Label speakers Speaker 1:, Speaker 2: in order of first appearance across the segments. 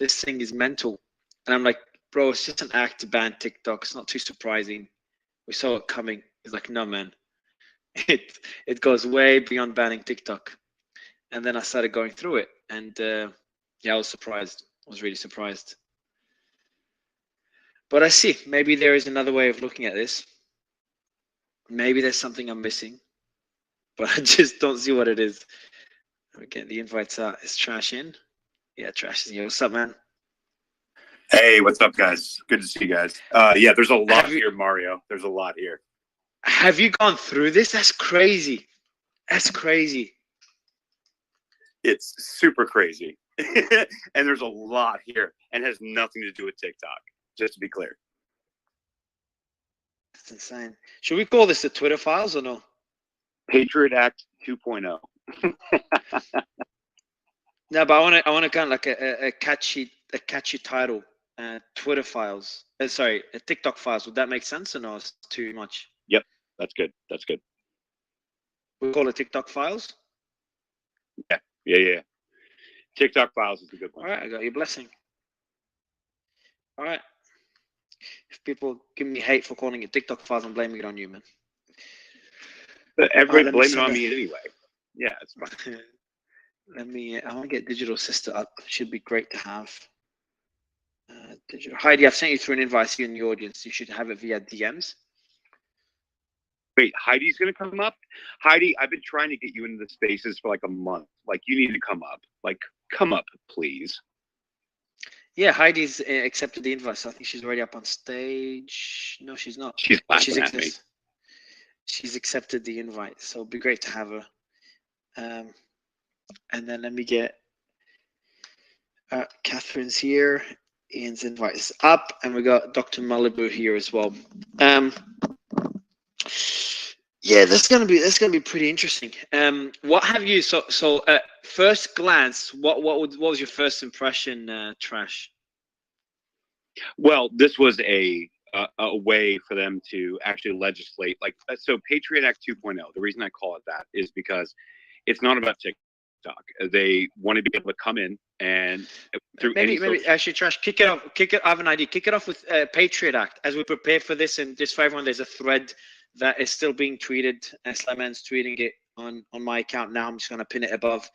Speaker 1: this thing is mental. And I'm like, bro, it's just an act to ban TikTok. It's not too surprising. We saw it coming. He's like, no, man. It goes way beyond banning TikTok. And then I started going through it. And yeah, I was surprised. I was really surprised. But I see, maybe there is another way of looking at this. Maybe there's something I'm missing, but I just don't see what it is. Okay, the invites out. Is Trash in? Yeah, Trash is here. What's up, man?
Speaker 2: Hey, what's up, guys? Good to see you guys. Yeah, there's a lot here, Mario. There's a lot here.
Speaker 1: Have you gone through this? That's crazy. That's crazy.
Speaker 2: It's super crazy. And there's a lot here and has nothing to do with TikTok, just to be clear.
Speaker 1: That's insane. Should we call this the Twitter files or no?
Speaker 2: Patriot Act 2.0.
Speaker 1: No, but I want to kind of like a catchy title. Twitter files. Sorry, TikTok files. Would that make sense or no? It's too much.
Speaker 2: Yep, that's good. That's good.
Speaker 1: We call it TikTok files.
Speaker 2: Yeah. TikTok files is a good one.
Speaker 1: All right, I got your blessing. All right. If people give me hate for calling it TikTok files, I'm blaming it on you, man.
Speaker 2: But everybody blame it on me anyway. Yeah, it's fine.
Speaker 1: I want to get Digital Sister up. Should be great to have. Digital Heidi, I've sent you through an invite to you in the audience. You should have it via DMs.
Speaker 2: Wait, Heidi's going to come up? Heidi, I've been trying to get you into the spaces for like a month. Like, you need to come up. Like, come up, please.
Speaker 1: Yeah, Heidi's accepted the invite, so I think she's already up on stage. No, she's not.
Speaker 2: She's laughing at me.
Speaker 1: She's accepted the invite, so it'd be great to have her. And then let me get Catherine's here. Ian's invite is up, and we got Dr. Malibu here as well. Yeah, that's gonna be pretty interesting. What have you? So first glance, what was your first impression, Trash?
Speaker 2: Well, this was a way for them to actually legislate. Like, so Patriot Act 2.0. The reason I call it that is because it's not about TikTok. They want to be able to come in and through
Speaker 1: maybe actually, Trash, kick it off. I have an idea. Kick it off with Patriot Act as we prepare for this. And just for everyone, there's a thread that is still being tweeted. Sliman's tweeting it on my account now. I'm just going to pin it above.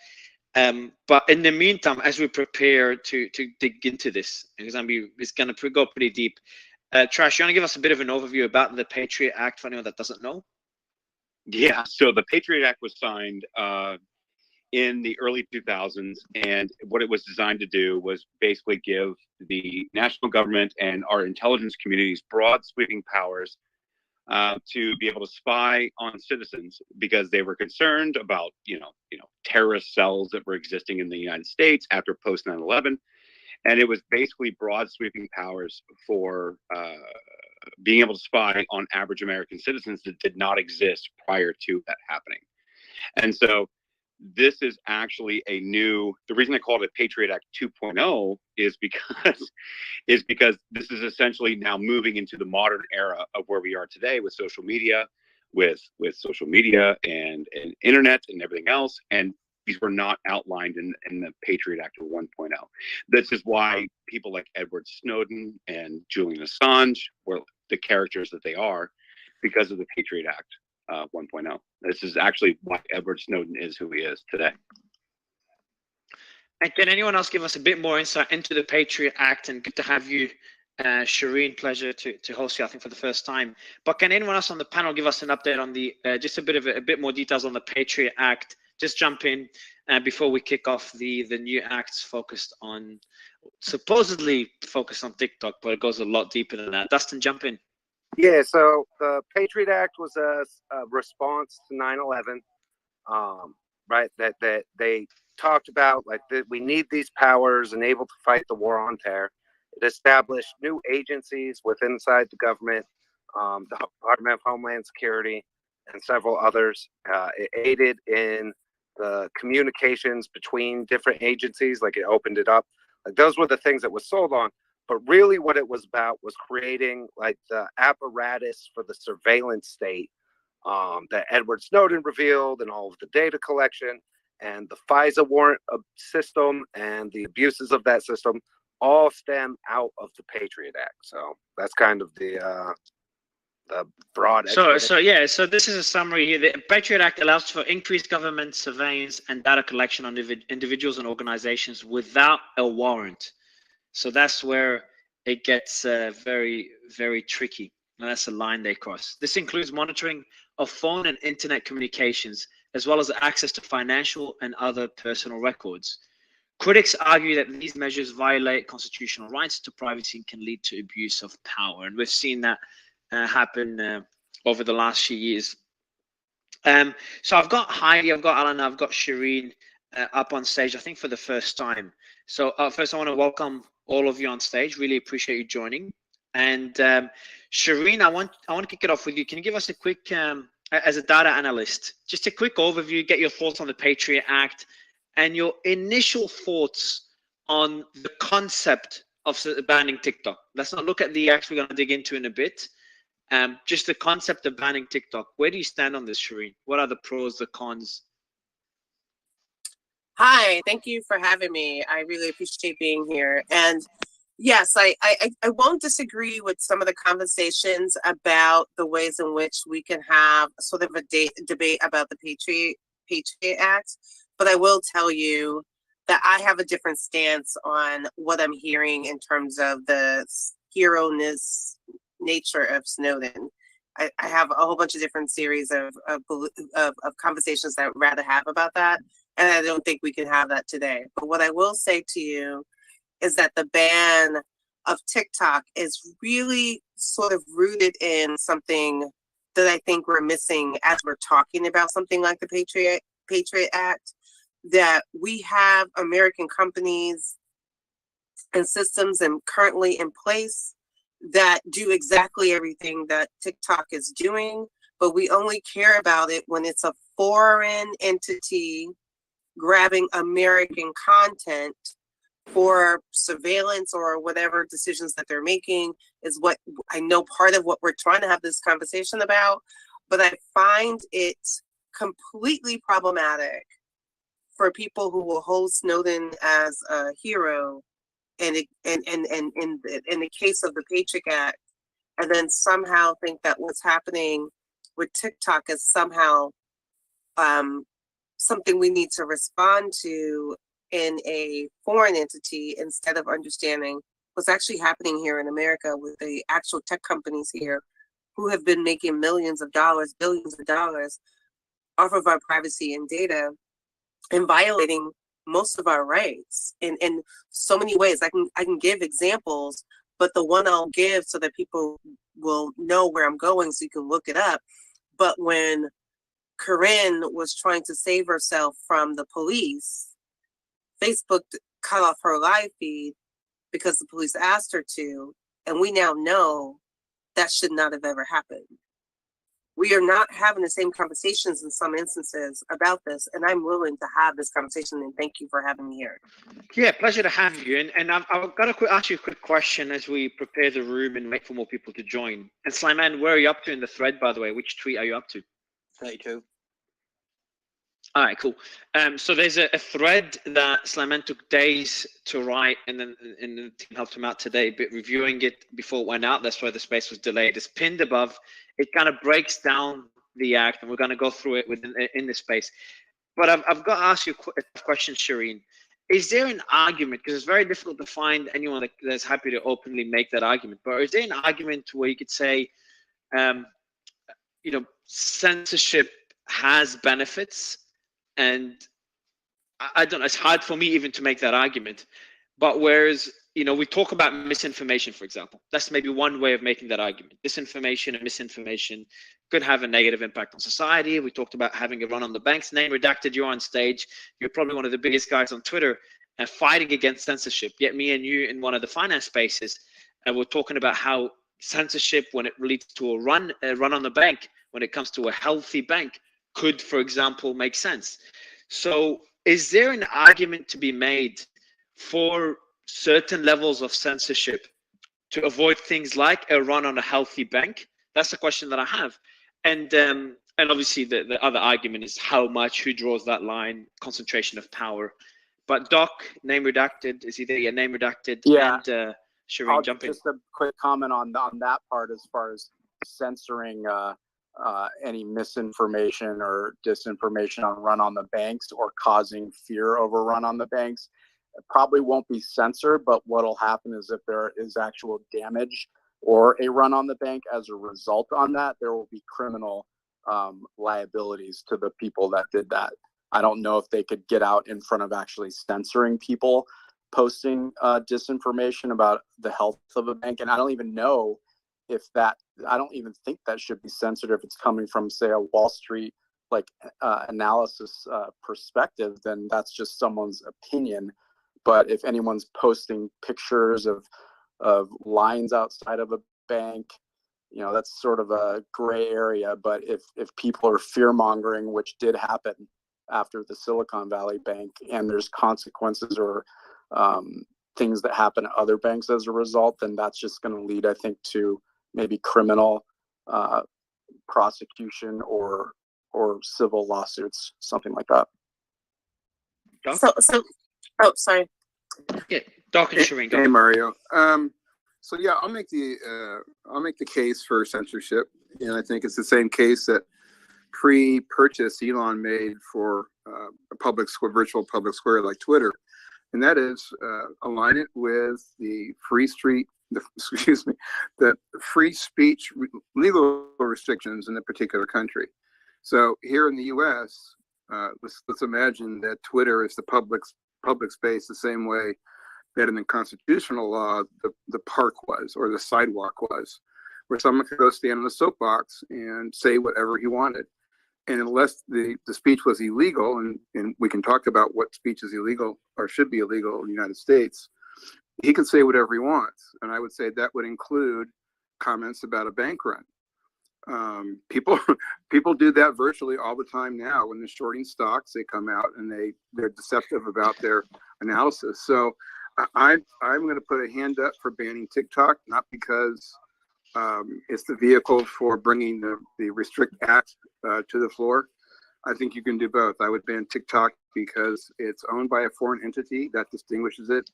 Speaker 1: But in the meantime, as we prepare to dig into this, because it's going to go pretty deep. Trash, you want to give us a bit of an overview about the Patriot Act for anyone that doesn't know?
Speaker 2: Yeah, so the Patriot Act was signed in the early 2000s, and what it was designed to do was basically give the national government and our intelligence communities broad sweeping powers to be able to spy on citizens because they were concerned about, terrorist cells that were existing in the United States after post 9/11. And it was basically broad sweeping powers for being able to spy on average American citizens that did not exist prior to that happening. And so this is actually the reason I called it Patriot Act 2.0 is because this is essentially now moving into the modern era of where we are today with social media, with social media and internet and everything else. And these were not outlined in the Patriot Act of 1.0. This is why people like Edward Snowden and Julian Assange were the characters that they are because of the Patriot Act 1.0. This is actually why Edward Snowden is who he is today.
Speaker 1: And can anyone else give us a bit more insight into the Patriot Act? And good to have you, Shireen. Pleasure to host you, I think, for the first time. But can anyone else on the panel give us an update on the just a bit more details on the Patriot Act? Just jump in before we kick off the new acts supposedly focused on TikTok, but it goes a lot deeper than that. Dustin, jump in.
Speaker 3: Yeah, so the Patriot Act was a response to 9/11, right? That they talked about, like, that we need these powers and able to fight the war on terror. It established new agencies inside the government, the Department of Homeland Security, and several others. It aided in the communications between different agencies, like it opened it up. Like, those were the things that was sold on. But really what it was about was creating like the apparatus for the surveillance state that Edward Snowden revealed, and all of the data collection and the FISA warrant system and the abuses of that system. all stem out of the Patriot Act. So that's kind of the broad.
Speaker 1: So this is a summary here. The Patriot Act allows for increased government surveillance and data collection on individuals and organizations without a warrant. So that's where it gets very, very tricky. And that's a line they cross. This includes monitoring of phone and internet communications, as well as access to financial and other personal records. Critics argue that these measures violate constitutional rights to privacy and can lead to abuse of power. And we've seen that happen over the last few years. So I've got Heidi, I've got Alan, I've got Shireen up on stage, I think for the first time. So first I want to welcome all of you on stage. Really appreciate you joining. And Shireen, I want to kick it off with you. Can you give us a quick, as a data analyst, just a quick overview, get your thoughts on the Patriot Act and your initial thoughts on the concept of banning TikTok. Let's not look at the acts we're going to dig into in a bit. Just the concept of banning TikTok. Where do you stand on this, Shireen? What are the pros, the cons?
Speaker 4: Hi, thank you for having me. I really appreciate being here. And yes, I won't disagree with some of the conversations about the ways in which we can have sort of a debate about the Patriot Act. But I will tell you that I have a different stance on what I'm hearing in terms of the hero-ness nature of Snowden. I have a whole bunch of different series of conversations that I'd rather have about that. And I don't think we can have that today. But what I will say to you is that the ban of TikTok is really sort of rooted in something that I think we're missing as we're talking about something like the Patriot Act, that we have American companies and systems and currently in place that do exactly everything that TikTok is doing, but we only care about it when it's a foreign entity grabbing American content for surveillance or whatever decisions that they're making is what I know part of what we're trying to have this conversation about. But I find it completely problematic for people who will hold Snowden as a hero and in the case of the Patriot Act, and then somehow think that what's happening with TikTok is somehow something we need to respond to in a foreign entity instead of understanding what's actually happening here in America with the actual tech companies here who have been making millions of dollars, billions of dollars off of our privacy and data and violating most of our rights in so many ways. I can give examples, but the one I'll give so that people will know where I'm going so you can look it up. But when Corinne was trying to save herself from the police, Facebook cut off her live feed because the police asked her to, and we now know that should not have ever happened. We are not having the same conversations in some instances about this, and I'm willing to have this conversation, and thank you for having me here.
Speaker 1: Yeah, pleasure to have you. And I've got to ask you a quick question as we prepare the room and wait for more people to join. And Slyman, where are you up to in the thread, by the way? Which tweet are you up to?
Speaker 5: 32.
Speaker 1: All right, cool. So there's a thread that Slyman took days to write, and then the team helped him out today, but reviewing it before it went out. That's why the space was delayed. It's pinned above. It kind of breaks down the act, and we're going to go through it in the space. But I've got to ask you a question, Shireen. Is there an argument, because it's very difficult to find anyone that's happy to openly make that argument, but is there an argument where you could say, censorship has benefits? And I don't know, it's hard for me even to make that argument. But whereas, we talk about misinformation, for example. That's maybe one way of making that argument. Disinformation and misinformation could have a negative impact on society. We talked about having a run on the banks. Name redacted, you're on stage. You're probably one of the biggest guys on Twitter fighting against censorship. Yet me and you in one of the finance spaces, we're talking about how censorship, when it leads to a run on the bank, when it comes to a healthy bank, could, for example, make sense. So is there an argument to be made for certain levels of censorship to avoid things like a run on a healthy bank? That's the question that I have. And obviously the other argument is how much, who draws that line, concentration of power. But Doc, name redacted, is he there? Yeah, name redacted.
Speaker 5: Yeah.
Speaker 1: And Shireen, jump in.
Speaker 5: Just a quick comment on that part as far as censoring any misinformation or disinformation on run on the banks or causing fear over run on the banks. It probably won't be censored, but what'll happen is if there is actual damage or a run on the bank as a result on that, there will be criminal liabilities to the people that did that. I don't know if they could get out in front of actually censoring people posting disinformation about the health of a bank. And I don't even know if that, I don't even think that should be censored if it's coming from, say, a Wall Street like analysis perspective, then that's just someone's opinion. But if anyone's posting pictures of lines outside of a bank, you know, that's sort of a gray area. But if people are fear mongering, which did happen after the Silicon Valley Bank, and there's consequences or things that happen at other banks as a result, then that's just going to lead, I think, to maybe criminal prosecution or civil lawsuits, something like that.
Speaker 1: Doc?
Speaker 4: Oh, sorry.
Speaker 1: Yeah, Doc and Shireen, go.
Speaker 6: Hey, Mario. So yeah, I'll make the case for censorship, and I think it's the same case that pre-purchase Elon made for a virtual public square like Twitter, and that is align it with the free speech legal restrictions in a particular country. So here in the U.S., let's imagine that Twitter is the public space the same way that in the constitutional law the park was or the sidewalk was, where someone could go stand on a soapbox and say whatever he wanted. And unless the speech was illegal, and we can talk about what speech is illegal or should be illegal in the United States, he can say whatever he wants. And I would say that would include comments about a bank run. People do that virtually all the time now. When they're shorting stocks, they come out and they're deceptive about their analysis. So I'm going to put a hand up for banning TikTok, not because it's the vehicle for bringing the Restrict Act to the floor. I think you can do both. I would ban TikTok because it's owned by a foreign entity that distinguishes it,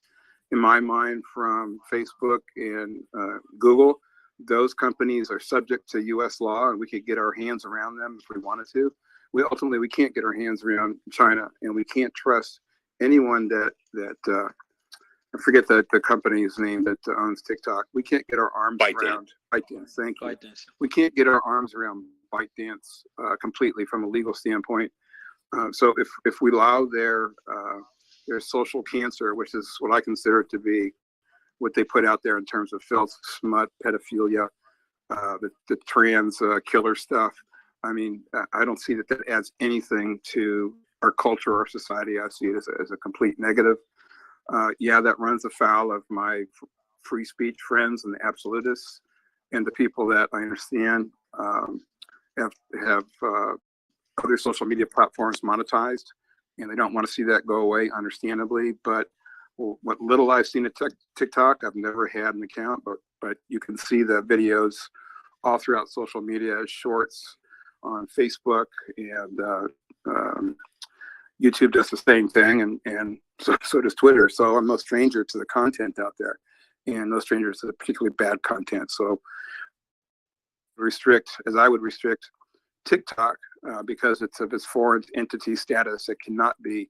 Speaker 6: in my mind, from Facebook and Google. Those companies are subject to U.S. law, and we could get our hands around them if we wanted to. We can't get our hands around China, and we can't trust anyone that I forget the company's name that owns TikTok. We can't get our arms around ByteDance. Thank you.
Speaker 1: ByteDance.
Speaker 6: We can't get our arms around ByteDance completely from a legal standpoint. So if we allow their social cancer, which is what I consider to be what they put out there in terms of filth, smut, pedophilia, the trans killer stuff. I mean, I don't see that adds anything to our culture or society. I see it as a complete negative. Yeah, that runs afoul of my free speech friends and the absolutists and the people that I understand have other social media platforms monetized, and they don't want to see that go away, understandably. But what little I've seen at TikTok, I've never had an account, but you can see the videos all throughout social media as shorts on Facebook, and YouTube does the same thing, and so does Twitter. So I'm no stranger to the content out there, and no stranger to the particularly bad content. So as I would restrict TikTok because it's of its foreign entity status that cannot be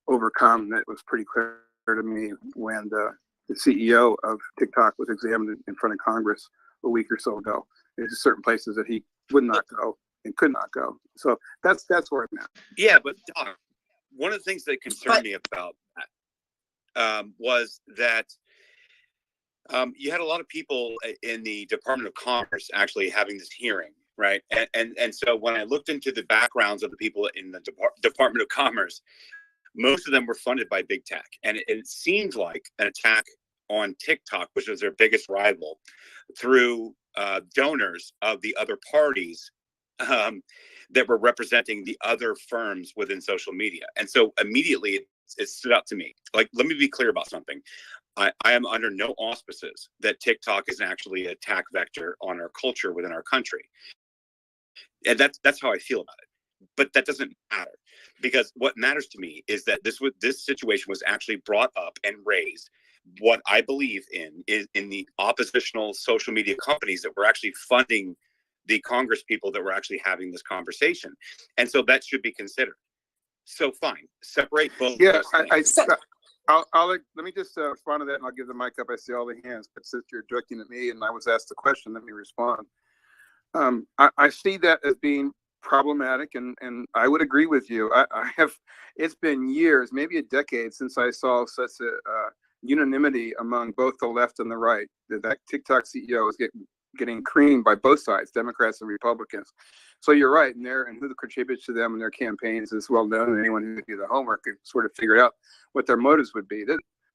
Speaker 6: overcome. That was pretty clear to me when the CEO of TikTok was examined in front of Congress a week or so ago. There's certain places that he would not go and could not go. So that's where I'm at.
Speaker 2: Yeah, but one of the things that concerned me about that was that you had a lot of people in the Department of Commerce actually having this hearing, right? And so when I looked into the backgrounds of the people in the Department of Commerce, most of them were funded by big tech. And it seemed like an attack on TikTok, which was their biggest rival, through donors of the other parties that were representing the other firms within social media. And so immediately it stood out to me. Like, let me be clear about something. I am under no auspices that TikTok is actually an attack vector on our culture within our country. And that's how I feel about it. But that doesn't matter, because what matters to me is that this situation was actually brought up and raised. What I believe in is in the oppositional social media companies that were actually funding the Congress people that were actually having this conversation, and so that should be considered. So fine, separate both.
Speaker 6: Yeah,
Speaker 2: those things.
Speaker 6: I'll let me just respond to that, and I'll give the mic up. I see all the hands, but since you're directing at me and I was asked the question, let me respond. I see that as being problematic, and I would agree with you. I have, it's been years, maybe a decade, since I saw such a unanimity among both the left and the right. That TikTok CEO is getting creamed by both sides, Democrats and Republicans. So you're right, and who contributes to them and their campaigns is well known, and anyone who could do the homework could sort of figure out what their motives would be.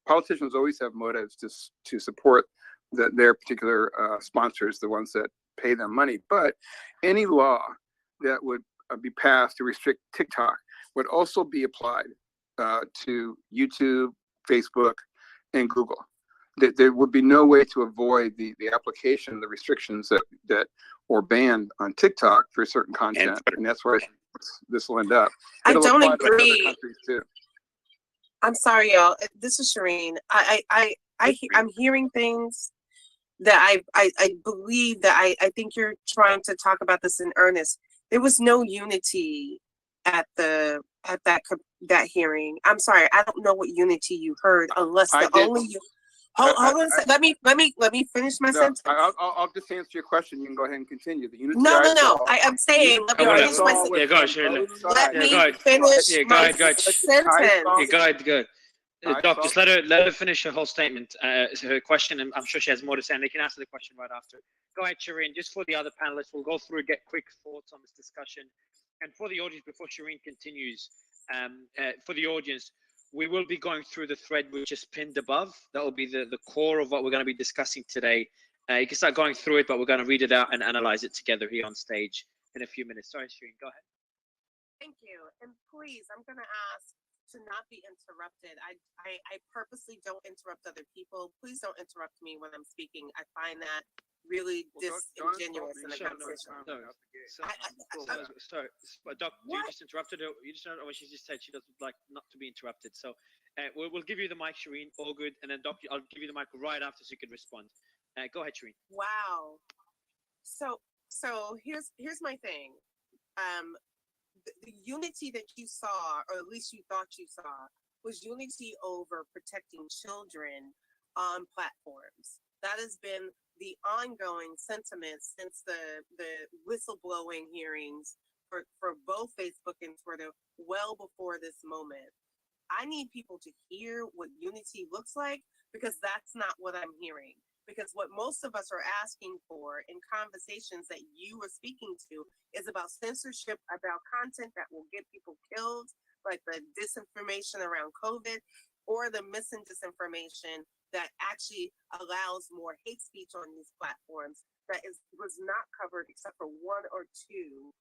Speaker 6: Politicians always have motives to support their particular sponsors, the ones that pay them money. But any law that would be passed to restrict TikTok would also be applied to YouTube, Facebook, and Google. There would be no way to avoid the application, the restrictions that or ban on TikTok for certain content, and that's where this will end up.
Speaker 4: I don't
Speaker 6: apply to other
Speaker 4: agree.
Speaker 6: countries too.
Speaker 4: I'm sorry, y'all. This is Shireen. I'm hearing things that I believe that I think you're trying to talk about this in earnest. There was no unity at that hearing. I'm sorry, I don't know what unity you heard, unless hold on a second. Let me finish my sentence.
Speaker 6: I'll just answer your question. You can go ahead and continue. The unity.
Speaker 4: No. I'm saying let me finish my sentence.
Speaker 1: Yeah, go ahead, Shirley.
Speaker 4: Let me finish my sentence.
Speaker 1: Yeah, go ahead. Doc, just let her finish her whole statement, her question, and I'm sure she has more to say, and they can answer the question right after. Go ahead, Shireen. Just for the other panelists, we'll go through, get quick thoughts on this discussion. And for the audience, before Shireen continues, for the audience, we will be going through the thread which is pinned above. That will be the core of what we're going to be discussing today. You can start going through it, but we're going to read it out and analyze it together here on stage in a few minutes. Sorry, Shireen, go ahead.
Speaker 4: Thank you. And please, I'm going to ask to not be interrupted. I purposely don't interrupt other people. Please don't interrupt me when I'm speaking. I find that really disingenuous in the conversation.
Speaker 1: Sorry, Doc, you just interrupted her. You just interrupted her when she just said she doesn't like not to be interrupted. So we'll give you the mic, Shireen. All good. And then Doc, I'll give you the mic right after so you can respond. Go ahead, Shireen.
Speaker 4: Wow. So here's my thing. The unity that you saw, or at least you thought you saw, was unity over protecting children on platforms. That has been the ongoing sentiment since the whistleblowing hearings for both Facebook and Twitter well before this moment. I need people to hear what unity looks like, because that's not what I'm hearing. Because what most of us are asking for in conversations that you are speaking to is about censorship, about content that will get people killed, like the disinformation around COVID, or the disinformation that actually allows more hate speech on these platforms that was not covered except for one or two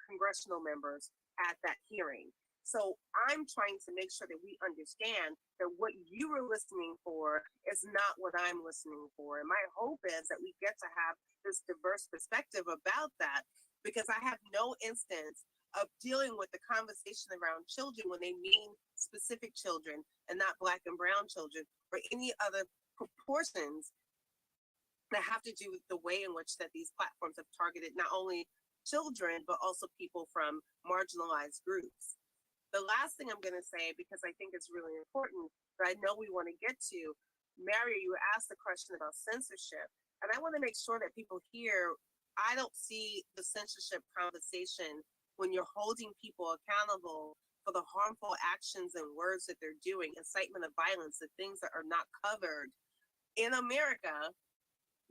Speaker 4: congressional members at that hearing. So I'm trying to make sure that we understand that what you were listening for is not what I'm listening for. And my hope is that we get to have this diverse perspective about that, because I have no instance of dealing with the conversation around children when they mean specific children and not Black and brown children, or any other proportions that have to do with the way in which that these platforms have targeted not only children, but also people from marginalized groups. The last thing I'm going to say, because I think it's really important, but I know we want to get to, Mario, you asked the question about censorship, and I want to make sure that people hear, I don't see the censorship conversation when you're holding people accountable for the harmful actions and words that they're doing, incitement of violence, the things that are not covered in America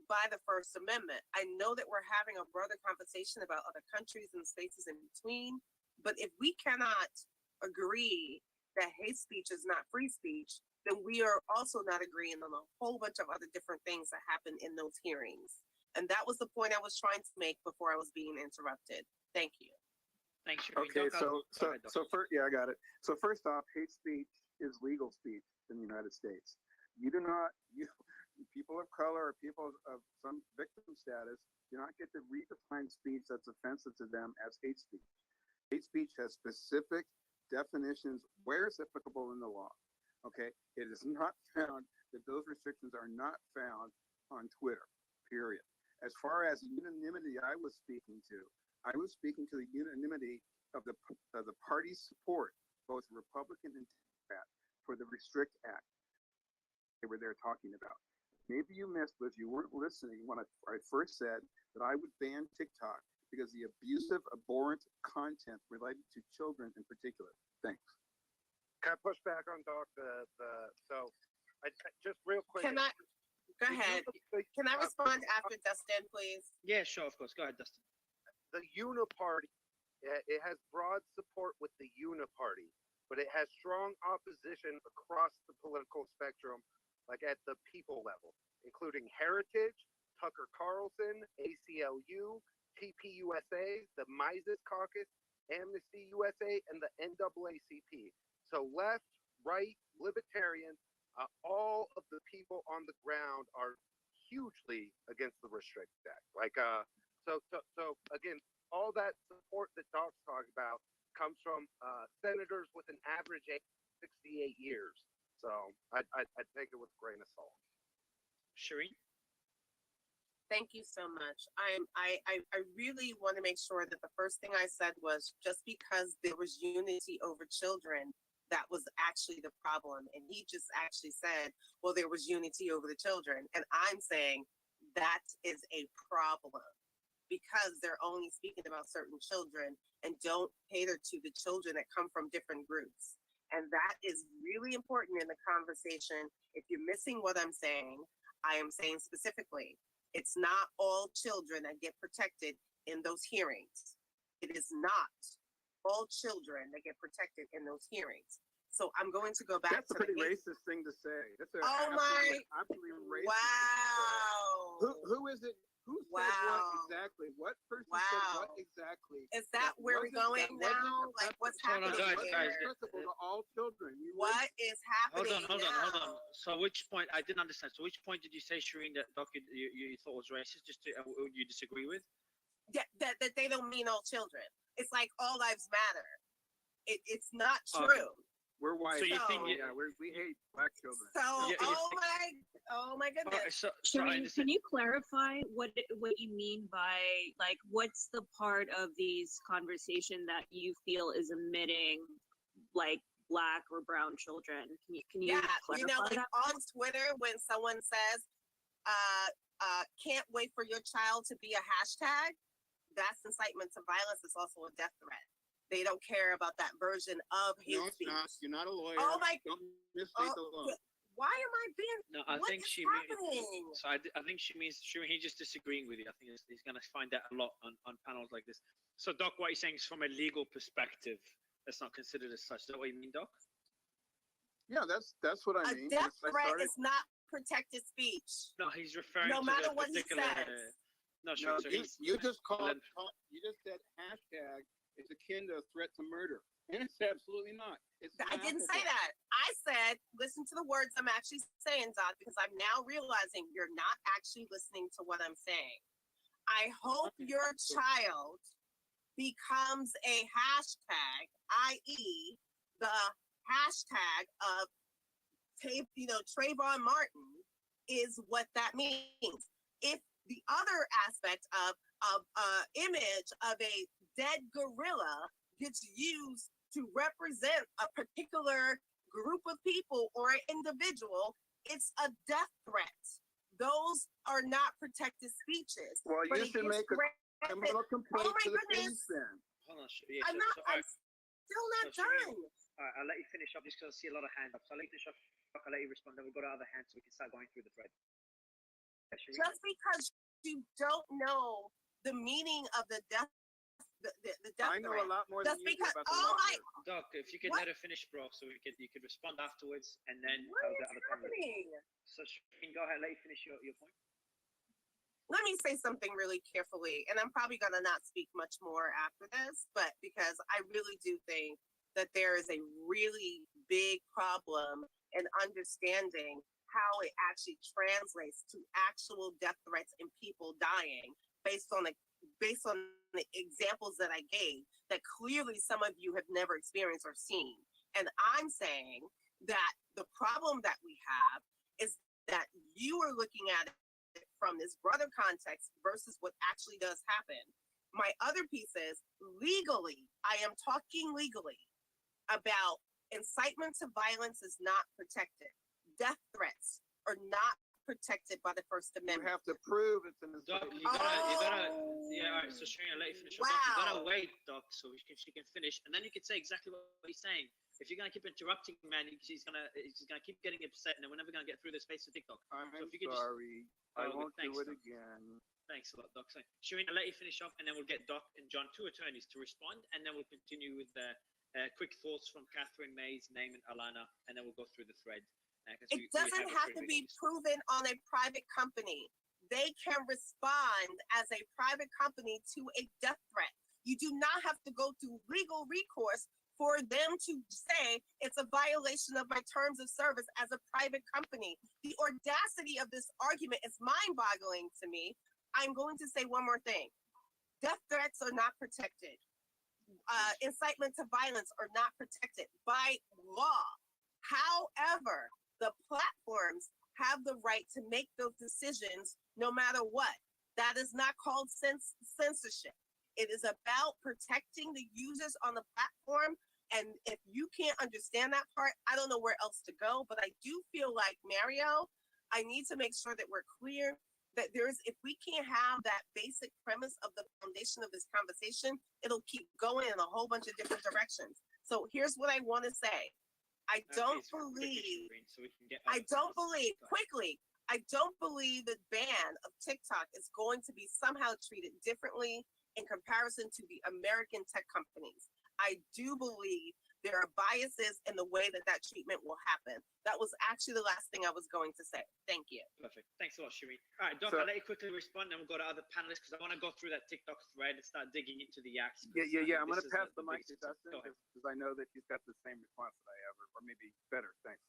Speaker 4: by the First Amendment. I know that we're having a broader conversation about other countries and spaces in between, but if we cannot agree that hate speech is not free speech, then we are also not agreeing on a whole bunch of other different things that happen in those hearings. And that was the point I was trying to make before I was being interrupted. Thank you.
Speaker 1: Thanks, Shireen.
Speaker 6: Okay,
Speaker 1: Doc,
Speaker 6: yeah, I got it. So first off, hate speech is legal speech in the United States. People of color or people of some victim status do not get to redefine speech that's offensive to them as hate speech. Hate speech has specific definitions where it's applicable in the law. Okay, it is not found that those restrictions are not found on Twitter, period. As far as unanimity, I was speaking to the unanimity of the party's support, both Republican and Democrat, for the Restrict Act they were there talking about. Maybe you missed, but if you weren't listening when I first said that I would ban TikTok because the abusive, abhorrent content related to children in particular. Thanks.
Speaker 3: Can I push back on Doc? So I just real quick.
Speaker 4: Can I go ahead? Can I respond after Dustin, please?
Speaker 1: Yeah, sure, of course. Go ahead, Dustin.
Speaker 3: The Uniparty, it has broad support with the Uniparty, but it has strong opposition across the political spectrum, like at the people level, including Heritage, Tucker Carlson, ACLU, TPUSA, the Mises Caucus, Amnesty USA, and the NAACP. So left, right, libertarian, all of the people on the ground are hugely against the Restrict Act. Like, so again, all that support that Doc's talking about comes from senators with an average age of 68 years. So I take it with a grain of salt.
Speaker 1: Shireen?
Speaker 4: Thank you so much. I really want to make sure that the first thing I said was just because there was unity over children, that was actually the problem. And he just actually said, well, there was unity over the children. And I'm saying that is a problem because they're only speaking about certain children and don't cater to the children that come from different groups. And that is really important in the conversation. If you're missing what I'm saying, I am saying specifically, it's not all children that get protected in those hearings. It is not all children that get protected in those hearings. So I'm going to go back
Speaker 6: That's
Speaker 4: to
Speaker 6: a pretty
Speaker 4: the
Speaker 6: racist thing to say. That's a absolutely racist
Speaker 4: wow.
Speaker 6: thing to say. Who is it? Who said
Speaker 4: Wow.
Speaker 6: what exactly? What person
Speaker 4: Wow.
Speaker 6: said what exactly?
Speaker 4: Is that where we're going now? Like what's
Speaker 1: Hold on,
Speaker 4: happening
Speaker 1: guys,
Speaker 4: here?
Speaker 6: Applicable to all children.
Speaker 4: What is happening
Speaker 1: Hold
Speaker 4: now?
Speaker 1: on. So which point, I didn't understand. So which point did you say, Shireen, that Doc, you thought was racist, just to, you disagree with?
Speaker 4: That they don't mean all children. It's like all lives matter. It's not
Speaker 1: Okay.
Speaker 4: true.
Speaker 6: We're white.
Speaker 1: So you think
Speaker 6: we hate black children.
Speaker 4: So,
Speaker 1: Yeah,
Speaker 4: oh my goodness.
Speaker 1: Okay, so I
Speaker 7: Shireen,
Speaker 1: understand.
Speaker 7: can you clarify what you mean by, like, what's the part of these conversation that you feel is omitting, like, black or brown children? Can you
Speaker 4: Yeah,
Speaker 7: clarify
Speaker 4: you know, like
Speaker 7: that?
Speaker 4: on Twitter when someone says, can't wait for your child to be a hashtag, that's incitement to violence. It's also a death threat. They don't care about that version of hate
Speaker 6: No, it's
Speaker 4: speech.
Speaker 6: not. You're not a lawyer.
Speaker 4: Oh my!
Speaker 6: Don't mistake the law.
Speaker 4: Why am I being?
Speaker 1: No, I
Speaker 4: what
Speaker 1: think
Speaker 4: is
Speaker 1: she
Speaker 4: happening?
Speaker 1: means. So I think she means Shireen. He's just disagreeing with you. I think he's going to find that a lot on panels like this. So Doc, what you're saying is from a legal perspective, that's not considered as such. Is that what you mean, Doc?
Speaker 6: Yeah, that's what I mean.
Speaker 4: A death
Speaker 6: I
Speaker 4: threat
Speaker 6: started-
Speaker 4: is not protected speech.
Speaker 1: No, he's referring
Speaker 4: No
Speaker 1: to
Speaker 4: matter
Speaker 1: the
Speaker 4: what he
Speaker 1: particular.
Speaker 4: says.
Speaker 1: No,
Speaker 6: No,
Speaker 1: sure. So
Speaker 6: you just
Speaker 1: Well,
Speaker 6: you just said hashtag is akin to a threat to murder. And it's absolutely not. It's
Speaker 4: I didn't say
Speaker 6: laughable.
Speaker 4: that. I said, listen to the words I'm actually saying, Doc, because I'm now realizing you're not actually listening to what I'm saying. I hope your child becomes a hashtag, i.e., the hashtag of Trayvon Martin is what that means. If the other aspect of image of a dead gorilla gets used to represent a particular group of people or an individual, it's a death threat. Those are not protected speeches.
Speaker 6: Well,
Speaker 4: But
Speaker 6: you
Speaker 4: it
Speaker 6: should
Speaker 4: gets
Speaker 6: make a
Speaker 4: granted-
Speaker 6: criminal complaint
Speaker 4: Oh my
Speaker 6: to the
Speaker 4: goodness.
Speaker 6: police then.
Speaker 1: hold on. Yeah,
Speaker 4: I'm
Speaker 1: so,
Speaker 4: not.
Speaker 1: so, all
Speaker 4: I'm
Speaker 1: right.
Speaker 4: still not
Speaker 1: So, Shireen,
Speaker 4: done.
Speaker 1: All right, I'll let you finish up just because I see a lot of hands up. So I'll let you finish up. I'll let you respond. Then we'll go to other hands so we can start going through the thread. Yeah, Shireen?
Speaker 4: Just because you don't know the meaning of the death, the death
Speaker 6: I know
Speaker 4: threat.
Speaker 6: a lot more
Speaker 4: Just
Speaker 6: than you do
Speaker 4: because-
Speaker 6: about the
Speaker 4: oh
Speaker 6: law.
Speaker 4: my-
Speaker 1: Doc, if you could
Speaker 4: What?
Speaker 1: let her finish, bro, so you could respond afterwards, and then
Speaker 4: What
Speaker 1: I'll
Speaker 4: is
Speaker 1: get other comments.
Speaker 4: happening?
Speaker 1: So Shireen, go ahead, let you finish your point.
Speaker 4: Let me say something really carefully, and I'm probably going to not speak much more after this, but because I really do think that there is a really big problem in understanding how it actually translates to actual death threats and people dying based on based on the examples that I gave, that clearly some of you have never experienced or seen. And I'm saying that the problem that we have is that you are looking at it from this brother context versus what actually does happen. My other piece is legally, I am talking legally about incitement to violence is not protected. Death threats are not protected by the First
Speaker 6: You
Speaker 4: Amendment.
Speaker 6: have to prove it's an
Speaker 1: Doc,
Speaker 6: incitement.
Speaker 1: yeah, all right, so Sharina, let you finish. So
Speaker 4: Wow.
Speaker 1: Doc, you gotta wait, Doc, so she can finish, and then you can say exactly what he's saying. If you're gonna keep interrupting, man, he's gonna keep getting upset, and then we're never gonna get through this space to TikTok.
Speaker 6: I'm
Speaker 1: So if you could just-
Speaker 6: sorry. I
Speaker 1: Oh,
Speaker 6: won't
Speaker 1: thanks,
Speaker 6: do it
Speaker 1: Doc.
Speaker 6: again.
Speaker 1: Thanks a lot, Doc. So, Sharina, let you finish off, and then we'll get Doc and John, two attorneys, to respond, and then we'll continue with the quick thoughts from Catherine, Mays, Name, and Alana, and then we'll go through the thread.
Speaker 4: It doesn't have to be proven on a private company. They can respond as a private company to a death threat. You do not have to go through legal recourse for them to say it's a violation of my terms of service as a private company. The audacity of this argument is mind-boggling to me. I'm going to say one more thing. Death threats are not protected. Incitement to violence are not protected by law. However, the platforms have the right to make those decisions no matter what. That is not called censorship. It is about protecting the users on the platform. And if you can't understand that part, I don't know where else to go. But I do feel like, Mario, I need to make sure that we're clear that if we can't have that basic premise of the foundation of this conversation, it'll keep going in a whole bunch of different directions. So here's what I want to say. I don't believe the ban of TikTok is going to be somehow treated differently in comparison to the American tech companies. I do believe there are biases in the way that treatment will happen. That was actually the last thing I was going to say. Thank you.
Speaker 1: Perfect. Thanks a lot, Shireen. All right, Doc, I'll let you quickly respond, and we'll go to other panelists because I want to go through that TikTok thread and start digging into the acts.
Speaker 6: Yeah. I'm going to pass the mic to Dustin because I know that he's got the same response that I have, or maybe better. Thanks.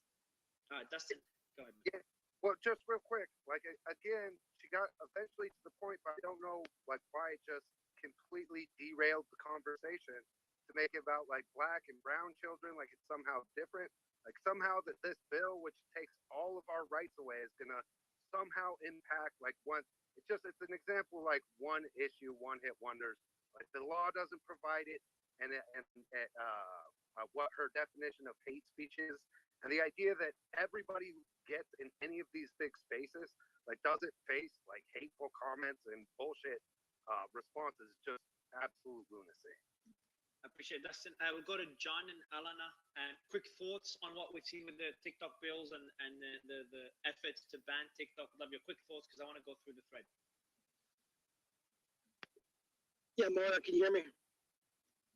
Speaker 1: All right, Dustin, go ahead.
Speaker 3: Yeah. Well, just real quick, like again, she got eventually to the point, but I don't know like why it just completely derailed the conversation to make it about like black and brown children, like it's somehow different. Like somehow that this bill, which takes all of our rights away, is gonna somehow impact like one. It's an example like one issue, one hit wonders. Like the law doesn't provide it, and what her definition of hate speech is, and the idea that everybody who gets in any of these big spaces like doesn't face like hateful comments and bullshit responses is just absolute lunacy.
Speaker 1: I appreciate it, Dustin. We'll go to John and Alana. Quick thoughts on what we've seen with the TikTok bills and the efforts to ban TikTok. Love your quick thoughts because I want to go through the thread.
Speaker 8: Yeah, Maura, can you hear me?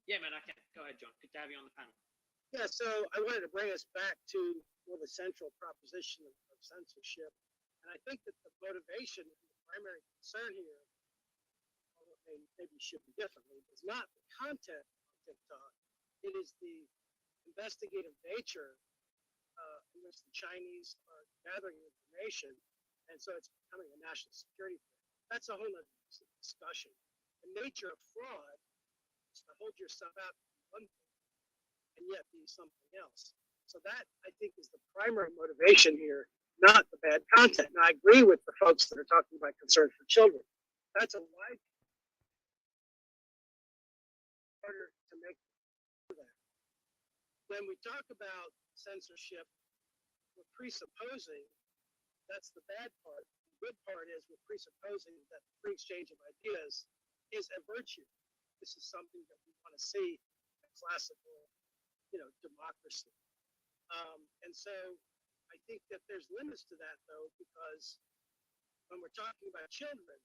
Speaker 1: Yeah, man, I can. Go ahead, John. Good to have you on the panel.
Speaker 8: Yeah, so I wanted to bring us back to the central proposition of censorship. And I think that the motivation and the primary concern here, although maybe should be differently, is not the content of TikTok. It is the investigative nature in which the Chinese are gathering information. And so it's becoming a national security threat. That's a whole other discussion. The nature of fraud is to hold yourself out to one thing and yet be something else. So that, I think, is the primary motivation here, not the bad content. And I agree with the folks that are talking about concern for children. That's a wide order to make that. When we talk about censorship, we're presupposing that's the bad part. The good part is we're presupposing that the free exchange of ideas is a virtue. This is something that we want to see in classical, democracy. And so I think that there's limits to that, though, because when we're talking about children,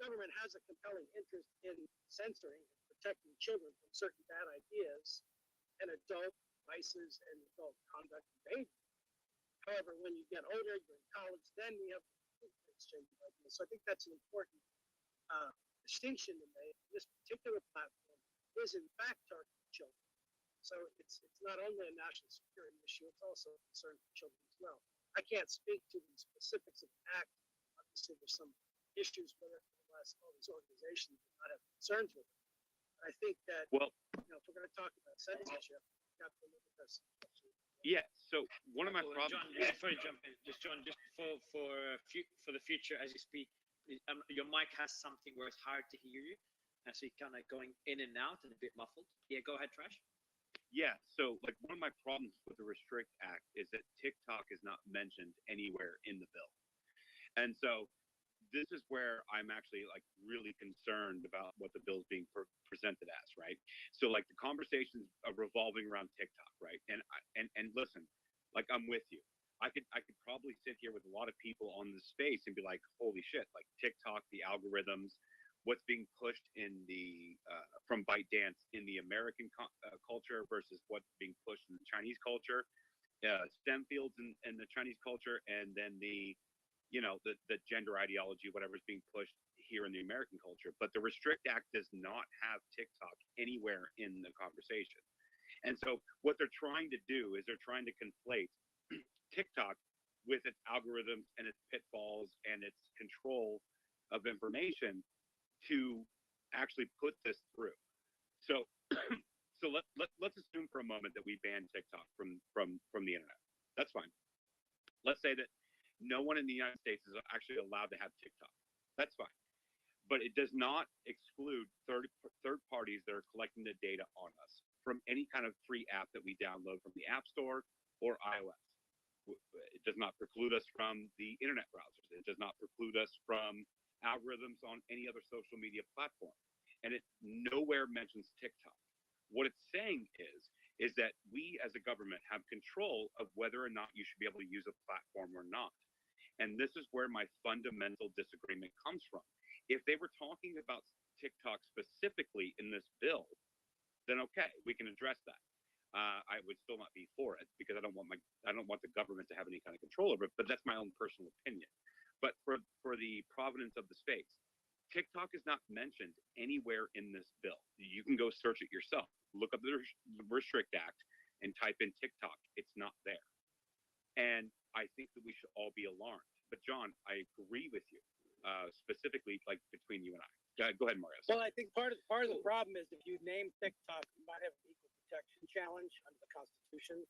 Speaker 8: government has a compelling interest in censoring and protecting children from certain bad ideas and adult vices and adult conduct and behavior. However, when you get older, you're in college, then we have the exchange of ideas. So I think that's an important distinction to make. This particular platform is in fact targeting children. So it's not only a national security issue, it's also a concern for children as well. I can't speak to the specifics of the act. Obviously, there's some issues with it, unless all these organizations do not have concerns with it. I think that,
Speaker 2: Well,
Speaker 8: if we're going to talk about censorship, we have to look at this.
Speaker 2: yeah. So one of my
Speaker 1: John,
Speaker 2: problems.
Speaker 1: before you jump in, just John, just for the future as you speak, your mic has something where it's hard to hear you, and so you're kind of going in and out and a bit muffled. Yeah, go ahead, Trash.
Speaker 2: Yeah, so like one of my problems with the Restrict Act is that TikTok is not mentioned anywhere in the bill. And so this is where I'm actually like really concerned about what the bill's being presented as, right? So like the conversations are revolving around TikTok, right? And listen, like I'm with you. I could probably sit here with a lot of people on this space and be like, holy shit, like TikTok, the algorithms, what's being pushed in the from ByteDance in the American culture versus what's being pushed in the Chinese culture, STEM fields in the Chinese culture, and then the gender ideology, whatever's being pushed here in the American culture. But the Restrict Act does not have TikTok anywhere in the conversation. And so what they're trying to do is they're trying to conflate TikTok with its algorithms and its pitfalls and its control of information to actually put this through. So let's assume for a moment that we ban TikTok from the internet. That's fine. Let's say that no one in the United States is actually allowed to have TikTok. That's fine. But it does not exclude third parties that are collecting the data on us from any kind of free app that we download from the App Store or iOS. It does not preclude us from the internet browsers. It does not preclude us from algorithms on any other social media platform. And it nowhere mentions TikTok. What it's saying is that we as a government have control of whether or not you should be able to use a platform or not. And this is where my fundamental disagreement comes from. If they were talking about TikTok specifically in this bill, then okay, we can address that. I would still not be for it because I don't want the government to have any kind of control over it, but that's my own personal opinion. But for the provenance of the space, TikTok is not mentioned anywhere in this bill. You can go search it yourself. Look up the Restrict Act and type in TikTok. It's not there. And I think that we should all be alarmed. But John, I agree with you, specifically like between you and I. Go ahead, Marius.
Speaker 8: Well, I think part of the problem is if you name TikTok, you might have an equal protection challenge under the Constitution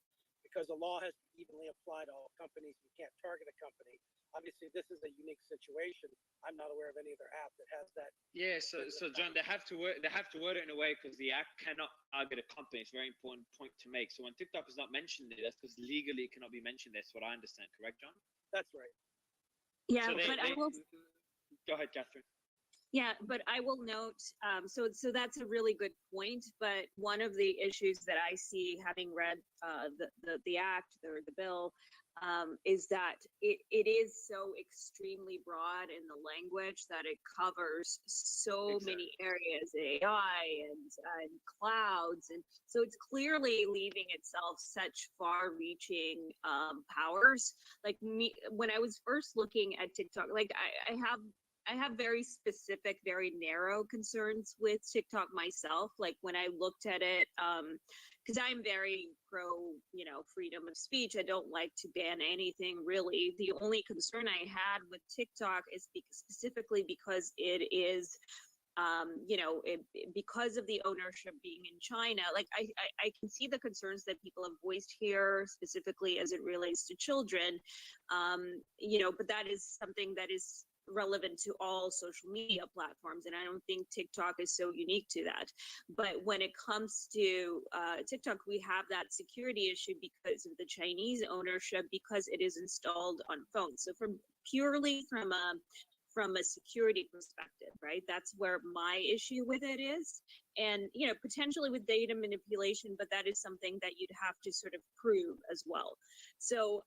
Speaker 8: because the law has to evenly apply to all companies. You can't target a company. Obviously, this is a unique situation. I'm not aware of any other app that has that.
Speaker 1: Yeah, so John, they have to word it in a way because the act cannot target a company. It's a very important point to make. So when TikTok is not mentioned there, that's because legally it cannot be mentioned. That's what I understand. Correct, John?
Speaker 8: That's right.
Speaker 7: Yeah,
Speaker 1: So
Speaker 7: I will.
Speaker 1: Go ahead, Catherine.
Speaker 7: Yeah, but I will note, so that's a really good point. But one of the issues that I see, having read the act or the bill, is that it is so extremely broad in the language that it covers so many areas, AI and clouds, and so it's clearly leaving itself such far-reaching powers. Like me, when I was first looking at TikTok, like I have very specific, very narrow concerns with TikTok myself. Like when I looked at it, because I'm very pro, freedom of speech. I don't like to ban anything really. The only concern I had with TikTok is specifically because it is, because of the ownership being in China. Like I can see the concerns that people have voiced here, specifically as it relates to children. But that is something that is relevant to all social media platforms, and I don't think TikTok is so unique to that. But when it comes to TikTok, we have that security issue because of the Chinese ownership, because it is installed on phones. So from a security perspective, right, that's where my issue with it is. And potentially with data manipulation, but that is something that you'd have to sort of prove as well. So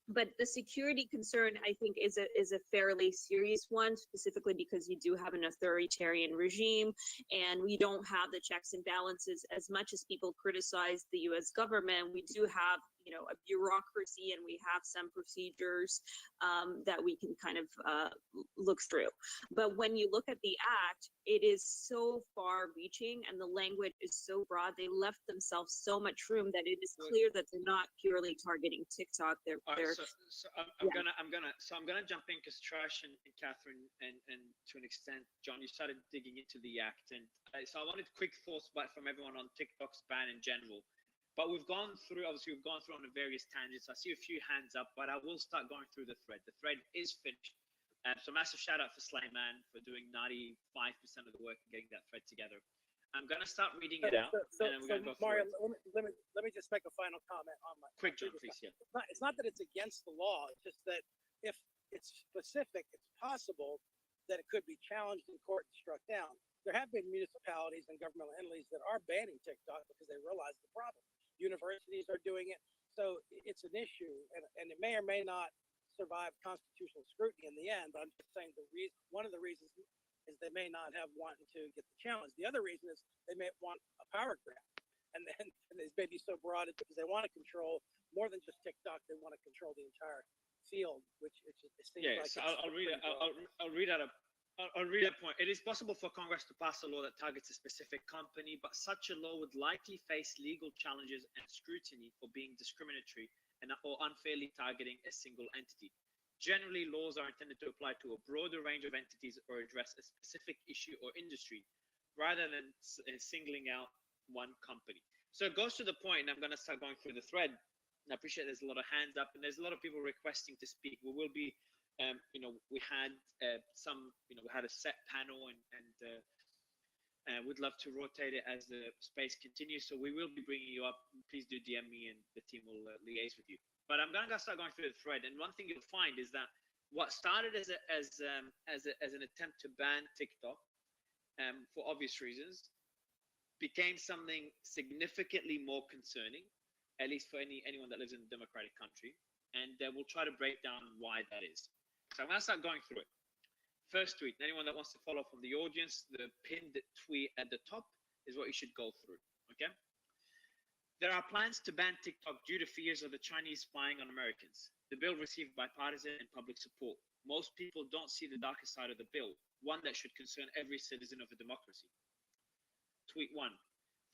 Speaker 7: but the security concern, I think, is a fairly serious one, specifically because you do have an authoritarian regime and we don't have the checks and balances. As much as people criticize the U.S. government, we do have, a bureaucracy and we have some procedures that we can kind of look through. But when you look at the act, it is so far reaching and the language is so broad. They left themselves so much room that it is clear that they're not purely targeting TikTok. They're
Speaker 1: So I'm gonna jump in because Trash and Catherine and to an extent, John, you started digging into the act, and so I wanted quick thoughts from everyone on TikTok's ban in general. But we've gone through on the various tangents. I see a few hands up, but I will start going through the thread. The thread is finished. So massive shout out for Slayman for doing 95% of the work and getting that thread together. I'm gonna start reading it out, and then we're gonna go through
Speaker 8: Mario,
Speaker 1: it.
Speaker 8: let me just make a final comment on my
Speaker 1: Quick, John, please. Yeah.
Speaker 8: It's not that it's against the law. It's just that if it's specific, it's possible that it could be challenged in court and struck down. There have been municipalities and governmental entities that are banning TikTok because they realize the problem. Universities are doing it, so it's an issue, and it may or may not survive constitutional scrutiny in the end. But I'm just saying one of the reasons is they may not have wanted to get the challenge. The other reason is they may want a power grab, and then it's maybe so broad it's because they want to control more than just TikTok. They want to control the entire field, which it seems like.
Speaker 1: So I'll read it. I'll read out a. I'll read a point. It is possible for Congress to pass a law that targets a specific company, but such a law would likely face legal challenges and scrutiny for being discriminatory or unfairly targeting a single entity. Generally, laws are intended to apply to a broader range of entities or address a specific issue or industry, rather than singling out one company. So it goes to the point, and I'm going to start going through the thread. And I appreciate there's a lot of hands up, and there's a lot of people requesting to speak. We will be we had we had a set panel, and we'd love to rotate it as the space continues. So we will be bringing you up. Please do DM me, and the team will liaise with you. But I'm going to start going through the thread, and one thing you'll find is that what started as an attempt to ban TikTok, for obvious reasons, became something significantly more concerning, at least for anyone that lives in a democratic country. And we'll try to break down why that is. So I'm going to start going through it. First tweet, anyone that wants to follow from the audience, the pinned tweet at the top is what you should go through, okay? There are plans to ban TikTok due to fears of the Chinese spying on Americans. The bill received bipartisan and public support. Most people don't see the darker side of the bill, one that should concern every citizen of a democracy. Tweet 1.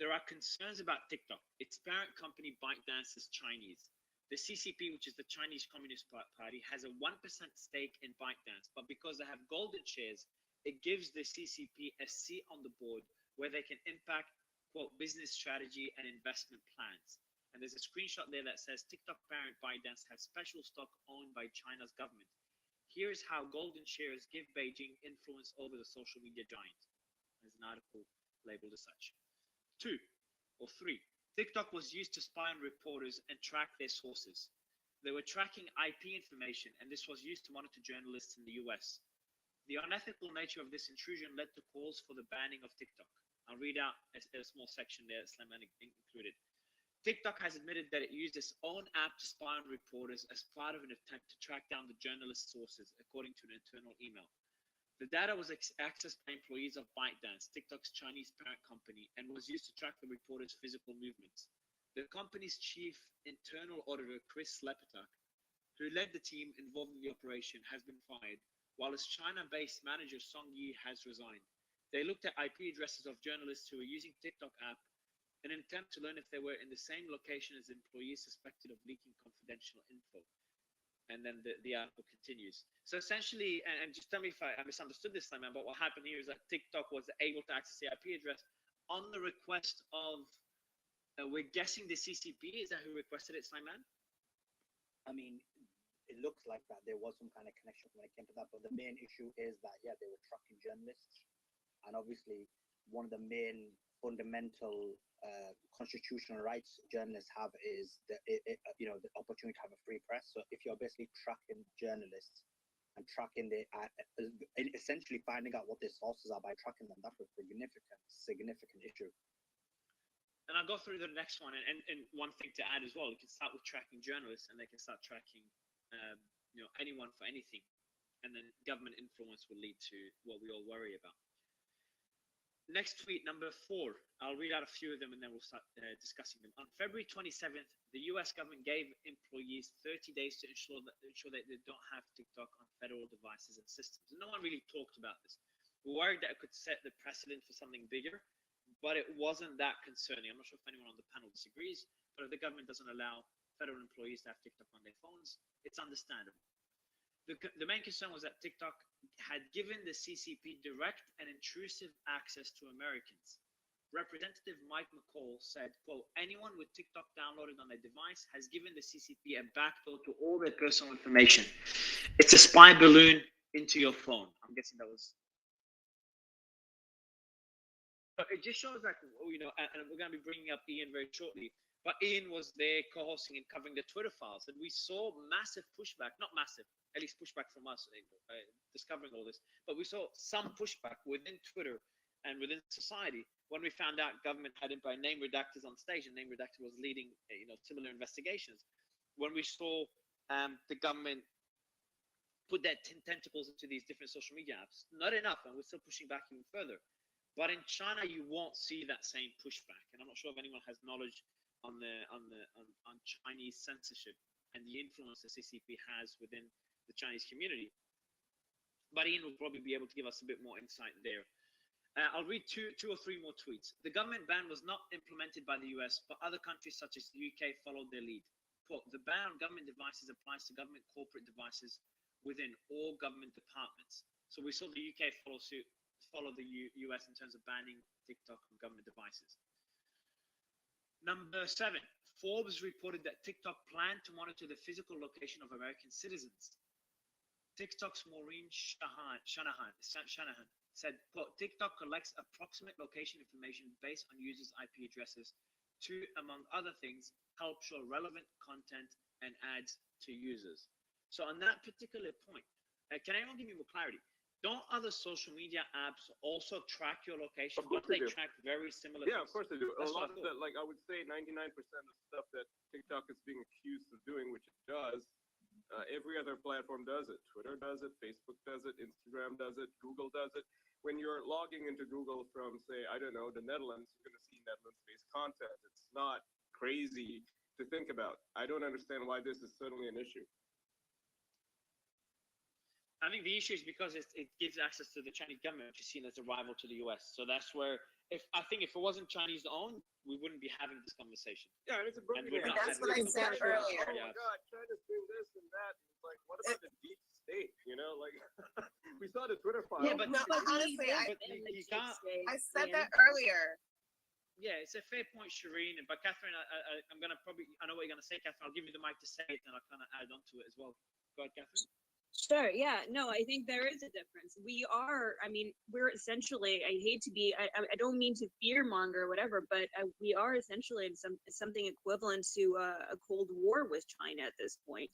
Speaker 1: There are concerns about TikTok. Its parent company ByteDance is Chinese. The CCP, which is the Chinese Communist Party, has a 1% stake in ByteDance, but because they have golden shares, it gives the CCP a seat on the board where they can impact, quote, business strategy and investment plans. And there's a screenshot there that says TikTok parent ByteDance has special stock owned by China's government. Here's how golden shares give Beijing influence over the social media giant. There's an article labeled as such. 2 or 3. TikTok was used to spy on reporters and track their sources. They were tracking IP information, and this was used to monitor journalists in the US. The unethical nature of this intrusion led to calls for the banning of TikTok. I'll read out a small section there, Slayman included. TikTok has admitted that it used its own app to spy on reporters as part of an attempt to track down the journalist's sources, according to an internal email. The data was accessed by employees of ByteDance, TikTok's Chinese parent company, and was used to track the reporters' physical movements. The company's chief internal auditor, Chris Lepetak, who led the team involved in the operation, has been fired, while its China-based manager Song Yi has resigned. They looked at IP addresses of journalists who were using TikTok app in an attempt to learn if they were in the same location as employees suspected of leaking confidential info. And then the article continues. So essentially, and just tell me if I misunderstood this, Slayman, but what happened here is that TikTok was able to access the IP address on the request of, we're guessing the CCP. Is that who requested it, Slayman?
Speaker 9: I mean, it looks like that there was some kind of connection when it came to that, but the main issue is that, yeah, they were tracking journalists. And obviously, one of the main fundamental constitutional rights journalists have is the opportunity to have a free press. So if you're basically tracking journalists and tracking essentially finding out what their sources are by tracking them, that's a significant issue.
Speaker 1: And I'll go through the next one. And one thing to add as well, you can start with tracking journalists, and they can start tracking anyone for anything. And then government influence will lead to what we all worry about. Next tweet, number 4. I'll read out a few of them and then we'll start discussing them. On February 27th, the US government gave employees 30 days to ensure that they don't have TikTok on federal devices and systems. And no one really talked about this. We're worried that it could set the precedent for something bigger, but it wasn't that concerning. I'm not sure if anyone on the panel disagrees, but if the government doesn't allow federal employees to have TikTok on their phones, it's understandable. The main concern was that TikTok had given the CCP direct and intrusive access to Americans. Representative Mike McCall said, quote, anyone with TikTok downloaded on their device has given the CCP a backdoor to all their personal information. It's a spy balloon into your phone. I'm guessing that was... But it just shows that, you know, and we're going to be bringing up Ian very shortly, but Ian was there co-hosting and covering the Twitter files, and we saw massive pushback, not massive, at least pushback from us discovering all this, but we saw some pushback within Twitter and within society when we found out government had it by name redactors on stage, and name redactor was leading, you know, similar investigations. When we saw the government put their tentacles into these different social media apps, not enough, and we're still pushing back even further. But in China, you won't see that same pushback, and I'm not sure if anyone has knowledge on Chinese censorship and the influence the CCP has within the Chinese community. But Ian will probably be able to give us a bit more insight there. I'll read two or three more tweets. The government ban was not implemented by the US, but other countries such as the UK followed their lead. Quote, the ban on government devices applies to government corporate devices within all government departments. So we saw the UK follow the US in terms of banning TikTok on government devices. Number 7, Forbes reported that TikTok planned to monitor the physical location of American citizens. TikTok's Maureen Shanahan said, quote, TikTok collects approximate location information based on users' IP addresses to, among other things, help show relevant content and ads to users. So on that particular point, can anyone give me more clarity? Don't other social media apps also track your location?
Speaker 10: Of course
Speaker 1: Don't they
Speaker 10: they do.
Speaker 1: track very similar
Speaker 10: Yeah,
Speaker 1: things?
Speaker 10: of course they do.
Speaker 1: That's
Speaker 10: A
Speaker 1: what I
Speaker 10: lot of
Speaker 1: thought.
Speaker 10: that, like I would say 99% of stuff that TikTok is being accused of doing, which it does, every other platform does it. Twitter does it, Facebook does it, Instagram does it, Google does it. When you're logging into Google from, say, I don't know, the Netherlands, you're going to see Netherlands-based content. It's not crazy to think about. I don't understand why this is suddenly an issue.
Speaker 1: I think the issue is because it gives access to the Chinese government, which is seen as a rival to the US. So that's where, if it wasn't Chinese owned, we wouldn't be having this conversation.
Speaker 10: Yeah, and it's a broken
Speaker 1: we're
Speaker 10: game.
Speaker 1: not
Speaker 4: That's what I
Speaker 1: having this
Speaker 4: said
Speaker 1: conversation.
Speaker 4: earlier.
Speaker 10: Oh
Speaker 1: Yeah.
Speaker 10: my God, China's doing this and that. It's like, what about the deep state? You know, like we saw the Twitter file.
Speaker 1: Yeah, but
Speaker 4: No, but honestly,
Speaker 1: but you can't.
Speaker 4: I said that earlier.
Speaker 1: Yeah, it's a fair point, Shireen. But Catherine, I'm gonna probably, I know what you're gonna say, Catherine. I'll give you the mic to say it, and I'll kind of add on to it as well. Go ahead, Catherine.
Speaker 7: Sure. Yeah. No, I think there is a difference. We're essentially, I hate to be, I don't mean to fear monger or whatever, but we are essentially in something equivalent to a Cold War with China at this point.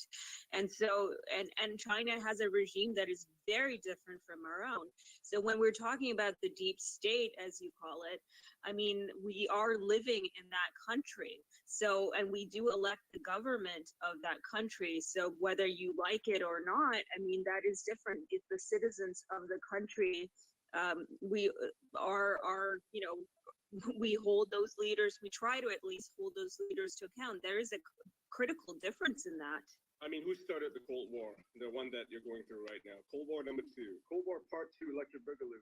Speaker 7: And so, and China has a regime that is very different from our own. So when we're talking about the deep state, as you call it, I mean, we are living in that country. So, and we do elect the government of that country. So whether you like it or not, I mean, that is different. It's the citizens of the country. We are, you know, we hold those leaders, we try to at least hold those leaders to account. There is a critical difference in that.
Speaker 10: I mean, who started the Cold War? The one that you're going through right now. Cold War number 2. Cold War part 2, Electric Boogaloo.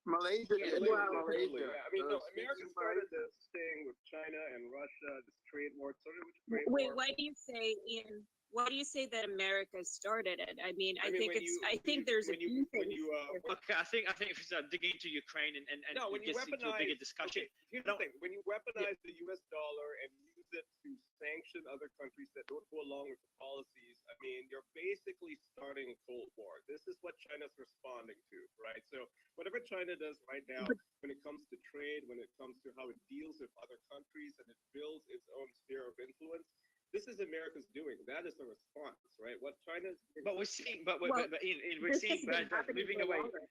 Speaker 6: Malaysia.
Speaker 10: Yeah,
Speaker 6: Malaysia.
Speaker 10: I mean, no, America started this thing with China and Russia, this trade war. Started with the trade
Speaker 7: Wait,
Speaker 10: war.
Speaker 7: why do you say, Ian? Why do you say that America started it? I mean, I think
Speaker 10: when
Speaker 7: it's.
Speaker 10: you-
Speaker 7: I think there's a
Speaker 10: when you-
Speaker 7: few
Speaker 10: when
Speaker 7: things.
Speaker 10: you,
Speaker 1: Okay, I think if we start digging into Ukraine and
Speaker 10: No, when
Speaker 1: it
Speaker 10: you
Speaker 1: gets into a bigger
Speaker 10: weaponize,
Speaker 1: discussion.
Speaker 10: okay, here's the thing: when you weaponize the U.S. dollar and use it to sanction other countries that don't go along with the policies, I mean, you're basically starting a Cold War. This is what China's responding to, right? So whatever China does right now, when it comes to trade, when it comes to how it deals with other countries and it builds its own sphere of influence, this is America's doing. That is the response, right? What China's.
Speaker 1: But we're seeing, but
Speaker 7: Well,
Speaker 1: Ian, we're
Speaker 7: This
Speaker 1: seeing,
Speaker 7: has been
Speaker 1: but
Speaker 7: happening
Speaker 1: moving
Speaker 7: for
Speaker 1: away.
Speaker 7: longer.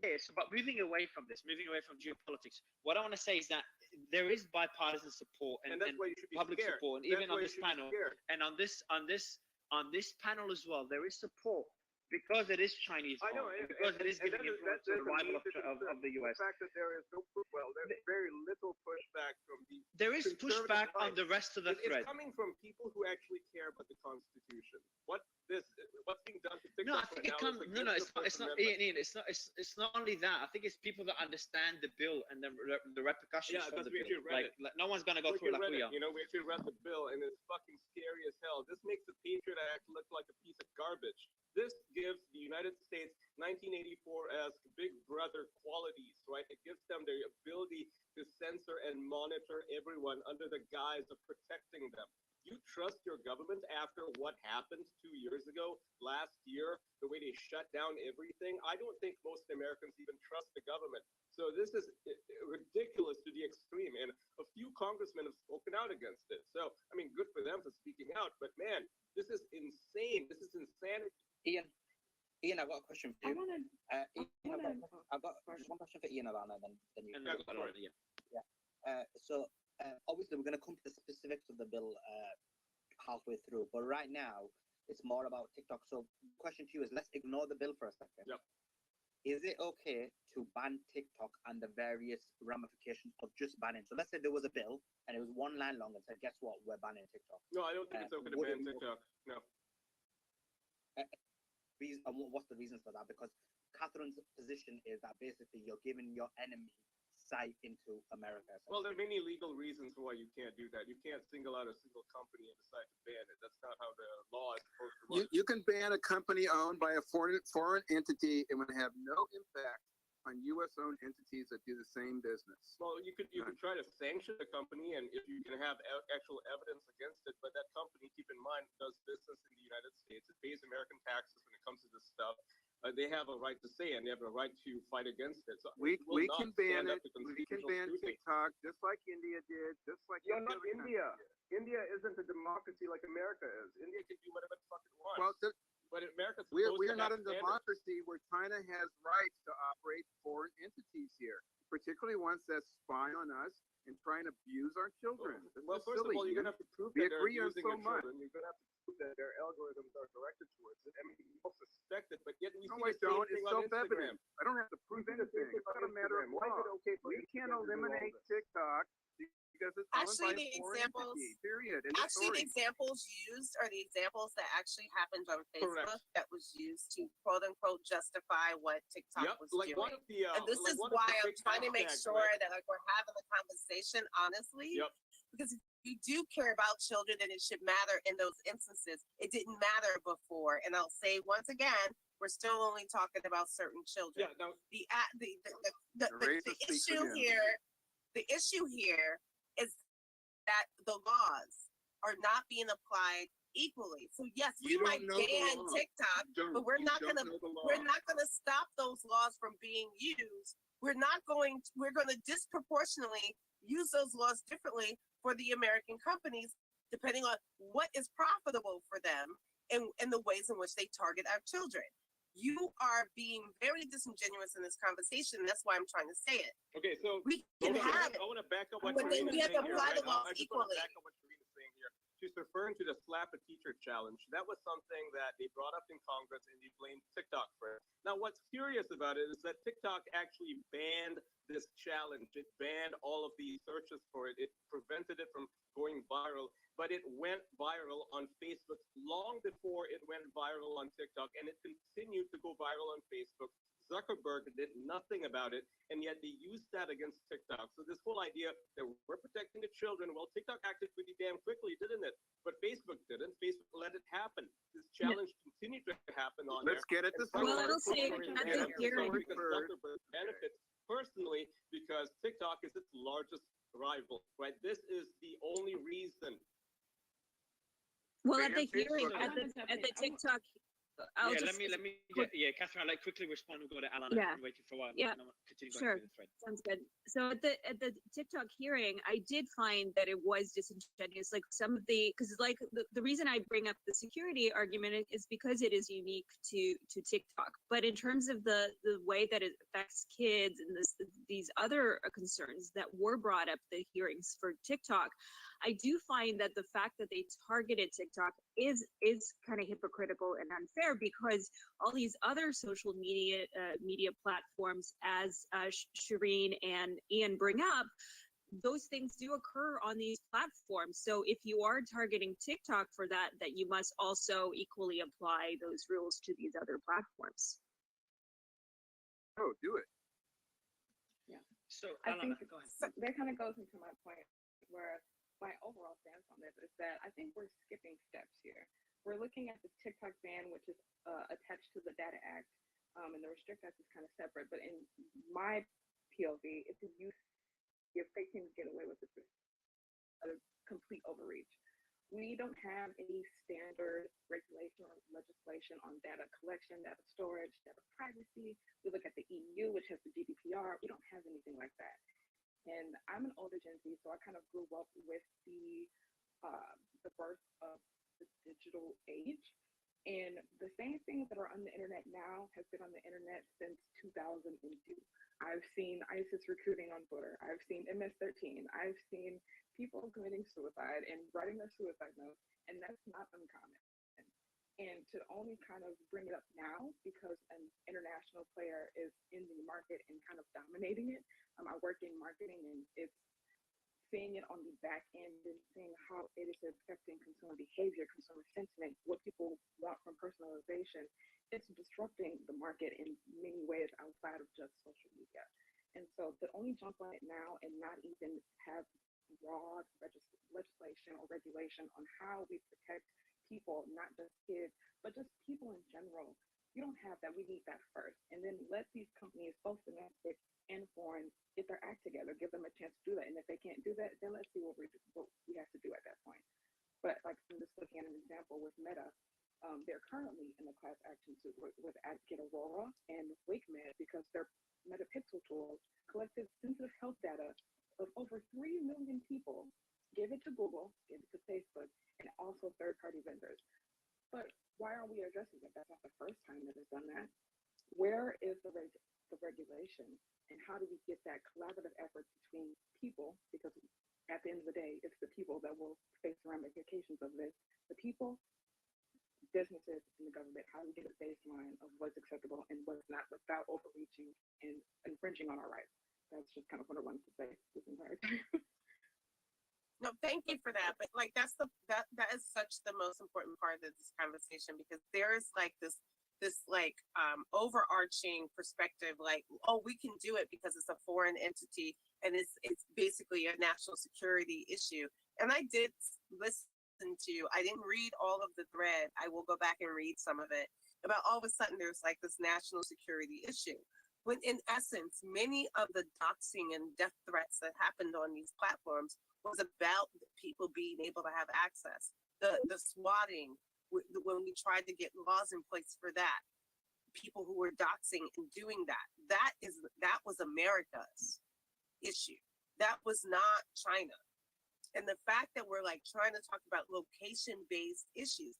Speaker 1: Yes, but moving away from this, moving away from geopolitics, what I want to say is that there is bipartisan support
Speaker 10: And
Speaker 1: and
Speaker 10: that's why you should be
Speaker 1: public
Speaker 10: scared.
Speaker 1: support, and
Speaker 10: That's
Speaker 1: even
Speaker 10: why
Speaker 1: on
Speaker 10: you
Speaker 1: this
Speaker 10: should be
Speaker 1: panel,
Speaker 10: scared.
Speaker 1: and on this panel as well, there is support Because it is Chinese
Speaker 10: I know,
Speaker 1: owned, and because it is
Speaker 10: and
Speaker 1: giving
Speaker 10: that
Speaker 1: influence to the
Speaker 10: doesn't
Speaker 1: rival
Speaker 10: mean that
Speaker 1: of the US.
Speaker 10: The fact that there is no, well, there's very little pushback from the
Speaker 1: There is
Speaker 10: conservative
Speaker 1: pushback on
Speaker 10: right.
Speaker 1: the rest of the
Speaker 10: It's
Speaker 1: thread.
Speaker 10: coming from people who actually care about the Constitution. What's being done to TikTok
Speaker 1: No, I
Speaker 10: right
Speaker 1: think it
Speaker 10: now
Speaker 1: comes.
Speaker 10: is
Speaker 1: No, no,
Speaker 10: against
Speaker 1: it's
Speaker 10: the
Speaker 1: not. It's
Speaker 10: First
Speaker 1: not.
Speaker 10: Amendment.
Speaker 1: Ian, it's not only that. I think it's people that understand the bill and the repercussions
Speaker 10: Yeah,
Speaker 1: from
Speaker 10: because
Speaker 1: the
Speaker 10: we
Speaker 1: bill.
Speaker 10: actually read it.
Speaker 1: Like no one's gonna go
Speaker 10: We
Speaker 1: through
Speaker 10: actually
Speaker 1: like we
Speaker 10: read
Speaker 1: are.
Speaker 10: it, we actually read the bill, and it's fucking scary as hell. This makes the Patriot Act look like a piece of garbage. This gives the United States 1984-esque Big Brother qualities, right? It gives them the ability to censor and monitor everyone under the guise of protecting them. You trust your government after what happened 2 years ago, last year, the way they shut down everything? I don't think most Americans even trust the government. So this is ridiculous to the extreme, and a few congressmen have spoken out against it. So, I mean, good for them for speaking out, but man, this is insane. This is insanity.
Speaker 9: Ian, I've got a question for
Speaker 7: I
Speaker 9: you.
Speaker 7: wanna,
Speaker 9: Ian, I've got just one question for Ian, Alana, then you.
Speaker 1: And
Speaker 10: Yeah,
Speaker 1: we've got it already, yeah.
Speaker 9: So obviously we're going to come to the specifics of the bill halfway through, but right now it's more about TikTok. So question to you is, let's ignore the bill for a second.
Speaker 10: Yep.
Speaker 9: Is it okay to ban TikTok and the various ramifications of just banning? So let's say there was a bill and it was one line long and said, guess what, we're banning TikTok.
Speaker 10: No, I don't think it's okay to
Speaker 9: would
Speaker 10: ban
Speaker 9: it-
Speaker 10: TikTok. No.
Speaker 9: What's the reasons for that? Because Catherine's position is that basically you're giving your enemy sight into America.
Speaker 10: Well, there are many legal reasons why you can't do that. You can't single out a single company and decide to ban it. That's not how the law is supposed to work.
Speaker 6: You can ban a company owned by a foreign entity. It would have no impact on U.S. owned entities that do the same business.
Speaker 10: Well, you could try to sanction the company, and if you can have actual evidence against it, but that company, keep in mind, does business in the United States. It pays American taxes when it comes to this stuff. They have a right to say, and they have a right to fight against it. So
Speaker 6: We
Speaker 10: will not
Speaker 6: can ban
Speaker 10: stand up
Speaker 6: it.
Speaker 10: to
Speaker 6: We can
Speaker 10: constitutional
Speaker 6: ban
Speaker 10: scrutiny.
Speaker 6: TikTok just like India did, just like
Speaker 10: Yeah,
Speaker 6: every
Speaker 10: not
Speaker 6: other country
Speaker 10: India.
Speaker 6: did.
Speaker 10: India isn't a democracy like America is. India can do whatever the fuck it wants.
Speaker 6: Well,
Speaker 10: but America's
Speaker 6: we're
Speaker 10: supposed to
Speaker 6: not
Speaker 10: have
Speaker 6: a
Speaker 10: standards.
Speaker 6: democracy where China has rights to operate foreign entities here, particularly ones that spy on us and try and abuse our children. That's
Speaker 10: Well,
Speaker 6: just
Speaker 10: first of
Speaker 6: silly,
Speaker 10: all, you're
Speaker 6: Ian.
Speaker 10: gonna have to prove
Speaker 6: We
Speaker 10: that they're
Speaker 6: agree on
Speaker 10: using
Speaker 6: so
Speaker 10: your
Speaker 6: much.
Speaker 10: children. You're gonna have to prove that their algorithms are directed towards it. I mean, people suspect it, but yet we
Speaker 6: No,
Speaker 10: see
Speaker 6: I
Speaker 10: the same
Speaker 6: don't.
Speaker 10: thing
Speaker 6: It's
Speaker 10: on
Speaker 6: self-evident.
Speaker 10: Instagram.
Speaker 6: I don't have to prove
Speaker 10: We see the
Speaker 6: anything.
Speaker 10: same
Speaker 6: It's
Speaker 10: thing
Speaker 6: not a
Speaker 10: on
Speaker 6: matter of
Speaker 10: Instagram. Why is it
Speaker 6: law.
Speaker 10: okay for
Speaker 6: We
Speaker 10: Instagram
Speaker 6: can't
Speaker 10: to do all
Speaker 6: eliminate
Speaker 10: this?
Speaker 6: TikTok because it's
Speaker 4: Actually,
Speaker 6: owned by
Speaker 4: the
Speaker 6: a foreign
Speaker 4: examples-
Speaker 6: entity. Period. End of
Speaker 4: Actually, the
Speaker 6: story.
Speaker 4: examples used are the examples that actually happened on
Speaker 10: Correct.
Speaker 4: Facebook that was used to quote unquote justify what TikTok
Speaker 10: Yep,
Speaker 4: was
Speaker 10: like
Speaker 4: doing.
Speaker 10: one of the
Speaker 4: And this
Speaker 10: like
Speaker 4: is
Speaker 10: one of
Speaker 4: why
Speaker 10: the
Speaker 4: I'm
Speaker 10: big
Speaker 4: trying to make
Speaker 10: hashtags,
Speaker 4: sure
Speaker 10: right?
Speaker 4: that like we're having the conversation honestly.
Speaker 10: Yep.
Speaker 4: Because if you do care about children, then it should matter in those instances. It didn't matter before. And I'll say once again, we're still only talking about certain children.
Speaker 10: Yeah, now
Speaker 4: The
Speaker 6: racist speaks
Speaker 4: issue
Speaker 6: again.
Speaker 4: here, the issue here is that the laws are not being applied equally. So yes, we
Speaker 6: You don't
Speaker 4: might
Speaker 6: know the
Speaker 4: ban
Speaker 6: law.
Speaker 4: TikTok,
Speaker 6: Don't.
Speaker 4: but we're
Speaker 6: You
Speaker 4: not
Speaker 6: don't
Speaker 4: gonna
Speaker 6: know the law.
Speaker 4: we're not gonna stop those laws from being used. We're gonna disproportionately use those laws differently for the American companies, depending on what is profitable for them and the ways in which they target our children. You are being very disingenuous in this conversation. That's why I'm trying to say it.
Speaker 10: okay, so
Speaker 4: We can
Speaker 10: hold on,
Speaker 4: have
Speaker 10: I want to back up what
Speaker 4: but then
Speaker 10: Sharina's
Speaker 4: we have to
Speaker 10: saying here,
Speaker 4: apply the
Speaker 10: right?
Speaker 4: laws
Speaker 10: I just want to
Speaker 4: equally.
Speaker 10: back up what Sharina's saying here. She's referring to the Slap a Teacher challenge. That was something that they brought up in Congress, and they blamed TikTok for it. Now, what's curious about it is that TikTok actually banned this challenge. It banned all of the searches for it. It prevented it from going viral, but it went viral on Facebook long before it went viral on TikTok, and it continued to go viral on Facebook. Zuckerberg did nothing about it, and yet they used that against TikTok. So this whole idea that we're protecting the children, well, TikTok acted pretty damn quickly, didn't it? But Facebook didn't. Facebook let it happen. This challenge continued to happen on
Speaker 6: Let's get it
Speaker 10: there.
Speaker 6: this
Speaker 10: And
Speaker 7: Well, I'll say
Speaker 10: Zuckerberg
Speaker 7: at the
Speaker 10: benefits
Speaker 7: hearing-
Speaker 10: because Zuckerberg benefits personally because TikTok is its largest rival, right? This is the only reason.
Speaker 7: well, at the
Speaker 6: Facebook
Speaker 7: hearing,
Speaker 6: has-
Speaker 7: at the TikTok, I'll
Speaker 1: Yeah,
Speaker 7: just.
Speaker 1: let me
Speaker 7: quick-
Speaker 1: Catherine, I'll like quickly respond. We'll go to Alan.
Speaker 7: Yeah.
Speaker 1: I've been waiting for a while.
Speaker 7: Yeah.
Speaker 1: And I'll continue going
Speaker 7: Sure.
Speaker 1: through the thread.
Speaker 7: Sounds good. So at the TikTok hearing, I did find that it was disingenuous. Like some of because like the reason I bring up the security argument is because it is unique to TikTok. But in terms of the way that it affects kids and these other concerns that were brought up the hearings for TikTok, I do find that the fact that they targeted TikTok is kind of hypocritical and unfair, because all these other social media platforms, as Shireen and Ian bring up, those things do occur on these platforms. So if you are targeting TikTok for that you must also equally apply those rules to these other platforms.
Speaker 6: Oh, do it.
Speaker 1: So
Speaker 11: I think
Speaker 1: go ahead.
Speaker 11: that kind of goes into my point, where my overall stance on this is that I think we're skipping steps here. We're looking at the TikTok ban, which is attached to the Data Act, and the Restrict Act is kind of separate. But in my POV, it's if they can get away with a complete overreach. We don't have any standard regulation or legislation on data collection, data storage, data privacy. We look at the EU, which has the GDPR. We don't have anything like that. And I'm an older Gen Z, so I kind of grew up with the birth of the digital age. And the same things that are on the internet now have been on the internet since 2002. I've seen ISIS recruiting on Twitter. I've seen MS-13. I've seen people committing suicide and writing their suicide notes, and that's not uncommon. And to only kind of bring it up now because an international player is in the market and kind of dominating it. I work in marketing, and it's seeing it on the back end and seeing how it is affecting consumer behavior, consumer sentiment, what people want from personalization. It's disrupting the market in many ways outside of just social media. And so to only jump on it now and not even have broad legislation or regulation on how we protect people, not just kids, but just people in general, you don't have that. We need that first. And then let these companies, both domestic and foreign, get their act together, give them a chance to do that. And if they can't do that, then let's see what we have to do at that point. But like, I'm just looking at an example with Meta. They're currently in the class action suit with Advocate Aurora and WakeMed because their MetaPixel tools collected sensitive health data of over 3 million people, gave it to Google, gave it to Facebook, and also third-party vendors. But why aren't we addressing it? That's not the first time that it's done that. Where is the regulation, and how do we get that collaborative effort between people? Because at the end of the day, it's the people that will face the ramifications of this. The people, businesses, and the government. How do we get a baseline of what's acceptable and what's not without overreaching and infringing on our rights? That's just kind of what I wanted to say this entire time.
Speaker 4: No, thank you for that. But like that is such the most important part of this conversation, because there is like this overarching perspective, like, oh, we can do it because it's a foreign entity and it's basically a national security issue. And I did listen to, I didn't read all of the thread. I will go back and read some of it about all of a sudden there's like this national security issue. When in essence, many of the doxing and death threats that happened on these platforms was about people being able to have access. The swatting, when we tried to get laws in place for that, people who were doxing and doing that was America's issue. That was not China. And the fact that we're like trying to talk about location-based issues,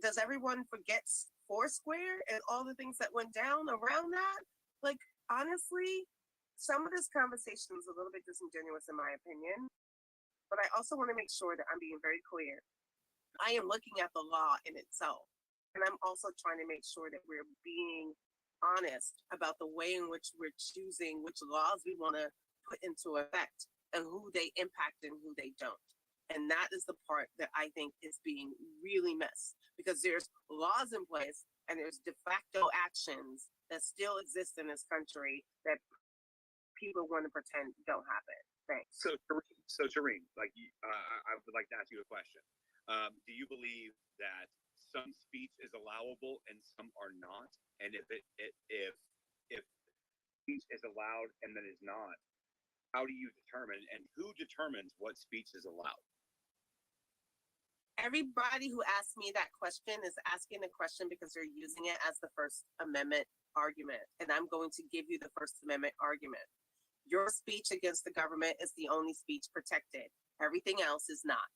Speaker 4: does everyone forget Foursquare and all the things that went down around that? Like, honestly, some of this conversation is a little bit disingenuous in my opinion, but I also want to make sure that I'm being very clear. I am looking at the law in itself, and I'm also trying to make sure that we're being honest about the way in which we're choosing which laws we want to put into effect and who they impact and who they don't. And that is the part that I think is being really missed, because there's laws in place and there's de facto actions that still exist in this country that people want to pretend don't happen. Thanks.
Speaker 2: So Shireen, like, I would like to ask you a question. Do you believe that some speech is allowable and some are not? And if speech is allowed and then is not, how do you determine, and who determines what speech is allowed?
Speaker 4: Everybody who asks me that question is asking the question because they're using it as the First Amendment argument. And I'm going to give you the First Amendment argument. Your speech against the government is the only speech protected. Everything else is not.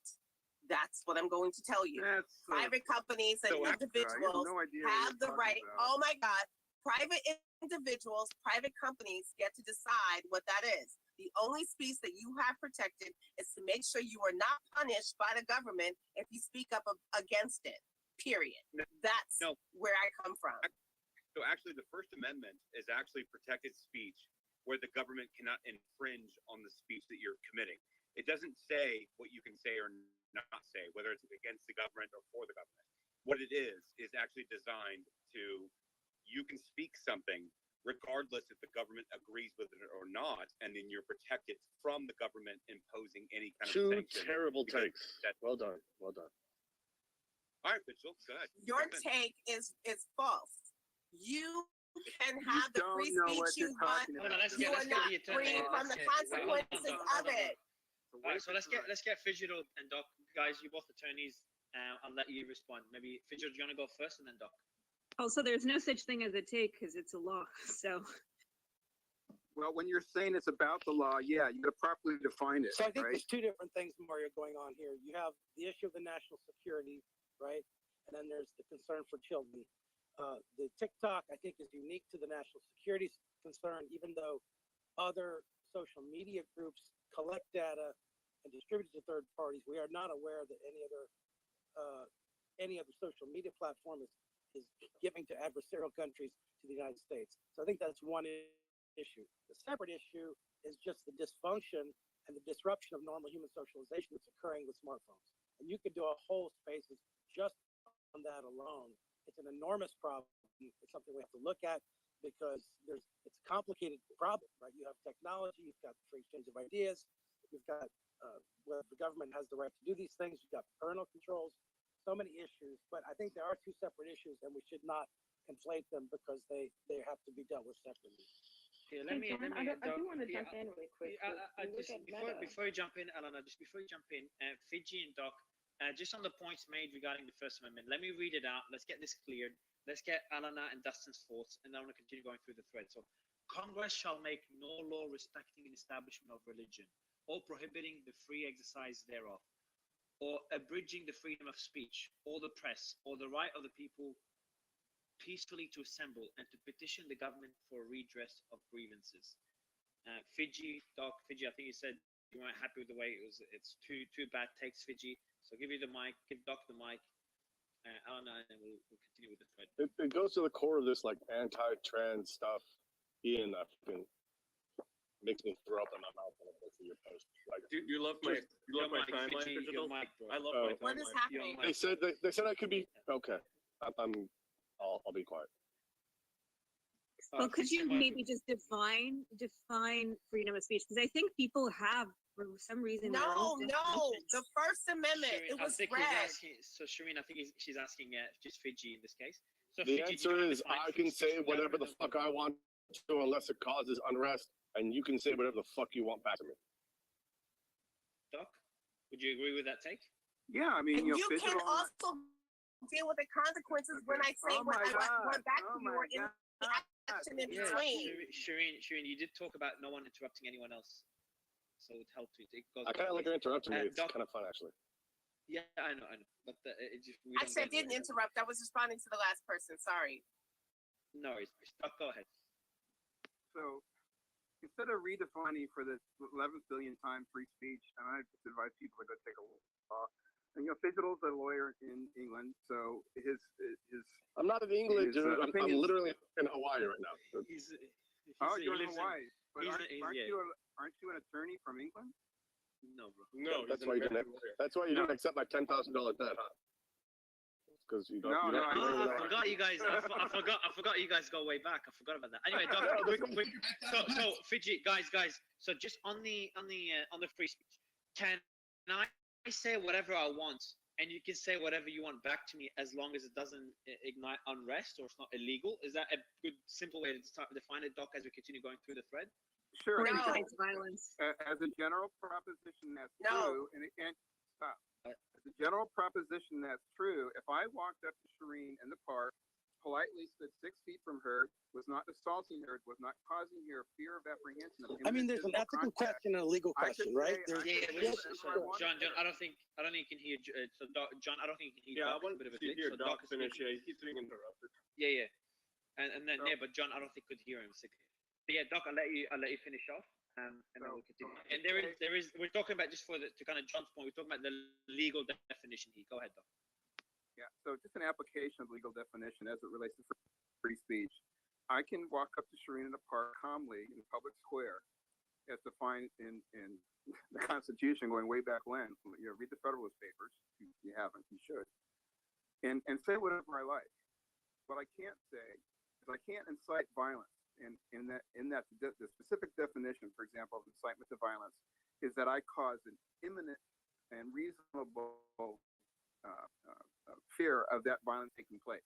Speaker 4: That's what I'm going to tell you. Private companies and individuals have the right. Oh my God. Private individuals, private companies get to decide what that is. The only speech that you have protected is to make sure you are not punished by the government if you speak up against it. Period. That's where I come from.
Speaker 2: So actually, the First Amendment is actually protected speech where the government cannot infringe on the speech that you're committing. It doesn't say what you can say or not say, whether it's against the government or for the government. What it is actually designed to, you can speak something regardless if the government agrees with it or not, and then you're protected from the government imposing any kind of sanction.
Speaker 12: Two terrible takes. Well done. Well done.
Speaker 2: All right, Mitchell, good.
Speaker 4: Your take is false. You can have the free speech you want. You are not free from the consequences of it.
Speaker 1: All right, so let's get Fidget and Doc. Guys, you're both attorneys. I'll let you respond. Maybe Fidget, do you want to go first, and then Doc?
Speaker 7: Oh, so there's no such thing as a take because it's a law. So.
Speaker 6: Well, when you're saying it's about the law, yeah, you got to properly define it.
Speaker 8: So I think
Speaker 6: right?
Speaker 8: there's two different things, Mario, going on here. You have the issue of the national security, right? And then there's the concern for children. The TikTok, I think, is unique to the national security concern, even though other social media groups collect data and distribute it to third parties. We are not aware that any other social media platform is giving to adversarial countries to the United States. So I think that's one issue. The separate issue is just the dysfunction and the disruption of normal human socialization that's occurring with smartphones. And you could do a whole spaces just on that alone. It's an enormous problem. It's something we have to look at because it's a complicated problem, right? You have technology, you've got free exchange of ideas, you've got whether the government has the right to do these things, you've got parental controls, so many issues. But I think there are two separate issues, and we should not conflate them because they have to be dealt with separately.
Speaker 1: Yeah,
Speaker 11: I do want to jump in really quick.
Speaker 1: Before you jump in, Alana, Fidji and Doc, just on the points made regarding the First Amendment, let me read it out. Let's get this cleared. Let's get Alana and Dustin's thoughts, and then I want to continue going through the thread. So, Congress shall make no law respecting an establishment of religion, or prohibiting the free exercise thereof, or abridging the freedom of speech, or the press, or the right of the people peacefully to assemble and to petition the government for redress of grievances. Fidji, Doc, I think you said you weren't happy with the way it was. It's two bad takes, Fidji. So give you the mic, give Doc the mic, Alana, and we'll continue with the thread.
Speaker 12: It goes to the core of this like anti-trans stuff. Ian, that fucking makes me throw up in my mouth when I go through your post. Like,
Speaker 10: you love my timeline, Digital? I love my timeline.
Speaker 4: What is happening?
Speaker 12: They said I could be okay. I'll be quiet.
Speaker 7: Well, could you maybe just define freedom of speech? Because I think people have, for some reason.
Speaker 4: No, the First Amendment.
Speaker 1: Shireen,
Speaker 4: it was read.
Speaker 1: Shireen, I think she's asking just Fidji in this case. So
Speaker 12: the
Speaker 1: Fidji,
Speaker 12: answer is I can say whatever the fuck I want to unless it causes unrest, and you can say whatever the fuck you want back to me.
Speaker 1: Doc, would you agree with that take?
Speaker 6: Yeah, I mean,
Speaker 4: and you can also deal with the consequences when I say what I want back to you or in the action in between.
Speaker 1: Shireen, you did talk about no one interrupting anyone else. So it helped you.
Speaker 12: I kind of like you're interrupting me. It's kind of fun, actually.
Speaker 1: Yeah, I know. But
Speaker 4: actually, I didn't interrupt. I was responding to the last person. Sorry.
Speaker 1: No worries. Go ahead.
Speaker 6: So instead of redefining for the 11th billion time free speech, I just advise people to go take a look. And Digital's a lawyer in England, so his.
Speaker 12: I'm not in England, dude. I'm literally in Hawaii right now.
Speaker 6: You're in Hawaii, but aren't you an attorney from England?
Speaker 1: No, bro.
Speaker 10: No,
Speaker 12: that's why you didn't accept my $10,000 debt, huh? Because you don't.
Speaker 1: I forgot you guys. I forgot you guys go way back. I forgot about that. Anyway, Doc, quick. So Fidji, guys. So just on the free speech, can I say whatever I want, and you can say whatever you want back to me as long as it doesn't ignite unrest or it's not illegal? Is that a good, simple way to define it, Doc, as we continue going through the thread?
Speaker 6: Sure.
Speaker 7: Or incites violence.
Speaker 6: As a general proposition, that's
Speaker 4: true.
Speaker 6: And stop. As a general proposition, that's true. If I walked up to Shireen in the park, politely stood 6 feet from her, was not assaulting her, was not causing her fear of apprehension.
Speaker 8: I mean, there's an ethical question and a legal question, right?
Speaker 1: John, I don't think you can hear. So John, I don't think you can hear.
Speaker 10: Yeah, I want to hear Doc finish. Yeah, he keeps being interrupted.
Speaker 1: Yeah, and then but John, I don't think could hear him. But yeah, Doc, I'll let you finish off. And then we'll continue. And we're talking about, just to kind of John's point, we're talking about the legal definition here. Go ahead, Doc.
Speaker 6: Yeah, so just an application of legal definition as it relates to free speech. I can walk up to Shireen in a park calmly in a public square, as defined in the Constitution going way back when. You know, read the Federalist Papers. If you haven't, you should. And say whatever I like. What I can't say is I can't incite violence. And in that the specific definition, for example, of incitement to violence, is that I cause an imminent and reasonable fear of that violence taking place.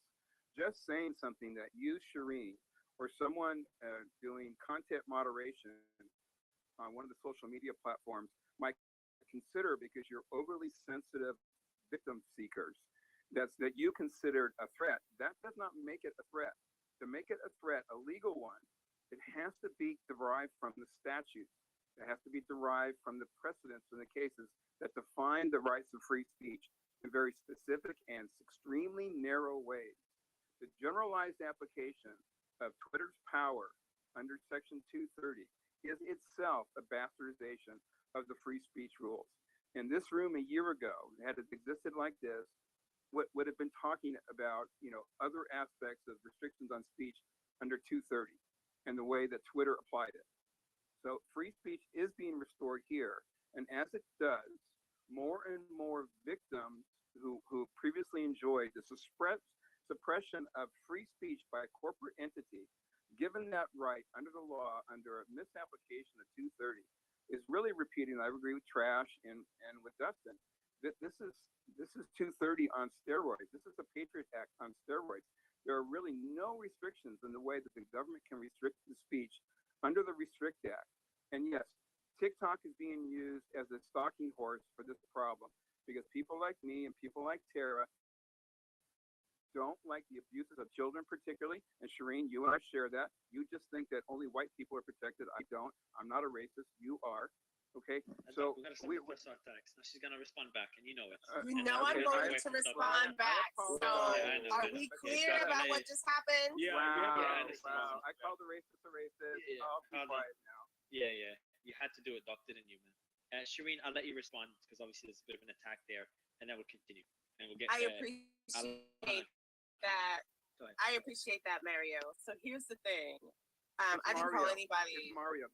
Speaker 6: Just saying something that you, Shireen, or someone doing content moderation on one of the social media platforms might consider, because you're overly sensitive victim seekers, that you considered a threat, that does not make it a threat. To make it a threat, a legal one, it has to be derived from the statute. It has to be derived from the precedents in the cases that define the rights of free speech in very specific and extremely narrow ways. The generalized application of Twitter's power under Section 230 is itself a bastardization of the free speech rules. In this room a year ago, had it existed like this, would have been talking about, other aspects of restrictions on speech under 230 and the way that Twitter applied it. So free speech is being restored here. And as it does, more and more victims who previously enjoyed the suppression of free speech by a corporate entity, given that right under the law, under a misapplication of 230, is really repeating. I agree with Trash and with Dustin. This is 230 on steroids. This is a Patriot Act on steroids. There are really no restrictions in the way that the government can restrict the speech under the Restrict Act. And yes, TikTok is being used as a stalking horse for this problem, because people like me and people like Tara don't like the abuses of children particularly. And Shireen, you and I share that. You just think that only white people are protected. I don't. I'm not a racist. You are. Okay, so
Speaker 1: we're gonna press our text. Now she's gonna respond back, and you know it.
Speaker 4: You know I'm going to respond back. So are we clear about what just happened?
Speaker 1: Yeah,
Speaker 6: wow. I called the racist a racist.
Speaker 1: Yeah,
Speaker 6: I'll be quiet now.
Speaker 1: Yeah. You had to do it, Doc, didn't you, man? Shireen, I'll let you respond, because obviously there's a bit of an attack there, and then we'll continue. And we'll get.
Speaker 4: I appreciate that. I appreciate that, Mario. So here's the thing. I didn't call anybody.
Speaker 6: Mario.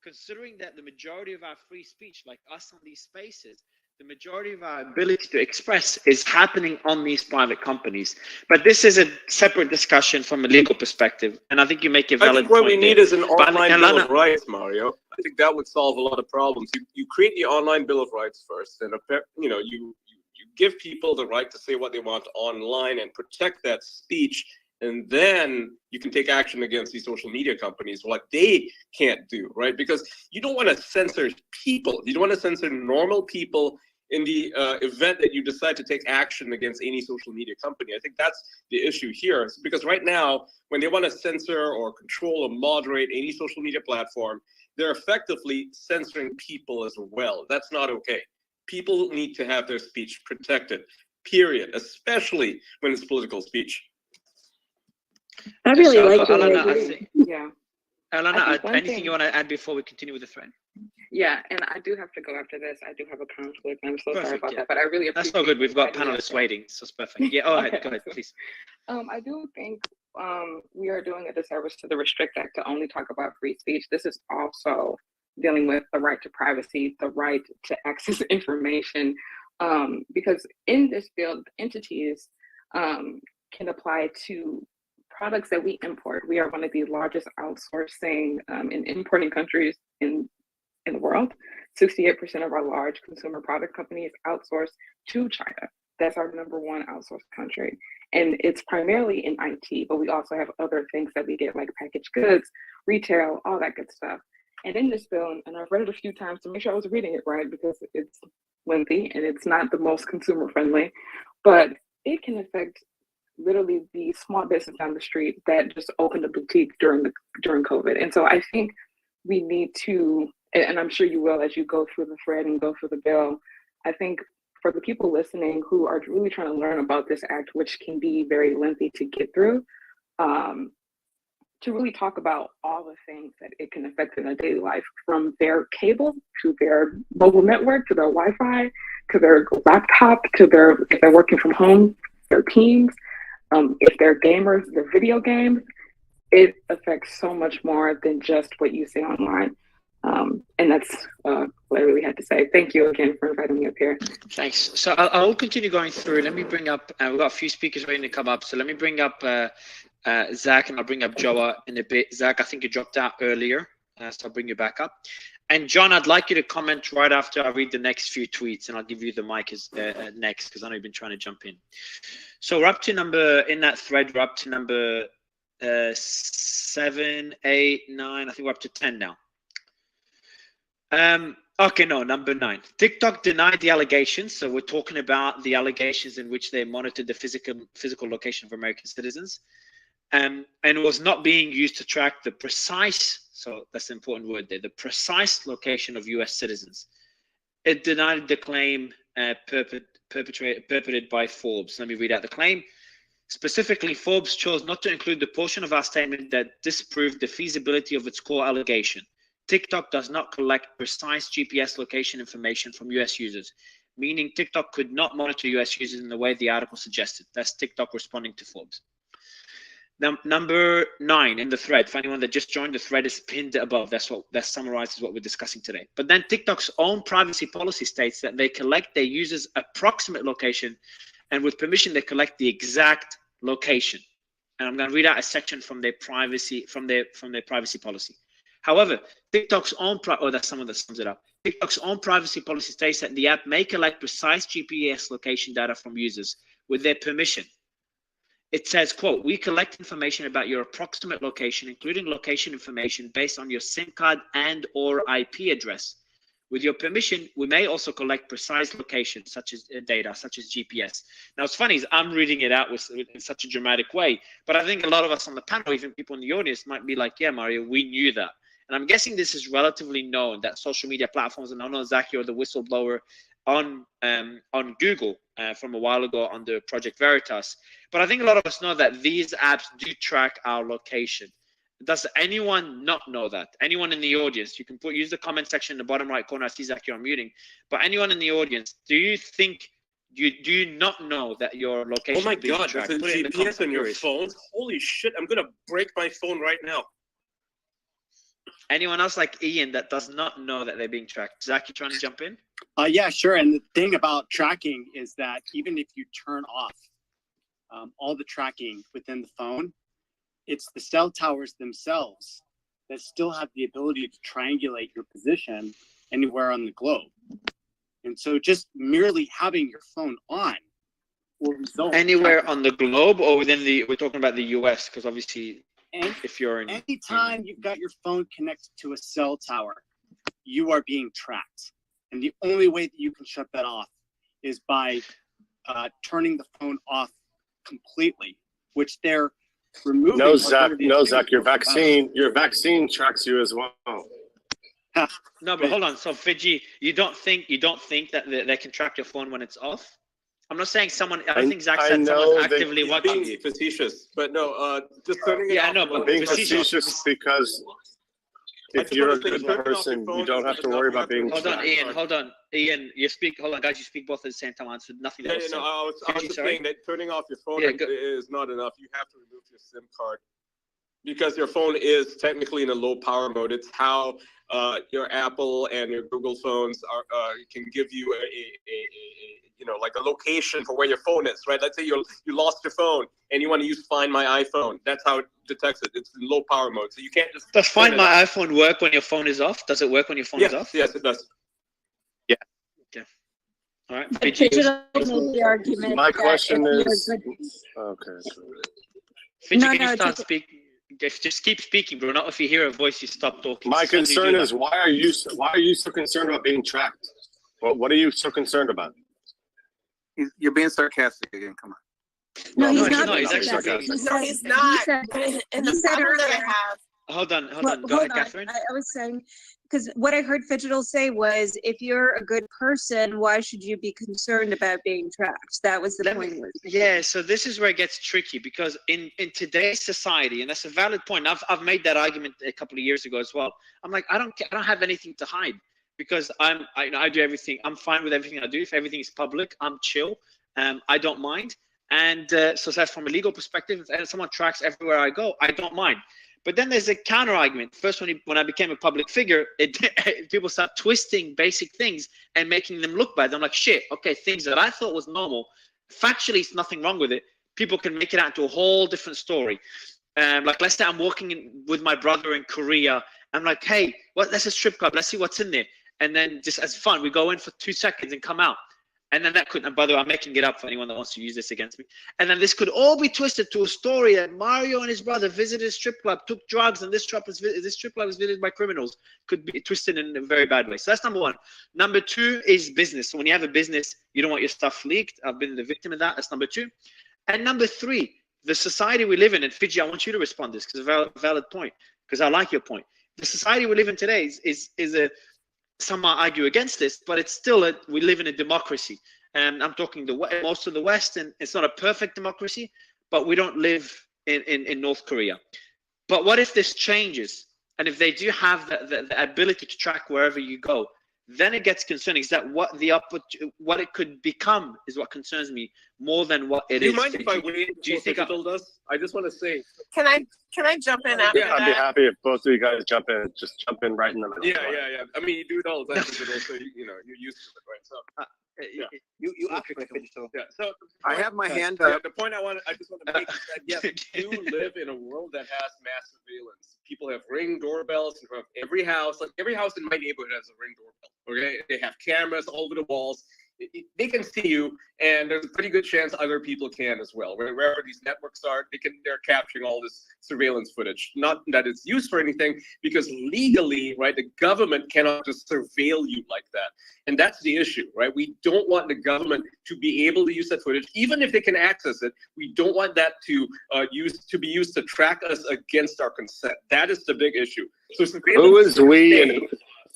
Speaker 1: considering that the majority of our free speech, like us on these spaces, the majority of our ability to express is happening on these private companies. But this is a separate discussion from a legal perspective, and I think you make a valid
Speaker 12: I think what
Speaker 1: point
Speaker 12: we need
Speaker 1: there.
Speaker 12: is an
Speaker 1: But
Speaker 12: online bill of
Speaker 1: Alana,
Speaker 12: rights, Mario. I think that would solve a lot of problems. You create the online bill of rights first, and you give people the right to say what they want online and protect that speech, and then you can take action against these social media companies, what they can't do, right? Because you don't want to censor people. You don't want to censor normal people in the event that you decide to take action against any social media company. I think that's the issue here. It's because right now, when they want to censor or control or moderate any social media platform, they're effectively censoring people as well. That's not okay. People need to have their speech protected, period, especially when it's political speech.
Speaker 11: I really
Speaker 1: so
Speaker 11: like the
Speaker 1: Alana,
Speaker 11: way. Yeah.
Speaker 1: Alana,
Speaker 11: I think one
Speaker 1: anything
Speaker 11: thing-
Speaker 1: you want to add before we continue with the thread?
Speaker 11: Yeah, and I do have to go after this. I do have a conflict. I'm so sorry
Speaker 1: Perfect,
Speaker 11: about
Speaker 1: yeah.
Speaker 11: that, but I really appreciate.
Speaker 1: That's not good. We've got
Speaker 11: the idea.
Speaker 1: panelists waiting, so it's perfect. Yeah, go ahead,
Speaker 11: Okay.
Speaker 1: please.
Speaker 11: I do think we are doing a disservice to the Restrict Act to only talk about free speech. This is also dealing with the right to privacy, the right to access information, because in this bill, entities can apply to products that we import. We are one of the largest outsourcing and importing countries in the world. 68% of our large consumer product companies outsource to China. That's our number one outsourced country. And it's primarily in IT, but we also have other things that we get like packaged goods, retail, all that good stuff. And in this bill, and I've read it a few times to make sure I was reading it right because it's lengthy and it's not the most consumer friendly, but it can affect literally the small business down the street that just opened a boutique during COVID. And so I think we need to, and I'm sure you will as you go through the thread and go through the bill, I think for the people listening who are really trying to learn about this act, which can be very lengthy to get through, to really talk about all the things that it can affect in their daily life, from their cable to their mobile network, to their Wi-Fi, to their laptop, to if they're working from home, their teams, if they're gamers, their video games. It affects so much more than just what you say online. And that's what I really had to say. Thank you again for inviting me up here.
Speaker 1: Thanks. So I'll continue going through. Let me bring up, we've got a few speakers waiting to come up. So let me bring up Zach, and I'll bring up Joa in a bit. Zach, I think you dropped out earlier, so I'll bring you back up. And John, I'd like you to comment right after I read the next few tweets, and I'll give you the mic next, because I know you've been trying to jump in. So we're up to in that thread, we're up to number 7, 8, 9. I think we're up to 10 now. Okay, no, number 9. TikTok denied the allegations. So we're talking about the allegations in which they monitored the physical location of American citizens, and was not being used to track the precise, so that's the important word there, the precise location of US citizens. It denied the claim perpetrated by Forbes. Let me read out the claim. Specifically, Forbes chose not to include the portion of our statement that disproved the feasibility of its core allegation. TikTok does not collect precise GPS location information from US users, meaning TikTok could not monitor US users in the way the article suggested. That's TikTok responding to Forbes. Now, number 9 in the thread, for anyone that just joined, the thread is pinned above. That summarizes what we're discussing today. But then TikTok's own privacy policy states that they collect their users' approximate location, and with permission, they collect the exact location. And I'm going to read out a section from their privacy policy. However, TikTok's own that's someone that sums it up. TikTok's own privacy policy states that the app may collect precise GPS location data from users with their permission. It says, quote, "We collect information about your approximate location, including location information based on your SIM card and or IP address. With your permission, we may also collect precise locations such as data, such as GPS." Now, what's funny is I'm reading it out in such a dramatic way, but I think a lot of us on the panel, even people in the audience, might be like, yeah, Mario, we knew that. And I'm guessing this is relatively known, that social media platforms, and I know Zach, you're the whistleblower on Google from a while ago under Project Veritas. But I think a lot of us know that these apps do track our location. Does anyone not know that? Anyone in the audience? You can use the comment section in the bottom right corner. I see Zach, you're unmuting. But anyone in the audience, do you not know that your location?
Speaker 12: Oh my
Speaker 1: is being
Speaker 12: God,
Speaker 1: tracked?
Speaker 12: there's a
Speaker 1: Put it in the
Speaker 12: GPS
Speaker 1: comments,
Speaker 12: on
Speaker 1: I'm
Speaker 12: your
Speaker 1: curious.
Speaker 12: phone. Holy shit, I'm gonna break my phone right now.
Speaker 1: Anyone else like Ian that does not know that they're being tracked? Zach, you trying to jump in?
Speaker 13: Yeah, sure. And the thing about tracking is that even if you turn off all the tracking within the phone, it's the cell towers themselves that still have the ability to triangulate your position anywhere on the globe. And so just merely having your phone on will result
Speaker 1: Anywhere on the globe or within we're talking about the US, because obviously if you're in...
Speaker 13: Anytime you've got your phone connected to a cell tower, you are being tracked. And the only way that you can shut that off is by turning the phone off completely, which they're removing.
Speaker 14: No, Zach, your vaccine tracks you as well.
Speaker 1: No, but hold on. So Fiji, you don't think that they can track your phone when it's off? I'm not saying someone. I think Zach said someone's actively watching
Speaker 12: being
Speaker 1: you.
Speaker 12: facetious, but no. Just turning it
Speaker 1: Yeah, I
Speaker 12: off
Speaker 1: know,
Speaker 12: alone.
Speaker 1: but
Speaker 14: Being facetious because if you're a good person, you don't have to worry about being.
Speaker 1: Hold on, Ian. You speak. Hold on, guys. You speak both at the same time. I answered nothing.
Speaker 12: Yeah,
Speaker 1: That was
Speaker 12: no,
Speaker 1: said.
Speaker 12: I was just saying that turning off your phone
Speaker 1: Yeah, go-
Speaker 12: is not enough. You have to remove your SIM card because your phone is technically in a low power mode. It's how your Apple and your Google phones can give you like a location for where your phone is, right? Let's say you lost your phone and you want to use Find My iPhone. That's how it detects it. It's in low power mode, so you can't just.
Speaker 1: Does Find My iPhone work when your phone is off? Does it work when your phone is off?
Speaker 12: Yes, it does.
Speaker 2: Yeah.
Speaker 1: Okay. All right.
Speaker 15: But
Speaker 1: Fiji,
Speaker 15: digital made the argument
Speaker 14: My
Speaker 15: that
Speaker 14: question
Speaker 15: if you're
Speaker 14: is,
Speaker 15: good-
Speaker 14: okay.
Speaker 1: Fiji,
Speaker 15: No,
Speaker 1: can you
Speaker 15: no,
Speaker 1: start
Speaker 15: just-
Speaker 1: speaking? Just keep speaking, bro. Not if you hear a voice, you stop talking.
Speaker 14: My
Speaker 1: As soon as you do
Speaker 14: concern
Speaker 1: that-
Speaker 14: is why are you so concerned about being tracked? What are you so concerned about?
Speaker 6: You're being sarcastic again. Come on.
Speaker 15: No, he's
Speaker 1: he's
Speaker 15: not.
Speaker 1: not.
Speaker 15: being
Speaker 1: He's actually
Speaker 15: sarcastic.
Speaker 1: being-
Speaker 4: No, he's not.
Speaker 15: He said,
Speaker 4: In
Speaker 15: he
Speaker 4: the
Speaker 15: said
Speaker 4: pattern that I
Speaker 15: earlier.
Speaker 4: have.
Speaker 1: Hold on.
Speaker 15: Well,
Speaker 1: Go ahead,
Speaker 15: hold on.
Speaker 1: Catherine.
Speaker 15: I was saying, because what I heard Fidgetal say was, if you're a good person, why should you be concerned about being tracked? That was the point.
Speaker 1: Yeah, so this is where it gets tricky because in today's society, and that's a valid point. I've made that argument a couple of years ago as well. I'm like, I don't have anything to hide because I do everything. I'm fine with everything I do. If everything is public, I'm chill. I don't mind. And so that's from a legal perspective. If someone tracks everywhere I go, I don't mind. But then there's a counter argument. First, when I became a public figure, people start twisting basic things and making them look bad. I'm like, shit, okay, things that I thought was normal, factually, it's nothing wrong with it. People can make it out into a whole different story. Like, let's say I'm walking with my brother in Korea. I'm like, hey, that's a strip club. Let's see what's in there. And then just as fun, we go in for 2 seconds and come out. And then that could, and by the way, I'm making it up for anyone that wants to use this against me. And then this could all be twisted to a story that Mario and his brother visited a strip club, took drugs, and this strip club was visited by criminals. Could be twisted in a very bad way. So that's number one. Number two is business. So when you have a business, you don't want your stuff leaked. I've been the victim of that. That's number two. And number three, the society we live in, and Fiji, I want you to respond to this because it's a valid point, because I like your point. The society we live in today is a, some might argue against this, but it's still we live in a democracy. And I'm talking most of the West, and it's not a perfect democracy, but we don't live in North Korea. But what if this changes? And if they do have the ability to track wherever you go, then it gets concerning. Is that what it could become is what concerns me more than what it is.
Speaker 12: Do you mind if I wait?
Speaker 1: Do you think
Speaker 12: Fidgetal does? I just want to say.
Speaker 4: Can I jump in after
Speaker 14: Yeah, I'd be
Speaker 4: that?
Speaker 14: happy if both of you guys jump in. Just jump in right in the middle.
Speaker 12: Yeah. I mean, you do it all the time, Fidgetal, so you're used to it, right? So.
Speaker 5: Yeah. You asked for it, Fidgetal.
Speaker 12: Yeah. So
Speaker 6: I have my hand
Speaker 12: yeah,
Speaker 6: up.
Speaker 12: the point I just want to make is that yes, we do live in a world that has mass surveillance. People have Ring doorbells in front of every house. Like every house in my neighborhood has a Ring doorbell. Okay, they have cameras all over the walls. They can see you, and there's a pretty good chance other people can as well. Wherever these networks are, they're capturing all this surveillance footage. Not that it's used for anything, because legally, right, the government cannot just surveil you like that. And that's the issue, right? We don't want the government to be able to use that footage, even if they can access it. We don't want that to be used to track us against our consent. That is the big issue. So
Speaker 14: Who is we and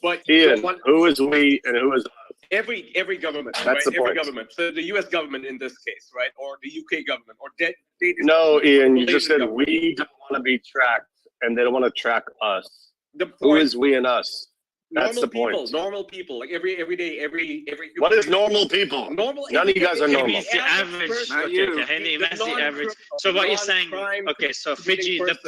Speaker 12: but
Speaker 14: Ian? Who is we and who is us?
Speaker 12: Every government,
Speaker 14: That's
Speaker 12: right?
Speaker 14: the
Speaker 12: Every
Speaker 14: point.
Speaker 12: government. So the U.S. government in this case, right, or the UK government, or
Speaker 14: No, Ian, you just said we don't want to be tracked, and they don't want to track us. Who is we and us? That's the point.
Speaker 12: Normal people, like every day, every.
Speaker 14: What is normal people?
Speaker 12: Normal.
Speaker 14: None of you guys are normal.
Speaker 1: It's the average. Okay, that's the average. So what you're saying? Okay, so Fiji, the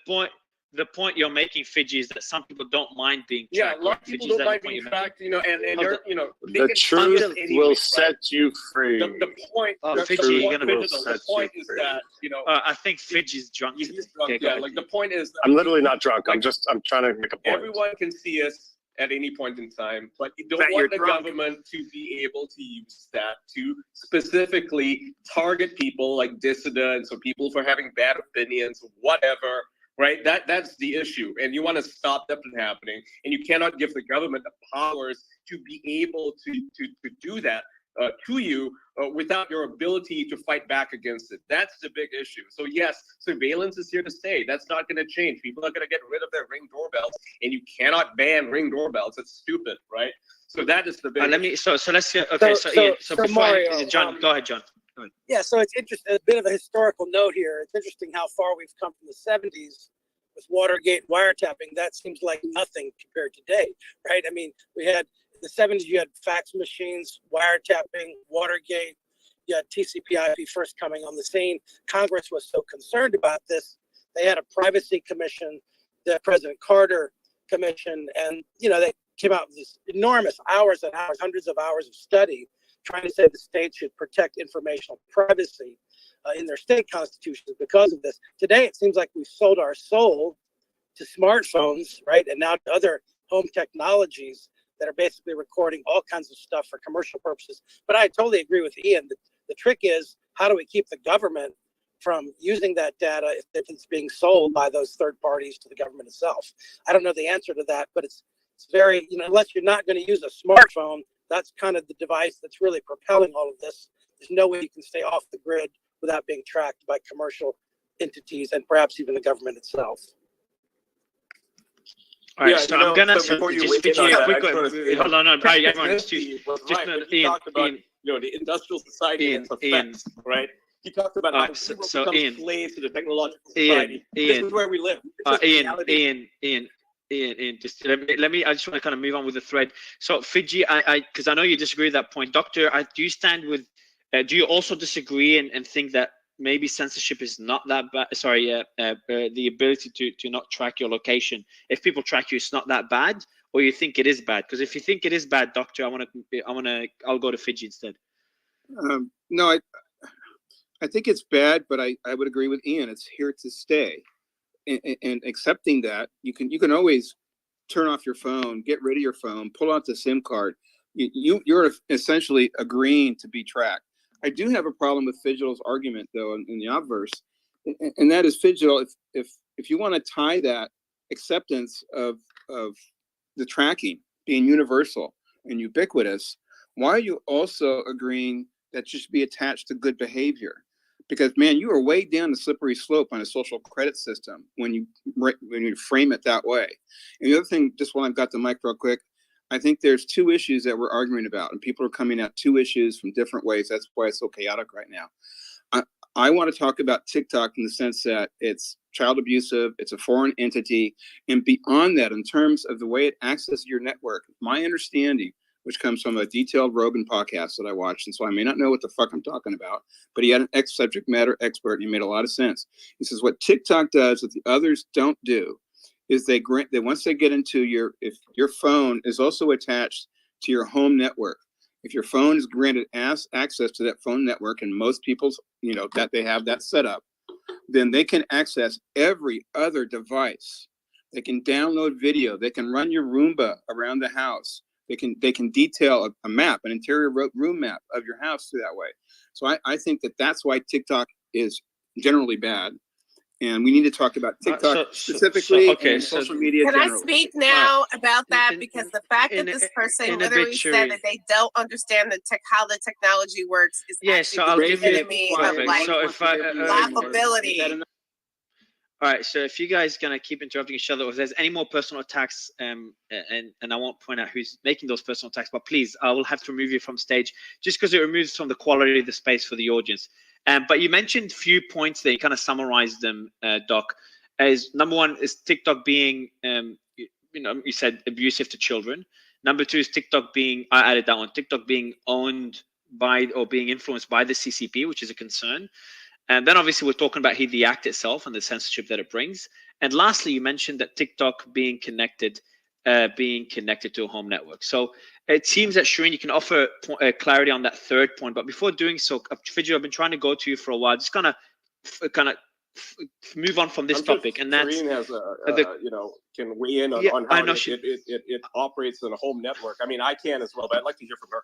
Speaker 1: point. the point you're making, Fiji, is that some people don't mind being
Speaker 12: Yeah,
Speaker 1: tracked.
Speaker 12: a lot
Speaker 1: right?
Speaker 12: of people
Speaker 1: Fiji, is
Speaker 12: don't
Speaker 1: that
Speaker 12: mind
Speaker 1: the point
Speaker 12: being
Speaker 1: you're making?
Speaker 12: tracked, you know, and
Speaker 1: Oh,
Speaker 12: they're,
Speaker 1: the-
Speaker 12: you know, they
Speaker 14: The
Speaker 12: can
Speaker 14: truth
Speaker 12: find us anyway,
Speaker 14: will
Speaker 12: right?
Speaker 14: set you free.
Speaker 12: The point,
Speaker 1: Oh,
Speaker 12: the
Speaker 1: Fiji, you're
Speaker 12: point,
Speaker 1: gonna be-
Speaker 12: Fiji, the point is that, you know,
Speaker 1: I think Fiji's drunk.
Speaker 12: he's
Speaker 1: today.
Speaker 12: drunk,
Speaker 1: Okay, go
Speaker 12: yeah,
Speaker 1: ahead.
Speaker 12: like the point is that
Speaker 14: I'm literally not drunk.
Speaker 12: like,
Speaker 14: I'm trying to make a point.
Speaker 12: everyone can see us at any point in time, but you don't
Speaker 3: That you're
Speaker 12: want the
Speaker 3: drunk.
Speaker 12: government to be able to use that to specifically target people like dissidents or people for having bad opinions, whatever, right? That's the issue, and you want to stop that from happening, and you cannot give the government the powers to be able to do that to you without your ability to fight back against it. That's the big issue. So yes, surveillance is here to stay. That's not going to change. People are going to get rid of their Ring doorbells, and you cannot ban Ring doorbells. It's stupid, right? So that is the big.
Speaker 1: Let me. So let's get. Okay. So Ian. So before
Speaker 16: Mario,
Speaker 1: John, go ahead, John. Go ahead.
Speaker 16: Yeah, so it's interesting. A bit of a historical note here. It's interesting how far we've come from the 70s with Watergate wiretapping. That seems like nothing compared to today, right? I mean, we had in the 70s, you had fax machines, wiretapping, Watergate. You had TCP/IP first coming on the scene. Congress was so concerned about this, they had a privacy commission, the President Carter commission, and they came out with this enormous hours and hours, hundreds of hours of study trying to say the state should protect informational privacy in their state constitutions because of this. Today, it seems like we've sold our soul to smartphones, right? And now to other home technologies that are basically recording all kinds of stuff for commercial purposes. But I totally agree with Ian. The trick is, how do we keep the government from using that data if it's being sold by those third parties to the government itself? I don't know the answer to that, but it's very, unless you're not going to use a smartphone, that's kind of the device that's really propelling all of this. There's no way you can stay off the grid without being tracked by commercial entities and perhaps even the government itself.
Speaker 1: All right,
Speaker 12: Yeah,
Speaker 1: so I'm gonna
Speaker 12: before you
Speaker 1: just
Speaker 12: weigh in on that, I just wanna say,
Speaker 1: hold on, no,
Speaker 12: Chris
Speaker 1: everyone,
Speaker 12: Christie was right when he
Speaker 1: Ian,
Speaker 12: talked about,
Speaker 1: Ian,
Speaker 12: the industrial society and its
Speaker 1: Ian.
Speaker 12: effects, right? He talked about how
Speaker 1: So-
Speaker 12: we will
Speaker 1: so
Speaker 12: become
Speaker 1: Ian.
Speaker 12: slaves to the technological society. This is where we live. This is reality.
Speaker 1: Ian, just let me. I just want to kind of move on with the thread. So Fiji, because I know you disagree with that point, Doctor. Do you stand with? Do you also disagree and think that maybe censorship is not that bad? Sorry, the ability to not track your location. If people track you, it's not that bad, or you think it is bad? Because if you think it is bad, Doctor, I'll go to Fiji instead.
Speaker 6: No, I think it's bad, but I would agree with Ian. It's here to stay. And accepting that, you can always turn off your phone, get rid of your phone, pull out the SIM card. You're essentially agreeing to be tracked. I do have a problem with Fidgetal's argument, though, in the obverse, and that is Fidgetal. If you want to tie that acceptance of the tracking being universal and ubiquitous, why are you also agreeing that you should be attached to good behavior? Because, man, you are way down the slippery slope on a social credit system when you frame it that way. And the other thing, just while I've got the mic real quick, I think there's two issues that we're arguing about, and people are coming at two issues from different ways. That's why it's so chaotic right now. I want to talk about TikTok in the sense that it's child abusive, it's a foreign entity, and beyond that, in terms of the way it accesses your network, my understanding, which comes from a detailed Rogan podcast that I watched, and so I may not know what the fuck I'm talking about, but he had an subject matter expert, and he made a lot of sense. He says what TikTok does that the others don't do is they grant that once they get into if your phone is also attached to your home network, if your phone is granted access to that phone network, and most people's, that they have that set up, then they can access every other device. They can download video. They can run your Roomba around the house. They can detail a map, an interior room map of your house through that way. So I think that's why TikTok is generally bad. And we need to talk about TikTok specifically and social media
Speaker 4: Can
Speaker 6: generally.
Speaker 4: I speak now about that? Because the fact that this person literally said that they don't understand how the technology works is
Speaker 1: So I'll give you
Speaker 4: me of like
Speaker 1: so if
Speaker 4: laughability.
Speaker 1: All right, so if you guys gonna keep interrupting each other, or if there's any more personal attacks, and I won't point out who's making those personal attacks, but please, I will have to remove you from stage just because it removes from the quality of the space for the audience. But you mentioned a few points there. You kind of summarized them, Doc. As number one is TikTok being, you said abusive to children. Number two is TikTok being, I added that one, TikTok being owned by or being influenced by the CCP, which is a concern. And then obviously we're talking about the act itself and the censorship that it brings. And lastly, you mentioned that TikTok being connected to a home network. So it seems that Shireen, you can offer clarity on that third point. But before doing so, Fidji, I've been trying to go to you for a while. Just kind of move on from this topic, and that's
Speaker 12: Shireen has can weigh in on how it operates in a home network. I mean, I can as well, but I'd like to hear from her.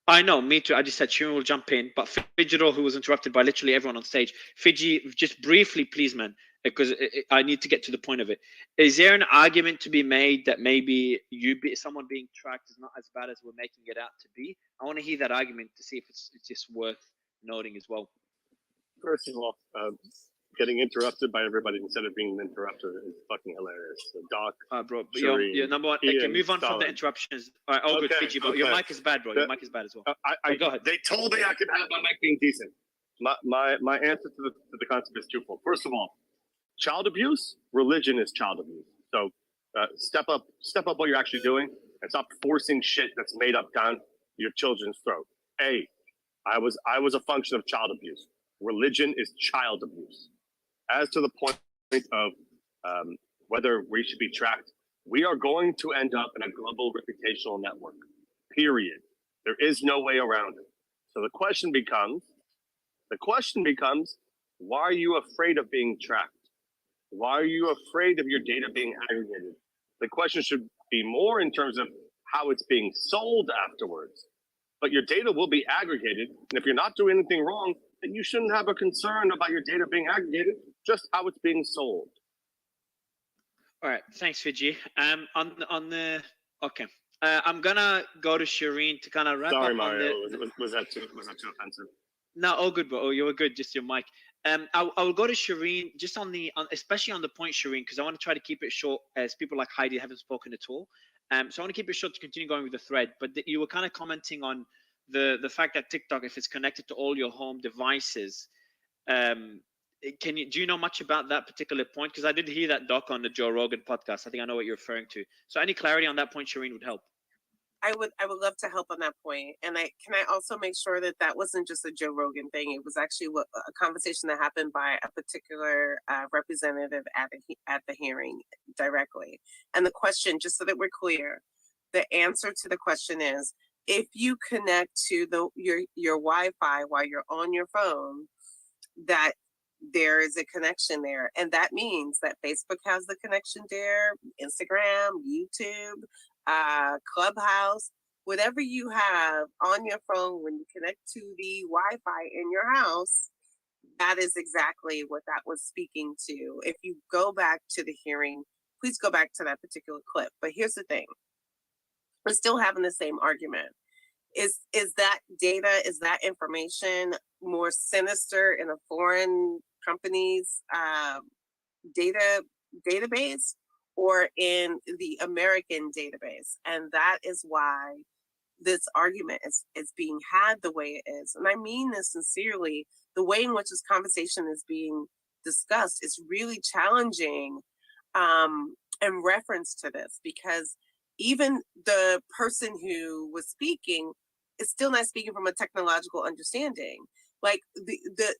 Speaker 1: I know, me too. I just said Shireen will jump in, but Fidjiro, who was interrupted by literally everyone on stage, Fidji, just briefly, please, man, because I need to get to the point of it. Is there an argument to be made that maybe someone being tracked is not as bad as we're making it out to be? I want to hear that argument to see if it's just worth noting as well.
Speaker 14: First of all, getting interrupted by everybody instead of being interrupted is fucking hilarious. So Doc,
Speaker 1: bro,
Speaker 14: Shireen,
Speaker 1: number one,
Speaker 14: Ian,
Speaker 1: okay, move on from the
Speaker 14: solid.
Speaker 1: interruptions. All right, all good, Fidji, but your mic is bad, bro. Your mic is bad as well. Go ahead.
Speaker 14: They told me I could have my mic being decent. My answer to the concept is twofold. First of all, child abuse, religion is child abuse. So step up what you're actually doing and stop forcing shit that's made up down your children's throat. I was a function of child abuse. Religion is child abuse. As to the point of whether we should be tracked, we are going to end up in a global reputational network, period. There is no way around it. So the question becomes, why are you afraid of being tracked? Why are you afraid of your data being aggregated? The question should be more in terms of how it's being sold afterwards. But your data will be aggregated, and if you're not doing anything wrong, then you shouldn't have a concern about your data being aggregated, just how it's being sold.
Speaker 1: All right, thanks, Fidji. I'm gonna go to Shireen to kind of wrap
Speaker 14: Sorry,
Speaker 1: up
Speaker 14: Mario.
Speaker 1: on
Speaker 14: Was that too offensive?
Speaker 1: No, all good, bro. Oh, you were good. Just your mic. I will go to Shireen just especially on the point, Shireen, because I want to try to keep it short, as people like Heidi haven't spoken at all. So I want to keep it short to continue going with the thread. But you were kind of commenting on the fact that TikTok, if it's connected to all your home devices, do you know much about that particular point? Because I did hear that, Doc, on the Joe Rogan podcast. I think I know what you're referring to. So any clarity on that point, Shireen, would help.
Speaker 4: I would love to help on that point. And I also make sure that wasn't just a Joe Rogan thing. It was actually a conversation that happened by a particular representative at the hearing directly. And the question, just so that we're clear, the answer to the question is, if you connect to your Wi-Fi while you're on your phone, that there is a connection there. And that means that Facebook has the connection there, Instagram, YouTube, Clubhouse, whatever you have on your phone when you connect to the Wi-Fi in your house, that is exactly what that was speaking to. If you go back to the hearing, please go back to that particular clip. But here's the thing. We're still having the same argument. Is that data, is that information more sinister in a foreign company's database or in the American database? And that is why this argument is being had the way it is. And I mean this sincerely. The way in which this conversation is being discussed is really challenging in reference to this, because even the person who was speaking is still not speaking from a technological understanding. Like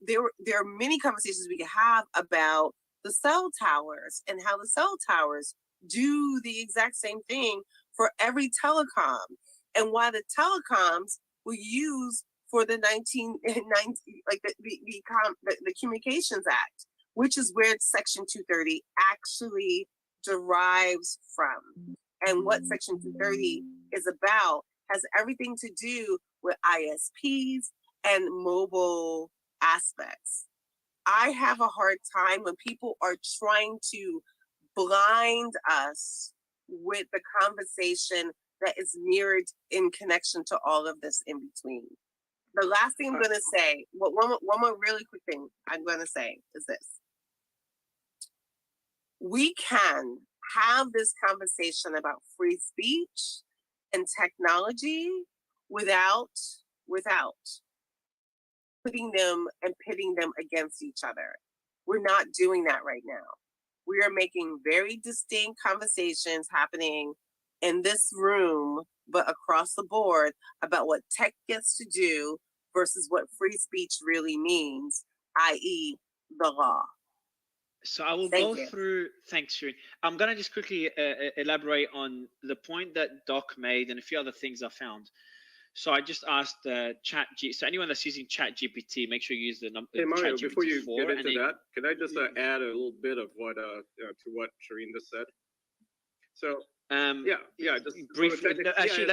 Speaker 4: there are many conversations we can have about the cell towers and how the cell towers do the exact same thing for every telecom, and why the telecoms were used for the 1990, like the Communications Act, which is where Section 230 actually derives from. And what Section 230 is about has everything to do with ISPs and mobile aspects. I have a hard time when people are trying to blind us with the conversation that is mirrored in connection to all of this in between. The last thing I'm going to say, one more really quick thing I'm going to say is this. We can have this conversation about free speech and technology without putting them and pitting them against each other. We're not doing that right now. We are making very distinct conversations happening in this room, but across the board, about what tech gets to do versus what free speech really means. i.e., the law.
Speaker 1: So I will
Speaker 4: Thank
Speaker 1: go
Speaker 4: you.
Speaker 1: through. Thanks, Shireen. I'm gonna just quickly elaborate on the point that Doc made and a few other things I found. So I just asked So anyone that's using Chat GPT, make sure you use the number.
Speaker 12: Hey Mario, before you
Speaker 1: GPT-4
Speaker 12: get into
Speaker 1: and
Speaker 12: that, can I just add a little bit of what to what Shireen just said? So yeah, just
Speaker 1: briefly. Actually,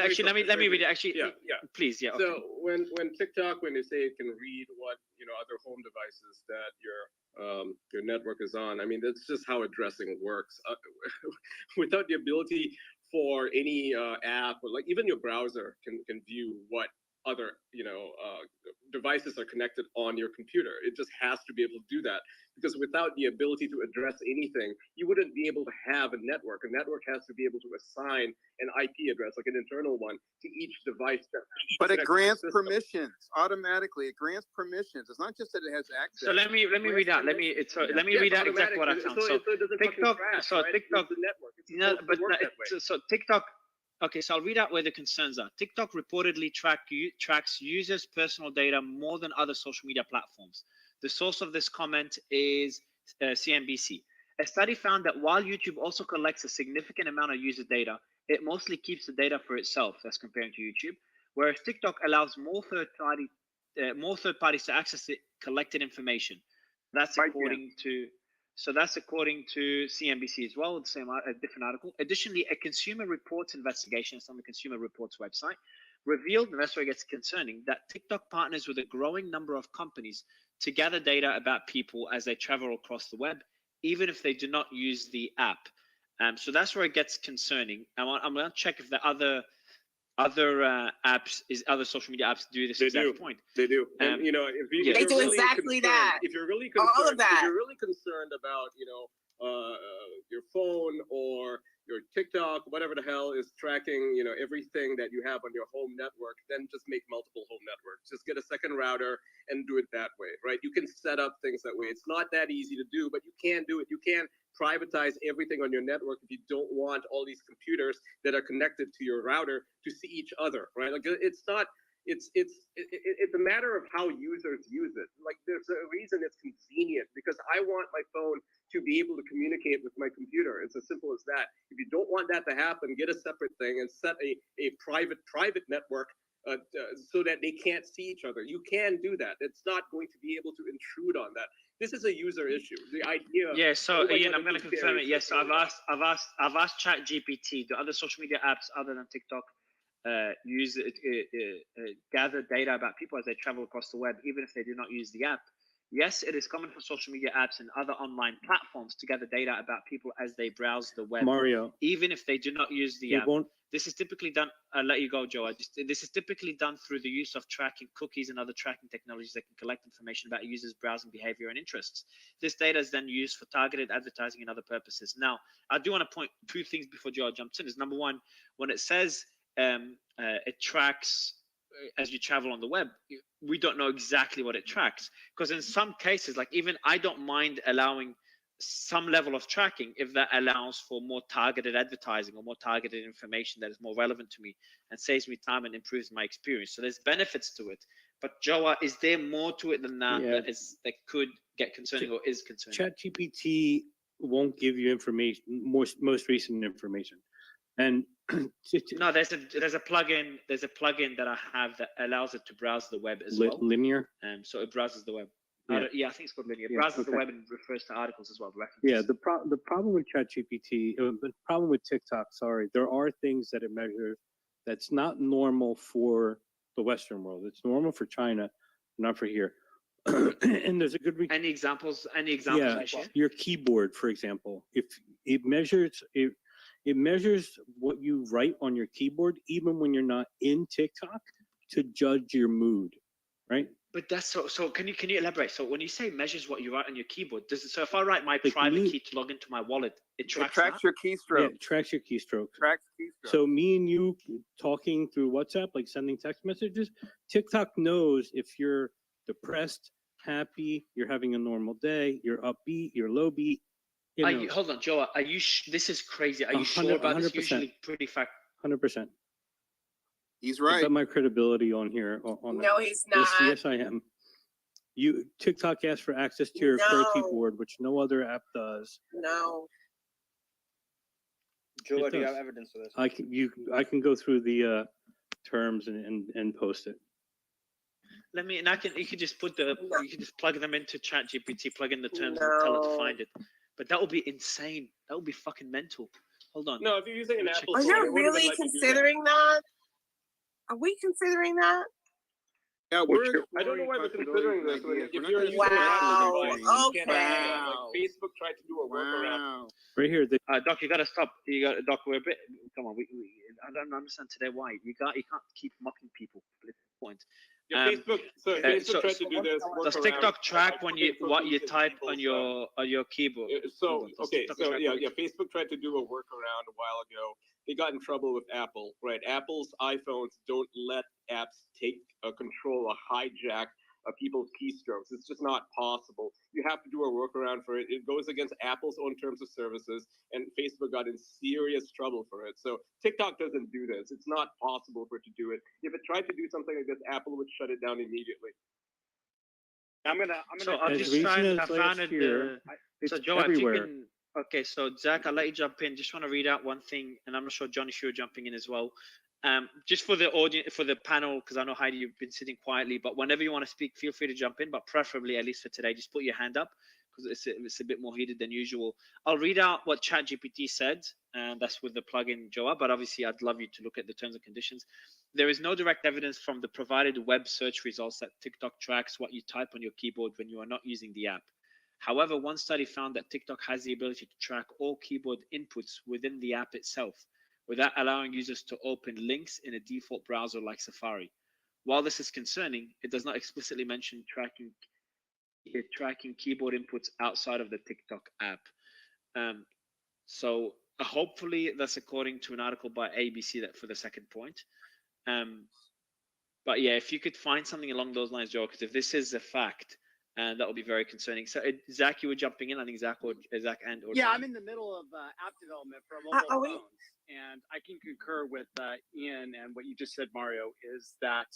Speaker 1: let me read it. Actually,
Speaker 12: yeah.
Speaker 1: please, yeah.
Speaker 12: So
Speaker 1: Okay.
Speaker 12: when TikTok, when they say it can read what other home devices that your network is on, I mean that's just how addressing works. Without the ability for any app or like even your browser can view what other devices are connected on your computer. It just has to be able to do that, because without the ability to address anything, you wouldn't be able to have a network. A network has to be able to assign an IP address, like an internal one, to each device.
Speaker 6: But it grants permissions automatically. It grants permissions. It's not just that it has access.
Speaker 1: So let me read out. Let me read out exactly what I found. So TikTok. So TikTok. So TikTok. Okay, so I'll read out where the concerns are. TikTok reportedly tracks users' personal data more than other social media platforms. The source of this comment is CNBC. A study found that while YouTube also collects a significant amount of user data, it mostly keeps the data for itself. That's comparing to YouTube, whereas TikTok allows more third parties to access the collected information. That's according to. So that's according to CNBC as well, the same a different article. Additionally, a Consumer Reports investigation, it's on the Consumer Reports website, revealed, and that's where it gets concerning, that TikTok partners with a growing number of companies to gather data about people as they travel across the web, even if they do not use the app. So that's where it gets concerning. I'm going to check if the other apps, other social media apps do this exact point.
Speaker 12: They do. And if you
Speaker 4: They do exactly that.
Speaker 12: If you're really concerned,
Speaker 4: all of that.
Speaker 12: If you're really concerned about your phone or your TikTok, whatever the hell is tracking everything that you have on your home network, then just make multiple home networks. Just get a second router and do it that way, right? You can set up things that way. It's not that easy to do, but you can do it. You can privatize everything on your network if you don't want all these computers that are connected to your router to see each other, right? Like it's not. It's a matter of how users use it. Like there's a reason it's convenient, because I want my phone to be able to communicate with my computer. It's as simple as that. If you don't want that to happen, get a separate thing and set a private network so that they can't see each other. You can do that. It's not going to be able to intrude on that. This is a user issue. The idea.
Speaker 1: Yeah. So Ian, I'm going to confirm it. Yes, I've asked Chat GPT. Do other social media apps other than TikTok gather data about people as they travel across the web, even if they do not use the app? Yes, it is common for social media apps and other online platforms to gather data about people as they browse the web,
Speaker 17: Mario,
Speaker 1: even if they do not use the app. This is typically done. I'll let you go, Joe. This is typically done through the use of tracking cookies and other tracking technologies that can collect information about users' browsing behavior and interests. This data is then used for targeted advertising and other purposes. Now, I do want to point two things before Joe jumps in. Is number one, when it says it tracks as you travel on the web, we don't know exactly what it tracks, because in some cases, like even I don't mind allowing some level of tracking if that allows for more targeted advertising or more targeted information that is more relevant to me and saves me time and improves my experience. So there's benefits to it. But Joa, is there more to it than that that could get concerning or is concerning?
Speaker 17: ChatGPT won't give you information, most recent information. And
Speaker 1: no, there's a plugin that I have that allows it to browse the web as well.
Speaker 17: Linear.
Speaker 1: So it browses the web.
Speaker 17: Yeah.
Speaker 1: I think it's called Linear. It browses the web and refers to articles as well.
Speaker 17: Yeah, the problem with ChatGPT, the problem with TikTok, sorry, there are things that it measures that's not normal for the Western world. It's normal for China, not for here. And there's a good reason.
Speaker 1: Any examples?
Speaker 17: Yeah, your keyboard, for example, if it measures it measures what you write on your keyboard, even when you're not in TikTok, to judge your mood, right?
Speaker 1: But that's so. Can you elaborate? So when you say measures what you write on your keyboard, so if I write my private key to log into my wallet, it tracks
Speaker 6: your keystroke.
Speaker 17: Yeah, it tracks your keystroke.
Speaker 6: Tracks keystroke.
Speaker 17: So me and you talking through WhatsApp, like sending text messages, TikTok knows if you're depressed, happy, you're having a normal day, you're upbeat, you're low beat.
Speaker 1: Hold on, Joe. Are you? This is crazy. Are you sure about 100%. This? Usually, pretty fact.
Speaker 17: 100%.
Speaker 6: He's right.
Speaker 17: I got my credibility on here.
Speaker 4: No, he's not.
Speaker 17: Yes, I am. TikTok asks for access to your Pro
Speaker 4: No.
Speaker 17: keyboard, which no other app does.
Speaker 4: No.
Speaker 9: Joe,
Speaker 17: It
Speaker 9: do you have
Speaker 17: does.
Speaker 9: evidence for this?
Speaker 17: I can go through the terms and post it.
Speaker 1: You can just you can just plug them into ChatGPT, plug in the terms and tell it to
Speaker 4: No.
Speaker 1: find it. But that would be insane. That would be fucking mental. Hold on.
Speaker 12: No, if you're using an
Speaker 1: Let me check
Speaker 12: Apple
Speaker 4: Are
Speaker 1: this
Speaker 12: phone,
Speaker 1: out.
Speaker 4: you
Speaker 12: it wouldn't even
Speaker 4: really
Speaker 12: let you do that.
Speaker 4: considering that? Are we considering that?
Speaker 6: Yeah,
Speaker 2: What's
Speaker 6: we're
Speaker 2: your-
Speaker 12: I don't know why we're considering this. When,
Speaker 6: ideas.
Speaker 12: if
Speaker 6: We're
Speaker 12: you're
Speaker 6: not
Speaker 12: using an
Speaker 6: gonna
Speaker 12: Apple
Speaker 4: Wow.
Speaker 12: device, you can't
Speaker 4: Okay.
Speaker 12: do that. Like Facebook tried to do a workaround.
Speaker 17: Right here,
Speaker 1: Doc, you gotta stop. Doc, we're a bit. Come on, I don't understand today why you can't keep mocking people. But it's the point.
Speaker 12: Yeah, Facebook. So Facebook tried to do this
Speaker 1: Does
Speaker 12: workaround
Speaker 1: TikTok track
Speaker 12: by
Speaker 1: when
Speaker 12: putting
Speaker 1: what you
Speaker 12: cookies in
Speaker 1: type
Speaker 12: people's,
Speaker 1: on your keyboard?
Speaker 12: So
Speaker 1: Hold on, does
Speaker 12: okay,
Speaker 1: TikTok
Speaker 12: so
Speaker 1: track
Speaker 12: yeah,
Speaker 1: what you-
Speaker 12: yeah. Facebook tried to do a workaround a while ago. They got in trouble with Apple, right? Apple's iPhones don't let apps take control or hijack people's keystrokes. It's just not possible. You have to do a workaround for it. It goes against Apple's own terms of services, and Facebook got in serious trouble for it. So TikTok doesn't do this. It's not possible for it to do it. If it tried to do something like this, Apple would shut it down immediately.
Speaker 1: So I'll
Speaker 17: As
Speaker 1: just
Speaker 17: recent
Speaker 1: try and
Speaker 17: as
Speaker 1: I
Speaker 17: last
Speaker 1: found
Speaker 17: year,
Speaker 1: it.
Speaker 17: it's
Speaker 1: So Joe,
Speaker 17: everywhere.
Speaker 1: if you can. Okay, so Zach, I'll let you jump in. Just want to read out one thing, and I'm not sure John, if you're jumping in as well. Just for the audience, for the panel, because I know Heidi, you've been sitting quietly, but whenever you want to speak, feel free to jump in. But preferably, at least for today, just put your hand up because it's a bit more heated than usual. I'll read out what ChatGPT said, and that's with the plugin Joa. But obviously, I'd love you to look at the terms and conditions. There is no direct evidence from the provided web search results that TikTok tracks what you type on your keyboard when you are not using the app. However, one study found that TikTok has the ability to track all keyboard inputs within the app itself, without allowing users to open links in a default browser like Safari. While this is concerning, it does not explicitly mention tracking keyboard inputs outside of the TikTok app. So hopefully that's according to an article by ABC that for the second point. But yeah, if you could find something along those lines, Joe, because if this is a fact, that would be very concerning. So Zach, you were jumping in. I think Zach and or
Speaker 13: Yeah,
Speaker 1: John.
Speaker 13: I'm in the middle of app development for mobile
Speaker 4: are we-
Speaker 13: phones, and I can concur with Ian and what you just said, Mario, is that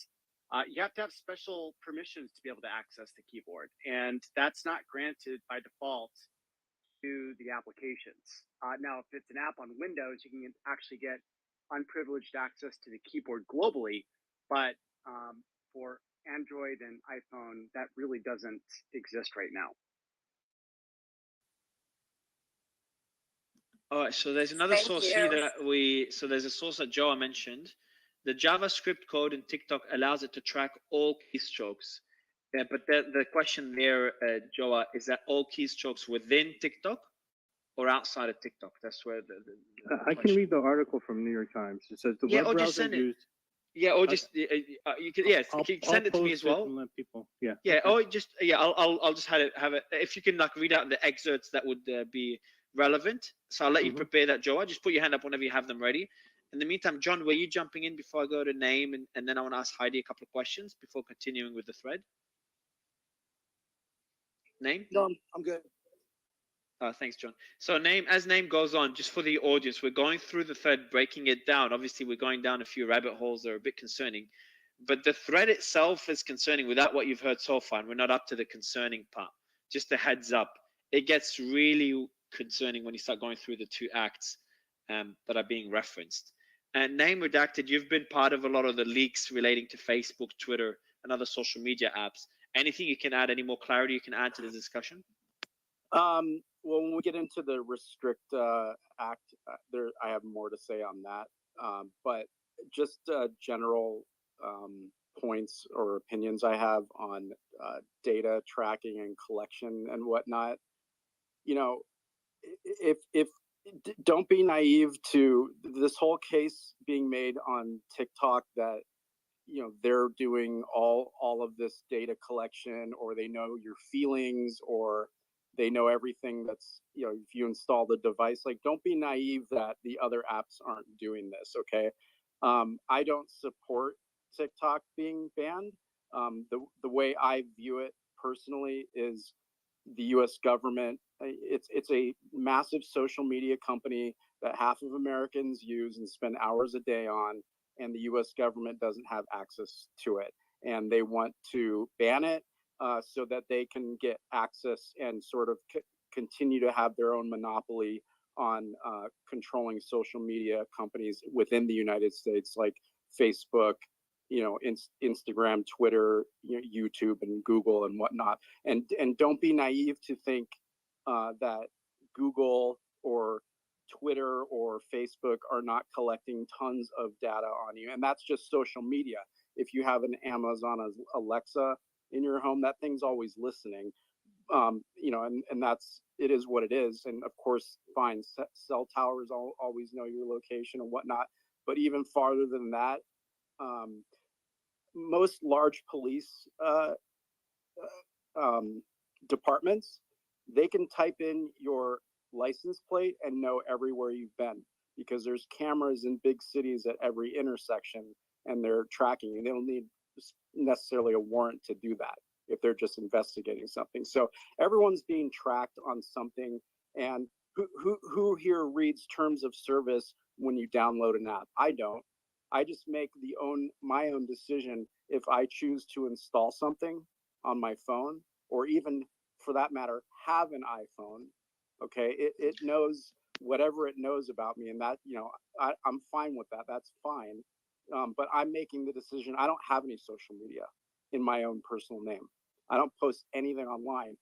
Speaker 13: you have to have special permissions to be able to access the keyboard, and that's not granted by default to the applications. Now, if it's an app on Windows, you can actually get unprivileged access to the keyboard globally, but for Android and iPhone, that really doesn't exist right now.
Speaker 1: All right, so there's another
Speaker 4: Thank
Speaker 1: source
Speaker 4: you.
Speaker 1: here so there's a source that Joa mentioned. The JavaScript code in TikTok allows it to track all keystrokes. Yeah, but the question there, Joa, is that all keystrokes within TikTok or outside of TikTok? That's where
Speaker 17: I can read the article from New York Times. It says the web
Speaker 1: or just
Speaker 17: browser
Speaker 1: send it.
Speaker 17: used.
Speaker 1: Yeah, or just you can
Speaker 17: I'll
Speaker 1: send it to me
Speaker 17: post
Speaker 1: as well.
Speaker 17: and let people. Yeah.
Speaker 1: Yeah, or just I'll just have it. If you can like read out the excerpts that would be relevant. So I'll let you prepare that, Joa. Just put your hand up whenever you have them ready. In the meantime, John, were you jumping in before I go to name and then I want to ask Heidi a couple of questions before continuing with the thread? Name?
Speaker 16: No, I'm good.
Speaker 1: Thanks, John. So as name goes on, just for the audience, we're going through the thread, breaking it down. Obviously, we're going down a few rabbit holes that are a bit concerning, but the thread itself is concerning without what you've heard so far, and we're not up to the concerning part. Just a heads up. It gets really concerning when you start going through the two acts that are being referenced. And name redacted, you've been part of a lot of the leaks relating to Facebook, Twitter, and other social media apps. Anything you can add, any more clarity you can add to the discussion?
Speaker 5: Well, when we get into the Restrict Act, I have more to say on that. But just general points or opinions I have on data tracking and collection and whatnot. You know, if don't be naive to this whole case being made on TikTok that they're doing all of this data collection, or they know your feelings, or they know everything that's if you install the device. Like, don't be naive that the other apps aren't doing this. Okay, I don't support TikTok being banned. The way I view it personally is the U.S. government. It's a massive social media company that half of Americans use and spend hours a day on, and the U.S. government doesn't have access to it, and they want to ban it. so that they can get access and sort of continue to have their own monopoly on controlling social media companies within the United States, like Facebook, Instagram, Twitter, YouTube, and Google and whatnot. And don't be naive to think that Google or Twitter or Facebook are not collecting tons of data on you. And that's just social media. If you have an Amazon Alexa in your home, that thing's always listening. And that's, it is what it is. And of course, fine, cell towers always know your location and whatnot. But even farther than that, most large police departments, they can type in your license plate and know everywhere you've been, because there's cameras in big cities at every intersection and they're tracking you. They don't need necessarily a warrant to do that if they're just investigating something. So everyone's being tracked on something. And who here reads terms of service when you download an app? I don't. I just make my own decision if I choose to install something on my phone, or even for that matter, have an iPhone. Okay, it knows whatever it knows about me, and that, I'm fine with that. That's fine. But I'm making the decision. I don't have any social media in my own personal name. I don't post anything online.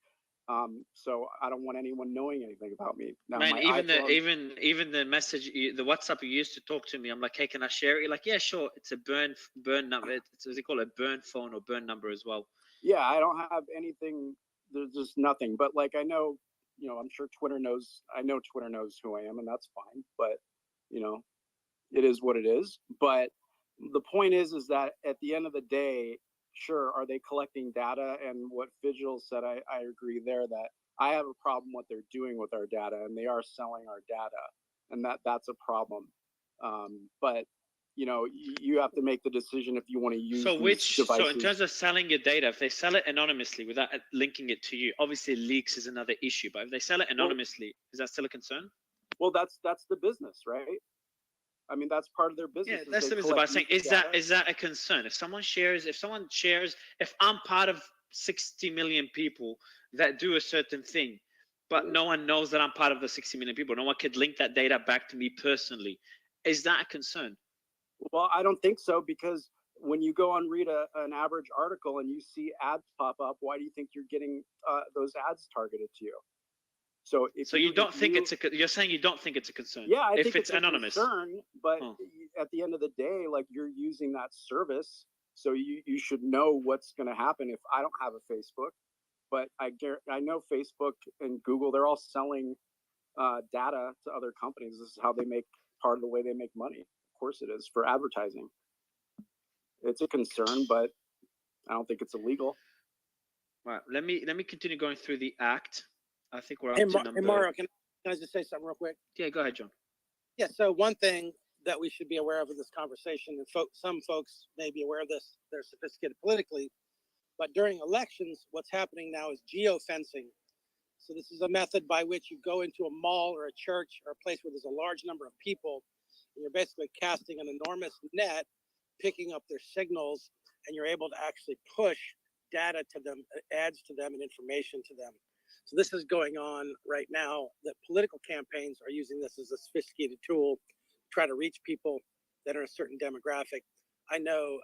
Speaker 5: So I don't want anyone knowing anything about me. Now,
Speaker 1: Man,
Speaker 5: my
Speaker 1: even
Speaker 5: iPhone,
Speaker 1: even the message, the WhatsApp you used to talk to me, I'm like, hey, can I share it? You're like, yeah, sure. It's a burn number. It's what they call it, burn phone or burn number as well.
Speaker 5: yeah, I don't have anything. There's just nothing. But like, I know, I'm sure Twitter knows. I know Twitter knows who I am, and that's fine. But it is what it is. But the point is that at the end of the day, sure, are they collecting data? And what Fidgel said, I agree there, that I have a problem what they're doing with our data, and they are selling our data, and that's a problem. But you have to make the decision if you want to use these devices.
Speaker 1: So in terms of selling your data, if they sell it anonymously without linking it to you, obviously leaks is another issue. But if they sell it anonymously, is that still a concern?
Speaker 5: Well, that's the business, right? I mean, that's part of their business.
Speaker 1: Yeah, that's the business. But I'm saying, is that a concern? If someone shares, if I'm part of 60 million people that do a certain thing, but no one knows that I'm part of the 60 million people, no one could link that data back to me personally, is that a concern?
Speaker 5: Well, I don't think so, because when you go and read an average article and you see ads pop up, why do you think you're getting those ads targeted to you? So
Speaker 1: you don't think you're saying you don't think it's a concern?
Speaker 5: Yeah, I
Speaker 1: if
Speaker 5: think
Speaker 1: it's anonymous.
Speaker 5: A concern, but at the end of the day, like, you're using that service, so you should know what's going to happen. If I don't have a Facebook, but I know Facebook and Google, they're all selling data to other companies. This is how they make part of the way they make money. Of course, it is for advertising. It's a concern, but I don't think it's illegal.
Speaker 1: Right. Let me continue going through the act. I think we're up
Speaker 16: Hey,
Speaker 1: to number.
Speaker 16: hey Mario, can I just say something real quick?
Speaker 1: Yeah, go ahead, John.
Speaker 16: Yeah, so one thing that we should be aware of in this conversation, and some folks may be aware of this, they're sophisticated politically, but during elections, what's happening now is geofencing. So this is a method by which you go into a mall or a church or a place where there's a large number of people, and you're basically casting an enormous net, picking up their signals, and you're able to actually push data to them, ads to them, and information to them. So this is going on right now, that political campaigns are using this as a sophisticated tool to try to reach people that are a certain demographic. I know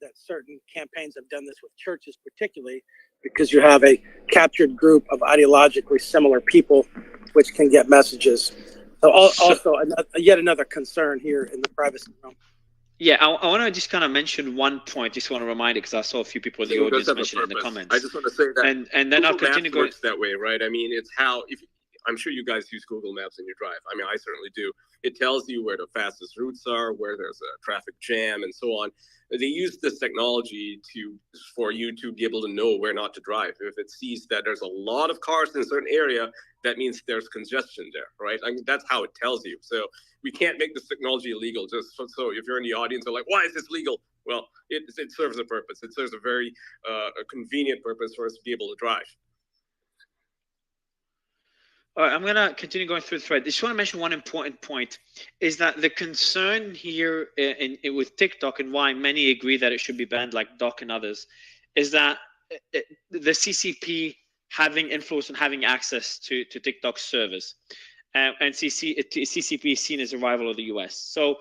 Speaker 16: that certain campaigns have done this with churches particularly, because you have a captured group of ideologically similar people which can get messages. So also yet another concern here in the privacy realm.
Speaker 1: Yeah, I want to just kind of mention one point. Just want to remind it, because I saw a few people in the audience mention it in the comments.
Speaker 12: I just want to say that,
Speaker 1: and then I'll
Speaker 12: Google
Speaker 1: continue
Speaker 12: Maps
Speaker 1: going.
Speaker 12: works that way, right? I mean, it's how I'm sure you guys use Google Maps in your drive. I mean, I certainly do. It tells you where the fastest routes are, where there's a traffic jam, and so on. They use this technology for you to be able to know where not to drive. If it sees that there's a lot of cars in a certain area, that means there's congestion there, right? I mean, that's how it tells you. So we can't make this technology illegal. Just so if you're in the audience, they're like, why is this legal? Well, it serves a purpose. It serves a very a convenient purpose for us to be able to drive.
Speaker 1: All right, I'm going to continue going through the thread. I just want to mention one important point, is that the concern here with TikTok, and why many agree that it should be banned, like Doc and others, is that the CCP having influence and having access to TikTok servers, and CCP is seen as a rival of the US. So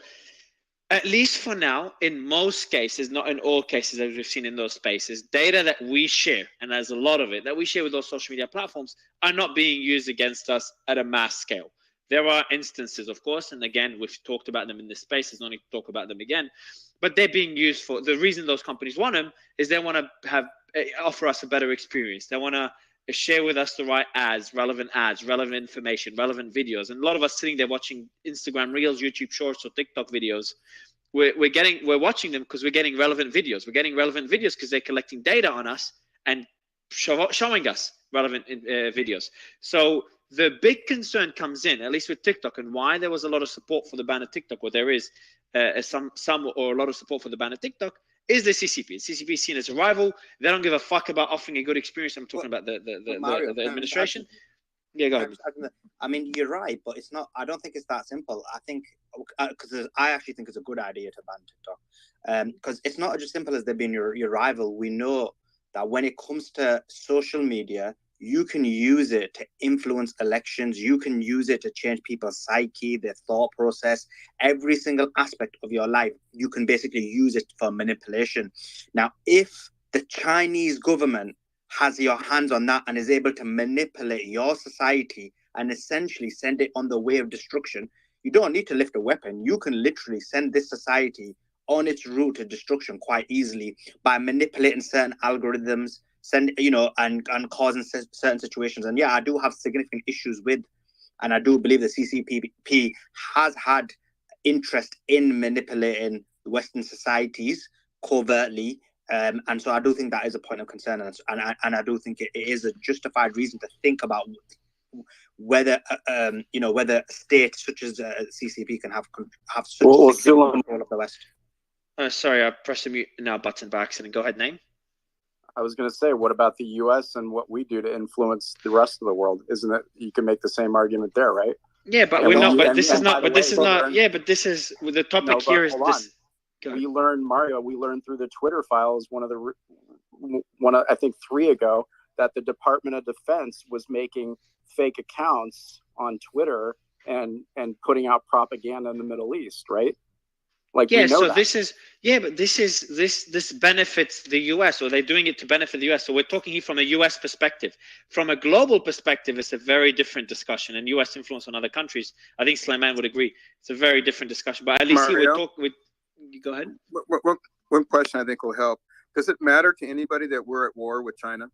Speaker 1: at least for now, in most cases, not in all cases as we've seen in those spaces, data that we share, and there's a lot of it, that we share with those social media platforms are not being used against us at a mass scale. There are instances, of course, and again, we've talked about them in this space, there's no need to talk about them again, but they're being used for, the reason those companies want them is they want to offer us a better experience. They want to share with us the right ads, relevant information, relevant videos. And a lot of us sitting there watching Instagram Reels, YouTube Shorts, or TikTok videos, we're watching them because we're getting relevant videos. We're getting relevant videos because they're collecting data on us and showing us relevant videos. So the big concern comes in, at least with TikTok, and why there was a lot of support for the ban of TikTok, or there is some or a lot of support for the ban of TikTok, is the CCP. CCP is seen as a rival. They don't give a fuck about offering a good experience. I'm talking about the administration. Yeah, go ahead.
Speaker 9: I mean, you're right, but it's not. I don't think it's that simple. I think because I actually think it's a good idea to ban TikTok, because it's not as simple as they've been your rival. We know that when it comes to social media, you can use it to influence elections. You can use it to change people's psyche, their thought process, every single aspect of your life. You can basically use it for manipulation. Now, if the Chinese government has your hands on that and is able to manipulate your society and essentially send it on the way of destruction, you don't need to lift a weapon. You can literally send this society on its route to destruction quite easily by manipulating certain algorithms, and causing certain situations. And yeah, I do have significant issues with, and I do believe the CCP has had interest in manipulating Western societies covertly. And so I do think that is a point of concern. And I do think it is a justified reason to think about whether, whether states such as CCP can have such control of the West.
Speaker 1: Sorry, I pressed the mute now button by accident. Go ahead, Naeem.
Speaker 5: I was going to say, what about the U.S. and what we do to influence the rest of the world? Isn't it? You can make the same argument there, right?
Speaker 1: Yeah, but we're not. But this is not. But this is not. Yeah, but this is the topic here is this.
Speaker 5: We learned, Mario. We learned through the Twitter files I think 3 ago, that the Department of Defense was making fake accounts on Twitter and putting out propaganda in the Middle East, right? Like,
Speaker 1: yeah, so that. This benefits the US, or they're doing it to benefit the US. So we're talking here from a US perspective. From a global perspective, it's a very different discussion, and US influence on other countries. I think Sulaiman would agree. It's a very different discussion. But at least he would talk with. Go ahead.
Speaker 6: One question I think will help. Does it matter to anybody that we're at war with China?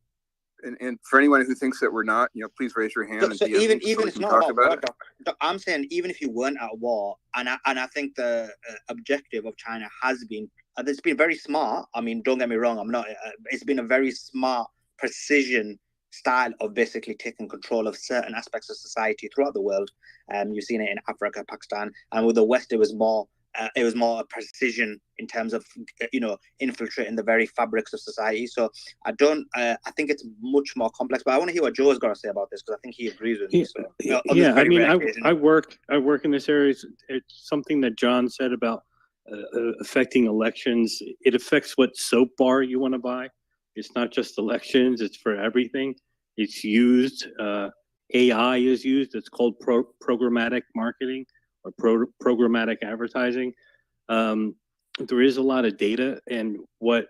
Speaker 6: And for anyone who thinks that we're not, please raise your hand.
Speaker 9: So even it's not about war. I'm saying even if you weren't at war, and I think the objective of China has been, it's been very smart. I mean, don't get me wrong. It's been a very smart precision style of basically taking control of certain aspects of society throughout the world. You've seen it in Africa, Pakistan, and with the West, it was more a precision in terms of infiltrating the very fabrics of society. So I think it's much more complex. But I want to hear what Joe's got to say about this, because I think he agrees with me. So,
Speaker 17: I mean, I work in this area. It's something that John said about affecting elections. It affects what soap bar you want to buy. It's not just elections; it's for everything. It's used. AI is used. It's called programmatic marketing, or programmatic advertising. There is a lot of data, and what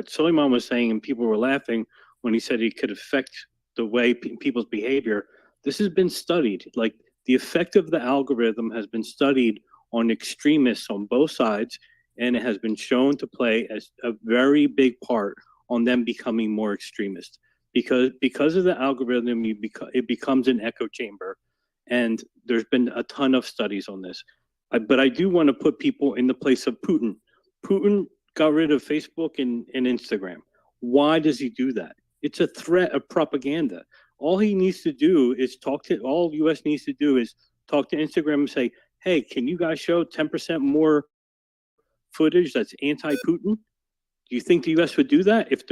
Speaker 17: Sulaiman was saying, and people were laughing when he said it could affect the way people's behavior. This has been studied. Like, the effect of the algorithm has been studied on extremists on both sides, and it has been shown to play as a very big part on them becoming more extremist. Because of the algorithm, it becomes an echo chamber. And there's been a ton of studies on this. But I do want to put people in the place of Putin. Putin got rid of Facebook and Instagram. Why does he do that? It's a threat of propaganda. All he needs to do is all US needs to do is talk to Instagram and say, hey, can you guys show 10% more footage that's anti-Putin? Do you think the US would do that? If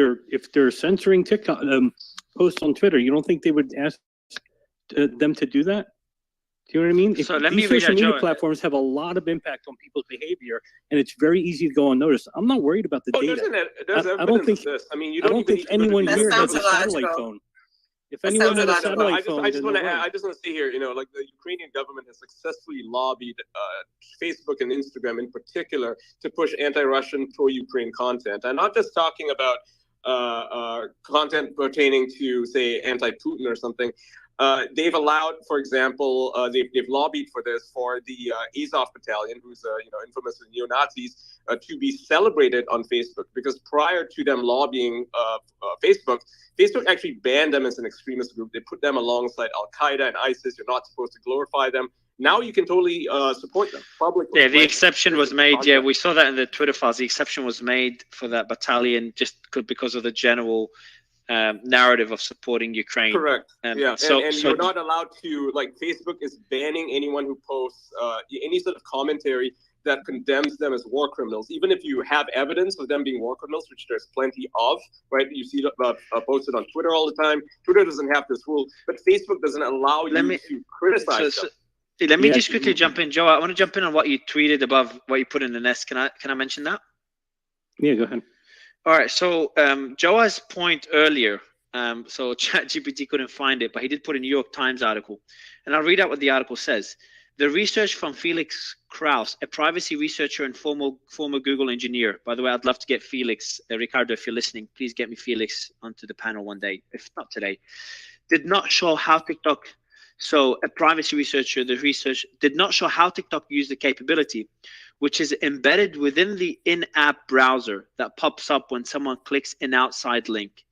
Speaker 17: they're censoring TikTok posts on Twitter, you don't think they would ask them to do that? Do you know what I mean?
Speaker 1: So
Speaker 17: If
Speaker 1: let me
Speaker 17: these
Speaker 1: read
Speaker 17: social
Speaker 1: that,
Speaker 17: media
Speaker 1: Joe.
Speaker 17: platforms have a lot of impact on people's behavior, and it's very easy to go unnoticed. I'm not worried about the
Speaker 12: Oh, there's,
Speaker 17: data.
Speaker 12: there's
Speaker 17: I
Speaker 12: evidence
Speaker 17: don't think
Speaker 12: of this. I mean, you
Speaker 17: I
Speaker 12: don't
Speaker 17: don't
Speaker 12: even
Speaker 17: think
Speaker 12: need to go to
Speaker 17: anyone
Speaker 12: the
Speaker 4: That
Speaker 17: here has
Speaker 4: sounds
Speaker 17: a
Speaker 12: university.
Speaker 17: satellite
Speaker 4: illogical.
Speaker 17: phone. If
Speaker 4: That
Speaker 17: anyone
Speaker 4: sounds
Speaker 17: had a
Speaker 4: illogical.
Speaker 17: satellite
Speaker 12: I just,
Speaker 17: phone,
Speaker 12: I just
Speaker 17: then
Speaker 12: want to,
Speaker 17: they're right.
Speaker 12: I just want to say here, you know, like the Ukrainian government has successfully lobbied Facebook and Instagram in particular to push anti-Russian, pro-Ukraine content. I'm not just talking about content pertaining to, say, anti-Putin or something. They've allowed, for example, they've lobbied for this for the Azov Battalion, who's infamous as neo-Nazis, to be celebrated on Facebook, because prior to them lobbying Facebook actually banned them as an extremist group. They put them alongside Al Qaeda and ISIS. You're not supposed to glorify them. Now you can totally support them publicly.
Speaker 1: Yeah, the
Speaker 12: right?
Speaker 1: exception was
Speaker 12: This is
Speaker 1: made. Yeah,
Speaker 12: content.
Speaker 1: we saw that in the Twitter files. The exception was made for that battalion just because of the general narrative of supporting Ukraine.
Speaker 12: Correct. Yeah,
Speaker 1: So,
Speaker 12: and
Speaker 1: so
Speaker 12: you're not allowed to, like, Facebook is banning anyone who posts any sort of commentary that condemns them as war criminals, even if you have evidence of them being war criminals, which there's plenty of, right? You see posted on Twitter all the time. Twitter doesn't have this rule, but Facebook doesn't allow you to criticize them.
Speaker 1: let me
Speaker 17: Yeah.
Speaker 1: just quickly jump in, Joe. I want to jump in on what you tweeted above what you put in the nest. Can I mention that?
Speaker 17: Yeah, go ahead.
Speaker 1: All right. So Joa's point earlier. So ChatGPT couldn't find it, but he did put a New York Times article, and I'll read out what the article says. The research from Felix Kraus, a privacy researcher and former Google engineer. By the way, I'd love to get Felix, Ricardo, if you're listening, please get me Felix onto the panel one day, if not today. Did not show how TikTok. So a privacy researcher, the research did not show how TikTok used the capability, which is embedded within the in-app browser that pops up when someone clicks an outside link.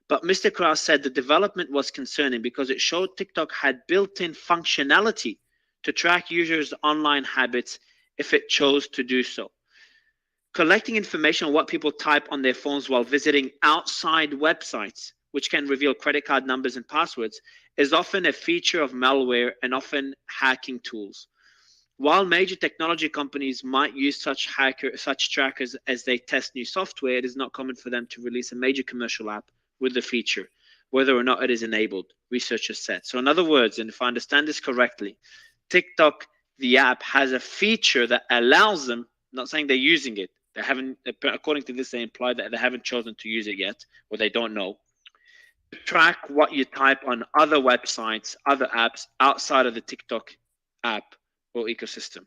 Speaker 1: But Mr. Kraus said the development was concerning because it showed TikTok had built-in functionality to track users' online habits if it chose to do so. Collecting information on what people type on their phones while visiting outside websites, which can reveal credit card numbers and passwords, is often a feature of malware and often hacking tools. While major technology companies might use such trackers as they test new software, it is not common for them to release a major commercial app with the feature, whether or not it is enabled, researchers said. So in other words, and if I understand this correctly, TikTok, the app, has a feature that allows them, not saying they're using it, they haven't, according to this, they imply that they haven't chosen to use it yet, or they don't know, to track what you type on other websites, other apps outside of the TikTok app or ecosystem.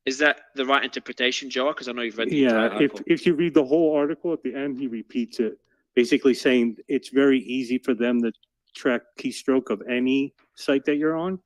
Speaker 1: Is that the right interpretation, Joe? Because I know you've read the entire
Speaker 17: Yeah,
Speaker 1: article.
Speaker 17: if you read the whole article, at the end, he repeats it, basically saying it's very easy for them to track keystroke of any site that you're on.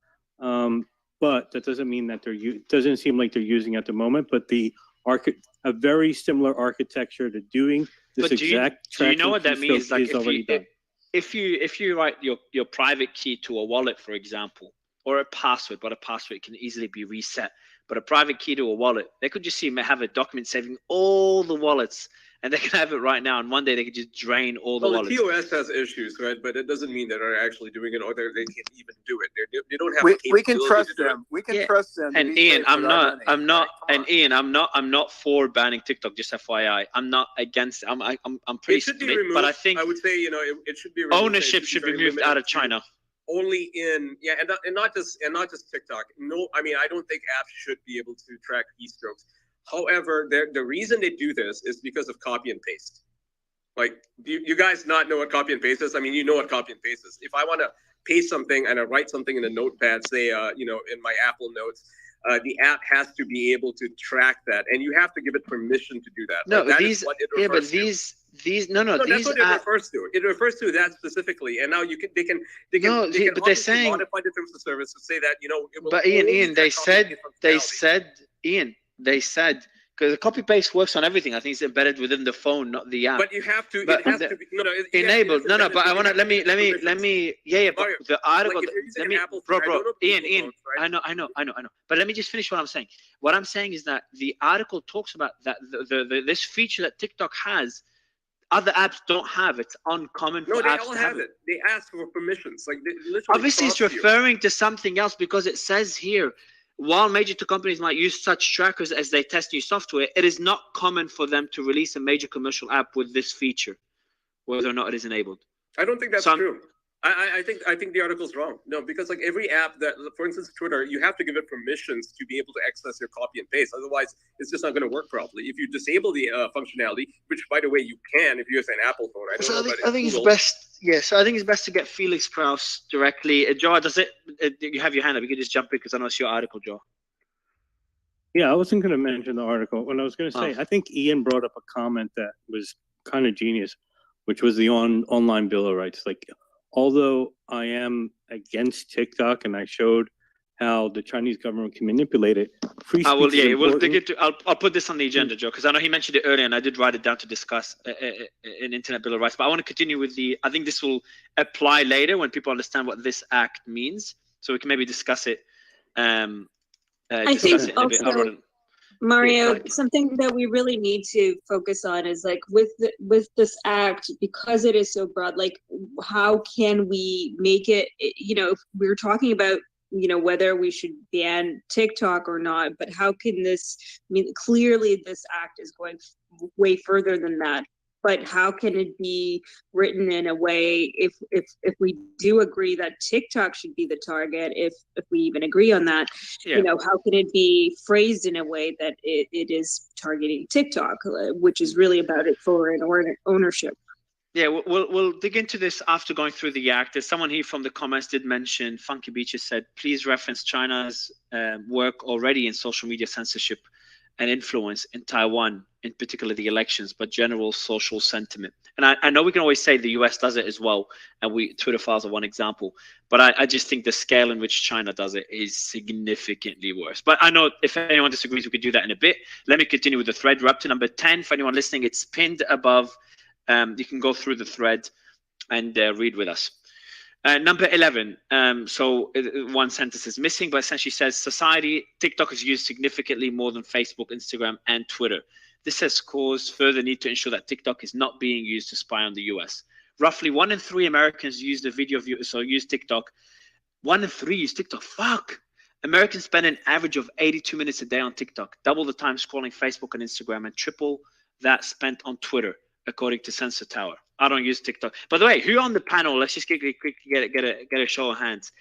Speaker 17: But that doesn't mean that doesn't seem like they're using it at the moment, but a very similar architecture to doing this
Speaker 1: But do
Speaker 17: exact
Speaker 1: you know what that
Speaker 17: tracking
Speaker 1: means?
Speaker 17: keystroke
Speaker 1: Like
Speaker 17: is already done.
Speaker 1: if you write your private key to a wallet, for example, or a password, but a password can easily be reset. But a private key to a wallet, they could just have a document saving all the wallets, and they can have it right now. And one day they could just drain all the
Speaker 12: Well,
Speaker 1: wallets.
Speaker 12: the TOS has issues, right? But it doesn't mean that they're actually doing it, or they can even do it. They don't have.
Speaker 6: We
Speaker 12: the
Speaker 6: can
Speaker 12: capability
Speaker 6: trust
Speaker 12: to do it.
Speaker 6: them. We can trust them. to
Speaker 1: And
Speaker 6: be
Speaker 1: Ian,
Speaker 6: safe
Speaker 1: I'm
Speaker 6: without
Speaker 1: not,
Speaker 6: running.
Speaker 1: I'm not for banning TikTok. Just FYI, I'm not against. I'm pretty
Speaker 12: It should be
Speaker 1: split,
Speaker 12: removed.
Speaker 1: but I think
Speaker 12: I would say, it should be removed.
Speaker 1: ownership should be
Speaker 12: very
Speaker 1: moved
Speaker 12: limited
Speaker 1: out of
Speaker 12: to
Speaker 1: China.
Speaker 12: Only in and not just TikTok. No, I mean, I don't think apps should be able to track keystrokes. However, the reason they do this is because of copy and paste. Like, do you guys not know what copy and paste is? I mean, you know what copy and paste is. If I want to paste something and I write something in a notepad, say, in my Apple Notes, the app has to be able to track that, and you have to give it permission to do that.
Speaker 1: No,
Speaker 12: Like, that is
Speaker 1: these,
Speaker 12: what it
Speaker 1: yeah, but
Speaker 12: refers to.
Speaker 1: these, no,
Speaker 12: No,
Speaker 1: these
Speaker 12: that's what it refers to. It refers to that specifically, and now they can
Speaker 1: but they're
Speaker 12: obviously
Speaker 1: saying,
Speaker 12: modify the terms of service to say that it will
Speaker 1: but Ian,
Speaker 12: only
Speaker 1: they
Speaker 12: track copy and
Speaker 1: said, Ian, because the copy paste works on everything. I think it's embedded within the phone, not the app.
Speaker 12: But you have to.
Speaker 1: But
Speaker 12: It has to be
Speaker 1: enabled.
Speaker 12: Yes,
Speaker 1: No,
Speaker 12: it's
Speaker 1: but I
Speaker 12: embedded,
Speaker 1: want to
Speaker 12: you
Speaker 1: let
Speaker 12: have to
Speaker 1: me. But
Speaker 12: Mario,
Speaker 1: the article.
Speaker 12: like if you're using
Speaker 1: let
Speaker 12: an
Speaker 1: me,
Speaker 12: Apple
Speaker 1: bro,
Speaker 12: phone, I don't know
Speaker 1: Ian,
Speaker 12: Google
Speaker 1: Ian.
Speaker 12: Notes, right?
Speaker 1: I know. But let me just finish what I'm saying. What I'm saying is that the article talks about that this feature that TikTok has, other apps don't have. It's uncommon for
Speaker 12: No, they
Speaker 1: apps
Speaker 12: all
Speaker 1: to
Speaker 12: have
Speaker 1: have
Speaker 12: it. They ask for permissions. Like, they literally
Speaker 1: Obviously, it's
Speaker 12: prompt you.
Speaker 1: referring to something else because it says here, while major companies might use such trackers as they test new software, it is not common for them to release a major commercial app with this feature, whether or not it is enabled.
Speaker 12: I don't think that's
Speaker 1: So
Speaker 12: true. I think the article's wrong. No, because like every app that, for instance, Twitter, you have to give it permissions to be able to access your copy and paste. Otherwise, it's just not going to work properly. If you disable the functionality, which by the way you can if you use an Apple phone, I don't know about
Speaker 1: I think it's
Speaker 12: Google.
Speaker 1: best. Yeah, so I think it's best to get Felix Kraus directly. Joe, does it? You have your hand up. You can just jump in because I know it's your article, Joe.
Speaker 17: Yeah, I wasn't going to mention the article. What I was going to say,
Speaker 1: Oh.
Speaker 17: I think Ian brought up a comment that was kind of genius, which was the online Bill of Rights. Like, although I am against TikTok and I showed how the Chinese government can manipulate it, free speech
Speaker 1: I will.
Speaker 17: is
Speaker 1: Yeah, we'll dig
Speaker 17: important.
Speaker 1: into. I'll put this on the agenda, Joe, because I know he mentioned it earlier, and I did write it down to discuss an Internet Bill of Rights. But I want to continue with the. I think this will apply later when people understand what this act means, so we can maybe discuss it.
Speaker 15: I think
Speaker 1: Discuss it in a bit. I
Speaker 15: also,
Speaker 1: wrote it.
Speaker 15: Mario,
Speaker 1: Yeah,
Speaker 15: something that we really need to focus on is like with this act, because it is so broad, like how can we make it, if we're talking about, whether we should ban TikTok or not, but how can this, clearly this act is going way further than that. But how can it be written in a way, if we do agree that TikTok should be the target, if we even agree on that,
Speaker 1: Yeah.
Speaker 15: how can it be phrased in a way that it is targeting TikTok, which is really about it for an ownership?
Speaker 1: Yeah, we'll dig into this after going through the act. There's someone here from the comments did mention, Funky Beaches said, please reference China's work already in social media censorship and influence in Taiwan, in particular the elections, but general social sentiment. And I know we can always say the US does it as well, and Twitter files are one example, but I just think the scale in which China does it is significantly worse. But I know if anyone disagrees, we could do that in a bit. Let me continue with the thread. We're up to number 10. For anyone listening, it's pinned above. You can go through the thread and read with us. Number 11. One sentence is missing, but essentially says TikTok is used significantly more than Facebook, Instagram, and Twitter. This has caused further need to ensure that TikTok is not being used to spy on the US. Roughly 1 in 3 Americans use TikTok. 1 in 3 use TikTok. Fuck. Americans spend an average of 82 minutes a day on TikTok, double the time scrolling Facebook and Instagram, and triple that spent on Twitter, according to Sensor Tower. I don't use TikTok. By the way, who on the panel, let's just quickly get a show of hands.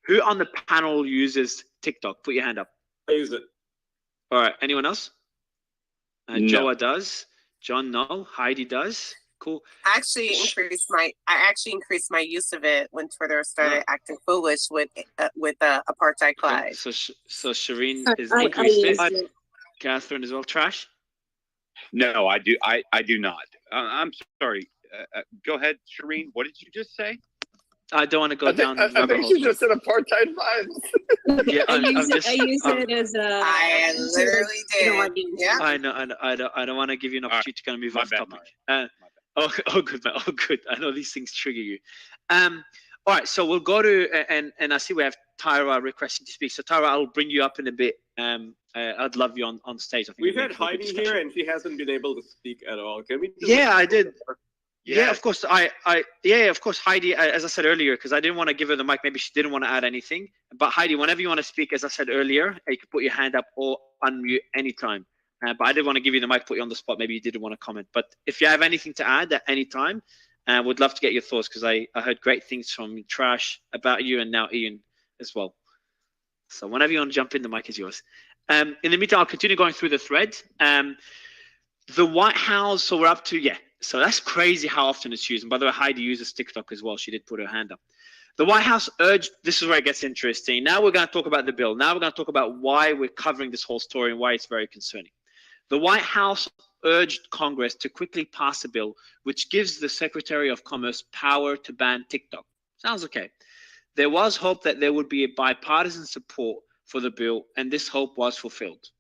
Speaker 1: Who on the panel uses TikTok? Put your hand up.
Speaker 12: I use it.
Speaker 1: All right. Anyone else?
Speaker 2: No.
Speaker 1: Joa does. John, no. Heidi does. Cool.
Speaker 4: I actually increased my use of it when Twitter started acting foolish with apartheid Clyde.
Speaker 1: So Shireen is
Speaker 15: I
Speaker 1: increased
Speaker 15: used
Speaker 1: it.
Speaker 15: it.
Speaker 1: Catherine as well. Trash?
Speaker 2: No, I do. I do not. I'm sorry. Go ahead, Shireen. What did you just say?
Speaker 1: I don't want to go down.
Speaker 14: I think she just said apartheid vibes.
Speaker 1: Yeah,
Speaker 15: I use it as a.
Speaker 4: I literally did. Yeah.
Speaker 1: I don't want to give you an opportunity to kind of move off topic. Oh, good, man. Oh, good. I know these things trigger you. All right, so we'll go to and I see we have Tyra requesting to speak. So Tyra, I'll bring you up in a bit. I'd love you on stage. I think
Speaker 12: We've had Heidi here, and she hasn't been able to speak at all. Can we?
Speaker 1: Yeah, I did. Yeah, of course. Of course, Heidi. As I said earlier, because I didn't want to give her the mic. Maybe she didn't want to add anything. But Heidi, whenever you want to speak, as I said earlier, you can put your hand up or unmute anytime. But I didn't want to give you the mic, put you on the spot. Maybe you didn't want to comment. But if you have anything to add at any time, would love to get your thoughts, because I heard great things from Trash about you and now Ian as well. So whenever you want to jump in, the mic is yours. In the meantime, I'll continue going through the thread. The White House, so we're up to, so that's crazy how often it's used. And by the way, Heidi uses TikTok as well. She did put her hand up. The White House urged, this is where it gets interesting. Now we're going to talk about the bill. Now we're going to talk about why we're covering this whole story and why it's very concerning. The White House urged Congress to quickly pass a bill which gives the Secretary of Commerce power to ban TikTok. Sounds okay. There was hope that there would be a bipartisan support for the bill, and this hope was fulfilled.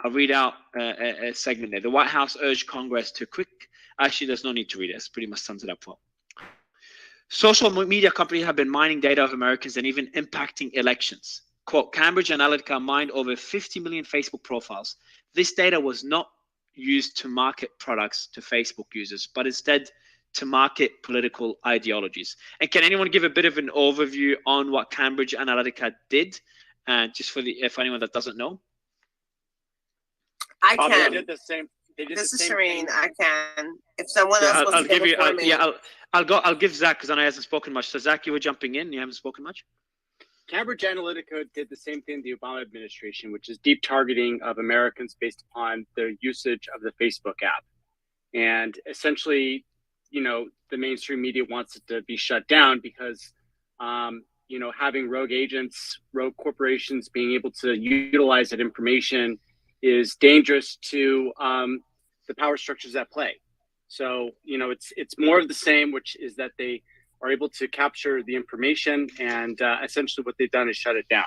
Speaker 1: I'll read out a segment there. The White House urged Congress to actually, there's no need to read it. It pretty much sums it up well. Social media companies have been mining data of Americans and even impacting elections. Quote, Cambridge Analytica mined over 50 million Facebook profiles. This data was not used to market products to Facebook users, but instead to market political ideologies. And can anyone give a bit of an overview on what Cambridge Analytica did? And just for if anyone that doesn't know.
Speaker 4: I can.
Speaker 13: They They did
Speaker 4: This
Speaker 13: the
Speaker 4: is
Speaker 13: same
Speaker 4: Shireen.
Speaker 13: thing.
Speaker 4: I can. If someone
Speaker 1: Yeah,
Speaker 4: else wants
Speaker 1: I'll
Speaker 4: to go
Speaker 1: give you.
Speaker 4: before me.
Speaker 1: Yeah, I'll give Zach because I know he hasn't spoken much. So Zach, you were jumping in. You haven't spoken much.
Speaker 13: Cambridge Analytica did the same thing the Obama administration, which is deep targeting of Americans based upon their usage of the Facebook app. And essentially, you know, the mainstream media wants it to be shut down because, you know, having rogue agents, rogue corporations being able to utilize that information is dangerous to the power structures at play. So, you know, it's more of the same, which is that they are able to capture the information, and essentially what they've done is shut it down.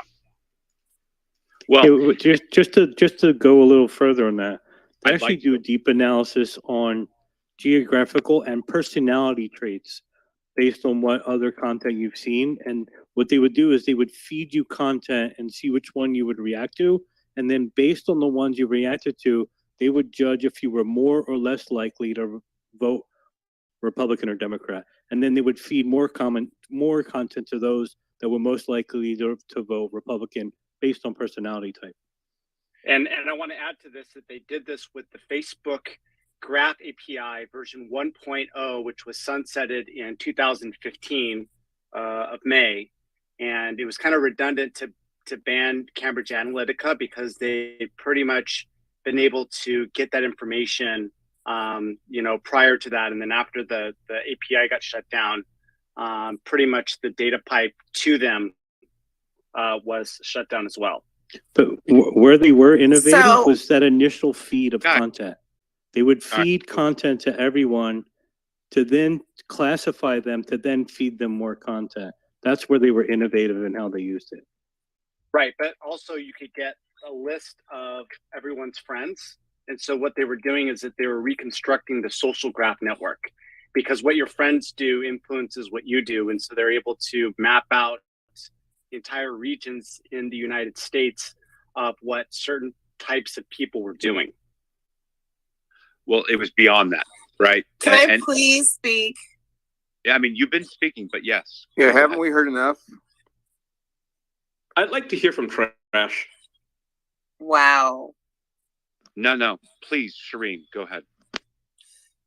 Speaker 2: Well,
Speaker 17: just to go a little further on that, they
Speaker 2: I'd
Speaker 17: actually
Speaker 2: like
Speaker 17: do a deep analysis on geographical and personality traits based on what other content you've seen. And what they would do is they would feed you content and see which one you would react to. And then based on the ones you reacted to, they would judge if you were more or less likely to vote Republican or Democrat. And then they would feed more content to those that were most likely to vote Republican based on personality type.
Speaker 13: And I want to add to this that they did this with the Facebook Graph API version 1.0, which was sunsetted in 2015 of May. And it was kind of redundant to ban Cambridge Analytica because they pretty much been able to get that information you know, prior to that. And then after the API got shut down, pretty much the data pipe to them was shut down as well.
Speaker 17: But where they were innovative
Speaker 4: So-
Speaker 17: was that initial feed of
Speaker 2: Got it.
Speaker 17: content. They would
Speaker 2: All right.
Speaker 17: feed content to everyone to then classify them to then feed them more content. That's where they were innovative in how they used it.
Speaker 13: Right. But also you could get a list of everyone's friends. And so what they were doing is that they were reconstructing the social graph network, because what your friends do influences what you do. And so they're able to map out entire regions in the United States of what certain types of people were doing.
Speaker 2: Well, it was beyond that, right?
Speaker 4: Can I
Speaker 2: And-
Speaker 4: please speak?
Speaker 2: Yeah, I mean, you've been speaking, but yes.
Speaker 6: Yeah, haven't we heard enough?
Speaker 12: I'd like to hear from Trash.
Speaker 4: Wow.
Speaker 2: No, please, Shireen, go ahead.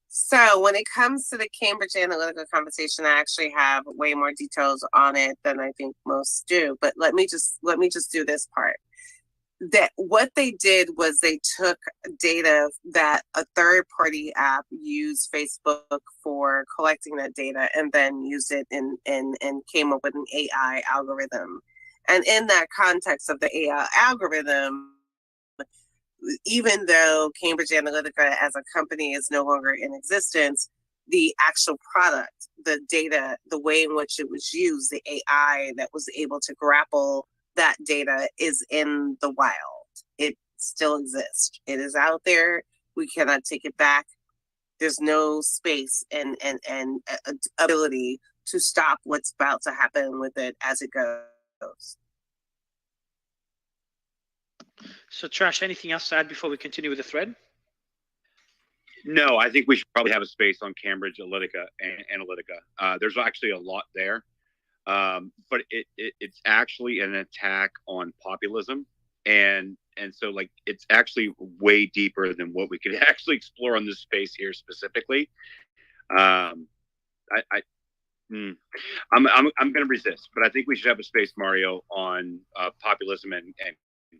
Speaker 4: So when it comes to the Cambridge Analytica conversation, I actually have way more details on it than I think most do. But let me just do this part. That what they did was they took data that a third party app used Facebook for collecting that data and then used it and came up with an AI algorithm. And in that context of the AI algorithm, even though Cambridge Analytica as a company is no longer in existence, the actual product, the data, the way in which it was used, the AI that was able to grapple that data is in the wild. It still exists. It is out there. We cannot take it back. There's no space and ability to stop what's about to happen with it as it goes.
Speaker 1: So, Trash, anything else to add before we continue with the thread?
Speaker 2: No, I think we should probably have a space on Cambridge Analytica. There's actually a lot there, but it's actually an attack on populism, and so like it's actually way deeper than what we could actually explore on this space here specifically. I'm going to resist, but I think we should have a space, Mario, on populism and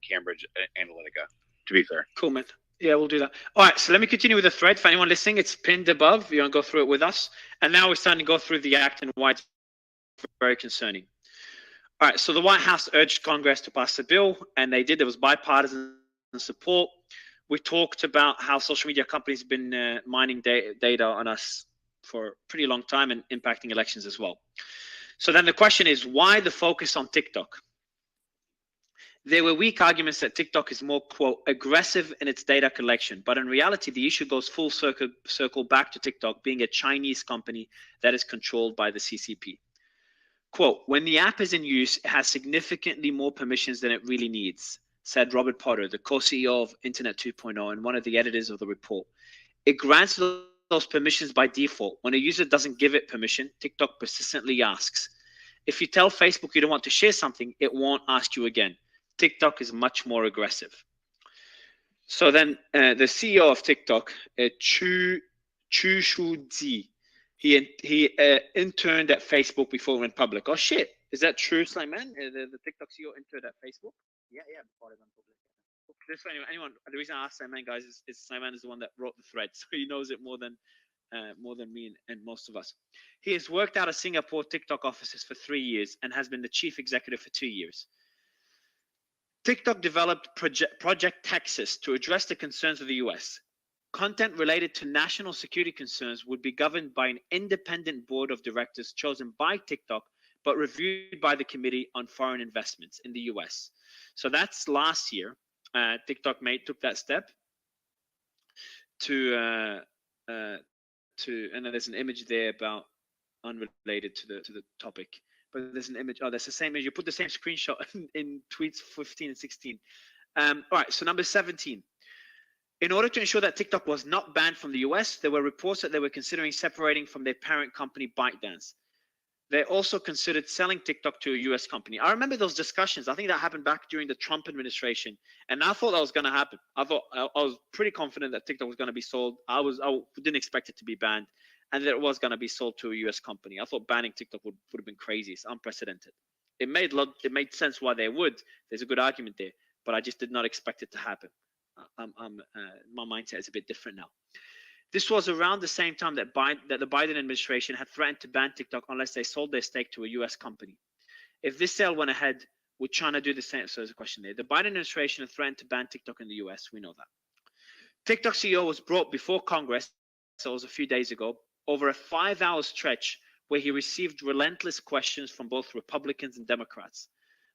Speaker 2: Cambridge Analytica. To be fair,
Speaker 1: Cool, man. Yeah, we'll do that. All right, so let me continue with the thread. For anyone listening, it's pinned above. You want to go through it with us. And now we're starting to go through the act and why it's very concerning. All right, so the White House urged Congress to pass a bill, and they did. There was bipartisan support. We talked about how social media companies have been mining data on us for a pretty long time and impacting elections as well. So then the question is, why the focus on TikTok? There were weak arguments that TikTok is more, quote, aggressive in its data collection. But in reality, the issue goes full circle back to TikTok being a Chinese company that is controlled by the CCP. Quote, when the app is in use, it has significantly more permissions than it really needs, said Robert Potter, the co-CEO of Internet 2.0 and one of the editors of the report. It grants those permissions by default. When a user doesn't give it permission, TikTok persistently asks. If you tell Facebook you don't want to share something, it won't ask you again. TikTok is much more aggressive. So then the CEO of TikTok, Chu Shuzi, he interned at Facebook before it went public. Oh shit, is that true, Slayman? The TikTok CEO interned at Facebook?
Speaker 9: Yeah, before it went public.
Speaker 1: Just for anyone, the reason I asked Slayman, guys, is Slayman is the one that wrote the thread, so he knows it more than me and most of us. He has worked out of Singapore TikTok offices for 3 years and has been the chief executive for 2 years. TikTok developed Project Texas to address the concerns of the US. Content related to national security concerns would be governed by an independent board of directors chosen by TikTok, but reviewed by the Committee on Foreign Investments in the US. So that's last year. TikTok took that step to and then there's an image there about unrelated to the topic. But there's an image. Oh, that's the same image. You put the same screenshot in tweets 15 and 16. All right. So number 17. In order to ensure that TikTok was not banned from the US, there were reports that they were considering separating from their parent company, ByteDance. They also considered selling TikTok to a US company. I remember those discussions. I think that happened back during the Trump administration, and I thought that was going to happen. I was pretty confident that TikTok was going to be sold. I didn't expect it to be banned, and that it was going to be sold to a US company. I thought banning TikTok would have been crazy. It's unprecedented. It made sense why they would. There's a good argument there, but I just did not expect it to happen. My mindset is a bit different now. This was around the same time that the Biden administration had threatened to ban TikTok unless they sold their stake to a US company. If this sale went ahead, would China do the same? So there's a question there. The Biden administration had threatened to ban TikTok in the US. We know that. TikTok CEO was brought before Congress, so it was a few days ago, over a 5-hour stretch where he received relentless questions from both Republicans and Democrats.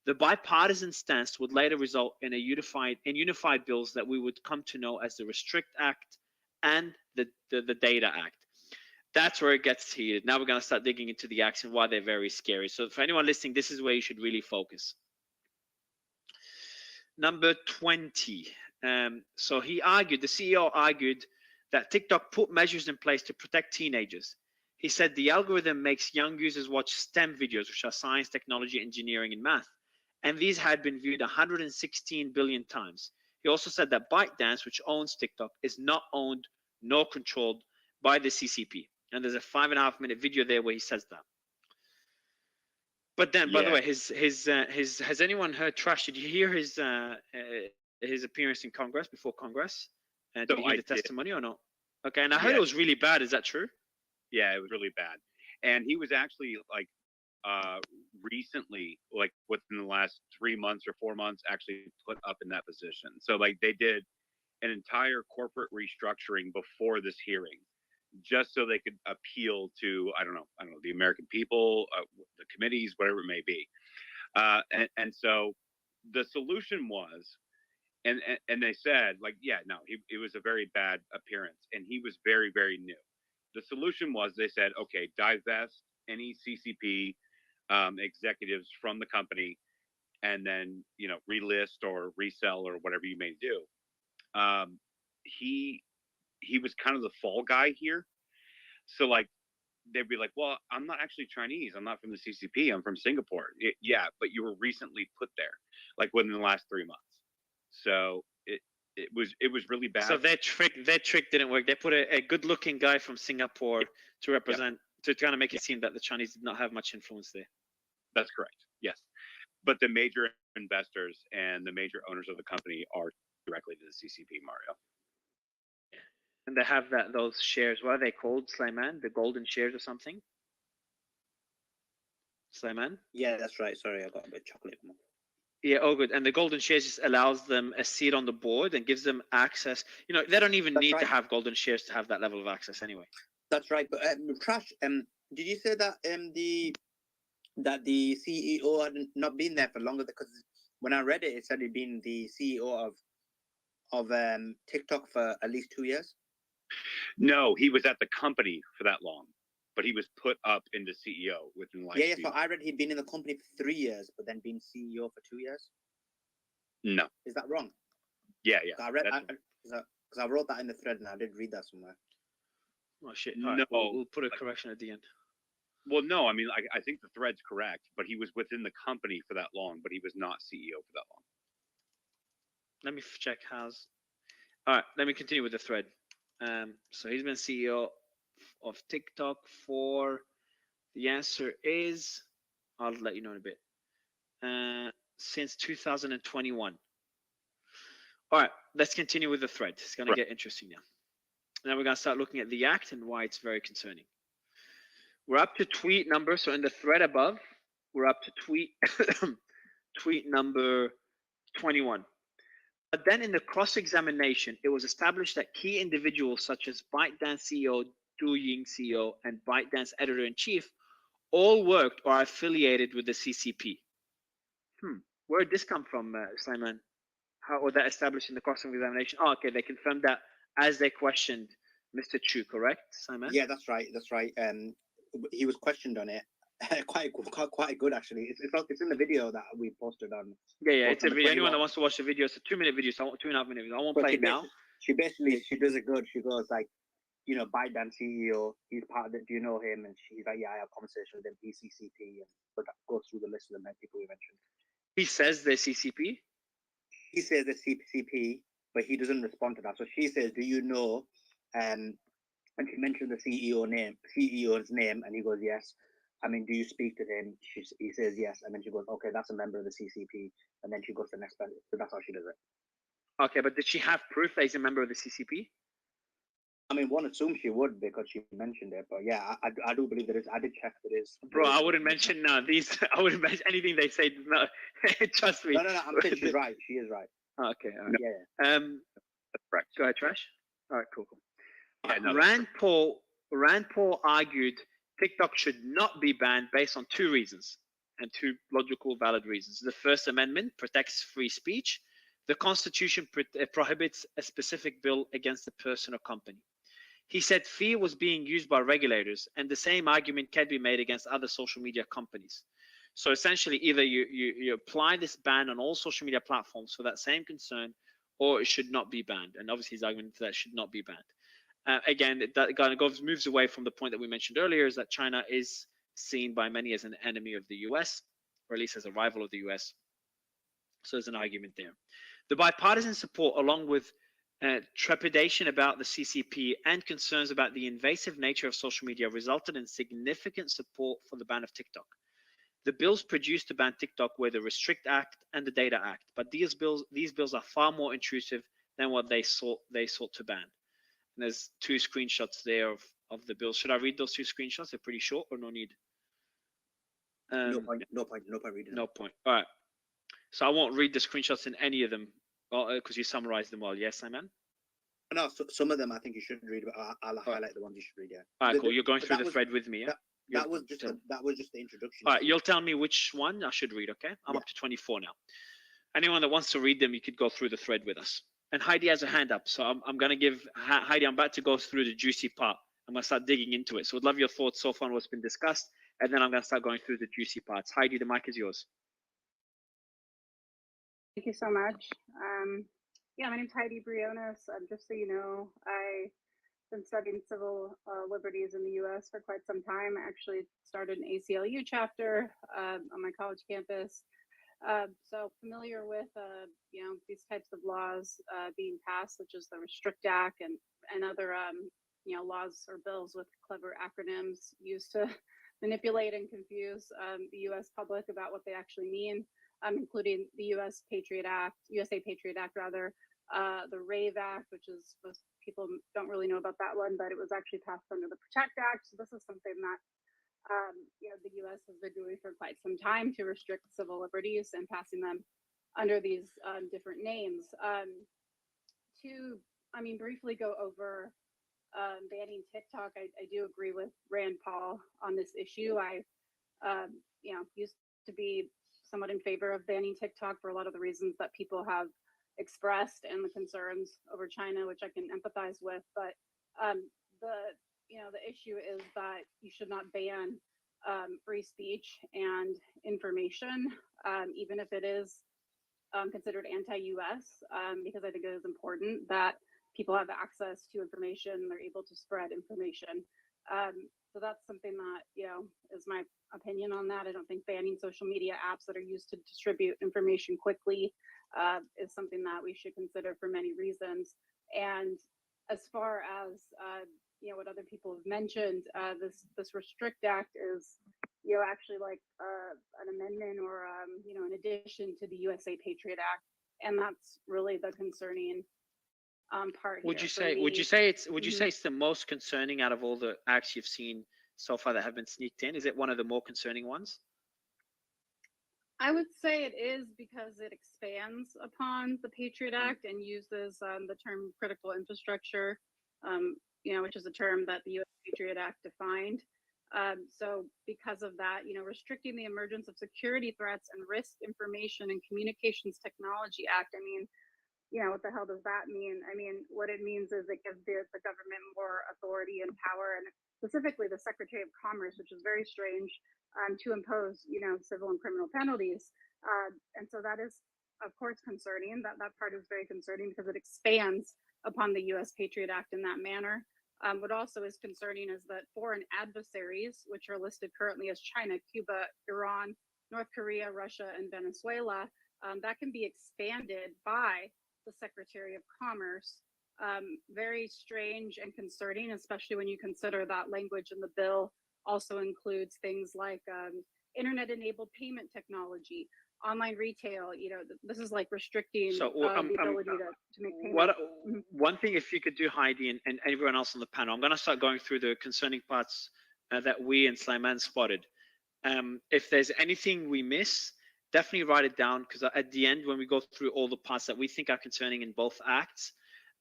Speaker 1: The bipartisan stance would later result in unified bills that we would come to know as the Restrict Act and the Data Act. That's where it gets heated. Now we're going to start digging into the acts and why they're very scary. So for anyone listening, this is where you should really focus. Number 20. So the CEO argued that TikTok put measures in place to protect teenagers. He said the algorithm makes young users watch STEM videos, which are science, technology, engineering, and math. And these had been viewed 116 billion times. He also said that ByteDance, which owns TikTok, is not owned nor controlled by the CCP. And there's a 5.5-minute video there where he says that. But then, by the way, has anyone heard Trash? Did you hear his appearance in Congress before Congress? Did you hear the testimony or not? Okay, and I heard it was really bad. Is that true?
Speaker 2: Yeah, it was really bad. And he was actually like recently, like within the last 3 months or 4 months, actually put up in that position. So like they did an entire corporate restructuring before this hearing, just so they could appeal to I don't know the American people, the committees, whatever it may be. And so the solution was, and they said like, it was a very bad appearance, and he was very, very new. The solution was, they said, okay, divest any CCP executives from the company, and then relist or resell or whatever you may do. He was kind of the fall guy here. So like they'd be like, well, I'm not actually Chinese. I'm not from the CCP. I'm from Singapore. Yeah, but you were recently put there, like within the last 3 months. So it was really bad.
Speaker 1: So their trick didn't work. They put a good-looking guy from Singapore to represent, to kind of make it seem that the Chinese did not have much influence there.
Speaker 2: That's correct. Yes, but the major investors and the major owners of the company are directly to the CCP, Mario.
Speaker 1: And they have those shares. What are they called, Slayman? The golden shares or something? Slayman?
Speaker 9: Yeah, that's right. Sorry, I got a bit chocolate.
Speaker 1: Yeah, oh good. And the golden shares just allows them a seat on the board and gives them access. They don't even need to have golden shares to have that level of access anyway.
Speaker 9: That's right. But Trash, did you say that the CEO had not been there for longer? Because when I read it, it said he'd been the CEO of TikTok for at least 2 years.
Speaker 2: No, he was at the company for that long, but he was put up into CEO within the last
Speaker 9: So I read he'd been in the company for 3 years, but then been CEO for 2 years.
Speaker 2: No.
Speaker 9: Is that wrong?
Speaker 2: Yeah.
Speaker 9: I read because I wrote that in the thread and I did read that somewhere.
Speaker 1: Oh shit!
Speaker 2: No,
Speaker 1: right, we'll put a correction at the end.
Speaker 2: Well, no, I mean, I think the thread's correct, but he was within the company for that long, but he was not CEO for that long.
Speaker 1: Let me check how's. All right, let me continue with the thread. So he's been CEO of TikTok for, the answer is, I'll let you know in a bit, since 2021. All right, let's continue with the thread. It's going to get interesting now. Now we're going to start looking at the act and why it's very concerning. We're up to tweet number. So in the thread above, we're up to tweet tweet number 21. But then in the cross-examination, it was established that key individuals such as ByteDance CEO, Douyin CEO, and ByteDance editor-in-chief all worked or are affiliated with the CCP. Where did this come from, Simon? How was that established in the cross-examination? Oh, okay, they confirmed that as they questioned Mr. Chu, correct, Simon?
Speaker 9: Yeah, that's right. That's right. He was questioned on it. quite good actually. It's in the video that we posted on.
Speaker 1: Yeah, it's a video. Anyone that wants to watch the video, it's a 2-minute video. So 2.5 minute video. I won't play it now.
Speaker 9: She does it good. She goes like, you know, ByteDance CEO, he's part of it. Do you know him? And she's like, yeah, I have a conversation with him. He's CCP, and but that goes through the list of the many people we mentioned.
Speaker 1: He says they're CCP.
Speaker 9: He says they're CCP, but he doesn't respond to that. So she says, do you know? And she mentioned the CEO's name, and he goes, yes. I mean, do you speak to him? He says yes, and then she goes, okay, that's a member of the CCP, and then she goes to the next person. So that's how she does it.
Speaker 1: Okay, but did she have proof that he's a member of the CCP?
Speaker 9: I mean, one assumes she would because she mentioned it, but yeah, I do believe there is. I did check there is.
Speaker 1: Bro, I wouldn't mention these. I wouldn't mention anything they say. No, trust me.
Speaker 9: No. I'm saying she's right. She is right.
Speaker 1: Okay. All right.
Speaker 9: Yeah.
Speaker 1: That's correct. Go ahead, Trash. All right, cool.
Speaker 2: Yeah, no,
Speaker 1: Rand Paul argued TikTok should not be banned based on 2 reasons, and 2 logical, valid reasons. The First Amendment protects free speech. The Constitution prohibits a specific bill against a person or company. He said fear was being used by regulators, and the same argument can be made against other social media companies. So essentially, either you apply this ban on all social media platforms for that same concern, or it should not be banned. And obviously, his argument that it should not be banned. Again, that kind of moves away from the point that we mentioned earlier, is that China is seen by many as an enemy of the US, or at least as a rival of the US. So there's an argument there. The bipartisan support, along with trepidation about the CCP and concerns about the invasive nature of social media, resulted in significant support for the ban of TikTok. The bills produced to ban TikTok were the Restrict Act and the Data Act, but these bills are far more intrusive than what they sought to ban. And there's 2 screenshots there of the bills. Should I read those 2 screenshots? They're pretty short, or no need?
Speaker 9: No point reading.
Speaker 1: No point. All right. So I won't read the screenshots in any of them, because you summarized them well. Yes, Simon?
Speaker 9: No, some of them I think you shouldn't read, but I'll highlight the ones you should read. Yeah.
Speaker 1: All right, cool. You're going through the thread with me, yeah?
Speaker 9: That was just the introduction.
Speaker 1: All right, you'll tell me which one I should read, okay? I'm up to 24 now. Anyone that wants to read them, you could go through the thread with us. And Heidi has a hand up, so I'm going to give Heidi, I'm about to go through the juicy part. I'm going to start digging into it. So I'd love your thoughts so far on what's been discussed, and then I'm going to start going through the juicy parts. Heidi, the mic is yours.
Speaker 18: Thank you so much. Yeah, my name's Heidi Briones. Just so you know, I've been studying civil liberties in the U.S. for quite some time. I actually started an ACLU chapter on my college campus. So familiar with you know, these types of laws being passed, such as the Restrict Act and other you know, laws or bills with clever acronyms used to manipulate and confuse the U.S. public about what they actually mean, including the USA Patriot Act rather, the RAVE Act, which is most people don't really know about that one, but it was actually passed under the Protect Act. So this is something that you know, the U.S. has been doing for quite some time to restrict civil liberties and passing them under these different names. To briefly go over banning TikTok, I do agree with Rand Paul on this issue. I you know, used to be somewhat in favor of banning TikTok for a lot of the reasons that people have expressed and the concerns over China, which I can empathize with. But the issue is that you should not ban free speech and information, even if it is considered anti-US, because I think it is important that people have access to information, they're able to spread information. So that's something that, you know, is my opinion on that. I don't think banning social media apps that are used to distribute information quickly is something that we should consider for many reasons. And as far as what other people have mentioned, this Restrict Act is actually like an amendment or an addition to the USA Patriot Act, and that's really the concerning part.
Speaker 1: Would
Speaker 18: here
Speaker 1: you
Speaker 18: for
Speaker 1: say? Would
Speaker 18: me.
Speaker 1: you say it's? Would you
Speaker 18: Mhm.
Speaker 1: say it's the most concerning out of all the acts you've seen so far that have been sneaked in? Is it one of the more concerning ones?
Speaker 18: I would say it is because it expands upon the Patriot Act and uses the term critical infrastructure, which is a term that the U.S. Patriot Act defined. So because of that, restricting the emergence of security threats and risk information and communications technology act. I mean, what the hell does that mean? I mean, what it means is it gives the government more authority and power, and specifically the Secretary of Commerce, which is very strange, to impose, civil and criminal penalties. And so that is, of course, concerning. That part is very concerning because it expands upon the U.S. Patriot Act in that manner. What also is concerning is that foreign adversaries, which are listed currently as China, Cuba, Iran, North Korea, Russia, and Venezuela, that can be expanded by the Secretary of Commerce. Very strange and concerning, especially when you consider that language in the bill also includes things like internet-enabled payment technology, online retail. This is like restricting
Speaker 1: So
Speaker 18: the ability to make payments.
Speaker 1: what one thing, if you could do, Heidi, and everyone else on the panel, I'm going to start going through the concerning parts that we and Slimane spotted. If there's anything we miss, definitely write it down, because at the end, when we go through all the parts that we think are concerning in both acts,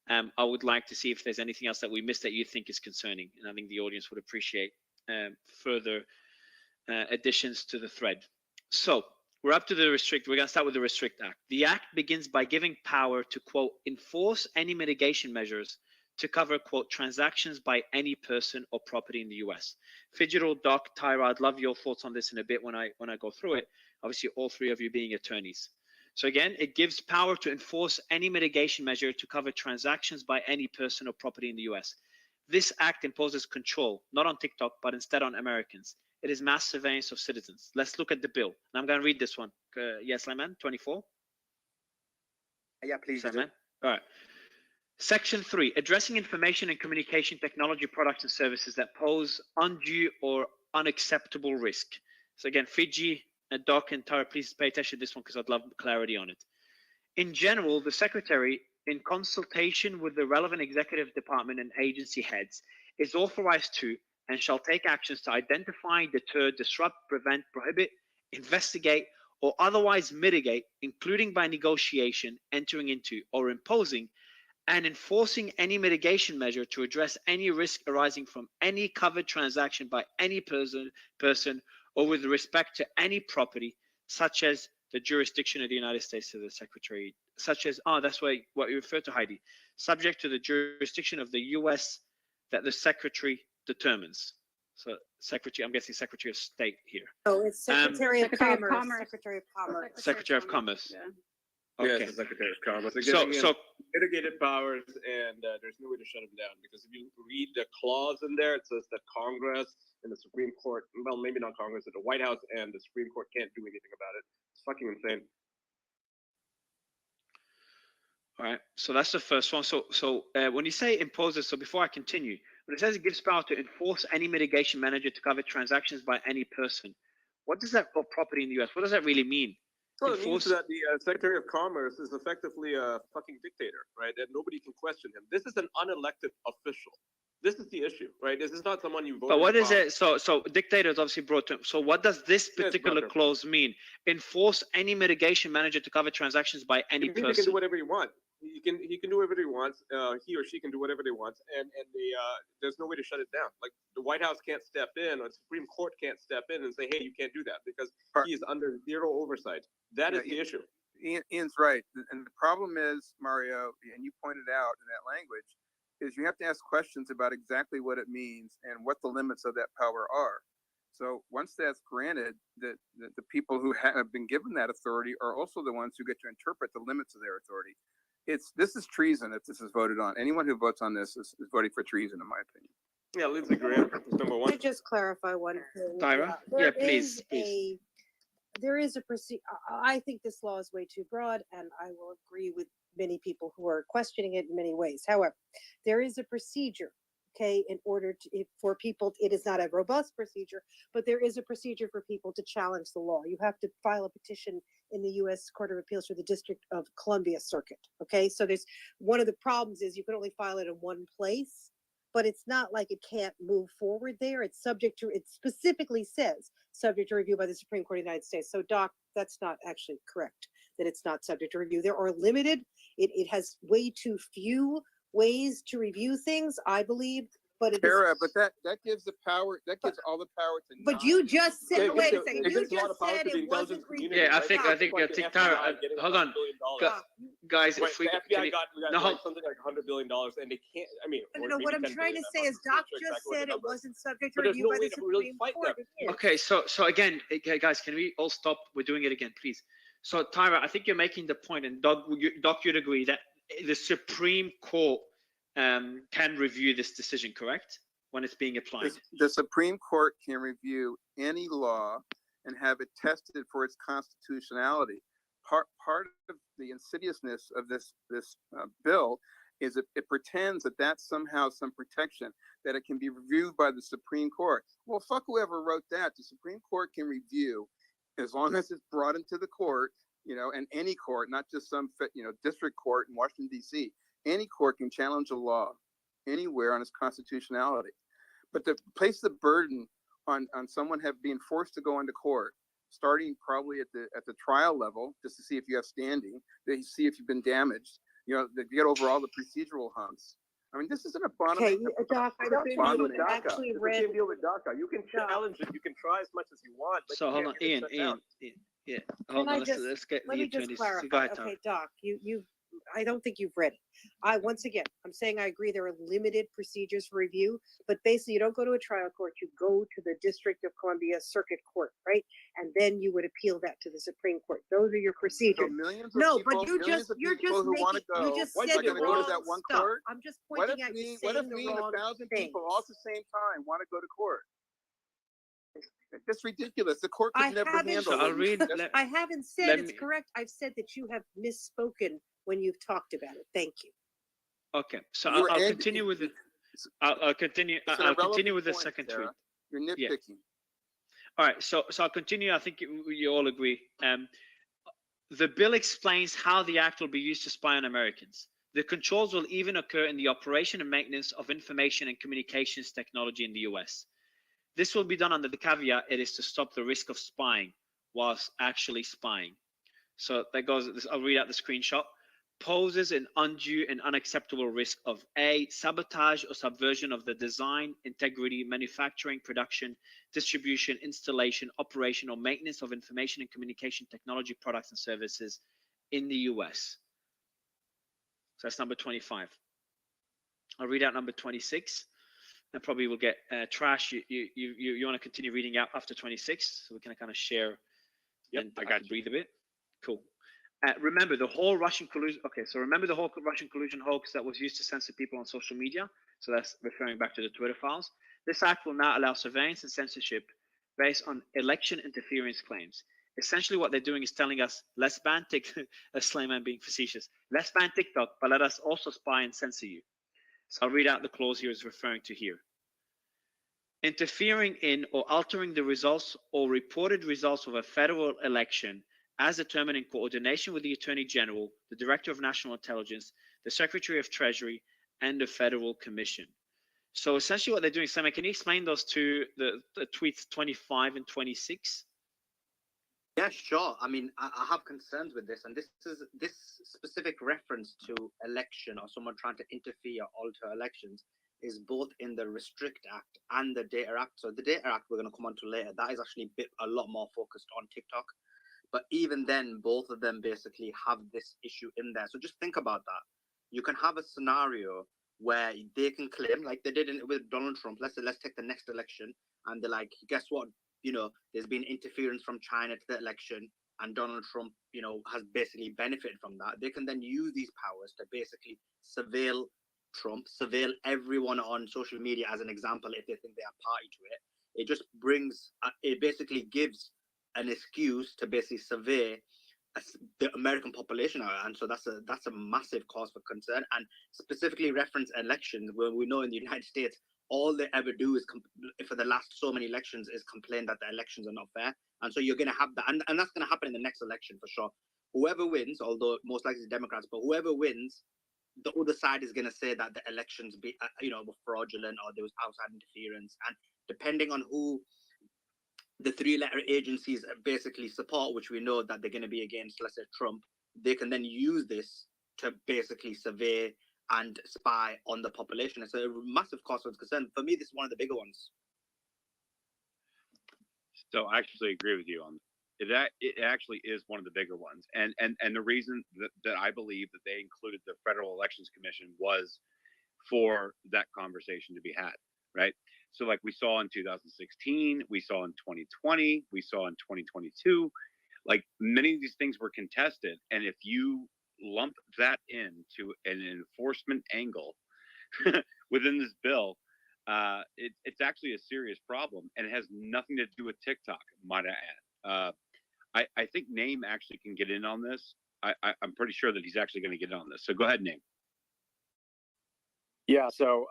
Speaker 1: I would like to see if there's anything else that we missed that you think is concerning, and I think the audience would appreciate further additions to the thread. So we're up to the Restrict. We're going to start with the Restrict Act. The act begins by giving power to, quote, enforce any mitigation measures to cover, quote, transactions by any person or property in the U.S. Fidgetal, Doc, Tyra, I'd love your thoughts on this in a bit when I go through it. Obviously, all three of you being attorneys. So again, it gives power to enforce any mitigation measure to cover transactions by any person or property in the U.S. This act imposes control, not on TikTok, but instead on Americans. It is mass surveillance of citizens. Let's look at the bill. And I'm going to read this one. Yes, Slimane, 24.
Speaker 19: Yeah, please.
Speaker 1: Slimane. All right. Section 3, addressing information and communication technology products and services that pose undue or unacceptable risk. So again, Fiji, Doc, and Tara, please pay attention to this one because I'd love clarity on it. In general, the Secretary, in consultation with the relevant executive department and agency heads, is authorized to and shall take actions to identify, deter, disrupt, prevent, prohibit, investigate, or otherwise mitigate, including by negotiation, entering into, or imposing, and enforcing any mitigation measure to address any risk arising from any covered transaction by any person or with respect to any property, such as the jurisdiction of the United States to the Secretary, such as, that's what you refer to, Heidi, subject to the jurisdiction of the U.S. that the Secretary determines. So Secretary, I'm guessing Secretary of State here.
Speaker 20: Oh, it's Secretary of
Speaker 18: Secretary of
Speaker 20: Commerce.
Speaker 18: Commerce.
Speaker 20: Secretary of Commerce.
Speaker 1: Secretary of Commerce.
Speaker 18: Yeah.
Speaker 1: Okay.
Speaker 12: Yes, the Secretary of Commerce. They're
Speaker 1: So-
Speaker 12: giving him
Speaker 1: so-
Speaker 12: mitigated powers, and there's no way to shut him down, because if you read the clause in there, it says that Congress and the Supreme Court, well, maybe not Congress, but the White House and the Supreme Court can't do anything about it. It's fucking insane.
Speaker 1: All right, so that's the first one. So when you say imposes, so before I continue, when it says it gives power to enforce any mitigation manager to cover transactions by any person, what does that, or property in the U.S., what does that really mean?
Speaker 12: Well, it means
Speaker 1: Enforce-
Speaker 12: that the Secretary of Commerce is effectively a fucking dictator, right? And nobody can question him. This is an unelected official. This is the issue, right? This is not someone you voted.
Speaker 1: But what is
Speaker 12: upon.
Speaker 1: it? So dictator is obviously brought to him. So what does this particular
Speaker 12: brother.
Speaker 1: clause mean? Enforce any mitigation manager to cover transactions by any
Speaker 12: It means he can
Speaker 1: person.
Speaker 12: do whatever he wants. He can do whatever he wants. He or she can do whatever they want, and there's no way to shut it down. Like the White House can't step in, or the Supreme Court can't step in and say, "Hey, you can't do that," because he is under zero oversight. That is the issue.
Speaker 6: Ian's right. And the problem is, Mario, and you pointed out in that language, is you have to ask questions about exactly what it means and what the limits of that power are. So once that's granted, the people who have been given that authority are also the ones who get to interpret the limits of their authority. This is treason if this is voted on. Anyone who votes on this is voting for treason, in my opinion.
Speaker 12: Yeah, Lindsey Graham is number
Speaker 20: Can
Speaker 12: one.
Speaker 20: I just clarify one thing?
Speaker 6: Tyra?
Speaker 20: There
Speaker 6: Yeah, please,
Speaker 20: is
Speaker 6: please.
Speaker 20: There is a I think this law is way too broad, and I will agree with many people who are questioning it in many ways. However, there is a procedure, okay, in order to, for people, it is not a robust procedure, but there is a procedure for people to challenge the law. You have to file a petition in the U.S. Court of Appeals for the District of Columbia Circuit, okay? So there's, one of the problems is you can only file it in one place, but it's not like it can't move forward there. It's subject to, it specifically says, subject to review by the Supreme Court of the United States. So Doc, that's not actually correct, that it's not subject to review. There are limited, it has way too few ways to review things, I believe, but it
Speaker 6: Tara,
Speaker 20: is.
Speaker 6: but that gives the power, that gives all the power to.
Speaker 20: But you just said,
Speaker 12: Yeah,
Speaker 20: wait a
Speaker 12: it
Speaker 20: second,
Speaker 12: gives
Speaker 20: you
Speaker 12: a lot
Speaker 20: just
Speaker 12: of power
Speaker 20: said
Speaker 12: to the
Speaker 20: it wasn't.
Speaker 12: intelligence community,
Speaker 1: Yeah, I
Speaker 12: right?
Speaker 1: think
Speaker 12: Like the
Speaker 1: Tara,
Speaker 12: FBI getting
Speaker 1: hold on,
Speaker 12: $100 billion.
Speaker 1: guys.
Speaker 12: Right,
Speaker 1: If we
Speaker 12: the
Speaker 1: can
Speaker 12: FBI
Speaker 1: you-
Speaker 12: got
Speaker 1: no,
Speaker 12: like something like $100 billion, and they can't. I mean,
Speaker 20: No,
Speaker 12: or
Speaker 20: no,
Speaker 12: maybe
Speaker 20: what I'm
Speaker 12: 10
Speaker 20: trying to
Speaker 12: billion,
Speaker 20: say
Speaker 12: I'm
Speaker 20: is
Speaker 12: not
Speaker 20: Doc
Speaker 12: sure
Speaker 20: just
Speaker 12: exactly what the
Speaker 20: said it
Speaker 12: number is.
Speaker 20: wasn't subject to
Speaker 12: But there's
Speaker 20: review
Speaker 12: no
Speaker 20: by
Speaker 12: way
Speaker 20: the
Speaker 12: to really
Speaker 20: Supreme
Speaker 12: fight
Speaker 20: Court.
Speaker 12: them.
Speaker 20: It is.
Speaker 1: Okay, so again, guys, can we all stop? We're doing it again, please. So Tyra, I think you're making the point, and Doc, you'd agree that the Supreme Court can review this decision, correct? When it's being applied.
Speaker 6: The Supreme Court can review any law and have it tested for its constitutionality. Part of the insidiousness of this bill is it pretends that that's somehow some protection, that it can be reviewed by the Supreme Court. Well, fuck whoever wrote that. The Supreme Court can review, as long as it's brought into the court, and any court, not just some, district court in Washington, D.C. Any court can challenge a law anywhere on its constitutionality. But to place the burden on someone being forced to go into court, starting probably at the trial level, just to see if you have standing, to see if you've been damaged, to get over all the procedural humps. I mean, this is an abomination.
Speaker 20: Okay, Doc, I don't think you actually read.
Speaker 12: It's the same deal with DACA. You can challenge it. You can try as much as you want. But
Speaker 1: So
Speaker 12: you
Speaker 1: hold
Speaker 12: can't
Speaker 1: on,
Speaker 12: get it shut down.
Speaker 1: Ian, yeah, hold
Speaker 20: Can
Speaker 1: on.
Speaker 20: I just,
Speaker 1: Let's get
Speaker 20: let
Speaker 1: the
Speaker 20: me just
Speaker 1: attorneys.
Speaker 20: clarify.
Speaker 1: Go ahead, Tyra.
Speaker 20: Okay, Doc, you, I don't think you've read it. Once again, I'm saying I agree there are limited procedures for review, but basically you don't go to a trial court, you go to the District of Columbia Circuit Court, right? And then you would appeal that to the Supreme Court. Those are your procedures.
Speaker 6: So millions of
Speaker 20: No,
Speaker 6: people,
Speaker 20: but you're just
Speaker 6: who
Speaker 20: making,
Speaker 6: want to go,
Speaker 20: you just
Speaker 6: are
Speaker 20: said the
Speaker 6: going to go
Speaker 20: wrong
Speaker 6: to that one
Speaker 20: stuff.
Speaker 6: court?
Speaker 20: I'm just
Speaker 6: What
Speaker 20: pointing
Speaker 6: if
Speaker 20: out you
Speaker 6: what if
Speaker 20: saying the
Speaker 6: me and
Speaker 20: wrong
Speaker 6: 1,000
Speaker 20: things.
Speaker 6: people all at the same time want to go to court? That's ridiculous. The court could
Speaker 20: I
Speaker 6: never
Speaker 20: haven't,
Speaker 6: handle
Speaker 1: So I'll
Speaker 6: it.
Speaker 1: read.
Speaker 20: I haven't said
Speaker 1: let
Speaker 20: it's
Speaker 1: me-
Speaker 20: correct. I've said that you have misspoken when you've talked about it. Thank you.
Speaker 1: Okay, so
Speaker 6: You're
Speaker 1: I'll
Speaker 6: and-
Speaker 1: continue with it. I'll continue.
Speaker 6: It's an
Speaker 1: I'll continue
Speaker 6: irrelevant
Speaker 1: with the
Speaker 6: point,
Speaker 1: second
Speaker 6: Sarah.
Speaker 1: tweet.
Speaker 6: You're
Speaker 1: Yeah.
Speaker 6: nitpicking.
Speaker 1: All right, so I'll continue. I think you all agree. The bill explains how the act will be used to spy on Americans. The controls will even occur in the operation and maintenance of information and communications technology in the US. This will be done under the caveat it is to stop the risk of spying whilst actually spying. So that goes, I'll read out the screenshot. Poses an undue and unacceptable risk of A, sabotage or subversion of the design, integrity, manufacturing, production, distribution, installation, operation, or maintenance of information and communication technology products and services in the US. So that's number 25. I'll read out number 26. And probably we'll get trash. You want to continue reading out after 26, so we can kind of share.
Speaker 2: Yep,
Speaker 1: and
Speaker 2: I got you.
Speaker 1: breathe a bit. Cool. Remember the whole Russian collusion. Okay, so remember the whole Russian collusion hoax that was used to censor people on social media. So that's referring back to the Twitter files. This act will now allow surveillance and censorship based on election interference claims. Essentially, what they're doing is telling us, let's ban TikTok, a Slayman being facetious, let's ban TikTok, but let us also spy and censor you. So I'll read out the clause here is referring to here. Interfering in or altering the results or reported results of a federal election as determined in coordination with the Attorney General, the Director of National Intelligence, the Secretary of Treasury, and the Federal Commission. So essentially what they're doing, Simon, can you explain those two, the tweets 25 and 26?
Speaker 9: Yeah, sure. I mean, I have concerns with this, and this specific reference to election or someone trying to interfere or alter elections is both in the Restrict Act and the Data Act. So the Data Act we're going to come on to later. That is actually a lot more focused on TikTok. But even then, both of them basically have this issue in there. So just think about that. You can have a scenario where they can claim, like they did with Donald Trump. Let's take the next election, and they're like, guess what? There's been interference from China to the election, and Donald Trump, has basically benefited from that. They can then use these powers to basically surveil Trump, surveil everyone on social media as an example if they think they are party to it. It just brings, it basically gives an excuse to basically survey the American population are, and so that's a massive cause for concern. And specifically reference elections, where we know in the United States, all they ever do is for the last so many elections is complain that the elections are not fair, and so you're going to have that, and that's going to happen in the next election for sure. Whoever wins, although most likely it's Democrats, but whoever wins, the other side is going to say that the elections were fraudulent or there was outside interference, and depending on who the three-letter agencies basically support, which we know that they're going to be against, let's say Trump, they can then use this to basically survey and spy on the population. It's a massive cause for concern. For me, this is one of the bigger ones.
Speaker 2: So I actually agree with you on it. It actually is one of the bigger ones, and the reason that I believe that they included the Federal Elections Commission was for that conversation to be had, right? So like we saw in 2016, we saw in 2020, we saw in 2022, like many of these things were contested, and if you lump that into an enforcement angle within this bill, it's actually a serious problem, and it has nothing to do with TikTok, might I add. I think Name actually can get in on this. I'm pretty sure that he's actually going to get in on this. So go ahead, Name.
Speaker 5: Yeah, so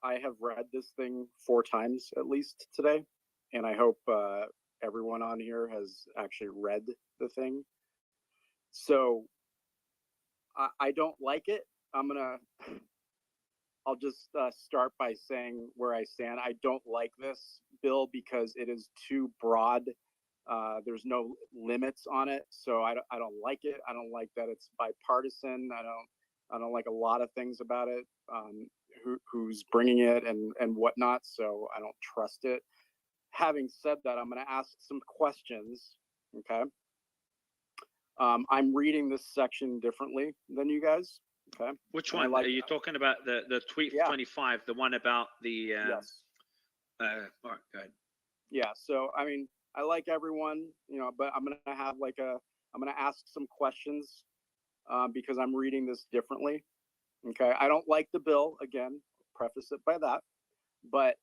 Speaker 5: I have read this thing 4 times at least today, and I hope everyone on here has actually read the thing. So I don't like it. I'll just start by saying where I stand. I don't like this bill because it is too broad. There's no limits on it, so I don't like it. I don't like that it's bipartisan. I don't like a lot of things about it. Who's bringing it and whatnot, so I don't trust it. Having said that, I'm going to ask some questions. Okay. I'm reading this section differently than you guys. Okay.
Speaker 1: Which one are you talking about? The tweet 25, the one about the
Speaker 5: yes.
Speaker 1: All right, go ahead.
Speaker 5: Yeah, so I mean, I like everyone, but I'm gonna ask some questions because I'm reading this differently. Okay, I don't like the bill, again, preface it by that, but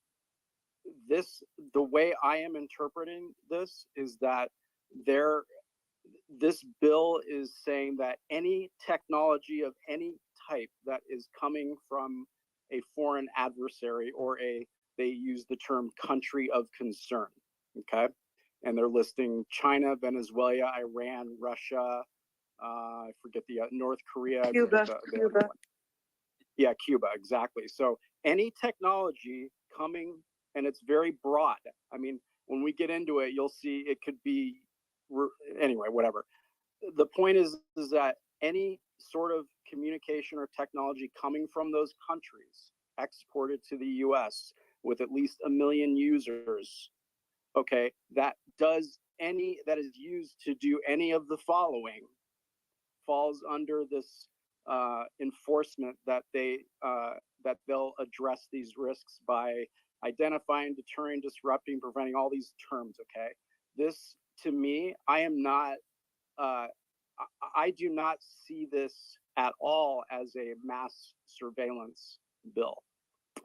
Speaker 5: the way I am interpreting this is that this bill is saying that any technology of any type that is coming from a foreign adversary or they use the term country of concern, okay? And they're listing China, Venezuela, Iran, Russia, I forget the North Korea.
Speaker 20: Cuba.
Speaker 5: Cuba. Yeah, Cuba, exactly. So any technology coming, and it's very broad. I mean, when we get into it, you'll see it could be, anyway, whatever. The point is that any sort of communication or technology coming from those countries exported to the US with at least 1 million users, okay, that is used to do any of the following falls under this enforcement that they'll address these risks by identifying, deterring, disrupting, preventing, all these terms. Okay, this to me, I do not see this at all as a mass surveillance bill,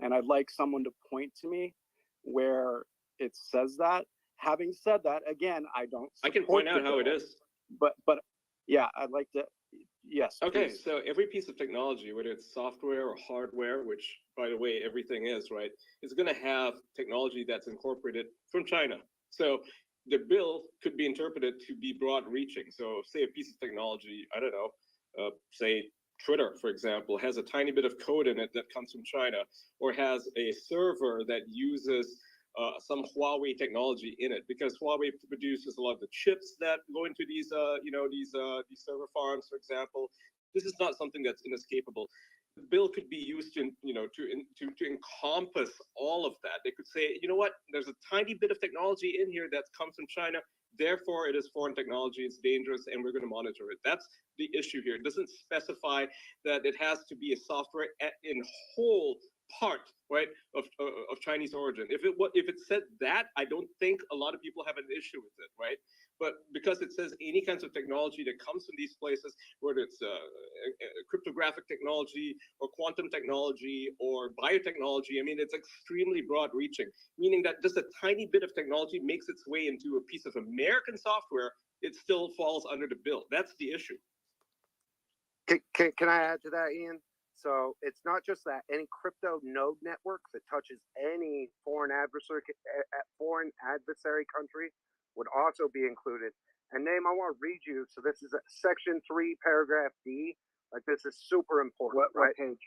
Speaker 5: and I'd like someone to point to me where it says that. Having said that, again, I can
Speaker 12: point out how it is.
Speaker 5: But yeah, I'd like to. Yes.
Speaker 12: Okay,
Speaker 5: please.
Speaker 12: so every piece of technology, whether it's software or hardware, which by the way, everything is, right, is going to have technology that's incorporated from China. So the bill could be interpreted to be broad reaching. So say a piece of technology, I don't know, say Twitter, for example, has a tiny bit of code in it that comes from China, or has a server that uses some Huawei technology in it, because Huawei produces a lot of the chips that go into these server farms, for example. This is not something that's inescapable. The bill could be used to encompass all of that. They could say, you know what, there's a tiny bit of technology in here that comes from China, therefore it is foreign technology, it's dangerous, and we're going to monitor it. That's the issue here. It doesn't specify that it has to be a software in whole part, right, of Chinese origin. If it said that, I don't think a lot of people have an issue with it, right? But because it says any kinds of technology that comes from these places, whether it's cryptographic technology or quantum technology or biotechnology, I mean, it's extremely broad reaching, meaning that just a tiny bit of technology makes its way into a piece of American software it still falls under the bill. That's the issue.
Speaker 3: Can I add to that, Ian? So it's not just that any crypto node network that touches any foreign adversary country would also be included. And name, I want to read you. So this is section 3, paragraph D. Like this is super important.
Speaker 5: What page?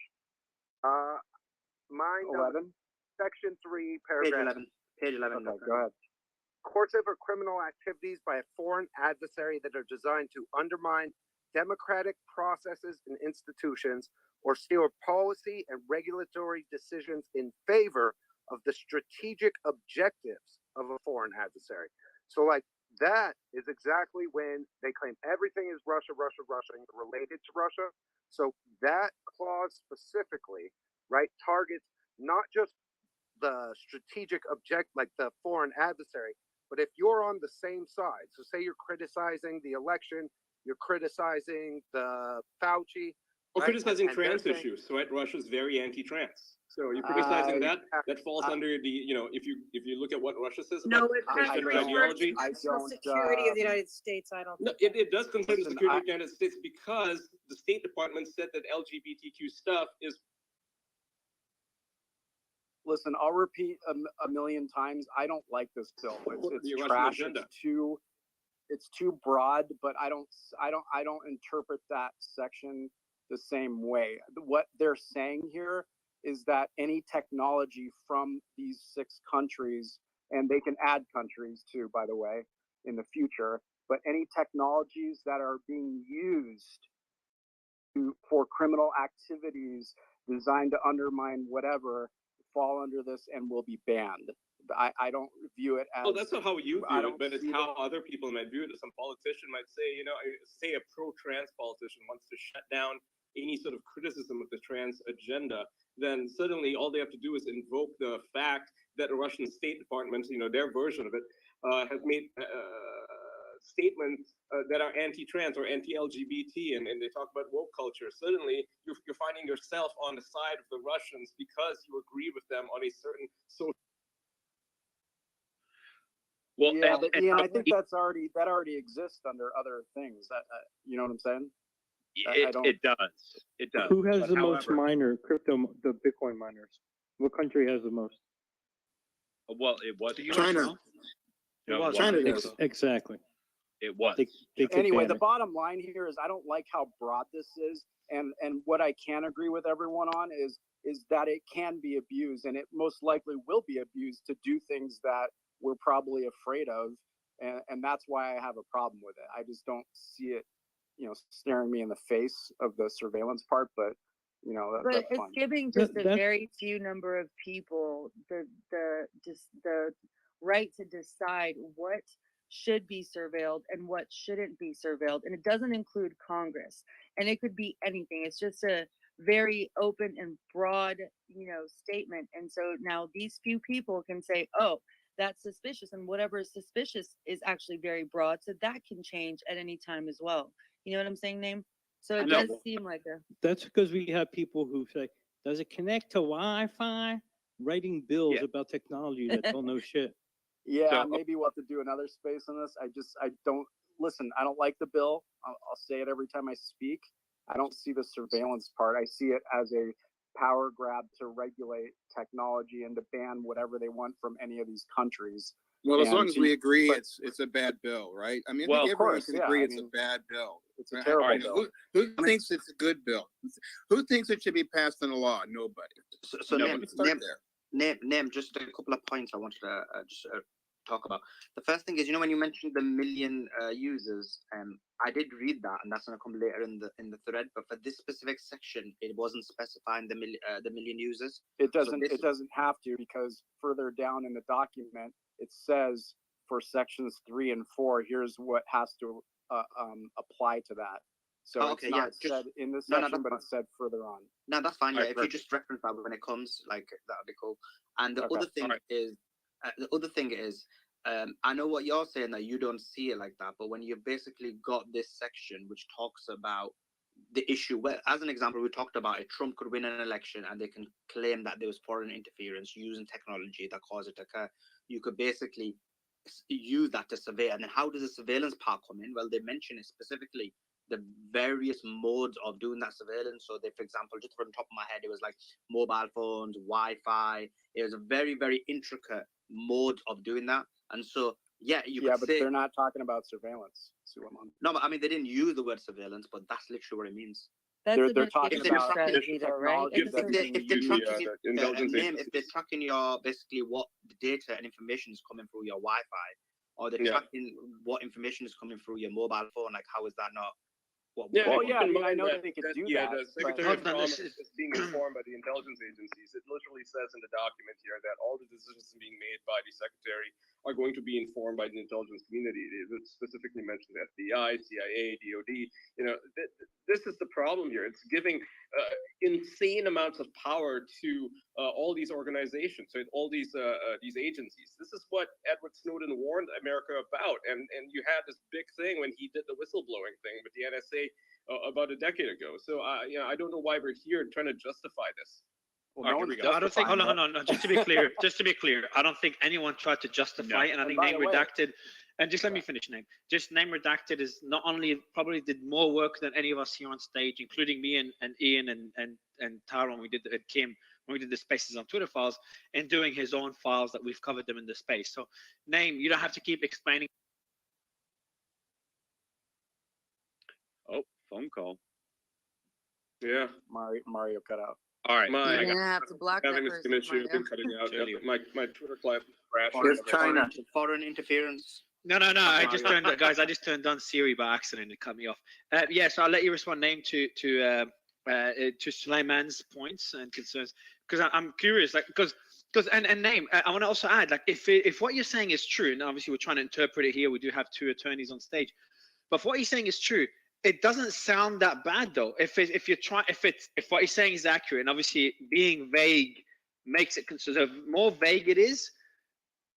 Speaker 3: Mine
Speaker 5: 11.
Speaker 3: Section 3,
Speaker 19: Page
Speaker 3: paragraph.
Speaker 19: 11. Page 11.
Speaker 3: Okay, go ahead. Coercive or criminal activities by a foreign adversary that are designed to undermine democratic processes and institutions or steer policy and regulatory decisions in favor of the strategic objectives of a foreign adversary. So like that is exactly when they claim everything is Russia, and related to Russia. So that clause specifically, right, targets not just the strategic object, like the foreign adversary, but if you're on the same side, so say you're criticizing the election, you're criticizing the Fauci,
Speaker 12: Or
Speaker 3: right?
Speaker 12: criticizing
Speaker 3: And they're
Speaker 12: trans
Speaker 3: saying-
Speaker 12: issues, right? Russia's very anti-trans. So you're criticizing that falls under the, you know, if you look at what Russia says
Speaker 20: No,
Speaker 12: about
Speaker 20: it
Speaker 12: transgender
Speaker 20: refers
Speaker 12: ideology.
Speaker 20: to national security of the United States. I don't.
Speaker 12: No, it does concern the security of the United States because the State Department said that LGBTQ stuff is.
Speaker 5: Listen, I'll repeat a million times. I don't like this bill. It's
Speaker 12: The Russian
Speaker 5: trash.
Speaker 12: agenda.
Speaker 5: It's too broad, but I don't interpret that section the same way. What they're saying here is that any technology from these 6 countries, and they can add countries too, by the way, in the future, but any technologies that are being used for criminal activities designed to undermine whatever fall under this and will be banned. I don't view it as.
Speaker 12: Oh, that's not how you
Speaker 5: I
Speaker 12: view it,
Speaker 5: don't
Speaker 12: but it's
Speaker 5: see
Speaker 12: how other people might view it. Some politician might say, you know, say a pro-trans politician wants to shut down any sort of criticism of the trans agenda, then suddenly all they have to do is invoke the fact that the Russian State Department, you know, their version of it, has made statements that are anti-trans or anti-LGBT, and they talk about woke culture. Suddenly, you're finding yourself on the side of the Russians because you agree with them on a certain social.
Speaker 5: Well, yeah, but Ian, I think that already exists under other things. You know what I'm saying?
Speaker 2: It does. It does.
Speaker 17: Who has
Speaker 2: But
Speaker 17: the most
Speaker 2: however-
Speaker 17: the Bitcoin miners? What country has the most?
Speaker 2: Well, it was
Speaker 6: China.
Speaker 2: No,
Speaker 6: China
Speaker 2: it was.
Speaker 6: does.
Speaker 17: Exactly.
Speaker 2: It was.
Speaker 17: They could
Speaker 5: Anyway,
Speaker 17: ban
Speaker 5: the
Speaker 17: it.
Speaker 5: bottom line here is I don't like how broad this is, and what I can agree with everyone on is that it can be abused, and it most likely will be abused to do things that we're probably afraid of, and that's why I have a problem with it. I just don't see it, you know, staring me in the face of the surveillance part, but you know,
Speaker 21: But
Speaker 5: that's
Speaker 21: it's
Speaker 5: fine.
Speaker 21: giving just a
Speaker 5: That's-
Speaker 21: very few number of people the right to decide what should be surveilled and what shouldn't be surveilled, and it doesn't include Congress, and it could be anything. It's just a very open and broad, you know, statement. And so now these few people can say, oh, that's suspicious, and whatever is suspicious is actually very broad, so that can change at any time as well. You know what I'm saying, Name? So it
Speaker 17: No.
Speaker 21: does seem like a
Speaker 17: That's because we have people who say, "Does it connect to Wi-Fi?" Writing bills about technology that don't know shit.
Speaker 5: Yeah, maybe we'll have to do another space on this. I don't listen. I don't like the bill. I'll say it every time I speak. I don't see the surveillance part. I see it as a power grab to regulate technology and to ban whatever they want from any of these countries.
Speaker 6: Well, as
Speaker 5: And
Speaker 6: long as
Speaker 5: to-
Speaker 6: we agree,
Speaker 5: but-
Speaker 6: it's a bad bill, right? I mean, I
Speaker 5: Well,
Speaker 6: think
Speaker 5: of
Speaker 6: everyone
Speaker 5: course,
Speaker 6: can
Speaker 5: yeah,
Speaker 6: agree
Speaker 5: I
Speaker 6: it's a
Speaker 5: mean,
Speaker 6: bad bill.
Speaker 5: It's a
Speaker 6: Right?
Speaker 5: terrible
Speaker 6: All right,
Speaker 5: bill.
Speaker 6: Who thinks it's a good bill? Who thinks it should be passed into law? Nobody.
Speaker 19: So
Speaker 6: Nobody. Start there.
Speaker 19: name just a couple of points I wanted to just talk about. The first thing is, you know, when you mentioned the million users, I did read that, and that's going to come later in the thread. But for this specific section, it wasn't specifying the million users.
Speaker 5: It
Speaker 19: So
Speaker 5: doesn't.
Speaker 19: this-
Speaker 5: It doesn't have to, because further down in the document it says for sections 3 and 4, here's what has to apply to that. So
Speaker 19: Oh,
Speaker 5: it's
Speaker 19: okay,
Speaker 5: not
Speaker 19: yeah, just-
Speaker 5: said in this
Speaker 19: no,
Speaker 5: section,
Speaker 19: that's
Speaker 5: but
Speaker 19: fine.
Speaker 5: it's said further on.
Speaker 19: No, that's fine. Yeah,
Speaker 5: Alright,
Speaker 19: if you
Speaker 5: perfect.
Speaker 19: just reference that when it comes, like that would be cool. And the
Speaker 5: Okay,
Speaker 19: other thing
Speaker 5: alright.
Speaker 19: is, I know what you're saying, that you don't see it like that, but when you've basically got this section which talks about the issue, where, as an example, we talked about it, Trump could win an election and they can claim that there was foreign interference using technology that caused it to occur. You could basically use that to survey. And then how does the surveillance part come in? Well, they mention it specifically, the various modes of doing that surveillance. So they, for example, just from the top of my head, it was like mobile phones, Wi-Fi. It was a very, very intricate mode of doing that. And so, yeah, you could
Speaker 5: but
Speaker 19: say,
Speaker 5: they're not talking about surveillance, Suleiman.
Speaker 19: no, but I mean, they didn't use the word surveillance, but that's literally what it means.
Speaker 21: That's
Speaker 5: They're
Speaker 21: a
Speaker 5: talking
Speaker 21: different
Speaker 5: about
Speaker 21: strategy, though, right?
Speaker 19: If they're
Speaker 5: if
Speaker 19: tracking your basically what the data and information is coming through your Wi-Fi, or they're
Speaker 12: Yeah.
Speaker 19: tracking what information is coming through your mobile phone, like how is that not? What,
Speaker 12: Yeah,
Speaker 5: Well,
Speaker 12: keep
Speaker 5: yeah, I
Speaker 12: in
Speaker 5: mean, I
Speaker 12: mind
Speaker 5: know that they could do
Speaker 12: yeah,
Speaker 5: that,
Speaker 12: the Secretary
Speaker 1: Hold
Speaker 12: of
Speaker 1: on, this
Speaker 12: Commerce
Speaker 1: is-
Speaker 12: is being informed by the intelligence agencies. It literally says in the document here that all the decisions being made by the Secretary are going to be informed by the intelligence community. It specifically mentioned FBI, CIA, DOD. You know, this is the problem here. It's giving insane amounts of power to all these organizations, so all these agencies. This is what Edward Snowden warned America about, and you had this big thing when he did the whistleblowing thing with the NSA about a decade ago. So I don't know why we're here trying to justify this.
Speaker 5: Well, no
Speaker 12: here we
Speaker 5: one's
Speaker 12: go.
Speaker 1: I don't think. Hold on, hold on, no, just to be clear, I don't think anyone tried to justify it, and I
Speaker 5: And
Speaker 1: think
Speaker 5: by
Speaker 1: Name
Speaker 5: the way-
Speaker 1: Redacted, and just let me finish, Name. Just Name Redacted is not only probably did more work than any of us here on stage, including me and Ian and Tyrone. We did at Kim when we did the Spaces on Twitter files, and doing his own files that we've covered them in the space. So, Name, you don't have to keep explaining.
Speaker 2: Oh, phone call.
Speaker 12: Yeah.
Speaker 5: Mario cut out.
Speaker 2: All right.
Speaker 12: My
Speaker 21: You're gonna have to block that
Speaker 12: having the
Speaker 21: person,
Speaker 12: same issue,
Speaker 21: Mario.
Speaker 12: been cutting out. My Twitter client crashed.
Speaker 19: Foreign interference.
Speaker 1: No. I just
Speaker 19: Mario.
Speaker 1: turned, guys. I just turned on Siri by accident. It cut me off. Yeah, so I'll let you respond, Name, to Suleiman's points and concerns, because I'm curious, like, because and Name, I want to also add, like, if what you're saying is true, and obviously we're trying to interpret it here, we do have two attorneys on stage, but if what you're saying is true, it doesn't sound that bad though. If what he's saying is accurate, and obviously being vague makes it consider, the more vague it is,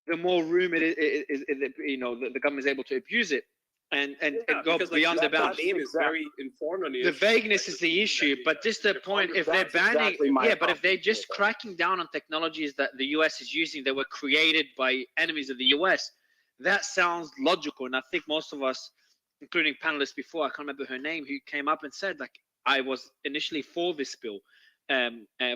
Speaker 1: the more room it is, the government is able to abuse it and go
Speaker 12: because,
Speaker 1: beyond the
Speaker 12: that
Speaker 1: bounds.
Speaker 12: name is very informed on the
Speaker 1: The
Speaker 12: issue.
Speaker 1: vagueness is the issue, but just the point, if they're banning,
Speaker 5: exactly my
Speaker 1: but if they're
Speaker 5: problem
Speaker 1: just cracking down on technologies that the US is using that were created by enemies of the US, that sounds logical. And I think most of us, including panelists before, I can't remember her name, who came up and said, like, I was initially for this bill,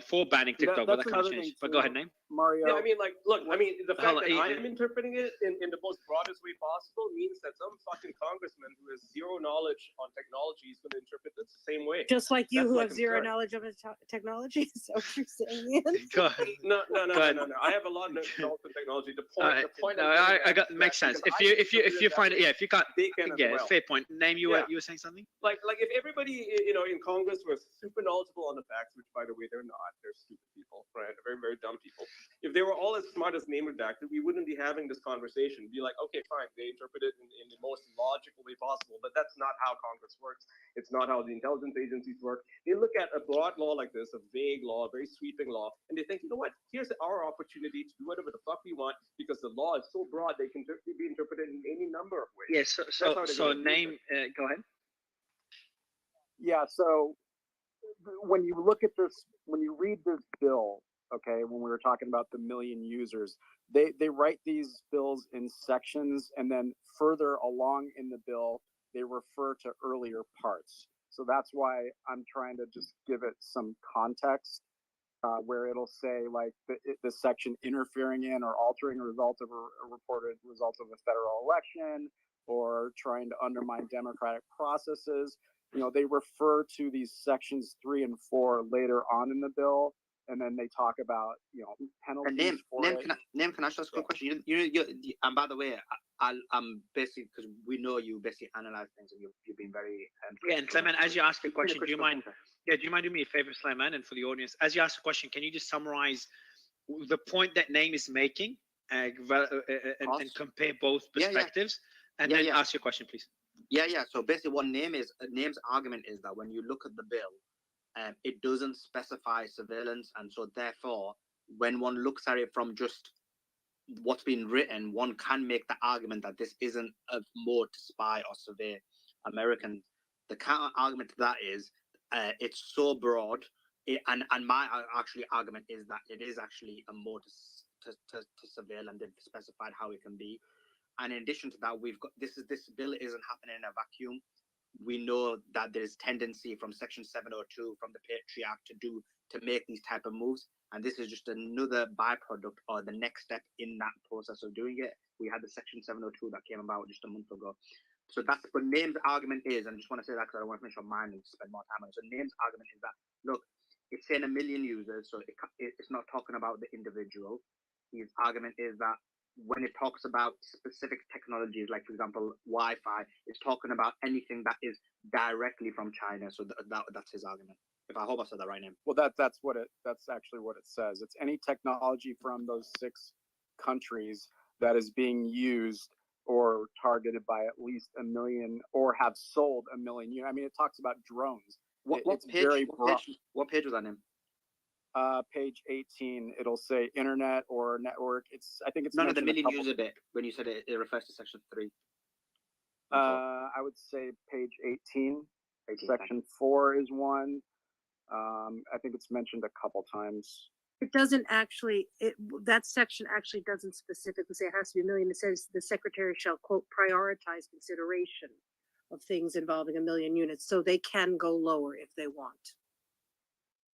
Speaker 1: for banning TikTok, but that kind of changed. But go ahead, Name.
Speaker 5: Mario.
Speaker 12: Yeah, I mean, like, look, I mean, the fact
Speaker 1: Hold on,
Speaker 12: that I
Speaker 1: Ian.
Speaker 12: am interpreting it in the most broadest way possible means that some fucking congressman who has zero knowledge on technology is going to interpret it the same way.
Speaker 20: Just like you
Speaker 12: That's
Speaker 20: who
Speaker 12: my
Speaker 20: have zero
Speaker 12: concern.
Speaker 20: knowledge of technology. Is that what you're saying, Ian?
Speaker 1: Go ahead.
Speaker 12: No.
Speaker 1: Go ahead.
Speaker 12: I have a lot of knowledge in technology. The
Speaker 1: Alright,
Speaker 12: point.
Speaker 1: no,
Speaker 12: I'm getting
Speaker 1: I
Speaker 12: at
Speaker 1: got
Speaker 12: is
Speaker 1: makes
Speaker 12: that
Speaker 1: sense.
Speaker 12: because
Speaker 1: If you find it, yeah, if you can't,
Speaker 12: they can as
Speaker 1: yeah,
Speaker 12: well.
Speaker 1: fair point. Name, you
Speaker 12: Yeah.
Speaker 1: were saying something?
Speaker 12: Like if everybody in Congress was super knowledgeable on the facts, which by the way they're not, they're stupid people, right? They're very, very dumb people. If they were all as smart as Name Redacted, we wouldn't be having this conversation. Be like, okay, fine, they interpret it in the most logical way possible, but that's not how Congress works. It's not how the intelligence agencies work. They look at a broad law like this, a vague law, a very sweeping law, and they think, you know what? Here's our opportunity to do whatever the fuck we want because the law is so broad they can be interpreted in any number of ways.
Speaker 1: Yes.
Speaker 12: That's
Speaker 1: So
Speaker 12: how they're
Speaker 1: so
Speaker 12: gonna use
Speaker 1: Name. Go ahead.
Speaker 5: Yeah, so when you look at this, when you read this bill, okay, when we were talking about the million users, they write these bills in sections, and then further along in the bill, they refer to earlier parts. So that's why I'm trying to just give it some context, where it'll say like the section interfering in or altering a result of a reported result of a federal election, or trying to undermine democratic processes. You know, they refer to these sections 3 and 4 later on in the bill, and then they talk about, you know, penalties
Speaker 19: Name,
Speaker 5: for
Speaker 19: name,
Speaker 5: it.
Speaker 19: can I ask a quick question? And by the way, I'm basically, because we know you basically analyze things, and you've been very.
Speaker 1: Yeah, and Clement, as you ask a question, do you mind? Yeah, do you mind doing me a favor, Clement, and for the audience, as you ask a question, can you just summarize the point that Name is making, and compare both perspectives, and then ask your question, please.
Speaker 19: Yeah. So basically, what Name's argument is that when you look at the bill, it doesn't specify surveillance, and so therefore, when one looks at it from just what's been written, one can make the argument that this isn't a mode to spy or survey Americans. The counter argument to that is it's so broad, and my actually argument is that it is actually a mode to surveil, and they've specified how it can be. And in addition to that, we've got this bill isn't happening in a vacuum. We know that there's tendency from Section 702 from the Patriot Act to make these type of moves, and this is just another byproduct or the next step in that process of doing it. We had the Section 702 that came about just a month ago. So that's what Name's argument is, and I just want to say that because I don't want to finish on mine and spend more time on it. So Name's argument is that, look, it's saying 1 million users, so it's not talking about the individual. His argument is that when it talks about specific technologies, like, for example, Wi-Fi, it's talking about anything that is directly from China. So that's his argument. If I hope I said that right, Name.
Speaker 5: Well, that's actually what it says. It's any technology from those 6 countries that is being used or targeted by at least 1 million or have sold 1 million. I mean, it talks about drones.
Speaker 19: What
Speaker 5: It's
Speaker 19: page?
Speaker 5: very broad.
Speaker 19: What page was that, Name?
Speaker 5: Page 18. It'll say internet or network. I think it's
Speaker 19: none of the
Speaker 5: mentioned a
Speaker 19: million
Speaker 5: couple-
Speaker 19: user bit when you said it refers to Section 3.
Speaker 5: I would say page 18. Section 4 is one. I think it's mentioned a couple times.
Speaker 20: It doesn't actually, that section actually doesn't specifically say it has to be 1 million. It says the secretary shall, quote, prioritize consideration of things involving 1 million units. So they can go lower if they want.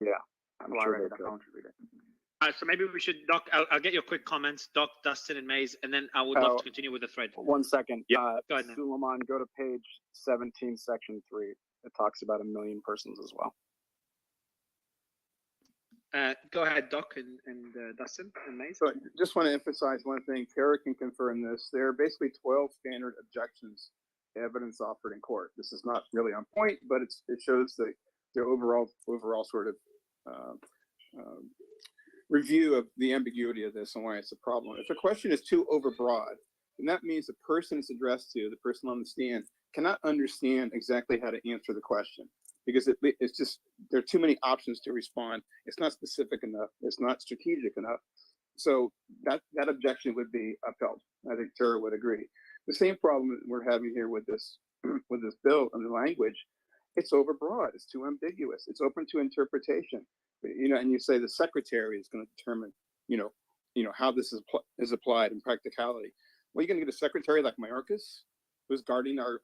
Speaker 5: Yeah, I'm
Speaker 19: Well, I
Speaker 5: sure
Speaker 19: read
Speaker 5: they
Speaker 19: it. I
Speaker 5: could.
Speaker 19: can't read it.
Speaker 1: So maybe we should, Doc, I'll get your quick comments, Doc, Dustin, and Maze, and then I would love to continue with the thread.
Speaker 5: 1 second.
Speaker 1: Go ahead, Nam.
Speaker 5: Suleiman, go to page 17, section 3. It talks about 1 million persons as well.
Speaker 1: Go ahead, Doc, and Dustin, and Maze.
Speaker 6: So I just want to emphasize one thing. Tara can confirm this. There are basically 12 standard objections to evidence offered in court. This is not really on point, but it shows the overall sort of review of the ambiguity of this and why it's a problem. If a question is too overbroad, then that means the person it's addressed to, the person on the stand, cannot understand exactly how to answer the question, because it's just, there are too many options to respond. It's not specific enough. It's not strategic enough. So that objection would be upheld. I think Tara would agree. The same problem we're having here with this bill and the language, it's overbroad. It's too ambiguous. It's open to interpretation. And you say the secretary is going to determine, how this is applied in practicality. Well, you're going to get a secretary like Mayorkas, who's guarding our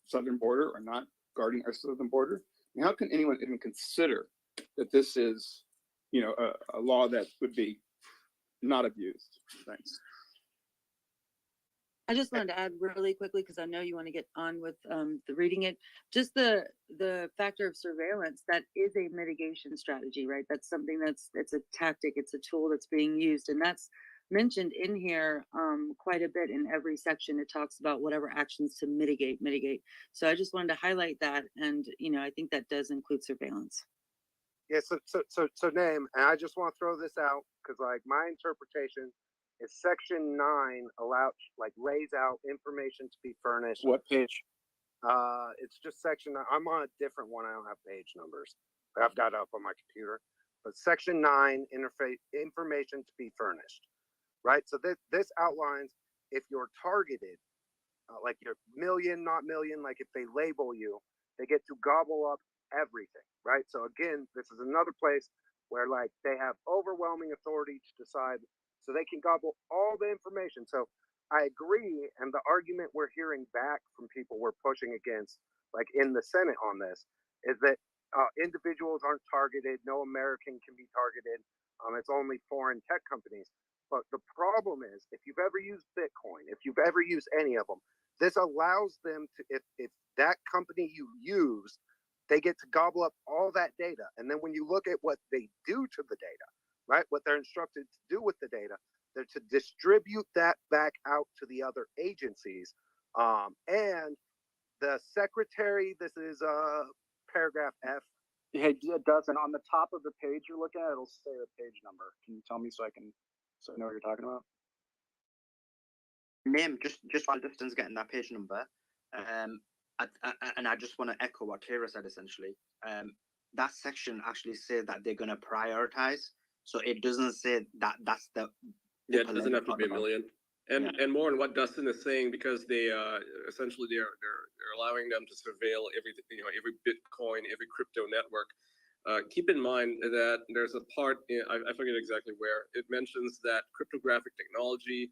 Speaker 6: southern border or not guarding our southern border. And how can anyone even consider that this is, a law that would be not abused? Thanks.
Speaker 21: I just wanted to add really quickly, because I know you want to get on with the reading it. Just the factor of surveillance, that is a mitigation strategy, right? That's something it's a tactic, it's a tool that's being used, and that's mentioned in here quite a bit. In every section it talks about whatever actions to mitigate. So I just wanted to highlight that, and I think that does include surveillance.
Speaker 3: Yeah, so Name, and I just want to throw this out because like my interpretation is Section 9 lays out information to be furnished.
Speaker 5: What page?
Speaker 3: It's just Section 9. I'm on a different one. I don't have page numbers. I've got it up on my computer. But Section 9, information to be furnished, right? So this outlines if you're targeted, like you're million, not million, like if they label you, they get to gobble up everything, right? So again, this is another place where like they have overwhelming authority to decide, so they can gobble all the information. So I agree, and the argument we're hearing back from people we're pushing against, like in the Senate on this, is that individuals aren't targeted, no American can be targeted, it's only foreign tech companies. But the problem is, if you've ever used Bitcoin, if you've ever used any of them, this allows them to, if that company you use, they get to gobble up all that data. And then when you look at what they do to the data, right, what they're instructed to do with the data, they're to distribute that back out to the other agencies. And the secretary, this is paragraph F.
Speaker 5: Hey, Dustin, on the top of the page you're looking at, it'll say the page number. Can you tell me so I know what you're talking about?
Speaker 19: Name, just while Dustin's getting that page number, and I just want to echo what Tara said essentially. That section actually says that they're going to prioritize, so it doesn't say that that's the.
Speaker 12: Yeah, it doesn't have to be 1 million. And more on what Dustin is saying, because they essentially they're allowing them to surveil everything, every Bitcoin, every crypto network. Keep in mind that there's a part I forget exactly where it mentions that cryptographic technology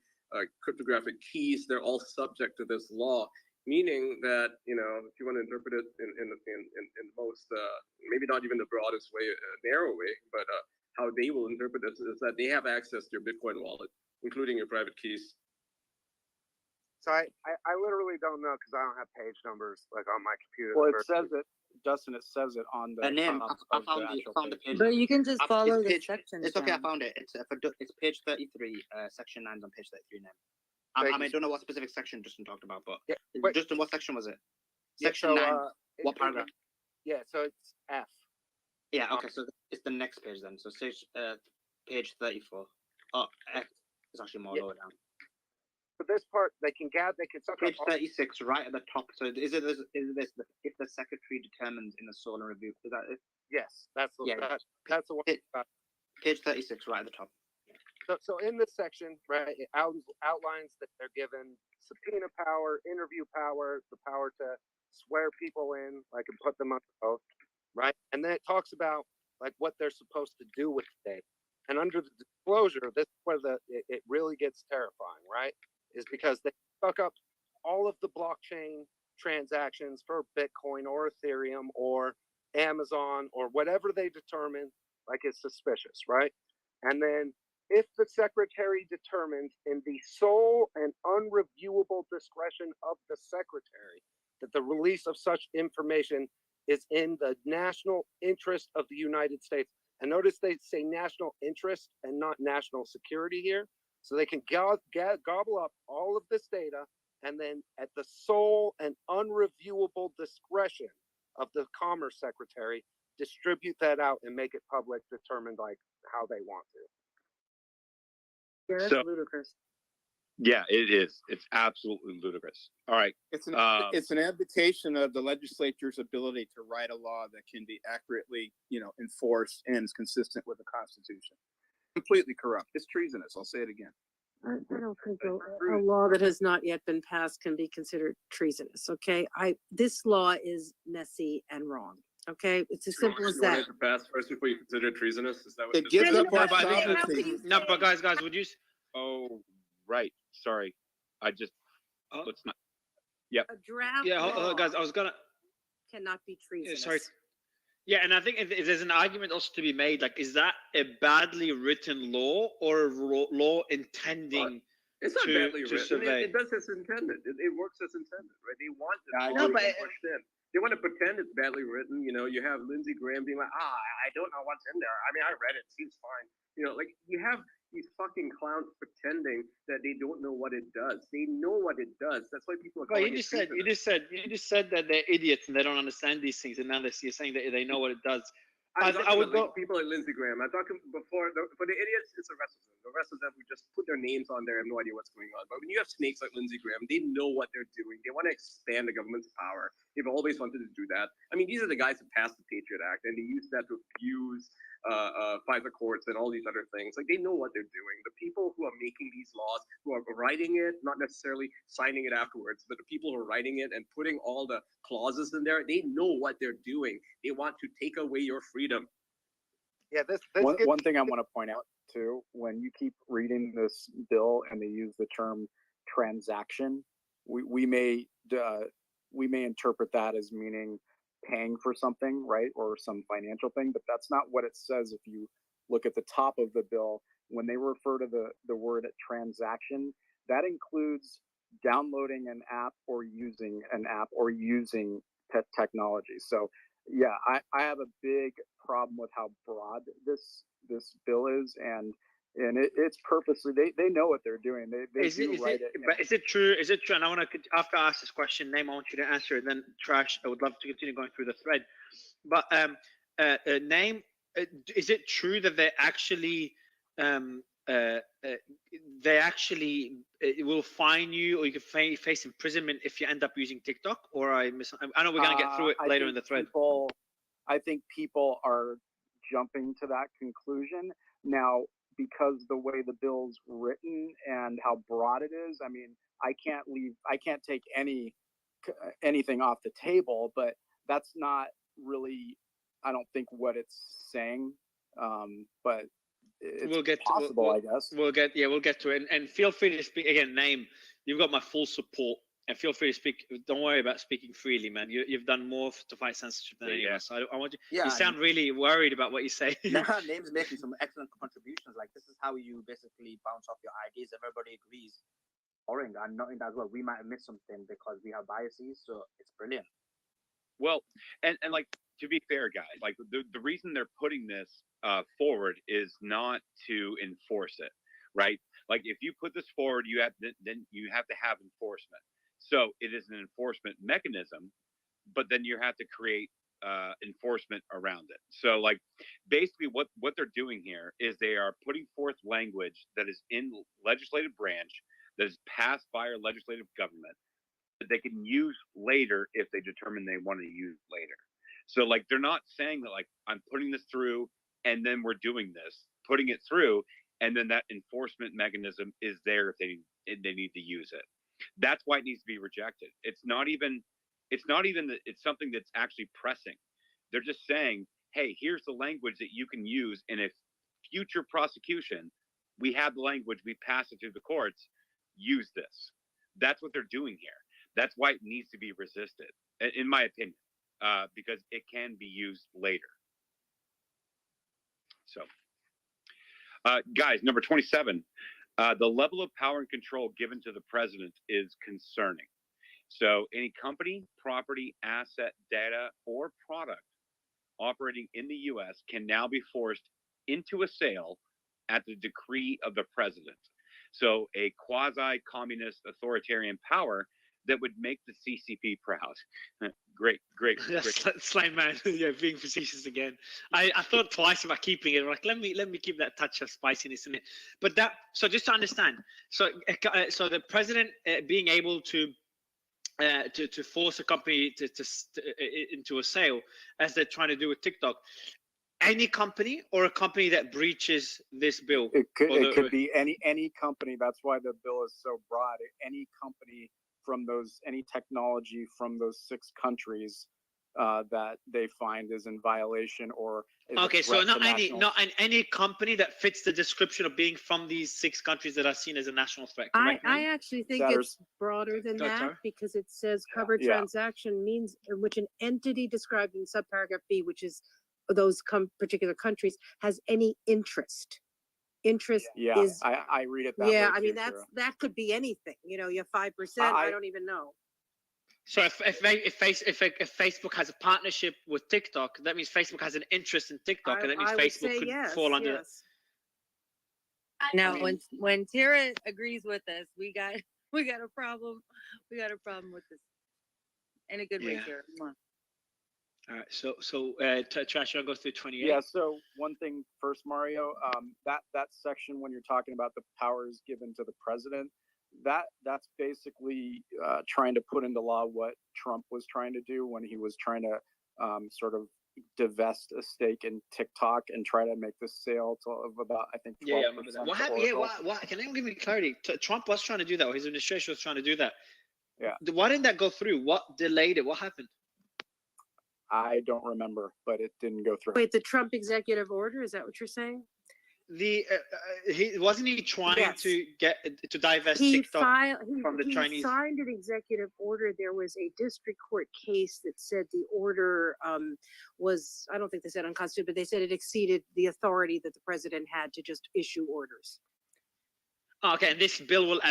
Speaker 12: cryptographic keys, they're all subject to this law. Meaning that, you know, if you want to interpret it in most, maybe not even the broadest way, narrow way, but how they will interpret this is that they have access to your Bitcoin wallet, including your private keys.
Speaker 3: So I literally don't know because I don't have page numbers like on my computer.
Speaker 5: Well, it says it, Dustin. It says it on the
Speaker 19: name.
Speaker 5: top
Speaker 19: I
Speaker 5: of
Speaker 19: found
Speaker 5: the
Speaker 19: it.
Speaker 5: actual
Speaker 19: Found the
Speaker 5: page.
Speaker 19: page.
Speaker 21: But you can just follow
Speaker 19: It's
Speaker 21: the
Speaker 19: page,
Speaker 21: section.
Speaker 19: It's okay. I
Speaker 21: down.
Speaker 19: found it. It's page 33. Section 9 on page 33 now.
Speaker 3: Thank
Speaker 19: I
Speaker 3: you.
Speaker 19: don't know what specific section Justin talked about, but
Speaker 3: wait.
Speaker 19: Justin, what section was it?
Speaker 3: Yeah,
Speaker 19: Section
Speaker 3: so,
Speaker 19: 9. What
Speaker 3: it-
Speaker 19: paragraph?
Speaker 3: Yeah, so it's F.
Speaker 19: Yeah. Okay. So it's the next page then. So page 34. Oh, F is actually more lower down.
Speaker 3: For this part, they can suck
Speaker 19: Page
Speaker 3: up
Speaker 19: 36, right at the top. So is it this? If the secretary determines in a solar review, is that it?
Speaker 3: Yes, that's the that's the one.
Speaker 19: Page 36, right at the top.
Speaker 3: So in this section, right, it outlines that they're given subpoena power, interview power, the power to swear people in, like, and put them under oath, right? And then it talks about like what they're supposed to do with the data. And under the disclosure, this is where it really gets terrifying, right? Is because they fuck up all of the blockchain transactions for Bitcoin or Ethereum or Amazon or whatever they determine like is suspicious, right? And then if the secretary determines in the sole and unreviewable discretion of the secretary that the release of such information is in the national interest of the United States. And notice they say national interest and not national security here. So they can gobble up all of this data and then at the sole and unreviewable discretion of the Commerce Secretary, distribute that out and make it public, determined like how they want to.
Speaker 21: Yeah, that's
Speaker 2: So-
Speaker 21: ludicrous.
Speaker 2: Yeah, it is. It's absolutely ludicrous. All right.
Speaker 5: It's an
Speaker 2: Um,
Speaker 5: it's an abdication of the legislature's ability to write a law that can be accurately, enforced and is consistent with the Constitution. Completely corrupt. It's treasonous. I'll say it again.
Speaker 20: I don't think a law that has not yet been passed can be considered treasonous, okay? This law is messy and wrong, okay? It's as simple as
Speaker 12: You want
Speaker 20: that.
Speaker 12: it to pass first before you consider it treasonous? Is that what
Speaker 5: It gives
Speaker 1: No,
Speaker 5: up our
Speaker 1: but I think-
Speaker 5: sovereignty.
Speaker 1: No, but guys, would you?
Speaker 2: Oh, right. Sorry. I just let's not. Yep.
Speaker 20: A draft
Speaker 1: Yeah,
Speaker 20: law
Speaker 1: guys, I was gonna.
Speaker 20: cannot be treasonous.
Speaker 1: Sorry. Yeah, and I think if there's an argument also to be made, like, is that a badly written law or a law intending
Speaker 12: It's not
Speaker 1: to
Speaker 12: badly written.
Speaker 1: survey?
Speaker 12: It does as intended. It works as intended, right? They want
Speaker 5: I
Speaker 12: it
Speaker 5: agree.
Speaker 12: to be pushed in. They want to pretend it's badly written. You know, you have Lindsey Graham being like, I don't know what's in there. I mean, I read it. Seems fine. You know, like you have these fucking clowns pretending that they don't know what it does. They know what it does. That's why people are
Speaker 1: Well,
Speaker 12: calling
Speaker 1: you
Speaker 12: it
Speaker 1: just said
Speaker 12: treasonous.
Speaker 1: you just said that they're idiots and they don't understand these things, and now you're saying that they know what it does.
Speaker 12: I'm
Speaker 1: I
Speaker 12: talking
Speaker 1: would
Speaker 12: about,
Speaker 1: go.
Speaker 12: like, people like Lindsey Graham. I'm talking before for the idiots. It's the rest of them. The rest of them who just put their names on there have no idea what's going on. But when you have snakes like Lindsey Graham, they know what they're doing. They want to expand the government's power. They've always wanted to do that. I mean, these are the guys who passed the Patriot Act, and they use that to abuse FISA courts and all these other things. Like, they know what they're doing. The people who are making these laws, who are writing it, not necessarily signing it afterwards, but the people who are writing it and putting all the clauses in there, they know what they're doing. They want to take away your freedom.
Speaker 3: Yeah, this
Speaker 5: One thing I want to point out too, when you keep reading this bill and they use the term transaction, we may interpret that as meaning paying for something, right, or some financial thing, but that's not what it says. If you look at the top of the bill, when they refer to the word transaction, that includes downloading an app or using technology. So yeah, I have a big problem with how broad this bill is, and it's purposely they know what they're doing. They do write it.
Speaker 1: But is it true? Is it true? And I want to, after I ask this question, Name, I want you to answer it. Then Trash, I would love to continue going through the thread. But Name, is it true that they actually will fine you, or you can face imprisonment if you end up using TikTok? Or I know we're gonna get through it
Speaker 5: I
Speaker 1: later
Speaker 5: think
Speaker 1: in the thread.
Speaker 5: I think people are jumping to that conclusion now because the way the bill's written and how broad it is. I mean, I can't take anything off the table, but that's not really, I don't think, what it's saying. But it's
Speaker 1: we'll get
Speaker 5: possible, I guess.
Speaker 1: We'll get to it, and feel free to speak again. Name, you've got my full support, and feel free to speak. Don't worry about speaking freely, man. You've done more to fight censorship than any of us. I want you.
Speaker 19: Yeah,
Speaker 1: you sound really worried about what you say.
Speaker 19: Name's making some excellent contributions. Like, this is how you basically bounce off your ideas. Everybody agrees. Boring. I'm not in that as well. We might have missed something because we have biases, so it's brilliant.
Speaker 2: Well, and like, to be fair, guys, like the reason they're putting this forward is not to enforce it, right? Like, if you put this forward, then you have to have enforcement. So it is an enforcement mechanism, but then you have to create enforcement around it. So, like, basically what they're doing here is they are putting forth language that is in legislative branch, that is passed by our legislative government, that they can use later if they determine they want to use later. So, like, they're not saying that, like, I'm putting this through and then we're doing this, putting it through, and then that enforcement mechanism is there if they need to use it. That's why it needs to be rejected. It's not even that it's something that's actually pressing. They're just saying, hey, here's the language that you can use in a future prosecution. We have the language, we pass it through the courts, use this. That's what they're doing here. That's why it needs to be resisted, in my opinion, because it can be used later. So, guys, number 27, the level of power and control given to the president is concerning. So any company, property, asset, data, or product operating in the U.S. can now be forced into a sale at the decree of the president. So a quasi-communist authoritarian power that would make the CCP proud. Great.
Speaker 1: Slime man, yeah, being facetious again. I thought twice about keeping it. Like, let me keep that touch of spiciness in it. But so just to understand, so the president being able to force a company into a sale, as they're trying to do with TikTok. Any company or a company that breaches this bill?
Speaker 5: It could be any company. That's why the bill is so broad. Any company from any technology from those 6 countries that they find is in violation or is
Speaker 1: okay, so not any company that fits the description of being from these 6 countries that are seen as a national threat. Correct?
Speaker 20: I actually think it's broader than that because it says covered transaction means in which an entity described in subparagraph B, which is those particular countries, has any interest. Interest is.
Speaker 5: I read it that
Speaker 20: way.
Speaker 5: I
Speaker 20: mean that could be anything. You know, you're 5%. I don't even know.
Speaker 1: So if Facebook has a partnership with TikTok, that means Facebook has an interest in TikTok, and that means Facebook could fall under.
Speaker 21: Now, when Tara agrees with us, we got a problem. We got a problem with this, in a good way, Tara. Come on.
Speaker 1: All right, so Trash, I'll go through 28.
Speaker 5: Yeah. So one thing first, Mario, that section when you're talking about the powers given to the president, that's basically trying to put into law what Trump was trying to do when he was trying to sort of divest a stake in TikTok and try to make the sale of about, I think, 12%.
Speaker 1: Yeah, I remember that. What happened? What? Can anyone give me clarity? Trump was trying to do that, or his administration was trying to do that.
Speaker 5: Yeah.
Speaker 1: Why didn't that go through? What delayed it? What happened?
Speaker 5: I don't remember, but it didn't go through.
Speaker 20: Wait, the Trump executive order? Is that what you're saying?
Speaker 1: Wasn't he trying to get to divest TikTok from the Chinese?
Speaker 20: He signed an executive order. There was a district court case that said the order was, I don't think they said unconstitutional, but they said it exceeded the authority that the president had to just issue orders.
Speaker 1: Okay, and this bill will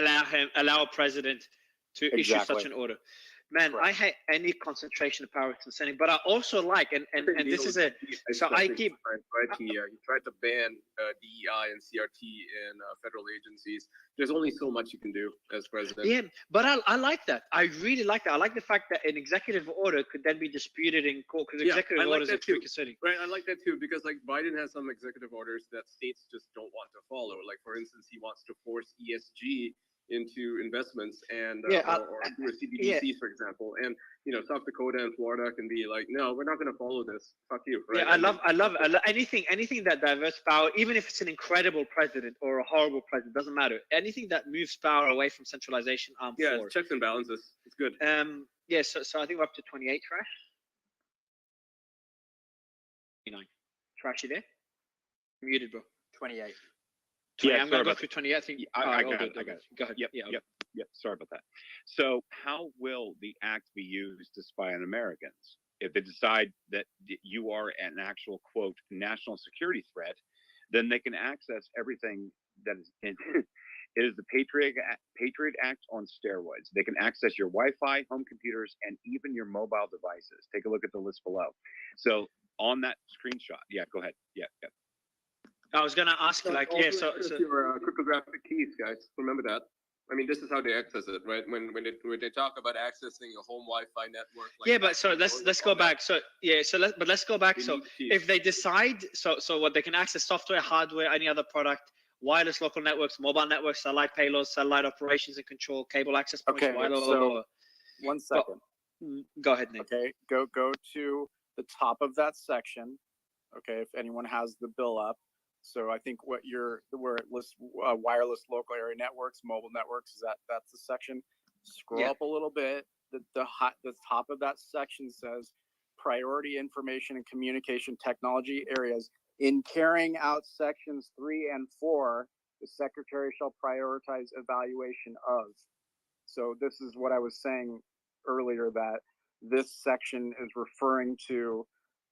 Speaker 1: allow a president to issue such an order. Man, I hate any concentration of power concerning, but I also like, and this is so I keep.
Speaker 12: Right, he tried to ban DEI and CRT in federal agencies. There's only so much you can do as president.
Speaker 1: Yeah, but I like that. I really like that. I like the fact that an executive order could then be disputed in court because executive orders are pretty concerning.
Speaker 12: Right, I like that too because like Biden has some executive orders that states just don't want to follow. Like for instance, he wants to force ESG into investments and or do a CBDC, for example, and South Dakota and Florida can be like, no, we're not going to follow this. Fuck you. Right?
Speaker 1: Yeah, I love anything that diverts power, even if it's an incredible president or a horrible president, doesn't matter. Anything that moves power away from centralization, I'm for.
Speaker 12: Checks and balances. It's good.
Speaker 1: Yeah. So I think we're up to 28. Trash. 29. Trash, you there? Muted, bro.
Speaker 19: 28.
Speaker 2: Yeah,
Speaker 1: I'm
Speaker 2: sorry
Speaker 1: gonna go
Speaker 2: about
Speaker 1: through 28. I think.
Speaker 2: I
Speaker 1: all
Speaker 2: got
Speaker 1: good,
Speaker 2: it. I
Speaker 1: all
Speaker 2: got
Speaker 1: good.
Speaker 2: it.
Speaker 1: Go ahead.
Speaker 2: Yep,
Speaker 1: Yeah.
Speaker 2: yep. Sorry about that. So, how will the act be used to spy on Americans? If they decide that you are an actual quote national security threat, then they can access everything that is in it is the Patriot Act on steroids. They can access your Wi-Fi, home computers, and even your mobile devices. Take a look at the list below. So on that screenshot, yeah, go ahead. Yeah.
Speaker 1: I was gonna ask, like, yeah.
Speaker 10: Also
Speaker 1: So
Speaker 10: access your cryptographic keys, guys. Remember that. I mean, this is how they access it, right? When they talk about accessing your home Wi-Fi network. Like
Speaker 1: yeah, but
Speaker 10: that,
Speaker 1: so let's go back. So yeah, so let's go back.
Speaker 10: They
Speaker 1: So
Speaker 10: need keys.
Speaker 1: if they decide, so what they can access software, hardware, any other product, wireless local networks, mobile networks, satellite payloads, satellite operations and control, cable access points,
Speaker 5: Okay,
Speaker 1: wireless.
Speaker 5: so 1 second.
Speaker 1: Go ahead, Nick.
Speaker 5: Okay, go to the top of that section. Okay, if anyone has the bill up. So I think where it lists wireless local area networks, mobile networks, that's the section. Scroll
Speaker 1: Yeah.
Speaker 5: up a little bit. The top of that section says priority information and communication technology areas. In carrying out sections 3 and 4, the secretary shall prioritize evaluation of. So this is what I was saying earlier, that this section is referring to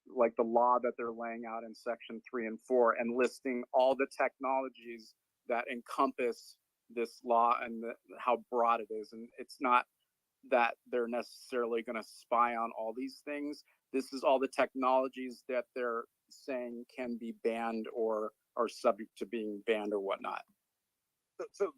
Speaker 5: like the law that they're laying out in section 3 and 4 and listing all the technologies that encompass this law and how broad it is. And it's not that they're necessarily going to spy on all these things. This is all the technologies that they're saying can be banned or are subject to being banned or whatnot.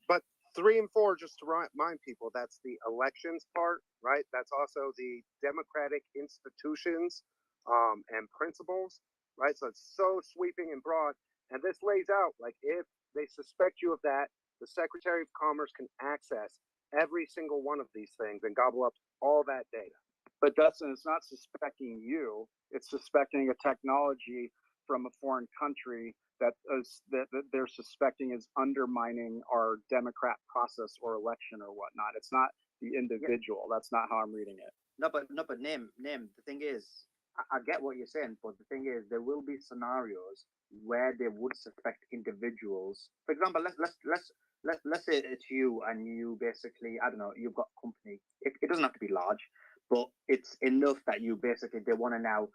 Speaker 3: But 3 and 4, just to remind people, that's the elections part, right? That's also the democratic institutions and principles, right? So it's so sweeping and broad. And this lays out, like, if they suspect you of that, the Secretary of Commerce can access every single one of these things and gobble up all that data.
Speaker 5: But Dustin, it's not suspecting you. It's suspecting a technology from a foreign country that they're suspecting is undermining our democrat process or election or whatnot. It's not the individual. That's not how I'm reading it.
Speaker 19: No, but name. The thing is, I get what you're saying, but the thing is, there will be scenarios where they would suspect individuals. For example, let's say it's you and you basically, I don't know, you've got a company. It doesn't have to be large, but it's enough that you basically, they want to now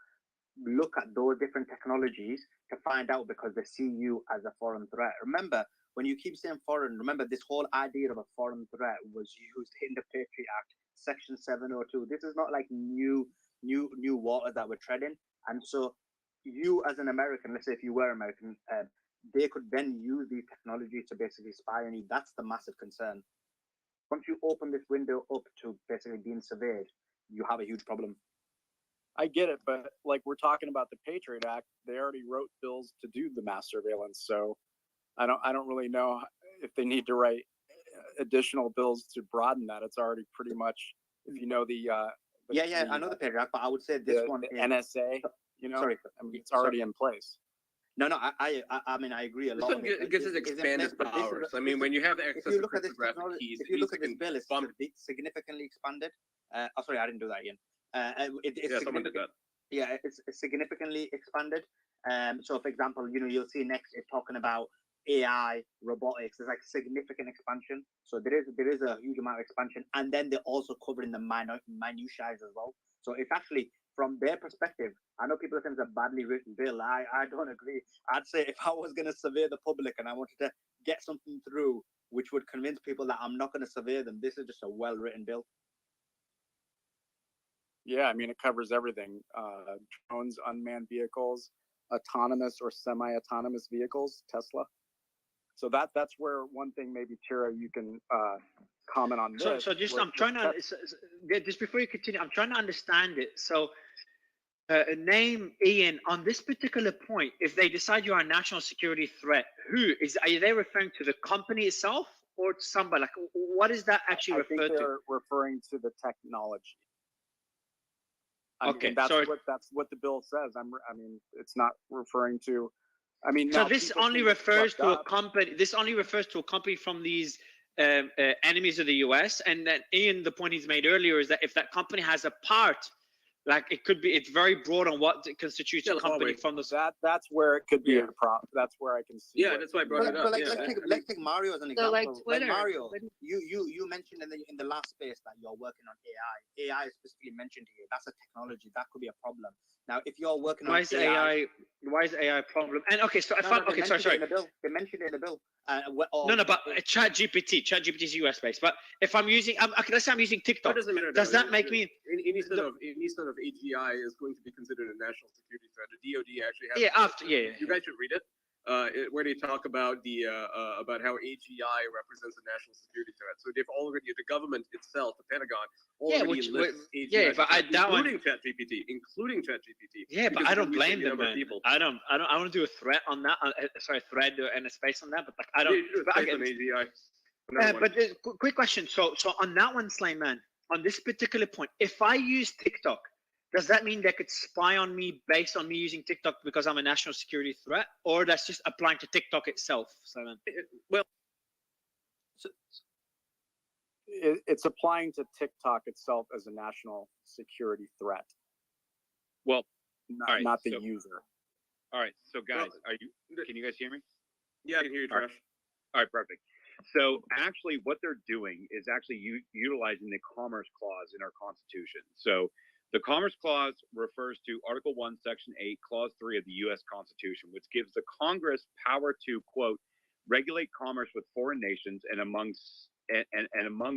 Speaker 19: look at those different technologies to find out because they see you as a foreign threat. Remember, when you keep saying foreign, remember this whole idea of a foreign threat was used in the Patriot Act, Section 702. This is not like new water that we're treading. And so you as an American, let's say if you were American, they could then use these technologies to basically spy on you. That's the massive concern. Once you open this window up to basically being surveyed, you have a huge problem.
Speaker 5: I get it, but like we're talking about the Patriot Act, they already wrote bills to do the mass surveillance. So I don't really know if they need to write additional bills to broaden that. It's already pretty much, if you know
Speaker 19: I know the Patriot Act, but I would say this one
Speaker 5: the NSA,
Speaker 19: sorry,
Speaker 5: I mean, it's already in place.
Speaker 19: No, I mean, I agree a
Speaker 12: This
Speaker 19: lot.
Speaker 12: one gives it expanded powers. I mean, when you have access to cryptographic keys,
Speaker 19: if you look at this bill, it's significantly expanded. Sorry, I didn't do that again.
Speaker 12: Someone did that.
Speaker 19: Yeah, it's significantly expanded. So, for example, you'll see next it's talking about AI, robotics. There's like significant expansion. So there is a huge amount of expansion, and then they're also covering the minutiae as well. So it's actually, from their perspective, I know people think it's a badly written bill. I don't agree. I'd say if I was going to survey the public and I wanted to get something through which would convince people that I'm not going to survey them, this is just a well-written bill.
Speaker 5: Yeah, I mean, it covers everything. Drones, unmanned vehicles, autonomous or semi-autonomous vehicles, Tesla. So that's where one thing maybe, Tira, you can comment on this.
Speaker 1: So just, I'm trying to, just before you continue, I'm trying to understand it. So name, Ian, on this particular point, if they decide you're a national security threat, are they referring to the company itself or to somebody? Like, what is that actually
Speaker 5: I think
Speaker 1: referred
Speaker 5: they're
Speaker 1: to?
Speaker 5: referring to the technology.
Speaker 1: Okay,
Speaker 5: that's what the bill says. I mean, it's not referring to. I mean,
Speaker 1: so
Speaker 5: now
Speaker 1: this
Speaker 5: people
Speaker 1: only
Speaker 5: can get
Speaker 1: refers
Speaker 5: swept
Speaker 1: to a
Speaker 5: up.
Speaker 1: company. This only refers to a company from these enemies of the U.S. And then, Ian, the point he's made earlier is that if that company has a part Like it could be, it's very broad on what constitutes a company from the.
Speaker 5: That's where it could be a problem. That's where I can see.
Speaker 12: Yeah, that's why I brought it up.
Speaker 19: But like,
Speaker 12: Yeah.
Speaker 19: let's take Mario as an
Speaker 21: So,
Speaker 19: example.
Speaker 21: like Twitter,
Speaker 19: Mario,
Speaker 21: when-
Speaker 19: you mentioned in the last space that you're working on AI. AI is specifically mentioned here. That's a technology that could be a problem. Now, if you're working on
Speaker 1: Why is AI a problem? And okay, so if
Speaker 19: No,
Speaker 1: I'm
Speaker 19: no,
Speaker 1: okay,
Speaker 19: they
Speaker 1: sorry.
Speaker 19: mentioned it in the bill. They mentioned it in the bill.
Speaker 1: No, but ChatGPT is US based. But if I'm using, okay, let's say I'm using TikTok.
Speaker 12: Doesn't matter.
Speaker 1: Does that make me?
Speaker 12: Any sort of AGI is going to be considered a national security threat. The DoD actually has.
Speaker 1: Yeah, after
Speaker 12: You guys should read it. Where they talk about about how AGI represents a national security threat. So they've already, the government itself, the Pentagon, already lists AGI,
Speaker 1: but that one,
Speaker 12: including ChatGPT.
Speaker 1: Yeah, but
Speaker 12: because
Speaker 1: I
Speaker 12: it's
Speaker 1: don't
Speaker 12: a
Speaker 1: blame
Speaker 12: recent
Speaker 1: them,
Speaker 12: number of
Speaker 1: man.
Speaker 12: people.
Speaker 1: I want to do a threat on that. Thread and a space on that, but like I don't.
Speaker 12: Yeah,
Speaker 1: But,
Speaker 12: based on AGI.
Speaker 1: but quick question. So on that one, Slayman, on this particular point, if I use TikTok, does that mean they could spy on me based on me using TikTok because I'm a national security threat, or that's just applying to TikTok itself, Slayman?
Speaker 12: Well,
Speaker 5: It's applying to TikTok itself as a national security threat.
Speaker 2: Well,
Speaker 5: not the user.
Speaker 2: All right, so guys, can you guys hear me?
Speaker 12: Yeah, I can hear you, Trash.
Speaker 2: All right, perfect. So actually what they're doing is actually utilizing the Commerce Clause in our Constitution. So the Commerce Clause refers to Article 1, Section 8, Clause 3 of the U.S. Constitution, which gives the Congress power to, quote, regulate commerce with foreign nations and among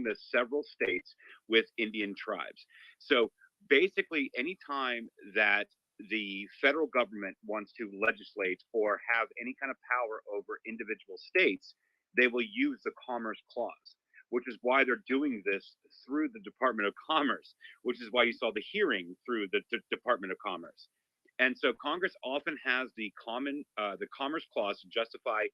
Speaker 2: the several states with Indian tribes. So basically, any time that the federal government wants to legislate or have any kind of power over individual states, they will use the Commerce Clause, which is why they're doing this through the Department of Commerce, which is why you saw the hearing through the Department of Commerce. And so Congress often has the Commerce Clause to justify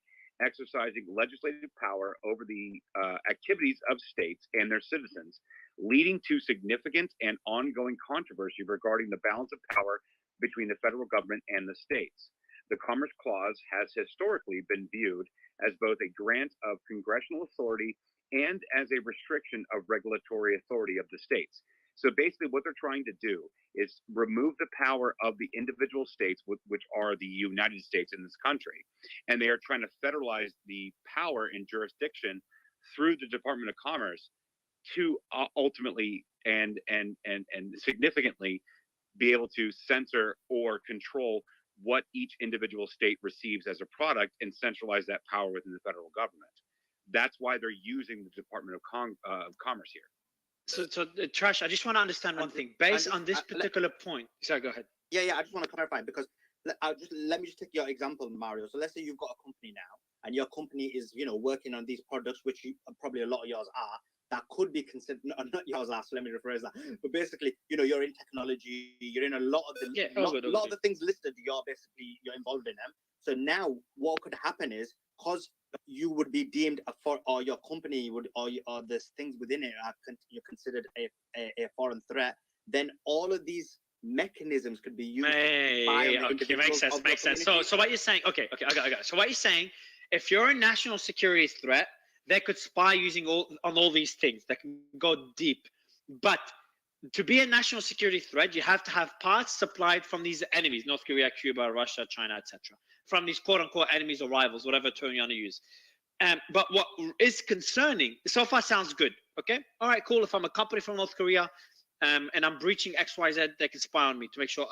Speaker 2: exercising legislative power over the activities of states and their citizens, leading to significant and ongoing controversy regarding the balance of power between the federal government and the states. The Commerce Clause has historically been viewed as both a grant of congressional authority and as a restriction of regulatory authority of the states. So basically what they're trying to do is remove the power of the individual states, which are the United States in this country. And they are trying to federalize the power and jurisdiction through the Department of Commerce to ultimately and significantly be able to censor or control what each individual state receives as a product and centralize that power within the federal government. That's why they're using the Department of Commerce here.
Speaker 1: So Trash, I just want to understand one thing. Based on this particular point, sorry, go ahead.
Speaker 19: Yeah, I just want to clarify because let me just take your example, Mario. So let's say you've got a company now, and your company is, working on these products, which probably a lot of yours are. That could be considered not yours are. So let me rephrase that. But basically, you're in technology. You're in a lot of the lot of the things listed. You're involved in them. So now, what could happen is because you would be deemed or your company would, or the things within it you're considered a foreign threat. Then all of these mechanisms could be used.
Speaker 1: Okay, makes sense. So what you're saying? Okay, I got it. So what you're saying? If you're a national security threat, they could spy using all these things. They can go deep, but to be a national security threat, you have to have parts supplied from these enemies: North Korea, Cuba, Russia, China, etc. From these quote-unquote enemies or rivals, whatever term you want to use. But what is concerning, so far sounds good. Okay, all right, cool. If I'm a company from North Korea, and I'm breaching XYZ, they can spy on me to make sure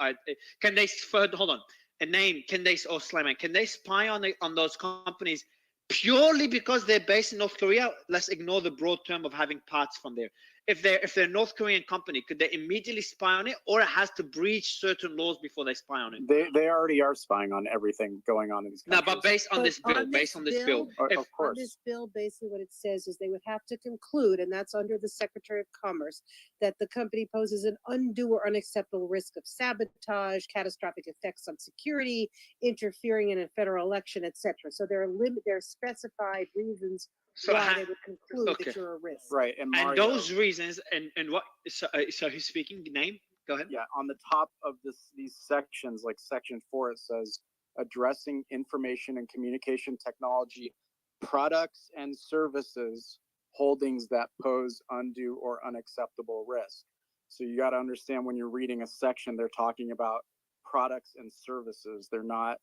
Speaker 1: can they hold on a name? Can they Slayman? Can they spy on those companies purely because they're based in North Korea? Let's ignore the broad term of having parts from there. If they're a North Korean company, could they immediately spy on it, or it has to breach certain laws before they spy on it?
Speaker 5: They already are spying on everything going on in these countries.
Speaker 1: No, but based on this bill,
Speaker 5: of course.
Speaker 20: On this bill, basically what it says is they would have to conclude, and that's under the Secretary of Commerce, that the company poses an undue or unacceptable risk of sabotage, catastrophic effects on security, interfering in a federal election, etc. So there are specified reasons why they would conclude that you're a risk.
Speaker 5: Right,
Speaker 1: and
Speaker 5: Mario,
Speaker 1: those reasons and what? So who's speaking? Name? Go ahead.
Speaker 5: Yeah, on the top of these sections, like section 4, it says addressing information and communication technology products and services holdings that pose undue or unacceptable risk. So you got to understand when you're reading a section, they're talking about products and services. They're not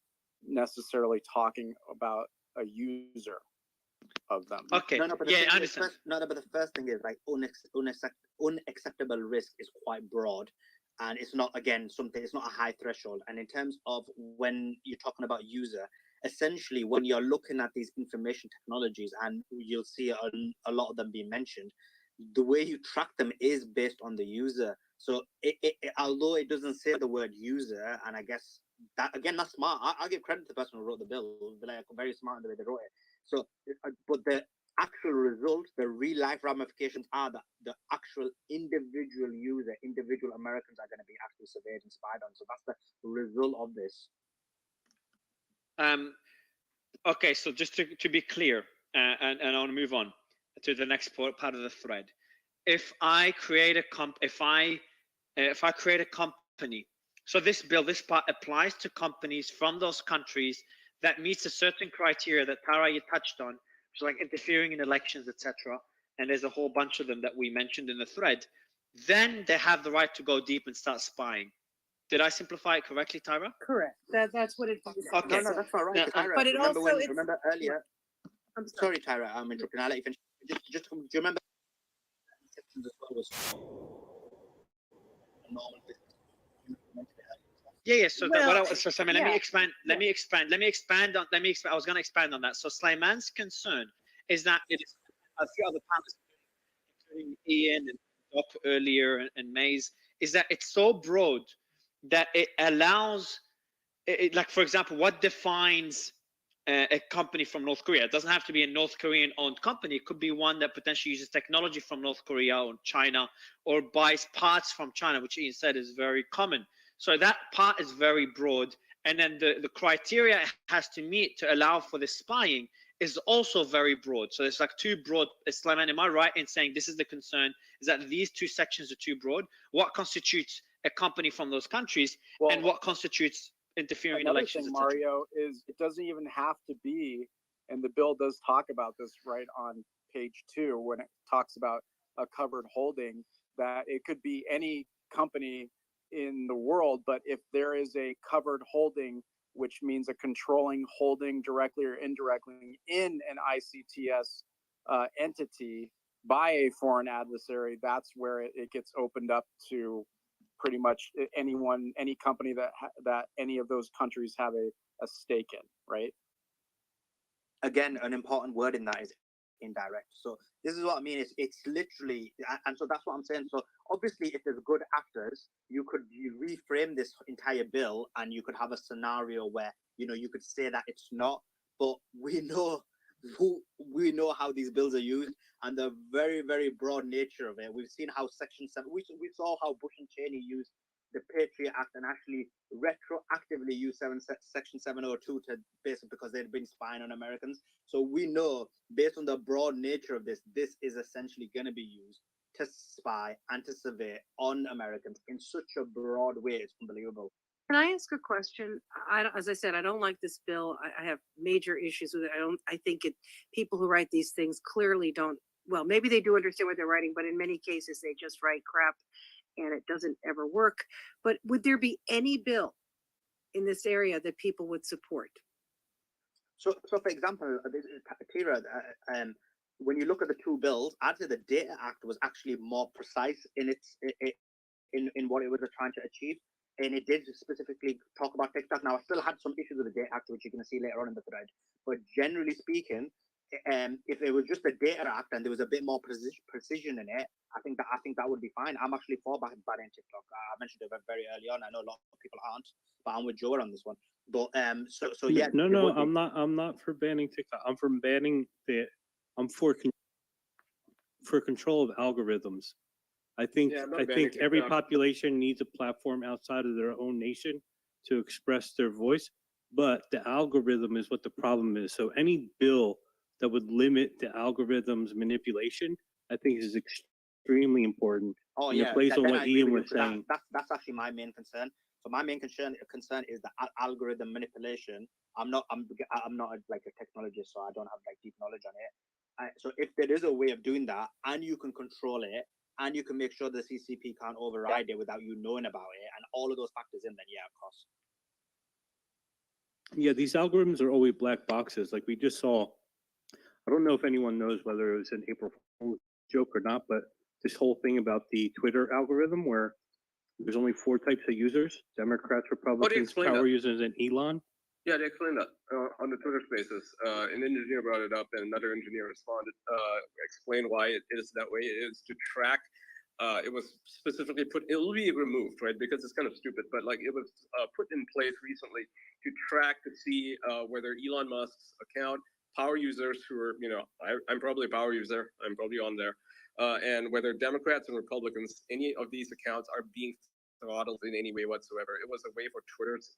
Speaker 5: necessarily talking about a user of them.
Speaker 1: Okay.
Speaker 19: No, but
Speaker 1: Yeah,
Speaker 19: the
Speaker 1: I
Speaker 19: thing is,
Speaker 1: understand.
Speaker 19: but the first thing is like unacceptable risk is quite broad, and it's not, again, something. It's not a high threshold. And in terms of when you're talking about user, essentially when you're looking at these information technologies, and you'll see a lot of them being mentioned, the way you track them is based on the user. So although it doesn't say the word user, and I guess that, again, that's smart. I'll give credit to the person who wrote the bill. They're like very smart in the way they wrote it. So, but the actual result, the real life ramifications are that the actual individual user, individual Americans are going to be actually surveyed and spied on. So that's the result of this.
Speaker 1: Okay, so just to be clear, and I want to move on to the next part of the thread. If I create a if I create a company, so this bill, this part applies to companies from those countries that meets a certain criteria that Tara, you touched on, which is like interfering in elections, etc. And there's a whole bunch of them that we mentioned in the thread. Then they have the right to go deep and start spying. Did I simplify it correctly, Tyra?
Speaker 20: Correct. That's what it is.
Speaker 1: Okay.
Speaker 19: No, that's not right. Tyra,
Speaker 20: But it
Speaker 19: remember
Speaker 20: also,
Speaker 19: remember earlier.
Speaker 20: I'm
Speaker 19: sorry, Tyra, I'm interrupting. I'll let you finish. Just do you remember?
Speaker 1: Yeah. So let
Speaker 20: yeah.
Speaker 1: me expand. Let me expand. I was going to expand on that. So Slayman's concern is that it is a few other panelists, including Ian and Doc earlier and Maze, is that it's so broad that it allows, like, for example, what defines a company from North Korea? It doesn't have to be a North Korean owned company. It could be one that potentially uses technology from North Korea or China, or buys parts from China, which Ian said is very common. So that part is very broad. And then the criteria it has to meet to allow for the spying is also very broad. So it's like too broad. Slayman, am I right in saying this is the concern, is that these two sections are too broad? What constitutes a company from those countries, and what constitutes interfering in elections?
Speaker 5: Another thing, Mario, is it doesn't even have to be, and the bill does talk about this right on page 2 when it talks about a covered holding, that it could be any company in the world, but if there is a covered holding, which means a controlling holding directly or indirectly in an ICTS entity by a foreign adversary, that's where it gets opened up to pretty much anyone, any company that any of those countries have a stake in, right?
Speaker 19: Again, an important word in that is indirect. So this is what I mean. It's literally, and so that's what I'm saying. So obviously, if there's good actors, you reframe this entire bill, and you could have a scenario where you could say that it's not. But we know how these bills are used, and the very, very broad nature of it. We've seen how Section 7. We saw how Bush and Cheney used the Patriot Act and actually retroactively used Section 702 to basically because they'd been spying on Americans. So we know, based on the broad nature of this is essentially going to be used to spy and to survey on Americans in such a broad way. It's unbelievable.
Speaker 20: Can I ask a question? As I said, I don't like this bill. I have major issues with it. I think people who write these things clearly don't. Well, maybe they do understand what they're writing, but in many cases they just write crap, and it doesn't ever work. But would there be any bill in this area that people would support?
Speaker 19: So for example, Tira, when you look at the two bills, I'd say the Data Act was actually more precise in in what it was trying to achieve. And it did specifically talk about TikTok. Now, I still had some issues with the Data Act, which you're going to see later on in the thread. But generally speaking, if it was just the Data Act and there was a bit more precision in it, I think that would be fine. I'm actually for banning TikTok. I mentioned it very early on. I know a lot of people aren't, but I'm with Joe on this one. But so yeah.
Speaker 17: No, I'm not for banning TikTok. I'm for banning I'm for control of algorithms. I think every population needs a platform outside of their own nation to express their voice, but the algorithm is what the problem is. So any bill that would limit the algorithm's manipulation, I think is extremely important.
Speaker 19: Oh
Speaker 17: and
Speaker 19: yeah,
Speaker 17: it plays on what Ian was saying.
Speaker 19: That's actually my main concern. So my main concern is the algorithm manipulation. I'm not like a technologist, so I don't have like deep knowledge on it. So if there is a way of doing that and you can control it, and you can make sure the CCP can't override it without you knowing about it, and all of those factors in, then yeah, of course.
Speaker 17: Yeah, these algorithms are always black boxes. Like we just saw, I don't know if anyone knows whether it was an April Fool's joke or not, but this whole thing about the Twitter algorithm where there's only 4 types of users: Democrats, Republicans,
Speaker 10: explain
Speaker 17: power
Speaker 10: that?
Speaker 17: users, and Elon.
Speaker 10: Yeah, they explained that on the Twitter Spaces. An engineer brought it up, and another engineer responded, explained why it is that way. It is to track. It was specifically put. It will be removed, right? Because it's kind of stupid, but like it was put in place recently to track to see whether Elon Musk's account, power users who are, I'm probably a power user. I'm probably on there, and whether Democrats and Republicans, any of these accounts are being throttled in any way whatsoever. It was a way for Twitter's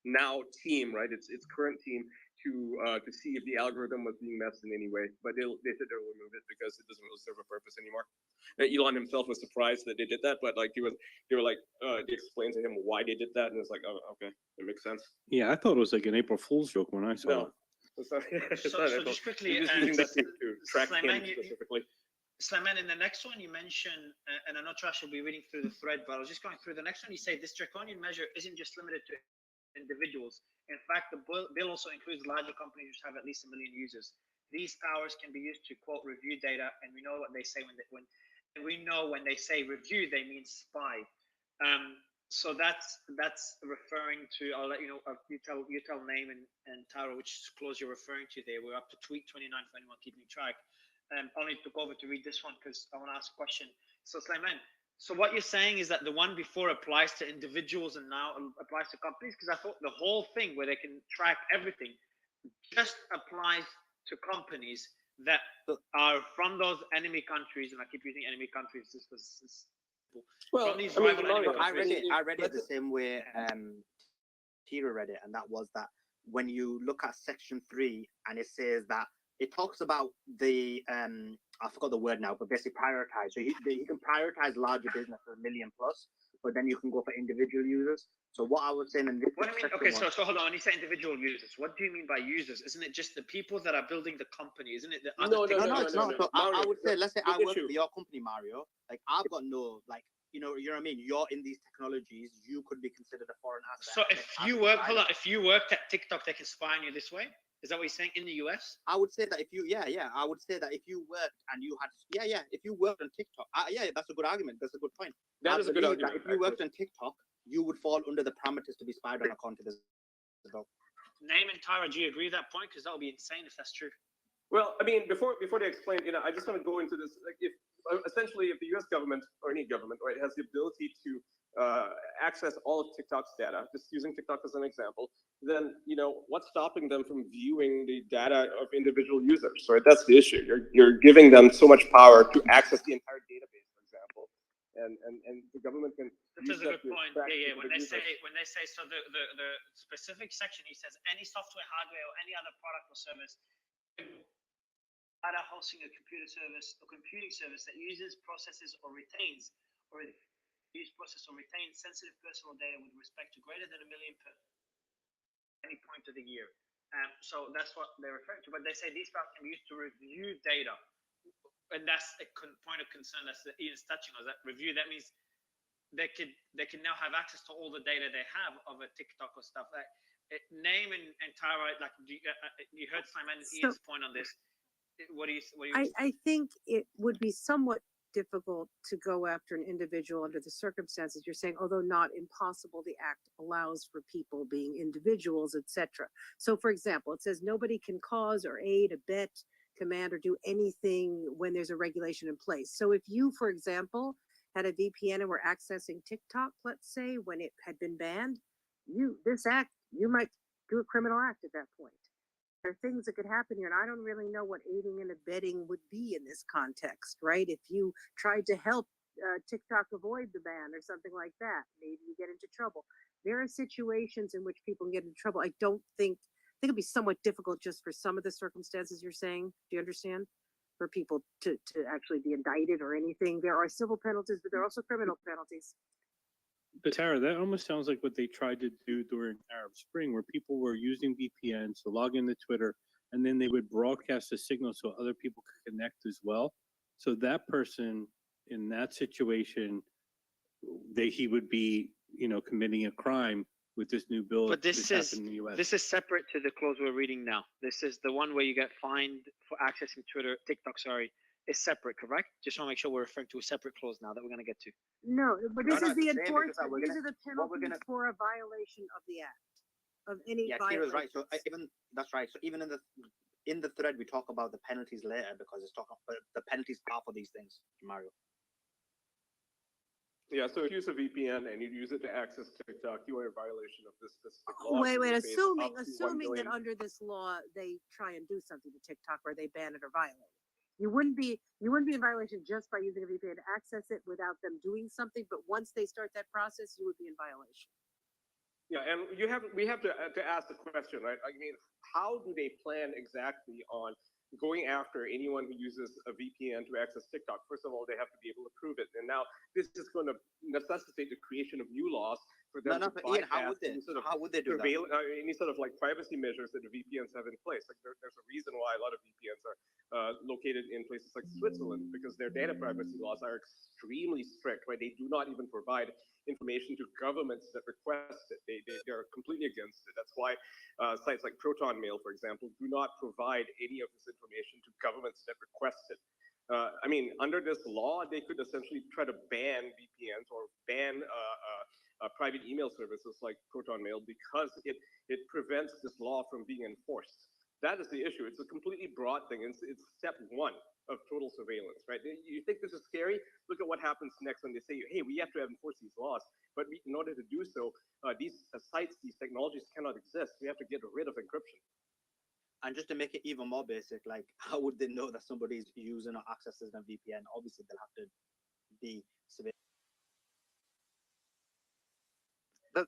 Speaker 10: now team, right? Its current team to see if the algorithm was being messed in any way. But they said they'll remove it because it doesn't really serve a purpose anymore. Elon himself was surprised that they did that, but like they explained to him why they did that, and it's like, oh, okay, it makes sense.
Speaker 17: Yeah, I thought it was like an April Fool's joke when I saw
Speaker 10: No.
Speaker 17: it.
Speaker 10: It's not, it's
Speaker 1: So,
Speaker 10: not
Speaker 1: so
Speaker 10: April.
Speaker 1: just quickly,
Speaker 10: They're just using that to track him
Speaker 1: Sulaiman,
Speaker 10: specifically.
Speaker 1: Sulaiman, in the next one you mentioned, and I know Trash will be reading through the thread, but I was just going through the next one. You say this draconian measure isn't just limited to individuals. In fact, the bill also includes larger companies which have at least 1 million users. These powers can be used to quote review data, and we know what they say when they say review, they mean spy. So that's referring to. I'll let you know. You tell name and Tara which clause you're referring to there. We're up to tweet 29 for anyone keeping track. Only took over to read this one because I want to ask a question. So Sulaiman, so what you're saying is that the one before applies to individuals and now applies to companies? Because I thought the whole thing where they can track everything just applies to companies that are from those enemy countries, and I keep using enemy countries. This was
Speaker 19: Well,
Speaker 1: from these
Speaker 19: I, mean,
Speaker 1: rival enemy countries.
Speaker 19: I read it the same way Tira read it, and that was that when you look at section 3 and it says that it talks about the I forgot the word now, but basically prioritize. So you can prioritize larger business for 1 million plus, but then you can go for individual users. So what I was saying in this,
Speaker 1: What do you mean? Okay, so hold on. When you say individual users, what do you mean by users? Isn't it just the people that are building the company? Isn't it the other
Speaker 19: No, it's not. So
Speaker 10: Mario,
Speaker 19: I would say, let's say I work
Speaker 10: issue.
Speaker 19: for your company, Mario. Like I've got no, like, you know what I mean? You're in these technologies. You could be considered a foreign asset.
Speaker 1: So if you work, hold on, if you worked at TikTok, they can spy on you this way? Is that what you're saying in the US?
Speaker 19: I would say that if you, I would say that if you worked and you had, if you worked on TikTok, that's a good argument. That's a good point.
Speaker 10: That is a good
Speaker 19: believe
Speaker 10: argument,
Speaker 19: that if you worked on TikTok, you would fall under the parameters to be spied on according to this.
Speaker 1: Name and Tyra, do you agree with that point? Because that would be insane if that's true.
Speaker 10: Well, I mean, before they explain, I just want to go into this. Like, if essentially, if the U.S. government or any government, right, has the ability to access all of TikTok's data, just using TikTok as an example, then what's stopping them from viewing the data of individual users? Right, that's the issue. You're giving them so much power to access the entire database, for example, and the government can.
Speaker 1: This is a good point. Yeah. When they say so, the specific section, he says any software, hardware, or any other product or service. Data hosting a computing service that uses, processes, or retains, sensitive personal data with respect to greater than 1 million per any point of the year. So that's what they're referring to. But they say these files can be used to review data, and that's a point of concern. That's Ian's touching on that review. That means they can now have access to all the data they have of a TikTok or stuff. Like name and Tara, like you heard Simon and Ian's point on this. What do you?
Speaker 20: I think it would be somewhat difficult to go after an individual under the circumstances you're saying, although not impossible. The act allows for people being individuals, etc. So, for example, it says nobody can cause or aid, abet, command, or do anything when there's a regulation in place. So, if you, for example, had a VPN and were accessing TikTok, let's say, when it had been banned, you might do a criminal act at that point. There are things that could happen here, and I don't really know what aiding and abetting would be in this context, right? If you tried to help TikTok avoid the ban or something like that, maybe you get into trouble. There are situations in which people can get into trouble. I think it'd be somewhat difficult just for some of the circumstances you're saying. Do you understand? For people to actually be indicted or anything. There are civil penalties, but there are also criminal penalties.
Speaker 17: But Tara, that almost sounds like what they tried to do during Arab Spring, where people were using VPNs to log into Twitter, and then they would broadcast a signal so other people could connect as well. So that person in that situation, he would be, committing a crime with this new bill.
Speaker 1: But this is
Speaker 17: happened in the US.
Speaker 1: this is separate to the clause we're reading now. This is the one where you get fined for accessing TikTok. Sorry, is separate, correct? Just want to make sure we're referring to a separate clause now that we're going to get to.
Speaker 20: No, but this
Speaker 19: No,
Speaker 20: is the
Speaker 19: it's the same because
Speaker 20: enforcement,
Speaker 19: we're
Speaker 20: these
Speaker 19: gonna-
Speaker 20: are the
Speaker 19: what we're
Speaker 20: penalties
Speaker 19: gonna-
Speaker 20: for a violation of the act, of any
Speaker 19: Yeah, Kira's
Speaker 20: violation.
Speaker 19: right. So even that's right. So even in the thread, we talk about the penalties later because it's talking about the penalties are for these things, Mario.
Speaker 10: Yeah, so if you use a VPN and you use it to access TikTok, you are in violation of this specific law.
Speaker 20: Wait,
Speaker 10: so
Speaker 20: wait,
Speaker 10: you face
Speaker 20: assuming,
Speaker 10: up to 1
Speaker 20: assuming that
Speaker 10: million.
Speaker 20: under this law, they try and do something to TikTok or they ban it or violate it. You wouldn't be in violation just by using a VPN to access it without them doing something, but once they start that process, you would be in violation.
Speaker 10: Yeah, and we have to ask the question, right? I mean, how do they plan exactly on going after anyone who uses a VPN to access TikTok? First of all, they have to be able to prove it. And now this is going to necessitate the creation of new laws for them to
Speaker 19: but Ian,
Speaker 10: bypass
Speaker 19: how would they?
Speaker 10: any sort of
Speaker 19: How would they do that?
Speaker 10: any sort of like privacy measures that the VPNs have in place. Like there's a reason why a lot of VPNs are located in places like Switzerland because their data privacy laws are extremely strict, right? They do not even provide information to governments that request it. They're completely against it. That's why sites like Proton Mail, for example, do not provide any of this information to governments that request it. I mean, under this law, they could essentially try to ban VPNs or ban private email services like Proton Mail because it prevents this law from being enforced. That is the issue. It's a completely broad thing. It's step one of total surveillance, right? You think this is scary? Look at what happens next when they say, hey, we have to enforce these laws, but in order to do so, these sites, these technologies cannot exist. We have to get rid of encryption.
Speaker 19: And just to make it even more basic, like how would they know that somebody's using or accessing a VPN? Obviously, they'll have to be surveilled.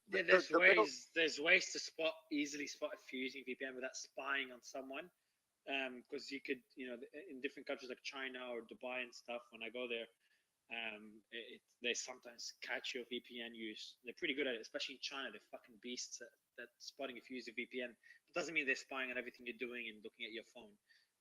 Speaker 1: There's ways to easily spot if you're using VPN without spying on someone. Because you could, in different countries like China or Dubai and stuff, when I go there, they sometimes catch your VPN use. They're pretty good at it, especially in China. They're fucking beasts at spotting if you use a VPN. It doesn't mean they're spying on everything you're doing and looking at your phone.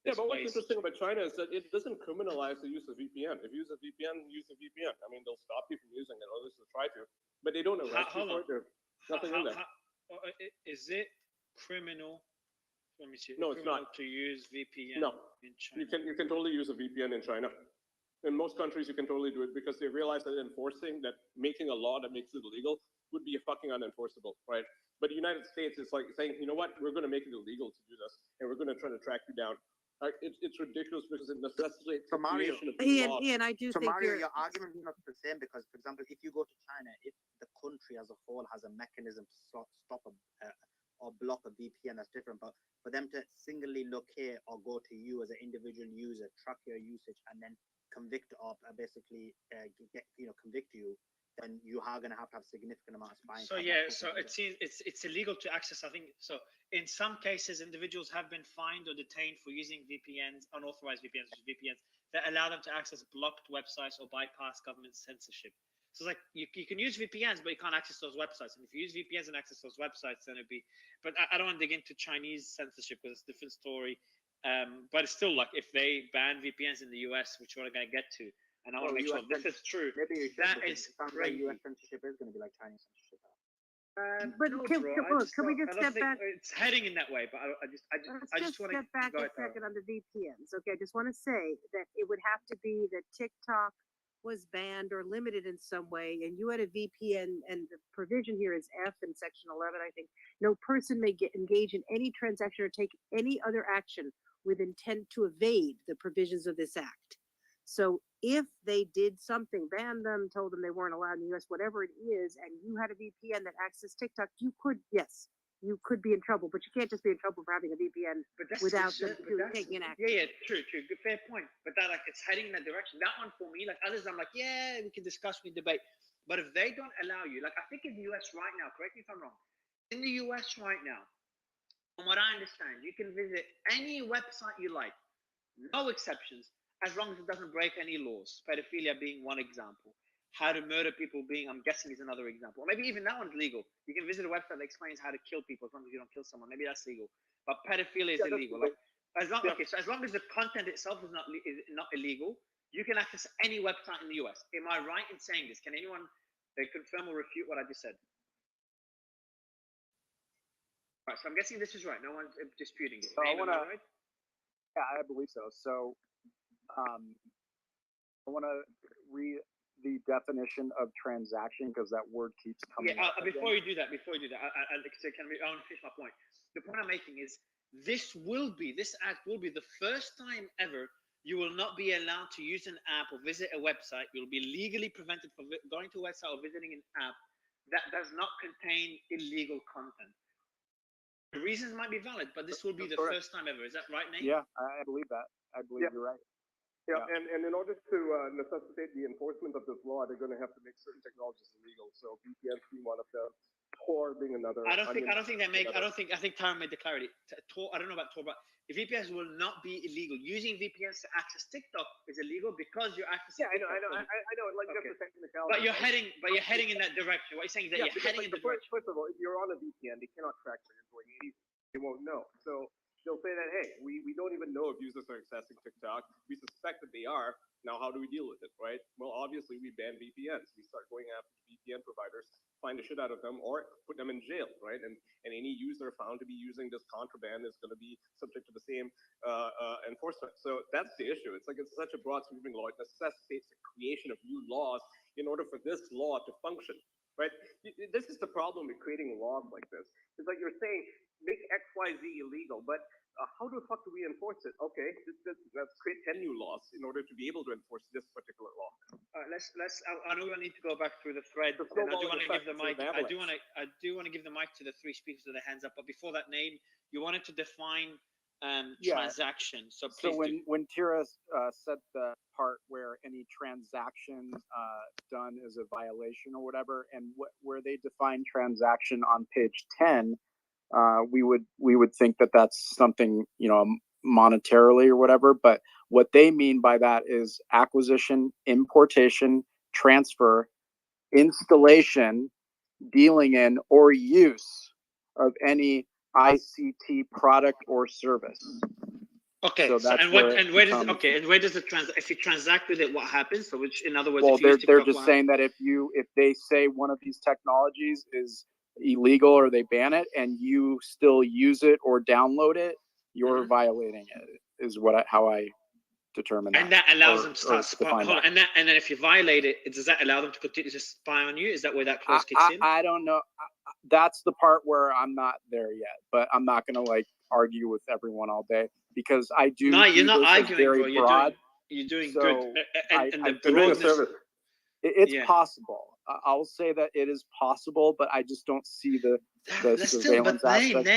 Speaker 10: Yeah, but what's interesting about China is that it doesn't criminalize the use of VPN. If you use a VPN, use a VPN. I mean, they'll stop you from using it, or at least they'll try to, but they don't arrest you for it. There's nothing in there.
Speaker 1: Is it criminal? Let me see.
Speaker 10: No, it's not.
Speaker 1: To use VPN in China.
Speaker 10: You can totally use a VPN in China. In most countries, you can totally do it because they realize that making a law that makes it illegal would be fucking unenforceable, right? But the United States is like saying, you know what, we're going to make it illegal to do this, and we're going to try to track you down. It's ridiculous because it necessitates the creation of laws.
Speaker 20: Ian, I do
Speaker 19: So
Speaker 20: think
Speaker 19: Mario, your argument is not the same because, for example, if you go to China, if the country as a whole has a mechanism to stop or block a VPN, that's different. But for them to singly locate or go to you as an individual user, track your usage, and then convict or basically convict you, then you are going to have significant amount of spying.
Speaker 1: So yeah, so it seems it's illegal to access. I think so. In some cases, individuals have been fined or detained for using VPNs, unauthorized VPNs that allow them to access blocked websites or bypass government censorship. So it's like you can use VPNs, but you can't access those websites. And if you use VPNs and access those websites, then it'd be. But I don't want to dig into Chinese censorship because it's a different story. But it's still like if they ban VPNs in the US, which we're going to get to, and I want to make sure this is true.
Speaker 19: Maybe you should,
Speaker 1: that is crazy.
Speaker 19: US censorship is going to be like Chinese censorship.
Speaker 20: But
Speaker 1: No,
Speaker 20: can
Speaker 1: bro,
Speaker 20: we just step back?
Speaker 1: It's heading in that way, but I just want to
Speaker 20: step back a second on the VPNs. Okay, I just want to say that it would have to be that TikTok was banned or limited in some way, and you had a VPN, and the provision here is F in section 11, I think. No person may engage in any transaction or take any other action with intent to evade the provisions of this act. So if they did something, banned them, told them they weren't allowed in the US, whatever it is, and you had a VPN that accessed TikTok, you could be in trouble, but you can't just be in trouble for having a VPN without them taking an action.
Speaker 1: Yeah, true. Good, fair point. But that it's heading in that direction. That one for me, like others, I'm like, yeah, we can discuss, we can debate. But if they don't allow you, like I think in the US right now, correct me if I'm wrong, in the US right now, from what I understand, you can visit any website you like, no exceptions, as long as it doesn't break any laws. Pedophilia being one example. How to murder people being, I'm guessing, is another example. Or maybe even that one's legal. You can visit a website that explains how to kill people as long as you don't kill someone. Maybe that's legal. But pedophilia is illegal. Like, as long as the content itself is not illegal, you can access any website in the US. Am I right in saying this? Can anyone confirm or refute what I just said? Right, so I'm guessing this is right. No one's disputing it.
Speaker 5: So I
Speaker 1: Name, am
Speaker 5: want to,
Speaker 1: right?
Speaker 5: yeah, I believe so. So, I want to read the definition of transaction because that word keeps coming
Speaker 1: Yeah,
Speaker 5: up.
Speaker 1: before you do that, I want to finish my point. The point I'm making is this act will be the first time ever you will not be allowed to use an app or visit a website. You'll be legally prevented from going to a website or visiting an app that does not contain illegal content. The reasons might be valid, but this will be the first time ever. Is that right, Nate?
Speaker 5: Yeah, I believe that. I believe
Speaker 10: Yeah.
Speaker 5: you're right.
Speaker 10: Yeah, and in order to necessitate the enforcement of this law, they're going to have to make certain technologies illegal. So VPNs being one of them, Tor being another.
Speaker 1: I think Tyron made the clarity. Tor, I don't know about Tor, but VPNs will not be illegal. Using VPNs to access TikTok is illegal because you're accessing.
Speaker 10: Yeah, I know. Like that's the technicality.
Speaker 1: But you're heading in that direction. What you're saying is that you're heading in the direction.
Speaker 10: First of all, if you're on a VPN, they cannot track where you're going anyway. They won't know. So they'll say that, hey, we don't even know if users are accessing TikTok. We suspect that they are. Now, how do we deal with it, right? Well, obviously, we ban VPNs. We start going after VPN providers, find the shit out of them, or put them in jail, right? And any user found to be using this contraband is going to be subject to the same enforcement. So that's the issue. It's like it's such a broad sweeping law. It necessitates the creation of new laws in order for this law to function, right? This is the problem with creating laws like this. It's like you're saying, make X, Y, Z illegal, but how the fuck do we enforce it? Okay, let's create 10 new laws in order to be able to enforce this particular law.
Speaker 1: Let's. I know we need to go back through the thread. And I do want to give the mic. I do want to give the mic to the three speakers with their hands up. But before that, name, you wanted to define transaction. So
Speaker 5: when Tira said the part where any transaction done is a violation or whatever, and where they define transaction on page 10. We would think that that's something, monetarily or whatever, but what they mean by that is acquisition, importation, transfer, installation, dealing in, or use of any ICT product or service.
Speaker 1: Okay,
Speaker 5: so
Speaker 1: so,
Speaker 5: that's
Speaker 1: and
Speaker 5: where
Speaker 1: where
Speaker 5: it
Speaker 1: does it if you transact with it, what happens? So which, in other words,
Speaker 5: well,
Speaker 1: if you use
Speaker 5: they're
Speaker 1: TikTok,
Speaker 5: just saying that if they say one of these technologies is illegal or they ban it and you still use it or download it, you're violating it, is how I determine that.
Speaker 1: And that allows them to start spying. And then if you violate it, does that allow them to continue to spy on you? Is that where that clause kicks in?
Speaker 5: I don't know. That's the part where I'm not there yet, but I'm not going to argue with everyone all day because I do.
Speaker 1: No, you're not arguing,
Speaker 5: very
Speaker 1: bro.
Speaker 5: broad,
Speaker 1: you're doing
Speaker 5: so
Speaker 1: good. And the
Speaker 5: doing a
Speaker 1: broadness.
Speaker 5: service. It's possible. I'll say that it is possible, but I just don't see the surveillance aspect.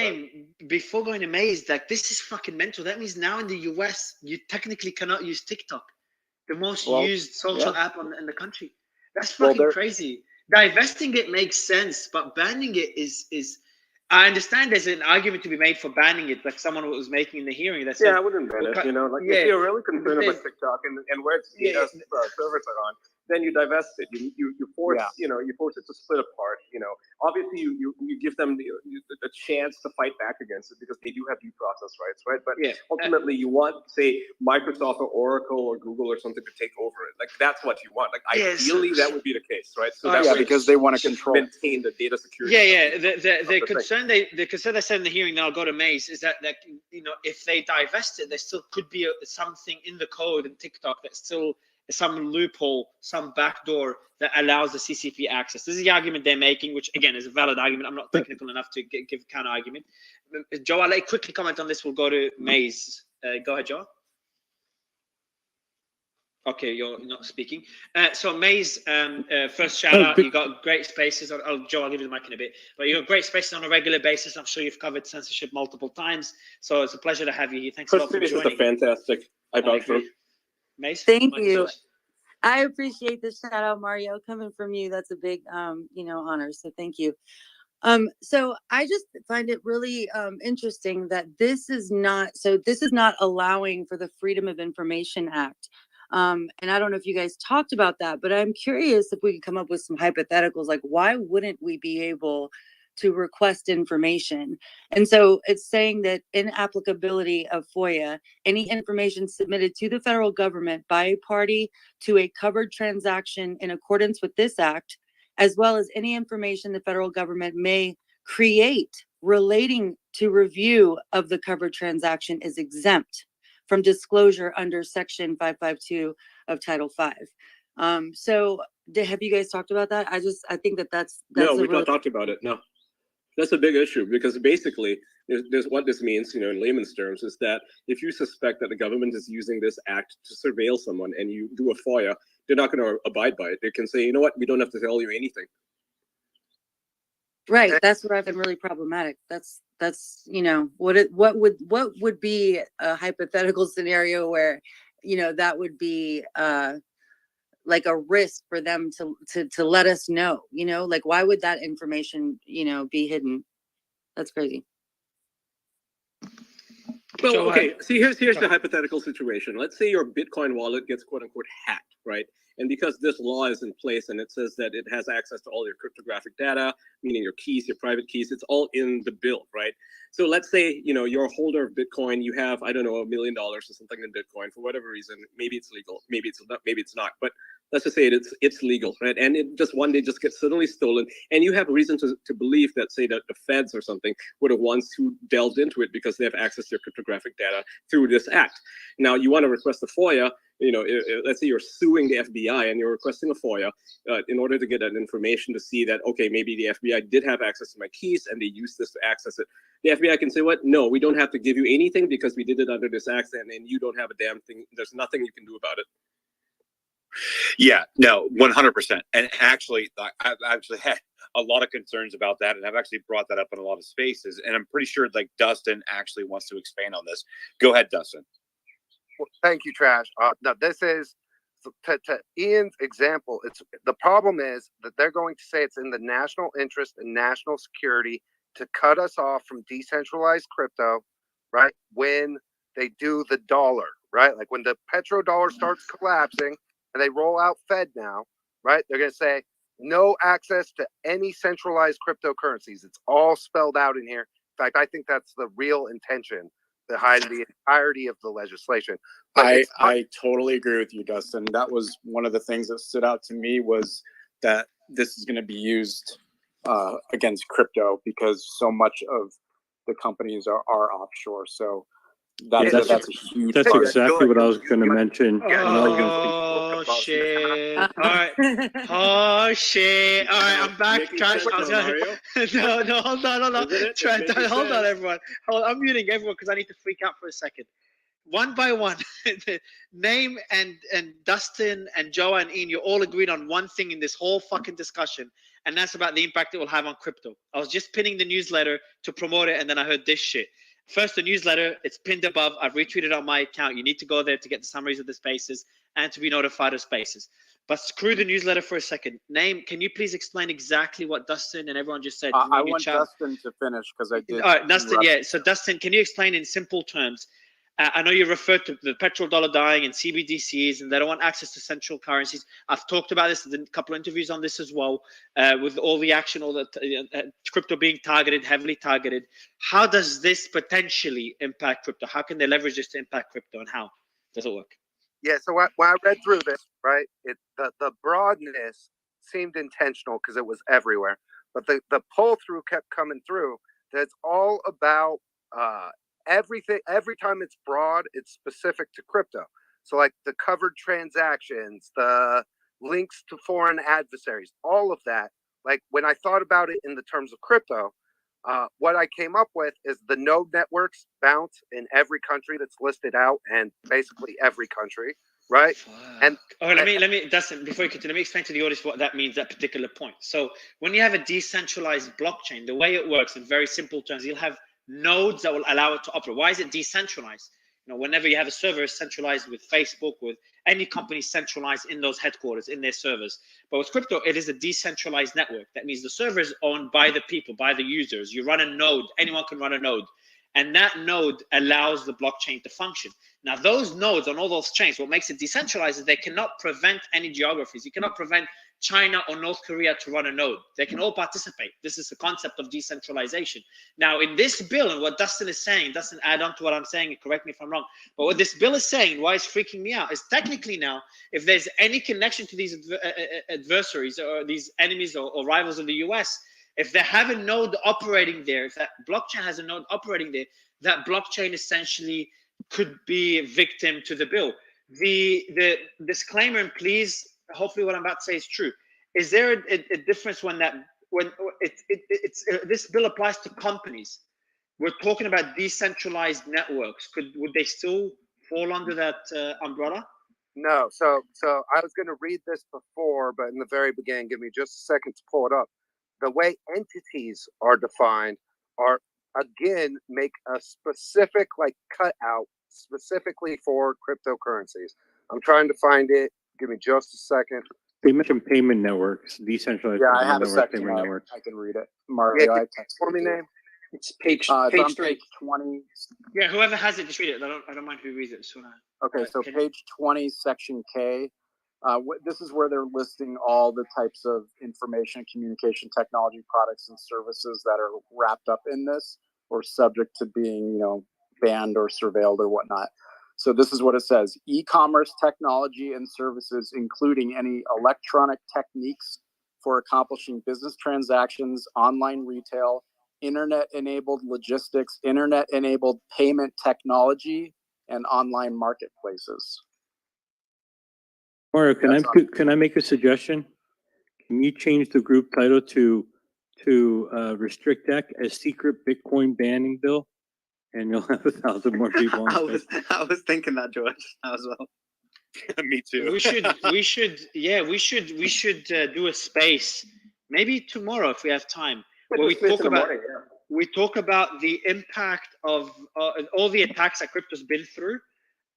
Speaker 1: Before going to Maze, this is fucking mental. That means now in the US, you technically cannot use TikTok, the most used social app in the country. That's fucking crazy. Divesting it makes sense, but banning it is. I understand there's an argument to be made for banning it, like someone was making in the hearing. That said,
Speaker 10: I wouldn't ban it. If you're really concerned about TikTok and where its data servers are on, then you divest it. You force you force it to split apart. Obviously you give them the chance to fight back against it because they do have due process rights, right? But ultimately you want, say, Microsoft or Oracle or Google or something to take over it. That's what you want. Ideally that would be the case, right? So
Speaker 5: because they want to control,
Speaker 10: maintain the data security.
Speaker 1: The concern they said in the hearing, now I'll go to Maze, is that if they divest it, there still could be something in the code in TikTok that still some loophole, some backdoor that allows the CCP access. This is the argument they're making, which again is a valid argument. I'm not technical enough to give a counter argument. Joe, I'll let you quickly comment on this. We'll go to Maze. Go ahead, Joe. Okay, you're not speaking. So Maze, first shout out. You got great spaces. Joe, I'll give you the mic in a bit. But you got great spaces on a regular basis. I'm sure you've covered censorship multiple times. So it's a pleasure to have you here. Thanks a lot for joining.
Speaker 10: Fantastic.
Speaker 1: Mace,
Speaker 7: thank you. I appreciate the shout out, Mario, coming from you. That's a big, honor. So thank you. So I just find it really interesting that this is not allowing for the Freedom of Information Act. And I don't know if you guys talked about that, but I'm curious if we could come up with some hypotheticals, like why wouldn't we be able to request information. And so it's saying that inapplicability of FOIA, any information submitted to the federal government by a party to a covered transaction in accordance with this act, as well as any information the federal government may create relating to review of the covered transaction, is exempt from disclosure under Section 552 of Title V. So have you guys talked about that? I think that's
Speaker 12: No,
Speaker 7: a
Speaker 12: we've
Speaker 7: really
Speaker 12: not talked about it. No, that's a big issue because basically, there's what this means, in layman's terms, is that if you suspect that the government is using this act to surveil someone and you do a FOIA, they're not going to abide by it. They can say, you know what, we don't have to tell you anything.
Speaker 7: right. That's what I've been really problematic. That's what would be a hypothetical scenario where that would be like a risk for them to let us know, like why would that information be hidden? That's crazy.
Speaker 12: Well,
Speaker 1: So,
Speaker 12: okay. See, here's the hypothetical situation. Let's say your Bitcoin wallet gets quote unquote hacked, right? And because this law is in place and it says that it has access to all your cryptographic data, meaning your keys, your private keys, it's all in the bill, right? So let's say, you're a holder of Bitcoin, you have, I don't know, $1 million or something in Bitcoin for whatever reason. Maybe it's legal, maybe it's not, but let's just say it's legal, right? And it just one day just gets suddenly stolen, and you have reason to believe that, say, that the feds or something were the ones who delved into it because they have access to your cryptographic data through this act. Now, you want to request a FOIA. Let's say you're suing the FBI and you're requesting a FOIA in order to get that information to see that, okay, maybe the FBI did have access to my keys and they used this to access it. The FBI can say, what? No, we don't have to give you anything because we did it under this act, and you don't have a damn thing. There's nothing you can do about it.
Speaker 2: Yeah, no, 100%. And actually, I've actually had a lot of concerns about that, and I've actually brought that up in a lot of spaces. And I'm pretty sure like Dustin actually wants to expand on this. Go ahead, Dustin.
Speaker 3: Well, thank you, Trash. Now this is to Ian's example. The problem is that they're going to say it's in the national interest and national security to cut us off from decentralized crypto, right? When they do the dollar, right? Like when the petrodollar starts collapsing and they roll out Fed now, right? They're going to say no access to any centralized cryptocurrencies. It's all spelled out in here. In fact, I think that's the real intention behind the entirety of the legislation. But
Speaker 5: I totally agree with you, Dustin. That was one of the things that stood out to me, was that this is going to be used against crypto because so much of the companies are offshore. So that's a huge
Speaker 17: That's
Speaker 5: part.
Speaker 17: exactly what I was going to mention.
Speaker 1: Oh shit! All right. Oh shit! All right, I'm back. Trash. No, hold on. Trash. Hold on, everyone. I'm muting everyone because I need to freak out for a second. One by one, Name and Dustin and Joe and Ian, you all agreed on one thing in this whole fucking discussion, and that's about the impact it will have on crypto. I was just pinning the newsletter to promote it, and then I heard this shit. First, the newsletter, it's pinned above. I've retweeted on my account. You need to go there to get the summaries of the spaces and to be notified of spaces. But screw the newsletter for a second. Name, can you please explain exactly what Dustin and everyone just said?
Speaker 5: I want Dustin to finish because I did.
Speaker 1: All right, Dustin, yeah. So Dustin, can you explain in simple terms? I know you referred to the petrodollar dying and CBDCs, and they don't want access to central currencies. I've talked about this in a couple of interviews on this as well, with all the action, all the crypto being targeted, heavily targeted. How does this potentially impact crypto? How can they leverage this to impact crypto, and how does it work?
Speaker 3: Yeah, so when I read through this, right, the broadness seemed intentional because it was everywhere, but the pull through kept coming through. That it's all about everything. Every time it's broad, it's specific to crypto. So like the covered transactions, the links to foreign adversaries, all of that. Like when I thought about it in the terms of crypto, what I came up with is the node networks bounce in every country that's listed out, and basically every country, right? And
Speaker 1: let me, Dustin, before you continue, let me explain to the audience what that means, that particular point. So when you have a decentralized blockchain, the way it works in very simple terms, you'll have nodes that will allow it to operate. Why is it decentralized? Whenever you have a server centralized with Facebook, with any company centralized in those headquarters, in their servers. But with crypto, it is a decentralized network. That means the server is owned by the people, by the users. You run a node, anyone can run a node. And that node allows the blockchain to function. Now, those nodes on all those chains, what makes it decentralized is they cannot prevent any geographies. You cannot prevent China or North Korea to run a node. They can all participate. This is the concept of decentralization. Now, in this bill, and what Dustin is saying, Dustin, add on to what I'm saying, correct me if I'm wrong, but what this bill is saying, why it's freaking me out, is technically now, if there's any connection to these adversaries or these enemies or rivals of the US, if they have a node operating there, if that blockchain has a node operating there, that blockchain essentially could be a victim to the bill. The disclaimer, and please, hopefully what I'm about to say is true. Is there a difference when this bill applies to companies? We're talking about decentralized networks. Would they still fall under that umbrella?
Speaker 3: No. So I was going to read this before, but in the very beginning, give me just a second to pull it up. The way entities are defined are, again, make a specific like cutout specifically for cryptocurrencies. I'm trying to find it. Give me just a second.
Speaker 17: They mentioned payment networks, decentralized.
Speaker 5: Yeah, I
Speaker 17: payment
Speaker 5: have a
Speaker 17: network,
Speaker 5: section.
Speaker 17: payment networks.
Speaker 5: I can read it. Mario, I texted
Speaker 3: for me,
Speaker 5: it to you.
Speaker 3: name.
Speaker 16: It's page
Speaker 5: It's on
Speaker 16: page 3.
Speaker 5: page 20.
Speaker 1: Yeah, whoever has it, just read it. I don't mind who reads it.
Speaker 5: Okay, so
Speaker 1: can-
Speaker 5: page 20, section K. This is where they're listing all the types of information and communication technology products and services that are wrapped up in this or subject to being, banned or surveilled or whatnot. So this is what it says: e-commerce technology and services, including any electronic techniques for accomplishing business transactions, online retail, internet-enabled logistics, internet-enabled payment technology, and online marketplaces.
Speaker 17: Mario, can I make a suggestion? Can you change the group title to Restrict Tech as secret Bitcoin banning bill? And you'll have 1,000 more people on the space.
Speaker 19: I was thinking that, George, as well.
Speaker 2: Me too.
Speaker 1: We should do a space, maybe tomorrow if we have time, where we talk about the impact of all the attacks that crypto's been through,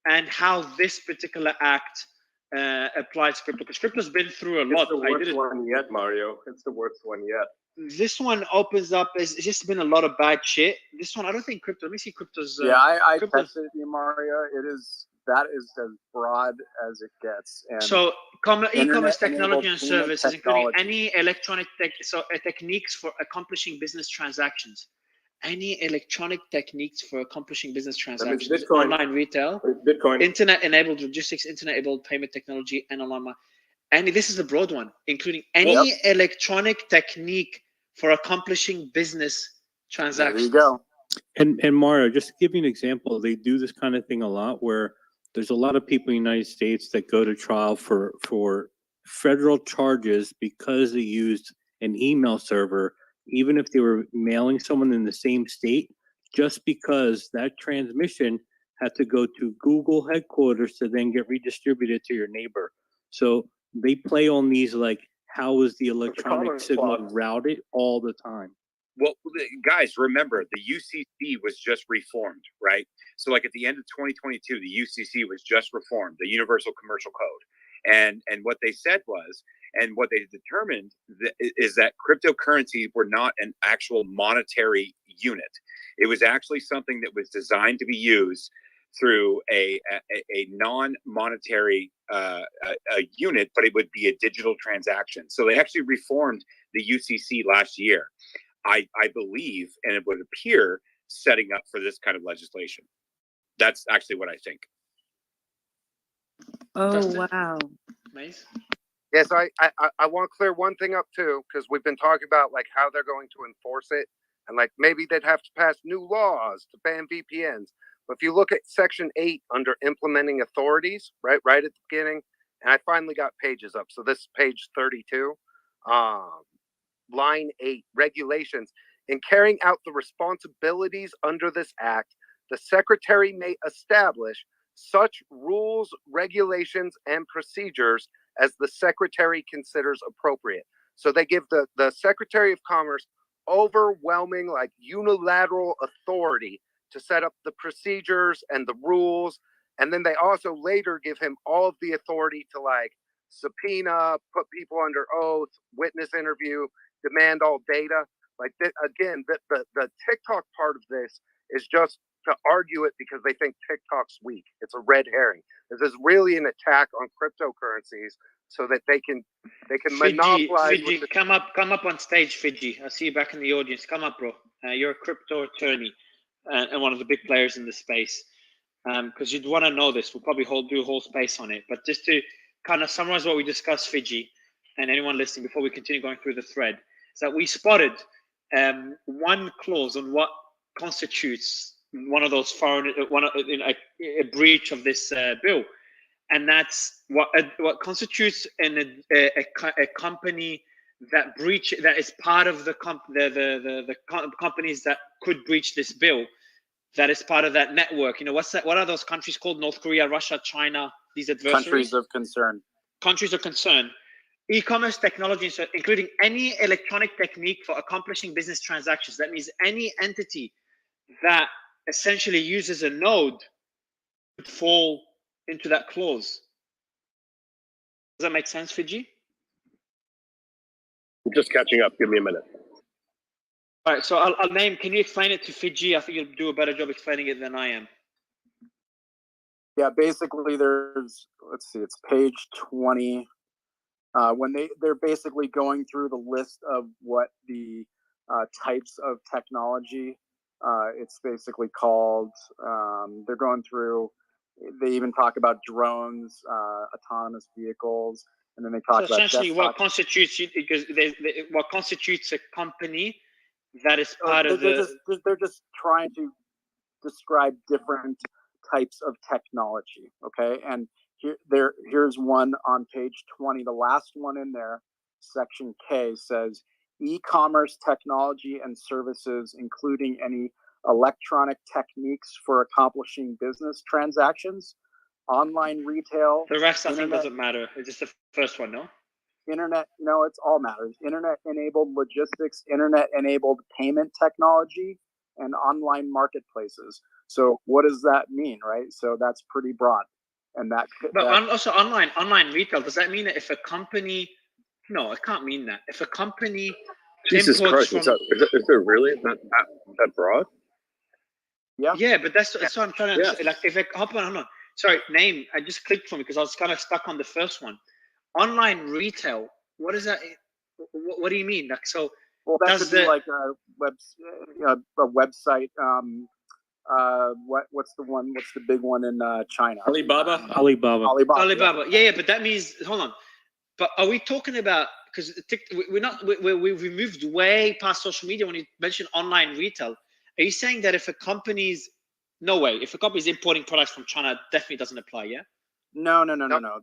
Speaker 1: and how this particular act applies to crypto. Because crypto's been through a lot.
Speaker 12: It's the worst one yet, Mario. It's the worst one yet.
Speaker 1: This one opens up. It's just been a lot of bad shit. This one, I don't think crypto. Let me see crypto's.
Speaker 5: I
Speaker 1: crypto's,
Speaker 5: texted you, Mario. That is as broad as it gets. And
Speaker 1: so e-commerce technology and
Speaker 5: payment
Speaker 1: services, including
Speaker 5: technology.
Speaker 1: any electronic techniques for accomplishing business transactions. Any electronic techniques for accomplishing business transactions,
Speaker 12: Bitcoin.
Speaker 1: online retail,
Speaker 12: Bitcoin.
Speaker 1: internet-enabled logistics, internet-enabled payment technology, and online. And this is a broad one, including any electronic technique for accomplishing business transactions.
Speaker 5: There you go.
Speaker 17: And Mario, just to give you an example, they do this kind of thing a lot where there's a lot of people in the United States that go to trial for federal charges because they used an email server, even if they were mailing someone in the same state, just because that transmission had to go to Google headquarters to then get redistributed to your neighbor. So they play on these, like, how is the electronic
Speaker 12: common
Speaker 17: signal
Speaker 12: clause.
Speaker 17: routed all the time.
Speaker 2: Well, guys, remember the UCC was just reformed, right? So, like at the end of 2022, the UCC was just reformed, the Universal Commercial Code, and what they said was, and what they determined is that cryptocurrency were not an actual monetary unit. It was actually something that was designed to be used through a non-monetary unit, but it would be a digital transaction. So they actually reformed the UCC last year. I believe, and it would appear, setting up for this kind of legislation. That's actually what I think.
Speaker 7: Oh,
Speaker 1: Dustin?
Speaker 7: wow.
Speaker 1: Nice.
Speaker 3: Yes, I want to clear one thing up too, because we've been talking about like how they're going to enforce it, and like maybe they'd have to pass new laws to ban VPNs. But if you look at Section 8 under implementing authorities, right at the beginning, and I finally got pages up. So this is page 32. Line 8, regulations. In carrying out the responsibilities under this act, the secretary may establish such rules, regulations, and procedures as the secretary considers appropriate. So they give the Secretary of Commerce overwhelming, like unilateral authority to set up the procedures and the rules. And then they also later give him all of the authority to like subpoena, put people under oath, witness interview, demand all data. Like that, again, the TikTok part of this is just to argue it because they think TikTok's weak. It's a red herring. This is really an attack on cryptocurrencies so that they can monopolize.
Speaker 1: Fiji, come up on stage, Fiji. I see you back in the audience. Come up, bro. You're a crypto attorney and one of the big players in the space. Because you'd want to know this. We'll probably do a whole space on it. But just to kind of summarize what we discussed, Fiji, and anyone listening before we continue going through the thread, is that we spotted one clause on what constitutes one of those foreign, a breach of this bill, and that's what constitutes a company that is part of the companies that could breach this bill. That is part of that network. You know, what's that? What are those countries called? North Korea, Russia, China, these adversaries?
Speaker 5: Countries of concern.
Speaker 1: Countries of concern. E-commerce technology, so including any electronic technique for accomplishing business transactions. That means any entity that essentially uses a node would fall into that clause. Does that make sense, Fiji?
Speaker 14: I'm just catching up. Give me a minute.
Speaker 1: All right, so I'll name. Can you explain it to Fiji? I think you'll do a better job explaining it than I am.
Speaker 5: Yeah, basically there's, let's see, it's page 20. When they're basically going through the list of what the types of technology, it's basically called, they're going through, they even talk about drones, autonomous vehicles, and then they talk
Speaker 1: So
Speaker 5: about
Speaker 1: essentially
Speaker 5: desktop.
Speaker 1: what constitutes a company that is part of
Speaker 5: they're just trying to describe different types of technology. Okay, and here's one on page 20. The last one in there, section K, says e-commerce technology and services, including any electronic techniques for accomplishing business transactions, online retail.
Speaker 1: The rest, I think,
Speaker 5: internet-
Speaker 1: doesn't matter. It's just the first one, no?
Speaker 5: Internet, no, it's all matters. Internet-enabled logistics, internet-enabled payment technology, and online marketplaces. So what does that mean, right? So that's pretty broad. And that
Speaker 1: But also online retail, does that mean that if a company, no, it can't mean that. If a company
Speaker 14: Jesus
Speaker 1: imports
Speaker 14: Christ,
Speaker 1: from,
Speaker 14: is it really that broad?
Speaker 5: Yeah,
Speaker 1: but that's what I'm trying to like. If I hold on. Sorry, name. I just clicked for me because I was kind of stuck on the first one. Online retail. What is that? What do you mean? Like, so
Speaker 5: well, that
Speaker 1: does
Speaker 5: could be
Speaker 1: the
Speaker 5: like a website. What's the one? What's the big one in China?
Speaker 12: Alibaba.
Speaker 1: Alibaba. Yeah, but that means hold on. But are we talking about, because we've moved way past social media when you mention online retail. Are you saying that if a company's if a company's importing products from China, it definitely doesn't apply, yeah?
Speaker 5: No.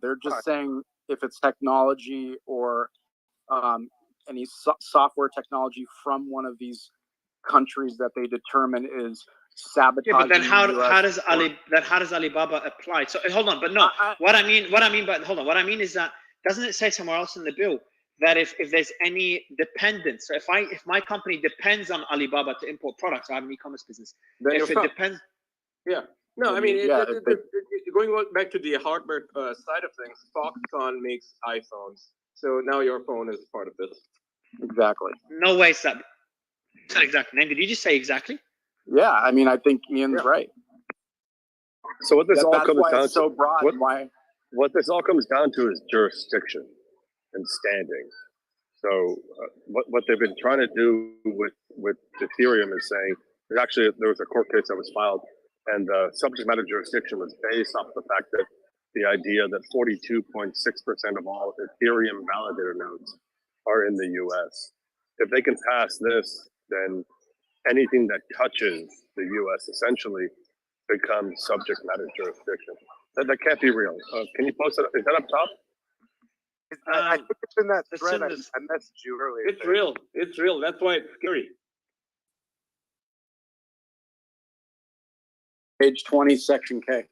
Speaker 5: They're just saying if it's technology or any software technology from one of these countries that they determine is sabotaging.
Speaker 1: Yeah, but then how does Alibaba apply? So hold on, but no. What I mean is that, doesn't it say somewhere else in the bill that if there's any dependence, so if my company depends on Alibaba to import products, I have an e-commerce business.
Speaker 12: Then
Speaker 1: If it depends,
Speaker 12: Yeah. No, I mean, going back to the hardware side of things, Foxconn makes iPhones. So now your phone is part of this.
Speaker 5: Exactly.
Speaker 1: no way, is that exactly. Name, did you just say exactly?
Speaker 5: Yeah, I mean, I think Ian's right.
Speaker 14: So what this all
Speaker 5: That's
Speaker 14: comes
Speaker 5: why
Speaker 14: down
Speaker 5: it's so
Speaker 14: to,
Speaker 5: broad.
Speaker 14: what this all comes down to is jurisdiction and standing. So what they've been trying to do with Ethereum is saying, there was a court case that was filed, and the subject matter jurisdiction was based off the fact that the idea that 42.6% of all Ethereum validator nodes are in the US. If they can pass this, then anything that touches the US essentially becomes subject matter jurisdiction. That can't be real. Can you post it? Is that up top?
Speaker 3: I think it's in that thread. I messaged you earlier.
Speaker 12: It's real. It's real. That's why it's scary.
Speaker 5: Page 20, section K.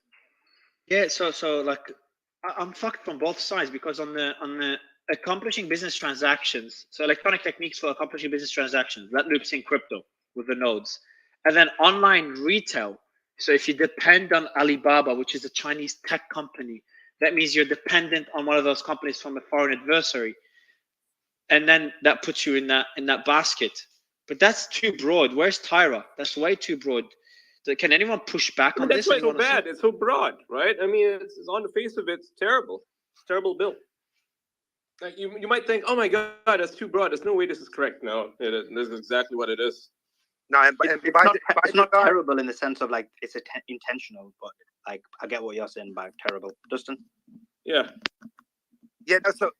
Speaker 1: Yeah, so like I'm fucked from both sides, because on the accomplishing business transactions, so electronic techniques for accomplishing business transactions, that loops in crypto with the nodes, and then online retail. So if you depend on Alibaba, which is a Chinese tech company, that means you're dependent on one of those companies from a foreign adversary, and then that puts you in that basket. But that's too broad. Where's Tyra? That's way too broad. Can anyone push back
Speaker 12: I
Speaker 1: on
Speaker 12: mean,
Speaker 1: this?
Speaker 12: that's why it's so
Speaker 1: Anyone else?
Speaker 12: bad. It's so broad, right? I mean, it's on the face of it, it's terrible. It's a terrible bill. Like you might think, oh my God, that's too broad. There's no way this is correct. No, this is exactly what it is.
Speaker 3: No,
Speaker 19: It's not terrible in the sense of like it's intentional, but like I get what you're saying by terrible. Dustin?
Speaker 12: Yeah.
Speaker 3: Yeah, so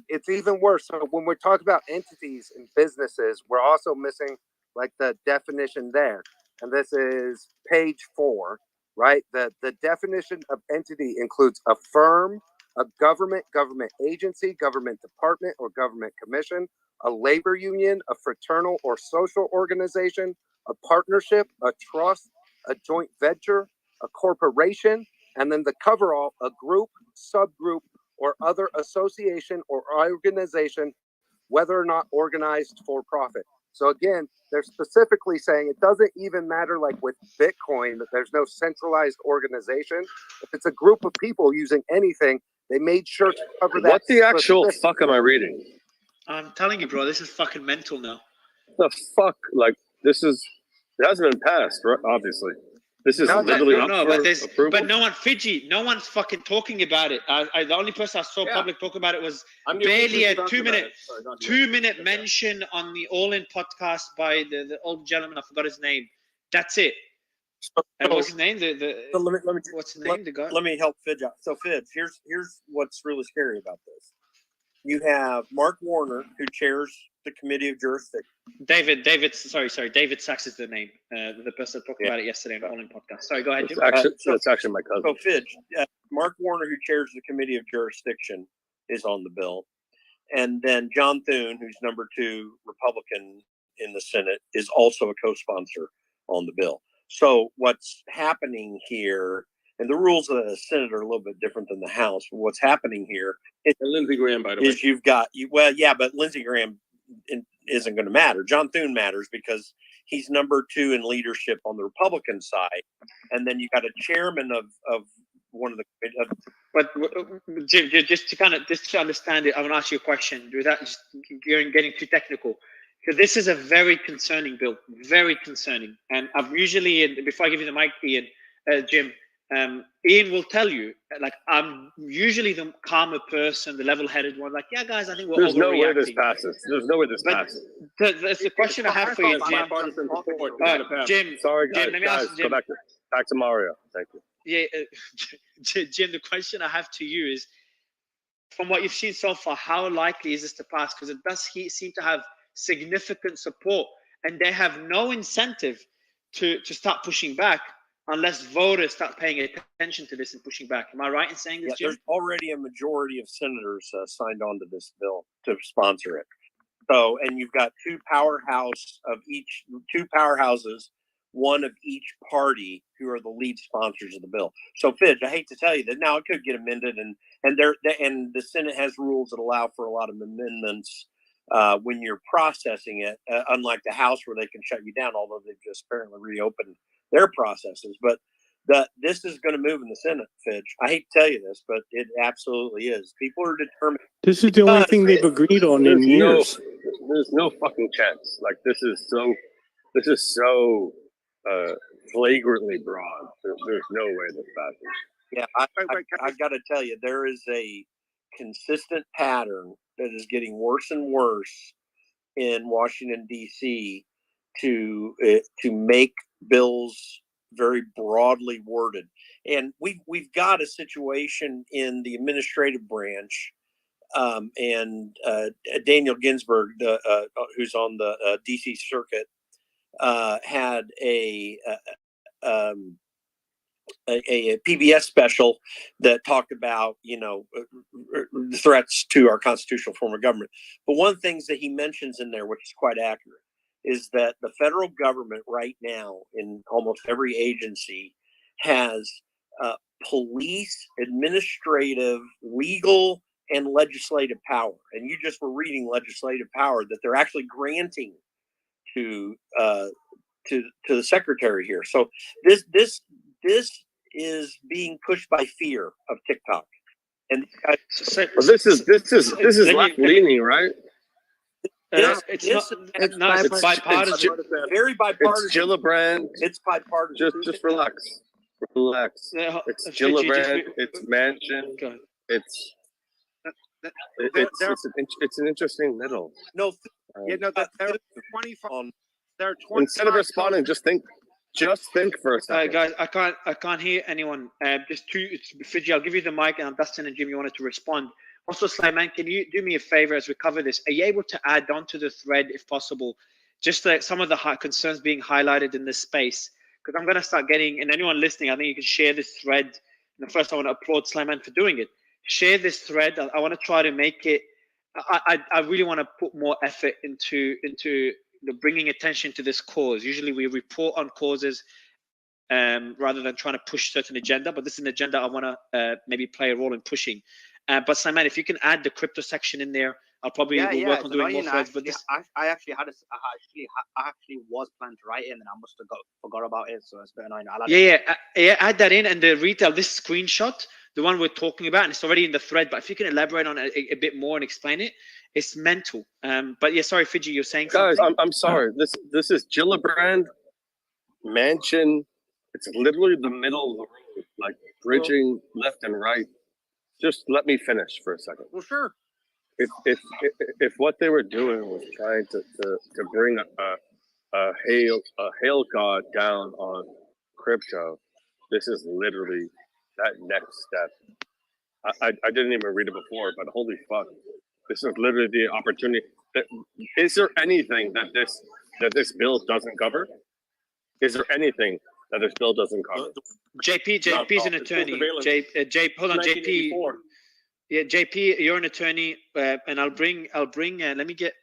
Speaker 3: it's even worse. So when we're talking about entities and businesses, we're also missing like the definition there. And this is page 4, right? The definition of entity includes a firm, a government agency, government department or government commission, a labor union, a fraternal or social organization, a partnership, a trust, a joint venture, a corporation, and then the coverall, a group, subgroup, or other association or organization, whether or not organized for profit. So again, they're specifically saying it doesn't even matter like with Bitcoin that there's no centralized organization. If it's a group of people using anything, they made sure to cover that.
Speaker 14: What the actual fuck am I reading?
Speaker 1: I'm telling you, bro, this is fucking mental now.
Speaker 14: The fuck? Like, this is, it hasn't been passed, right? Obviously. This is literally up for approval.
Speaker 1: But no one, Fiji, no one's fucking talking about it. The only person I saw public talk about it was barely a 2-minute mention on the All In podcast by the old gentleman. I forgot his name. That's it. What's his name? What's his name? The guy.
Speaker 8: Let me help Fidge out. So Fidge, here's what's really scary about this. You have Mark Warner, who chairs the Committee of Jurisdiction.
Speaker 1: David Sachs is the name. The person talking about it yesterday on the All In podcast. Sorry, go ahead, Jim.
Speaker 14: That's actually my cousin.
Speaker 8: So Fidge, Mark Warner, who chairs the Committee of Jurisdiction, is on the bill. And then John Thune, who's number 2 Republican in the Senate, is also a co-sponsor on the bill. So what's happening here, and the rules of the Senate are a little bit different than the House, but what's happening here is
Speaker 12: Lindsey Graham, by the way.
Speaker 8: is but Lindsey Graham isn't going to matter. John Thune matters because he's number 2 in leadership on the Republican side. And then you got a chairman of one of the...
Speaker 1: But Jim, just to understand it, I want to ask you a question without just getting too technical. Because this is a very concerning bill, very concerning. And I've usually, before I give you the mic, Jim, Ian will tell you, like, I'm usually the calmer person, the level-headed one. Like, yeah, guys, I think we're
Speaker 14: There's no way
Speaker 1: overreacting.
Speaker 14: this passes. There's no way this passes.
Speaker 1: That's the question I have for you, Jim. Jim,
Speaker 14: sorry, guys.
Speaker 1: Jim, let me ask
Speaker 14: Go
Speaker 1: Jim.
Speaker 14: back to Mario. Thank you.
Speaker 1: Yeah, Jim, the question I have to you is, from what you've seen so far, how likely is this to pass? Because it does seem to have significant support, and they have no incentive to start pushing back unless voters start paying attention to this and pushing back. Am I right in saying this, Jim?
Speaker 8: There's already a majority of senators signed on to this bill to sponsor it. So, and you've got two powerhouses, one of each party, who are the lead sponsors of the bill. So, Fidge, I hate to tell you that now it could get amended, and the Senate has rules that allow for a lot of amendments when you're processing it, unlike the House where they can shut you down, although they've just apparently reopened their processes. But this is going to move in the Senate, Fidge. I hate to tell you this, but it absolutely is. People are determined.
Speaker 17: This is the only thing they've agreed on in years.
Speaker 14: There's no fucking chance. Like, this is so flagrantly broad. There's no way this passes.
Speaker 8: Yeah, I got to tell you, there is a consistent pattern that is getting worse and worse in Washington, D.C. to make bills very broadly worded. And we've got a situation in the administrative branch, and Daniel Ginsburg, who's on the D.C. circuit, had a PBS special that talked about, threats to our constitutional form of government. But one of the things that he mentions in there, which is quite accurate, is that the federal government right now in almost every agency has police, administrative, legal, and legislative power. And you just were reading legislative power that they're actually granting to the secretary here. So this is being pushed by fear of TikTok, and
Speaker 14: this is left leaning, right?
Speaker 1: It's not. It's bipartisan.
Speaker 8: Very bipartisan.
Speaker 14: It's Gillibrand.
Speaker 8: It's bipartisan.
Speaker 14: Just relax. Relax. It's Gillibrand. It's Manchin. It's it's an interesting middle.
Speaker 8: No,
Speaker 3: Yeah, no, there are 25. There are 25.
Speaker 14: Instead of responding, just think for a second.
Speaker 1: Guys, I can't hear anyone. Just Fiji, I'll give you the mic, and Dustin and Jim, you wanted to respond. Also, Sulaiman, can you do me a favor as we cover this? Are you able to add on to the thread, if possible, just some of the concerns being highlighted in this space? Because I'm going to start getting, and anyone listening, I think you can share this thread. And first, I want to applaud Sulaiman for doing it. Share this thread. I want to try to make it. I really want to put more effort into bringing attention to this cause. Usually, we report on causes rather than trying to push certain agenda. But this is an agenda I want to maybe play a role in pushing. But Sulaiman, if you can add the crypto section in there, I'll probably work on doing more threads. But this,
Speaker 19: I actually was planning to write it, and I must have forgot about it. So it's a bit annoying.
Speaker 1: Yeah, add that in, and the retail. This screenshot, the one we're talking about, and it's already in the thread. But if you can elaborate on it a bit more and explain it, it's mental. But yeah, sorry, Fiji, you're saying
Speaker 14: guys,
Speaker 1: something.
Speaker 14: I'm sorry. This is Gillibrand, Manchin. It's literally the middle of the road, like bridging left and right. Just let me finish for a second.
Speaker 8: Well, sure.
Speaker 14: If what they were doing was trying to bring a hail god down on crypto, this is literally that next step. I didn't even read it before, but holy fuck, this is literally the opportunity. Is there anything that this bill doesn't cover? Is there anything that this bill doesn't cover?
Speaker 1: JP's an attorney. Hold on, JP. Yeah, JP, you're an attorney, and I'll bring. Let me get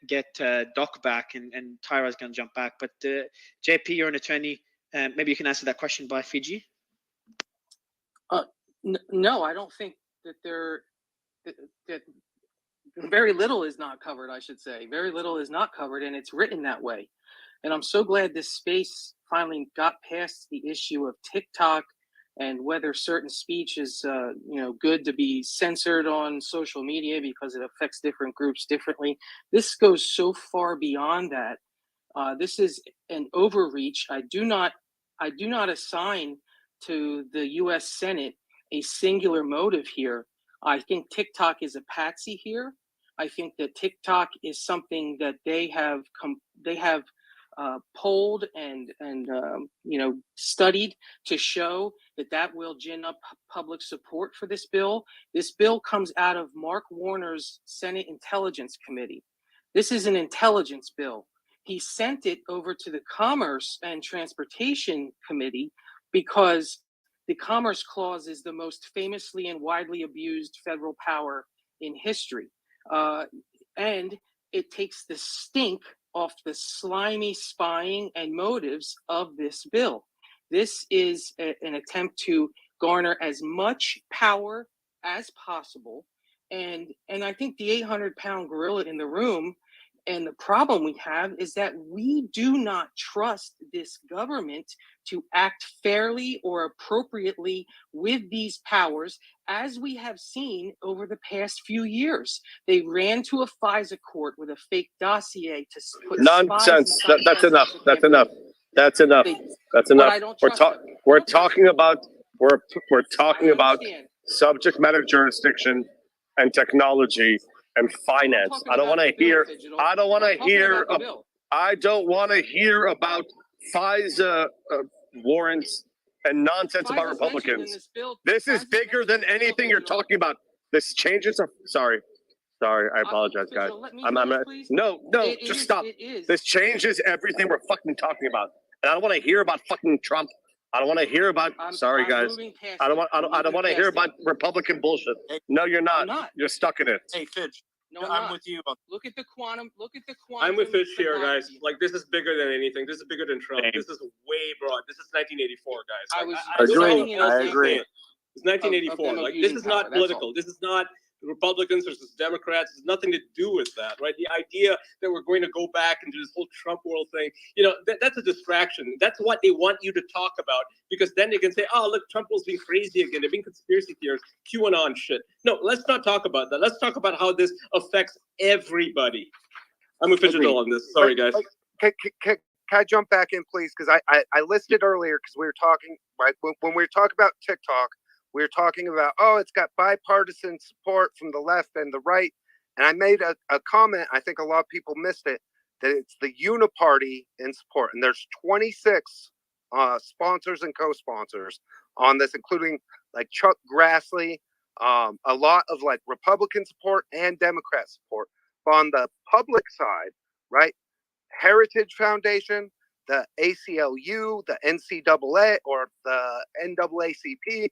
Speaker 1: Doc back, and Tyra's gonna jump back. But JP, you're an attorney. Maybe you can answer that question by Fiji.
Speaker 11: No, I don't think that that very little is not covered. I should say very little is not covered, and it's written that way. And I'm so glad this space finally got past the issue of TikTok and whether certain speech is, good to be censored on social media because it affects different groups differently. This goes so far beyond that. This is an overreach. I do not assign to the U.S. Senate a singular motive here. I think TikTok is a patsy here. I think that TikTok is something that they have polled and studied to show that will gin up public support for this bill. This bill comes out of Mark Warner's Senate Intelligence Committee. This is an intelligence bill. He sent it over to the Commerce and Transportation Committee because the Commerce Clause is the most famously and widely abused federal power in history. And it takes the stink off the slimy spying and motives of this bill. This is an attempt to garner as much power as possible. And I think the 800-pound gorilla in the room and the problem we have is that we do not trust this government to act fairly or appropriately with these powers, as we have seen over the past few years. They ran to a FISA court with a fake dossier to put
Speaker 14: nonsense. That's enough. That's enough. That's enough. That's enough. We're talking about subject matter jurisdiction and technology and finance. I don't want to hear about FISA warrants and nonsense about Republicans. This is bigger than anything you're talking about. This changes. Sorry, I apologize, guys. Just stop. This changes everything we're fucking talking about. And I don't want to hear about fucking Trump. I don't want to hear about. Sorry, guys. I don't want to hear about Republican bullshit. No, you're not. You're stuck in it.
Speaker 8: Hey, Fidge.
Speaker 11: No,
Speaker 8: I'm with you.
Speaker 11: Look at the quantum.
Speaker 12: I'm with Fidge here, guys. Like, this is bigger than anything. This is bigger than Trump. This is way broad. This is 1984, guys.
Speaker 5: I agree.
Speaker 12: It's 1984. Like, this is not political. This is not Republicans versus Democrats. There's nothing to do with that, right? The idea that we're going to go back and do this whole Trump world thing, that's a distraction. That's what they want you to talk about, because then they can say, oh, look, Trump was being crazy again. They're being conspiracy theorists, QAnon shit. No, let's not talk about that. Let's talk about how this affects everybody. I'm with Fidgetal on this. Sorry, guys.
Speaker 3: Can I jump back in, please? Because I listed earlier because we were talking, right? When we were talking about TikTok, we were talking about, oh, it's got bipartisan support from the left and the right. And I made a comment, I think a lot of people missed it, that it's the uniparty in support. And there's 26 sponsors and co-sponsors on this, including like Chuck Grassley, a lot of like Republican support and Democrat support. But on the public side, right, Heritage Foundation, the ACLU, the NCAA, or the NAACP,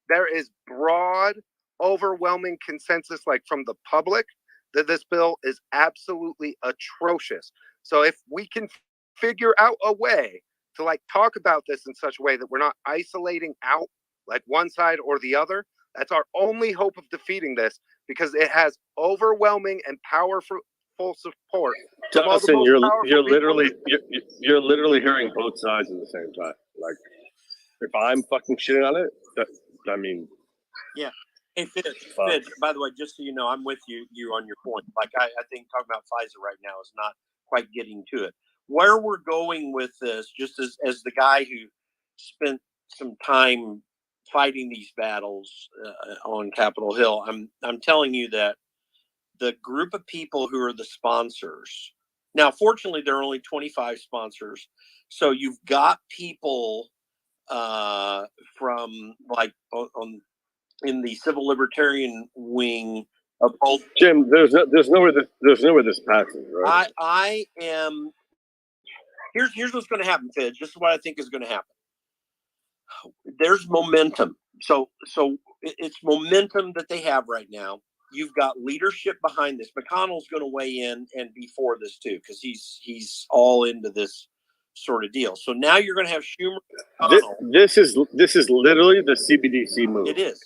Speaker 3: there is broad, overwhelming consensus, like from the public, that this bill is absolutely atrocious. So if we can figure out a way to like talk about this in such a way that we're not isolating out like one side or the other, that's our only hope of defeating this, because it has overwhelming and powerful support.
Speaker 14: Dustin, you're literally hearing both sides at the same time. Like, if I'm fucking shitting on it, I mean,
Speaker 8: Yeah. Hey, Fidge, by the way, just so you know, I'm with you on your point. Like, I think talking about Pfizer right now is not quite getting to it. Where we're going with this, just as the guy who spent some time fighting these battles on Capitol Hill, I'm telling you that the group of people who are the sponsors, now, fortunately, there are only 25 sponsors. So you've got people from like in the civil libertarian wing of both.
Speaker 14: Jim, there's nowhere this passes, right?
Speaker 8: I am. Here's what's going to happen, Fidge. This is what I think is going to happen. There's momentum. So it's momentum that they have right now. You've got leadership behind this. McConnell's going to weigh in and be for this too, because he's all into this sort of deal. So now you're going to have Schumer.
Speaker 14: This is literally the CBDC move.
Speaker 8: It is.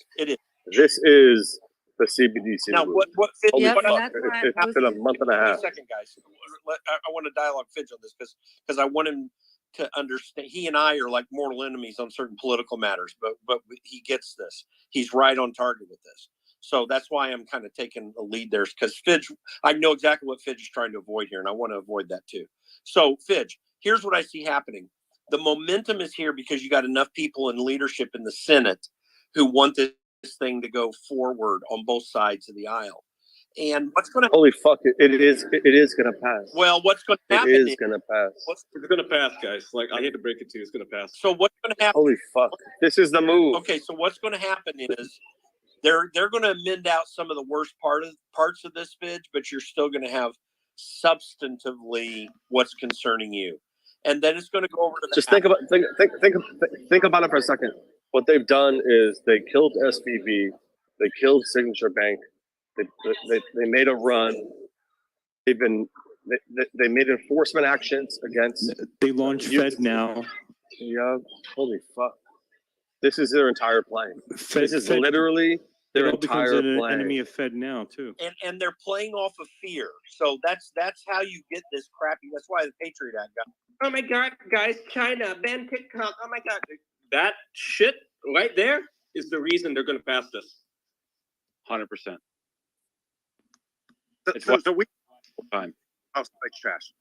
Speaker 14: This is the CBDC
Speaker 8: now,
Speaker 14: move.
Speaker 8: what Fidge?
Speaker 14: Holy
Speaker 8: Yep,
Speaker 14: fuck! It's been a month and a half.
Speaker 8: Second, guys. I want to dialogue Fidge on this because I want him to understand. He and I are like mortal enemies on certain political matters, but he gets this. He's right on target with this. So that's why I'm kind of taking the lead there, because Fidge, I know exactly what Fidge is trying to avoid here, and I want to avoid that too. So Fidge, here's what I see happening. The momentum is here because you got enough people in leadership in the Senate who want this thing to go forward on both sides of the aisle. And what's going to
Speaker 14: Holy fuck! It is going to pass.
Speaker 8: Well, what's going to happen?
Speaker 14: It is going to pass.
Speaker 12: It's going to pass, guys. Like, I hate to break it to you, it's going to pass.
Speaker 8: So what's going to happen?
Speaker 14: Holy fuck! This is the move.
Speaker 8: Okay, so what's going to happen is they're going to amend out some of the worst parts of this, Fidge, but you're still going to have substantively what's concerning you, and then it's going to go over to the
Speaker 14: Just think about it for a second. What they've done is they killed SVB, they killed Signature Bank, they made a run. They made enforcement actions against.
Speaker 17: They launched Fed now.
Speaker 14: Yeah, holy fuck! This is their entire plan. This is
Speaker 17: Fed,
Speaker 14: literally their
Speaker 17: it all becomes
Speaker 14: entire
Speaker 17: an
Speaker 14: plan.
Speaker 17: enemy of Fed now too.
Speaker 8: and they're playing off of fear. So that's how you get this crappy. That's why the Patriot Act got.
Speaker 12: Oh my God, guys, China, ban TikTok. Oh my God. That shit right there is the reason they're going to pass this.
Speaker 2: 100%.
Speaker 3: So we
Speaker 2: time.
Speaker 3: Oh, it's trash.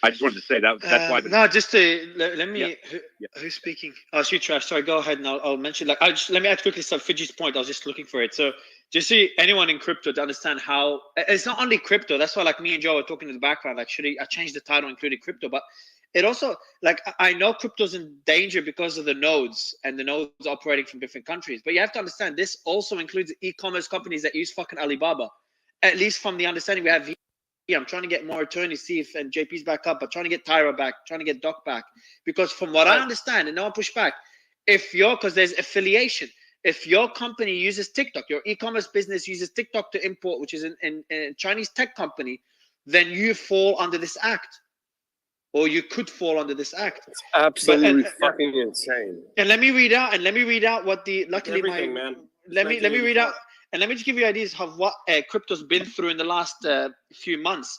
Speaker 2: I just wanted to say that's why.
Speaker 1: No, just to let me. Who's speaking? Oh, it's you, Trash. Sorry, go ahead and I'll mention. Like, let me add quickly some Fidge's point. I was just looking for it. So, just see anyone in crypto to understand how it's not only crypto. That's why, like me and Joe were talking in the background. Like, should I change the title, including crypto? But it also, like, I know crypto's in danger because of the nodes and the nodes operating from different countries. But you have to understand, this also includes e-commerce companies that use fucking Alibaba. At least from the understanding we have here. Yeah, I'm trying to get more attorneys, see if, and JP's back up, but trying to get Tyra back, trying to get Doc back. Because from what I understand, and no one push back, because there's affiliation, if your company uses TikTok, your e-commerce business uses TikTok to import, which is a Chinese tech company, then you fall under this act. Or you could fall under this act.
Speaker 14: It's absolutely fucking insane.
Speaker 1: And let me read out what the, luckily
Speaker 12: everything, man.
Speaker 1: Let me read out. And let me just give you ideas of what crypto's been through in the last few months.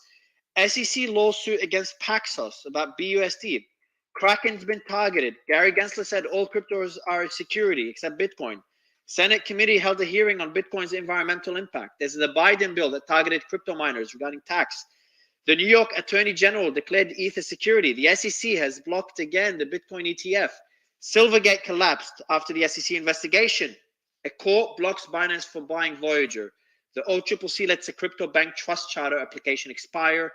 Speaker 1: SEC lawsuit against Paxos about BUSD. Kraken's been targeted. Gary Gensler said all cryptos are security except Bitcoin. Senate committee held a hearing on Bitcoin's environmental impact. There's the Biden bill that targeted crypto miners regarding tax. The New York Attorney General declared Ether security. The SEC has blocked again the Bitcoin ETF. Silvergate collapsed after the SEC investigation. A court blocks Binance from buying Voyager. The OCCC lets a crypto bank trust charter application expire.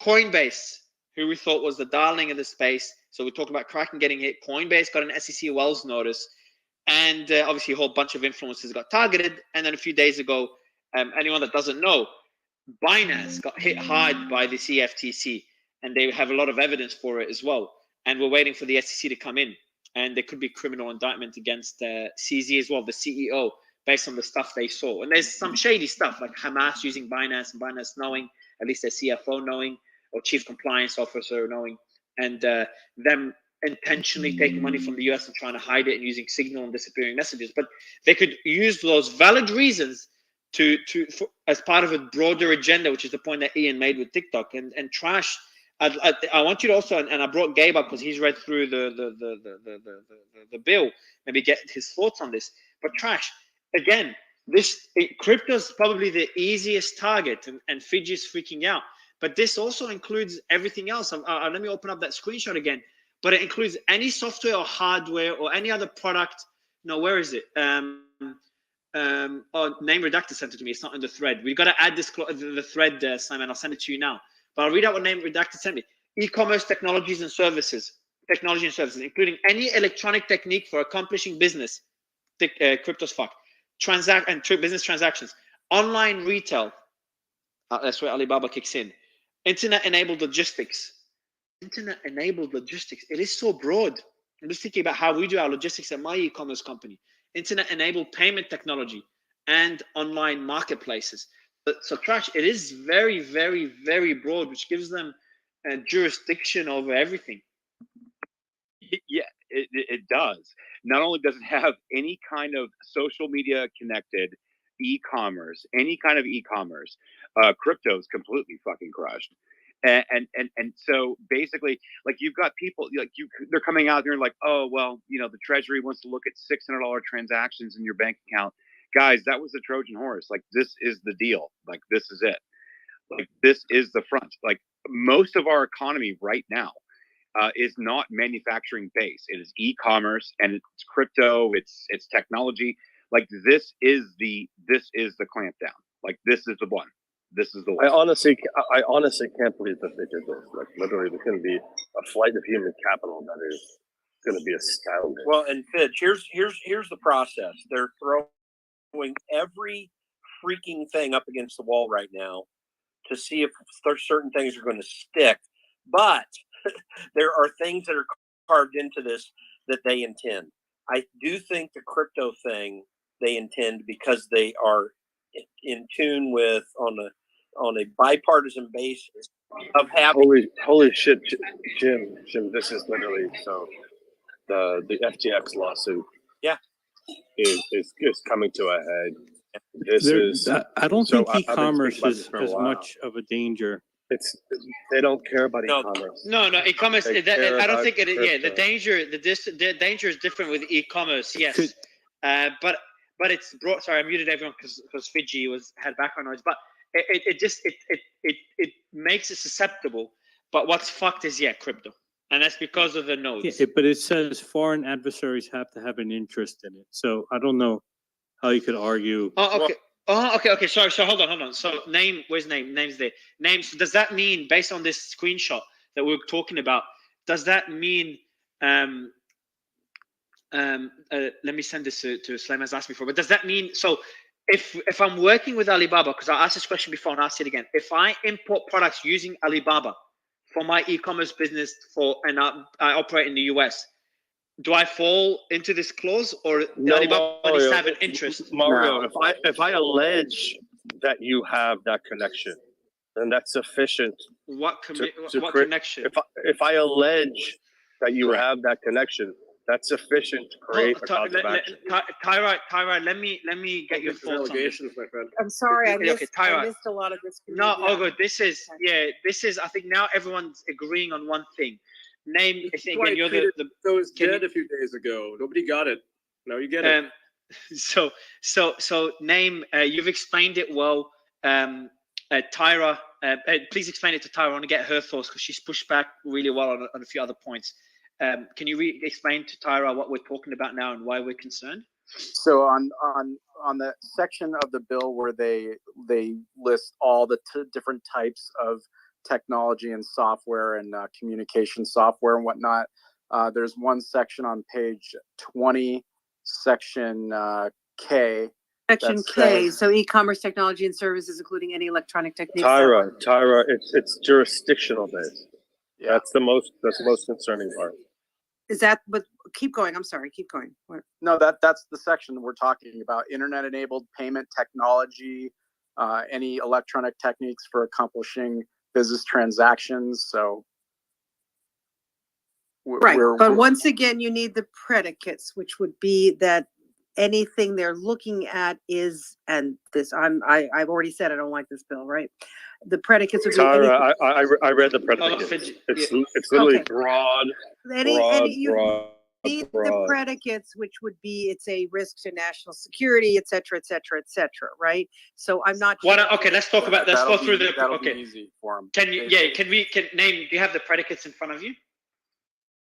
Speaker 1: Coinbase, who we thought was the darling of the space. So we talked about Kraken getting hit. Coinbase got an SEC Wells notice. And obviously a whole bunch of influencers got targeted. And then a few days ago, anyone that doesn't know, Binance got hit hard by the CFTC. And they have a lot of evidence for it as well. And we're waiting for the SEC to come in. And there could be criminal indictment against CZ as well, the CEO, based on the stuff they saw. And there's some shady stuff like Hamas using Binance and Binance knowing, at least their CFO knowing, or chief compliance officer knowing, and them intentionally taking money from the US and trying to hide it and using Signal and disappearing messages. But they could use those valid reasons as part of a broader agenda, which is the point that Ian made with TikTok, and trash. I want you to also, and I brought Gabe up because he's read through the bill, maybe get his thoughts on this. But trash, again, crypto is probably the easiest target, and Fiji's freaking out. But this also includes everything else. Let me open up that screenshot again. But it includes any software or hardware or any other product. No, where is it? Name Redactor sent it to me. It's not in the thread. We've got to add this the thread, Simon. I'll send it to you now. But I'll read out what Name Redactor sent me. E-commerce technology and services, including any electronic technique for accomplishing business. Crypto's fuck. Business transactions. Online retail. That's where Alibaba kicks in. Internet-enabled logistics. Internet-enabled logistics. It is so broad. I'm just thinking about how we do our logistics at my e-commerce company. Internet-enabled payment technology and online marketplaces. So trash, it is very, very, very broad, which gives them jurisdiction over everything.
Speaker 2: Yeah, it does. Not only does it have any kind of social media connected e-commerce, any kind of e-commerce, crypto's completely fucking crushed. And so basically, like, you've got people like they're coming out there and like, oh well, the Treasury wants to look at $600 transactions in your bank account. Guys, that was the Trojan horse. Like, this is the deal. Like, this is it. Like, this is the front. Like, most of our economy right now is not manufacturing based. It is e-commerce and it's crypto. It's technology. Like, this is the clampdown. Like, this is the one. This is the one.
Speaker 14: I honestly can't believe that they did this. Like, literally, there's going to be a flight of human capital that is going to be astounding.
Speaker 8: Well, and Fitch, here's the process. They're throwing every freaking thing up against the wall right now to see if certain things are going to stick. But there are things that are carved into this that they intend. I do think the crypto thing they intend because they are in tune with on a bipartisan basis of having.
Speaker 14: Holy shit, Jim, this is literally so the FTX lawsuit.
Speaker 8: Yeah.
Speaker 14: Is coming to a head.
Speaker 17: I don't think e-commerce is as much of a danger.
Speaker 14: They don't care about e-commerce.
Speaker 1: No, e-commerce. I don't think it is. Yeah, the
Speaker 14: crypto.
Speaker 1: danger is different with e-commerce. Yes, but it's broad. Sorry, I muted everyone because Fiji had background noise. But it makes it susceptible. But what's fucked is crypto. And that's because of the nodes.
Speaker 17: Yeah, but it says foreign adversaries have to have an interest in it. So I don't know how you could argue.
Speaker 1: Oh, okay. Okay. Sorry. So hold on. So where's name? Name's there. Names. Does that mean, based on this screenshot that we're talking about, does that mean? Let me send this to Slim has asked before. But does that mean if I'm working with Alibaba, because I asked this question before and I'll ask it again, if I import products using Alibaba for my e-commerce business and I operate in the US, do I fall into this clause, or
Speaker 14: No,
Speaker 1: Alibaba
Speaker 14: Mario,
Speaker 1: needs to have an interest?
Speaker 14: Mario, if I allege that you have that connection, then that's sufficient.
Speaker 1: What
Speaker 14: to
Speaker 1: connection?
Speaker 14: If I allege that you have that connection, that's sufficient to create a cause of action.
Speaker 1: Tyra, let me get your thoughts on this.
Speaker 14: my friend.
Speaker 20: I'm sorry, I missed,
Speaker 1: Tyra.
Speaker 20: I missed a lot of this.
Speaker 1: No,
Speaker 20: Yeah.
Speaker 1: Ogo, this is. I think now everyone's agreeing on one thing. Name. I think again, you're the.
Speaker 12: That was dead a few days ago. Nobody got it. Now you get it.
Speaker 1: So name, you've explained it well. Tyra, please explain it to Tyra. I want to get her thoughts because she's pushed back really well on a few other points. Can you explain to Tyra what we're talking about now and why we're concerned?
Speaker 5: So on the section of the bill where they list all the different types of technology and software and communication software and whatnot, there's one section on page 20, section K.
Speaker 15: Section K, so e-commerce technology and services, including any electronic techniques.
Speaker 14: Tyra, it's jurisdictional based. Yeah. That's the most concerning part.
Speaker 15: Is that what? Keep going. I'm sorry. Keep going. What?
Speaker 5: No, that's the section we're talking about. Internet-enabled payment technology, any electronic techniques for accomplishing business transactions. So,
Speaker 15: right. But once again, you need the predicates, which would be that anything they're looking at is, and this I've already said I don't like this bill, right? The predicates would be
Speaker 14: Tyra, I read the predicates. It's literally
Speaker 15: okay.
Speaker 14: broad.
Speaker 15: You need the predicates, which would be it's a risk to national security, et cetera, right? So I'm not.
Speaker 1: Okay, let's talk about. Let's go through the.
Speaker 5: That'll
Speaker 1: Okay.
Speaker 5: be easy for them.
Speaker 1: Can you? Yeah. Can name? Do you have the predicates in front of you?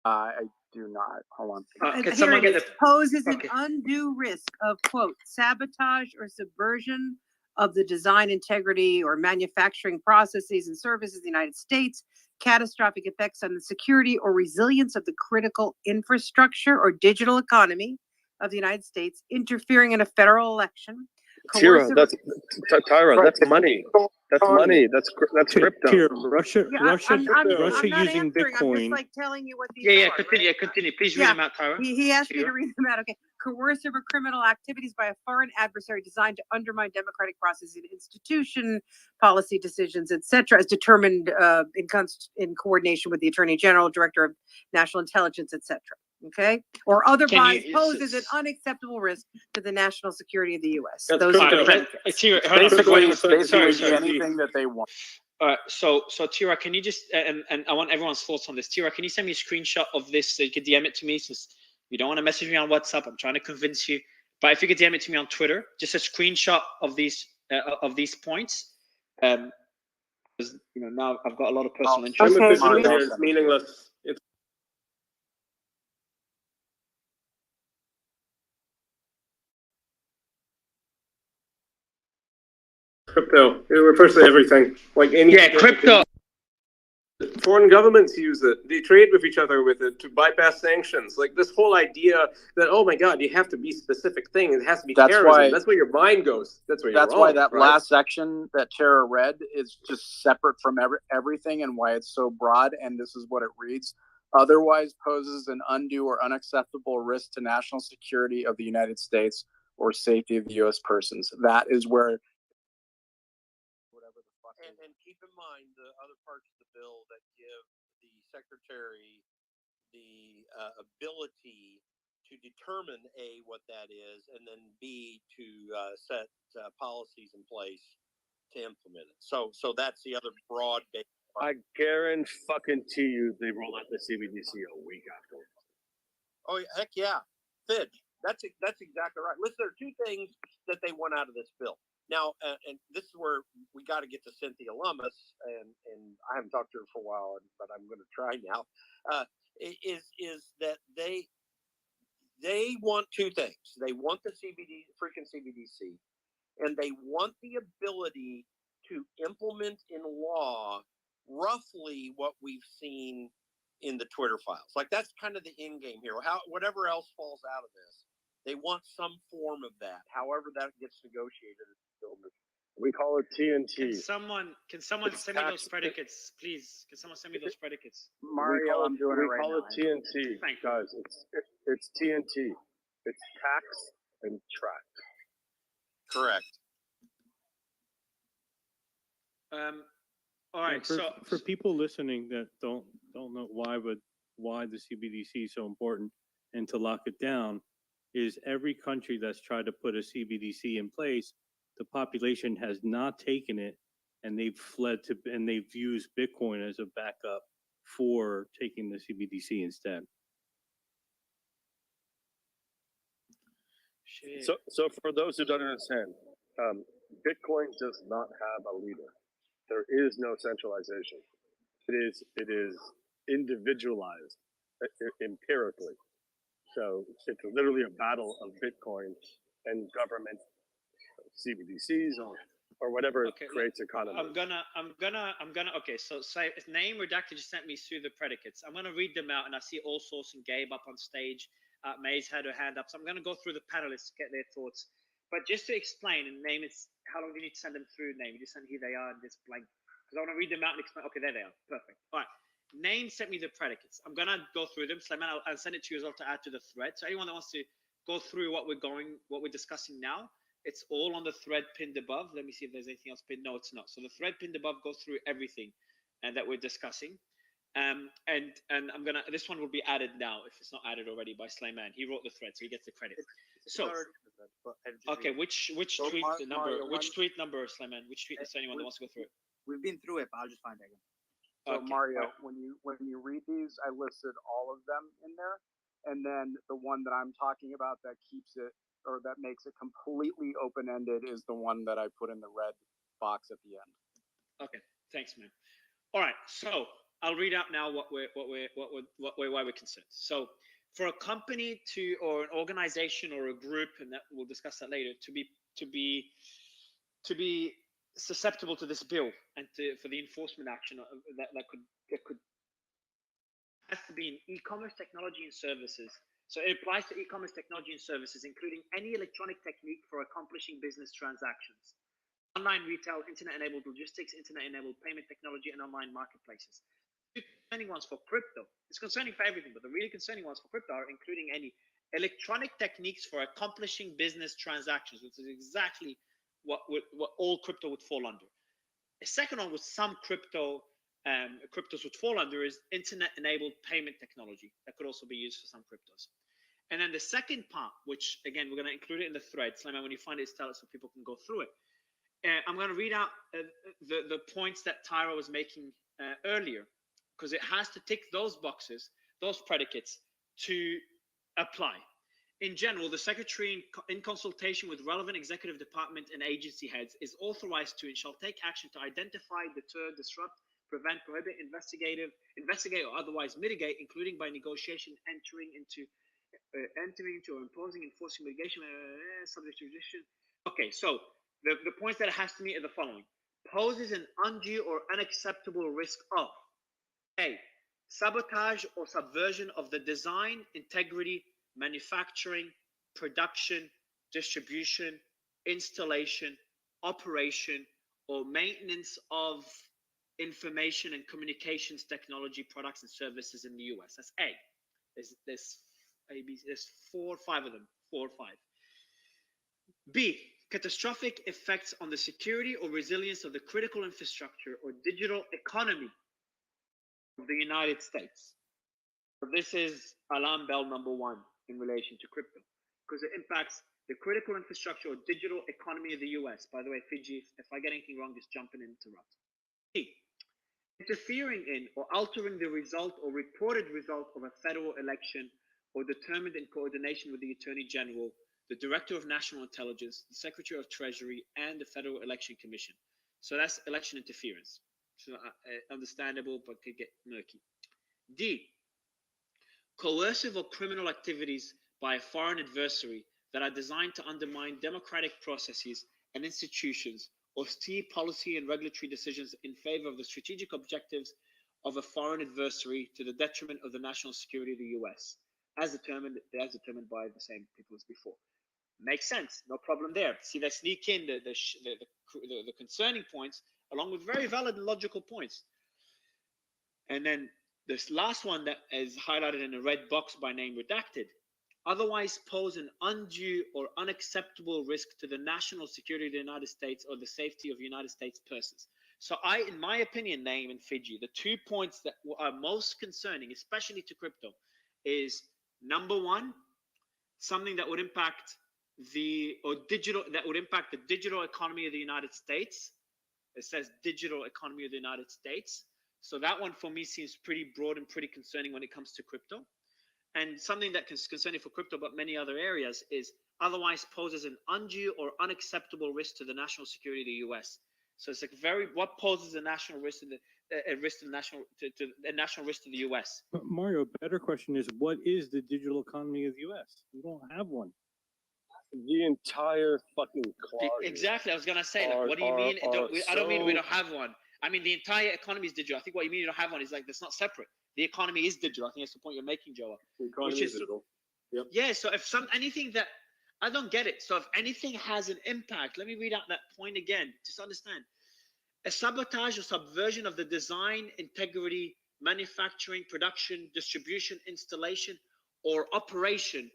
Speaker 5: I do not. Hold on.
Speaker 1: Can someone get the
Speaker 15: poses an undue risk of quote sabotage or subversion of the design integrity or manufacturing processes and services of the United States, catastrophic effects on the security or resilience of the critical infrastructure or digital economy of the United States, interfering in a federal election.
Speaker 14: Tyra, that's money. That's money. That's crypto.
Speaker 17: Tyra, Russia
Speaker 15: I'm not
Speaker 17: using
Speaker 15: answering.
Speaker 17: Bitcoin.
Speaker 15: I'm just like telling you what these
Speaker 1: Yeah.
Speaker 15: are.
Speaker 1: Continue. Please read them out, Tyra.
Speaker 15: He asked me to read them out. Okay. Coercive or criminal activities by a foreign adversary designed to undermine democratic processes and institution, policy decisions, etc., as determined in coordination with the Attorney General, Director of National Intelligence, etc. Okay, or otherwise poses an unacceptable risk to the national security of the U.S. Those are the predicates.
Speaker 5: Basically anything that they want.
Speaker 1: So Tira, can you just and I want everyone's thoughts on this. Tira, can you send me a screenshot of this so you can DM it to me? Since you don't want to message me on WhatsApp, I'm trying to convince you. But if you could DM it to me on Twitter, just a screenshot of these points. Because now I've got a lot of personal interest.
Speaker 12: It's meaningless. Crypto. It refers to everything. Like any.
Speaker 1: Yeah, crypto.
Speaker 12: Foreign governments use it. They trade with each other with it to bypass sanctions. Like this whole idea that, oh my God, you have to be specific thing. It has to be terrorism. That's where your mind goes. That's
Speaker 5: why that last section that Tara read is just separate from everything and why it's so broad. And this is what it reads. Otherwise poses an undue or unacceptable risk to national security of the United States or safety of the U.S. persons. That is where.
Speaker 8: And keep in mind the other parts of the bill that give the secretary the ability to determine A, what that is, and then B, to set policies in place to implement it. So that's the other broad base.
Speaker 14: I guarantee you they roll out the CBDC a week after.
Speaker 8: Oh, heck yeah. Fidge. That's exactly right. Listen, there are two things that they want out of this bill. Now, and this is where we got to get to Cynthia Lummis, and I haven't talked to her for a while, but I'm going to try now. Is that they want two things? They want the freaking CBDC, and they want the ability to implement in law roughly what we've seen in the Twitter files. Like that's kind of the end game here. Whatever else falls out of this, they want some form of that. However, that gets negotiated.
Speaker 14: We call it TNT.
Speaker 1: Can someone send me those predicates, please? Can someone send me those predicates?
Speaker 5: Mario, I'm doing it right now.
Speaker 14: We call it TNT, guys. It's TNT. It's tax and track.
Speaker 8: Correct.
Speaker 1: All right.
Speaker 17: For people listening that don't know why the CBDC is so important and to lock it down, is every country that's tried to put a CBDC in place, the population has not taken it, and they've they've used Bitcoin as a backup for taking the CBDC instead.
Speaker 14: So for those who don't understand, Bitcoin does not have a leader. There is no centralization. It is individualized empirically. So it's literally a battle of Bitcoin and government, CBDCs or whatever creates economy.
Speaker 1: I'm gonna. Okay, so say name redacted just sent me through the predicates. I'm gonna read them out, and I see All Source and Gabe up on stage. May's had her hand up, so I'm gonna go through the panelists to get their thoughts. But just to explain, and name it's how long do you need to send them through? Name you just send who they are and just blank because I want to read them out and explain. Okay, there they are. Perfect. All right. Name sent me the predicates. I'm gonna go through them. Sulaiman, I'll send it to you as well to add to the thread. So anyone that wants to go through what we're discussing now, it's all on the thread pinned above. Let me see if there's anything else pinned. No, it's not. So the thread pinned above goes through everything and that we're discussing. And I'm gonna. This one will be added now if it's not added already by Sulaiman. He wrote the thread, so he gets the credit. So okay, which tweet number? Which tweet number, Sulaiman? Which tweet is anyone that wants to go through it?
Speaker 19: We've been through it, but I'll just find it again.
Speaker 5: So
Speaker 1: Okay.
Speaker 5: Mario, when you read these, I listed all of them in there, and then the one that I'm talking about that keeps it or that makes it completely open-ended is the one that I put in the red box at the end.
Speaker 1: Okay, thanks, man. All right, so I'll read out now why we're concerned. So, for a company or an organization or a group, and that we'll discuss that later, to be susceptible to this bill and for the enforcement action that could has to be in e-commerce technology and services. So it applies to e-commerce technology and services, including any electronic technique for accomplishing business transactions, online retail, internet-enabled logistics, internet-enabled payment technology, and online marketplaces. The concerning ones for crypto. It's concerning for everything, but the really concerning ones for crypto are including any electronic techniques for accomplishing business transactions, which is exactly what all crypto would fall under. A second one with some cryptos would fall under is internet-enabled payment technology. That could also be used for some cryptos. And then the second part, which again, we're going to include it in the thread. Sulaiman, when you find it, tell us so people can go through it. I'm going to read out the points that Tyra was making earlier, because it has to tick those boxes, those predicates to apply. In general, the Secretary, in consultation with relevant executive department and agency heads, is authorized to and shall take action to identify, deter, disrupt, prevent, prohibit, investigate, or otherwise mitigate, including by negotiation, entering into or imposing, enforcing mitigation, subject to jurisdiction. Okay, so the points that it has to meet are the following: poses an undue or unacceptable risk of A, sabotage or subversion of the design, integrity, manufacturing, production, distribution, installation, operation, or maintenance of information and communications technology products and services in the US. That's A. There's 4 or 5 of them, 4 or 5. B, catastrophic effects on the security or resilience of the critical infrastructure or digital economy of the United States. So this is alarm bell number 1 in relation to crypto, because it impacts the critical infrastructure or digital economy of the US. By the way, Fiji, if I get anything wrong, just jump in and interrupt. B, interfering in or altering the result or reported result of a federal election or determined in coordination with the Attorney General, the Director of National Intelligence, the Secretary of Treasury, and the Federal Election Commission. So that's election interference. So understandable, but could get murky. D, coercive or criminal activities by a foreign adversary that are designed to undermine democratic processes and institutions or steer policy and regulatory decisions in favor of the strategic objectives of a foreign adversary to the detriment of the national security of the US, as determined by the same people as before. Makes sense, no problem there. See, they sneak in the concerning points along with very valid and logical points. And then this last one that is highlighted in a red box by name redacted, otherwise pose an undue or unacceptable risk to the national security of the United States or the safety of United States persons. So in my opinion, Name and Fiji, the 2 points that are most concerning, especially to crypto, is number 1, something that would impact the digital economy of the United States. It says digital economy of the United States. So that one for me seems pretty broad and pretty concerning when it comes to crypto. And something that is concerning for crypto, but many other areas, is otherwise poses an undue or unacceptable risk to the national security of the U.S. So it's like what poses a national risk to a national risk to the U.S.
Speaker 17: But Mario, better question is, what is the digital economy of the U.S.? We don't have one.
Speaker 14: The entire fucking closet.
Speaker 1: Exactly. I was gonna say, like, what do you mean? I don't mean we don't have one. I mean the entire economy is digital. I think what you mean you don't have one is like that's not separate. The economy is digital. I think that's the point you're making, Joe.
Speaker 14: The economy is digital. Yep.
Speaker 1: Yeah. So if anything that I don't get it. So if anything has an impact, let me read out that point again. Just understand. A sabotage or subversion of the design, integrity, manufacturing, production, distribution, installation, or operation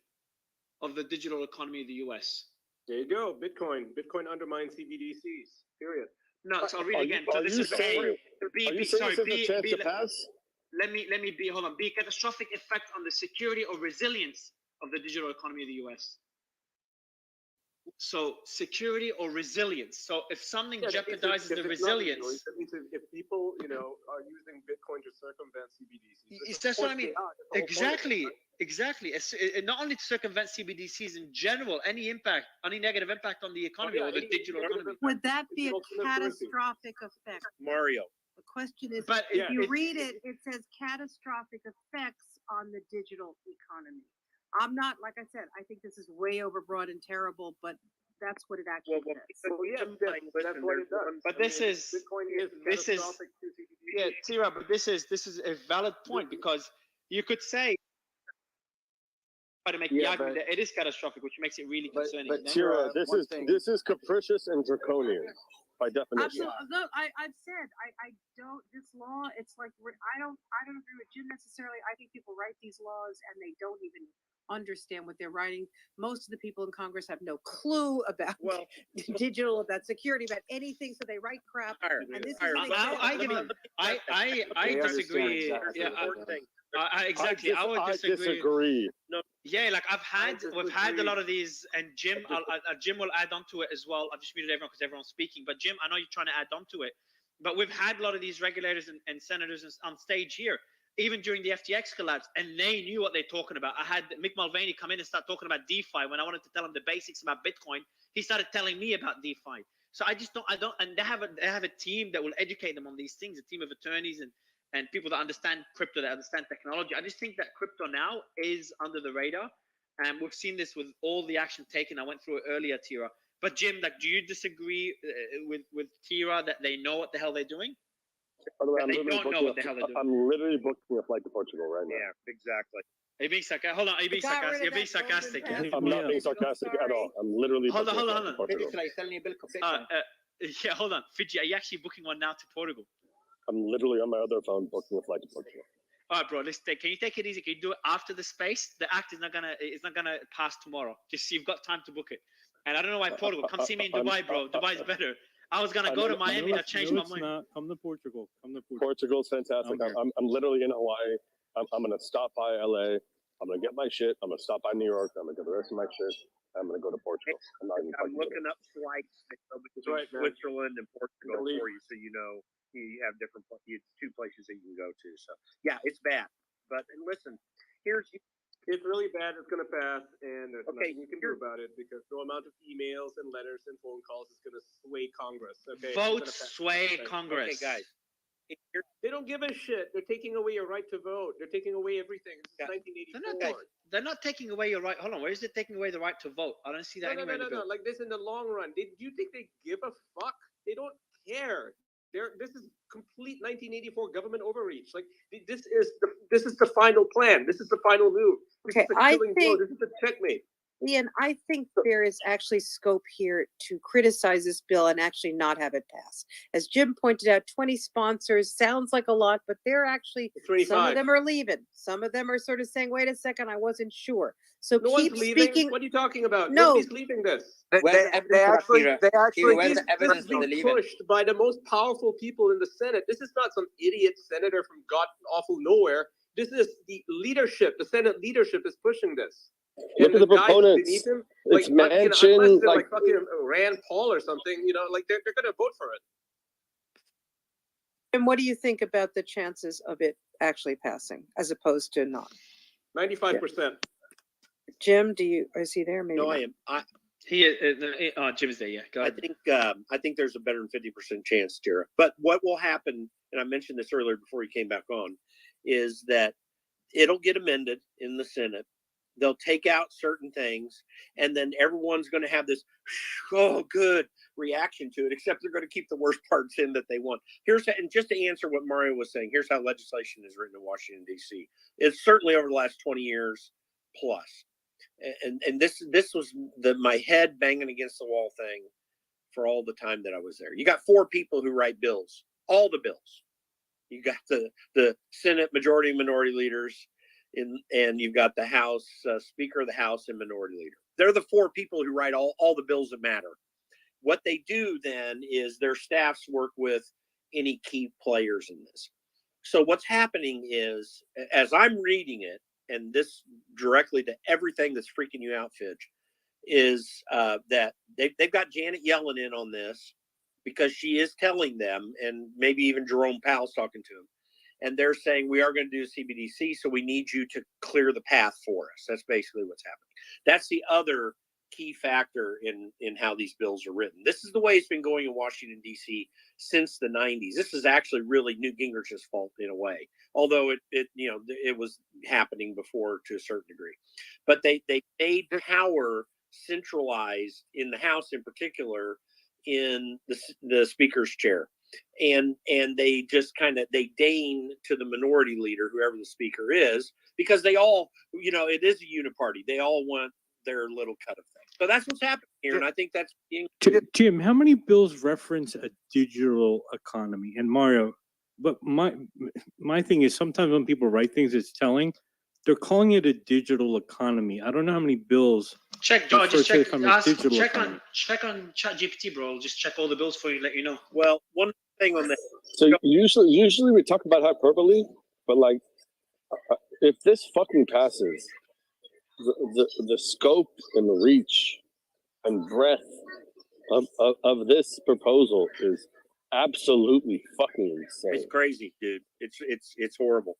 Speaker 1: of the digital economy of the U.S.
Speaker 12: There you go. Bitcoin undermines CBDCs. Period.
Speaker 1: No, so I'll read again. So this is sorry. Let me be. Hold on. Be catastrophic effect on the security or resilience of the digital economy of the U.S. So security or resilience. So if something jeopardizes the resilience,
Speaker 12: that means if people, are using Bitcoin to circumvent CBDCs.
Speaker 1: That's what I mean. Exactly. Not only to circumvent CBDCs in general, any negative impact on the economy or the digital economy.
Speaker 20: Would that be a catastrophic effect?
Speaker 8: Mario.
Speaker 20: The question is,
Speaker 1: but
Speaker 20: if you read it, it says catastrophic effects on the digital economy. I'm not, like I said, I think this is way overbroad and terrible, but that's what it actually says.
Speaker 12: That's what it does.
Speaker 1: But this is Tira, but this is a valid point because you could say try to make the argument that it is catastrophic, which makes it really concerning.
Speaker 14: But Tira, this is capricious and draconian by definition.
Speaker 20: Absolutely. No, I've said I don't. This law, it's like I don't agree with Jim necessarily. I think people write these laws and they don't even understand what they're writing. Most of the people in Congress have no clue about digital, about security, about anything, so they write crap. And this is
Speaker 1: I disagree. Exactly. I would disagree.
Speaker 14: No.
Speaker 1: Yeah, like we've had a lot of these, and Jim, Jim will add on to it as well. I've just muted everyone because everyone's speaking, but Jim, I know you're trying to add on to it. But we've had a lot of these regulators and senators on stage here, even during the FTX collapse, and they knew what they're talking about. I had Mick Mulvaney come in and start talking about DeFi when I wanted to tell him the basics about Bitcoin. He started telling me about DeFi. So I don't, and they have a team that will educate them on these things, a team of attorneys and people that understand crypto, that understand technology. I just think that crypto now is under the radar, and we've seen this with all the action taken. I went through it earlier, Tira. But Jim, like, do you disagree with Tira that they know what the hell they're doing?
Speaker 14: By the way, I'm literally booking a flight to Portugal right now.
Speaker 8: Yeah, exactly.
Speaker 1: Are you being sarcastic? Hold on, are you being sarcastic? You're being sarcastic.
Speaker 14: I'm not being sarcastic at all. I'm literally
Speaker 1: hold on.
Speaker 14: Portugal.
Speaker 1: Yeah, hold on. Fiji, are you actually booking one now to Portugal?
Speaker 14: I'm literally on my other phone booking a flight to Portugal.
Speaker 1: All right, bro. Can you take it easy? Can you do it after the space? The act is not gonna pass tomorrow. Just so you've got time to book it. And I don't know why Portugal. Come see me in Dubai, bro. Dubai's better. I was gonna go to Miami and I changed my mind.
Speaker 17: Come to Portugal.
Speaker 14: Portugal's fantastic. I'm literally in Hawaii. I'm gonna stop by LA. I'm gonna get my shit. I'm gonna stop by New York. I'm gonna get the rest of my shit. I'm gonna go to Portugal.
Speaker 8: I'm looking up flights between Switzerland and Portugal for you, so you know you have different. It's two places that you can go to. So yeah, it's bad. But listen,
Speaker 12: it's really bad. It's going to pass, and there's nothing you can do about it because no amount of emails and letters and phone calls is going to sway Congress. Okay,
Speaker 1: vote sway Congress.
Speaker 8: Okay, guys.
Speaker 12: They don't give a shit. They're taking away your right to vote. They're taking away everything. This is 1984.
Speaker 1: They're not taking away your right. Hold on. Where is it taking away the right to vote? I don't see that anywhere in the bill.
Speaker 12: Like this in the long run. Do you think they give a fuck? They don't care. This is complete 1984 government overreach. Like this is the final plan. This is the final move.
Speaker 20: Okay, I think
Speaker 12: this is the checkmate.
Speaker 20: Ian, I think there is actually scope here to criticize this bill and actually not have it pass. As Jim pointed out, 20 sponsors sounds like a lot, but they're actually,
Speaker 12: 25.
Speaker 20: Some of them are leaving. Some of them are sort of saying, wait a second, I wasn't sure. So
Speaker 12: no
Speaker 20: keep
Speaker 12: one's leaving.
Speaker 20: speaking.
Speaker 12: What are you talking about?
Speaker 20: No.
Speaker 12: Nobody's leaving this.
Speaker 3: They actually
Speaker 12: This is being pushed by the most powerful people in the Senate. This is not some idiot senator from god awful nowhere. This is the leadership. The Senate leadership is pushing this.
Speaker 14: Look at the proponents.
Speaker 12: Him,
Speaker 14: it's
Speaker 12: like,
Speaker 14: Manchin,
Speaker 12: like fucking Rand Paul or something. Like they're going to vote for it.
Speaker 20: And what do you think about the chances of it actually passing as opposed to not?
Speaker 12: 95%.
Speaker 15: Jim, is he there? Maybe
Speaker 8: No,
Speaker 15: not.
Speaker 8: I am.
Speaker 1: Jim's there. Yeah, go
Speaker 8: I
Speaker 1: ahead.
Speaker 8: think there's a better than 50% chance, Tara. But what will happen, and I mentioned this earlier before you came back on, is that it'll get amended in the Senate. They'll take out certain things, and then everyone's going to have this "oh, good" reaction to it. Except they're going to keep the worst parts in that they want. And just to answer what Mario was saying, here's how legislation is written in Washington D.C. It's certainly over the last 20 years plus. And this was my head banging against the wall thing for all the time that I was there. You got 4 people who write bills, all the bills. You got the Senate majority and minority leaders, and you've got the House Speaker of the House and minority leader. They're the 4 people who write all the bills that matter. What they do then is their staffs work with any key players in this. So what's happening is, as I'm reading it, and this directly to everything that's freaking you out, Fidge, is that they've got Janet Yellen in on this because she is telling them, and maybe even Jerome Powell's talking to him, and they're saying, we are going to do CBDC, so we need you to clear the path for us. That's basically what's happening. That's the other key factor in how these bills are written. This is the way it's been going in Washington, D.C. since the 90s. This is actually really Newt Gingrich's fault in a way, although it was happening before to a certain degree. But they made power centralized in the House in particular in the Speaker's chair. And they just they deign to the minority leader, whoever the Speaker is, because they all, it is a uniparty. They all want their little cut of things. So that's what's happening here, and I think that's being.
Speaker 17: Jim, how many bills reference a digital economy? And Mario, but my thing is sometimes when people write things, it's telling. They're calling it a digital economy. I don't know how many bills.
Speaker 1: Check, Joe. Just check. Check
Speaker 17: economy.
Speaker 1: on ChatGPT, bro. I'll just check all the bills for you and let you know.
Speaker 8: Well, one thing on that.
Speaker 14: So usually we talk about hyperbole, but like, if this fucking passes, the scope and the reach and breadth of this proposal is absolutely fucking insane.
Speaker 8: It's crazy, dude. It's horrible,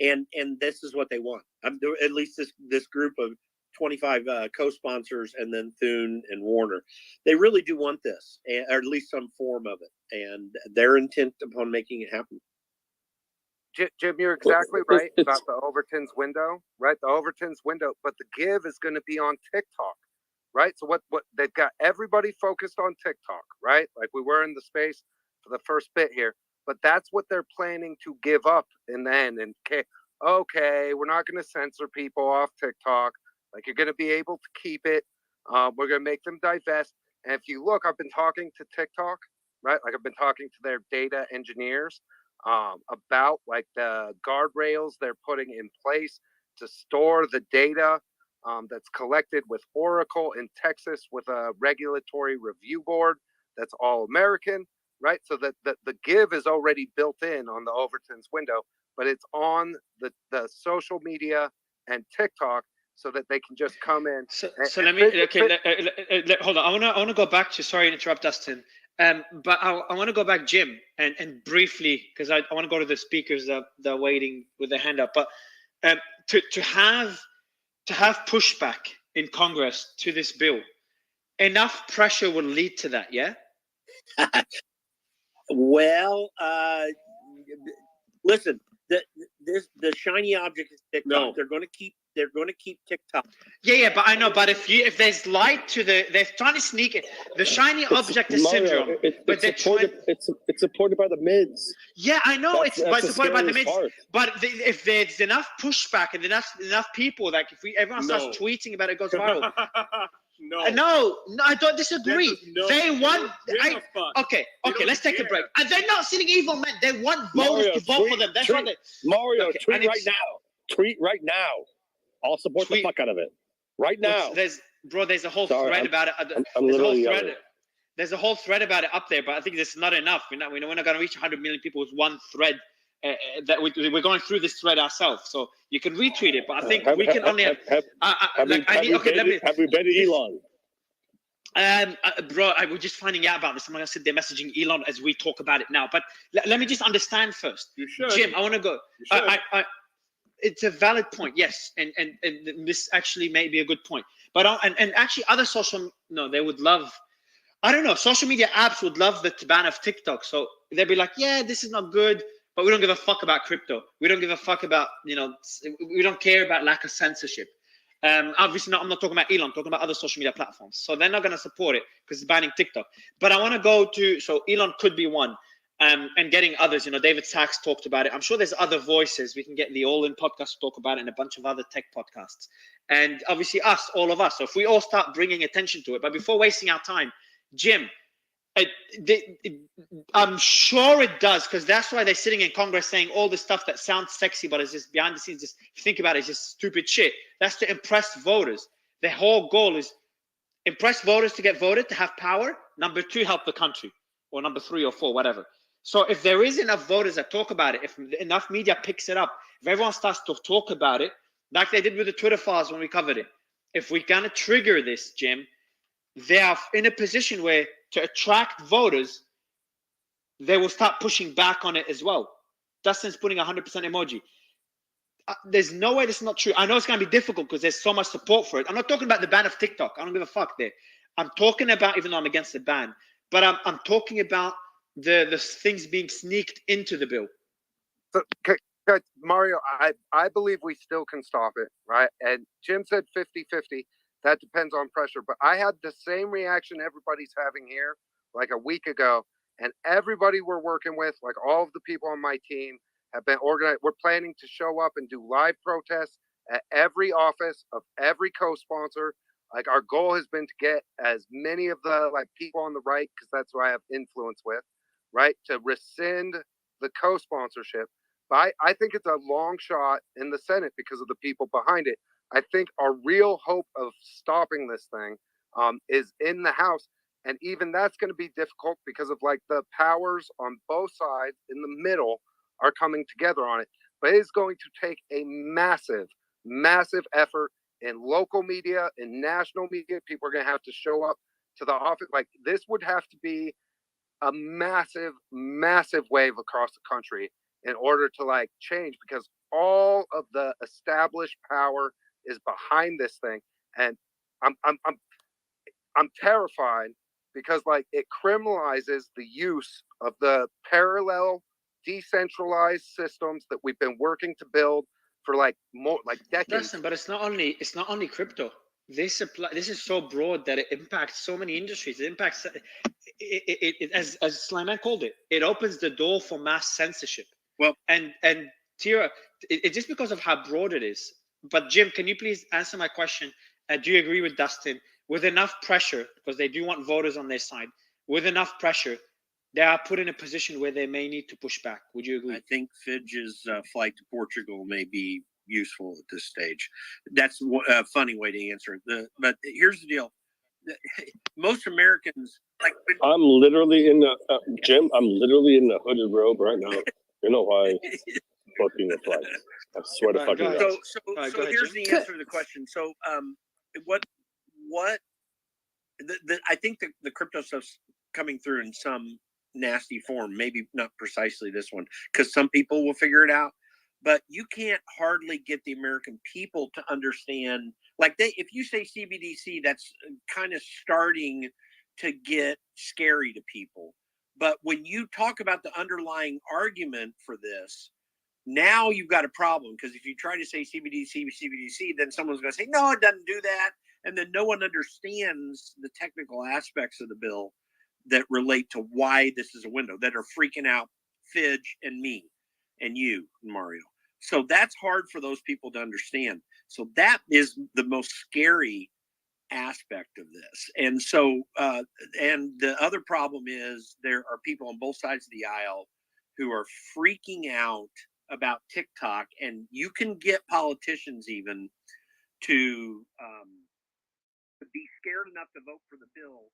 Speaker 8: and this is what they want. At least this group of 25 co-sponsors, and then Thune and Warner, they really do want this, or at least some form of it, and they're intent upon making it happen.
Speaker 3: Jim, you're exactly right about the Overton's window, right? The Overton's window, but the give is going to be on TikTok, right? So what they've got everybody focused on TikTok, right? Like we were in the space for the first bit here, but that's what they're planning to give up in the end. And okay, we're not going to censor people off TikTok. Like you're going to be able to keep it. We're going to make them divest. And if you look, I've been talking to TikTok, right? Like I've been talking to their data engineers about like the guardrails they're putting in place to store the data that's collected with Oracle in Texas with a regulatory review board that's all American, right? So that the give is already built in on the Overton's window, but it's on the social media and TikTok so that they can just come in.
Speaker 1: So let me hold on. I want to go back to, sorry to interrupt, Dustin. But I want to go back, Jim, and briefly, because I want to go to the speakers that are waiting with their hand up. But to have pushback in Congress to this bill, enough pressure will lead to that, yeah?
Speaker 8: Well, listen, the shiny object is TikTok. No. They're going to keep TikTok.
Speaker 1: Yeah, but I know. But if there's light to they're trying to sneak it. The shiny object is
Speaker 14: Mario,
Speaker 1: syndrome.
Speaker 14: It's supported by the mids.
Speaker 1: Yeah, I know
Speaker 14: That's
Speaker 1: it's supported by the mids.
Speaker 14: part.
Speaker 1: But if there's enough pushback and enough people, like if everyone starts tweeting about it, it goes viral. No, I don't disagree. They want. Okay, let's take a break. And they're not sitting evil men. They want voters to vote for them. That's what they.
Speaker 14: Mario, tweet right now. Tweet right now. I'll support the fuck out of it. Right now.
Speaker 1: There's a whole thread about it.
Speaker 14: I'm literally yelling.
Speaker 1: There's a whole thread about it up there, but I think that's not enough. We're not going to reach 100 million people with one thread. That we're going through this thread ourselves, so you can retweet it. But I think we can only have.
Speaker 14: Have we been to Elon?
Speaker 1: Bro, we're just finding out about this. Like I said, they're messaging Elon as we talk about it now. But let me just understand first.
Speaker 12: You should.
Speaker 1: Jim, I want to go. it's a valid point, yes, and this actually may be a good point. But and actually, other social they would love. I don't know. Social media apps would love the ban of TikTok, so they'd be like, yeah, this is not good, but we don't give a fuck about crypto. We don't give a fuck about we don't care about lack of censorship. Obviously, I'm not talking about Elon. I'm talking about other social media platforms. So they're not going to support it because it's banning TikTok. But I want to go to, so Elon could be one, and getting others. David Sachs talked about it. I'm sure there's other voices. We can get the All In podcast to talk about it and a bunch of other tech podcasts. And obviously all of us. So if we all start bringing attention to it. But before wasting our time, Jim, I'm sure it does, because that's why they're sitting in Congress saying all the stuff that sounds sexy, but is just behind the scenes. Just if you think about it, it's just stupid shit. That's to impress voters. The whole goal is impress voters to get voted, to have power. Number 2, help the country, or number 3 or 4, whatever. So if there is enough voters that talk about it, if enough media picks it up, if everyone starts to talk about it, like they did with the Twitter files when we covered it, if we're gonna trigger this, Jim, they are in a position where to attract voters, they will start pushing back on it as well. Dustin's putting 100% emoji. There's no way this is not true. I know it's going to be difficult because there's so much support for it. I'm not talking about the ban of TikTok. I don't give a fuck there. I'm talking about, even though I'm against the ban, but I'm talking about the things being sneaked into the bill.
Speaker 3: So, Mario, I believe we still can stop it, right? And Jim said 50-50. That depends on pressure. But I had the same reaction everybody's having here like a week ago. And everybody we're working with, like all of the people on my team, have been organized. We're planning to show up and do live protests at every office of every co-sponsor. Like our goal has been to get as many of the people on the right, because that's who I have influence with, right, to rescind the co-sponsorship. But I think it's a long shot in the Senate because of the people behind it. I think our real hope of stopping this thing is in the House. And even that's going to be difficult because of the powers on both sides in the middle are coming together on it. But it is going to take a massive, massive effort in local media, in national media. People are going to have to show up to the office. This would have to be a massive, massive wave across the country in order to change, because all of the established power is behind this thing. And I'm terrified because it criminalizes the use of the parallel decentralized systems that we've been working to build for more decades.
Speaker 1: Listen, but it's not only crypto. This is so broad that it impacts so many industries. It impacts as Slyman called it. It opens the door for mass censorship. Well, and Tira, it's just because of how broad it is. But Jim, can you please answer my question? Do you agree with Dustin? With enough pressure, because they do want voters on their side, with enough pressure, they are put in a position where they may need to push back. Would you agree?
Speaker 8: I think Fidge's flight to Portugal may be useful at this stage. That's a funny way to answer it. But here's the deal. Most Americans
Speaker 14: I'm literally in the Jim. I'm literally in the hooded robe right now. You know why? Booking a flight. I swear to fucking God.
Speaker 8: So here's the answer to the question. So I think the crypto stuff's coming through in some nasty form, maybe not precisely this one, because some people will figure it out, but you can't hardly get the American people to understand. If you say CBDC, that's kind of starting to get scary to people. But when you talk about the underlying argument for this, now you've got a problem, because if you try to say CBDC, then someone's going to say, no, it doesn't do that. And then no one understands the technical aspects of the bill that relate to why this is a window, that are freaking out Fidge and me and you, Mario. So that's hard for those people to understand. So that is the most scary aspect of this. And so, and the other problem is there are people on both sides of the aisle who are freaking out about TikTok, and you can get politicians even to be scared enough to vote for the bill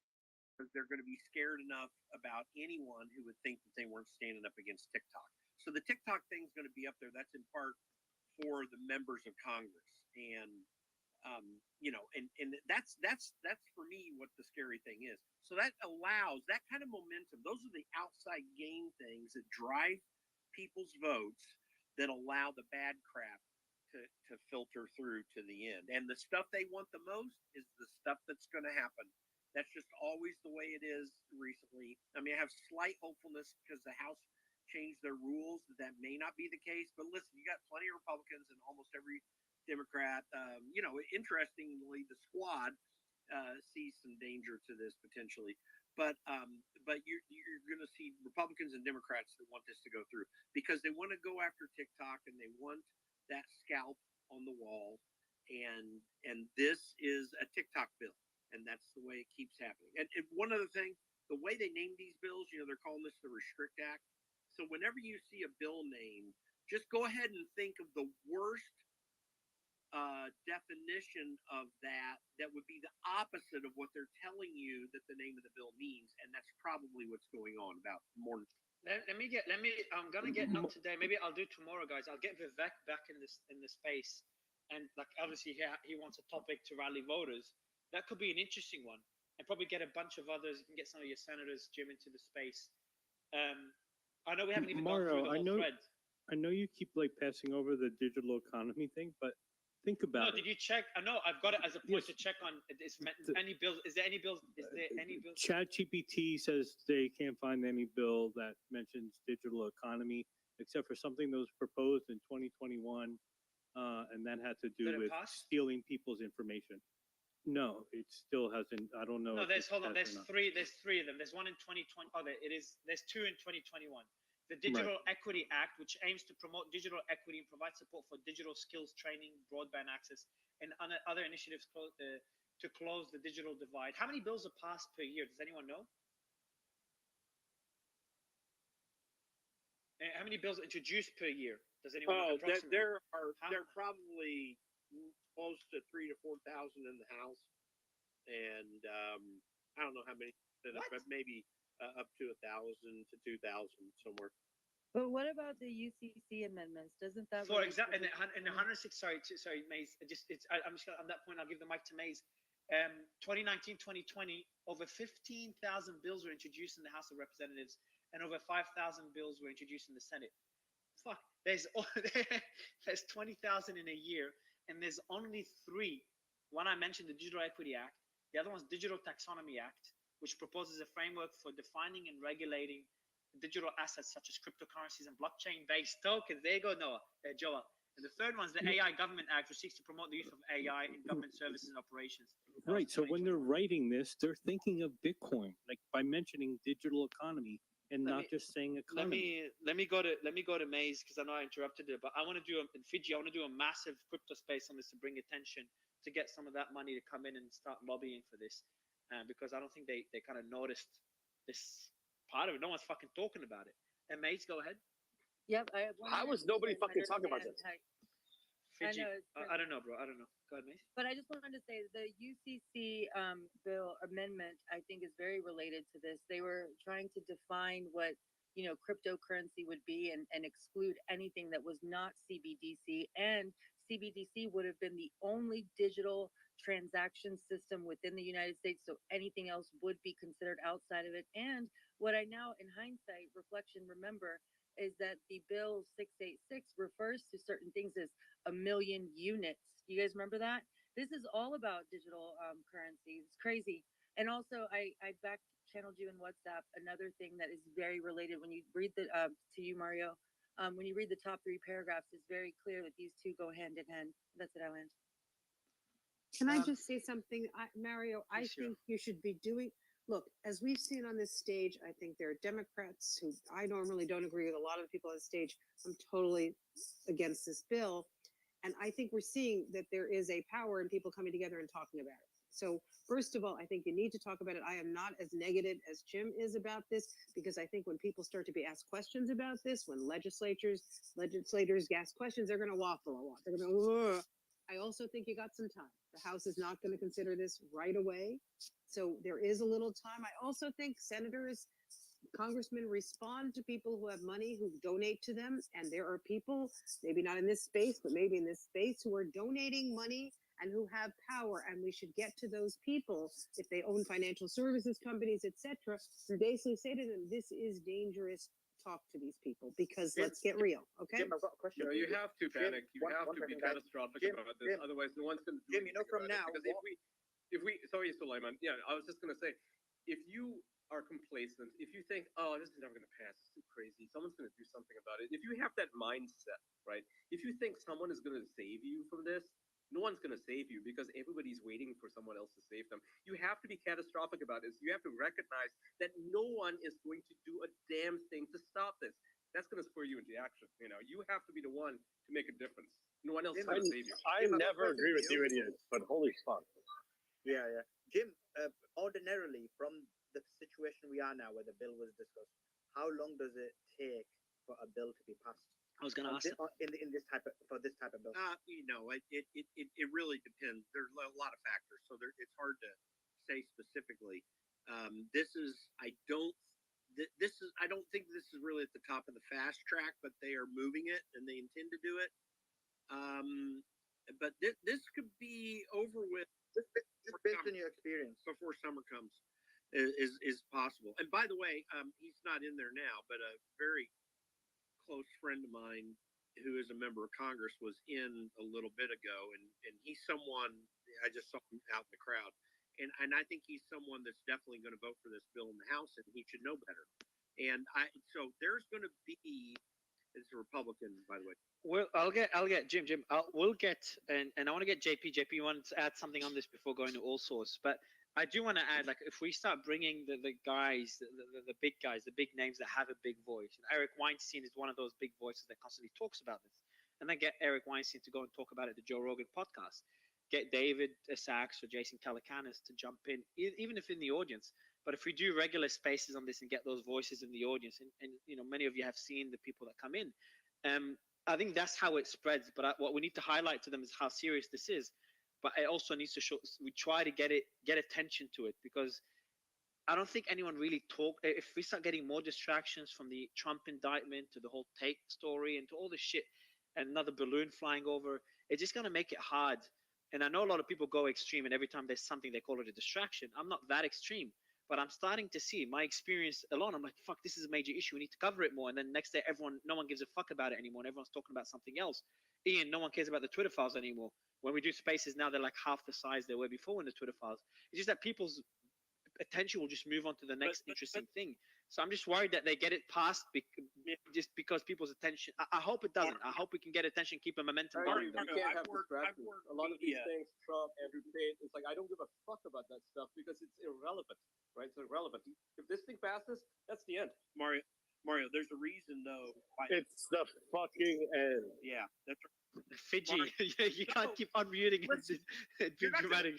Speaker 8: because they're going to be scared enough about anyone who would think that they weren't standing up against TikTok. So the TikTok thing is going to be up there. That's in part for the members of Congress, and and that's for me what the scary thing is. So that allows that kind of momentum. Those are the outside gain things that drive people's votes, that allow the bad crap to filter through to the end. And the stuff they want the most is the stuff that's going to happen. That's just always the way it is recently. I mean, I have slight hopefulness because the House changed their rules. That may not be the case. But listen, you got plenty of Republicans and almost every Democrat. Interestingly, the squad sees some danger to this potentially. But you're going to see Republicans and Democrats that want this to go through because they want to go after TikTok and they want that scalp on the wall. And this is a TikTok bill. And that's the way it keeps happening. And one other thing, the way they name these bills, they're calling this the Restrict Act. So whenever you see a bill name, just go ahead and think of the worst definition of that would be the opposite of what they're telling you that the name of the bill means. And that's probably what's going on about more.
Speaker 1: I'm gonna get not today. Maybe I'll do tomorrow, guys. I'll get Vivek back in this space, and like obviously he wants a topic to rally voters. That could be an interesting one, and probably get a bunch of others. You can get some of your senators, Jim, into the space. I know we haven't even gone through the whole thread.
Speaker 17: I know you keep like passing over the digital economy thing, but think about it.
Speaker 1: Did you check? I know I've got it as a point to check on. Any bills? Is there any bills? Is there any bills?
Speaker 17: ChatGPT says they can't find any bill that mentions digital economy except for something that was proposed in 2021, and that had to do with stealing people's information. No, it still hasn't. I don't know.
Speaker 1: No, there's three. There's three of them. There's one in 2020. Oh, there's two in 2021. The Digital Equity Act, which aims to promote digital equity and provide support for digital skills training, broadband access, and other initiatives to close the digital divide. How many bills are passed per year? Does anyone know? And how many bills are introduced per year? Does anyone know?
Speaker 8: There are probably close to 3,000 to 4,000 in the House, and I don't know how many, but maybe up to 1,000 to 2,000 somewhere.
Speaker 21: But what about the UCC amendments? Doesn't that?
Speaker 1: For example, in 106, sorry, Maze. I'm just on that point. I'll give the mic to Maze. 2019, 2020, over 15,000 bills were introduced in the House of Representatives, and over 5,000 bills were introduced in the Senate. Fuck, there's 20,000 in a year. And there's only three. One I mentioned, the Digital Equity Act. The other one's Digital Taxonomy Act, which proposes a framework for defining and regulating digital assets such as cryptocurrencies and blockchain-based tokens. There you go, Joa. And the third one's the AI Government Act, which seeks to promote the use of AI in government services and operations.
Speaker 17: Right. So when they're writing this, they're thinking of Bitcoin, like by mentioning digital economy and not just saying economy.
Speaker 1: Let me go to Maze because I know I interrupted it, but I want to do in Fiji. I want to do a massive crypto space on this to bring attention to get some of that money to come in and start lobbying for this, because I don't think they kind of noticed this part of it. No one's fucking talking about it. And Maze, go ahead.
Speaker 21: Yep.
Speaker 14: How was nobody fucking talking about this?
Speaker 1: Fiji. I don't know, bro. I don't know. Go ahead, Maze.
Speaker 21: But I just wanted to say the UCC bill amendment, I think, is very related to this. They were trying to define what, cryptocurrency would be and exclude anything that was not CBDC. And CBDC would have been the only digital transaction system within the United States. So anything else would be considered outside of it. And what I now, in hindsight, reflection, remember is that the bill 686 refers to certain things as 1 million units. You guys remember that? This is all about digital currency. It's crazy. And also, I back channeled you in WhatsApp. Another thing that is very related when you read to you, Mario, when you read the top 3 paragraphs, it's very clear that these two go hand in hand. That's it, I land.
Speaker 15: Can I just say something, Mario? I think you should be doing. Look, as we've seen on this stage, I think there are Democrats who I normally don't agree with. A lot of the people on the stage, I'm totally against this bill. And I think we're seeing that there is a power in people coming together and talking about it. So first of all, I think you need to talk about it. I am not as negative as Jim is about this, because I think when people start to be asked questions about this, when legislators ask questions, they're going to waffle a lot. They're going to, I also think you got some time. The House is not going to consider this right away. So there is a little time. I also think senators, congressmen respond to people who have money, who donate to them. And there are people, maybe not in this space, but maybe in this space, who are donating money and who have power. And we should get to those people, if they own financial services companies, etc., and basically say to them, this is dangerous
Speaker 20: talk to these people because let's get real, okay?
Speaker 19: Jim, I've got a question.
Speaker 12: You have to panic. You have to be
Speaker 19: second, guys.
Speaker 12: catastrophic
Speaker 19: Jim,
Speaker 12: about this.
Speaker 19: Jim.
Speaker 12: Otherwise, no one's going to do
Speaker 19: Jim, you know,
Speaker 12: anything
Speaker 19: from
Speaker 12: about it.
Speaker 19: now,
Speaker 12: Because if we, sorry, Sulaiman. Yeah, I was just going to say, if you are complacent, if you think, oh, this is never going to pass, it's too crazy, someone's going to do something about it. If you have that mindset, right? If you think someone is going to save you from this, no one's going to save you because everybody's waiting for someone else to save them. You have to be catastrophic about this. You have to recognize that no one is going to do a damn thing to stop this. That's going to spur you into action. You know, you have to be the one to make a difference. No one else is going to save you.
Speaker 14: I never agree with you idiots, but holy fuck.
Speaker 19: Yeah, yeah. Jim, ordinarily, from the situation we are now where the bill was discussed, how long does it take for a bill to be passed?
Speaker 1: I was going to ask
Speaker 19: in this type of bill.
Speaker 13: You know, it really depends. There's a lot of factors, so it's hard to say specifically. This is I don't think this is really at the top of the fast track, but they are moving it and they intend to do it. But this could be over with.
Speaker 19: Just based on your experience
Speaker 13: before summer comes, is possible. And by the way, he's not in there now, but a very close friend of mine who is a member of Congress was in a little bit ago, and he's someone I just saw him out in the crowd, and I think he's someone that's definitely going to vote for this bill in the House, and he should know better. And so there's going to be, it's a Republican, by the way.
Speaker 1: Well, I'll get Jim. We'll get, and I want to get JP. JP, you want to add something on this before going to all source, but I do want to add, like, if we start bringing the guys, the big guys, the big names that have a big voice, and Eric Weinstein is one of those big voices that constantly talks about this, and then get Eric Weinstein to go and talk about it at the Joe Rogan podcast. Get David Sachs or Jason Calacanis to jump in, even if in the audience. But if we do regular spaces on this and get those voices in the audience, and you know, many of you have seen the people that come in, I think that's how it spreads. But what we need to highlight to them is how serious this is. But it also needs to show, we try to get attention to it, because I don't think anyone really if we start getting more distractions from the Trump indictment to the whole Tate story and to all this shit and another balloon flying over, it's just going to make it hard. And I know a lot of people go extreme, and every time there's something, they call it a distraction. I'm not that extreme, but I'm starting to see my experience alone. I'm like, fuck, this is a major issue. We need to cover it more. And then next day, no one gives a fuck about it anymore. And everyone's talking about something else. Ian, no one cares about the Twitter files anymore. When we do spaces now, they're like half the size they were before in the Twitter files. It's just that people's attention will just move on to the next interesting thing. So I'm just worried that they get it past just because people's attention. I hope it doesn't. I hope we can get attention, keep a momentum going.
Speaker 12: You can't have distractions. A lot of these things, Trump, Andrew Tate, it's like, I don't give a fuck about that stuff because it's irrelevant, right? It's irrelevant. If this thing passes, that's the end.
Speaker 13: Mario, there's a reason though.
Speaker 14: It's the fucking end.
Speaker 13: Yeah, that's right.
Speaker 1: Fidji, you can't keep unmuting.
Speaker 13: You're not
Speaker 1: dramatic.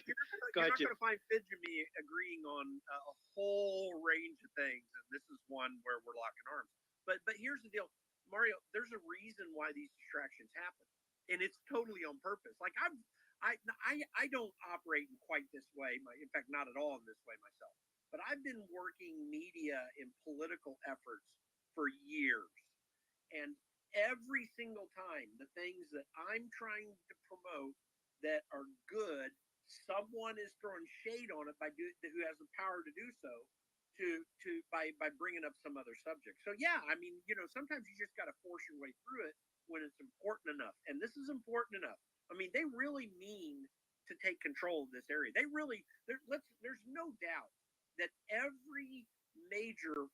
Speaker 13: Go ahead, Jim. Going to find Fidji and me agreeing on a whole range of things, and this is one where we're locking arms. But here's the deal, Mario. There's a reason why these distractions happen, and it's totally on purpose. Like I don't operate in quite this way. In fact, not at all in this way myself. But I've been working media in political efforts for years, and every single time the things that I'm trying to promote that are good, someone is throwing shade on it who has the power to do so by bringing up some other subject. So yeah, I mean, you know, sometimes you just got to force your way through it when it's important enough, and this is important enough. I mean, they really mean to take control of this area. They really, there's no doubt that every major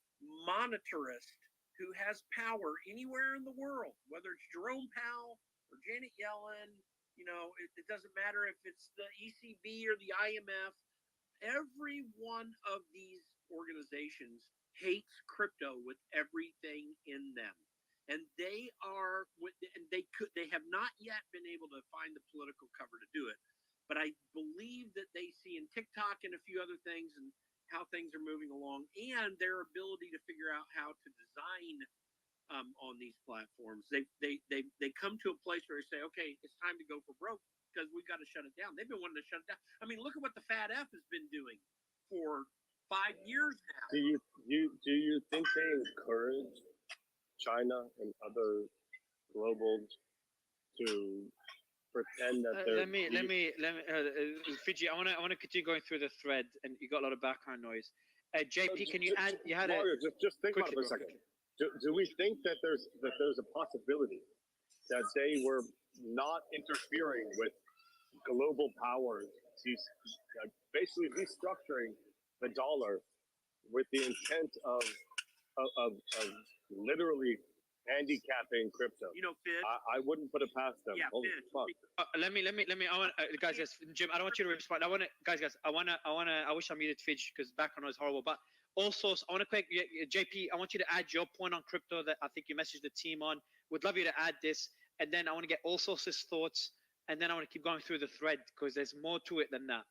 Speaker 13: monetarist who has power anywhere in the world, whether it's Jerome Powell or Janet Yellen, you know, it doesn't matter if it's the ECB or the IMF, every one of these organizations hates crypto with everything in them. And they have not yet been able to find the political cover to do it. But I believe that they see in TikTok and a few other things and how things are moving along, and their ability to figure out how to design on these platforms. They come to a place where they say, okay, it's time to go for broke because we've got to shut it down. They've been wanting to shut it down. I mean, look at what the Fat F has been doing for 5 years now.
Speaker 14: Do you think they encourage China and other globals to pretend that they're...
Speaker 1: Let me, Fidji, I want to continue going through the thread, and you got a lot of background noise. JP, can you add? You had
Speaker 14: Mario, just think about it for a second.
Speaker 1: Quickly.
Speaker 14: do we think that there's a possibility that they were not interfering with global powers, basically restructuring the dollar with the intent of literally handicapping crypto?
Speaker 13: You know, Fid.
Speaker 14: I wouldn't put it past them.
Speaker 13: Yeah,
Speaker 14: Holy
Speaker 13: Fid.
Speaker 14: fuck.
Speaker 1: Let me. I want guys, Jim. I don't want you to respond. I want to, guys. I wish I muted Fidge because background noise is horrible. But also, I want to quick, JP. I want you to add your point on crypto that I think you messaged the team on. Would love you to add this, and then I want to get all sources' thoughts, and then I want to keep going through the thread because there's more to it than that.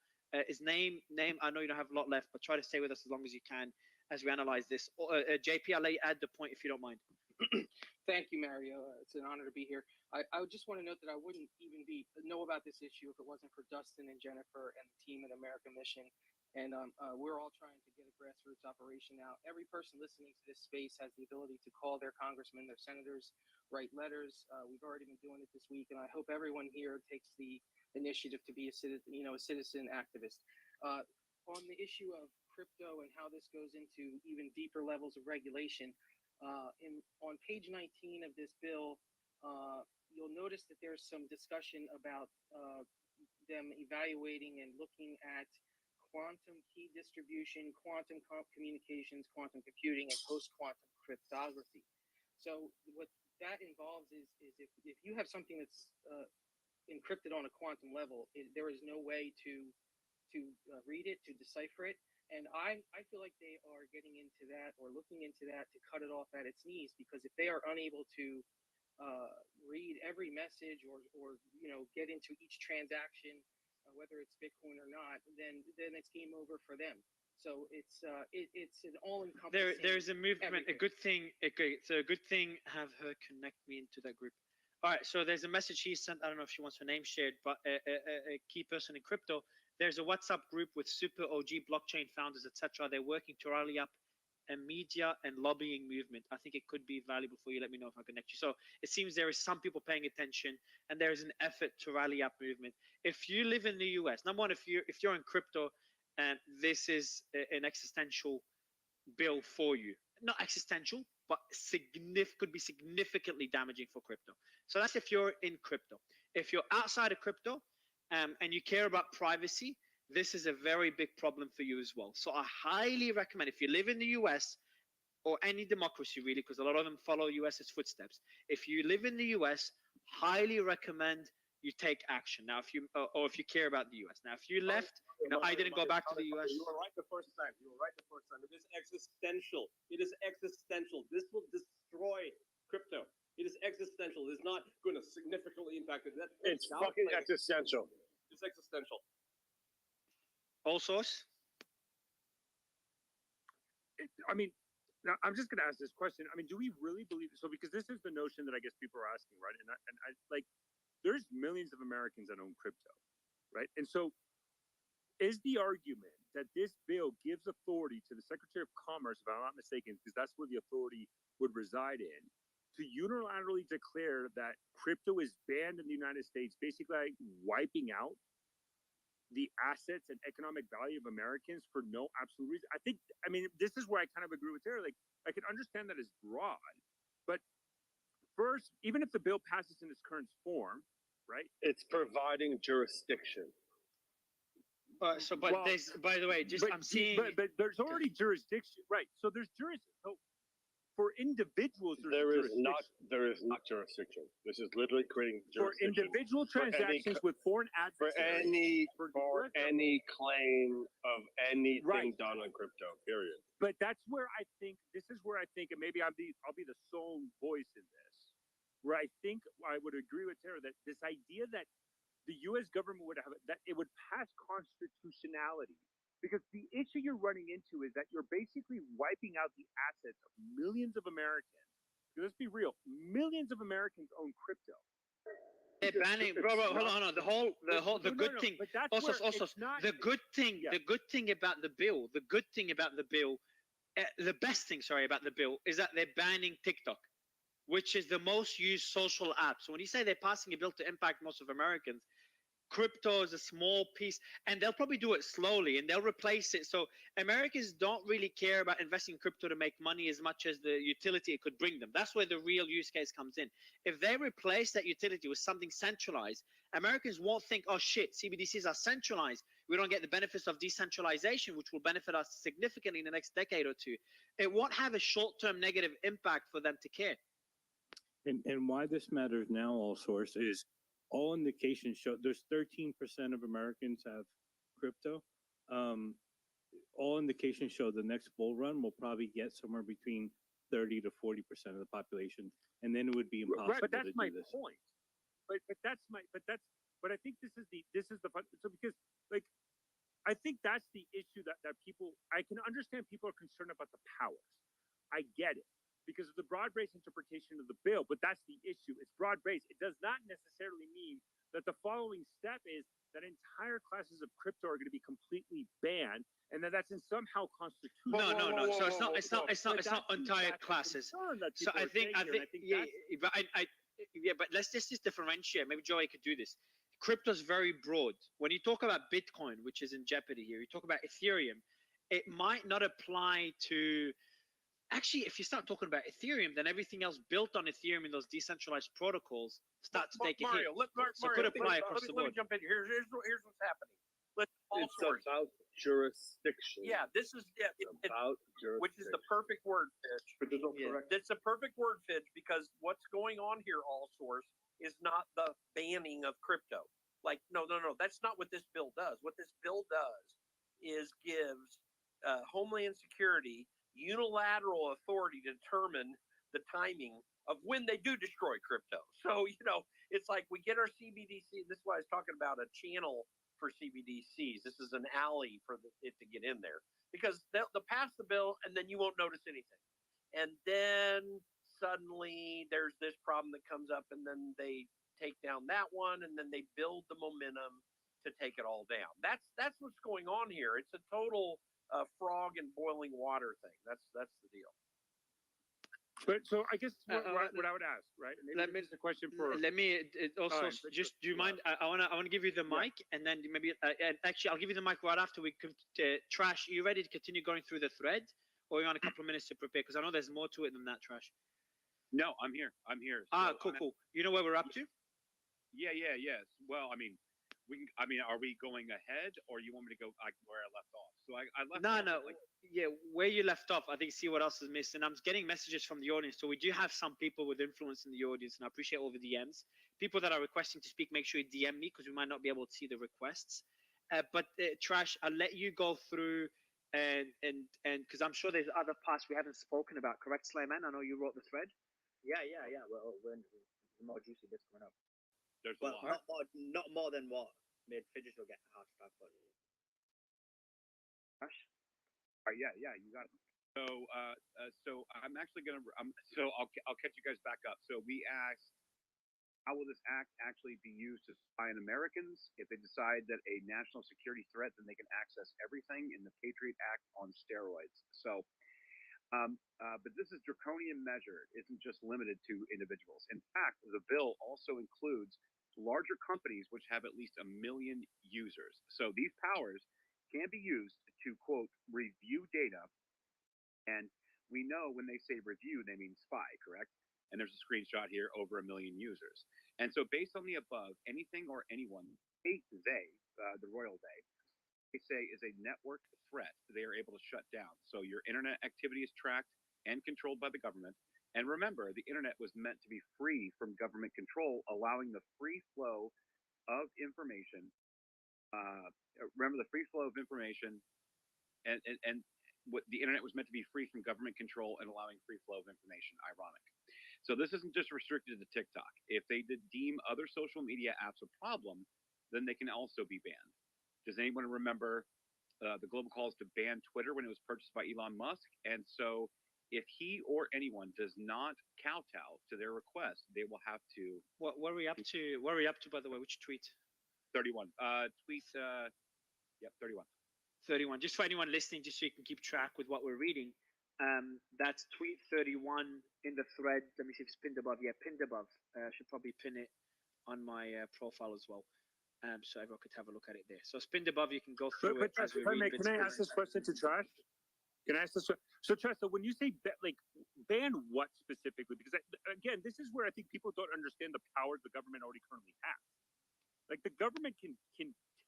Speaker 1: His name. I know you don't have a lot left, but try to stay with us as long as you can as we analyze this. JP, I'll let you add the point if you don't mind.
Speaker 11: Thank you, Mario. It's an honor to be here. I would just want to note that I wouldn't even know about this issue if it wasn't for Dustin and Jennifer and the team at American Mission. And we're all trying to get a grassroots operation out. Every person listening to this space has the ability to call their congressmen, their senators, write letters. We've already been doing it this week, and I hope everyone here takes the initiative to be a citizen activist. On the issue of crypto and how this goes into even deeper levels of regulation, on page 19 of this bill, you'll notice that there's some discussion about them evaluating and looking at quantum key distribution, quantum communications, quantum computing, and post-quantum cryptography. So what that involves is if you have something that's encrypted on a quantum level, there is no way to read it, to decipher it. And I feel like they are getting into that or looking into that to cut it off at its knees, because if they are unable to read every message or get into each transaction, whether it's Bitcoin or not, then it's game over for them. So it's an all-encompassing.
Speaker 1: There's a movement.
Speaker 11: Everything.
Speaker 1: A good thing. It's a good thing. Have her connect me into that group. All right. So there's a message she sent. I don't know if she wants her name shared, but a key person in crypto. There's a WhatsApp group with super OG blockchain founders, etc. They're working to rally up a media and lobbying movement. I think it could be valuable for you. Let me know if I connect you. So it seems there is some people paying attention, and there is an effort to rally up movement. If you live in the US, number one, if you're in crypto, and this is an existential bill for you. Not existential, but could be significantly damaging for crypto. So that's if you're in crypto. If you're outside of crypto, and you care about privacy, this is a very big problem for you as well. So I highly recommend, if you live in the US or any democracy really, because a lot of them follow US's footsteps. If you live in the US, highly recommend you take action. Now, if you care about the US. Now, if you left, I didn't go back to the US.
Speaker 12: You were right the first time. It is existential. It is existential. This will destroy crypto. It is existential. It is not going to significantly impact it.
Speaker 14: It's fucking existential.
Speaker 12: It's existential.
Speaker 1: All source?
Speaker 4: I mean, now I'm just going to ask this question. I mean, do we really believe so? Because this is the notion that I guess people are asking, right? And I like, there's millions of Americans that own crypto, right? And so, is the argument that this bill gives authority to the Secretary of Commerce, if I'm not mistaken, because that's where the authority would reside in, to unilaterally declare that crypto is banned in the United States, basically like wiping out the assets and economic value of Americans for no absolute reason? I mean, this is where I kind of agree with Tara. Like, I can understand that as broad, but first, even if the bill passes in its current form, right?
Speaker 14: It's providing jurisdiction.
Speaker 1: There's, by the way, I'm seeing.
Speaker 4: But there's already jurisdiction, right? So there's jurisdiction. So for individuals,
Speaker 14: there is not jurisdiction. This is literally creating jurisdiction
Speaker 4: for individual transactions with foreign adversaries.
Speaker 14: For any claim of anything done on crypto. Period.
Speaker 4: But that's where I think and maybe I'll be the sole voice in this, where I think I would agree with Tara that this idea that the U.S. government would have that it would pass constitutionality. Because the issue you're running into is that you're basically wiping out the assets of millions of Americans. Let's be real. Millions of Americans own crypto.
Speaker 1: They're banning, bro, hold on. The best thing about the bill is that they're banning TikTok, which is the most used social app. So when you say they're passing a bill to impact most of Americans, crypto is a small piece, and they'll probably do it slowly, and they'll replace it. So Americans don't really care about investing in crypto to make money as much as the utility it could bring them. That's where the real use case comes in. If they replace that utility with something centralized, Americans won't think, oh shit, CBDCs are centralized. We don't get the benefits of decentralization, which will benefit us significantly in the next decade or two. It won't have a short-term negative impact for them to care.
Speaker 17: And why this matters now, all source, is all indications show there's 13% of Americans have crypto. All indications show the next bull run will probably get somewhere between 30 to 40% of the population, and then it would be impossible
Speaker 4: Right, but that's
Speaker 17: to
Speaker 4: my
Speaker 17: do this.
Speaker 4: point. But I think this is the fun. So because like I think that's the issue that people, I can understand people are concerned about the powers. I get it because of the broad-based interpretation of the bill, but that's the issue. It's broad-based. It does not necessarily mean that the following step is that entire classes of crypto are going to be completely banned, and that's in somehow constitutional.
Speaker 1: No. So it's not entire classes. So I think but let's just differentiate. Maybe Joey could do this. Crypto is very broad. When you talk about Bitcoin, which is in jeopardy here, you talk about Ethereum, it might not apply to. Actually, if you start talking about Ethereum, then everything else built on Ethereum in those decentralized protocols start to take a hit. So it could apply across the
Speaker 13: Let
Speaker 1: board.
Speaker 13: me jump in. Here's what's happening. Let's
Speaker 10: It's about jurisdiction.
Speaker 13: Yeah, this is
Speaker 10: about jurisdiction.
Speaker 13: which is the perfect word, Fitch. That's the perfect word, Fitch, because what's going on here, all source, is not the banning of crypto. Like, no. That's not what this bill does. What this bill does is gives Homeland Security unilateral authority to determine the timing of when they do destroy crypto. So, it's like we get our CBDC. This is why I was talking about a channel for CBDCs. This is an alley for it to get in there because they'll pass the bill and then you won't notice anything. And then suddenly there's this problem that comes up and then they take down that one and then they build the momentum to take it all down. That's what's going on here. It's a total frog and boiling water thing. That's the deal.
Speaker 4: But so I guess what I would ask, right? And maybe this is a question for.
Speaker 1: Let me also
Speaker 4: Alright,
Speaker 1: just. Do you mind? I want to give you the mic, and then maybe. And actually, I'll give you the mic right after we. Trash, are you ready to continue going through the thread, or are you on a couple of minutes to prepare? Because I know there's more to it than that, Trash.
Speaker 2: No, I'm here.
Speaker 1: Cool. You know where we're up to?
Speaker 2: Yes. Well, I mean, are we going ahead, or you want me to go where I left off? So I left.
Speaker 1: No. Yeah, where you left off, I think see what else is missing. I'm getting messages from the audience. So we do have some people with influence in the audience, and I appreciate all the DMs. People that are requesting to speak, make sure you DM me because we might not be able to see the requests. But Trash, I'll let you go through and because I'm sure there's other parts we haven't spoken about. Correct, Slayman? I know you wrote the thread.
Speaker 9: Yeah. Well, when more juicy bits coming up.
Speaker 2: There's
Speaker 9: well, not more than what made Fidget will get a heart attack. But
Speaker 2: yeah, you got it. So I'm actually gonna. So I'll catch you guys back up. So we asked, how will this act actually be used to spy on Americans? If they decide that a national security threat, then they can access everything in the Patriot Act on steroids. So, but this is draconian measure. It isn't just limited to individuals. In fact, the bill also includes larger companies which have at least 1 million users. So these powers can be used to, quote, review data. And we know when they say review, they mean spy, correct? And there's a screenshot here, over 1 million users. And so based on the above, anything or anyone, the royal they say is a network threat, they are able to shut down. So your internet activity is tracked and controlled by the government. And remember, the internet was meant to be free from government control, allowing the free flow of information. Remember the free flow of information, and what the internet was meant to be free from government control and allowing free flow of information. Ironic. So this isn't just restricted to TikTok. If they deem other social media apps a problem, then they can also be banned. Does anyone remember the global calls to ban Twitter when it was purchased by Elon Musk? And so if he or anyone does not kowtow to their request, they will have to.
Speaker 1: What are we up to? What are we up to, by the way? Which tweet?
Speaker 2: 31. Tweet. Yep, 31.
Speaker 1: 31. Just for anyone listening, just so you can keep track with what we're reading. That's tweet 31 in the thread. Let me see if it's pinned above. Yeah, pinned above. I should probably pin it on my profile as well. so everyone could have a look at it there. So Spinned Above, you can go through
Speaker 4: But
Speaker 1: it as we
Speaker 4: if I
Speaker 1: read
Speaker 4: may,
Speaker 1: bits
Speaker 4: can I
Speaker 1: and
Speaker 4: ask this question to Trash? Can I ask this? So, Trash, so when you say ban what specifically? Because again, this is where I think people don't understand the powers the government already currently has. Like the government can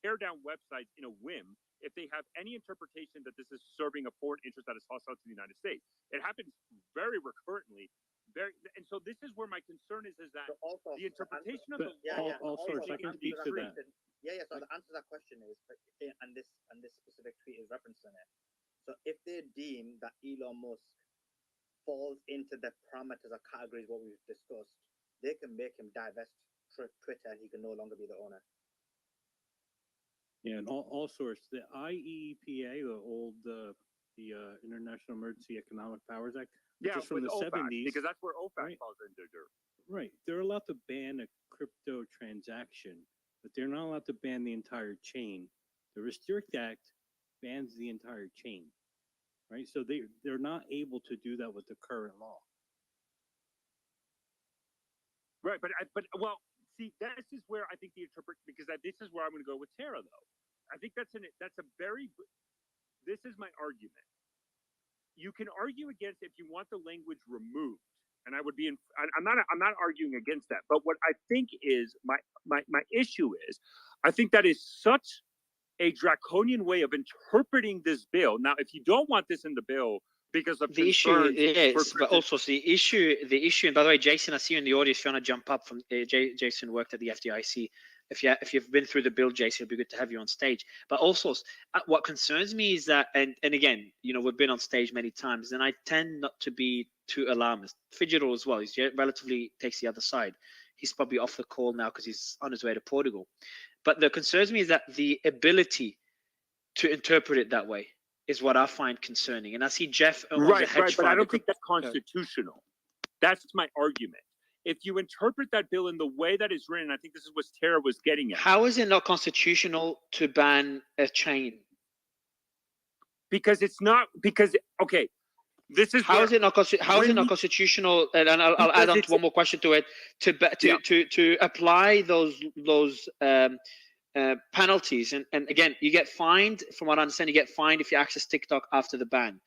Speaker 4: tear down websites in a whim if they have any interpretation that this is serving a foreign interest that is hostile to the United States. It happens very recurrently. And so this is where my concern is that the interpretation of the law.
Speaker 9: Also,
Speaker 17: if I can speak to that.
Speaker 9: So the answer to that question is, and this specific tweet is referencing it. So if they deem that Elon Musk falls into the parameters or categories what we've discussed, they can make him divest Twitter and he can no longer be the owner.
Speaker 17: Yeah, and all sorts. The IEEPA, the International Emergency Economic Powers Act, which is from the
Speaker 4: OFAC,
Speaker 17: 70s.
Speaker 4: because that's where OFAC
Speaker 17: right?
Speaker 4: falls into.
Speaker 17: Right. They're allowed to ban a crypto transaction, but they're not allowed to ban the entire chain. The Restrict Act bans the entire chain, right? So they're not able to do that with the current law.
Speaker 4: Right, but well, see, this is where I think because this is where I'm going to go with Tara, though. I think this is my argument. You can argue against if you want the language removed, and I would be I'm not arguing against that. But what I think is my issue is, I think that is such a draconian way of interpreting this bill. Now, if you don't want this in the bill because of
Speaker 1: the issue is, but also the issue, and by the way, Jason, I see you in the audience. If you want to jump up from Jason worked at the FDIC. If you've been through the bill, Jason, it'd be good to have you on stage. But also, what concerns me is that, and again, we've been on stage many times, and I tend not to be too alarmist. Fidgetal as well. He's relatively takes the other side. He's probably off the call now because he's on his way to Portugal. But the concerns me is that the ability to interpret it that way is what I find concerning. And I see Jeff
Speaker 4: right, but I don't think that's constitutional. That's my argument. If you interpret that bill in the way that it's written, I think this is what Tara was getting at.
Speaker 1: How is it not constitutional to ban a chain?
Speaker 4: Because it's not. Because okay, this is
Speaker 1: how is it not constitutional? And I'll add on to one more question to it to apply those penalties. And again, you get fined. From what I understand, you get fined if you access TikTok after the ban,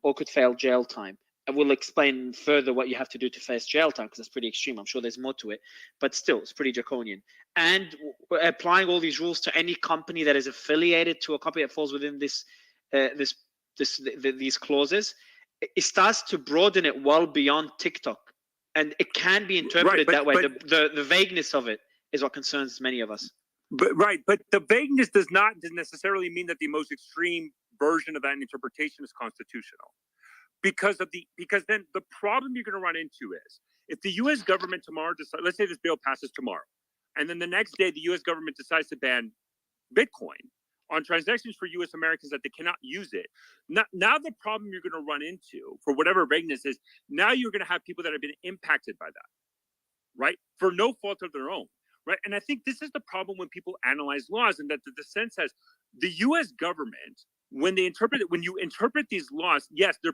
Speaker 1: or could fail jail time. I will explain further what you have to do to face jail time because it's pretty extreme. I'm sure there's more to it, but still, it's pretty draconian. And applying all these rules to any company that is affiliated to a company that falls within these clauses, it starts to broaden it well beyond TikTok, and it can be interpreted that way. The vagueness of it is what concerns many of us.
Speaker 4: But the vagueness does not necessarily mean that the most extreme version of that interpretation is constitutional. Because then the problem you're going to run into is if the U.S. government tomorrow decides, let's say this bill passes tomorrow, and then the next day the U.S. government decides to ban Bitcoin on transactions for U.S. Americans that they cannot use it. Now the problem you're going to run into, for whatever vagueness is, now you're going to have people that have been impacted by that, right? For no fault of their own, right? And I think this is the problem when people analyze laws, and that the dissent says the U.S. government, when you interpret these laws, yes, the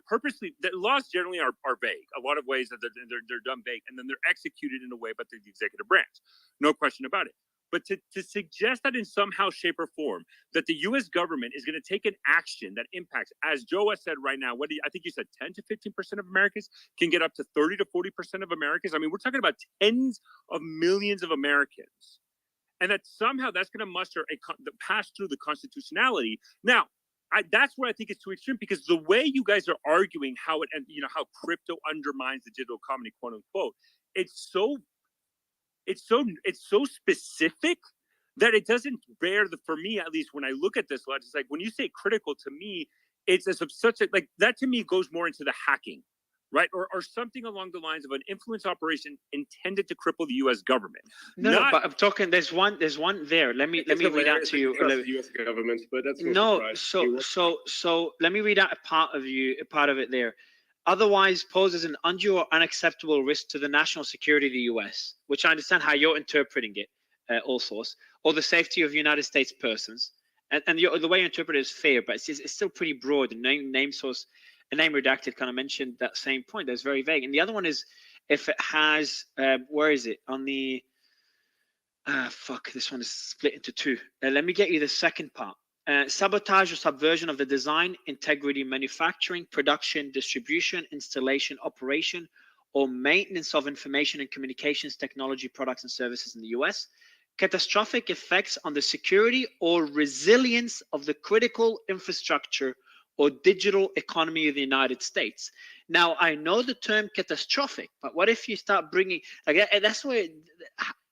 Speaker 4: laws generally are vague. A lot of ways that they're done vague, and then they're executed in a way by the executive branch. No question about it. But to suggest that in somehow, shape, or form, that the U.S. government is going to take an action that impacts, as Joe has said right now, I think you said 10 to 15% of Americans can get up to 30 to 40% of Americans. I mean, we're talking about tens of millions of Americans. And that somehow that's going to pass through the constitutionality. Now, that's where I think it's too extreme, because the way you guys are arguing how crypto undermines the digital economy, quote unquote, it's so specific that it doesn't bear for me, at least when I look at this law, it's like when you say critical, to me, it's that to me goes more into the hacking, right? Or something along the lines of an influence operation intended to cripple the U.S. government.
Speaker 1: No, but I'm talking. There's one there. Let me read out to you.
Speaker 12: The U.S. government, but that's
Speaker 1: no. So let me read out a part of it there. Otherwise poses an undue or unacceptable risk to the national security of the U.S., which I understand how you're interpreting it, also, or the safety of United States persons. And the way you interpret it is fair, but it's still pretty broad. And name source, a name redacted kind of mentioned that same point. That's very vague. And the other one is if it has, where is it? On the Fuck, this one is split into two. Let me get you the second part. Sabotage or subversion of the design, integrity, manufacturing, production, distribution, installation, operation, or maintenance of information and communications technology products and services in the US. Catastrophic effects on the security or resilience of the critical infrastructure or digital economy of the United States. Now, I know the term catastrophic, but what if you start bringing, like, that's where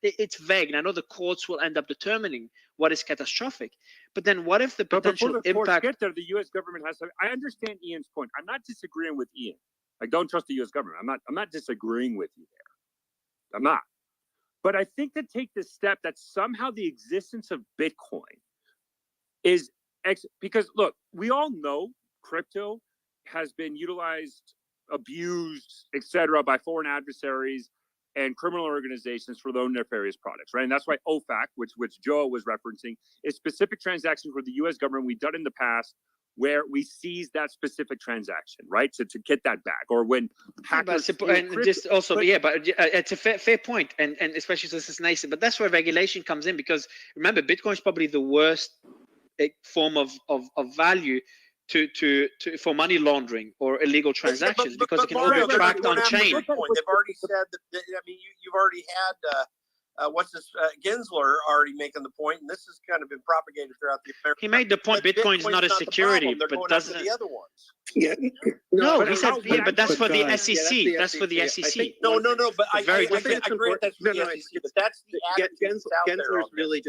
Speaker 1: it's vague. And I know the courts will end up determining what is catastrophic, but then what if the
Speaker 4: But before
Speaker 1: potential
Speaker 4: the courts
Speaker 1: impact?
Speaker 4: get there, the U.S. government has to. I understand Ian's point. I'm not disagreeing with Ian. Like, don't trust the U.S. government. I'm not disagreeing with you there. I'm not. But I think to take the step that somehow the existence of Bitcoin is because look, we all know crypto has been utilized, abused, etc., by foreign adversaries and criminal organizations for their own nefarious products, right? And that's why OFAC, which Joe was referencing, is specific transactions where the U.S. government we've done in the past where we seize that specific transaction, right? So to get that back, or when hackers steal
Speaker 1: And
Speaker 4: crypto.
Speaker 1: just also,
Speaker 4: But-
Speaker 1: yeah, but it's a fair point, and especially since it's nascent. But that's where regulation comes in, because remember, Bitcoin is probably the worst form of value to for money laundering or illegal transactions, because it can all be tracked on chain.
Speaker 8: They've already said that. I mean, you've already had Gensler already making the point, and this has kind of been propagated throughout the American.
Speaker 1: He made the point Bitcoin's not a
Speaker 8: the
Speaker 1: security,
Speaker 8: problem. They're
Speaker 1: but
Speaker 8: going
Speaker 1: doesn't.
Speaker 8: after the other ones.
Speaker 18: Yeah.
Speaker 1: No,
Speaker 18: but
Speaker 1: he said, yeah, but that's for the
Speaker 18: guys-
Speaker 1: SEC.
Speaker 18: yeah,
Speaker 1: that's for the
Speaker 18: I
Speaker 1: SEC.
Speaker 18: think
Speaker 8: No, but I
Speaker 1: Very
Speaker 8: agree
Speaker 1: different.
Speaker 8: that's for the SEC, but that's the attitude that's out there
Speaker 18: Gensler's
Speaker 8: on this.
Speaker 18: really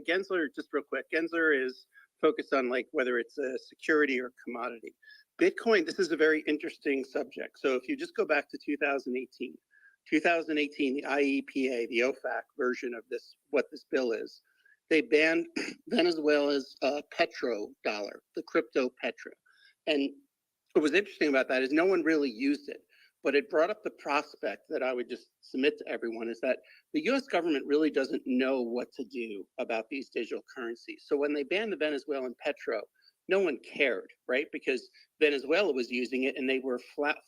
Speaker 18: Gensler, just real quick. Gensler is focused on like whether it's a security or commodity. Bitcoin, this is a very interesting subject. So if you just go back to 2018, the IEPA, the OFAC version of this, what this bill is, they banned Venezuela's petrodollar, the crypto petro. And what was interesting about that is no one really used it, but it brought up the prospect that I would just submit to everyone is that the US government really doesn't know what to do about these digital currencies. So when they banned the Venezuelan petro, no one cared, right? Because Venezuela was using it and they were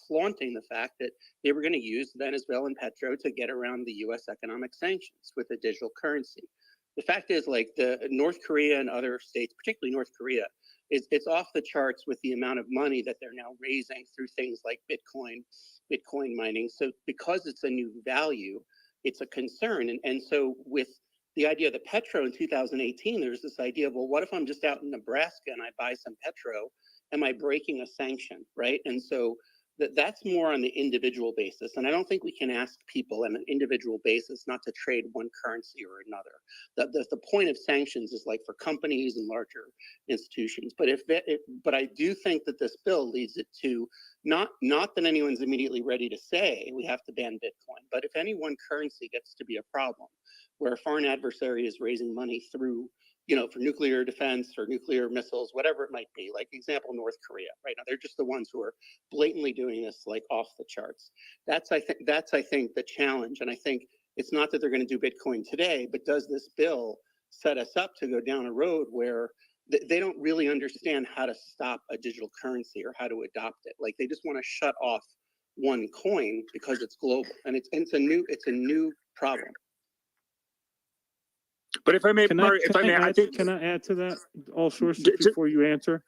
Speaker 18: flaunting the fact that they were going to use Venezuelan petro to get around the US economic sanctions with a digital currency. The fact is, like, the North Korea and other states, particularly North Korea, it's off the charts with the amount of money that they're now raising through things like Bitcoin mining. So because it's a new value, it's a concern. And so with the idea of the petro in 2018, there's this idea of, well, what if I'm just out in Nebraska and I buy some petro? Am I breaking a sanction, right? And so that's more on the individual basis. And I don't think we can ask people on an individual basis not to trade one currency or another. The point of sanctions is like for companies and larger institutions. But but I do think that this bill leads it to not that anyone's immediately ready to say we have to ban Bitcoin, but if any one currency gets to be a problem where a foreign adversary is raising money through, for nuclear defense or nuclear missiles, whatever it might be, like example, North Korea, right now, they're just the ones who are blatantly doing this like off the charts. That's I think the challenge. And I think it's not that they're going to do Bitcoin today, but does this bill set us up to go down a road where they don't really understand how to stop a digital currency or how to adopt it. Like they just want to shut off one coin because it's global, and it's a new problem.
Speaker 4: But if I may, I think.
Speaker 17: Can I add to that, all sources, before you answer?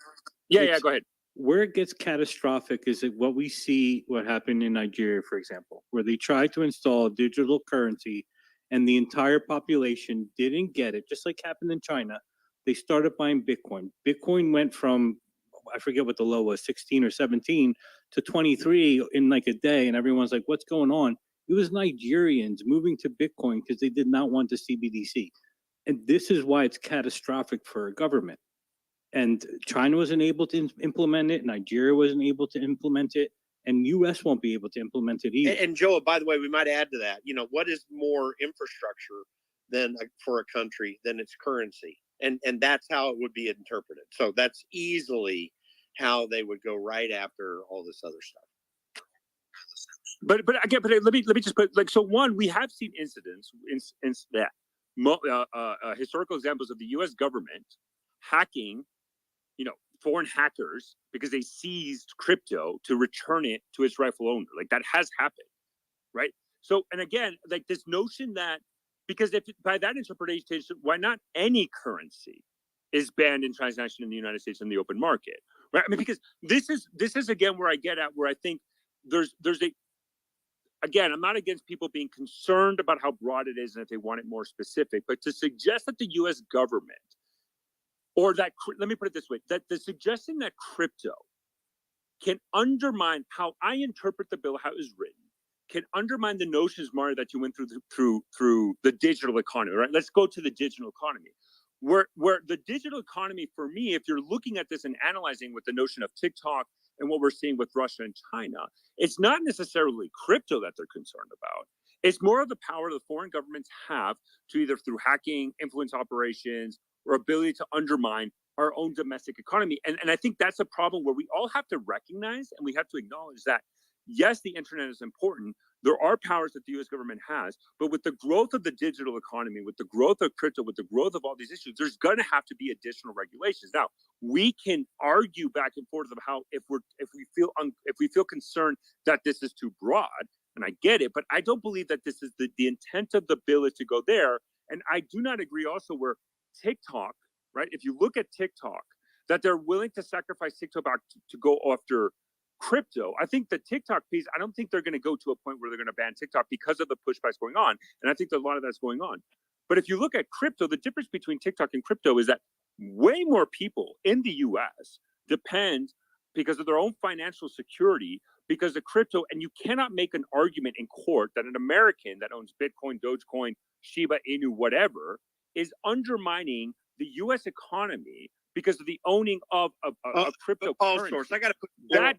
Speaker 4: Yeah, go ahead.
Speaker 17: Where it gets catastrophic is that what we see, what happened in Nigeria, for example, where they tried to install a digital currency and the entire population didn't get it, just like happened in China. They started buying Bitcoin. Bitcoin went from, I forget what the low was, 16 or 17 to 23 in like a day. And everyone's like, what's going on? It was Nigerians moving to Bitcoin because they did not want the CBDC. And this is why it's catastrophic for a government. And China wasn't able to implement it. Nigeria wasn't able to implement it. And US won't be able to implement it either.
Speaker 8: And Joe, by the way, we might add to that, what is more infrastructure than for a country than its currency? And that's how it would be interpreted. So that's easily how they would go right after all this other stuff.
Speaker 4: But again, let me just put, like, so one, we have seen incidents historical examples of the U.S. government hacking, foreign hackers because they seized crypto to return it to its rightful owner. Like that has happened, right? So, and again, like this notion that because if by that interpretation, why not any currency is banned in transaction in the United States in the open market, right? I mean, because this is again where I get at, where I think there's a, again, I'm not against people being concerned about how broad it is and if they want it more specific, but to suggest that the U.S. government, or that, let me put it this way, that the suggestion that crypto can undermine how I interpret the bill, how it is written, can undermine the notions, Mario, that you went through the digital economy, right? Let's go to the digital economy. Where the digital economy, for me, if you're looking at this and analyzing with the notion of TikTok and what we're seeing with Russia and China, it's not necessarily crypto that they're concerned about. It's more of the power the foreign governments have to either through hacking, influence operations, or ability to undermine our own domestic economy. And I think that's a problem where we all have to recognize and we have to acknowledge that, yes, the internet is important. There are powers that the U.S. government has, but with the growth of the digital economy, with the growth of crypto, with the growth of all these issues, there's going to have to be additional regulations. Now, we can argue back and forth of how if we feel concerned that this is too broad, and I get it, but I don't believe that this is the intent of the bill is to go there. And I do not agree also where TikTok, right? If you look at TikTok, that they're willing to sacrifice TikTok to go after crypto. I think the TikTok piece, I don't think they're going to go to a point where they're going to ban TikTok because of the pushbacks going on. And I think that a lot of that's going on. But if you look at crypto, the difference between TikTok and crypto is that way more people in the US depend because of their own financial security, because of crypto. And you cannot make an argument in court that an American that owns Bitcoin, Dogecoin, Shiba Inu, whatever, is undermining the US economy because of the owning of cryptocurrency.
Speaker 13: All source. I got to put
Speaker 4: that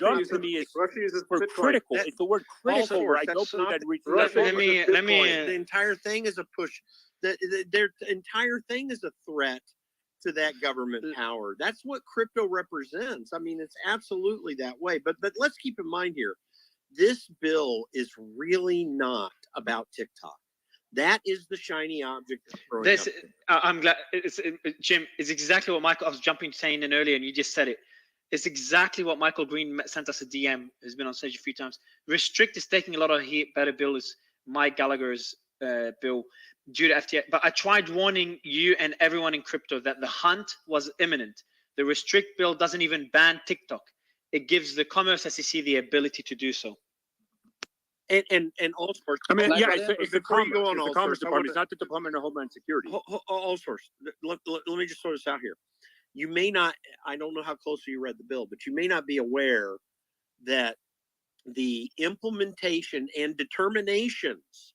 Speaker 4: jump to me is critical. It's the word critical. Where I don't believe that
Speaker 13: let me. The entire thing is a push. Their entire thing is a threat to that government power. That's what crypto represents. I mean, it's absolutely that way. But let's keep in mind here, this bill is really not about TikTok. That is the shiny object.
Speaker 1: I'm glad, Jim. It's exactly what Michael. I was jumping saying in earlier, and you just said it. It's exactly what Michael Green sent us a DM. Has been on stage a few times. Restrict is taking a lot of heat. Better bill is Mike Gallagher's bill due to FTX. But I tried warning you and everyone in crypto that the hunt was imminent. The Restrict bill doesn't even ban TikTok. It gives the Commerce SEC the ability to do so.
Speaker 13: And all source.
Speaker 4: I mean, yeah, it's the
Speaker 13: Commerce
Speaker 4: Department. It's not the Department of Homeland Security.
Speaker 13: All source. Let me just throw this out here. You may not, I don't know how closely you read the bill, but you may not be aware that the implementation and determinations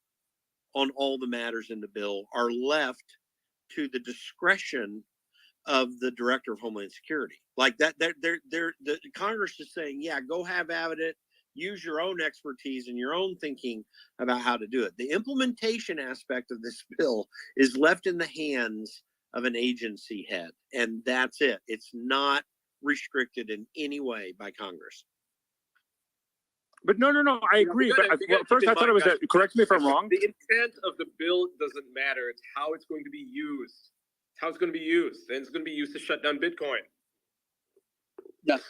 Speaker 13: on all the matters in the bill are left to the discretion of the Director of Homeland Security. Like that, the Congress is saying, yeah, go have at it. Use your own expertise and your own thinking about how to do it. The implementation aspect of this bill is left in the hands of an agency head, and that's it. It's not restricted in any way by Congress.
Speaker 4: But no, I agree. But first, I thought it was that. Correct me if I'm wrong.
Speaker 12: The intent of the bill doesn't matter. It's how it's going to be used. It's how it's going to be used. And it's going to be used to shut down Bitcoin.
Speaker 13: Yes.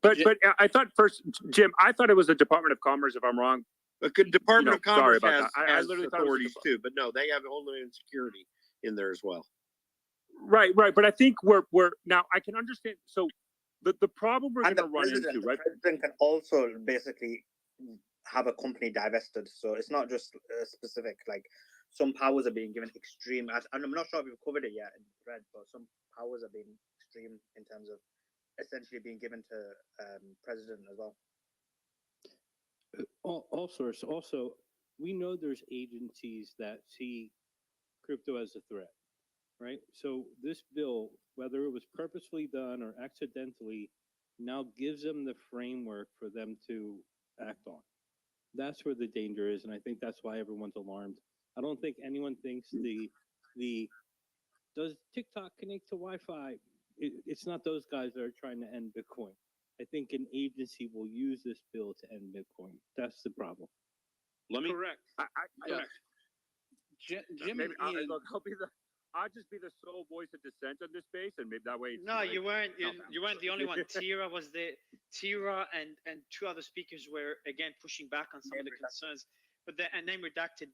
Speaker 4: But I thought first, Jim, I thought it was the Department of Commerce, if I'm wrong.
Speaker 13: The Department of Commerce
Speaker 4: sorry about
Speaker 13: has,
Speaker 4: that. I literally thought
Speaker 13: authorities too, but no, they have Homeland Security in there as well.
Speaker 4: Right. But I think we're now I can understand. So the problem we're going to run into, right?
Speaker 9: The president can also basically have a company divested. So it's not just specific. Like some powers are being given extreme. I'm not sure if you've covered it yet in thread, but some powers are being extreme in terms of essentially being given to president as well.
Speaker 17: All sorts. Also, we know there's agencies that see crypto as a threat, right? So this bill, whether it was purposefully done or accidentally, now gives them the framework for them to act on. That's where the danger is, and I think that's why everyone's alarmed. I don't think anyone thinks the does TikTok connect to Wi-Fi? It's not those guys that are trying to end Bitcoin. I think an agency will use this bill to end Bitcoin. That's the problem.
Speaker 12: Correct.
Speaker 4: Correct.
Speaker 11: Jim,
Speaker 4: maybe I'll just be the sole voice of dissent on this space, and maybe that way.
Speaker 1: No, you weren't. You weren't the only one. Tira was there. Tira and two other speakers were again pushing back on some of the concerns. but then and name redacted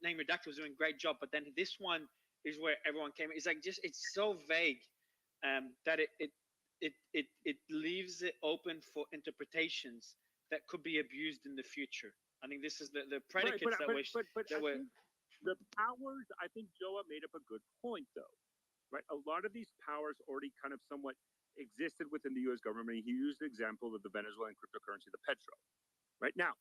Speaker 1: was doing a great job. But then this one is where everyone came. It's like it's so vague that it leaves it open for interpretations that could be abused in the future. I think this is the predicates
Speaker 4: but
Speaker 1: that
Speaker 4: I think the powers. I think Joa made up a good point, though, right? A lot of these powers already kind of somewhat existed within the U.S. government. He used the example of the Venezuelan cryptocurrency, the Petro. Right now,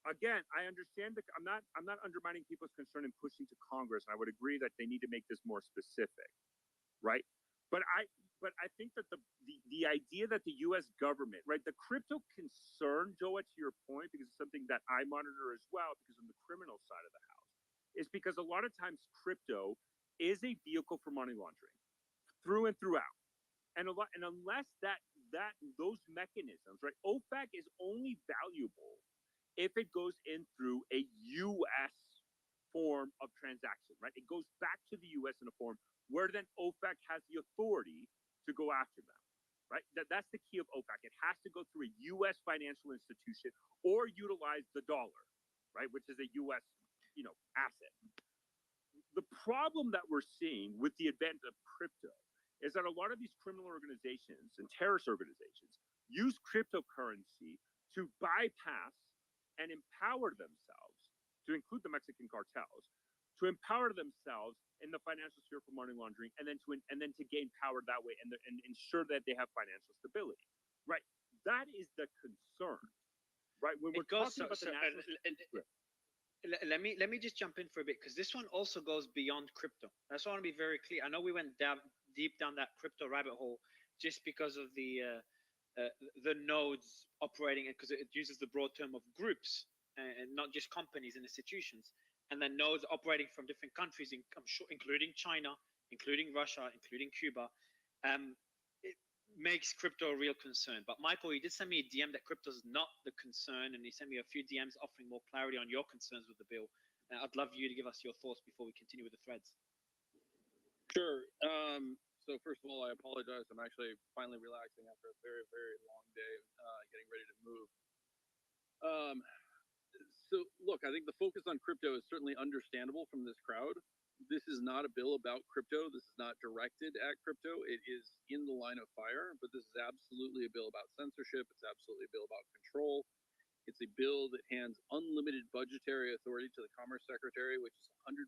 Speaker 4: again, I understand that I'm not undermining people's concern in pushing to Congress, and I would agree that they need to make this more specific, right? But I think that the idea that the U.S. government, right, the crypto concern, Joa, to your point, because it's something that I monitor as well, because on the criminal side of the house, is because a lot of times crypto is a vehicle for money laundering, through and throughout, and unless those mechanisms, right, OFAC is only valuable if it goes in through a U.S. form of transaction, right? It goes back to the U.S. in a form where then OFAC has the authority to go after them, right? That's the key of OFAC. It has to go through a U.S. financial institution or utilize the dollar, right, which is a U.S. asset. The problem that we're seeing with the advent of crypto is that a lot of these criminal organizations and terrorist organizations use cryptocurrency to bypass and empower themselves, to include the Mexican cartels, to empower themselves in the financial sphere for money laundering, and then to gain power that way, and ensure that they have financial stability. Right. That is the concern. Right. When we're talking about the national
Speaker 1: let me just jump in for a bit, because this one also goes beyond crypto. That's why I want to be very clear. I know we went deep down that crypto rabbit hole just because of the nodes operating, because it uses the broad term of groups and not just companies and institutions, and then nodes operating from different countries, I'm sure, including China, including Russia, including Cuba. It makes crypto a real concern. But Michael, you did send me a DM that crypto is not the concern, and you sent me a few DMs offering more clarity on your concerns with the bill. I'd love you to give us your thoughts before we continue with the threads.
Speaker 6: Sure. So first of all, I apologize. I'm actually finally relaxing after a very, very long day, getting ready to move. So look, I think the focus on crypto is certainly understandable from this crowd. This is not a bill about crypto. This is not directed at crypto. It is in the line of fire, but this is absolutely a bill about censorship. It's absolutely a bill about control. It's a bill that hands unlimited budgetary authority to the Commerce Secretary, which is 100%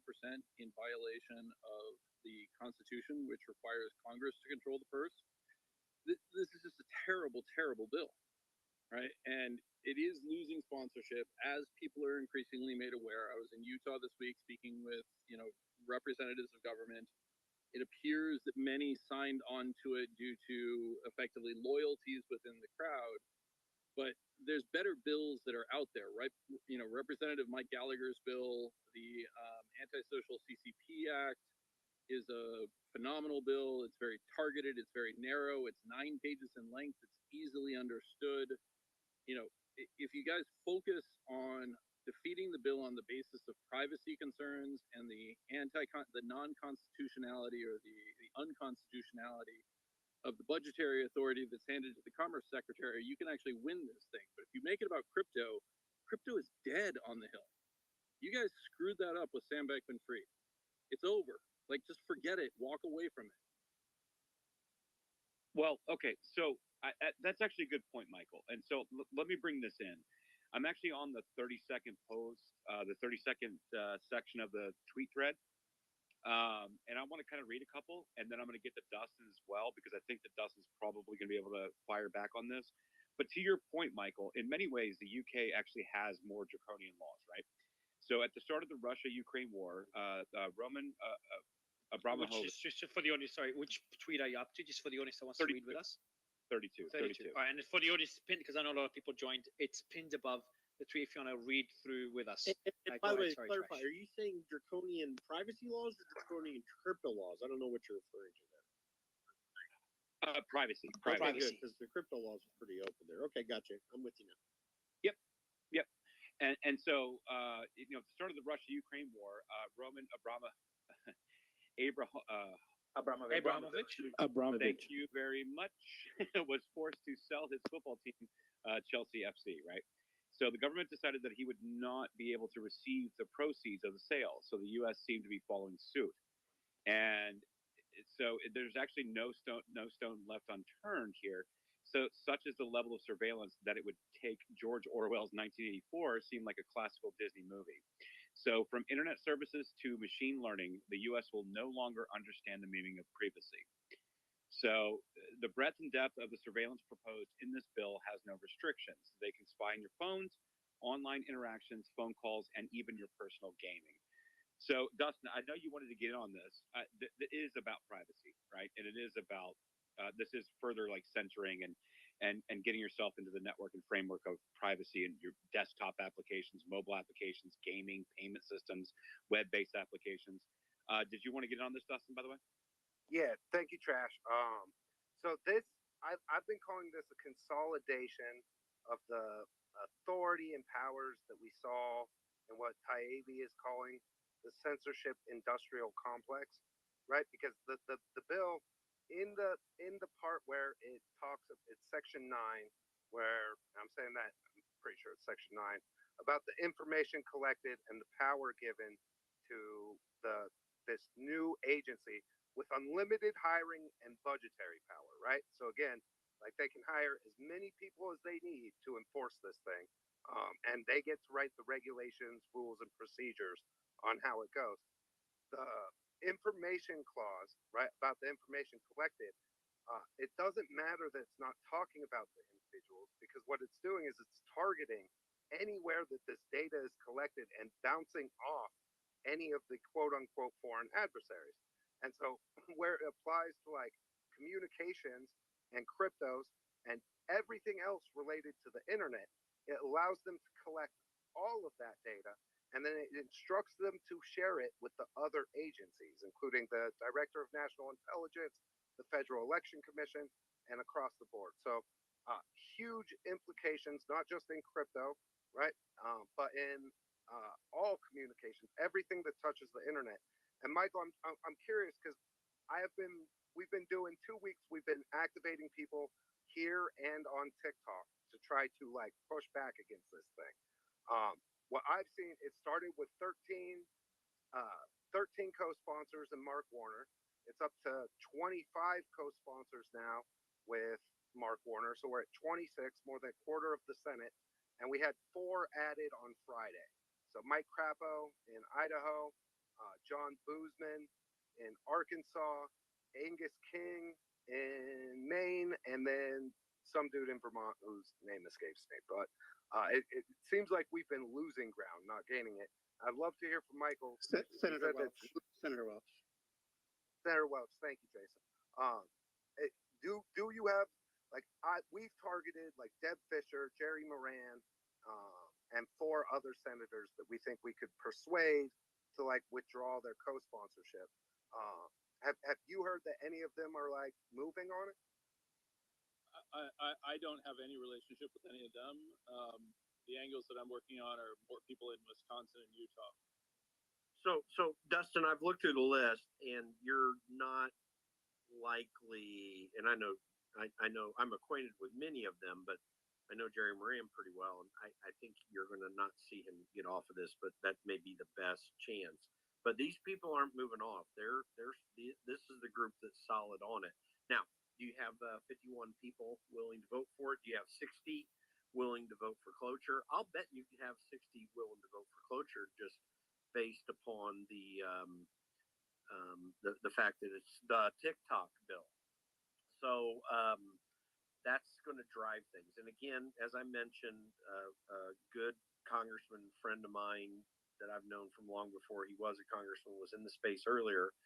Speaker 6: in violation of the Constitution, which requires Congress to control the purse. This is just a terrible, terrible bill, right? And it is losing sponsorship, as people are increasingly made aware. I was in Utah this week speaking with, representatives of government. It appears that many signed on to it due to effectively loyalties within the crowd. But there's better bills that are out there, right? Representative Mike Gallagher's bill, the Antisocial CCP Act, is a phenomenal bill. It's very targeted. It's very narrow. It's 9 pages in length. It's easily understood. If you guys focus on defeating the bill on the basis of privacy concerns and the non-constitutionality or the unconstitutionality of the budgetary authority that's handed to the Commerce Secretary, you can actually win this thing. But if you make it about crypto, crypto is dead on the Hill. You guys screwed that up with Sam Bankman-Fried. It's over. Like, just forget it. Walk away from it.
Speaker 2: Well, okay, so that's actually a good point, Michael. And so let me bring this in. I'm actually on the 30-second post, the 30-second section of the tweet thread. And I want to kind of read a couple, and then I'm going to get to Dustin as well, because I think that Dustin's probably going to be able to fire back on this. But to your point, Michael, in many ways, the UK actually has more draconian laws, right? So at the start of the Russia-Ukraine war, Roman Abramovich...
Speaker 1: Just for the audience, sorry, which tweet are you up to? Just for the audience that wants to read with us?
Speaker 2: 32.
Speaker 1: All right, and for the audience, pinned, because I know a lot of people joined, it's pinned above the tweet if you want to read through with us.
Speaker 8: And by the way, clarify, are you saying draconian privacy laws or draconian crypto laws? I don't know what you're referring to there.
Speaker 2: Privacy.
Speaker 8: Okay, good, because the crypto laws are pretty open there. Okay, gotcha. I'm with you now.
Speaker 2: Yep. And so, at the start of the Russia-Ukraine war, Roman Abramovich. Thank you very much. Was forced to sell his football team, Chelsea FC, right? So the government decided that he would not be able to receive the proceeds of the sale. So the U.S. seemed to be following suit, and so there's actually no stone left unturned here. So such is the level of surveillance that it would take George Orwell's 1984 seem like a classical Disney movie. So from internet services to machine learning, the U.S. will no longer understand the meaning of privacy. So the breadth and depth of the surveillance proposed in this bill has no restrictions. They can spy on your phones, online interactions, phone calls, and even your personal gaming. So Dustin, I know you wanted to get in on this. It is about privacy, right? And it is about this is further like censoring and getting yourself into the network and framework of privacy and your desktop applications, mobile applications, gaming, payment systems, web-based applications. Did you want to get in on this, Dustin, by the way?
Speaker 3: Yeah, thank you, Trash. So this, I've been calling this a consolidation of the authority and powers that we saw in what Taibbi is calling the censorship industrial complex, right? Because the bill in the part where it talks of it's section 9, where I'm saying that I'm pretty sure it's section 9 about the information collected and the power given to this new agency with unlimited hiring and budgetary power, right? So again, like they can hire as many people as they need to enforce this thing, and they get to write the regulations, rules, and procedures on how it goes. The information clause, right, about the information collected, it doesn't matter that it's not talking about the individuals, because what it's doing is it's targeting anywhere that this data is collected and bouncing off any of the quote unquote foreign adversaries. And so where it applies to like communications and cryptos and everything else related to the internet, it allows them to collect all of that data, and then it instructs them to share it with the other agencies, including the Director of National Intelligence, the Federal Election Commission, and across the board. So huge implications, not just in crypto, right, but in all communications, everything that touches the internet. And Michael, I'm curious because we've been doing 2 weeks. We've been activating people here and on TikTok to try to like push back against this thing. What I've seen, it started with 13 co-sponsors and Mark Warner. It's up to 25 co-sponsors now with Mark Warner. So we're at 26, more than a quarter of the Senate. And we had 4 added on Friday. So Mike Crapo in Idaho, John Boozman in Arkansas, Angus King in Maine, and then some dude in Vermont whose name escapes me. But it seems like we've been losing ground, not gaining it. I'd love to hear from Michael.
Speaker 18: Senator Welch. Senator Welch.
Speaker 3: Senator Welch, thank you, Jason. Do you have like we've targeted like Deb Fischer, Jerry Moran, and 4 other senators that we think we could persuade to like withdraw their co-sponsorship. Have you heard that any of them are like moving on it?
Speaker 6: I don't have any relationship with any of them. The angles that I'm working on are more people in Wisconsin and Utah.
Speaker 8: So Dustin, I've looked through the list, and you're not likely. And I know I'm acquainted with many of them, but I know Jerry Moran pretty well, and I think you're going to not see him get off of this, but that may be the best chance. But these people aren't moving off. This is the group that's solid on it. Now, do you have 51 people willing to vote for it? Do you have 60 willing to vote for cloture? I'll bet you could have 60 willing to vote for cloture just based upon the fact that it's the TikTok bill. So that's going to drive things. And again, as I mentioned, a good congressman friend of mine that I've known from long before he was a congressman was in the space earlier.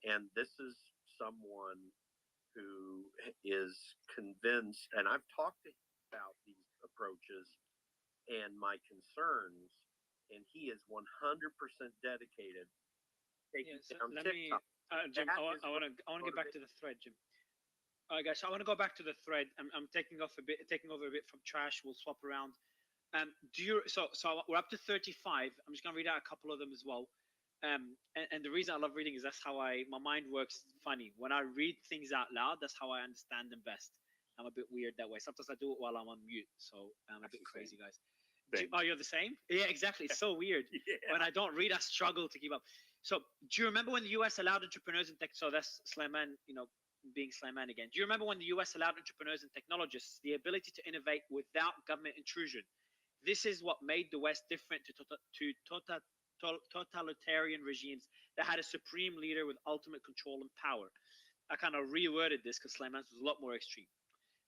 Speaker 8: And this is someone who is convinced, and I've talked to him about these approaches and my concerns, and he is 100% dedicated to taking down TikTok.
Speaker 1: Jim, I want to get back to the thread, Jim. All right, guys. So I want to go back to the thread. I'm taking over a bit from Trash. We'll swap around. So we're up to 35. I'm just gonna read out a couple of them as well. And the reason I love reading is that's how my mind works funny. When I read things out loud, that's how I understand them best. I'm a bit weird that way. Sometimes I do it while I'm on mute, so I'm a bit crazy, guys.
Speaker 4: things.
Speaker 1: Oh, you're the same? Yeah, exactly. It's so weird.
Speaker 4: Yeah.
Speaker 1: When I don't read, I struggle to keep up. So, do you remember when the US allowed entrepreneurs and tech? So that's Slayman, being Slayman again. Do you remember when the US allowed entrepreneurs and technologists the ability to innovate without government intrusion? This is what made the West different to totalitarian regimes that had a supreme leader with ultimate control and power. I kind of reworded this because Slayman's was a lot more extreme.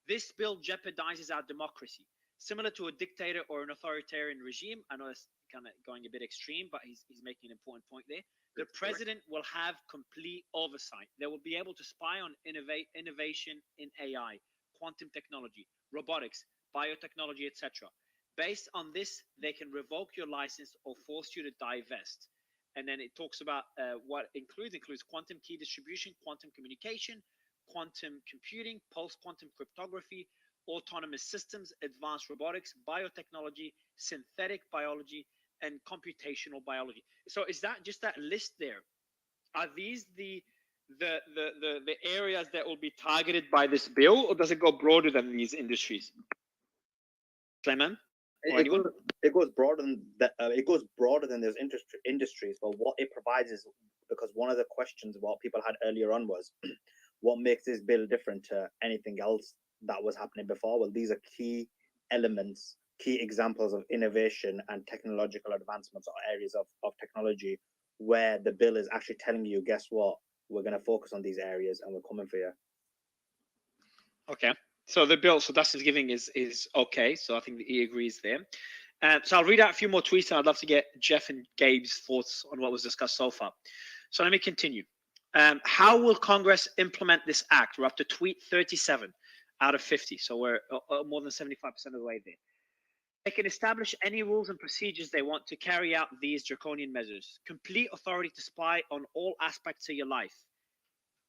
Speaker 1: This bill jeopardizes our democracy, similar to a dictator or an authoritarian regime. I know that's kind of going a bit extreme, but he's making an important point there. The president will have complete oversight. They will be able to spy on innovation in AI, quantum technology, robotics, biotechnology, etc. Based on this, they can revoke your license or force you to divest. And then it talks about what includes quantum key distribution, quantum communication, quantum computing, post-quantum cryptography, autonomous systems, advanced robotics, biotechnology, synthetic biology, and computational biology. So is that just that list there? Are these the areas that will be targeted by this bill, or does it go broader than these industries? Clement?
Speaker 16: It goes broader than that. It goes broader than those industries. But what it provides is, because one of the questions what people had earlier on was, what makes this bill different to anything else that was happening before? Well, these are key elements, key examples of innovation and technological advancements or areas of technology where the bill is actually telling you, guess what? We're going to focus on these areas and we're coming for you.
Speaker 1: Okay. So the bill, so Dustin's giving is okay. So I think that he agrees there. So I'll read out a few more tweets, and I'd love to get Jeff and Gabe's thoughts on what was discussed so far. So let me continue. How will Congress implement this act? We're up to tweet 37 out of 50. So we're more than 75% of the way there. They can establish any rules and procedures they want to carry out these draconian measures. Complete authority to spy on all aspects of your life.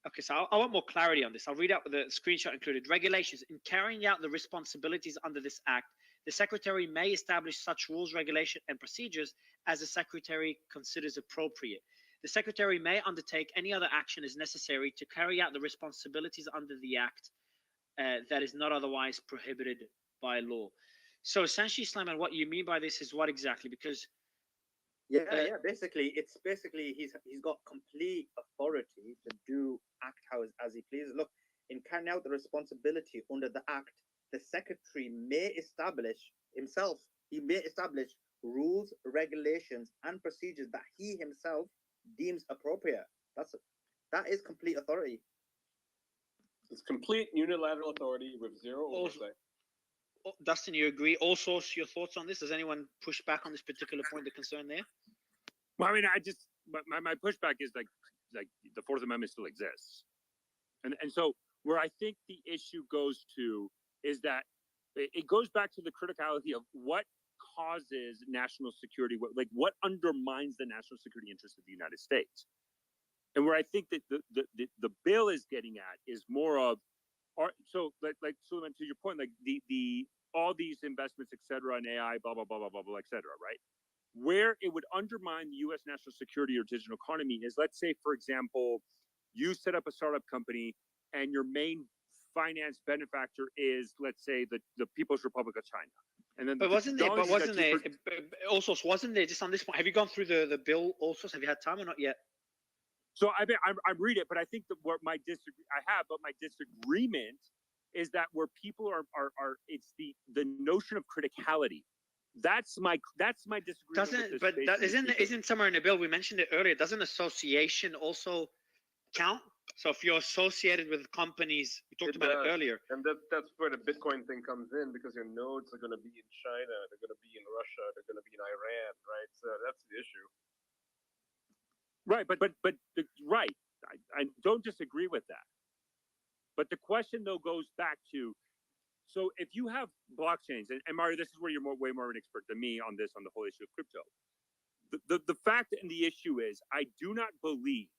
Speaker 1: Okay, so I want more clarity on this. I'll read out the screenshot included. Regulations. In carrying out the responsibilities under this act, the Secretary may establish such rules, regulation, and procedures as the Secretary considers appropriate. The Secretary may undertake any other action as necessary to carry out the responsibilities under the act that is not otherwise prohibited by law. So essentially, Slayman, what you mean by this is what exactly? Because
Speaker 16: basically he's got complete authority to act as he pleases. Look, in carrying out the responsibility under the act, the Secretary may establish himself, he may establish rules, regulations, and procedures that he himself deems appropriate. That is complete authority.
Speaker 12: It's complete unilateral authority with zero oversight.
Speaker 1: Dustin, you agree? Also, your thoughts on this? Does anyone push back on this particular point, the concern there?
Speaker 4: Well, I mean, my pushback is like the Fourth Amendment still exists, and so where I think the issue goes to is that it goes back to the criticality of what causes national security, what undermines the national security interests of the United States, and where I think that the bill is getting at is more of, so like Suleiman, to your point, like the all these investments, et cetera, in AI, blah blah blah blah blah blah, et cetera, right? Where it would undermine the U.S. national security or digital economy is, let's say, for example, you set up a startup company and your main finance benefactor is, let's say, the People's Republic of China. And then
Speaker 1: wasn't there just on this point? Have you gone through the bill also? Have you had time or not yet?
Speaker 4: So I read it, but I think that what my disagreement is that where people are it's the notion of criticality. That's my disagreement.
Speaker 1: Isn't somewhere in the bill, we mentioned it earlier, doesn't association also count? So if you're associated with companies, we talked about it earlier.
Speaker 10: And that's where the Bitcoin thing comes in, because your nodes are going to be in China, they're going to be in Russia, they're going to be in Iran, right? So that's the issue.
Speaker 4: Right, right. I don't disagree with that. But the question though goes back to, so if you have blockchains, and Mario, this is where you're way more an expert than me on this, on the whole issue of crypto. The fact and the issue is, I do not believe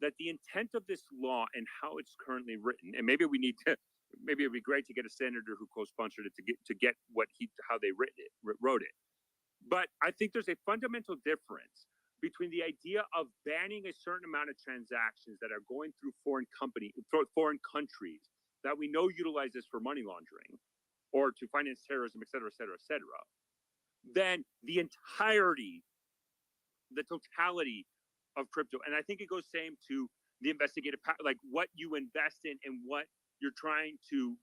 Speaker 4: that the intent of this law and how it's currently written, and maybe it'd be great to get a senator who co-sponsored it to get how they wrote it. But I think there's a fundamental difference between the idea of banning a certain amount of transactions that are going through foreign countries that we know utilize this for money laundering or to finance terrorism, et cetera, et cetera, et cetera, than the entirety, the totality of crypto. And I think it goes same to the investigative power, like what you invest in and what you're trying to,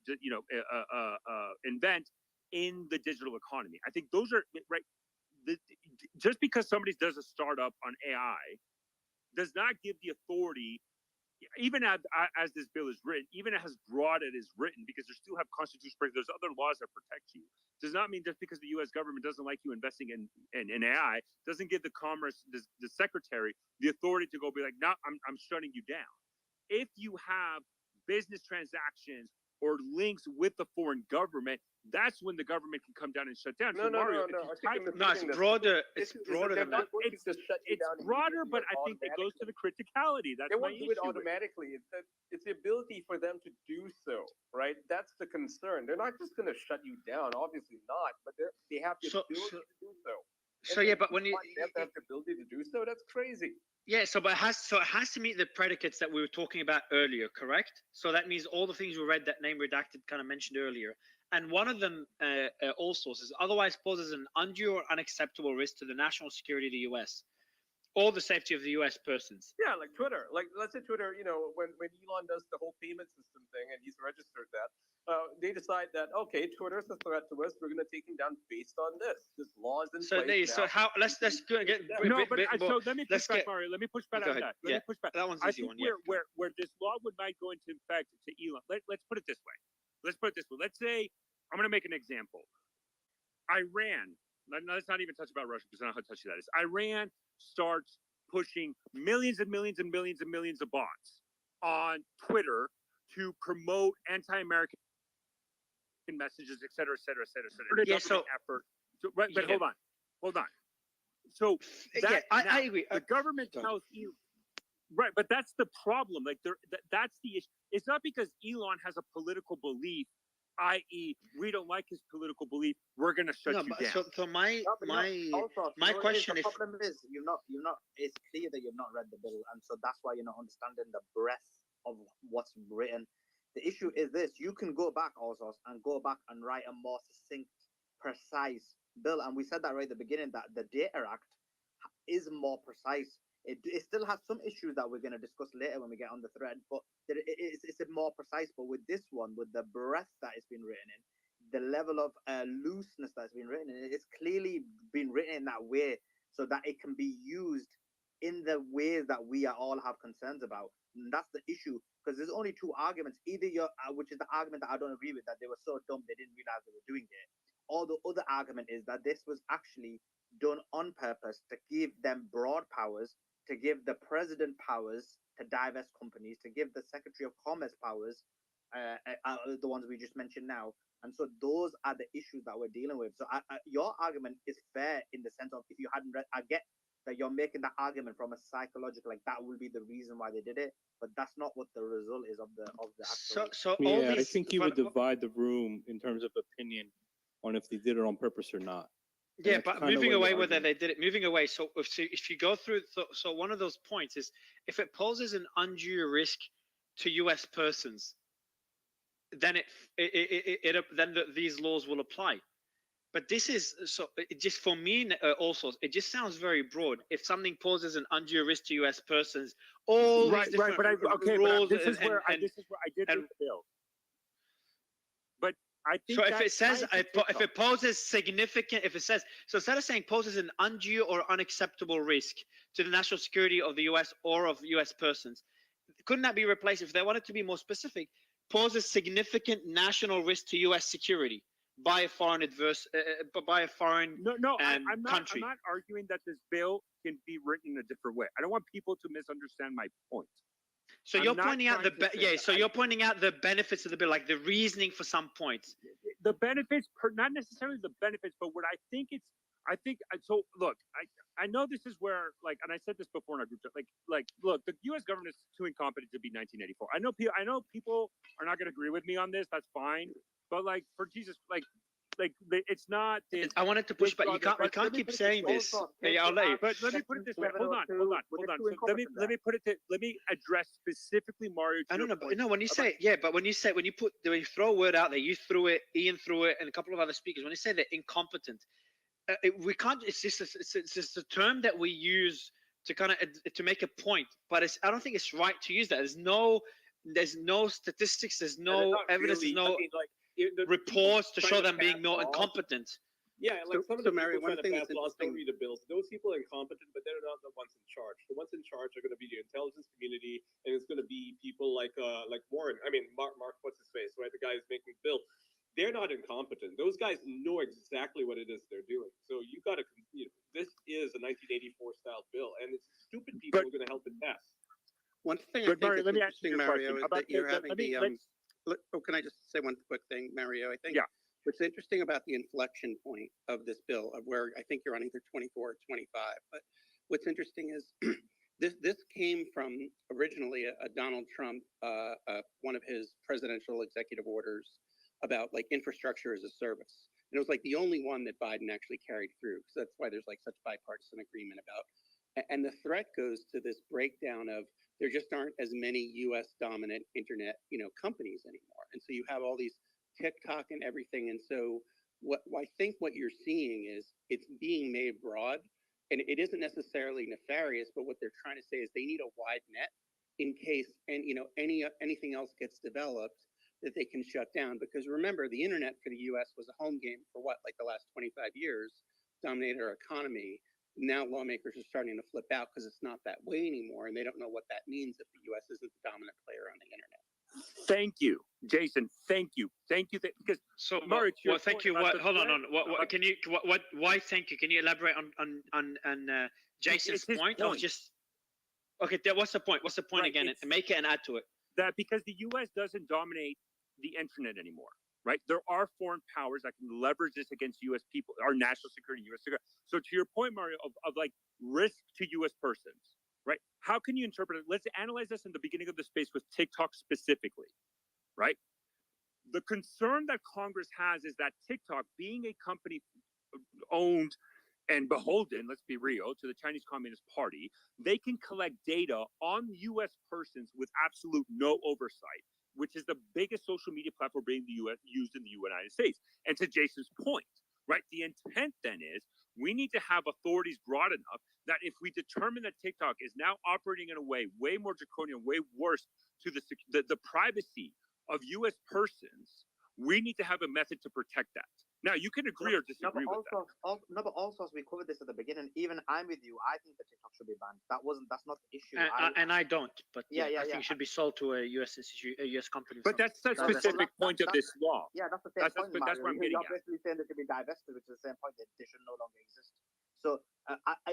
Speaker 4: invent in the digital economy. I think those are right. Just because somebody does a startup on AI does not give the authority, even as this bill is written, even as broad it is written, because there still have constitutional, there's other laws that protect you. Does not mean just because the U.S. government doesn't like you investing in AI doesn't give the secretary the authority to go be like, no, I'm shutting you down. If you have business transactions or links with the foreign government, that's when the government can come down and shut down.
Speaker 10: No.
Speaker 4: I think
Speaker 1: it's broader. It's broader than that.
Speaker 4: It's broader, but I think it goes to the criticality. That's
Speaker 10: they
Speaker 4: my
Speaker 10: won't do it
Speaker 4: issue.
Speaker 10: automatically. It's the ability for them to do so, right? That's the concern. They're not just going to shut you down, obviously not, but they have the ability to do so.
Speaker 1: So yeah, but when
Speaker 10: they have to have the ability to do so, that's crazy.
Speaker 1: Yeah, so it has to meet the predicates that we were talking about earlier, correct? So that means all the things we read that Name Redacted kind of mentioned earlier. And one of them also says, otherwise poses an undue or unacceptable risk to the national security of the U.S. or the safety of the U.S. persons.
Speaker 10: Yeah, like Twitter. Like, let's say Twitter, when Elon does the whole payment system thing and he's registered that, they decide that, okay, Twitter's a threat to us. We're going to take him down based on this. This law is in place now.
Speaker 1: So how? Let's go get.
Speaker 4: No, but so let me push back, Mario. Let me push back on that. Let me push back.
Speaker 1: That one's
Speaker 4: I
Speaker 1: easy
Speaker 4: think
Speaker 1: one.
Speaker 4: where this law might go into effect to Elon. Let's put it this way. Let's say I'm going to make an example. Iran. Let's not even touch about Russia because I don't know how touchy that is. Iran starts pushing millions and millions and millions and millions of bots on Twitter to promote anti-American messages, et cetera, et cetera, et cetera, et cetera.
Speaker 1: Yeah, so
Speaker 4: effort. So, right, but hold on. So that,
Speaker 1: I agree.
Speaker 4: The government tells you, right, but that's the problem. Like that's the issue. It's not because Elon has a political belief, i.e., we don't like his political belief, we're going to shut you down.
Speaker 1: So my question
Speaker 16: is, the problem is you've not. It's clear that you've not read the bill, and so that's why you're not understanding the breadth of what's written. The issue is this: you can go back also and go back and write a more succinct, precise bill. And we said that right at the beginning that the Data Act is more precise. It still has some issues that we're going to discuss later when we get on the thread, but it's more precise. But with this one, with the breadth that it's been written in, the level of looseness that's been written in, it's clearly been written in that way so that it can be used in the ways that we all have concerns about. And that's the issue, because there's only two arguments. Either which is the argument that I don't agree with, that they were so dumb they didn't realize they were doing it, or the other argument is that this was actually done on purpose to give them broad powers, to give the president powers to divest companies, to give the Secretary of Commerce powers, the ones we just mentioned now. And so those are the issues that we're dealing with. So your argument is fair in the sense of, if you hadn't read, I get that you're making that argument from a psychological, like that will be the reason why they did it, but that's not what the result is of the actual.
Speaker 17: I think you would divide the room in terms of opinion on if they did it on purpose or not.
Speaker 1: Yeah, but moving away whether they did it, moving away. So if you go through, so one of those points is if it poses an undue risk to U.S. persons, then these laws will apply. But this is it just for me also. It just sounds very broad. If something poses an undue risk to U.S. persons, all
Speaker 4: right,
Speaker 1: these different rules.
Speaker 4: This is where I did read the bill. But I think
Speaker 1: so if it says if it poses significant, if it says so instead of saying poses an undue or unacceptable risk to the national security of the U.S. or of U.S. persons, couldn't that be replaced if they wanted to be more specific? Poses significant national risk to U.S. security by a foreign country.
Speaker 4: I'm not arguing that this bill can be written in a different way. I don't want people to misunderstand my point.
Speaker 1: So you're pointing out you're pointing out the benefits of the bill, like the reasoning for some points.
Speaker 4: The benefits, not necessarily the benefits, but what I think so. Look, I know this is where, like, and I said this before in our group chat, like, look, the U.S. government is too incompetent to be 1984. I know people are not going to agree with me on this. That's fine, but like, for Jesus, like it's not.
Speaker 1: I wanted to push back. We can't keep saying this. Yeah, I'll let you.
Speaker 4: But let me put it this way. Hold on. So let me address specifically Mario.
Speaker 1: I don't know, but no. When you throw a word out there, Ian threw it, and a couple of other speakers. When you say they're incompetent, we can't. It's just a term that we use to kind of to make a point, but I don't think it's right to use that. There's no statistics. There's no evidence.
Speaker 12: Really,
Speaker 1: There's no
Speaker 12: the
Speaker 1: reports to
Speaker 12: people
Speaker 1: show
Speaker 12: trying
Speaker 1: them being
Speaker 12: pass
Speaker 1: more
Speaker 12: laws-
Speaker 1: incompetent.
Speaker 12: Yeah, like some of
Speaker 18: so
Speaker 12: the
Speaker 18: Mary,
Speaker 12: people
Speaker 18: one
Speaker 12: trying
Speaker 18: thing
Speaker 12: to
Speaker 18: that's
Speaker 12: pass laws don't
Speaker 18: interesting-
Speaker 12: read the bills. Those people are incompetent, but they're not the ones in charge. The ones in charge are going to be the intelligence community, and it's going to be people like Warren. I mean, Mark, what's his face, right? The guy who's making the bill. They're not incompetent. Those guys know exactly what it is they're doing. So you got to, this is a 1984 style bill, and it's stupid people who are going to help it pass.
Speaker 18: One thing I
Speaker 12: But
Speaker 18: think
Speaker 12: Mario,
Speaker 18: is
Speaker 12: let me ask you
Speaker 18: interesting,
Speaker 12: a
Speaker 18: Mario,
Speaker 12: question.
Speaker 18: is
Speaker 12: How about
Speaker 18: that you're
Speaker 12: this?
Speaker 18: having can I just say one quick thing, Mario? I think what's interesting about the inflection point of this bill, of where I think you're on either 24 or 25, but what's interesting is this came from originally a Donald Trump, one of his presidential executive orders about like infrastructure as a service. And it was like the only one that Biden actually carried through. So that's why there's like such bipartisan agreement about. And the threat goes to this breakdown of there just aren't as many U.S. dominant internet, companies anymore. And so you have all these TikTok and everything. And so what I think what you're seeing is it's being made broad, and it isn't necessarily nefarious, but what they're trying to say is they need a wide net in case anything else gets developed that they can shut down. Because remember, the internet for the U.S. was a home game for like the last 25 years, dominated our economy. Now lawmakers are starting to flip out because it's not that way anymore, and they don't know what that means if the U.S. isn't the dominant player on the internet.
Speaker 4: Thank you, Jason. Thank you. Because Mario,
Speaker 1: Thank you. What? Hold on. What? Can you? What? Why? Thank you. Can you elaborate on Jason's point? Or just okay. What's the point? What's the point again? And make it and add to it.
Speaker 4: That because the U.S. doesn't dominate the internet anymore, right? There are foreign powers that can leverage this against U.S. people, our national security, U.S. security. So to your point, Mario, of like risk to U.S. persons, right? How can you interpret it? Let's analyze this in the beginning of the space with TikTok specifically, right? The concern that Congress has is that TikTok, being a company owned and beholden, let's be real, to the Chinese Communist Party, they can collect data on U.S. persons with absolute no oversight, which is the biggest social media platform being used in the United States. And to Jason's point, right, the intent then is we need to have authorities broad enough that if we determine that TikTok is now operating in a way way more draconian, way worse to the privacy of U.S. persons, we need to have a method to protect that. Now, you can agree or disagree with that.
Speaker 16: But also, as we covered this at the beginning, even I'm with you. I think that TikTok should be banned. That's not the issue.
Speaker 1: I don't, but
Speaker 16: Yeah,
Speaker 1: I think
Speaker 16: yeah.
Speaker 1: it should be sold to a U.S. institute, a U.S. company.
Speaker 4: But that's the specific point of this law.
Speaker 16: Yeah, that's the same
Speaker 4: That's
Speaker 16: point.
Speaker 4: what I'm getting
Speaker 16: You're
Speaker 4: at.
Speaker 16: basically saying they should be divested, which is the same point that they should no longer exist. So,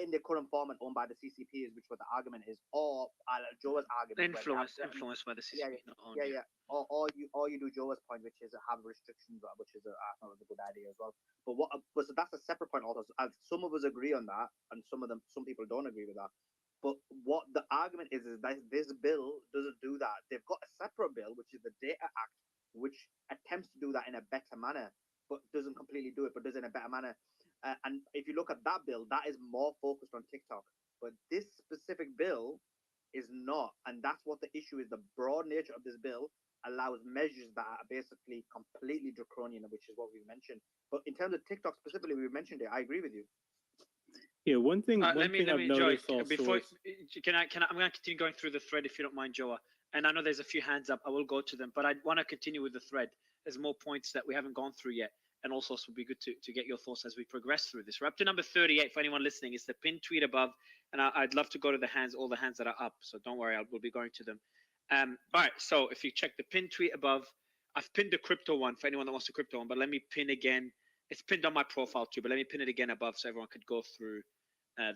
Speaker 16: in the current format owned by the CCPs, which what the argument is, or Joe's argument,
Speaker 1: Influenced by the CCP.
Speaker 16: yeah. Or you do Joe's point, which is have restrictions, which is a good idea as well. But so that's a separate point. Also, some of us agree on that, and some people don't agree with that. But what the argument is that this bill doesn't do that. They've got a separate bill, which is the Data Act, which attempts to do that in a better manner, but doesn't completely do it, but does it in a better manner. And if you look at that bill, that is more focused on TikTok. But this specific bill is not. And that's what the issue is. The broad nature of this bill allows measures that are basically completely draconian, which is what we mentioned. But in terms of TikTok specifically, we mentioned it. I agree with you.
Speaker 17: Yeah, one thing.
Speaker 1: Let me,
Speaker 17: I've noticed
Speaker 1: Joey,
Speaker 17: also
Speaker 1: before
Speaker 17: is-
Speaker 1: I'm going to continue going through the thread if you don't mind, Joa. And I know there's a few hands up. I will go to them, but I want to continue with the thread. There's more points that we haven't gone through yet, and also it would be good to get your thoughts as we progress through this. We're up to number 38 for anyone listening. It's the pinned tweet above, and I'd love to go to the hands, all the hands that are up. So don't worry, we'll be going to them. All right. So if you check the pinned tweet above, I've pinned the crypto one for anyone that wants the crypto one, but let me pin again. It's pinned on my profile too, but let me pin it again above so everyone could go through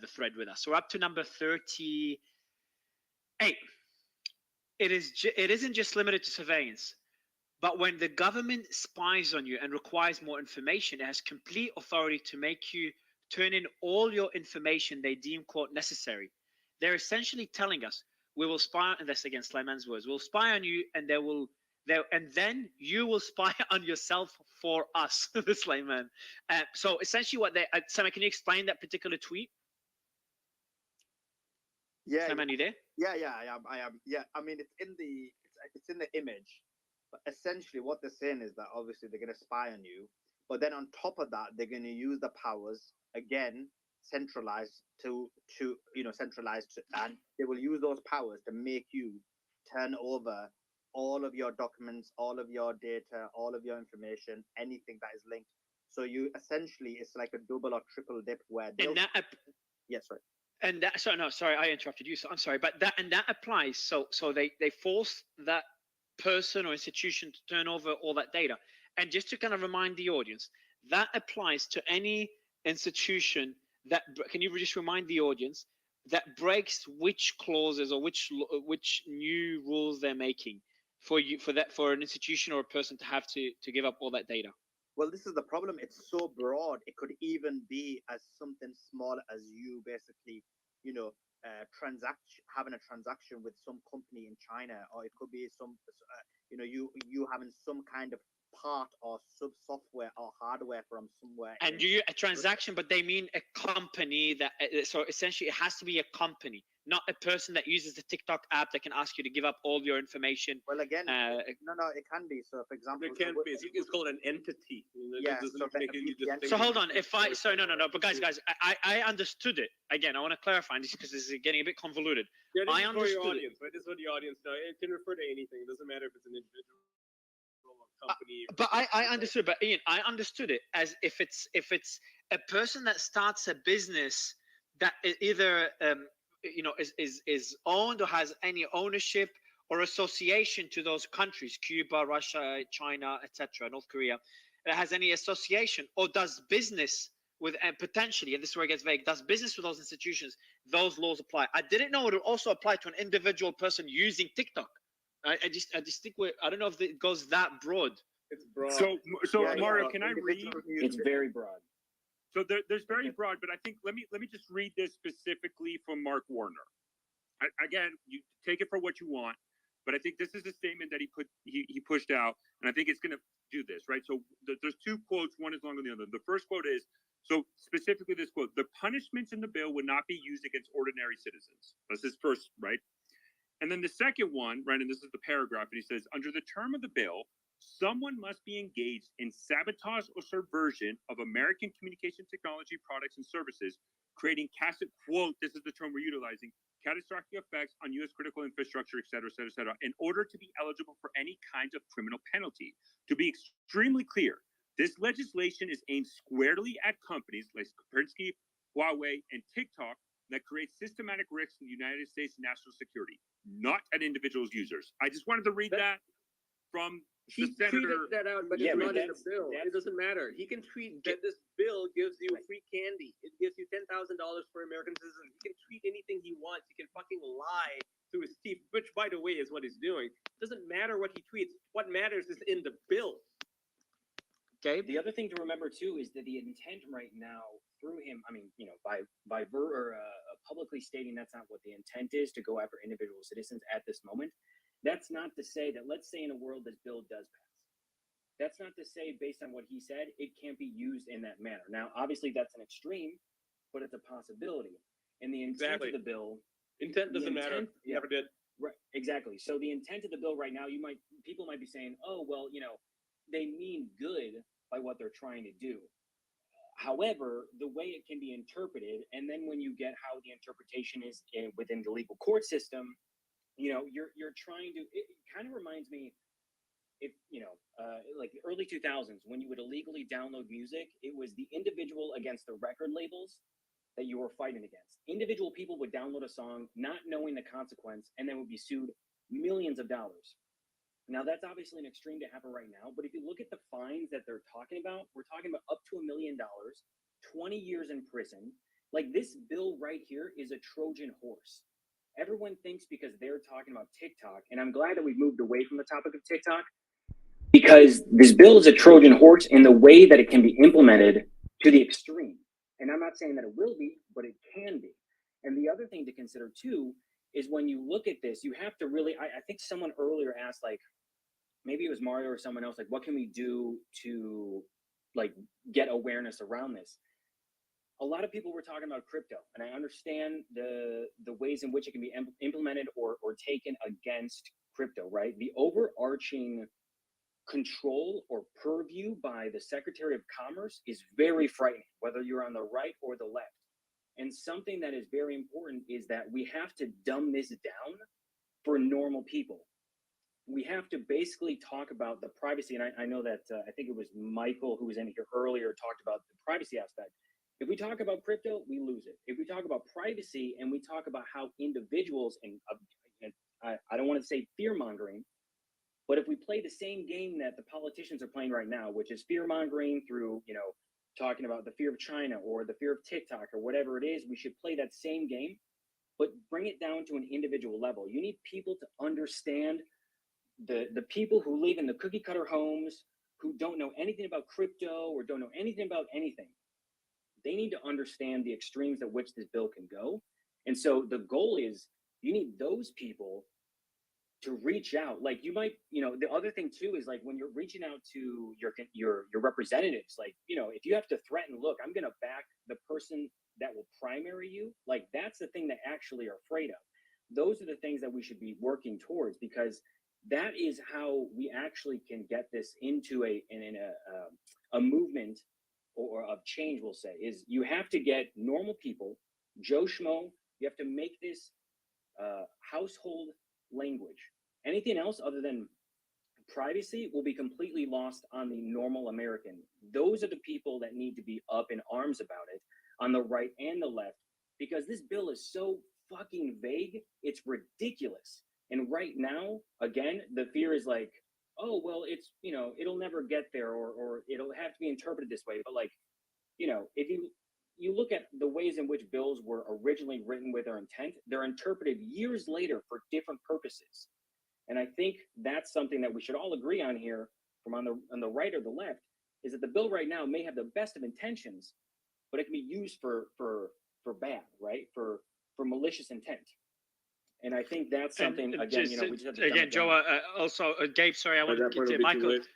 Speaker 1: the thread with us. So we're up to number 38. It isn't just limited to surveillance, but when the government spies on you and requires more information, it has complete authority to make you turn in all your information they deem, quote, necessary. They're essentially telling us, we will spy, and that's against Slayman's words, we'll spy on you, and then you will spy on yourself for us, the Slayman. So essentially what Sam, can you explain that particular tweet?
Speaker 16: Yeah.
Speaker 1: Sam, you there?
Speaker 16: Yeah, I am. Yeah, I mean, it's in the image, but essentially what they're saying is that obviously they're going to spy on you, but then on top of that, they're going to use the powers again centralized centralized, and they will use those powers to make you turn over all of your documents, all of your data, all of your information, anything that is linked. So you essentially, it's like a double or triple dip where they'll... Yes, right.
Speaker 1: And that, so no, sorry, I interrupted you. So I'm sorry, but that applies. So they force that person or institution to turn over all that data. And just to kind of remind the audience, that applies to any institution that, can you just remind the audience, that breaks which clauses or which new rules they're making for an institution or a person to have to give up all that data?
Speaker 16: Well, this is the problem. It's so broad. It could even be as something small as you basically, having a transaction with some company in China, or it could be some, you having some kind of part or sub software or hardware from somewhere.
Speaker 1: And a transaction, but they mean a company that, so essentially it has to be a company, not a person that uses the TikTok app that can ask you to give up all your information.
Speaker 16: Well, again, no, it can be. So, for example,
Speaker 12: it can be. It's called an entity.
Speaker 16: Yeah.
Speaker 1: So hold on. No. But guys, I understood it. Again, I want to clarify this because this is getting a bit convoluted.
Speaker 12: Yeah,
Speaker 1: I understood
Speaker 12: for your audience, right? This is what the audience knows. It can refer to anything. It doesn't matter if it's an individual. Company,
Speaker 1: but I understood, but Ian, I understood it as if it's a person that starts a business that either is owned or has any ownership or association to those countries, Cuba, Russia, China, etc., North Korea, that has any association or does business with, and potentially, and this is where it gets vague, does business with those institutions, those laws apply. I didn't know it would also apply to an individual person using TikTok. I just think I don't know if it goes that broad.
Speaker 12: It's broad.
Speaker 4: So Mario, can I read?
Speaker 7: It's very broad.
Speaker 4: So there's very broad, but I think let me just read this specifically from Mark Warner. Again, you take it for what you want, but I think this is a statement that he pushed out, and I think it's going to do this, right? So there's two quotes. One is longer than the other. The first quote is, so specifically this quote: "The punishments in the bill would not be used against ordinary citizens." That's his first, right? And then the second one, right, and this is the paragraph, and he says, under the term of the bill, someone must be engaged in sabotage or subversion of American communication technology products and services, creating quote, this is the term we're utilizing, catastrophic effects on U.S. critical infrastructure, et cetera, in order to be eligible for any kinds of criminal penalty. To be extremely clear, this legislation is aimed squarely at companies like Kaspersky, Huawei, and TikTok that create systematic risks in the United States national security, not at individuals users. I just wanted to read that from the senator.
Speaker 12: Tweeted that out, but it's not in the bill. It doesn't matter. He can tweet that this bill gives you free candy. It gives you $10,000 for American citizens. He can tweet anything he wants. He can fucking lie through his teeth, which, by the way, is what he's doing. It doesn't matter what he tweets. What matters is in the bill.
Speaker 7: Okay. The other thing to remember too is that the intent right now through him, I mean, by publicly stating that's not what the intent is to go after individual citizens at this moment. That's not to say that, let's say in a world this bill does pass. That's not to say, based on what he said, it can't be used in that manner. Now, obviously that's an extreme, but it's a possibility. And the intent of the bill,
Speaker 12: intent doesn't matter. Never did.
Speaker 7: Right. Exactly. So the intent of the bill right now, people might be saying, oh, well, they mean good by what they're trying to do. However, the way it can be interpreted, and then when you get how the interpretation is within the legal court system, you're trying to. It kind of reminds me, like the early 2000s when you would illegally download music. It was the individual against the record labels that you were fighting against. Individual people would download a song not knowing the consequence, and then would be sued millions of dollars. Now, that's obviously an extreme to happen right now, but if you look at the fines that they're talking about, we're talking about up to $1 million, 20 years in prison. Like, this bill right here is a Trojan horse. Everyone thinks because they're talking about TikTok, and I'm glad that we've moved away from the topic of TikTok, because this bill is a Trojan horse in the way that it can be implemented to the extreme. And I'm not saying that it will be, but it can be. And the other thing to consider, too, is when you look at this, you have to really, I think someone earlier asked, like, maybe it was Mario or someone else, like, what can we do to, like, get awareness around this? A lot of people were talking about crypto, and I understand the ways in which it can be implemented or taken against crypto, right? The overarching control or purview by the Secretary of Commerce is very frightening, whether you're on the right or the left. And something that is very important is that we have to dumb this down for normal people. We have to basically talk about the privacy. And I know that I think it was Michael who was in here earlier talked about the privacy aspect. If we talk about crypto, we lose it. If we talk about privacy and we talk about how individuals, and I don't want to say fear mongering, but if we play the same game that the politicians are playing right now, which is fear mongering through, you know, talking about the fear of China or the fear of TikTok or whatever it is, we should play that same game, but bring it down to an individual level. You need people to understand the people who live in the cookie cutter homes, who don't know anything about crypto or don't know anything about anything. They need to understand the extremes at which this bill can go. And so the goal is you need those people to reach out. Like you might, you know, the other thing too is like when you're reaching out to your representatives, like, you know, if you have to threaten, look, I'm going to back the person that will primary you, like that's the thing that actually are afraid of. Those are the things that we should be working towards, because that is how we actually can get this into a movement or of change, we'll say, is you have to get normal people, Joe Schmo, you have to make this household language. Anything else other than privacy will be completely lost on the normal American. Those are the people that need to be up in arms about it on the right and the left, because this bill is so fucking vague. It's ridiculous. And right now, again, the fear is like, oh, well, it's, you know, it'll never get there, or it'll have to be interpreted this way. But like, you know, if you look at the ways in which bills were originally written with their intent, they're interpreted years later for different purposes. And I think that's something that we should all agree on here, from on the right or the left, is that the bill right now may have the best of intentions, but it can be used for bad, right? For malicious intent. And I think that's something,
Speaker 1: And
Speaker 7: again,
Speaker 1: just,
Speaker 7: you know, we just have to dumb
Speaker 1: again,
Speaker 7: it down.
Speaker 1: Joe, also, Gabe, sorry, I want to
Speaker 12: that
Speaker 1: get
Speaker 12: point
Speaker 1: to
Speaker 12: will be too
Speaker 1: Michael.
Speaker 12: late.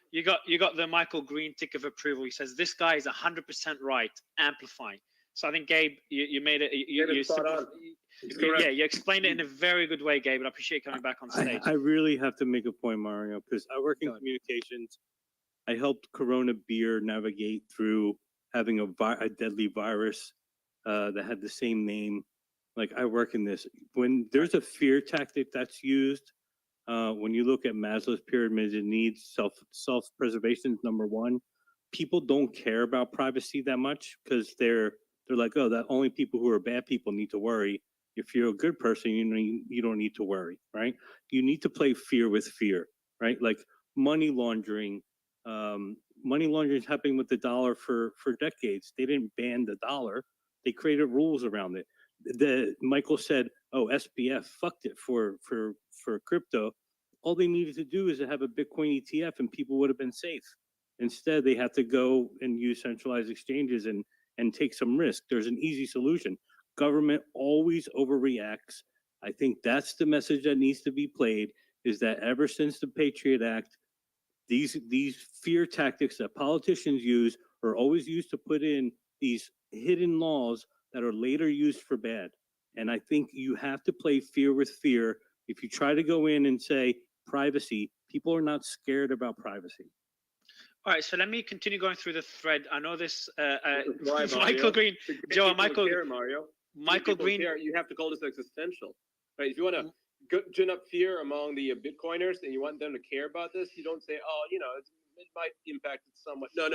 Speaker 1: You got the Michael Green tick of approval. He says this guy is 100% right. Amplify. So I think Gabe, you made it. You
Speaker 12: spot on.
Speaker 1: yeah, you explained it in a very good way, Gabe. And I appreciate you coming back on stage.
Speaker 17: I really have to make a point, Mario, because I work in communications. I helped Corona Beer navigate through having a deadly virus that had the same name. Like, I work in this. When there's a fear tactic that's used, when you look at Maslow's pyramid of needs, self-preservation is number one. People don't care about privacy that much because they're like, oh, that only people who are bad people need to worry. If you're a good person, you don't need to worry, right? You need to play fear with fear, right? Like money laundering. Money laundering is happening with the dollar for decades. They didn't ban the dollar; they created rules around it. Michael said, "Oh, SBF fucked it for crypto." All they needed to do is to have a Bitcoin ETF, and people would have been safe. Instead, they had to go and use centralized exchanges and take some risk. There's an easy solution. Government always overreacts. I think that's the message that needs to be played. Is that ever since the Patriot Act, these fear tactics that politicians use are always used to put in these hidden laws that are later used for bad. And I think you have to play fear with fear. If you try to go in and say privacy, people are not scared about privacy.
Speaker 1: All right, so let me continue going through the thread. I know this,
Speaker 12: Why,
Speaker 1: Michael
Speaker 12: Mario?
Speaker 1: Green,
Speaker 12: Because
Speaker 1: Joe,
Speaker 12: people
Speaker 1: Michael,
Speaker 12: care, Mario.
Speaker 1: Michael
Speaker 12: People
Speaker 1: Green.
Speaker 12: care. You have to call this existential, right? If you want to gin up fear among the Bitcoiners and you want them to care about this, you don't say, oh, you know, it might impact it somewhat. No.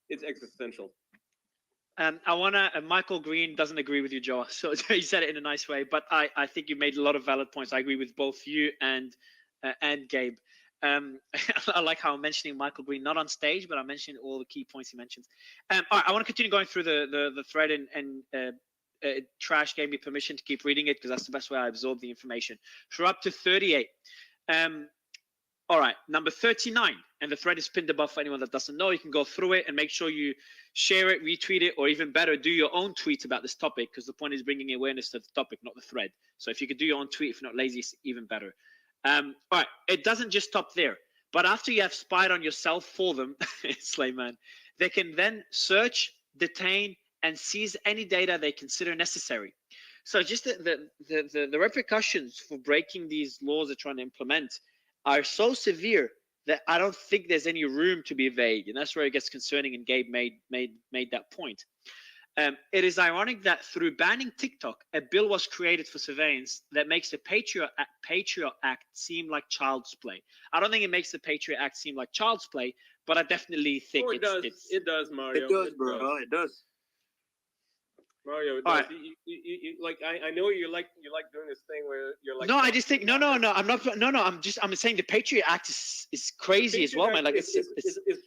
Speaker 12: It's existential.
Speaker 1: I wanna. Michael Green doesn't agree with you, Joe. So he said it in a nice way, but I think you made a lot of valid points. I agree with both you and Gabe. I like how I'm mentioning Michael Green, not on stage, but I'm mentioning all the key points he mentions. All right, I want to continue going through the thread, and Trash gave me permission to keep reading it because that's the best way I absorb the information. So we're up to 38. All right, number 39, and the thread is pinned above for anyone that doesn't know. You can go through it and make sure you share it, retweet it, or even better, do your own tweet about this topic, because the point is bringing awareness to the topic, not the thread. So if you could do your own tweet, if you're not lazy, it's even better. All right, it doesn't just stop there. But after you have spied on yourself for them, Slayman, they can then search, detain, and seize any data they consider necessary. So just the repercussions for breaking these laws they're trying to implement are so severe that I don't think there's any room to be vague, and that's where it gets concerning. And Gabe made that point. It is ironic that through banning TikTok, a bill was created for surveillance that makes the Patriot Act seem like child's play. I don't think it makes the Patriot Act seem like child's play, but I definitely think
Speaker 10: it does. It does, Mario.
Speaker 19: It does, bro. It does.
Speaker 10: Mario, it
Speaker 1: All
Speaker 10: does.
Speaker 1: right.
Speaker 10: You like. I know you like doing this thing where you're like.
Speaker 1: No, I just think no. I'm not. No, I'm saying the Patriot Act is crazy as well, man. Like
Speaker 10: it's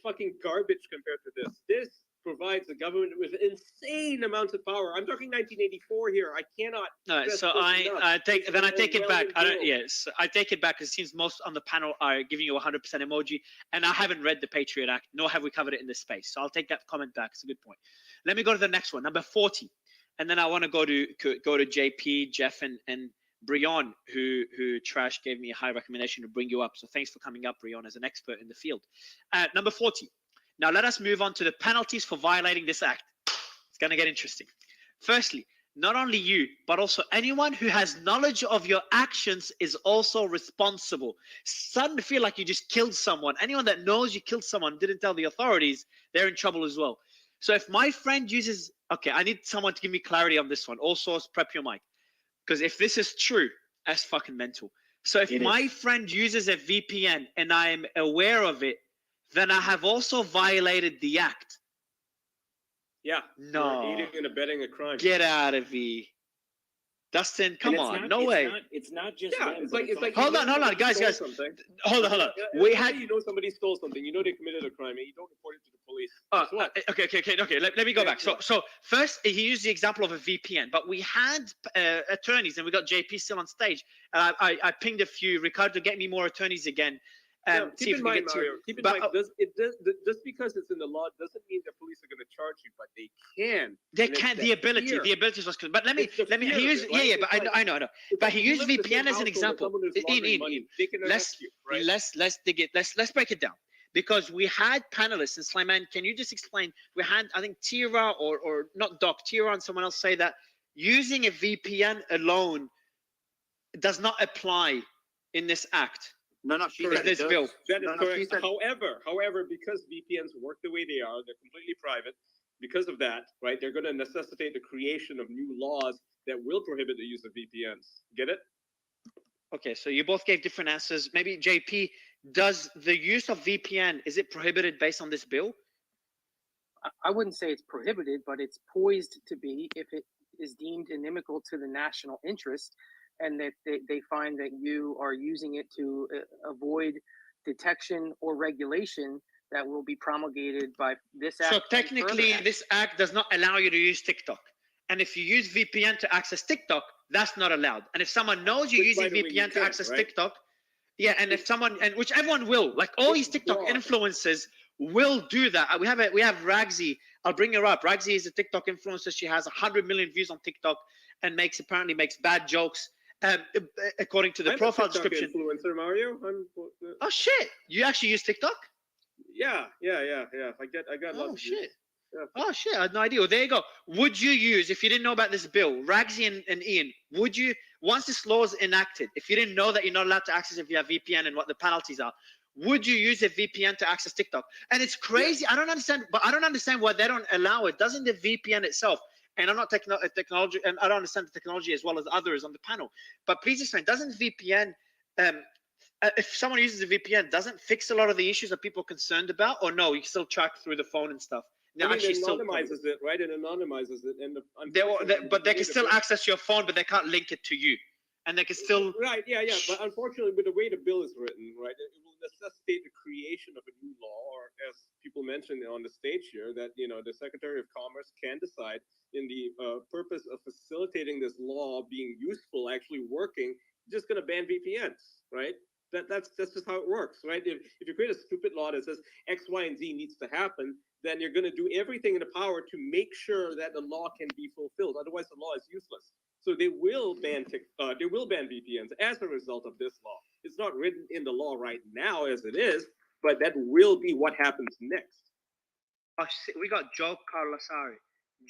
Speaker 10: fucking garbage compared to this. This provides the government with insane amounts of power. I'm talking 1984 here. I cannot.
Speaker 1: No, so I take it back. I don't. Yes, I take it back because it seems most on the panel are giving you 100% emoji, and I haven't read the Patriot Act, nor have we covered it in this space. So I'll take that comment back. It's a good point. Let me go to the next one, number 40, and then I want to go to JP, Jeff, and Brion, who Trash gave me a high recommendation to bring you up. So thanks for coming up, Brion, as an expert in the field. Number 40. Now let us move on to the penalties for violating this act. It's going to get interesting. Firstly, not only you, but also anyone who has knowledge of your actions is also responsible. Starting to feel like you just killed someone. Anyone that knows you killed someone, didn't tell the authorities, they're in trouble as well. So if my friend uses, okay, I need someone to give me clarity on this one. All source, prep your mic. Because if this is true, that's fucking mental. So if my friend uses a VPN and I am aware of it, then I have also violated the act.
Speaker 10: Yeah.
Speaker 1: No.
Speaker 10: You're aiding and abetting a crime.
Speaker 1: Get out of here. Dustin, come on. No way.
Speaker 7: It's not just.
Speaker 10: Yeah, it's like.
Speaker 1: Hold on, guys. Hold on. We had.
Speaker 10: You know somebody stole something. You know they committed a crime, and you don't report it to the police.
Speaker 1: Okay. Let me go back. So first, he used the example of a VPN, but we had attorneys, and we got JP still on stage. I pinged a few. Ricardo, get me more attorneys again.
Speaker 10: Keep in mind, Mario. Keep in mind, just because it's in the law doesn't mean the police are going to charge you, but they can.
Speaker 1: They can. The ability is what's good. But let me. He used But I know. But he used VPN as an example. Let's dig it. Let's break it down. Because we had panelists, and Slimane, can you just explain? We had, I think, Tira or not Doc, Tira and someone else say that using a VPN alone does not apply in this act.
Speaker 19: No, she said
Speaker 1: this bill.
Speaker 10: That is correct. However, because VPNs work the way they are, they're completely private. Because of that, right, they're going to necessitate the creation of new laws that will prohibit the use of VPNs. Get it?
Speaker 1: Okay, so you both gave different answers. Maybe JP, does the use of VPN, is it prohibited based on this bill?
Speaker 11: I wouldn't say it's prohibited, but it's poised to be if it is deemed inimical to the national interest, and that they find that you are using it to avoid detection or regulation that will be promulgated by this act.
Speaker 1: So technically, this act does not allow you to use TikTok. And if you use VPN to access TikTok, that's not allowed. And if someone knows you're using VPN to access TikTok, yeah, and if someone, and which everyone will, like all these TikTok influencers will do that. We have Ragzi. I'll bring her up. Ragzi is a TikTok influencer. She has 100 million views on TikTok and apparently makes bad jokes. According to the profile description.
Speaker 10: Influencer, Mario.
Speaker 1: Oh shit! You actually use TikTok?
Speaker 10: Yeah. I got lots of
Speaker 1: shit. Yeah. Oh shit! I had no idea. Well, there you go. Would you use, if you didn't know about this bill, Ragzi and Ian, would you, once this law is enacted, if you didn't know that you're not allowed to access it via VPN and what the penalties are, would you use a VPN to access TikTok? And it's crazy. Yeah. I don't understand why they don't allow it. Doesn't the VPN itself? And I'm not technology, and I don't understand the technology as well as others on the panel. But please explain, doesn't VPN, if someone uses a VPN, doesn't fix a lot of the issues that people are concerned about? Or no, you still track through the phone and stuff?
Speaker 10: It anonymizes it, right? It anonymizes it. And
Speaker 1: but they can still access your phone, but they can't link it to you. And they can still...
Speaker 10: Right, yeah. But unfortunately, with the way the bill is written, right, it will necessitate the creation of a new law, or as people mentioned on the stage here, that, the Secretary of Commerce can decide in the purpose of facilitating this law being useful, actually working, just going to ban VPNs, right? That's just how it works, right? If you create a stupid law that says X, Y, and Z needs to happen, then you're going to do everything in the power to make sure that the law can be fulfilled. Otherwise, the law is useless. So they will ban VPNs as a result of this law. It's not written in the law right now as it is, but that will be what happens next.
Speaker 1: Oh, we got Joe Carlasari.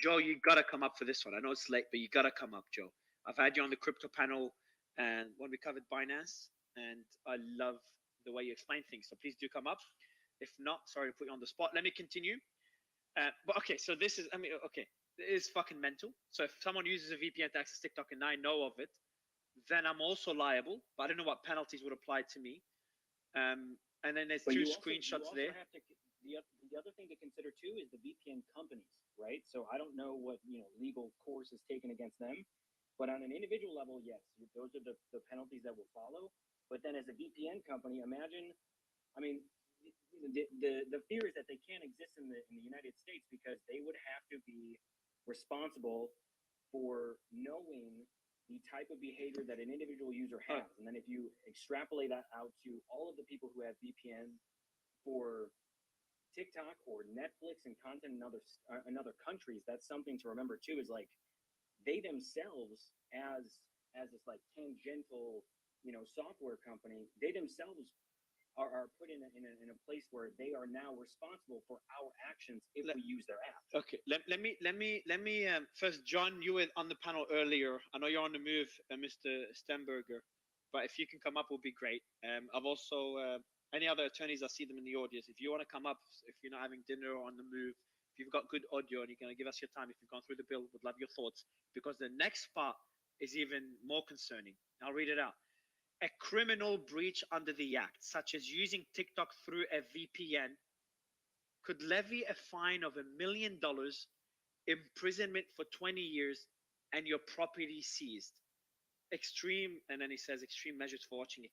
Speaker 1: Joe, you gotta come up for this one. I know it's late, but you gotta come up, Joe. I've had you on the crypto panel, and when we covered Binance, and I love the way you explain things. So please do come up. If not, sorry to put you on the spot. Let me continue. But okay, so this is, I mean, okay, it is fucking mental. So if someone uses a VPN to access TikTok and I know of it, then I'm also liable, but I don't know what penalties would apply to me. And then there's
Speaker 7: But
Speaker 1: two
Speaker 7: you also
Speaker 1: screenshots there.
Speaker 7: have to, the other thing to consider too is the VPN companies, right? So I don't know what legal course is taken against them, but on an individual level, yes, those are the penalties that will follow. But then as a VPN company, imagine, I mean, the fear is that they can't exist in the United States because they would have to be responsible for knowing the type of behavior that an individual user has. And then if you extrapolate that out to all of the people who have VPN for TikTok or Netflix and content in other countries, that's something to remember too, is like they themselves as this like tangential, software company, they themselves are put in a place where they are now responsible for our actions if we use their app.
Speaker 1: Okay, let me first, John, you were on the panel earlier. I know you're on the move, Mr. Stenberger, but if you can come up, would be great. I've also any other attorneys, I see them in the audience. If you want to come up, if you're not having dinner or on the move, if you've got good audio and you're going to give us your time, if you've gone through the bill, would love your thoughts, because the next part is even more concerning. I'll read it out. A criminal breach under the act, such as using TikTok through a VPN, could levy a fine of $1 million, imprisonment for 20 years, and your property seized. Extreme, and then he says extreme measures for watching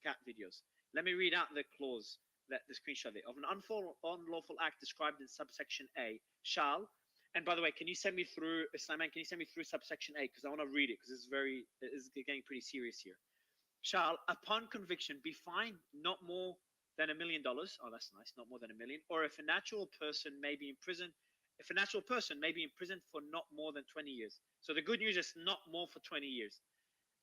Speaker 1: cat videos. Let me read out the clause, that the screenshot there. Of an unlawful act described in subsection A, shall, and by the way, can you send me through, Simon, can you send me through subsection A? Because I want to read it, because it's getting pretty serious here. Shall, upon conviction, be fined not more than $1 million. Oh, that's nice. Not more than $1 million. Or if a natural person may be imprisoned, for not more than 20 years. So the good news is not more for 20 years.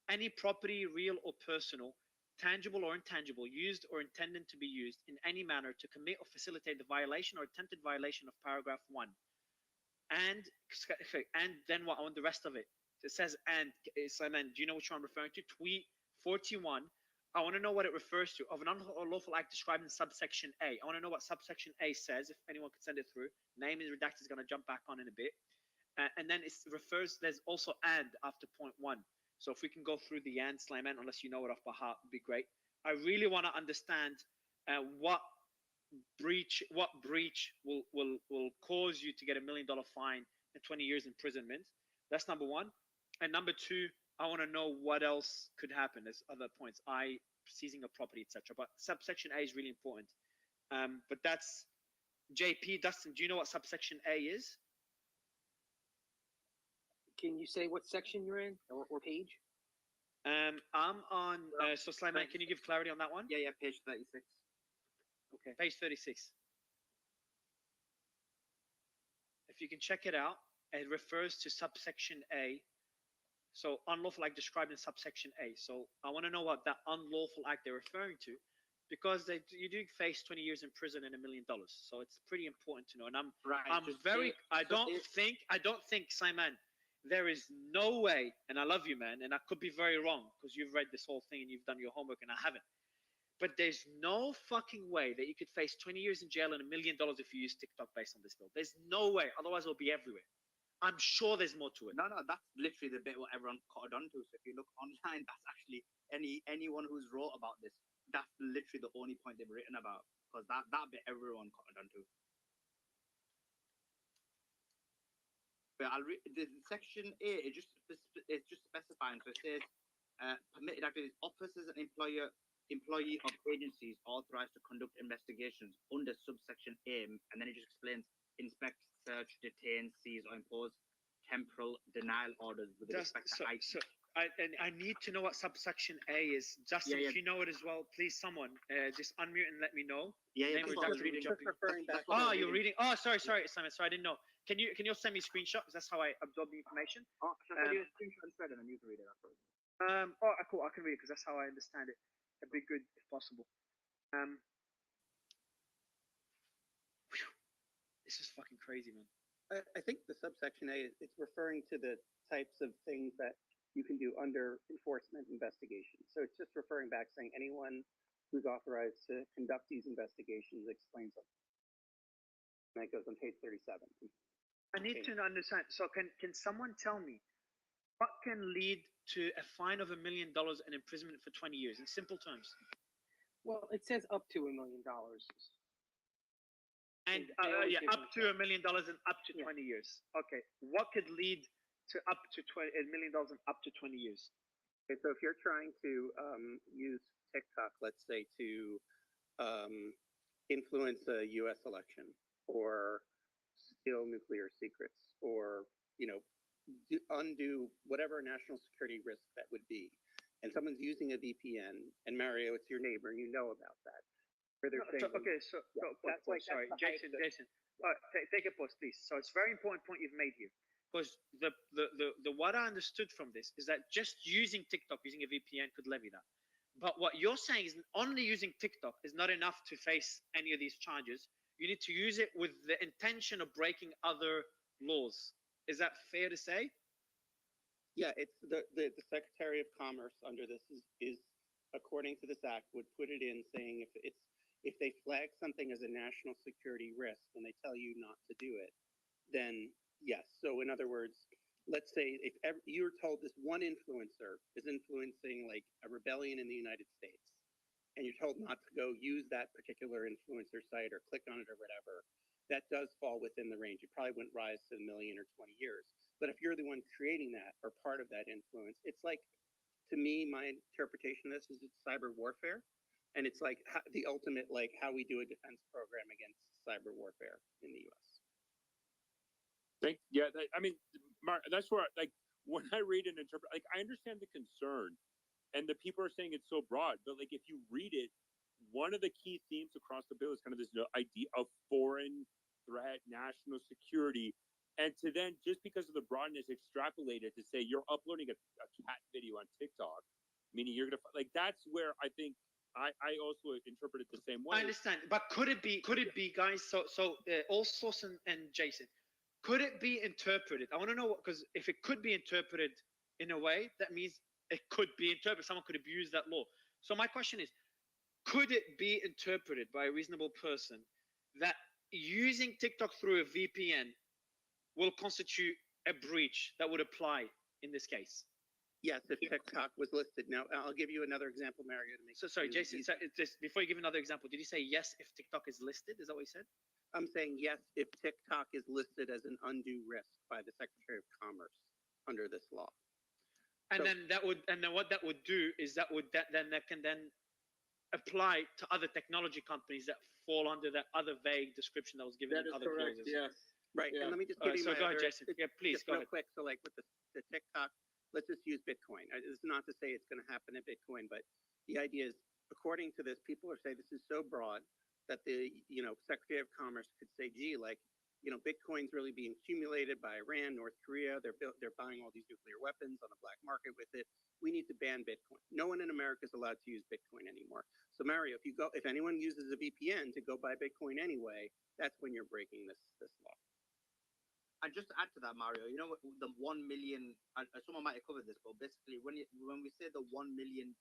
Speaker 1: Any property, real or personal, tangible or intangible, used or intended to be used in any manner to commit or facilitate the violation or attempted violation of paragraph 1. And then what? I want the rest of it. It says, and Simon, do you know which one I'm referring to? Tweet 41. I want to know what it refers to. Of an unlawful act described in subsection A. I want to know what subsection A says. If anyone could send it through. Name is redacted. Is going to jump back on in a bit. And then it refers. There's also and after point 1. So if we can go through the and, Slayman, unless you know it off by heart, would be great. I really want to understand what breach will cause you to get $1 million fine and 20 years imprisonment. That's number 1. And number 2, I want to know what else could happen. There's other points, seizing a property, etc. But subsection A is really important. But that's JP. Dustin, do you know what subsection A is?
Speaker 11: Can you say what section you're in or page?
Speaker 1: I'm on. So Slayman, can you give clarity on that one?
Speaker 19: Yeah, page 36.
Speaker 1: Okay, page 36. If you can check it out, it refers to subsection A. So unlawful act described in subsection A. So I want to know what that unlawful act they're referring to, because you do face 20 years in prison and $1 million. So it's pretty important to know. And I don't think, Simon, there is no way, and I love you, man, and I could be very wrong because you've read this whole thing and you've done your homework and I haven't. But there's no fucking way that you could face 20 years in jail and $1 million if you use TikTok based on this bill. There's no way. Otherwise, it'll be everywhere. I'm sure there's more to it.
Speaker 19: No, that's literally the bit what everyone caught on to. So if you look online, that's actually anyone who's wrote about this, that's literally the only point they've written about, because that bit everyone caught on to. But I'll read the section A. It's just specifying. So it says permitted activities. Officers and employee of agencies authorized to conduct investigations under subsection A, and then it just explains inspect, search, detain, seize, or impose temporal denial orders with respect to items.
Speaker 1: I need to know what subsection A is. Justin, if you know it as well, please, someone just unmute and let me know.
Speaker 19: Yeah.
Speaker 1: Oh, you're reading. Oh, sorry, Simon. Sorry, I didn't know. Can you send me a screenshot? Because that's how I absorb the information.
Speaker 19: Oh, should I send you a screenshot instead, and then you can read it after?
Speaker 1: Cool. I can read it because that's how I understand it. It'd be good if possible. This is fucking crazy, man.
Speaker 18: I think the subsection A, it's referring to the types of things that you can do under enforcement investigation. So it's just referring back saying anyone who's authorized to conduct these investigations explains it. And that goes on page 37.
Speaker 1: I need to understand. So can someone tell me what can lead to a fine of $1 million and imprisonment for 20 years in simple terms?
Speaker 11: Well, it says up to $1 million.
Speaker 1: And
Speaker 11: They always
Speaker 1: yeah,
Speaker 11: give
Speaker 1: up to $1 million and up to 20 years. Okay, what could lead to up to $1 million and up to 20 years?
Speaker 18: Okay, so if you're trying to use TikTok, let's say, to influence a U.S. election or steal nuclear secrets or, undo whatever national security risk that would be, and someone's using a VPN, and Mario, it's your neighbor, and you know about that. Where they're saying,
Speaker 1: That's like Jason. Take a pause, please. So it's a very important point you've made here, because the what I understood from this is that just using TikTok, using a VPN, could levy that. But what you're saying is only using TikTok is not enough to face any of these charges. You need to use it with the intention of breaking other laws. Is that fair to say?
Speaker 18: Yeah, it's the Secretary of Commerce under this is according to this act would put it in saying if they flag something as a national security risk and they tell you not to do it, then yes. So in other words, let's say if you're told this one influencer is influencing like a rebellion in the United States, and you're told not to go use that particular influencer site or click on it or whatever, that does fall within the range. It probably wouldn't rise to $1 million or 20 years. But if you're the one creating that or part of that influence, it's like, to me, my interpretation of this is it's cyber warfare. And it's like the ultimate, like how we do a defense program against cyber warfare in the U.S.
Speaker 4: I mean, Mark, that's where, like, when I read and interpret, like, I understand the concern, and the people are saying it's so broad, but like, if you read it, one of the key themes across the bill is kind of this idea of foreign threat, national security, and to then, just because of the broadness, extrapolate it to say you're uploading a cat video on TikTok, meaning you're gonna, like, that's where I think I also interpret it the same way.
Speaker 1: I understand, but could it be, guys? So Allsource and Jason, could it be interpreted? I want to know, because if it could be interpreted in a way, that means it could be interpreted. Someone could abuse that law. So my question is, could it be interpreted by a reasonable person that using TikTok through a VPN will constitute a breach that would apply in this case?
Speaker 18: Yes, if TikTok was listed. Now, I'll give you another example, Mario, to make.
Speaker 1: So sorry, Jason. So just before you give another example, did you say yes if TikTok is listed? Is that what you said?
Speaker 18: I'm saying yes if TikTok is listed as an undue risk by the Secretary of Commerce under this law.
Speaker 1: And then what that would do is that can apply to other technology companies that fall under that other vague description that was given in other clauses.
Speaker 18: Yes. Right.
Speaker 1: Yeah.
Speaker 18: And let me just give you
Speaker 1: So
Speaker 18: my
Speaker 1: go ahead,
Speaker 18: other-
Speaker 1: Jason. Yeah, please
Speaker 18: just
Speaker 1: go
Speaker 18: real
Speaker 1: ahead.
Speaker 18: quick. So like with the TikTok, let's just use Bitcoin. It's not to say it's going to happen in Bitcoin, but the idea is, according to this, people are saying this is so broad that the Secretary of Commerce could say, gee, like, Bitcoin's really being accumulated by Iran, North Korea. They're buying all these nuclear weapons on the black market with it. We need to ban Bitcoin. No one in America is allowed to use Bitcoin anymore. So Mario, if anyone uses a VPN to go buy Bitcoin anyway, that's when you're breaking this law.
Speaker 19: And just to add to that, Mario, the 1 million. Someone might have covered this, but basically, when we say the $1 million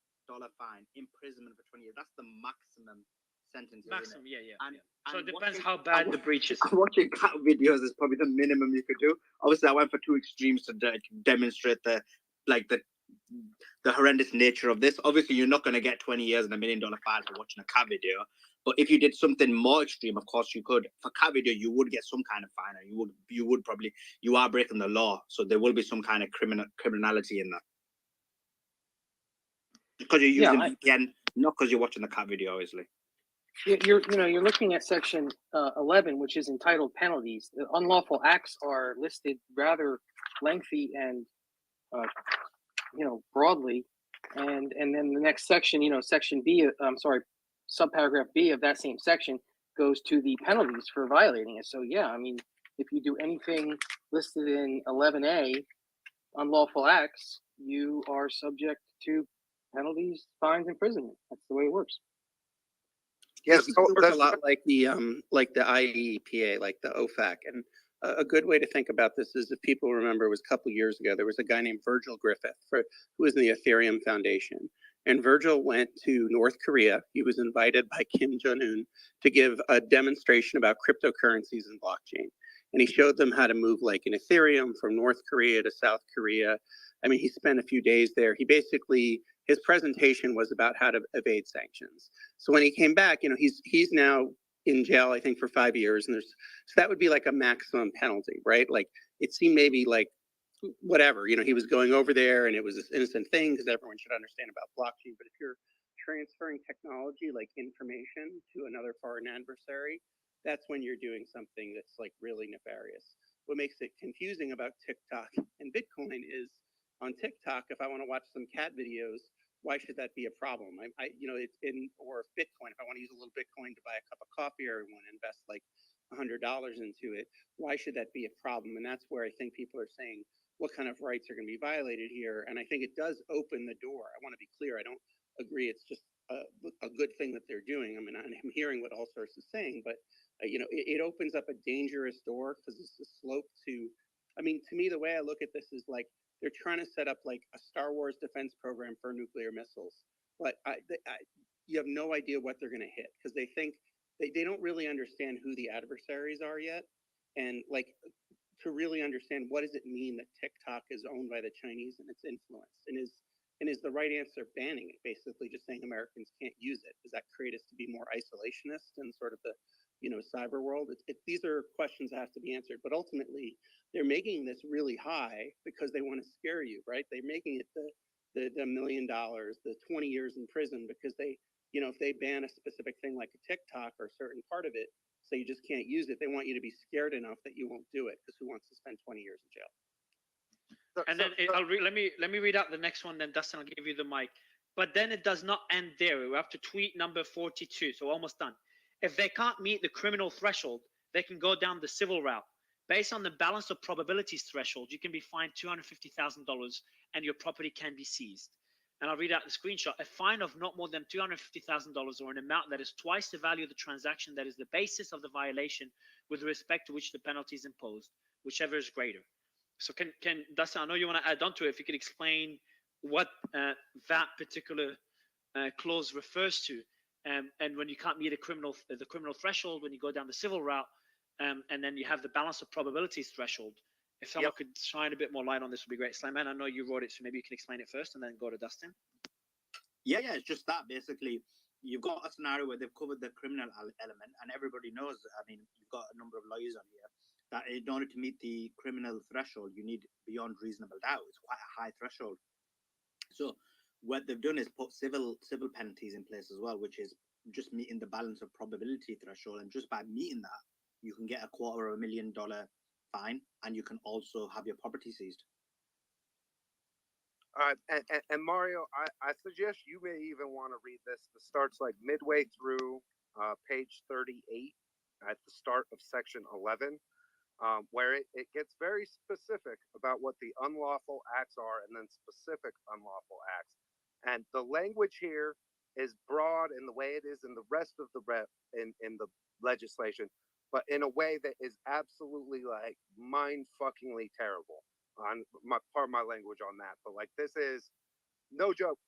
Speaker 19: fine, imprisonment for 20 years, that's the maximum sentence.
Speaker 1: Maximum, yeah.
Speaker 19: And
Speaker 1: So it depends how bad the breach is.
Speaker 19: Watching cat videos is probably the minimum you could do. Obviously, I went for two extremes to demonstrate the horrendous nature of this. Obviously, you're not going to get 20 years and $1 million fine for watching a cat video. But if you did something more extreme, of course you could. For cat video, you would get some kind of fine, and you are breaking the law. So there will be some kind of criminality in that. Because you're using VPN, not because you're watching the cat video, obviously.
Speaker 11: You're looking at section 11, which is entitled penalties. The unlawful acts are listed rather lengthy and broadly, and then the next section, section B, subparagraph B of that same section goes to the penalties for violating it. So yeah, I mean, if you do anything listed in 11A, unlawful acts, you are subject to penalties, fines, imprisonment. That's the way it works.
Speaker 18: Yes, it works a lot like the IEEPA, like the OFAC. And a good way to think about this is, if people remember, it was a couple of years ago, there was a guy named Virgil Griffith who was in the Ethereum Foundation. And Virgil went to North Korea. He was invited by Kim Jong-un to give a demonstration about cryptocurrencies and blockchain. And he showed them how to move like an Ethereum from North Korea to South Korea. I mean, he spent a few days there. He basically, his presentation was about how to evade sanctions. So when he came back, he's now in jail, I think, for 5 years. And so that would be like a maximum penalty, right? Like it seemed maybe like whatever, he was going over there and it was this innocent thing because everyone should understand about blockchain. But if you're transferring technology like information to another foreign adversary, that's when you're doing something that's like really nefarious. What makes it confusing about TikTok and Bitcoin is on TikTok, if I want to watch some cat videos, why should that be a problem? It's or Bitcoin, if I want to use a little Bitcoin to buy a cup of coffee or I want to invest like $100 into it, why should that be a problem? And that's where I think people are saying, what kind of rights are going to be violated here? And I think it does open the door. I want to be clear. I don't agree it's just a good thing that they're doing. I mean, I'm hearing what Allsource is saying, but it opens up a dangerous door because it's a slope to, to me, the way I look at this is like they're trying to set up like a Star Wars defense program for nuclear missiles, but you have no idea what they're going to hit because they think they don't really understand who the adversaries are yet. And like, to really understand what does it mean that TikTok is owned by the Chinese and it's influenced, and is the right answer banning it, basically just saying Americans can't use it? Does that create us to be more isolationist in sort of the cyber world? These are questions that have to be answered, but ultimately they're making this really high because they want to scare you, right? They're making it the $1 million, the 20 years in prison, because they, if they ban a specific thing like a TikTok or a certain part of it, so you just can't use it, they want you to be scared enough that you won't do it, because who wants to spend 20 years in jail?
Speaker 1: And then let me read out the next one. Then Dustin, I'll give you the mic. But then it does not end there. We have to tweet number 42. So almost done. If they can't meet the criminal threshold, they can go down the civil route. Based on the balance of probabilities threshold, you can be fined $250,000 and your property can be seized. And I'll read out the screenshot. A fine of not more than $250,000 or an amount that is twice the value of the transaction that is the basis of the violation with respect to which the penalty is imposed, whichever is greater. So can Dustin, I know you want to add on to it. If you could explain what that particular clause refers to, and when you can't meet the criminal threshold, when you go down the civil route, and then you have the balance of probabilities threshold. If someone could shine a bit more light on this, would be great. Sliman, I know you wrote it, so maybe you can explain it first and then go to Dustin.
Speaker 19: Yeah, it's just that basically you've got a scenario where they've covered the criminal element, and everybody knows, you've got a number of lawyers on here, that in order to meet the criminal threshold, you need beyond reasonable doubt. It's quite a high threshold. So what they've done is put civil penalties in place as well, which is just meeting the balance of probability threshold. And just by meeting that, you can get a $250,000 fine, and you can also have your property seized.
Speaker 3: All right, and Mario, I suggest you may even want to read this. This starts like midway through page 38 at the start of section 11, where it gets very specific about what the unlawful acts are and then specific unlawful acts. And the language here is broad in the way it is in the rest of the in the legislation, but in a way that is absolutely like mind-fuckingly terrible. On my part of my language on that, but like this is no joke.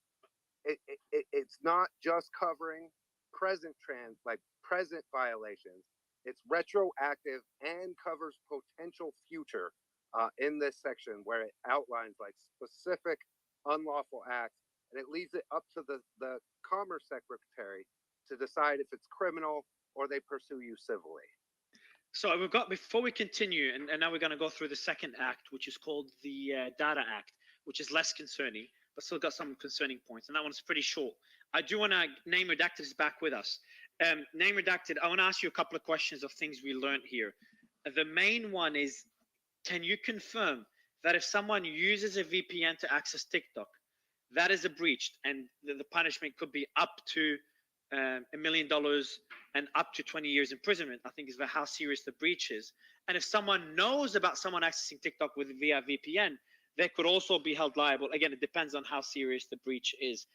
Speaker 3: It's not just covering present violations. It's retroactive and covers potential future in this section where it outlines like specific unlawful acts, and it leaves it up to the Commerce Secretary to decide if it's criminal or they pursue you civilly.
Speaker 1: So we've got, before we continue, and now we're going to go through the second act, which is called the Data Act, which is less concerning, but still got some concerning points, and that one's pretty short. I do want to, Name Redacted is back with us. Name Redacted, I want to ask you a couple of questions of things we learned here. The main one is, can you confirm that if someone uses a VPN to access TikTok, that is a breach, and the punishment could be up to $1 million and up to 20 years imprisonment, I think, is how serious the breach is. And if someone knows about someone accessing TikTok via VPN, they could also be held liable. Again, it depends on how serious the breach is.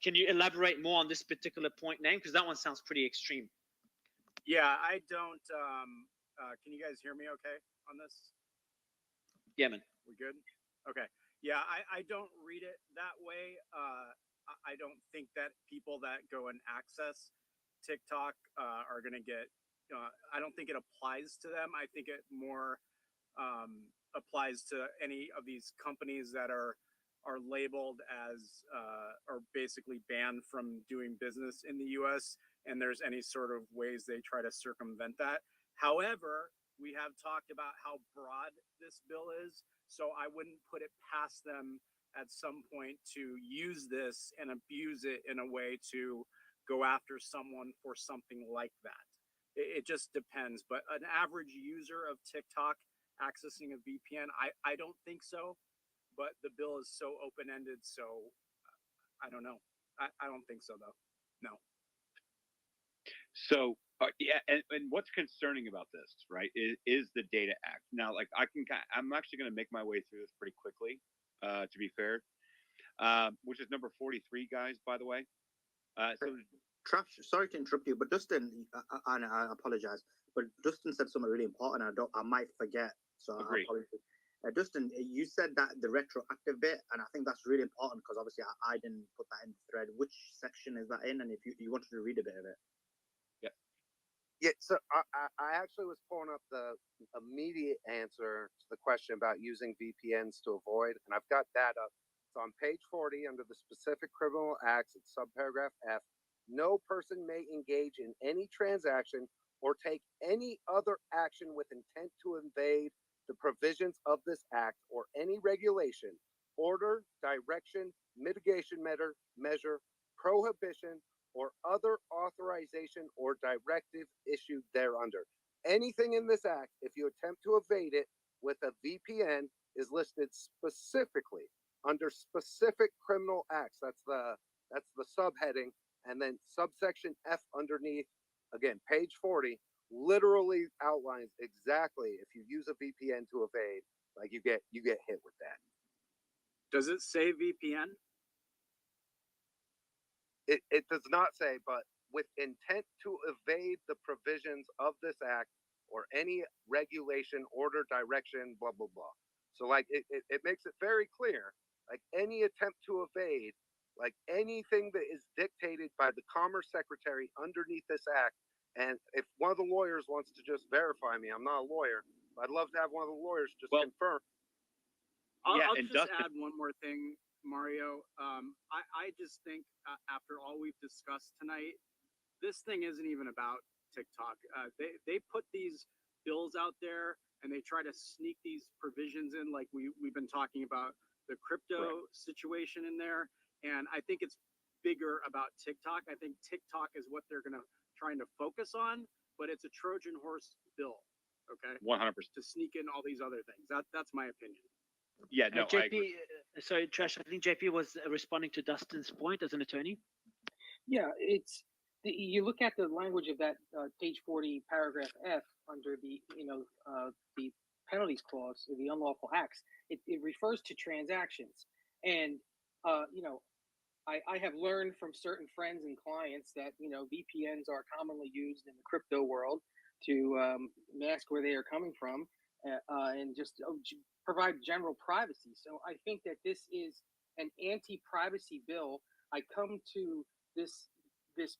Speaker 1: Can you elaborate more on this particular point, Name? Because that one sounds pretty extreme.
Speaker 5: Yeah, I don't. Can you guys hear me okay on this?
Speaker 1: Yeah, man.
Speaker 5: We good? Okay. Yeah, I don't read it that way. I don't think that people that go and access TikTok are going to get. I don't think it applies to them. I think it more applies to any of these companies that are labeled as or basically banned from doing business in the U.S. and there's any sort of ways they try to circumvent that. However, we have talked about how broad this bill is, so I wouldn't put it past them at some point to use this and abuse it in a way to go after someone for something like that. It just depends. But an average user of TikTok accessing a VPN, I don't think so. But the bill is so open-ended, so I don't know. I don't think so, though. No.
Speaker 2: So yeah, and what's concerning about this, right, is the Data Act. Now, like I'm actually going to make my way through this pretty quickly, to be fair, which is number 43, guys, by the way. So
Speaker 19: Trash, sorry to interrupt you, but Dustin, and I apologize, but Dustin said something really important. I might forget, so I apologize. Dustin, you said that the retroactive bit, and I think that's really important because obviously I didn't put that in the thread. Which section is that in? And if you wanted to read a bit of it.
Speaker 3: Yeah, so I actually was pulling up the immediate answer to the question about using VPNs to avoid, and I've got that up. It's on page 40 under the specific criminal acts, it's subparagraph F. No person may engage in any transaction or take any other action with intent to invade the provisions of this act or any regulation, order, direction, mitigation measure, prohibition, or other authorization or directive issued thereunder. Anything in this act, if you attempt to evade it with a VPN, is listed specifically under specific criminal acts. That's the subheading, and then subsection F underneath, again, page 40, literally outlines exactly if you use a VPN to evade, like you get hit with that.
Speaker 5: Does it say VPN?
Speaker 3: It does not say, but with intent to evade the provisions of this act or any regulation, order, direction, blah, blah, blah. So like it makes it very clear, like any attempt to evade, like anything that is dictated by the Commerce Secretary underneath this act. And if one of the lawyers wants to just verify me, I'm not a lawyer, but I'd love to have one of the lawyers just confirm.
Speaker 5: I'll just add one more thing, Mario. I just think after all we've discussed tonight, this thing isn't even about TikTok. They put these bills out there and they try to sneak these provisions in, like we've been talking about the crypto situation in there. And I think it's bigger about TikTok. I think TikTok is what they're trying to focus on, but it's a Trojan horse bill. Okay.
Speaker 2: 100%.
Speaker 5: To sneak in all these other things. That's my opinion.
Speaker 2: Yeah, no, I
Speaker 1: JP,
Speaker 2: agree.
Speaker 1: sorry, Trash. I think JP was responding to Dustin's point as an attorney.
Speaker 11: Yeah, you look at the language of that page 40, paragraph F under the the penalties clause, the unlawful acts. It refers to transactions, and I have learned from certain friends and clients that VPNs are commonly used in the crypto world to mask where they are coming from and just provide general privacy. So I think that this is an anti-privacy bill. I come to this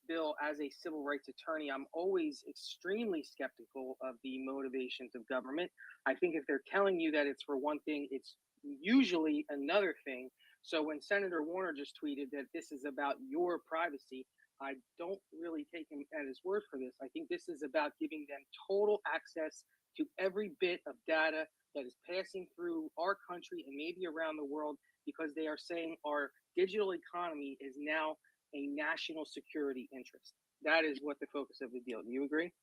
Speaker 11: bill as a civil rights attorney. I'm always extremely skeptical of the motivations of government. I think if they're telling you that it's for one thing, it's usually another thing. So when Senator Warner just tweeted that this is about your privacy, I don't really take him at his word for this. I think this is about giving them total access to every bit of data that is passing through our country and maybe around the world, because they are saying our digital economy is now a national security interest. That is what the focus of the deal. Do you agree?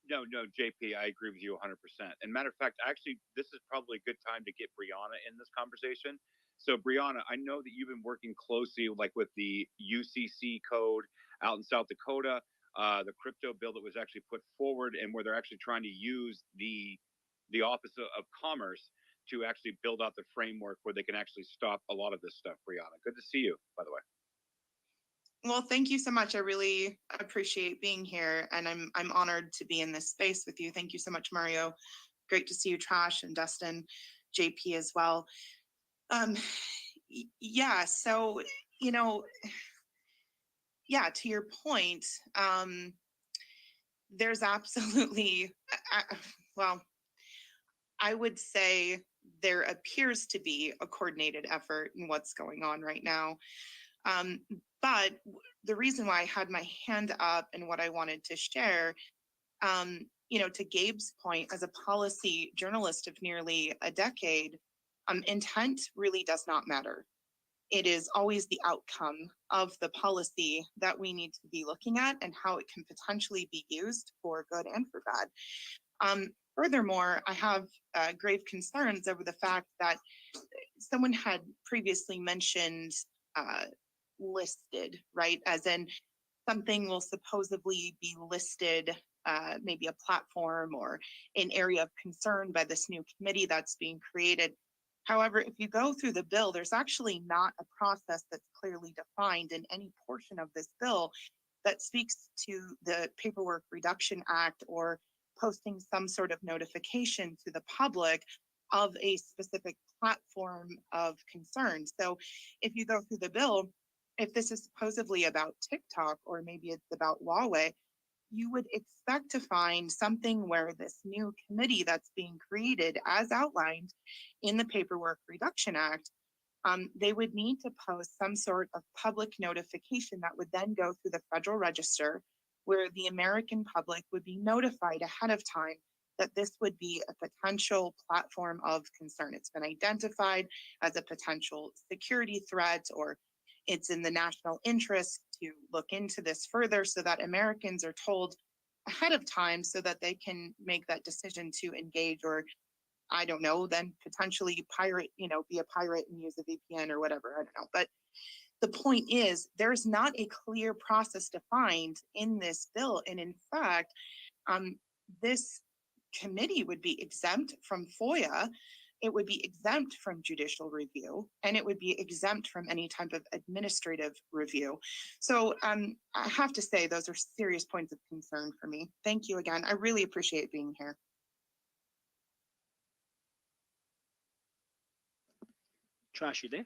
Speaker 2: No, JP, I agree with you 100%. And matter of fact, actually, this is probably a good time to get Brianna in this conversation. So, Brianna, I know that you've been working closely, like with the UCC code out in South Dakota, the crypto bill that was actually put forward, and where they're actually trying to use the Office of Commerce to actually build out the framework where they can actually stop a lot of this stuff. Brianna, good to see you, by the way.
Speaker 21: Well, thank you so much. I really appreciate being here, and I'm honored to be in this space with you. Thank you so much, Mario. Great to see you, Trash, and Dustin, JP as well. Yeah, so yeah, to your point, there's absolutely, well, I would say there appears to be a coordinated effort in what's going on right now. But the reason why I had my hand up and what I wanted to share, to Gabe's point, as a policy journalist of nearly a decade, intent really does not matter. It is always the outcome of the policy that we need to be looking at and how it can potentially be used for good and for bad. Furthermore, I have grave concerns over the fact that someone had previously mentioned listed, right? As in something will supposedly be listed, maybe a platform or an area of concern by this new committee that's being created. However, if you go through the bill, there's actually not a process that's clearly defined in any portion of this bill that speaks to the Paperwork Reduction Act or posting some sort of notification to the public of a specific platform of concern. So if you go through the bill, if this is supposedly about TikTok or maybe it's about Huawei, you would expect to find something where this new committee that's being created, as outlined in the Paperwork Reduction Act, they would need to post some sort of public notification that would then go through the Federal Register, where the American public would be notified ahead of time that this would be a potential platform of concern. It's been identified as a potential security threat, or it's in the national interest to look into this further so that Americans are told ahead of time so that they can make that decision to engage, or I don't know, then potentially pirate, be a pirate and use a VPN or whatever, I don't know. But the point is, there's not a clear process defined in this bill. And in fact, this committee would be exempt from FOIA, it would be exempt from judicial review, and it would be exempt from any type of administrative review. So I have to say, those are serious points of concern for me. Thank you again. I really appreciate being here.
Speaker 1: Trash, you there?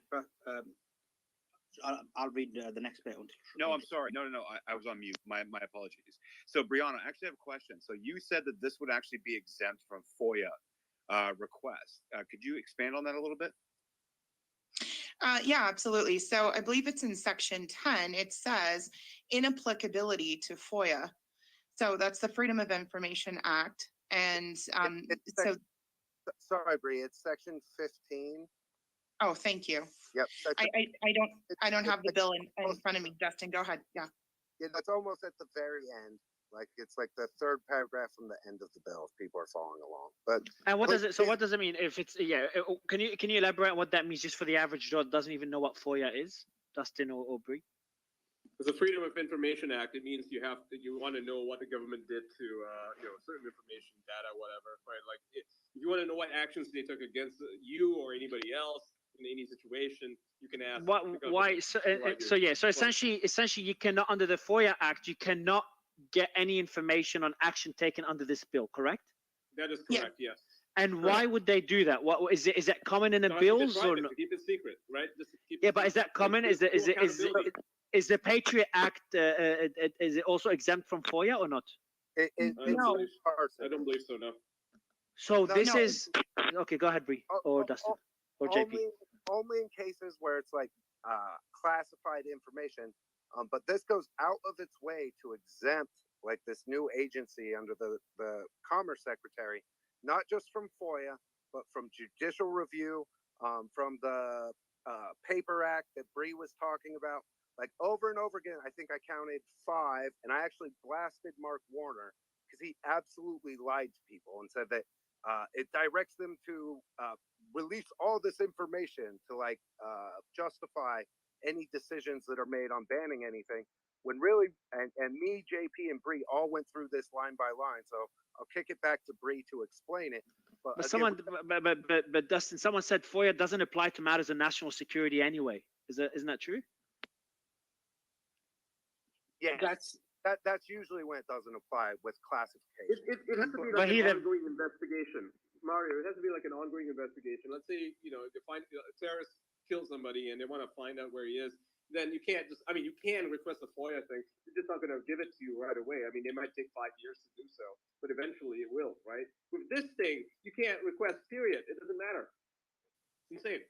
Speaker 16: I'll read the next bit.
Speaker 2: No, I'm sorry. No. I was on mute. My apologies. So, Brianna, I actually have a question. So you said that this would actually be exempt from FOIA requests. Could you expand on that a little bit?
Speaker 21: Yeah, absolutely. So I believe it's in section 10. It says inapplicability to FOIA. So that's the Freedom of Information Act. And so.
Speaker 3: Sorry, Bree, it's section 15.
Speaker 21: Oh, thank you.
Speaker 3: Yep.
Speaker 21: I don't have the bill in front of me. Justin, go ahead. Yeah.
Speaker 3: Yeah, that's almost at the very end. Like it's like the third paragraph from the end of the bill. If people are following along, but
Speaker 1: and what does it? So what does it mean? If it's can you elaborate on what that means just for the average Joe that doesn't even know what FOIA is, Dustin or Bree?
Speaker 12: With the Freedom of Information Act, it means you want to know what the government did to certain information, data, whatever, right? Like if you want to know what actions they took against you or anybody else in any situation, you can ask.
Speaker 1: Why? So essentially, you cannot, under the FOIA Act, you cannot get any information on action taken under this bill, correct?
Speaker 12: That is correct. Yes.
Speaker 1: And why would they do that? What is it? Is that common in the bills or not?
Speaker 12: To keep it secret, right? Just to keep
Speaker 1: but is that common? Is the Patriot Act is it also exempt from FOIA or not?
Speaker 21: No.
Speaker 12: I don't believe so. No.
Speaker 1: So this is okay. Go ahead, Bree or Dustin or JP.
Speaker 3: Only in cases where it's like classified information. But this goes out of its way to exempt like this new agency under the Commerce Secretary, not just from FOIA, but from judicial review, from the Paper Act that Bree was talking about. Like over and over again, I think I counted 5, and I actually blasted Mark Warner because he absolutely lied to people and said that it directs them to release all this information to justify any decisions that are made on banning anything, when really, and me, JP, and Bree all went through this line by line. So I'll kick it back to Bree to explain it. But again,
Speaker 1: but Dustin, someone said FOIA doesn't apply to matters of national security anyway. Isn't that true?
Speaker 3: Yeah, that's usually when it doesn't apply with classification.
Speaker 12: It has to be like an ongoing investigation, Mario. It has to be like an ongoing investigation. Let's say they find terrorists kill somebody and they want to find out where he is.
Speaker 10: then you can't just, I mean, you can request a FOIA thing. They're just not going to give it to you right away. I mean, it might take 5 years to do so, but eventually it will, right? With this thing, you can't request, period. It doesn't matter. It's insane.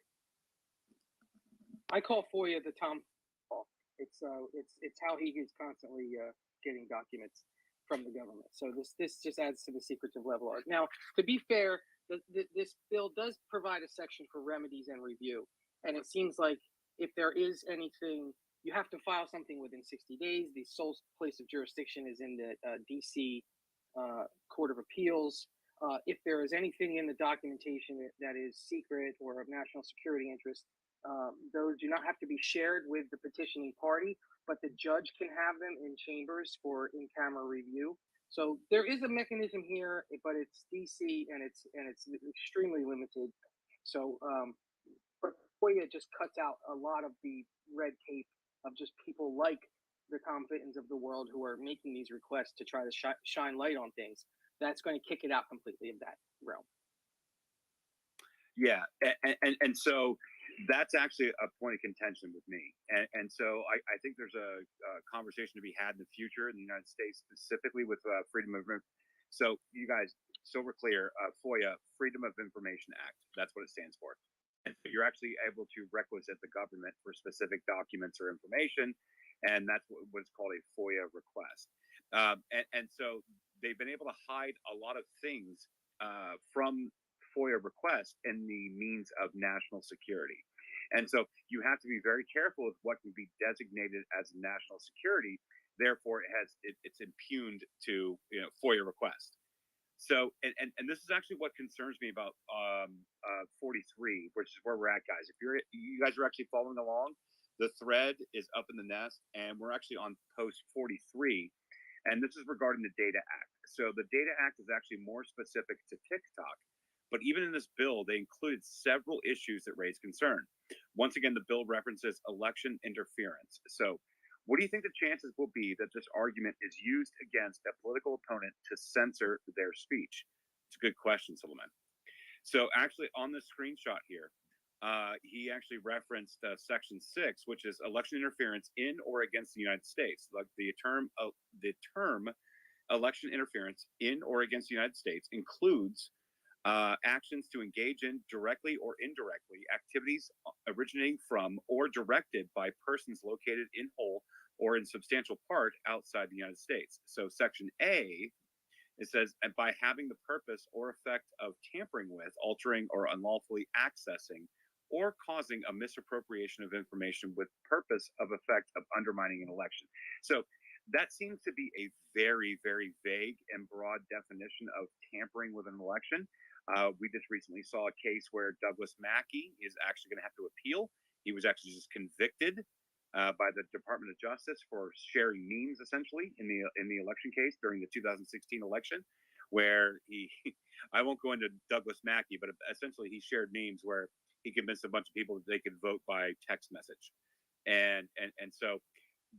Speaker 11: I call FOIA the Tom Hall. It's how he is constantly getting documents from the government. So this just adds to the secretive level. Now, to be fair, this bill does provide a section for remedies and review, and it seems like if there is anything, you have to file something within 60 days. The sole place of jurisdiction is in the DC Court of Appeals. If there is anything in the documentation that is secret or of national security interest, those do not have to be shared with the petitioning party, but the judge can have them in chambers for in-camera review. So there is a mechanism here, but it's DC and it's extremely limited. So but FOIA just cuts out a lot of the red tape of just people like the Tom Fittons of the world who are making these requests to try to shine light on things. That's going to kick it out completely of that realm.
Speaker 2: Yeah, and so that's actually a point of contention with me. And so I think there's a conversation to be had in the future in the United States, specifically with freedom of information. So you guys, so we're clear, FOIA, Freedom of Information Act, that's what it stands for. And you're actually able to requisite the government for specific documents or information, and that's what's called a FOIA request. And so they've been able to hide a lot of things from FOIA requests in the means of national security. And so you have to be very careful with what can be designated as national security. Therefore, it's impugned to FOIA request. So, and this is actually what concerns me about 43, which is where we're at, guys. If you guys are actually following along, the thread is up in the nest, and we're actually on post 43, and this is regarding the Data Act. So the Data Act is actually more specific to TikTok, but even in this bill, they included several issues that raise concern. Once again, the bill references election interference. So what do you think the chances will be that this argument is used against a political opponent to censor their speech? It's a good question, Suleiman. So actually on the screenshot here, he actually referenced Section 6, which is election interference in or against the United States. Like the term election interference in or against the United States includes actions to engage in directly or indirectly activities originating from or directed by persons located in whole or in substantial part outside the United States. So Section A, it says, and by having the purpose or effect of tampering with, altering, or unlawfully accessing or causing a misappropriation of information with purpose of effect of undermining an election. So that seems to be a very, very vague and broad definition of tampering with an election. We just recently saw a case where Douglas Mackey is actually going to have to appeal. He was actually just convicted by the Department of Justice for sharing memes, essentially, in the election case during the 2016 election, where I won't go into Douglas Mackey, but essentially he shared memes where he convinced a bunch of people that they could vote by text message. And so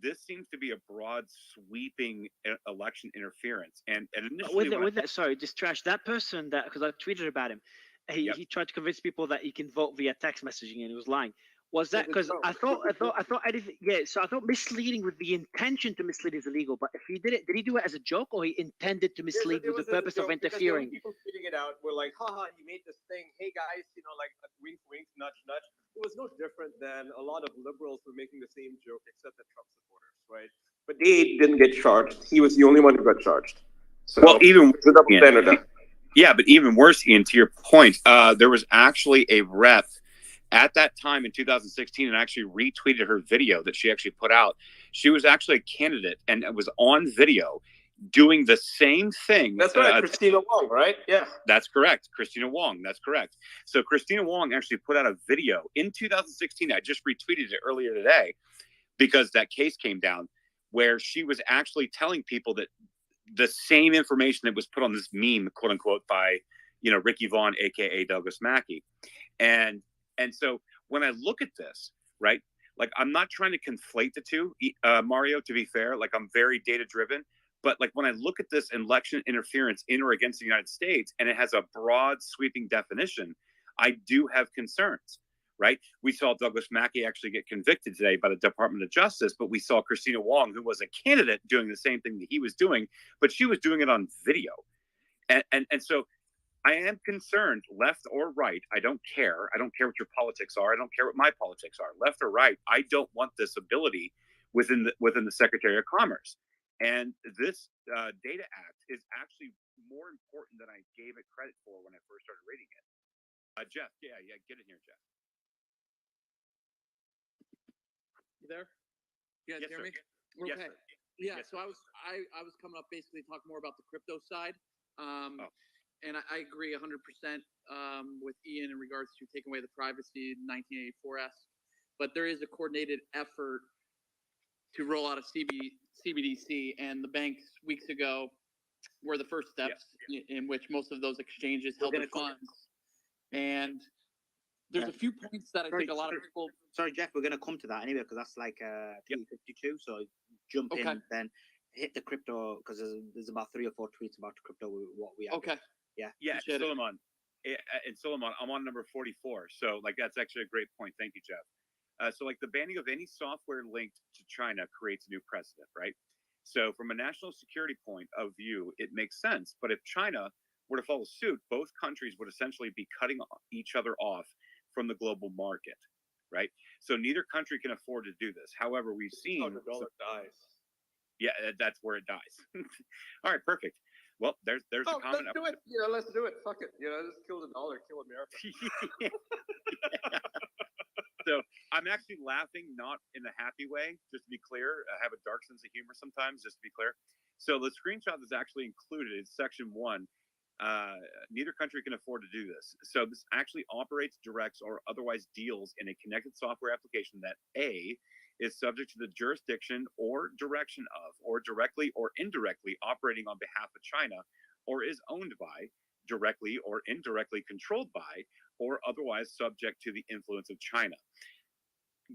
Speaker 2: this seems to be a broad, sweeping election interference. And initially,
Speaker 1: with that, sorry, just trash that person that, because I tweeted about him. He tried to convince people that he can vote via text messaging, and he was lying. Was that because I thought anything? Yeah, so I thought misleading with the intention to mislead is illegal. But if he did he do it as a joke, or he intended to mislead with the purpose of interfering?
Speaker 10: People tweeting it out were like, haha, he made this thing. Hey guys, like wink, wink, nudge, nudge. It was no different than a lot of liberals were making the same joke, except that Trump supporters, right? But they didn't get charged. He was the only one who got charged. So,
Speaker 2: well, even
Speaker 10: the double standard.
Speaker 2: Yeah, but even worse, Ian, to your point, there was actually a rep at that time in 2016 and actually retweeted her video that she actually put out. She was actually a candidate and it was on video doing the same thing.
Speaker 10: That's right, Christina Wong, right? Yeah.
Speaker 2: That's correct. Christina Wong, that's correct. So Christina Wong actually put out a video in 2016. I just retweeted it earlier today because that case came down where she was actually telling people that the same information that was put on this meme, quote unquote, by, Ricky Vaughn, AKA Douglas Mackey. And so when I look at this, right, like I'm not trying to conflate the two, Mario, to be fair, like I'm very data driven, but like when I look at this election interference in or against the United States, and it has a broad sweeping definition, I do have concerns, right? We saw Douglas Mackey actually get convicted today by the Department of Justice, but we saw Christina Wong, who was a candidate, doing the same thing that he was doing, but she was doing it on video. And so I am concerned, left or right. I don't care. I don't care what your politics are. I don't care what my politics are, left or right. I don't want this ability within the Secretary of Commerce. And this Data Act is actually more important than I gave it credit for when I first started reading it. Jeff, yeah, get in here, Jeff.
Speaker 15: You there? You guys
Speaker 2: Yes,
Speaker 15: hear
Speaker 2: sir.
Speaker 15: me?
Speaker 2: Yes,
Speaker 15: Okay.
Speaker 2: sir.
Speaker 15: Yeah.
Speaker 2: Yes,
Speaker 15: So I was coming up basically to talk more about the crypto side. And I agree 100% with Ian in regards to taking away the privacy 1984S. But there is a coordinated effort to roll out a CBDC, and the banks weeks ago were the first steps in which most of those exchanges held their funds. And there's a few points that I think a lot of people.
Speaker 19: Sorry, Jeff, we're going to come to that anyway because that's like P52. So jump in, then hit the crypto because there's about 3 or 4 tweets about crypto. What we have.
Speaker 15: Okay.
Speaker 19: Yeah.
Speaker 2: Yeah, Suleiman. And Suleiman, I'm on number 44. So like that's actually a great point. Thank you, Jeff. So like the banning of any software linked to China creates a new precedent, right? So from a national security point of view, it makes sense. But if China were to follow suit, both countries would essentially be cutting each other off from the global market, right? So neither country can afford to do this. However, we've seen
Speaker 12: the dollar dies.
Speaker 2: Yeah, that's where it dies. All right, perfect. Well, there's a comment.
Speaker 12: Let's do it. Let's do it. Fuck it. Just kill the dollar, kill America.
Speaker 2: So I'm actually laughing, not in a happy way, just to be clear. I have a dark sense of humor sometimes, just to be clear. So the screenshot is actually included in section 1. Neither country can afford to do this. So this actually operates, directs, or otherwise deals in a connected software application that A, is subject to the jurisdiction or direction of, or directly or indirectly operating on behalf of China, or is owned by, directly or indirectly controlled by, or otherwise subject to the influence of China.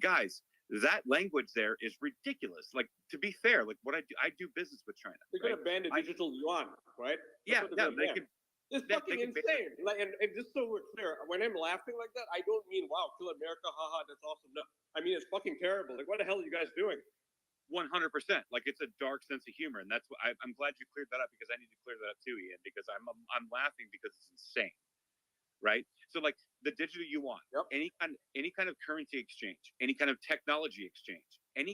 Speaker 2: Guys, that language there is ridiculous. Like, to be fair, like what I do business with China.
Speaker 12: They're going to ban the digital yuan, right?
Speaker 2: Yeah, they can.
Speaker 12: It's fucking insane. Like, and just so we're clear, when I'm laughing like that, I don't mean wow, kill America, haha, that's awesome. No, I mean it's fucking terrible. Like, what the hell are you guys doing?
Speaker 2: 100%. Like, it's a dark sense of humor, and that's what I'm glad you cleared that up because I need to clear that up too, Ian. Because I'm laughing because it's insane, right? So like the digital yuan, any kind of currency exchange, any kind of technology exchange, any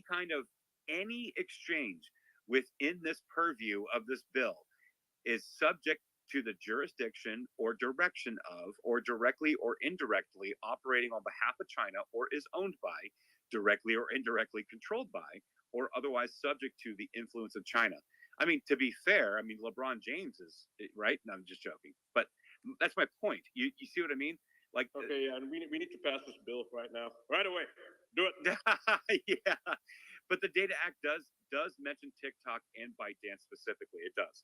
Speaker 2: exchange within this purview of this bill is subject to the jurisdiction or direction of, or directly or indirectly operating on behalf of China, or is owned by, directly or indirectly controlled by, or otherwise subject to the influence of China. I mean, to be fair, I mean, LeBron James is, right? No, I'm just joking. But that's my point. You see what I mean? Like,
Speaker 12: okay, yeah, and we need to pass this bill right now. Right away. Do it.
Speaker 2: Yeah. But the Data Act does mention TikTok and ByteDance specifically. It does.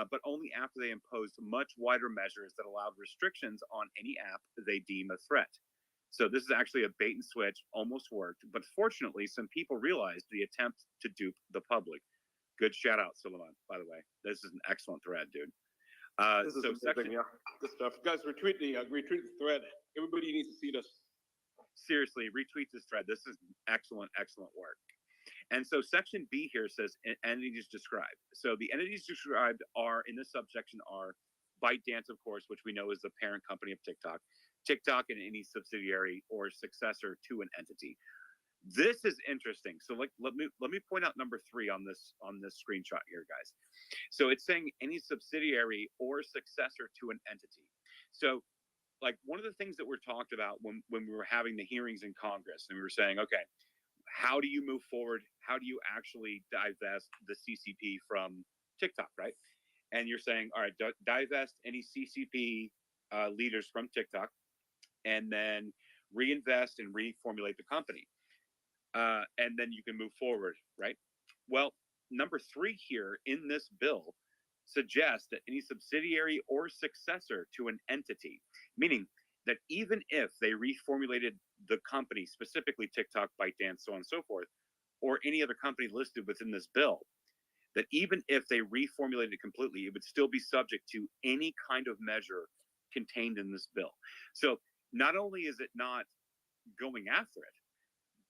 Speaker 2: But only after they imposed much wider measures that allowed restrictions on any app they deem a threat. So this is actually a bait and switch, almost worked. But fortunately, some people realized the attempt to dupe the public. Good shout out, Suleiman, by the way. This is an excellent thread, dude.
Speaker 12: This is amazing, yeah. This stuff. Guys, retweet the thread. Everybody needs to see this.
Speaker 2: Seriously, retweet this thread. This is excellent, excellent work. And so section B here says entities described. So the entities described are in this subsection are ByteDance, of course, which we know is the parent company of TikTok, TikTok and any subsidiary or successor to an entity. This is interesting. So let me point out number 3 on this screenshot here, guys. So it's saying any subsidiary or successor to an entity. So like one of the things that were talked about when we were having the hearings in Congress, and we were saying, okay, how do you move forward? How do you actually divest the CCP from TikTok, right? And you're saying, all right, divest any CCP leaders from TikTok, and then reinvest and reformulate the company. And then you can move forward, right? Well, number 3 here in this bill suggests that any subsidiary or successor to an entity, meaning that even if they reformulated the company, specifically TikTok, ByteDance, so on and so forth, or any other company listed within this bill, that even if they reformulated it completely, it would still be subject to any kind of measure contained in this bill. So not only is it not
Speaker 20: going after it,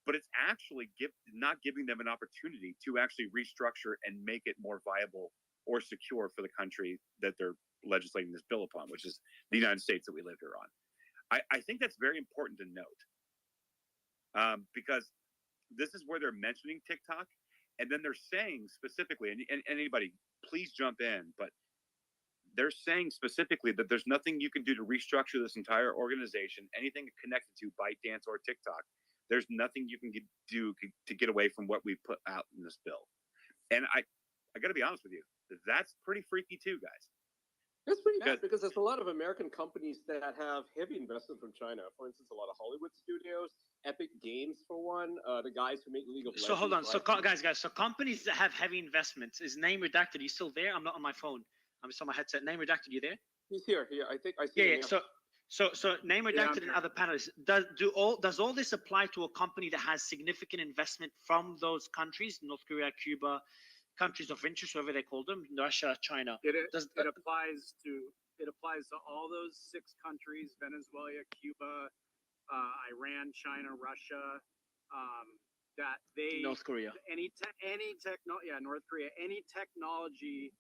Speaker 20: but it's actually not giving them an opportunity to actually restructure and make it more viable or secure for the country that they're legislating this bill upon, which is the United States that we live here on. I think that's very important to note, because this is where they're mentioning TikTok, and then they're saying specifically, and anybody, please jump in, but they're saying specifically that there's nothing you can do to restructure this entire organization, anything connected to ByteDance or TikTok. There's nothing you can do to get away from what we put out in this bill. And I got to be honest with you, that's pretty freaky too, guys.
Speaker 12: It's pretty bad because there's a lot of American companies that have heavy investment from China. For instance, a lot of Hollywood studios, Epic Games for one, the guys who make League of Legends.
Speaker 1: So hold on, so
Speaker 12: right?
Speaker 1: guys, so companies that have heavy investments, is name redacted? Are you still there? I'm not on my phone. I'm just on my headset. Name redacted, you there?
Speaker 12: He's here. I think I see
Speaker 1: Yeah,
Speaker 12: him
Speaker 1: yeah.
Speaker 12: now.
Speaker 1: So name redacted and other panelists. Does all this apply to a company that has significant investment from those countries, North Korea, Cuba, countries of interest, whatever they call them, Russia, China?
Speaker 5: It applies to all those 6 countries: Venezuela, Cuba, Iran, China, Russia. That they
Speaker 1: North Korea.
Speaker 5: North Korea. Any technology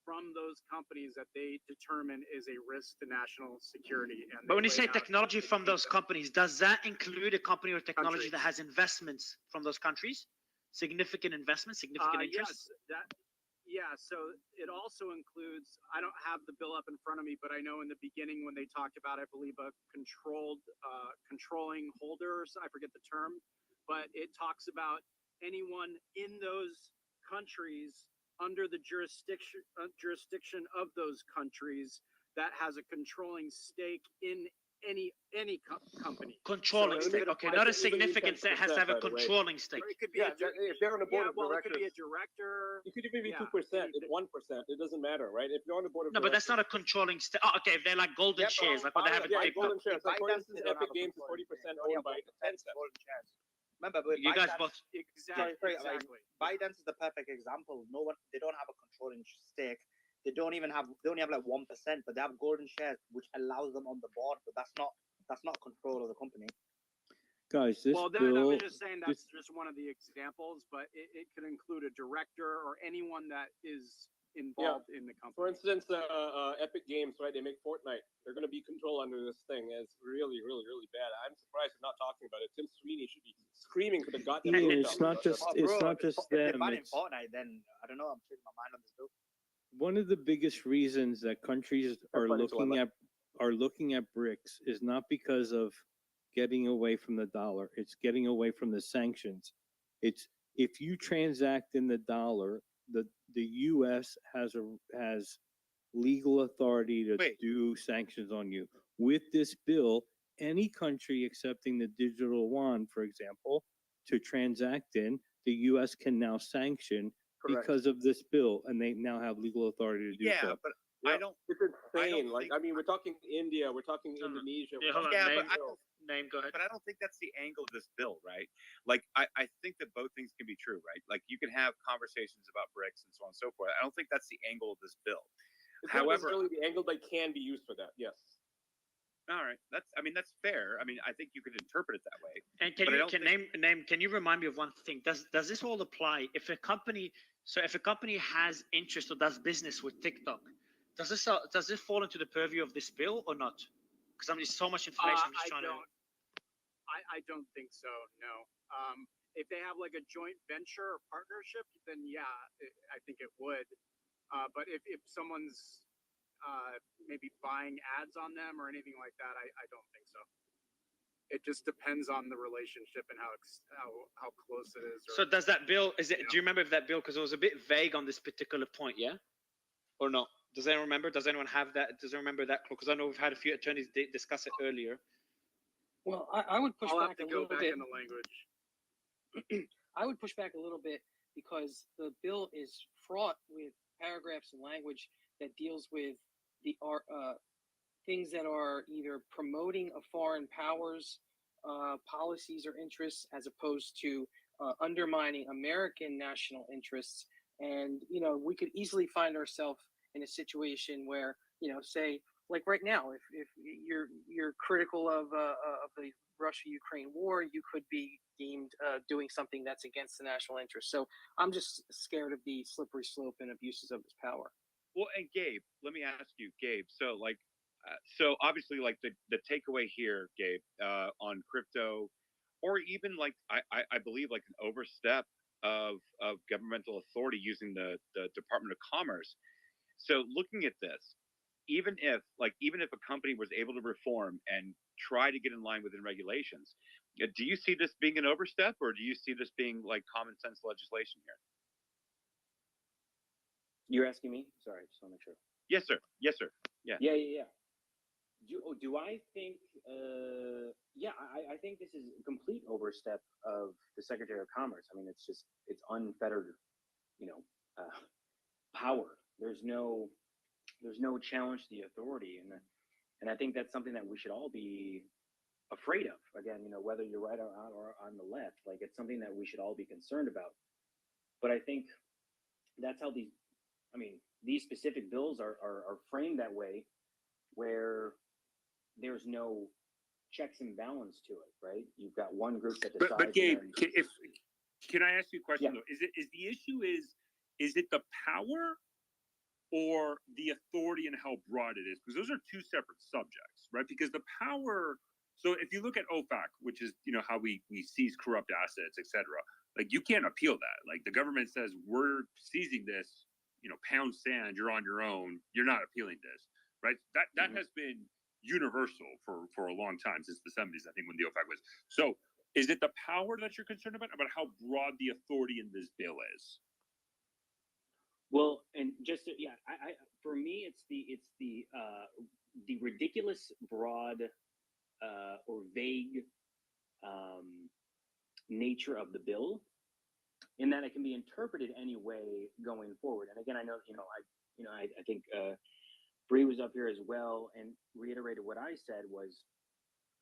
Speaker 5: from those companies that they determine is a risk to national security. And
Speaker 1: But when you say technology from those companies, does that include a company or technology that has investments from those countries? Significant investments, significant interest?
Speaker 5: Yes, so it also includes, I don't have the bill up in front of me, but I know in the beginning when they talked about, I believe, a controlling holders, I forget the term, but it talks about anyone in those countries under the jurisdiction of those countries that has a controlling stake in any company.
Speaker 1: Controlling stake. Okay, not a significant stake. It has to have a controlling stake.
Speaker 5: It could be
Speaker 12: if they're on the board of
Speaker 5: it could be a
Speaker 12: directors,
Speaker 5: director.
Speaker 12: it could even be 2%, 1%. It doesn't matter, right? If you're on the board of
Speaker 1: No, but that's not a controlling stake. Oh, okay, if they're like golden shares, like what they have in TikTok.
Speaker 12: golden shares. Like for instance, Epic Games is 40% owned by Tencent.
Speaker 19: Remember, but
Speaker 1: You guys both.
Speaker 19: Exactly. ByteDance is the perfect example. They don't have a controlling stake. They only have like 1%, but they have golden shares, which allows them on the board. But that's not control of the company.
Speaker 17: Guys, this
Speaker 5: I
Speaker 17: bill.
Speaker 5: was just saying that's just one of the examples, but it could include a director or anyone that is involved in the company.
Speaker 12: For instance, Epic Games, right? They make Fortnite. They're going to be controlled under this thing. It's really, really, really bad. I'm surprised they're not talking about it. Tim Sweeney should be screaming for the goddamn.
Speaker 17: Yeah, it's not just them.
Speaker 19: If they're banning
Speaker 17: It's
Speaker 19: Fortnite, then I don't know. I'm changing my mind on this bill.
Speaker 17: one of the biggest reasons that countries are looking at BRICS is not because of getting away from the dollar. It's getting away from the sanctions. It's if you transact in the dollar, the U.S. has legal authority to do sanctions on you. With this bill, any country accepting the digital yuan, for example, to transact in, the U.S. can now sanction because of this bill, and they now have legal authority to do so.
Speaker 20: But
Speaker 12: I don't. It's insane. We're talking India. We're talking Indonesia.
Speaker 1: Yeah, hold on. Go ahead.
Speaker 20: But I don't think that's the angle of this bill, right? Like, I think that both things can be true, right? Like, you can have conversations about BRICS and so on and so forth. I don't think that's the angle of this bill.
Speaker 12: It's not necessarily the angle that can be used for that. Yes.
Speaker 20: All right, that's fair. I mean, I think you could interpret it that way.
Speaker 1: And can you remind me of one thing? Does this all apply if a company has interest or does business with TikTok? Does this fall into the purview of this bill or not? Because I'm just so much information. I'm just trying to.
Speaker 5: I don't think so. No. If they have like a joint venture or partnership, then yeah, I think it would. But if someone's maybe buying ads on them or anything like that, I don't think so. It just depends on the relationship and how close it is.
Speaker 1: So does that bill? Do you remember that bill? Because it was a bit vague on this particular point, yeah, or not? Does anyone remember? Does anyone have that? Does anyone remember that? Because I know we've had a few attorneys discuss it earlier.
Speaker 11: Well, I would push back a little bit.
Speaker 5: in the language.
Speaker 11: I would push back a little bit because the bill is fraught with paragraphs and language that deals with the things that are either promoting a foreign power's policies or interests as opposed to undermining American national interests. And, we could easily find ourselves in a situation where, say like right now, if you're critical of the Russia-Ukraine war, you could be deemed doing something that's against the national interest. So I'm just scared of the slippery slope and abuses of this power.
Speaker 20: Well, and Gabe, let me ask you, Gabe. So like, so obviously, like the takeaway here, Gabe, on crypto, or even like I believe like an overstep of governmental authority using the Department of Commerce. So looking at this, even if a company was able to reform and try to get in line within regulations, do you see this being an overstep, or do you see this being like common sense legislation here?
Speaker 7: You're asking me? Sorry, just want to make sure.
Speaker 20: Yes, sir. Yes, sir. Yeah.
Speaker 7: Yeah. Do I think? I think this is a complete overstep of the Secretary of Commerce. I mean, it's unfettered, power. There's no challenge to the authority, and I think that's something that we should all be afraid of. Again, whether you're right or on the left, like it's something that we should all be concerned about. But I think that's how these specific bills are framed that way, where there's no checks and balance to it, right? You've got one group that decides.
Speaker 4: But Gabe, can I ask you a question though? Is the issue is it the power or the authority and how broad it is? Because those are two separate subjects, right? Because the power. So if you look at OFAC, which is how we seize corrupt assets, etc., like you can't appeal that. Like the government says we're seizing this, pound sand, you're on your own, you're not appealing this, right? That has been universal for a long time, since the 70s, I think, when the OFAC was. So is it the power that you're concerned about how broad the authority in this bill is?
Speaker 7: Well, and just I for me, it's the ridiculous broad or vague nature of the bill, in that it can be interpreted any way going forward. And again, I know I think Bree was up here as well and reiterated what I said was,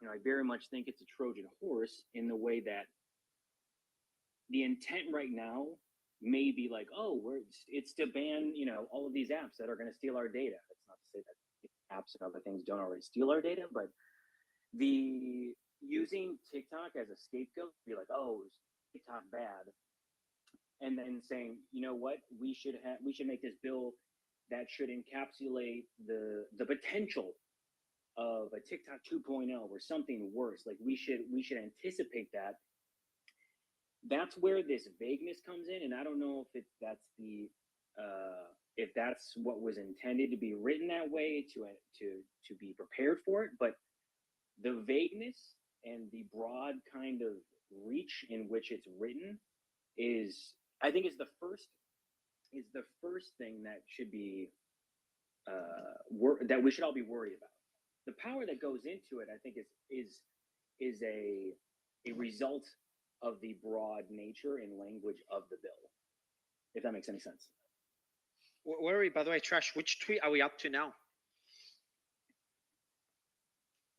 Speaker 7: I very much think it's a Trojan horse, in the way that the intent right now may be like, oh, it's to ban, all of these apps that are going to steal our data. That's not to say that apps and other things don't already steal our data, but the using TikTok as a scapegoat, be like, oh, is TikTok bad? And then saying, you know what, we should make this bill that should encapsulate the potential of a TikTok 2.0 or something worse. Like we should anticipate that. That's where this vagueness comes in, and I don't know if that's what was intended to be written that way to be prepared for it. But the vagueness and the broad kind of reach in which it's written is the first thing that should be that we should all be worried about. The power that goes into it, I think, is a result of the broad nature and language of the bill, if that makes any sense.
Speaker 1: Where are we, by the way, Trash? Which tweet are we up to now?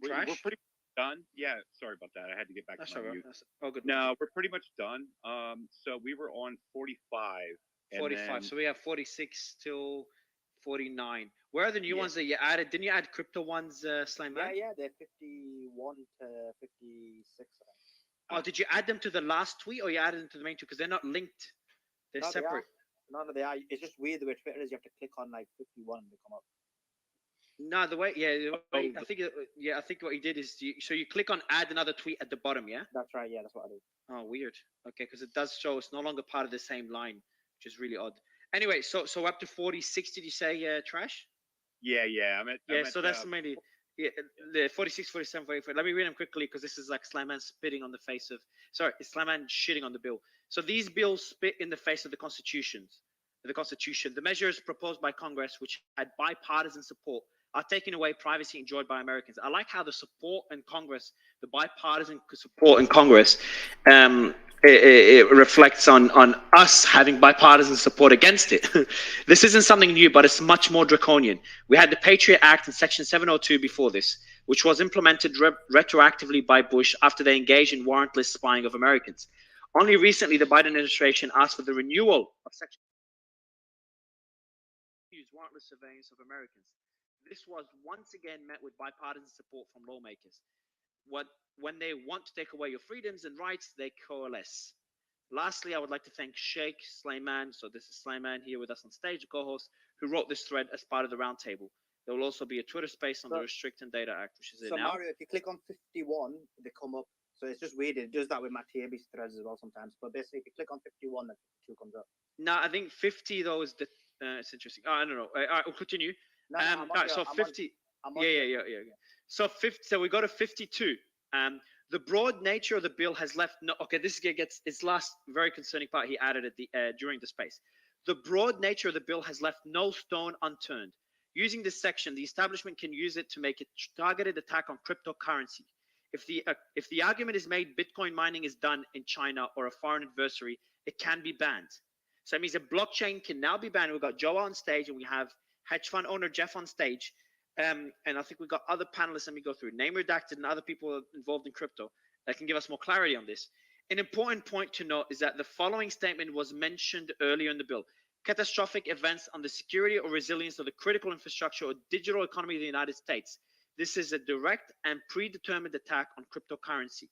Speaker 20: We're pretty done. Yeah, sorry about that. I had to get back
Speaker 1: That's
Speaker 20: to my
Speaker 1: all right.
Speaker 20: mute.
Speaker 1: Oh, good.
Speaker 20: No, we're pretty much done. So we were on 45.
Speaker 1: 45.
Speaker 20: Then,
Speaker 1: So we have 46 till 49. Where are the new ones that you added? Didn't you add crypto ones, Slime Man?
Speaker 16: Yeah, they're 51 to 56.
Speaker 1: Oh, did you add them to the last tweet, or you added them to the main tweet? Because they're not linked. They're
Speaker 16: No,
Speaker 1: separate.
Speaker 16: No, they are. It's just weird the way Twitter is. You have to click on like 51 to come up.
Speaker 1: No, the way, I think what you did is you click on add another tweet at the bottom, yeah?
Speaker 16: That's right. Yeah, that's what I did.
Speaker 1: Oh, weird. Okay, because it does show it's no longer part of the same line, which is really odd. Anyway, so up to 46, did you say, Trash?
Speaker 20: Yeah.
Speaker 1: So that's mainly the 46, 47, 44. Let me read them quickly, because this is like Slime Man spitting on the face of. Sorry, it's Slime Man shitting on the bill. So these bills spit in the face of the Constitution. The measures proposed by Congress, which had bipartisan support, are taking away privacy enjoyed by Americans. I like how the support in Congress, the bipartisan support in Congress, it reflects on us having bipartisan support against it. This isn't something new, but it's much more draconian. We had the Patriot Act in Section 702 before this, which was implemented retroactively by Bush after they engaged in warrantless spying of Americans. Only recently, the Biden administration asked for the renewal of Section warrantless surveillance of Americans. this was once again met with bipartisan support from lawmakers. When they want to take away your freedoms and rights, they coalesce. Lastly, I would like to thank Sheikh Slayman. So this is Slayman here with us on stage, co-host, who wrote this thread as part of the roundtable. There will also be a Twitter space on the Restricting Data Act, which is in now.
Speaker 16: Mario, if you click on 51, they come up. So it's just weird. It does that with my TAB threads as well sometimes. But basically, if you click on 51, then 52 comes up.
Speaker 1: No, I think 50 though is the. It's interesting. Oh, I don't know. All right, we'll continue. So 50. Yeah. So 50. So we go to 52. The broad nature of the bill has left no. Okay, this gets its last very concerning part. He added at the during the space. The broad nature of the bill has left no stone unturned. Using this section, the establishment can use it to make a targeted attack on cryptocurrency. If the argument is made Bitcoin mining is done in China or a foreign adversary, it can be banned. So that means a blockchain can now be banned. We've got Joe on stage, and we have hedge fund owner Jeff on stage. And I think we've got other panelists. Let me go through. Name redacted and other people involved in crypto that can give us more clarity on this. An important point to note is that the following statement was mentioned earlier in the bill. Catastrophic events on the security or resilience of the critical infrastructure or digital economy of the United States. This is a direct and predetermined attack on cryptocurrency.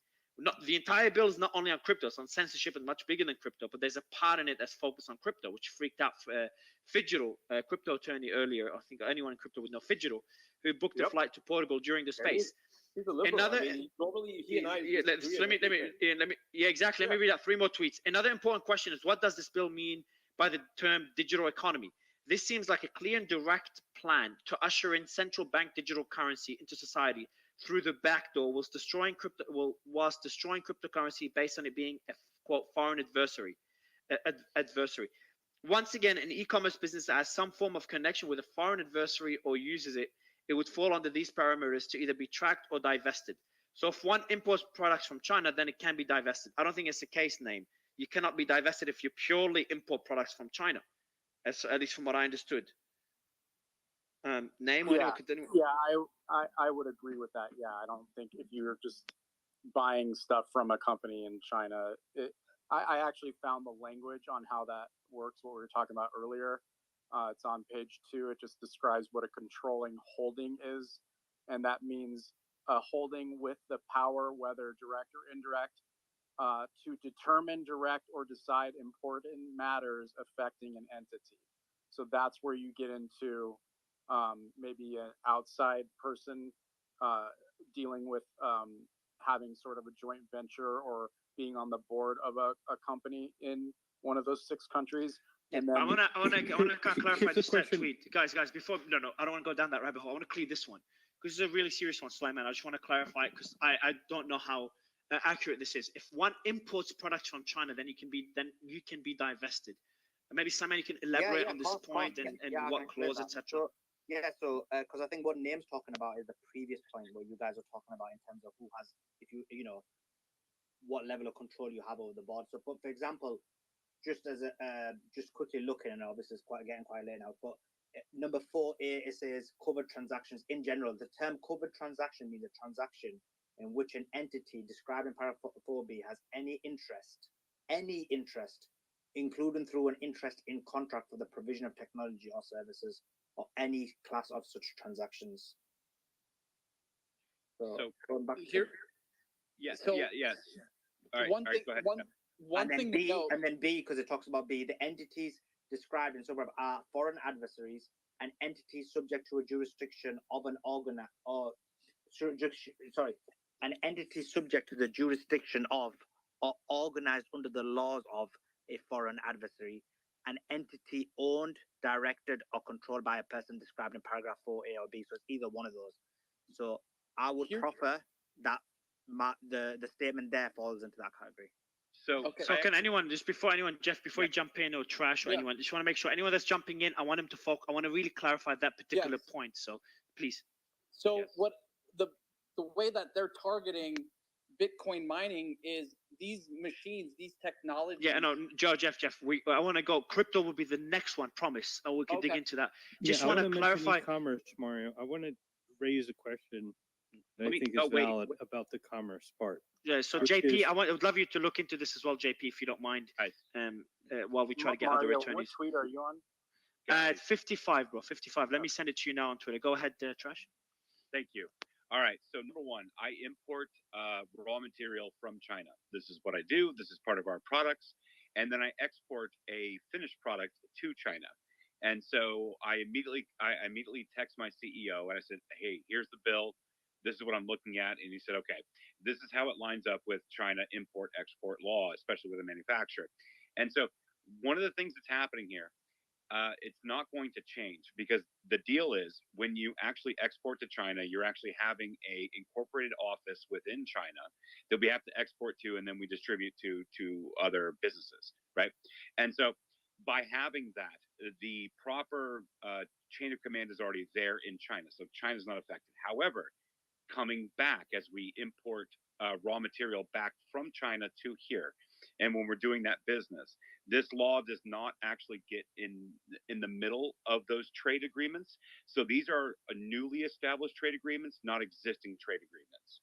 Speaker 1: The entire bill is not only on crypto, it's on censorship and much bigger than crypto, but there's a part in it that's focused on crypto, which freaked out Fidgetal, crypto attorney earlier. I think anyone in crypto would know Fidgetal, who booked a flight to Portugal during the space.
Speaker 12: He's a liberal.
Speaker 1: Another,
Speaker 12: I mean, normally he and I.
Speaker 1: Exactly. Let me read out 3 more tweets. Another important question is, what does this bill mean by the term digital economy? This seems like a clear and direct plan to usher in central bank digital currency into society through the back door, whilst destroying cryptocurrency based on it being a quote foreign adversary. Once again, an e-commerce business that has some form of connection with a foreign adversary or uses it, it would fall under these parameters to either be tracked or divested. So if one imports products from China, then it can be divested. I don't think it's the case, Name. You cannot be divested if you purely import products from China, at least from what I understood. Name or continue?
Speaker 14: I would agree with that. Yeah, I don't think if you're just buying stuff from a company in China, I actually found the language on how that works, what we were talking about earlier. It's on page 2. It just describes what a controlling holding is. And that means a holding with the power, whether direct or indirect, to determine, direct, or decide important matters affecting an entity. So that's where you get into maybe an outside person dealing with having sort of a joint venture or being on the board of a company in one of those 6 countries. And then
Speaker 1: I wanna clarify this tweet, guys. Before I don't want to go down that rabbit hole. I want to clear this one because it's a really serious one, Slayman. I just want to clarify because I don't know how accurate this is. If one imports products from China, then you can be divested. And maybe Slayman, you can elaborate on this point and what clause, etc.
Speaker 16: So because I think what Name's talking about is the previous point where you guys are talking about in terms of who has, if you know, what level of control you have over the board. So, but for example, just as just quickly looking, and this is getting quite late now, but number 4A, it says covered transactions in general. The term covered transaction means a transaction in which an entity described in paragraph 4B has any interest, including through an interest in contract for the provision of technology or services or any class of such transactions. So going back
Speaker 6: here, yes. All right,
Speaker 14: one thing,
Speaker 6: go ahead.
Speaker 14: One thing to note,
Speaker 16: and then B, because it talks about B, the entities described in suburb are foreign adversaries and entities subject to a jurisdiction of an an entity subject to the jurisdiction of or organized under the laws of a foreign adversary, an entity owned, directed, or controlled by a person described in paragraph 4A or B. So it's either one of those. So I would proffer that the statement there falls into that category.
Speaker 1: So can anyone, just before anyone, Jeff, before you jump in or trash or anyone, just want to make sure anyone that's jumping in, I want him to I want to really clarify that particular point. So please.
Speaker 15: So what the way that they're targeting Bitcoin mining is these machines, these technologies.
Speaker 1: Yeah, no, Jeff, I want to go. Crypto will be the next one, promise. And we can dig into that. Just want to clarify.
Speaker 17: E-commerce, Mario. I want to raise a question that I think is valid about the commerce part.
Speaker 1: Yeah, so JP, I would love you to look into this as well, JP, if you don't mind. While we try to get other attorneys.
Speaker 14: What tweet are you on?
Speaker 2: guys.
Speaker 1: 55, bro. 55. Let me send it to you now on Twitter. Go ahead, Trash.
Speaker 2: Thank you. All right. So number one, I import raw material from China. This is what I do. This is part of our products, and then I export a finished product to China. And so I immediately text my CEO and I said, "Hey, here's the bill. This is what I'm looking at." And he said, "Okay, this is how it lines up with China import-export law, especially with a manufacturer." And so one of the things that's happening here, it's not going to change because the deal is when you actually export to China, you're actually having a incorporated office within China that we have to export to, and then we distribute to other businesses, right? And so by having that, the proper chain of command is already there in China, so China's not affected. However, coming back as we import raw material back from China to here, and when we're doing that business, this law does not actually get in the middle of those trade agreements. So these are newly established trade agreements, not existing trade agreements.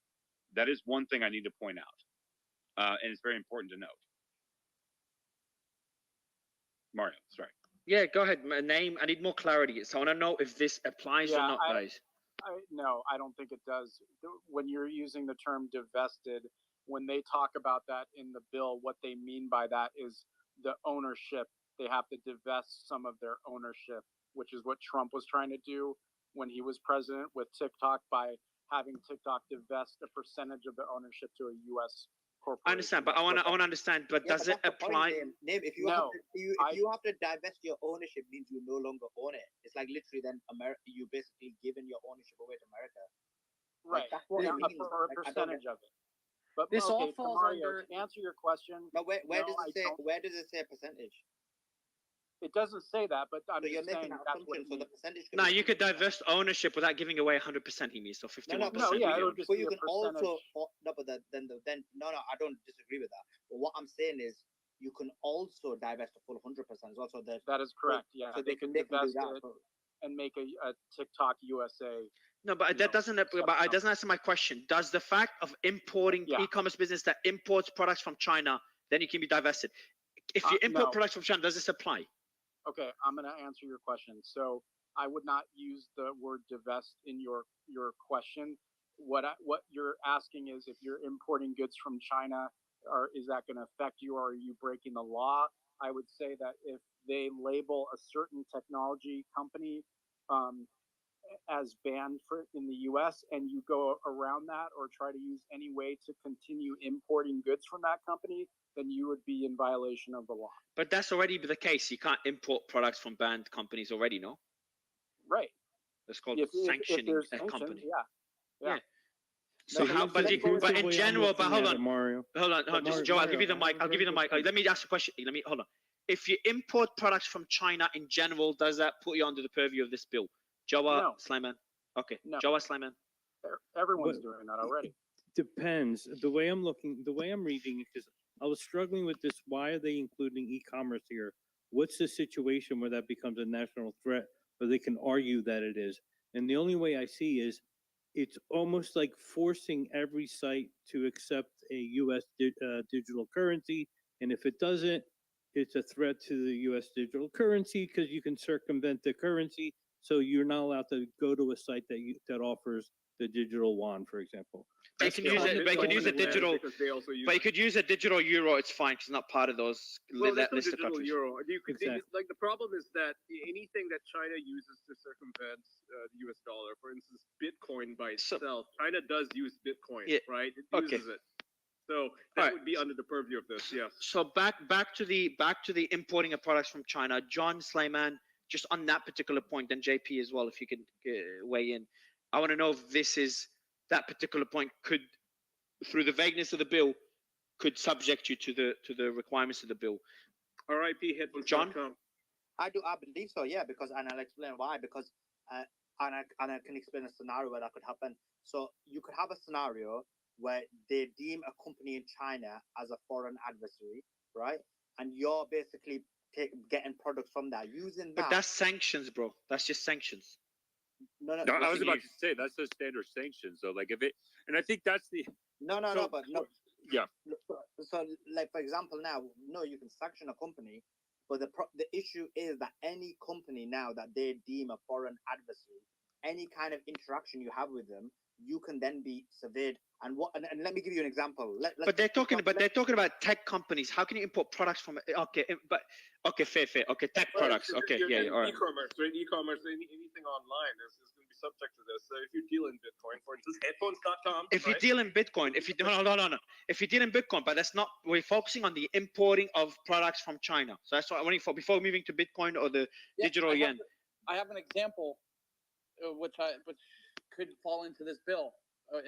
Speaker 2: That is one thing I need to point out, and it's very important to note. Mario, sorry.
Speaker 1: Yeah, go ahead. My name. I need more clarity. So I want to know if this applies or not, guys.
Speaker 14: No, I don't think it does. When you're using the term divested, when they talk about that in the bill, what they mean by that is the ownership. They have to divest some of their ownership, which is what Trump was trying to do when he was president with TikTok by having TikTok divest a percentage of the ownership to a U.S. corporation.
Speaker 1: I understand, but I want to understand. But does it apply?
Speaker 16: Name, if you
Speaker 14: No,
Speaker 16: if you have to divest your ownership, means you no longer own it. It's like literally then you basically giving your ownership away to America.
Speaker 14: Right.
Speaker 16: That's what it means.
Speaker 14: For a
Speaker 16: Like, I don't
Speaker 14: percentage of it. But
Speaker 11: This all
Speaker 14: okay,
Speaker 11: falls
Speaker 14: Mario,
Speaker 11: under-
Speaker 14: to answer your question.
Speaker 16: But where
Speaker 14: no,
Speaker 16: does
Speaker 14: I
Speaker 16: it say?
Speaker 14: don't.
Speaker 16: Where does it say percentage?
Speaker 14: It doesn't say that, but I'm
Speaker 16: So you're
Speaker 14: just
Speaker 16: making
Speaker 14: saying
Speaker 16: that
Speaker 14: that's what
Speaker 16: assumption.
Speaker 14: it
Speaker 16: So the
Speaker 14: means.
Speaker 16: percentage. Could
Speaker 1: No,
Speaker 16: be
Speaker 1: you could
Speaker 16: 50%.
Speaker 1: divest ownership without giving away 100%. He means so 51%.
Speaker 16: No,
Speaker 14: yeah, it'll just
Speaker 16: but
Speaker 14: be
Speaker 16: you
Speaker 14: a
Speaker 16: can also
Speaker 14: percentage.
Speaker 16: no, but then no, I don't disagree with that. But what I'm saying is you can also divest a full 100% as well. So
Speaker 14: That is correct. Yeah,
Speaker 16: so
Speaker 14: they can
Speaker 16: do
Speaker 14: divest
Speaker 16: that.
Speaker 14: it and make a TikTok USA.
Speaker 1: No, but that doesn't. But it doesn't answer my question. Does the fact of importing e-commerce business that imports products from China, then you can be divested? If you import
Speaker 14: No.
Speaker 1: products from China, does this apply?
Speaker 14: Okay, I'm going to answer your question. So I would not use the word divest in your question. What you're asking is if you're importing goods from China, is that going to affect you, or are you breaking the law? I would say that if they label a certain technology company as banned in the U.S. and you go around that or try to use any way to continue importing goods from that company, then you would be in violation of the law.
Speaker 1: But that's already the case. You can't import products from banned companies already, no?
Speaker 14: Right.
Speaker 1: That's called
Speaker 14: If
Speaker 1: sanctioning
Speaker 14: there's
Speaker 1: a
Speaker 14: sanctions,
Speaker 1: company.
Speaker 14: yeah.
Speaker 1: So how? But in general, but hold on,
Speaker 17: Mario.
Speaker 1: hold on. Just Joe, I'll give you the mic. I'll give you the mic. Let me ask a question. Hold on. If you import products from China in general, does that put you under the purview of this bill? Joa
Speaker 14: No.
Speaker 1: Slyman. Okay.
Speaker 14: No.
Speaker 1: Joa Slyman.
Speaker 14: Everyone's doing that already.
Speaker 17: Depends. The way I'm reading it, because I was struggling with this. Why are they including e-commerce here? What's the situation where that becomes a national threat, where they can argue that it is? And the only way I see is it's almost like forcing every site to accept a U.S. Digital currency. And if it doesn't, it's a threat to the U.S. digital currency because you can circumvent the currency. So you're not allowed to go to a site that offers the digital yuan, for example.
Speaker 1: But you can use it. But you could use a digital.
Speaker 12: Because they also use
Speaker 1: But you could use a digital euro. It's fine because it's not part of those
Speaker 12: Well, there's no
Speaker 1: list of
Speaker 12: digital
Speaker 1: countries.
Speaker 12: euro. You could
Speaker 17: Exactly.
Speaker 12: like the problem is that anything that China uses to circumvent the U.S. dollar, for instance, Bitcoin by itself, China does use Bitcoin,
Speaker 1: Yeah,
Speaker 12: right? It
Speaker 1: okay.
Speaker 12: uses it. So that would be under the purview of this. Yes.
Speaker 1: So back to the importing of products from China. John Slayman, just on that particular point, then JP as well, if you can weigh in. I want to know if this is that particular point could, through the vagueness of the bill, could subject you to the requirements of the bill.
Speaker 12: RIP headphones.
Speaker 1: John?
Speaker 16: I believe so, yeah, and I'll explain why. Because and I can explain a scenario where that could happen. So you could have a scenario where they deem a company in China as a foreign adversary, right? And you're basically getting products from that using that.
Speaker 1: But that's sanctions, bro. That's just sanctions.
Speaker 16: No,
Speaker 4: I was about to say that's the standard sanctions. So like if it, and I think that's the
Speaker 16: No,
Speaker 4: yeah.
Speaker 16: So, like for example, now, no, you can sanction a company But the issue is that any company now that they deem a foreign adversary, any kind of interaction you have with them, you can then be surveyed. And let me give you an example.
Speaker 1: But they're talking about tech companies. How can you import products from? Okay, fair. Okay, tech
Speaker 12: Well,
Speaker 1: products.
Speaker 12: you're-
Speaker 1: Okay,
Speaker 12: you're
Speaker 1: yeah,
Speaker 12: in
Speaker 1: all right.
Speaker 12: E-commerce, right? E-commerce, anything online is going to be subject to this. So if you deal in Bitcoin, for instance, headphones.com.
Speaker 1: If you
Speaker 12: right?
Speaker 1: deal in Bitcoin, if you no. If you deal in Bitcoin, but that's not. We're focusing on the importing of products from China. So that's what I'm waiting for before moving to Bitcoin or the digital yen.
Speaker 15: I have an example, which could fall into this bill,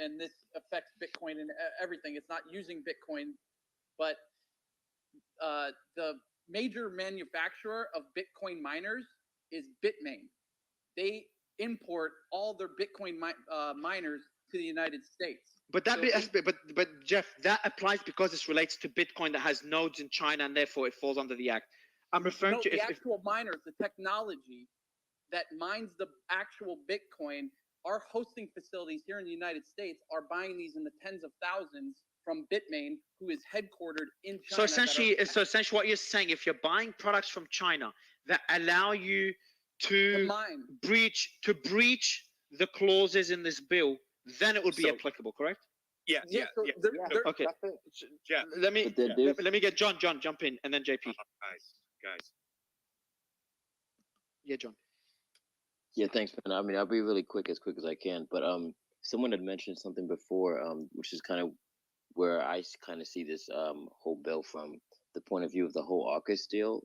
Speaker 15: and this affects Bitcoin and everything. It's not using Bitcoin, but the major manufacturer of Bitcoin miners is Bitmain. They import all their Bitcoin miners to the United States.
Speaker 1: But but Jeff, that applies because this relates to Bitcoin that has nodes in China and therefore it falls under the act. I'm referring to
Speaker 15: the actual miners, the technology that mines the actual Bitcoin. Our hosting facilities here in the United States are buying these in the tens of thousands from Bitmain, who is headquartered in China.
Speaker 1: So essentially, what you're saying, if you're buying products from China that allow you to breach the clauses in this bill, then it would be applicable, correct?
Speaker 20: Yeah.
Speaker 1: Okay.
Speaker 20: Jeff,
Speaker 1: let me get John jump in, and then JP.
Speaker 20: Guys.
Speaker 1: Yeah, John.
Speaker 13: Yeah, thanks, man. I mean, I'll be really quick as I can. But someone had mentioned something before, which is kind of where I kind of see this whole bill from the point of view of the whole AUKUS deal.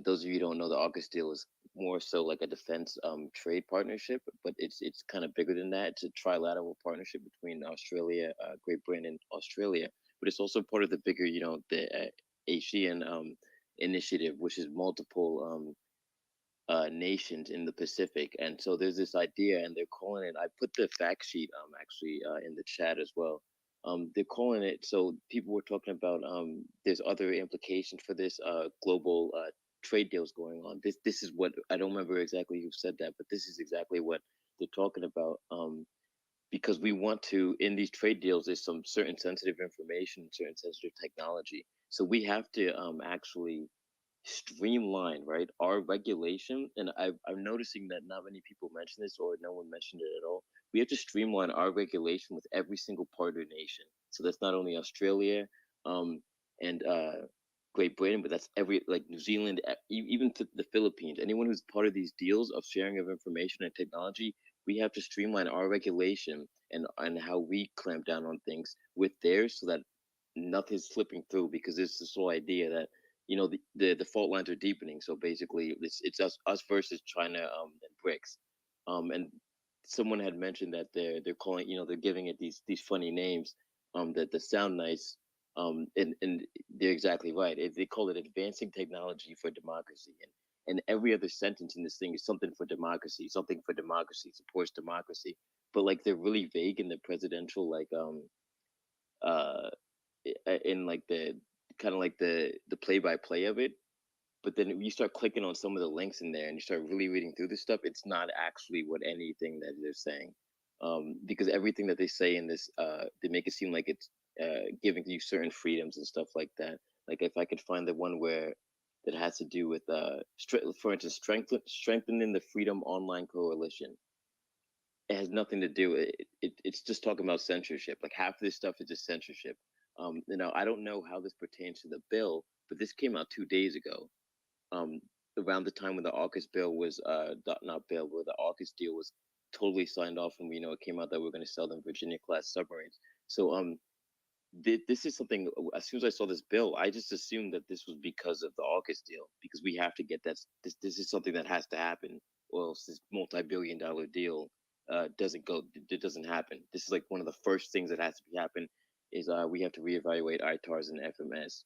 Speaker 13: Those of you who don't know, the AUKUS deal is more so like a defense trade partnership, but it's kind of bigger than that. It's a trilateral partnership between Australia, Great Britain, and Australia. But it's also part of the bigger, the ASEAN initiative, which is multiple nations in the Pacific. And so there's this idea, and they're calling it. I put the fact sheet actually in the chat as well. They're calling it, so people were talking about there's other implications for this global trade deals going on. This is what, I don't remember exactly who said that, but this is exactly what they're talking about. Because we want to, in these trade deals, there's some certain sensitive information, certain sensitive technology. So we have to actually streamline, right, our regulation. And I'm noticing that not many people mention this, or no one mentioned it at all. We have to streamline our regulation with every single partner nation. So that's not only Australia and Great Britain, but that's like New Zealand, even to the Philippines. Anyone who's part of these deals of sharing of information and technology, we have to streamline our regulation and how we clamp down on things with theirs, so that nothing's slipping through. Because there's this whole idea that the fault lines are deepening. So basically, it's us versus China and BRICS. And someone had mentioned that they're calling, they're giving it these funny names that sound nice. And they're exactly right. They call it advancing technology for democracy. And every other sentence in this thing is something for democracy, supports democracy. But like, they're really vague in the presidential, like in like the kind of like the play-by-play of it. But then you start clicking on some of the links in there and you start really reading through this stuff, it's not actually what anything that they're saying. Because everything that they say in this, they make it seem like it's giving you certain freedoms and stuff like that. Like, if I could find the one where that has to do with, for instance, strengthening the Freedom Online Coalition. It has nothing to do. It's just talking about censorship. Like, half of this stuff is just censorship. I don't know how this pertains to the bill, but this came out 2 days ago. Around the time when the AUKUS bill was where the AUKUS deal was totally signed off, and it came out that we're going to sell them Virginia class submarines. So this is something. As soon as I saw this bill, I just assumed that this was because of the AUKUS deal, because we have to get that. This is something that has to happen, or else this multi-billion-dollar deal doesn't happen. This is like one of the first things that has to happen. Is we have to reevaluate ITARs and FMS.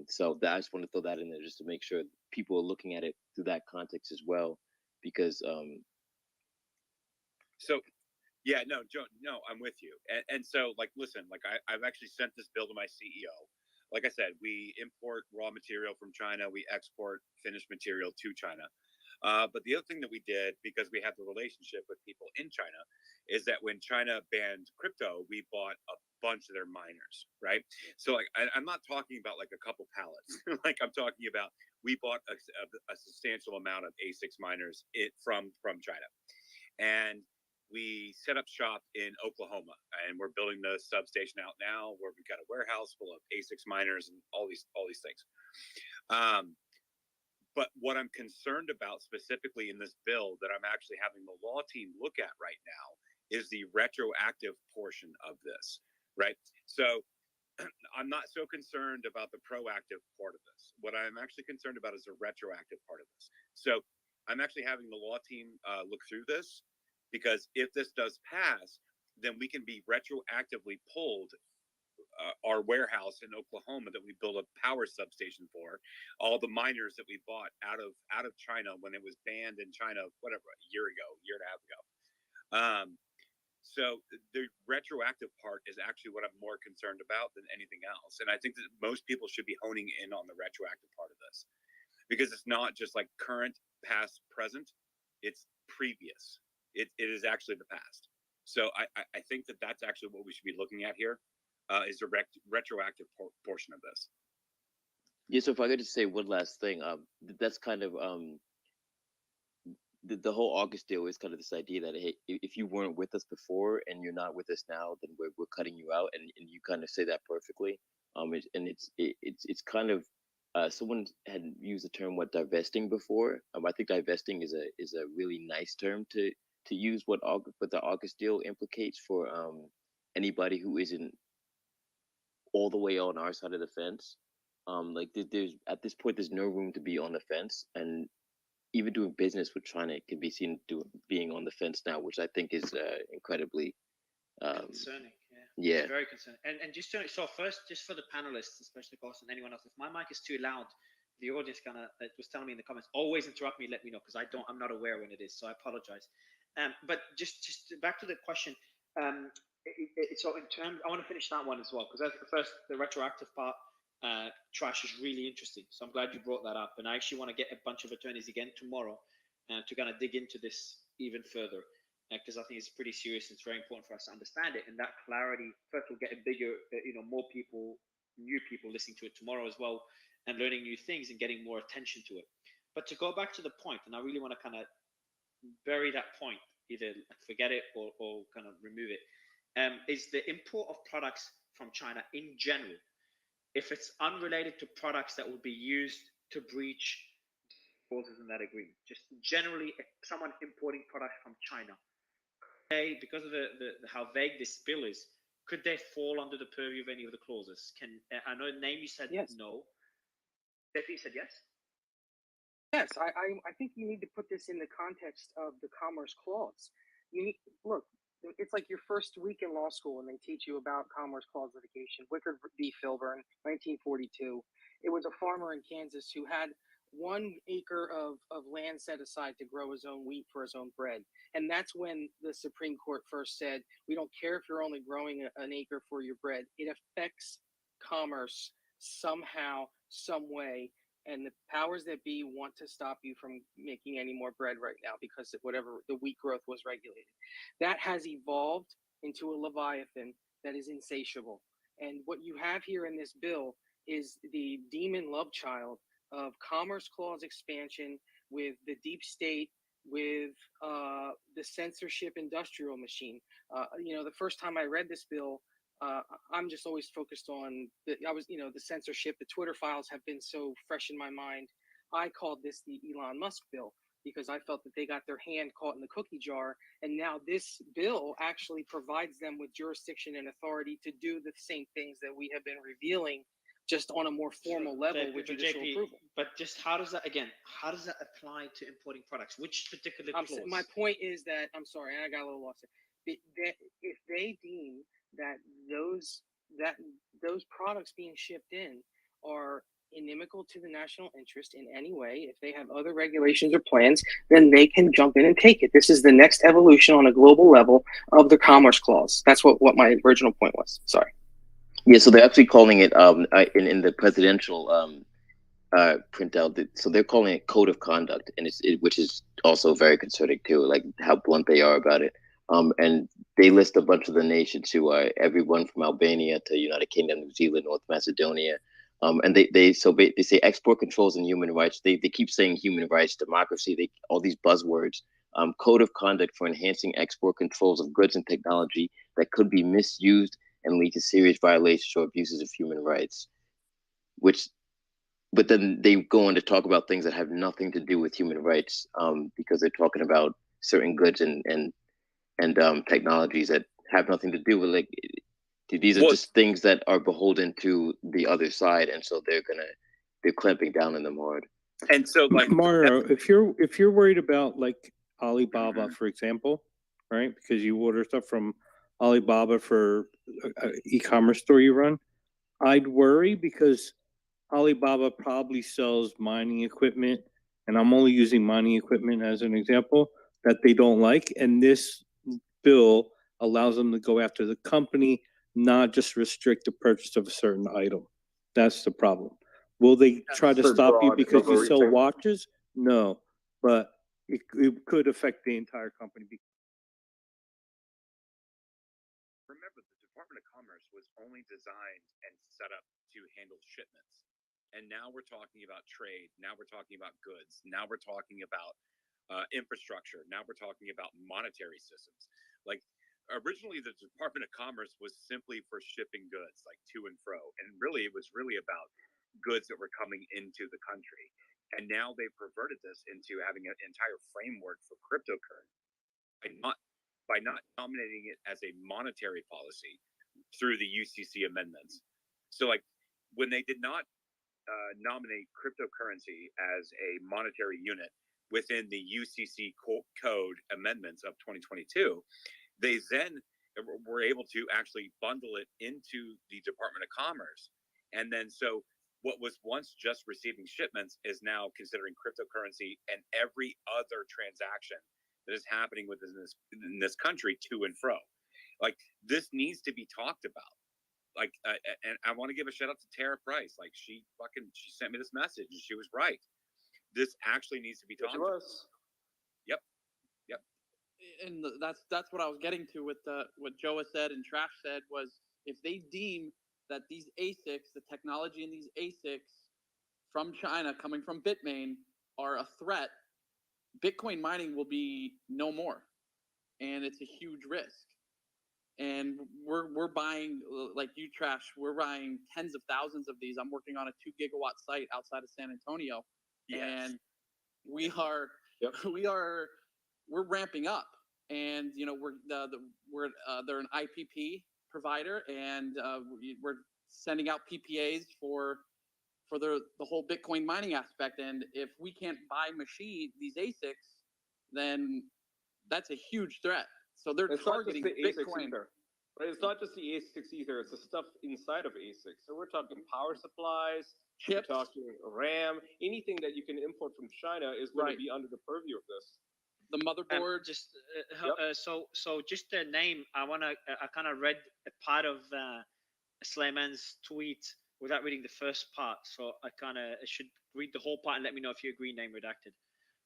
Speaker 13: So I just want to throw that in there just to make sure people are looking at it through that context as well, because.
Speaker 20: So, yeah, no, Joe, no, I'm with you. And so, like, listen, like, I've actually sent this bill to my CEO. Like I said, we import raw material from China, we export finished material to China. But the other thing that we did, because we have the relationship with people in China, is that when China banned crypto, we bought a bunch of their miners, right? So like I'm not talking about like a couple pallets. Like I'm talking about we bought a substantial amount of ASICs miners from China, and we set up shop in Oklahoma, and we're building the substation out now, where we've got a warehouse full of ASICs miners and all these things. But what I'm concerned about specifically in this bill that I'm actually having the law team look at right now is the retroactive portion of this, right? So I'm not so concerned about the proactive part of this. What I'm actually concerned about is the retroactive part of this. So I'm actually having the law team look through this, because if this does pass, then we can be retroactively pulled our warehouse in Oklahoma that we built a power substation for, all the miners that we bought out of China when it was banned in China, whatever, a year and a half ago. So the retroactive part is actually what I'm more concerned about than anything else. And I think that most people should be honing in on the retroactive part of this, because it's not just like current, past, present, it's previous. It is actually the past. So I think that that's actually what we should be looking at here, is the retroactive portion of this.
Speaker 13: Yeah, so if I could just say one last thing, that's kind of the whole August deal is kind of this idea that, hey, if you weren't with us before and you're not with us now, then we're cutting you out, and you kind of say that perfectly. It's kind of someone had used the term divesting before. I think divesting is a really nice term to use what the August deal implicates for anybody who isn't all the way on our side of the fence. Like there's at this point, there's no room to be on the fence, and even doing business with China can be seen being on the fence now, which I think is incredibly
Speaker 1: concerning.
Speaker 13: Yeah.
Speaker 1: It's very concerning. And just so first, just for the panelists, especially Carson, anyone else, if my mic is too loud, the audience was telling me in the comments, always interrupt me, let me know, because I'm not aware when it is, so I apologize. But just back to the question. So in terms, I want to finish that one as well, because first, the retroactive part, Trash, is really interesting. So I'm glad you brought that up. And I actually want to get a bunch of attorneys again tomorrow to kind of dig into this even further, because I think it's pretty serious. It's very important for us to understand it. And that clarity, first, will get a bigger, more people, new people listening to it tomorrow as well, and learning new things and getting more attention to it. But to go back to the point, and I really want to kind of bury that point, either forget it or kind of remove it, is the import of products from China in general. If it's unrelated to products that will be used to breach clauses in that agreement, just generally, if someone importing products from China, because of the how vague this bill is, could they fall under the purview of any of the clauses? I know name you said yes. No. Stephanie said yes.
Speaker 11: Yes, I think you need to put this in the context of the Commerce Clause. Look, it's like your first week in law school and they teach you about Commerce Clause litigation. Wickard v. Filburn, 1942. It was a farmer in Kansas who had 1 acre of land set aside to grow his own wheat for his own bread. And that's when the Supreme Court first said, we don't care if you're only growing an acre for your bread. It affects commerce somehow, some way. And the powers that be want to stop you from making any more bread right now because whatever the wheat growth was regulated. That has evolved into a Leviathan that is insatiable. And what you have here in this bill is the demon love child of Commerce Clause expansion with the deep state, with the censorship industrial machine. The first time I read this bill, I'm just always focused on the censorship. The Twitter files have been so fresh in my mind. I called this the Elon Musk bill because I felt that they got their hand caught in the cookie jar. And now this bill actually provides them with jurisdiction and authority to do the same things that we have been revealing, just on a more formal level with judicial approval.
Speaker 1: But just how does that apply to importing products? Which particular clause?
Speaker 11: My point is that, I'm sorry, I got a little lost. If they deem that those products being shipped in are inimical to the national interest in any way, if they have other regulations or plans, then they can jump in and take it. This is the next evolution on a global level of the Commerce Clause. That's what my original point was. Sorry.
Speaker 13: Yeah, so they're actually calling it in the presidential printout. So they're calling it Code of Conduct, and which is also very concerning too, like how blunt they are about it. And they list a bunch of the nations who are everyone from Albania to United Kingdom, New Zealand, North Macedonia. And they say export controls and human rights. They keep saying human rights, democracy, all these buzzwords. Code of conduct for enhancing export controls of goods and technology that could be misused and lead to serious violations or abuses of human rights. But then they go on to talk about things that have nothing to do with human rights, because they're talking about certain goods and technologies that have nothing to do with, like, these are just things that are beholden to the other side, and so they're clamping down on them hard.
Speaker 20: And so, like,
Speaker 17: Mario, if you're worried about like Alibaba, for example, right? Because you order stuff from Alibaba for an e-commerce store you run, I'd worry because Alibaba probably sells mining equipment, and I'm only using mining equipment as an example, that they don't like, and this bill allows them to go after the company, not just restrict the purchase of a certain item. That's the problem. Will they try to stop you because you sell watches? No, but it could affect the entire company.
Speaker 20: Remember, the Department of Commerce was only designed and set up to handle shipments. And now we're talking about trade. Now we're talking about goods. Now we're talking about infrastructure. Now we're talking about monetary systems. Like, originally, the Department of Commerce was simply for shipping goods, like to and fro. And really, it was really about goods that were coming into the country. And now they've perverted this into having an entire framework for cryptocurrency by not nominating it as a monetary policy through the UCC amendments. So, like, when they did not nominate cryptocurrency as a monetary unit within the UCC code amendments of 2022, they then were able to actually bundle it into the Department of Commerce. And then so what was once just receiving shipments is now considering cryptocurrency and every other transaction that is happening within this country to and fro. Like, this needs to be talked about. Like, and I want to give a shout out to Tara Price. Like, she sent me this message and she was right. This actually needs to be talked about. Yep.
Speaker 15: And that's what I was getting to with what Joa said and Trash said was, if they deem that these ASICs, the technology in these ASICs from China coming from Bitmain are a threat, Bitcoin mining will be no more, and it's a huge risk. And we're buying, like you, Trash, we're buying tens of thousands of these. I'm working on a 2 gigawatt site outside of San Antonio, and we're ramping up. And they're an IPP provider, and we're sending out PPAs for the whole Bitcoin mining aspect. And if we can't buy these ASICs, then that's a huge threat. So they're targeting Bitcoin.
Speaker 12: But it's not just the ASICs either. It's the stuff inside of ASICs. So we're talking power supplies, chips, we're talking RAM, anything that you can import from China is going to be under the purview of this.
Speaker 15: The motherboard.
Speaker 1: So just the name. I kind of read a part of Slayman's tweet without reading the first part. So I should read the whole part and let me know if you agree. Name redacted.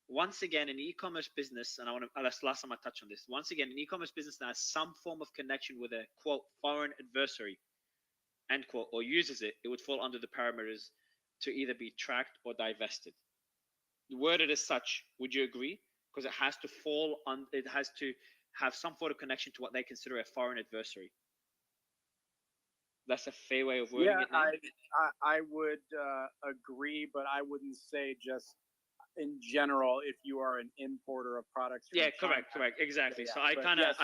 Speaker 1: Once again, an e-commerce business, and that's the last time I touch on this. Once again, an e-commerce business that has some form of connection with a quote foreign adversary, end quote, or uses it would fall under the parameters to either be tracked or divested. Worded as such, would you agree? Because it has to have some sort of connection to what they consider a foreign adversary. That's a fair way of wording it.
Speaker 14: I would agree, but I wouldn't say just in general if you are an importer of products.
Speaker 1: Yeah, correct, exactly. So I kind of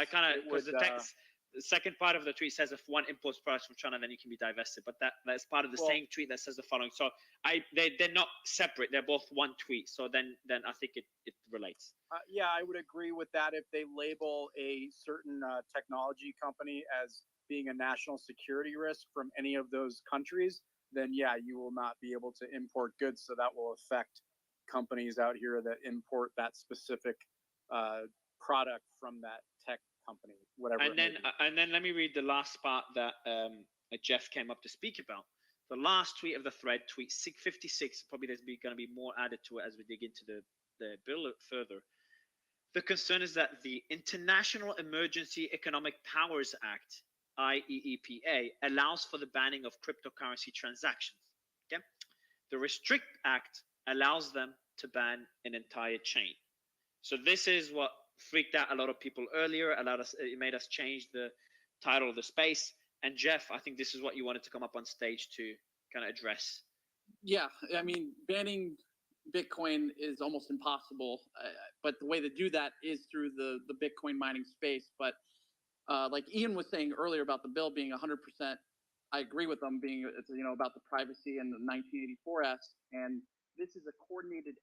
Speaker 1: because the second part of the tweet says if one imports products from China, then you can be divested. But that's part of the same tweet that says the following. So they're not separate. They're both one tweet. So then I think it relates.
Speaker 14: Yeah, I would agree with that. If they label a certain technology company as being a national security risk from any of those countries, then yeah, you will not be able to import goods. So that will affect companies out here that import that specific product from that tech company, whatever.
Speaker 1: And then let me read the last part that Jeff came up to speak about. The last tweet of the thread, tweet 656. Probably there's going to be more added to it as we dig into the bill further. The concern is that the International Emergency Economic Powers Act, IEEPA, allows for the banning of cryptocurrency transactions. Okay? The Restrict Act allows them to ban an entire chain. So this is what freaked out a lot of people earlier, it made us change the title of the space. And Jeff, I think this is what you wanted to come up on stage to kind of address.
Speaker 15: Yeah, I mean, banning Bitcoin is almost impossible, but the way to do that is through the Bitcoin mining space. But like Ian was saying earlier about the bill being 100%, I agree with them being, you know, about the privacy and the 1984S, and this is a coordinated.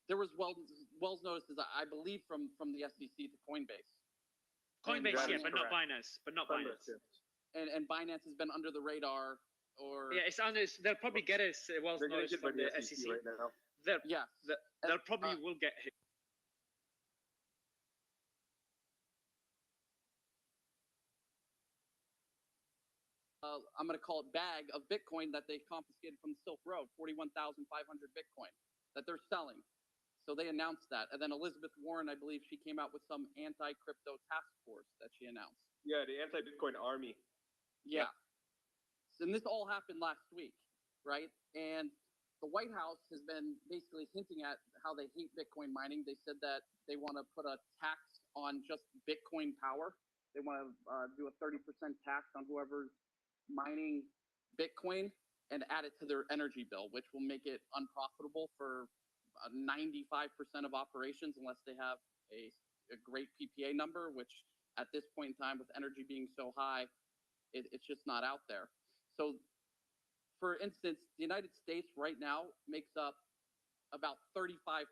Speaker 15: There was Wells notices, I believe, from the SEC to Coinbase.
Speaker 1: Coinbase, yeah, but not Binance.
Speaker 15: And Binance has been under the radar, or
Speaker 1: yeah, it's under. They'll probably get a Wells notice from the SEC.
Speaker 12: right now.
Speaker 1: They'll probably will get hit.
Speaker 15: I'm going to call it bag of Bitcoin that they confiscated from the Silk Road, 41,500 Bitcoin that they're selling. So they announced that. And then Elizabeth Warren, I believe she came out with some anti-crypto task force that she announced.
Speaker 12: Yeah, the anti-Bitcoin army.
Speaker 15: Yeah. And this all happened last week, right? And the White House has been basically hinting at how they hate Bitcoin mining. They said that they want to put a tax on just Bitcoin power. They want to do a 30% tax on whoever's mining Bitcoin and add it to their energy bill, which will make it unprofitable for 95% of operations unless they have a great PPA number, which at this point in time with energy being so high, it's just not out there. So for instance, the United States right now makes up about 35%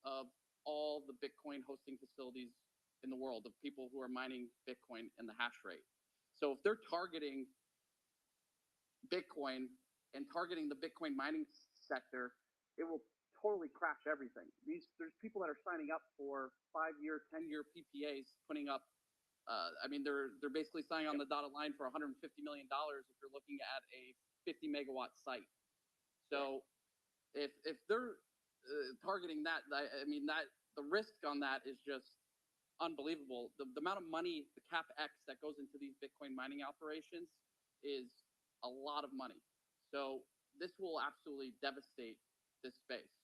Speaker 15: of all the Bitcoin hosting facilities in the world, of people who are mining Bitcoin and the hash rate. So if they're targeting Bitcoin and targeting the Bitcoin mining sector, it will totally crash everything. There's people that are signing up for 5-year, 10-year PPAs, putting up. I mean, they're basically signing on the dotted line for $150 million if you're looking at a 50 megawatt site. So if they're targeting that, I mean, that the risk on that is just unbelievable. The amount of money, the CapEx that goes into these Bitcoin mining operations is a lot of money. So this will absolutely devastate this space.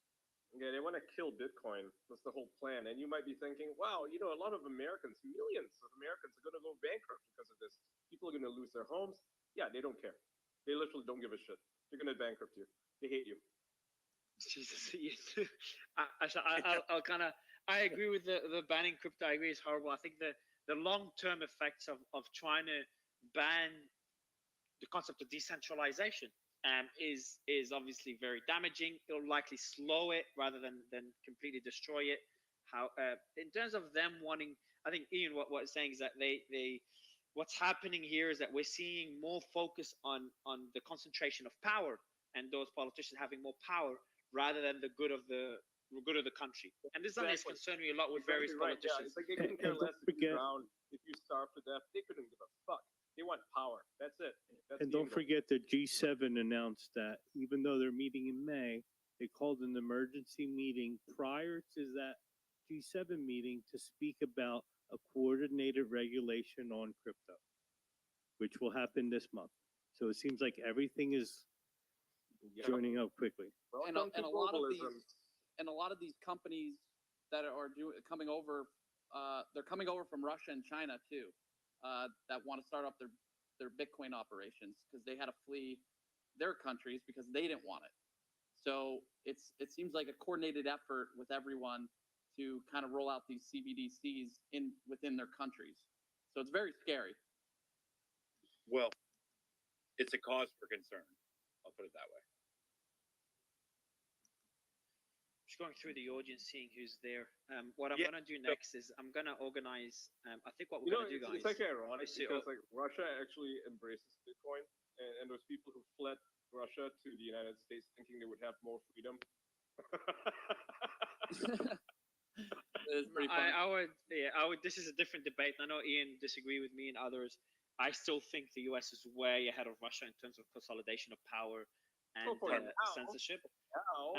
Speaker 12: Yeah, they want to kill Bitcoin. That's the whole plan. And you might be thinking, wow, you know, a lot of Americans, millions of Americans are going to go bankrupt because of this. People are going to lose their homes. Yeah, they don't care. They literally don't give a shit. They're going to bankrupt you. They hate you.
Speaker 1: Jesus, I'll kind of, I agree with the banning crypto. I agree it's horrible. I think the long-term effects of trying to ban the concept of decentralization is obviously very damaging. It'll likely slow it rather than completely destroy it. How in terms of them wanting, I think Ian, what it's saying is that they what's happening here is that we're seeing more focus on the concentration of power and those politicians having more power rather than the good of the country. And this is something that's concerned me a lot with various
Speaker 12: Right. Yeah,
Speaker 1: politicians.
Speaker 12: it's like they couldn't care less if you drown, if you starve to death. They couldn't give a fuck. They want power. That's it. That's
Speaker 17: And
Speaker 12: the
Speaker 17: don't
Speaker 12: end goal.
Speaker 17: forget the G7 announced that even though they're meeting in May, they called an emergency meeting prior to that G7 meeting to speak about a coordinated regulation on crypto, which will happen this month. So it seems like everything is joining up quickly.
Speaker 15: And a lot of these companies that are coming over, they're coming over from Russia and China too, that want to start up their Bitcoin operations because they had to flee their countries because they didn't want it. So it seems like a coordinated effort with everyone to kind of roll out these CBDCs within their countries. So it's very scary.
Speaker 20: Well, it's a cause for concern. I'll put it that way.
Speaker 1: Just going through the audience, seeing who's there. What I'm
Speaker 10: Yeah,
Speaker 1: gonna do
Speaker 10: so-
Speaker 1: next is I'm gonna organize. I think what we're
Speaker 10: You know,
Speaker 1: gonna do, guys.
Speaker 10: it's actually ironic
Speaker 1: is to-
Speaker 10: because like Russia actually embraces Bitcoin, and there's people who fled Russia to the United States thinking they would have more freedom.
Speaker 1: I would, yeah, I would. This is a different debate. I know Ian disagree with me and others. I still think the US is way ahead of Russia in terms of consolidation of power and
Speaker 10: for now.
Speaker 1: censorship.
Speaker 10: Now,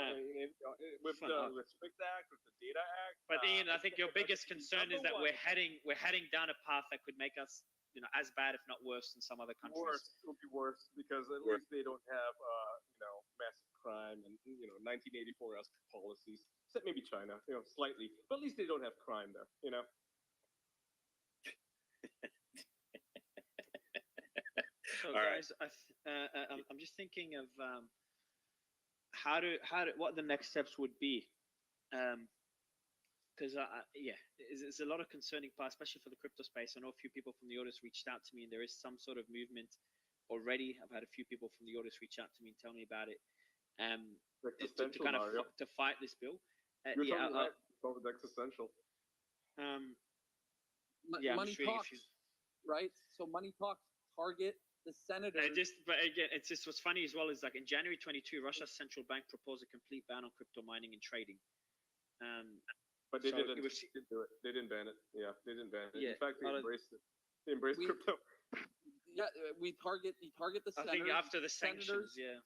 Speaker 10: with
Speaker 1: for
Speaker 10: the
Speaker 1: now.
Speaker 10: Restrict Act, with the Data Act.
Speaker 1: But Ian, I think your
Speaker 10: it's
Speaker 1: biggest concern is
Speaker 10: number
Speaker 1: that
Speaker 10: one.
Speaker 1: we're heading down a path that could make us, as bad if not worse than some other countries.
Speaker 10: Worse, it will be worse because at least they don't have, massive crime and 1984-esque policies. Except maybe China, slightly, but at least they don't have crime there.
Speaker 1: So
Speaker 10: All right.
Speaker 1: guys, I'm just thinking of what the next steps would be, because there's a lot of concerning parts, especially for the crypto space. I know a few people from the audience reached out to me, and there is some sort of movement already. I've had a few people from the audience reach out to me and tell me about it, to kind of
Speaker 10: Mario.
Speaker 1: to fight this bill.
Speaker 10: You're
Speaker 1: Yeah,
Speaker 10: totally right. It's existential.
Speaker 1: Yeah, I'm
Speaker 15: money
Speaker 1: just reading a
Speaker 15: talks,
Speaker 1: few.
Speaker 15: right? So money talks. Target the senators.
Speaker 1: But again, it's just what's funny as well is like in January 22, Russia's central bank proposed a complete ban on crypto mining and trading.
Speaker 10: But they
Speaker 1: so
Speaker 10: didn't
Speaker 1: it was-
Speaker 10: do it. They didn't ban it. Yeah, they didn't ban it.
Speaker 1: Yeah,
Speaker 10: In fact, they
Speaker 1: well,
Speaker 10: embraced it. They embraced crypto.
Speaker 15: Yeah, we target the
Speaker 1: I
Speaker 15: senators.
Speaker 1: think after the sanctions,
Speaker 15: senators
Speaker 1: yeah.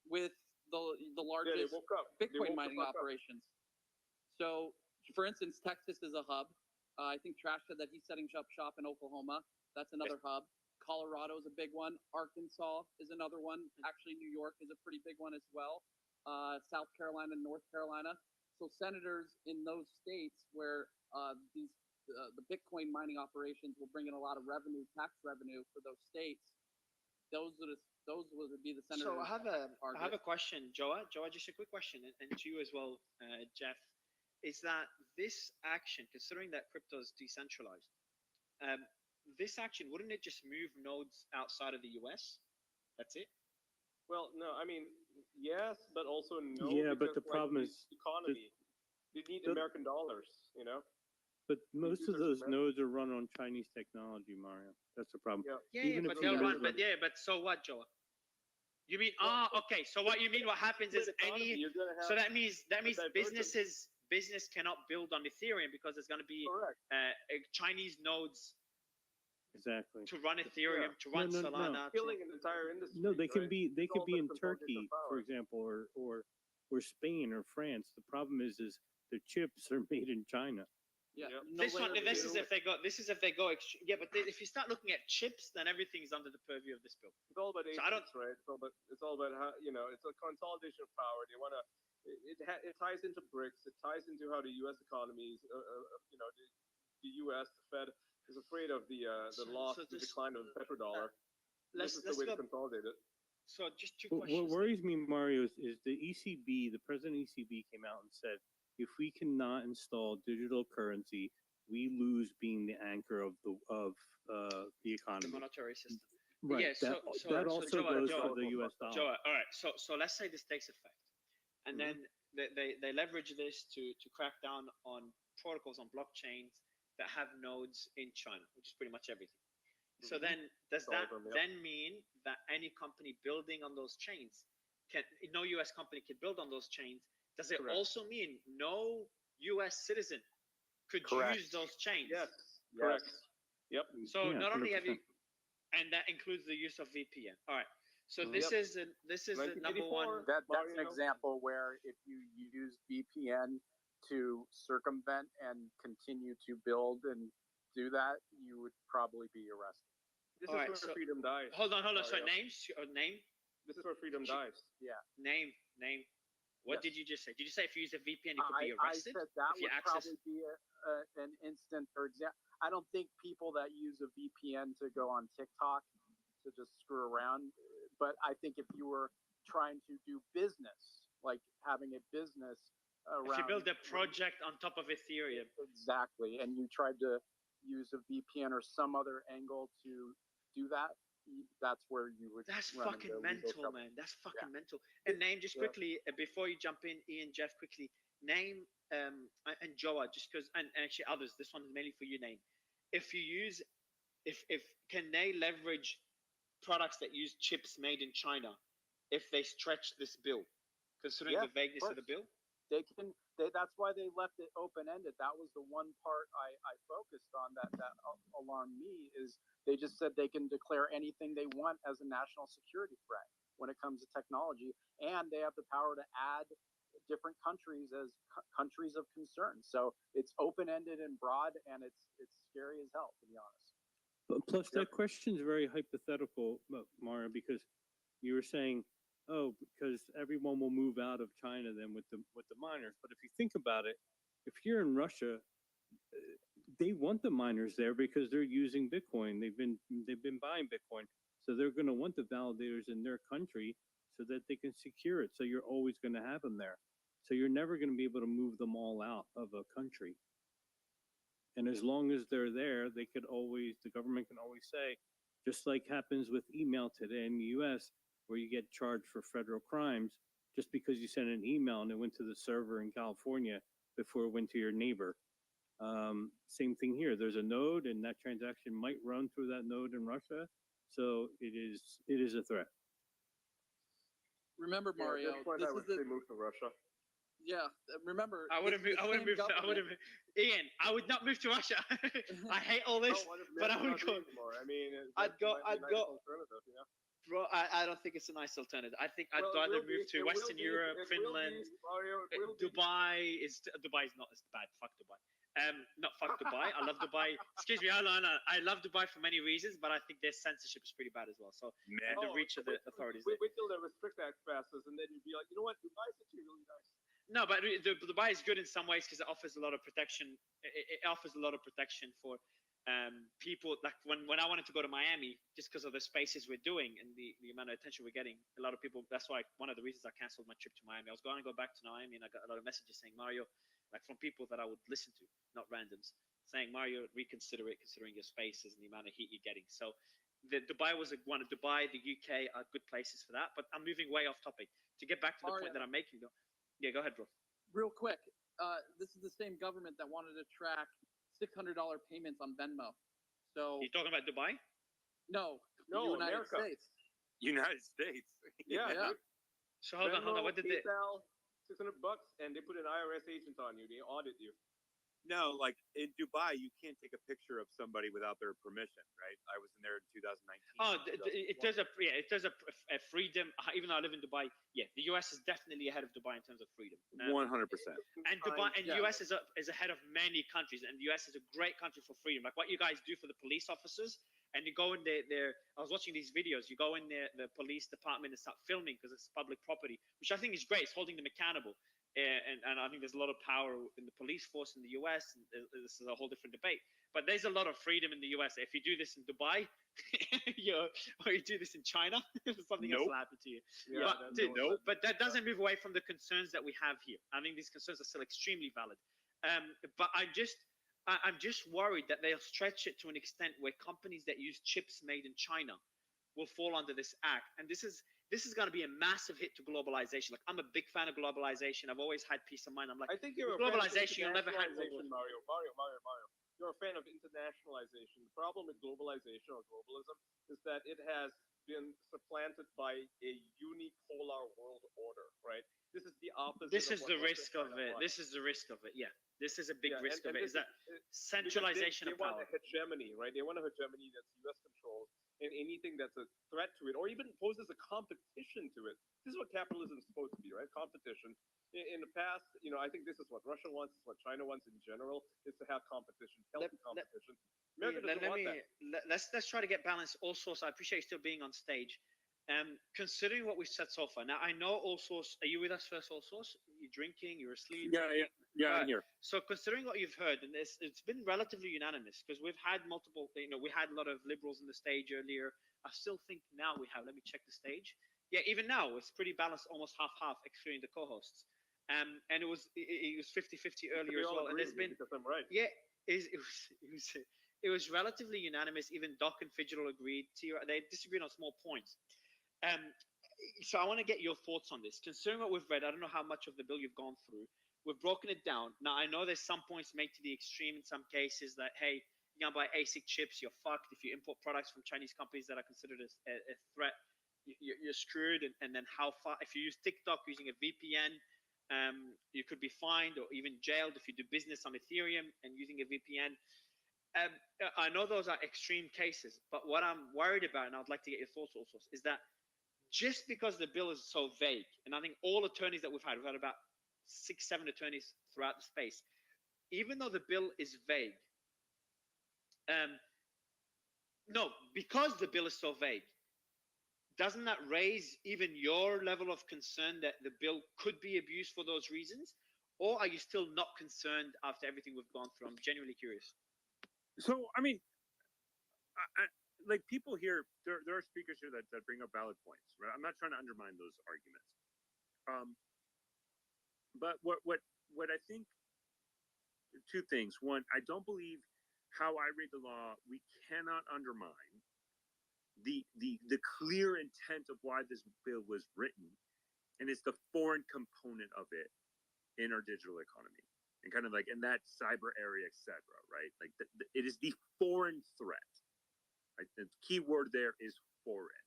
Speaker 15: with the largest
Speaker 10: woke up. They woke
Speaker 15: Bitcoin
Speaker 10: the
Speaker 15: mining
Speaker 10: fuck up.
Speaker 15: operations. So, for instance, Texas is a hub. I think Trash said that he's setting up shop in Oklahoma. That's another hub. Colorado is a big one. Arkansas is another one. Actually, New York is a pretty big one as well. South Carolina, North Carolina. So senators in those states where the Bitcoin mining operations will bring in a lot of revenue, tax revenue for those states. Those would be the senators.
Speaker 1: So I have
Speaker 15: that
Speaker 1: a question, Joa. Joa, just a quick question, and to you as well, Jeff. Is that this action, considering that crypto is decentralized, this action, wouldn't it just move nodes outside of the US? That's it?
Speaker 10: Well, no, I mean, yes, but also no.
Speaker 17: Yeah, but
Speaker 10: because,
Speaker 17: the problem is
Speaker 10: economy. They need American dollars,
Speaker 17: But most
Speaker 10: use
Speaker 17: of
Speaker 10: their
Speaker 17: those
Speaker 10: spread.
Speaker 17: nodes are run on Chinese technology, Mario. That's the problem. Even
Speaker 1: but
Speaker 17: if
Speaker 1: they'll
Speaker 17: you
Speaker 1: run.
Speaker 17: use
Speaker 1: But
Speaker 17: them-
Speaker 1: but so what, Joa? You mean okay? So what you mean? What happens is
Speaker 10: economy, you're gonna have
Speaker 1: so that means
Speaker 10: divergence.
Speaker 1: business cannot build on Ethereum because there's going to be Chinese nodes
Speaker 17: Exactly.
Speaker 1: to run Ethereum, to run
Speaker 17: No, no, no.
Speaker 1: Solana.
Speaker 10: killing an entire industry.
Speaker 17: No, they can
Speaker 10: right?
Speaker 17: be
Speaker 10: It's all
Speaker 17: in
Speaker 10: about consolidation
Speaker 17: Turkey,
Speaker 10: of power.
Speaker 17: for example, or Spain or France. The problem is the chips are made in China.
Speaker 15: Yeah.
Speaker 1: This is if they go. Yeah, but if you start looking at chips, then everything's under the purview of this bill.
Speaker 10: It's all about
Speaker 1: So I don't.
Speaker 10: agents, right? It's all about how it's a consolidation of power. They want to. It ties into BRICS. It ties into how the U.S. economies, the U.S. the Fed is afraid of the loss, the decline of the petrodollar. This is the way to consolidate it.
Speaker 1: So just two
Speaker 17: What worries me, Mario, is the ECB. The president of ECB came out and said, if we cannot install digital currency, we lose being the anchor of the economy.
Speaker 1: The monetary system.
Speaker 17: Right.
Speaker 1: Yeah,
Speaker 17: that also
Speaker 1: Joa,
Speaker 17: goes
Speaker 1: Joa,
Speaker 17: for the U.S. dollar.
Speaker 1: Joa, all right. So let's say this takes effect, and
Speaker 17: Mm-hmm.
Speaker 1: then they leverage this to crack down on protocols on blockchains that have nodes in China, which is pretty much everything. So
Speaker 10: Mhm.
Speaker 1: then does
Speaker 10: All
Speaker 1: that
Speaker 10: of them, yeah.
Speaker 1: then mean that any company building on those chains no U.S. company can build on those chains? Does it
Speaker 10: Correct.
Speaker 1: also mean no U.S. citizen could
Speaker 10: Correct.
Speaker 1: use those chains?
Speaker 10: Yes. Correct. Yep.
Speaker 1: So
Speaker 17: Yeah,
Speaker 1: not only have you,
Speaker 17: 100%.
Speaker 1: and that includes the use of VPN. All right. So
Speaker 10: Mhm.
Speaker 1: this
Speaker 10: Yep.
Speaker 1: is the number one.
Speaker 14: That's an
Speaker 10: Mario.
Speaker 14: example where if you use VPN to circumvent and continue to build and do that, you would probably be arrested.
Speaker 10: This
Speaker 1: All
Speaker 10: is
Speaker 1: right,
Speaker 10: where
Speaker 1: so-
Speaker 10: freedom dies.
Speaker 1: Hold on. So
Speaker 10: Mario.
Speaker 1: name.
Speaker 10: This is where freedom dies.
Speaker 14: Yeah.
Speaker 1: Name. What
Speaker 14: Yes.
Speaker 1: did you just say? Did you say if you use a VPN, you could be
Speaker 14: I
Speaker 1: arrested?
Speaker 14: said that
Speaker 1: if you
Speaker 14: would
Speaker 1: access.
Speaker 14: probably be an instant or example. I don't think people that use a VPN to go on TikTok to just screw around, but I think if you were trying to do business, like having a business around.
Speaker 1: If you build a project on top of Ethereum.
Speaker 14: Exactly, and you tried to use a VPN or some other angle to do that, that's where you would.
Speaker 1: That's
Speaker 14: run
Speaker 1: fucking
Speaker 14: into legal
Speaker 1: mental,
Speaker 14: trouble.
Speaker 1: man. That's fucking
Speaker 14: Yeah.
Speaker 1: mental. And name just
Speaker 14: Yeah.
Speaker 1: quickly before you jump in, Ian, Jeff, quickly name and Joa, just because, and actually others. This one is mainly for you. Name if you use, if can they leverage products that use chips made in China if they stretch this bill, considering
Speaker 14: Yeah,
Speaker 1: the vagueness of the
Speaker 14: course.
Speaker 1: bill?
Speaker 14: They can. That's why they left it open ended. That was the one part I focused on that alarmed me is they just said they can declare anything they want as a national security threat when it comes to technology, and they have the power to add different countries as countries of concern. So it's open ended and broad, and it's scary as hell, to be honest.
Speaker 17: But plus, that question is very hypothetical, Mario, because you were saying, oh, because everyone will move out of China then with the miners. But if you think about it, if you're in Russia, they want the miners there because they're using Bitcoin. They've been buying Bitcoin, so they're going to want the validators in their country so that they can secure it. So you're always going to have them there. So you're never going to be able to move them all out of a country. And as long as they're there, the government can always say, just like happens with email today in the US, where you get charged for federal crimes just because you sent an email and it went to the server in California before it went to your neighbor. Same thing here. There's a node, and that transaction might run through that node in Russia. So it is a threat.
Speaker 15: Remember,
Speaker 10: Yeah,
Speaker 15: Mario,
Speaker 10: at this point,
Speaker 15: this
Speaker 10: I would
Speaker 15: is the
Speaker 10: say move to Russia.
Speaker 15: yeah. Remember,
Speaker 1: I wouldn't
Speaker 15: this
Speaker 1: move.
Speaker 15: is
Speaker 1: I
Speaker 15: the
Speaker 1: wouldn't
Speaker 15: same
Speaker 1: move. I wouldn't.
Speaker 15: government-
Speaker 1: Ian, I would not move to Russia. I hate all this, but I would go.
Speaker 10: Anymore. I mean,
Speaker 1: I'd go.
Speaker 10: I'd
Speaker 1: I'd go.
Speaker 10: Alternative, you know?
Speaker 1: Bro, I don't think it's a nice alternative. I think I'd
Speaker 10: Well, it
Speaker 1: rather
Speaker 10: will be-
Speaker 1: move to
Speaker 10: it will
Speaker 1: Western
Speaker 10: be-
Speaker 1: Europe,
Speaker 10: it will
Speaker 1: Finland,
Speaker 10: be, Mario, it will be.
Speaker 1: Dubai is not as bad. Fuck Dubai. Not fuck Dubai. I love Dubai. Excuse me. I love Dubai for many reasons, but I think their censorship is pretty bad as well. So and the reach of the authorities.
Speaker 10: Wait till the Restrict Act passes, and then you'd be like, you know what, Dubai's actually really nice.
Speaker 1: No, but Dubai is good in some ways because it offers a lot of protection. It offers a lot of protection for people. Like when I wanted to go to Miami, just because of the spaces we're doing and the amount of attention we're getting, a lot of people. That's why one of the reasons I canceled my trip to Miami. I was going to go back to Miami, and I got a lot of messages saying, Mario, like from people that I would listen to, not randoms, saying, Mario, reconsider it, considering your spaces and the amount of heat you're getting. So Dubai was one of Dubai, the UK are good places for that. But I'm moving way off topic. To get back to the point that I'm making, though. Yeah, go ahead, bro.
Speaker 15: Real quick, this is the same government that wanted to track $600 payments on Venmo. So
Speaker 1: you talking about Dubai?
Speaker 15: No,
Speaker 10: No,
Speaker 15: the United
Speaker 10: America.
Speaker 15: States.
Speaker 20: United States.
Speaker 10: Yeah.
Speaker 1: So hold on. What did they?
Speaker 10: PayPal, $600, and they put an IRS agent on you. They audit you.
Speaker 20: No, like in Dubai, you can't take a picture of somebody without their permission, right? I was in there in 2019.
Speaker 1: Oh, it does a freedom. Even though I live in Dubai, yeah, the US is definitely ahead of Dubai in terms of freedom.
Speaker 20: 100%.
Speaker 1: And Dubai and US is ahead of many countries, and the US is a great country for freedom. Like what you guys do for the police officers, and you go in there. I was watching these videos. You go in there, the police department, and start filming because it's public property, which I think is great. It's holding them accountable. And I think there's a lot of power in the police force in the US. And this is a whole different debate. But there's a lot of freedom in the US. If you do this in Dubai, or you do this in China, something else will happen to you.
Speaker 10: Yeah,
Speaker 1: But that doesn't move away from the concerns that we have here. I think these concerns are still extremely valid. But I'm just worried that they'll stretch it to an extent where companies that use chips made in China will fall under this act. And this is going to be a massive hit to globalization. Like I'm a big fan of globalization. I've always had peace of mind. I'm like,
Speaker 10: I think you're
Speaker 1: with
Speaker 10: a fan of
Speaker 1: globalization, you'll never have
Speaker 10: internationalization, Mario. You're a fan of internationalization. The problem with globalization or globalism is that it has been supplanted by a unipolar world order, right? This is the opposite.
Speaker 1: This
Speaker 10: of
Speaker 1: is
Speaker 10: what
Speaker 1: the
Speaker 10: Russia
Speaker 1: risk of
Speaker 10: and
Speaker 1: it.
Speaker 10: China want.
Speaker 1: This is the risk of it. Yeah, this is a big
Speaker 10: Yeah,
Speaker 1: risk of
Speaker 10: and
Speaker 1: it. Is
Speaker 10: this
Speaker 1: that centralization
Speaker 10: they
Speaker 1: of power?
Speaker 10: want a hegemony, right? They want a hegemony that's U.S. controlled, and anything that's a threat to it, or even poses a competition to it. This is what capitalism is supposed to be, right? Competition. In the past, I think this is what Russia wants, what China wants in general, is to have competition, healthy competition. America doesn't want that.
Speaker 1: Let's try to get balance. Also, I appreciate you still being on stage. Considering what we've said so far, now I know All Source. Are you with us first, All Source? You're drinking. You're asleep.
Speaker 10: Yeah, I'm here.
Speaker 1: So considering what you've heard, and it's been relatively unanimous because we've had multiple. We had a lot of liberals in the stage earlier. I still think now we have. Let me check the stage. Yeah, even now it's pretty balanced, almost half-half, excluding the co-hosts. And it was 50-50 earlier as well. And there's been
Speaker 10: because I'm right.
Speaker 1: Yeah, it was it was relatively unanimous. Even Doc and Fidgetal agreed. They disagreed on small points. So I want to get your thoughts on this. Considering what we've read, I don't know how much of the bill you've gone through. We've broken it down. Now, I know there's some points made to the extreme in some cases that, hey, you're going to buy ASIC chips, you're fucked. If you import products from Chinese companies that are considered a threat, you're screwed. And then how far, if you use TikTok using a VPN, you could be fined or even jailed if you do business on Ethereum and using a VPN. I know those are extreme cases, but what I'm worried about, and I'd like to get your thoughts also, is that just because the bill is so vague, and I think all attorneys that we've had about 6-7 attorneys throughout the space, even though the bill is vague, because the bill is so vague, doesn't that raise even your level of concern that the bill could be abused for those reasons? Or are you still not concerned after everything we've gone through? I'm genuinely curious.
Speaker 4: So, I mean, like people here, there are speakers here that bring up valid points, right? I'm not trying to undermine those arguments. But what I think, two things. One, I don't believe how I read the law, we cannot undermine the clear intent of why this bill was written, and it's the foreign component of it in our digital economy, and kind of like in that cyber area, etc. Right? Like it is the foreign threat. Right? The key word there is foreign,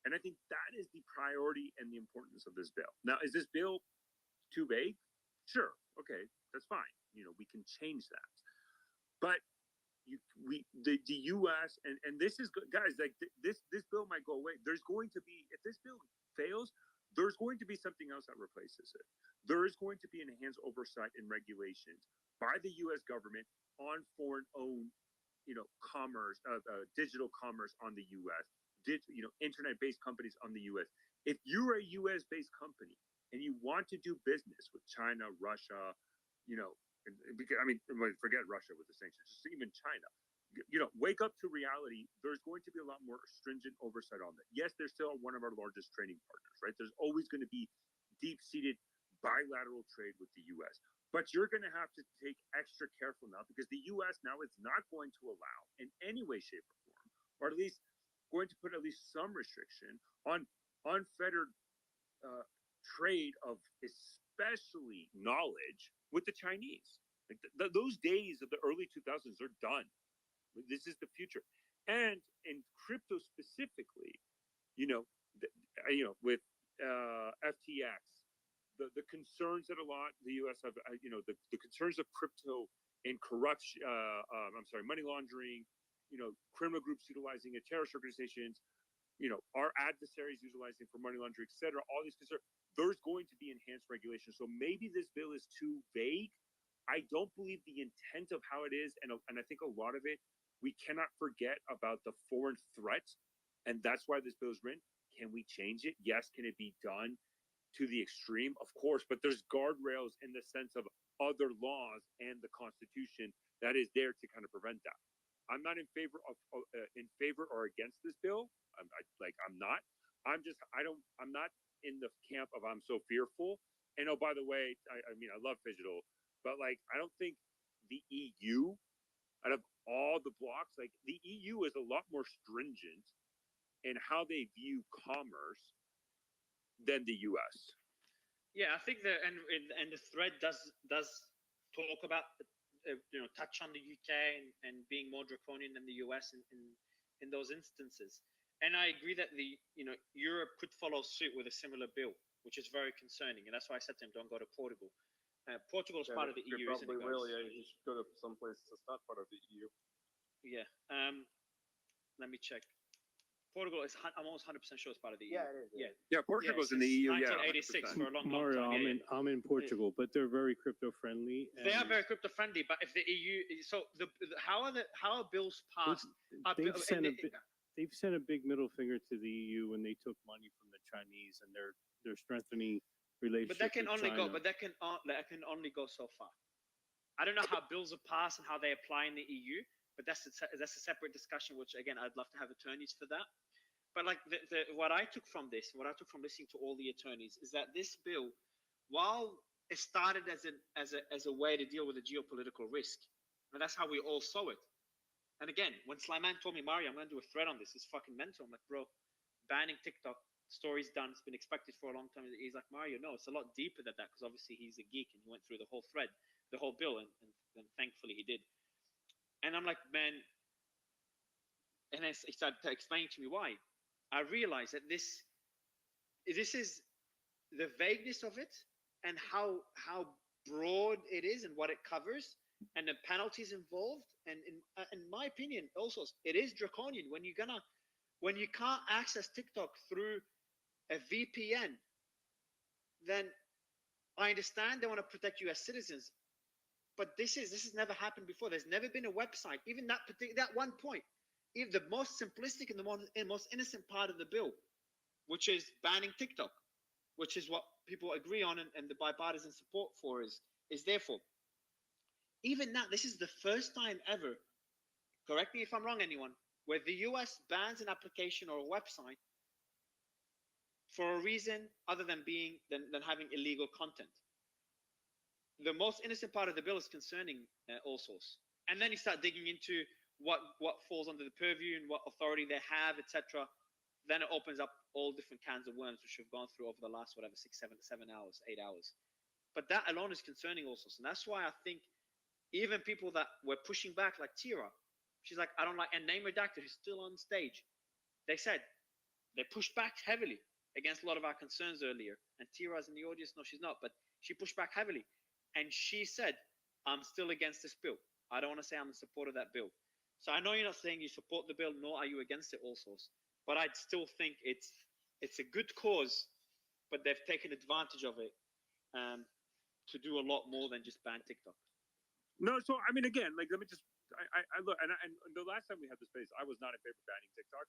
Speaker 4: and I think that is the priority and the importance of this bill. Now, is this bill too vague? Sure. Okay, that's fine. We can change that, but the U.S. and this is good, guys. Like this bill might go away. There's going to be, if this bill fails, there's going to be something else that replaces it. There is going to be enhanced oversight and regulations by the U.S. government on foreign-owned, commerce, digital commerce on the U.S. Internet-based companies on the U.S. If you're a U.S.-based company and you want to do business with China, Russia, forget Russia with the sanctions, just even China, wake up to reality. There's going to be a lot more stringent oversight on that. Yes, they're still one of our largest trading partners, right? There's always going to be deep-seated bilateral trade with the U.S. But you're going to have to take extra careful now because the U.S. now is not going to allow in any way, shape, or form, or at least going to put at least some restriction on unfettered trade of especially knowledge with the Chinese. Like those days of the early 2000s are done. This is the future. And in crypto specifically, with FTX, the concerns that a lot the U.S. have, the concerns of crypto and corruption, money laundering, criminal groups utilizing it, terrorist organizations, our adversaries utilizing for money laundering, et cetera, all these concerns, there's going to be enhanced regulation. So maybe this bill is too vague. I don't believe the intent of how it is, and I think a lot of it, we cannot forget about the foreign threat, and that's why this bill is written. Can we change it? Yes. Can it be done to the extreme? Of course, but there's guardrails in the sense of other laws and the Constitution that is there to kind of prevent that. I'm not in favor or against this bill. I'm not. I'm not in the camp of I'm so fearful. And oh, by the way, I love Fidgetal, but I don't think the EU, out of all the blocks, the EU is a lot more stringent in how they view commerce than the US.
Speaker 1: Yeah, I think and the thread does talk about touch on the UK and being more draconian than the US in those instances. And I agree that Europe could follow suit with a similar bill, which is very concerning. And that's why I said to him, don't go to Portugal. Portugal is part of the EU, isn't it?
Speaker 10: Probably will. Yeah, you should go to some place that's not part of the EU.
Speaker 1: Yeah. Let me check. Portugal is. I'm almost 100% sure it's part of the EU.
Speaker 10: Yeah, it is.
Speaker 1: Yeah.
Speaker 2: Portugal's in the EU.
Speaker 1: 1986 for a long
Speaker 17: Mario,
Speaker 1: time.
Speaker 17: I'm in Portugal, but they're very crypto friendly.
Speaker 1: They are very crypto friendly, but if the EU, so how are bills passed?
Speaker 17: They've sent a big middle finger to the EU when they took money from the Chinese, and they're strengthening relationships.
Speaker 1: But that can
Speaker 17: with
Speaker 1: only
Speaker 17: China.
Speaker 1: go. But that can only go so far. I don't know how bills are passed and how they apply in the EU, but that's a separate discussion. Which again, I'd love to have attorneys for that. But what I took from listening to all the attorneys is that this bill, while it started as a way to deal with a geopolitical risk, and that's how we all saw it. And again, when Slyman told me, Mario, I'm going to do a thread on this, it's fucking mental. I'm like, bro, banning TikTok, story's done. It's been expected for a long time. He's like, Mario, no, it's a lot deeper than that, because obviously he's a geek and he went through the whole thread, the whole bill, and thankfully he did. And I'm like, man, and he started explaining to me why. I realized that this is the vagueness of it and how broad it is and what it covers and the penalties involved. And in my opinion, also it is draconian when you can't access TikTok through a VPN. Then I understand they want to protect U.S. citizens, but this has never happened before. There's never been a website, even that one point, even the most simplistic and the most innocent part of the bill, which is banning TikTok, which is what people agree on and the bipartisan support for is therefore. Even now, this is the first time ever, correct me if I'm wrong, anyone, where the US bans an application or a website for a reason other than having illegal content. The most innocent part of the bill is concerning all source. And then you start digging into what falls under the purview and what authority they have, etc. Then it opens up all different cans of worms, which we've gone through over the last, 8 hours. But that alone is concerning all sorts. And that's why I think even people that were pushing back, like Tira, she's like, I don't like, and Name Redacted, who's still on stage, they pushed back heavily against a lot of our concerns earlier. And Tira's in the audience. No, she's not, but she pushed back heavily. And she said, I'm still against this bill. I don't want to say I'm in support of that bill. So I know you're not saying you support the bill, nor are you against it, all sorts. But I'd still think it's a good cause, but they've taken advantage of it to do a lot more than just ban TikTok.
Speaker 4: No, so I mean, again, like let me just, I look, and the last time we had this space, I was not in favor of banning TikTok,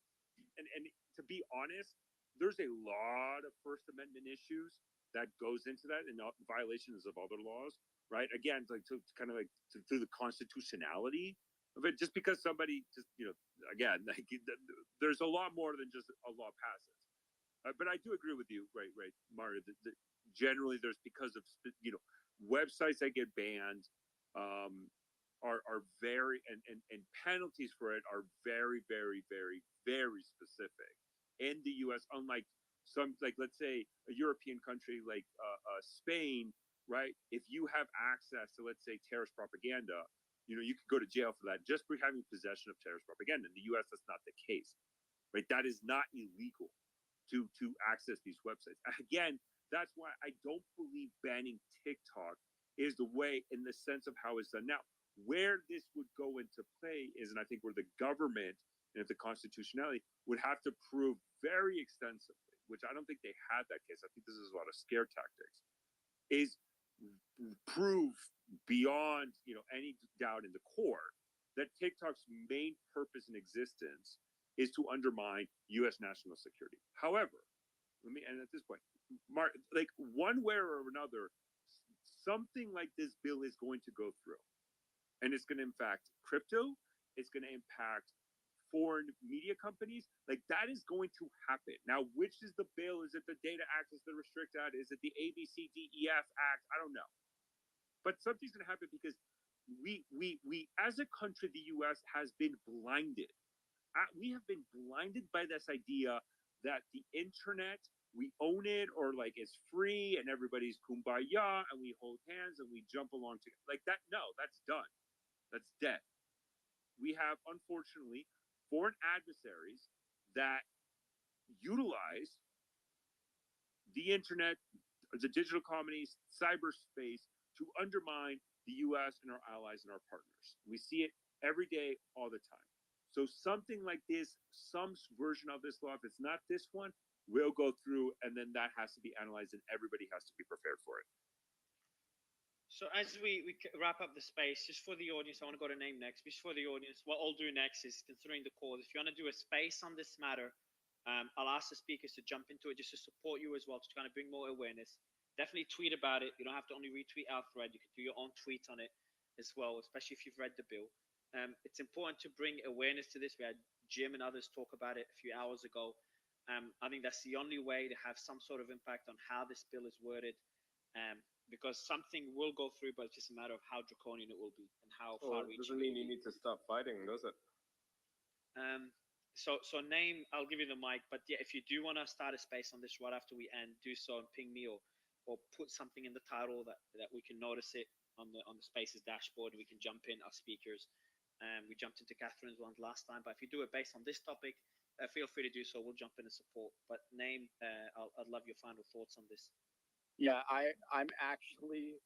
Speaker 4: and to be honest, there's a lot of First Amendment issues that goes into that and violations of other laws, right? Again, like to kind of like through the constitutionality of it, just because somebody just again, like there's a lot more than just a law passes. But I do agree with you, right, Mario. That generally, there's because of websites that get banned are very and penalties for it are very, very, very, very specific in the U.S. Unlike some, like let's say a European country like Spain, right? If you have access to, let's say, terrorist propaganda, you can go to jail for that just for having possession of terrorist propaganda. In the U.S., that's not the case, right? That is not illegal to access these websites. Again, that's why I don't believe banning TikTok is the way in the sense of how it's done. Now, where this would go into play is, and I think where the government and the constitutionality would have to prove very extensively, which I don't think they have that case. I think this is a lot of scare tactics, is prove beyond any doubt in the court that TikTok's main purpose in existence is to undermine U.S. national security. However, let me, and at this point, Mark, like one way or another, something like this bill is going to go through, and it's going to impact crypto. It's going to impact foreign media companies. Like that is going to happen. Now, which is the bill? Is it the Data Act? Is it the Restrict Act? Is it the ABCDEF Act? I don't know. But something's going to happen because we as a country, the U.S. has been blinded. We have been blinded by this idea that the internet, we own it, or like it's free and everybody's kumbaya and we hold hands and we jump along together. Like that, no, that's done. That's dead. We have, unfortunately, foreign adversaries that utilize the internet, the digital communities, cyberspace to undermine the U.S. and our allies and our partners. We see it every day, all the time. So something like this, some version of this law, if it's not this one, will go through, and then that has to be analyzed, and everybody has to be prepared for it.
Speaker 1: So as we wrap up the space, just for the audience, I want to go to Name next. Just for the audience, what I'll do next is, considering the cause, if you want to do a space on this matter, I'll ask the speakers to jump into it just to support you as well, to kind of bring more awareness. Definitely tweet about it. You don't have to only retweet our thread. You can do your own tweets on it as well, especially if you've read the bill. It's important to bring awareness to this. We had Jim and others talk about it a few hours ago. I think that's the only way to have some sort of impact on how this bill is worded, because something will go through, but it's just a matter of how draconian it will be and how far-reaching.
Speaker 10: It doesn't mean you need to stop fighting, does it?
Speaker 1: So name, I'll give you the mic, but yeah, if you do want to start a space on this right after we end, do so and ping me or put something in the title that we can notice it on the spaces dashboard. We can jump in our speakers. We jumped into Catherine's one last time, but if you do it based on this topic, feel free to do so. We'll jump in and support. But name, I'd love your final thoughts on this.
Speaker 14: Yeah, I'm actually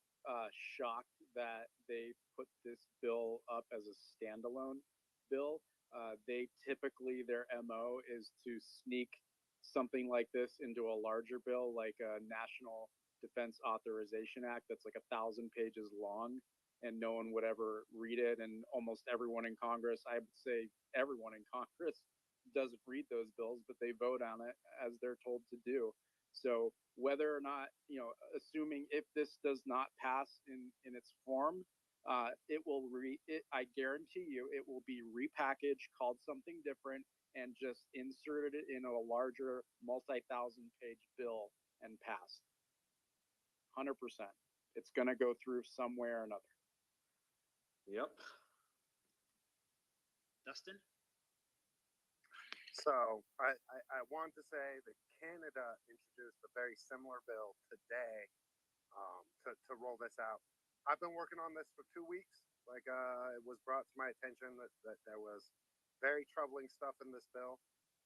Speaker 14: shocked that they put this bill up as a standalone bill. They typically, their MO is to sneak something like this into a larger bill, like a National Defense Authorization Act that's like 1,000 pages long, and no one would ever read it. And almost everyone in Congress, I would say everyone in Congress, doesn't read those bills, but they vote on it as they're told to do. So whether or not, assuming if this does not pass in its form, it will I guarantee you it will be repackaged, called something different, and just inserted it in a larger multi-thousand page bill and passed. 100%. It's going to go through somewhere or another.
Speaker 12: Yep.
Speaker 1: Dustin?
Speaker 3: So I want to say that Canada introduced a very similar bill today to roll this out. I've been working on this for 2 weeks. It was brought to my attention that there was very troubling stuff in this bill.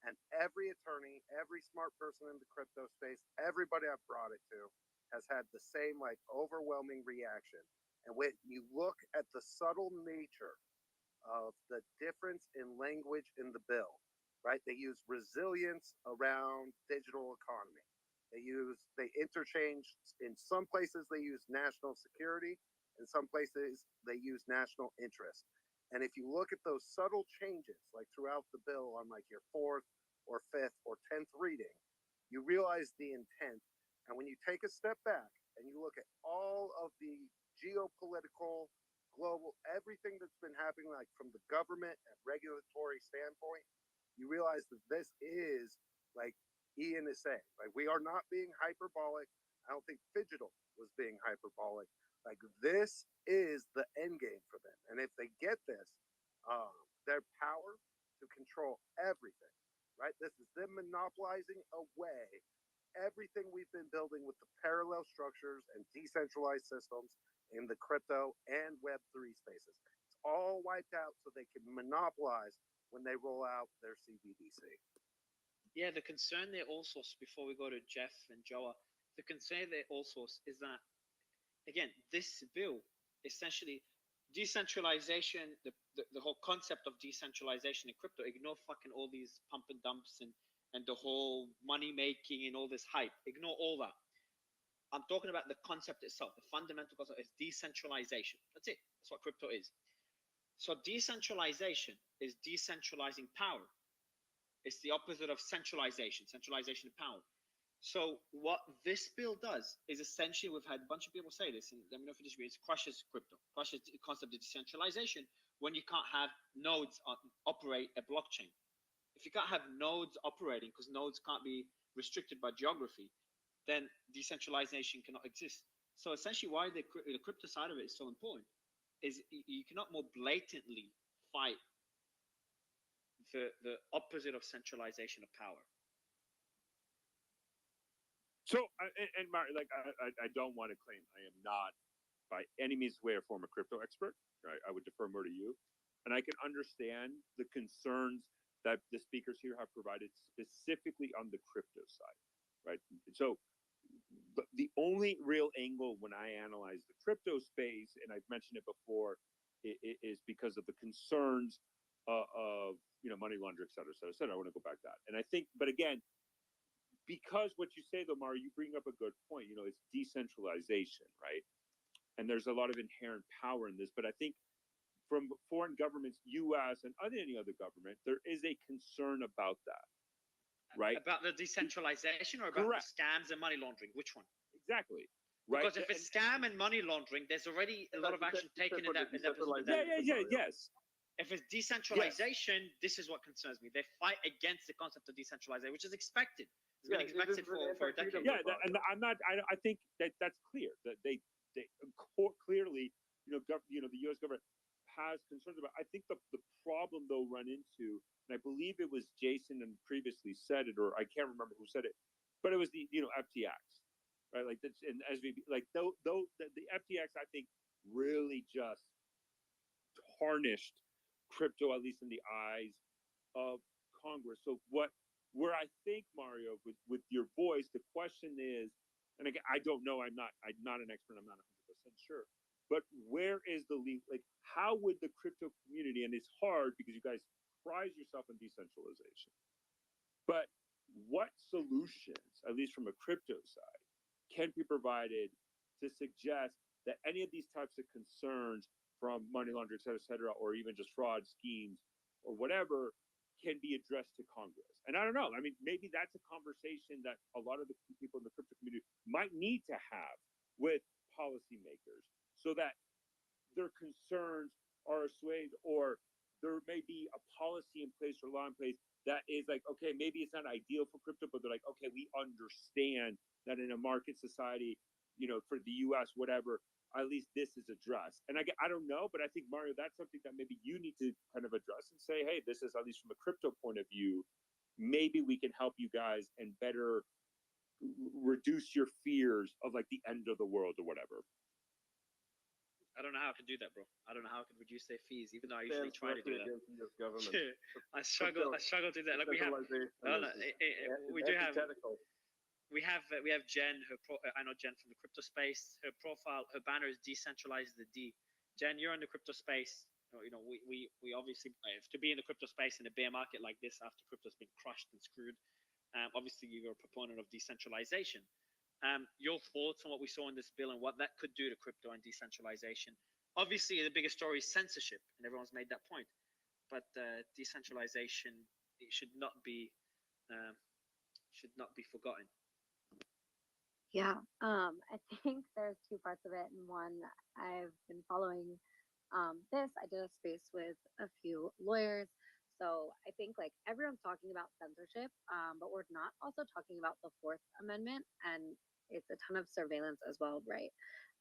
Speaker 3: And every attorney, every smart person in the crypto space, everybody I've brought it to has had the same overwhelming reaction. And when you look at the subtle nature of the difference in language in the bill, right? They use resilience around digital economy. They interchange, in some places they use national security, in some places they use national interest. And if you look at those subtle changes, throughout the bill on your 4th or 5th or 10th reading, you realize the intent. And when you take a step back and you look at all of the geopolitical, global, everything that's been happening, from the government and regulatory standpoint, you realize that this is, Ian is saying, we are not being hyperbolic. I don't think Phygital was being hyperbolic. This is the end game for them. And if they get this, their power to control everything, right? This is them monopolizing away everything we've been building with the parallel structures and decentralized systems in the crypto and Web3 spaces. It's all wiped out so they can monopolize when they roll out their CBDC.
Speaker 1: Yeah, the concern there also, before we go to Jeff and Joa, the concern there also is that, again, this bill essentially decentralization, the whole concept of decentralization in crypto, ignore fucking all these pump and dumps and the whole money making and all this hype. Ignore all that. I'm talking about the concept itself. The fundamental concept is decentralization. That's it. That's what crypto is. So decentralization is decentralizing power. It's the opposite of centralization of power. So what this bill does is essentially, we've had a bunch of people say this, and let me know if you disagree, it crushes crypto, crushes the concept of decentralization when you can't have nodes operate a blockchain. If you can't have nodes operating, because nodes can't be restricted by geography, then decentralization cannot exist. So essentially why the crypto side of it is so important is you cannot more blatantly fight the opposite of centralization of power.
Speaker 20: So, and Martin, I don't want to claim I am not by any means way or form a crypto expert. Right? I would defer more to you. And I can understand the concerns that the speakers here have provided specifically on the crypto side, right? So the only real angle when I analyze the crypto space, and I've mentioned it before, is because of the concerns of money laundering, et cetera, et cetera, et cetera. I want to go back to that. And I think, but again, because what you say though, Mario, you bring up a good point. It's decentralization, right? And there's a lot of inherent power in this. But I think from foreign governments, U.S. and any other government, there is a concern about that, right?
Speaker 1: About the decentralization or about the scams and money laundering? Which one?
Speaker 20: Exactly. Right.
Speaker 1: Because if it's scam and money laundering, there's already a lot of action taken in that.
Speaker 20: Yes.
Speaker 1: If it's decentralization, this is what concerns me. They fight against the concept of decentralization, which is expected. It's been expected for a decade.
Speaker 20: Yeah, and I'm not. I think that's clear. That they clearly, the U.S. government
Speaker 4: has concerns about. I think the problem they'll run into, and I believe it was Jason and previously said it, or I can't remember who said it, but it was the FTX, right? Like that's and SVB, like though the FTX I think really just tarnished crypto, at least in the eyes of Congress. So where I think, Mario, with your voice, the question is, and again, I don't know, I'm not an expert, I'm not 100% sure, but where is the like, how would the crypto community, and it's hard because you guys prize yourself in decentralization, but what solutions, at least from a crypto side, can be provided to suggest that any of these types of concerns from money laundering, et cetera, or even just fraud schemes or whatever can be addressed to Congress? And I don't know. I mean, maybe that's a conversation that a lot of the people in the crypto community might need to have with policymakers so that their concerns are assuaged, or there may be a policy in place or law in place that is like, okay, maybe it's not ideal for crypto, but they're like, okay, we understand that in a market society, for the US, whatever, at least this is addressed. And I don't know, but I think, Mario, that's something that maybe you need to kind of address and say, hey, this is, at least from a crypto point of view, maybe we can help you guys and better reduce your fears of like the end of the world or whatever.
Speaker 1: I don't know how I can do that, bro. I don't know how I can reduce their fees, even though I usually try to do that. I struggle to do that. Like we have, we have Jen. I know Jen from the crypto space. Her profile, her banner is decentralized the D. Jen, you're in the crypto space. We obviously, to be in the crypto space in a bear market like this after crypto's been crushed and screwed, obviously you're a proponent of decentralization. Your thoughts on what we saw in this bill and what that could do to crypto and decentralization? Obviously, the biggest story is censorship, and everyone's made that point. But decentralization, it should not be forgotten.
Speaker 9: Yeah, I think there's two parts of it. And one, I've been following this. I did a space with a few lawyers. So I think like everyone's talking about censorship, but we're not also talking about the Fourth Amendment, and it's a ton of surveillance as well, right?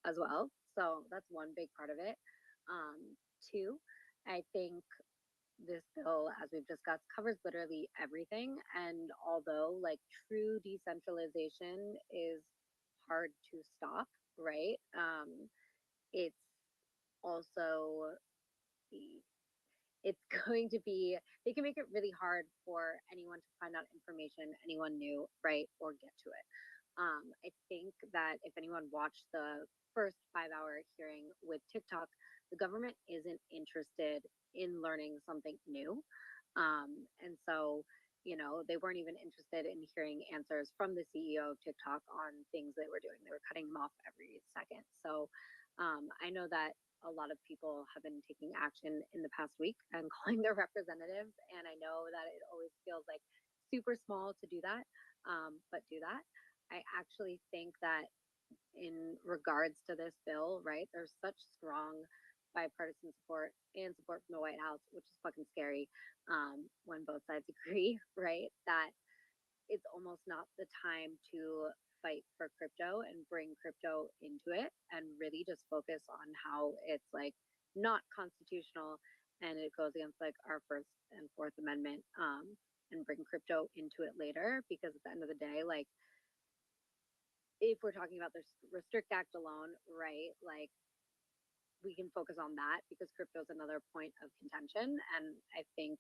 Speaker 9: As well. So that's one big part of it. Two, I think this bill, as we've discussed, covers literally everything. And although like true decentralization is hard to stop, right? It's also it's going to be, they can make it really hard for anyone to find out information, anyone new, right, or get to it. I think that if anyone watched the first 5-hour hearing with TikTok, the government isn't interested in learning something new. And so, they weren't even interested in hearing answers from the CEO of TikTok on things they were doing. They were cutting them off every second. So I know that a lot of people have been taking action in the past week and calling their representatives. And I know that it always feels like super small to do that, but do that. I actually think that in regards to this bill, right, there's such strong bipartisan support and support from the White House, which is fucking scary when both sides agree, right, that it's almost not the time to fight for crypto and bring crypto into it, and really just focus on how it's like not constitutional and it goes against like our First and Fourth Amendment, and bring crypto into it later. Because at the end of the day, like if we're talking about the Restrict Act alone, right, like we can focus on that because crypto is another point of contention. And I think,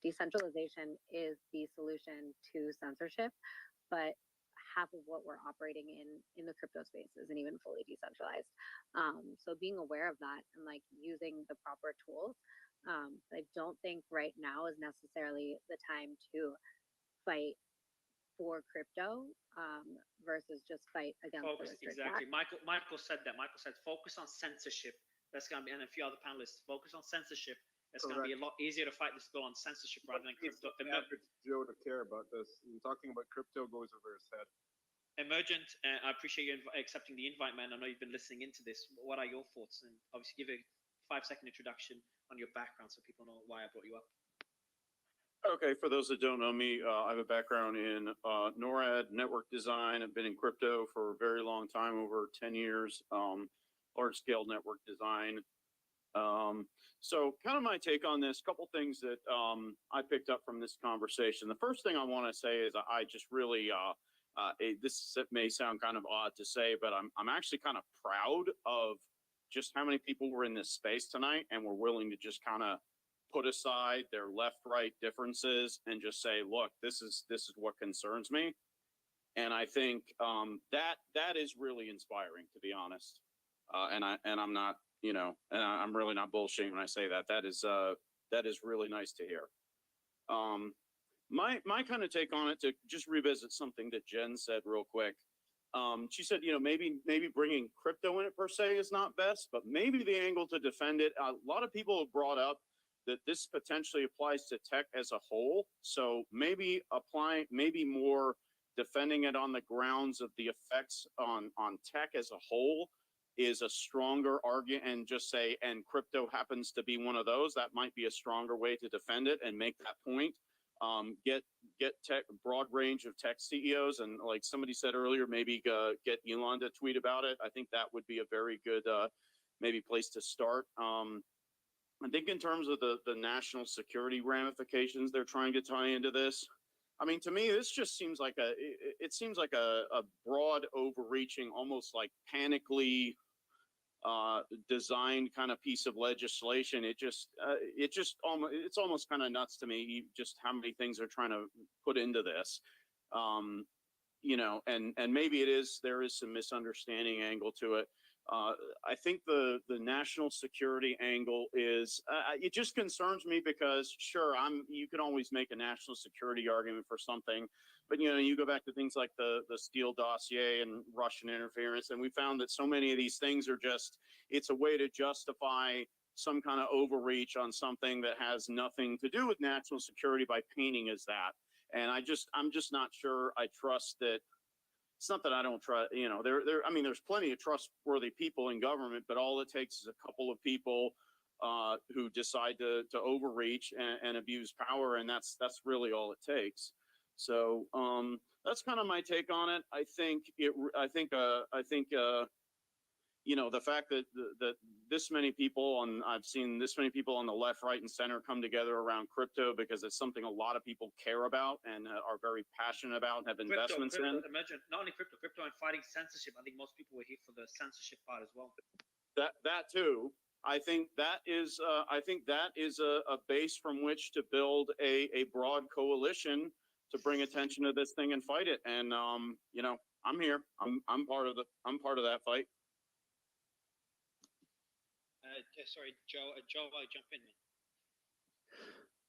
Speaker 9: decentralization is the solution to censorship, but half of what we're operating in the crypto space isn't even fully decentralized. So being aware of that and like using the proper tools, I don't think right now is necessarily the time to fight for crypto versus just fight against the Restrict
Speaker 1: Exactly.
Speaker 9: Act.
Speaker 1: Michael said that. Michael said focus on censorship. That's going to be, and a few other panelists focus on censorship. It's going to be a lot easier to fight this bill on censorship rather than crypto.
Speaker 10: The average Joe to care about this. And talking about crypto goes over his head.
Speaker 1: Emergent, I appreciate you accepting the invite, man. I know you've been listening into this. What are your thoughts? And obviously give a 5-second introduction on your background so people know why I brought you up.
Speaker 22: Okay, for those that don't know me, I have a background in NORAD, network design. I've been in crypto for a very long time, over 10 years, large-scale network design. So kind of my take on this, couple things that I picked up from this conversation. The first thing I want to say is I just really, this may sound kind of odd to say, but I'm actually kind of proud of just how many people were in this space tonight and were willing to just kind of put aside their left-right differences and just say, look, this is what concerns me. And I think that is really inspiring, to be honest. And I'm not, you know, and I'm really not bullshitting when I say that. That is really nice to hear. My kind of take on it, to just revisit something that Jen said real quick. She said, you know, maybe bringing crypto in it per se is not best, but maybe the angle to defend it. A lot of people have brought up that this potentially applies to tech as a whole. So maybe more defending it on the grounds of the effects on tech as a whole is a stronger argument, and just say, and crypto happens to be one of those. That might be a stronger way to defend it and make that point. Get tech, broad range of tech CEOs, and like somebody said earlier, maybe get Elon to tweet about it. I think that would be a very good maybe place to start. I think in terms of the national security ramifications they're trying to tie into this, I mean, to me, this just seems like it seems like a broad, overreaching, almost like panically designed kind of piece of legislation. It's almost kind of nuts to me, just how many things they're trying to put into this. You know, and maybe there is some misunderstanding angle to it. I think the national security angle is, it just concerns me because sure, you can always make a national security argument for something, but you know, you go back to things like the Steele dossier and Russian interference, and we found that so many of these things are just, it's a way to justify some kind of overreach on something that has nothing to do with national security by painting as that. And I'm just not sure I trust that. It's not that I don't trust, you know, I mean, there's plenty of trustworthy people in government, but all it takes is a couple of people who decide to overreach and abuse power, and that's really all it takes. So that's kind of my take on it. I think you know, the fact that this many people I've seen this many people on the left, right, and center come together around crypto because it's something a lot of people care about and are very passionate about and have investments in.
Speaker 1: Imagine not only crypto and fighting censorship. I think most people were here for the censorship part as well.
Speaker 22: That too. I think that is a base from which to build a broad coalition to bring attention to this thing and fight it. And you know, I'm here. I'm part of that fight.
Speaker 1: Sorry, Joe, jump in.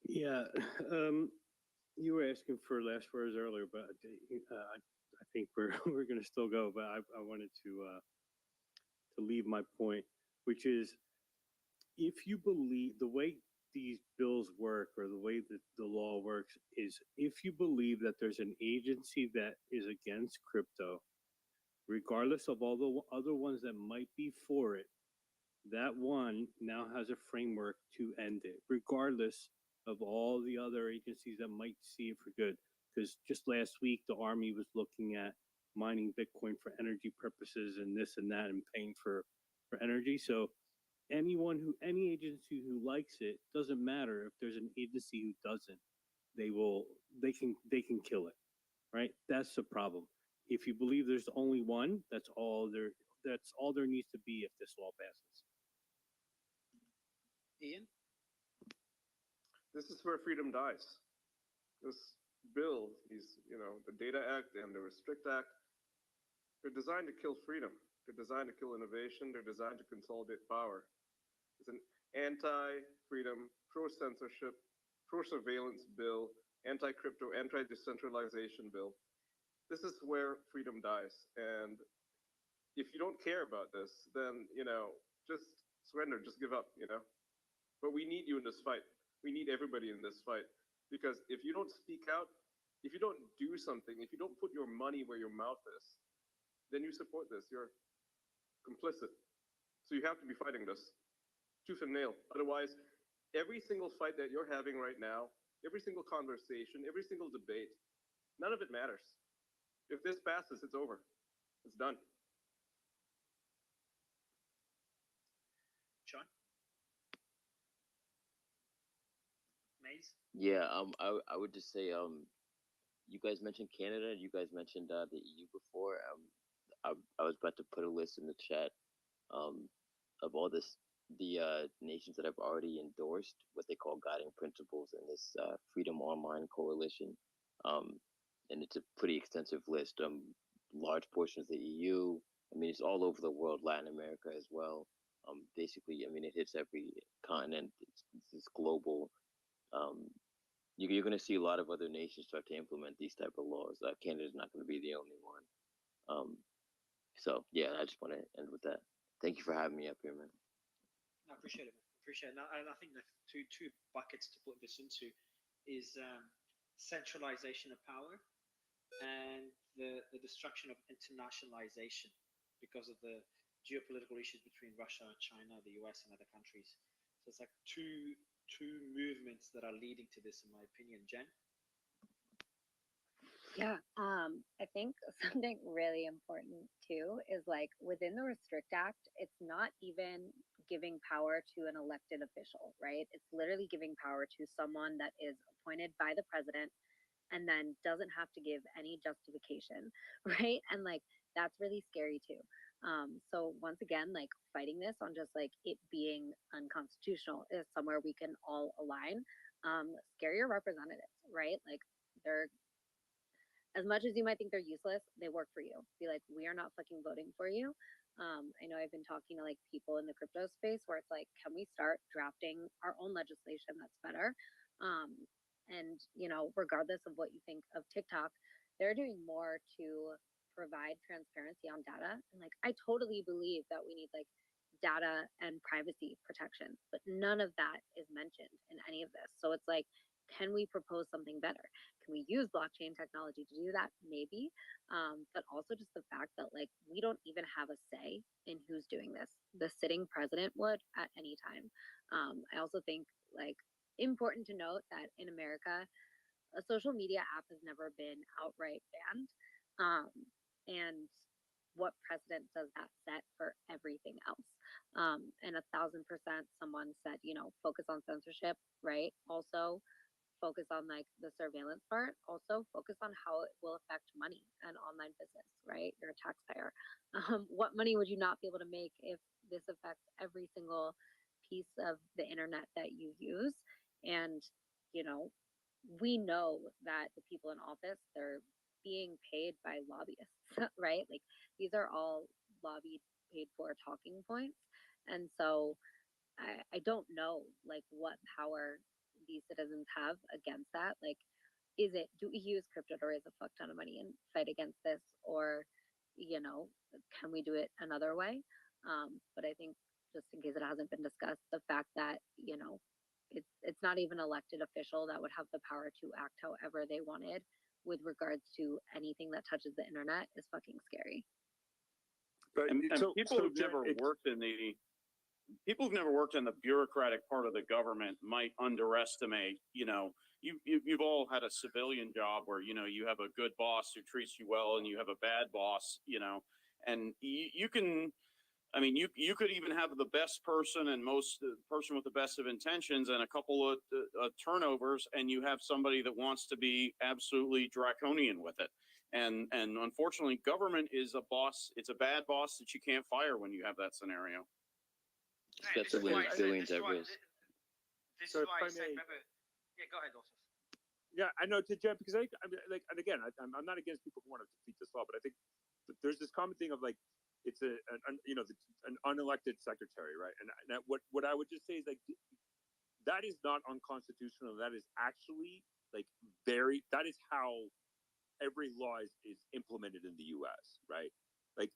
Speaker 17: Yeah, you were asking for last words earlier, but I think we're going to still go. But I wanted to leave my point, which is, if you believe the way these bills work, or the way that the law works, is if you believe that there's an agency that is against crypto, regardless of all the other ones that might be for it, that one now has a framework to end it, regardless of all the other agencies that might see it for good. Because just last week, the Army was looking at mining Bitcoin for energy purposes and this and that, and paying for energy. So any agency who likes it, doesn't matter if there's an agency who doesn't, they can kill it, right? That's the problem. If you believe there's only one, that's all there needs to be if this law passes.
Speaker 1: Ian?
Speaker 10: This is where freedom dies. This bill, the Data Act and the Restrict Act, they're designed to kill freedom. They're designed to kill innovation. They're designed to consolidate power. It's an anti-freedom, pro-censorship, pro-surveillance bill, anti-crypto, anti-decentralization bill. This is where freedom dies. And if you don't care about this, then, just surrender, just give up, But we need you in this fight. We need everybody in this fight. Because if you don't speak out, if you don't do something, if you don't put your money where your mouth is, then you support this. You're complicit. So you have to be fighting this tooth and nail. Otherwise, every single fight that you're having right now, every single conversation, every single debate, none of it matters. If this passes, it's over. It's done.
Speaker 1: Sean?
Speaker 13: Yeah, I would just say, you guys mentioned Canada, you guys mentioned the EU before. I was about to put a list in the chat, of all the nations that have already endorsed what they call guiding principles in this Freedom Online Coalition. And it's a pretty extensive list. Large portions of the EU. I mean, it's all over the world, Latin America as well. Basically, I mean, it hits every continent. It's global. You're going to see a lot of other nations start to implement these type of laws. Canada's not going to be the only one. So yeah, I just want to end with that. Thank you for having me up here, man.
Speaker 1: I appreciate it. Appreciate it. And I think the two buckets to put this into is centralization of power and the destruction of internationalization because of the geopolitical issues between Russia, China, the US, and other countries. So it's like two movements that are leading to this, in my opinion. Jen?
Speaker 9: Yeah, I think something really important too is like within the Restrict Act, it's not even giving power to an elected official, right? It's literally giving power to someone that is appointed by the president and then doesn't have to give any justification, right? And like that's really scary too. So once again, like fighting this on just like it being unconstitutional is somewhere we can all align. Scare your representatives, right? Like they're, as much as you might think they're useless, they work for you. Be like, we are not fucking voting for you. I know I've been talking to like people in the crypto space where it's like, can we start drafting our own legislation that's better? And you know, regardless of what you think of TikTok, they're doing more to provide transparency on data. And like, I totally believe that we need like data and privacy protection, but none of that is mentioned in any of this. So it's like, can we propose something better? Can we use blockchain technology to do that? Maybe. But also just the fact that like we don't even have a say in who's doing this. The sitting president would at any time. I also think like important to note that in America, a social media app has never been outright banned. And what precedent does that set for everything else? And 1,000% someone said, you know, focus on censorship, right? Also focus on like the surveillance part, also focus on how it will affect money and online business, right? You're a taxpayer. What money would you not be able to make if this affects every single piece of the internet that you use? And, you know, we know that the people in office, they're being paid by lobbyists, right? Like these are all lobbied, paid for talking points. And so I don't know like what power these citizens have against that. Like, do we use crypto to raise a fuck ton of money and fight against this? Or, you know, can we do it another way? But I think just in case it hasn't been discussed, the fact that, you know, it's not even an elected official that would have the power to act however they wanted with regards to anything that touches the internet is fucking scary.
Speaker 4: But
Speaker 22: And
Speaker 4: so
Speaker 22: people who've
Speaker 4: Jen,
Speaker 22: never worked in the people who've never worked in the bureaucratic part of the government might underestimate, you know, you've all had a civilian job where, you know, you have a good boss who treats you well and you have a bad boss, you know, and you can, I mean, you could even have the best person and most person with the best of intentions and a couple of turnovers, and you have somebody that wants to be absolutely draconian with it. And unfortunately, government is a boss. It's a bad boss that you can't fire when you have that scenario.
Speaker 13: Especially when it's billions at risk.
Speaker 1: This
Speaker 4: So
Speaker 1: is why
Speaker 4: if
Speaker 1: I
Speaker 4: I
Speaker 1: say,
Speaker 4: may-
Speaker 1: remember, yeah, go ahead, also.
Speaker 4: Yeah, I know to Jen because I mean, like, and again, I'm not against people who want to defeat this law, but I think that there's this common thing of like it's you know an unelected secretary, right? And what I would just say is like that is not unconstitutional. That is actually like that is how every law is implemented in the U.S. Right? Like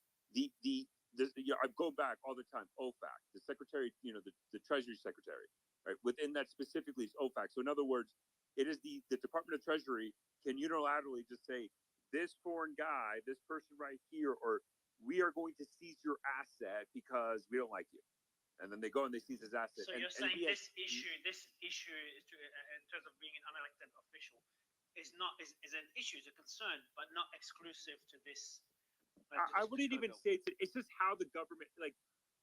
Speaker 4: I go back all the time. OFAC, the secretary, you know, the Treasury Secretary, right? Within that specifically is OFAC. So in other words, it is the Department of Treasury can unilaterally just say this foreign guy, this person right here, or we are going to seize your asset because we don't like you, and then they go and they seize his asset.
Speaker 1: So you're saying this issue is to, in terms of being an unelected official, is an issue, is a concern, but not exclusive to this.
Speaker 4: I wouldn't even say it's just how the government, like,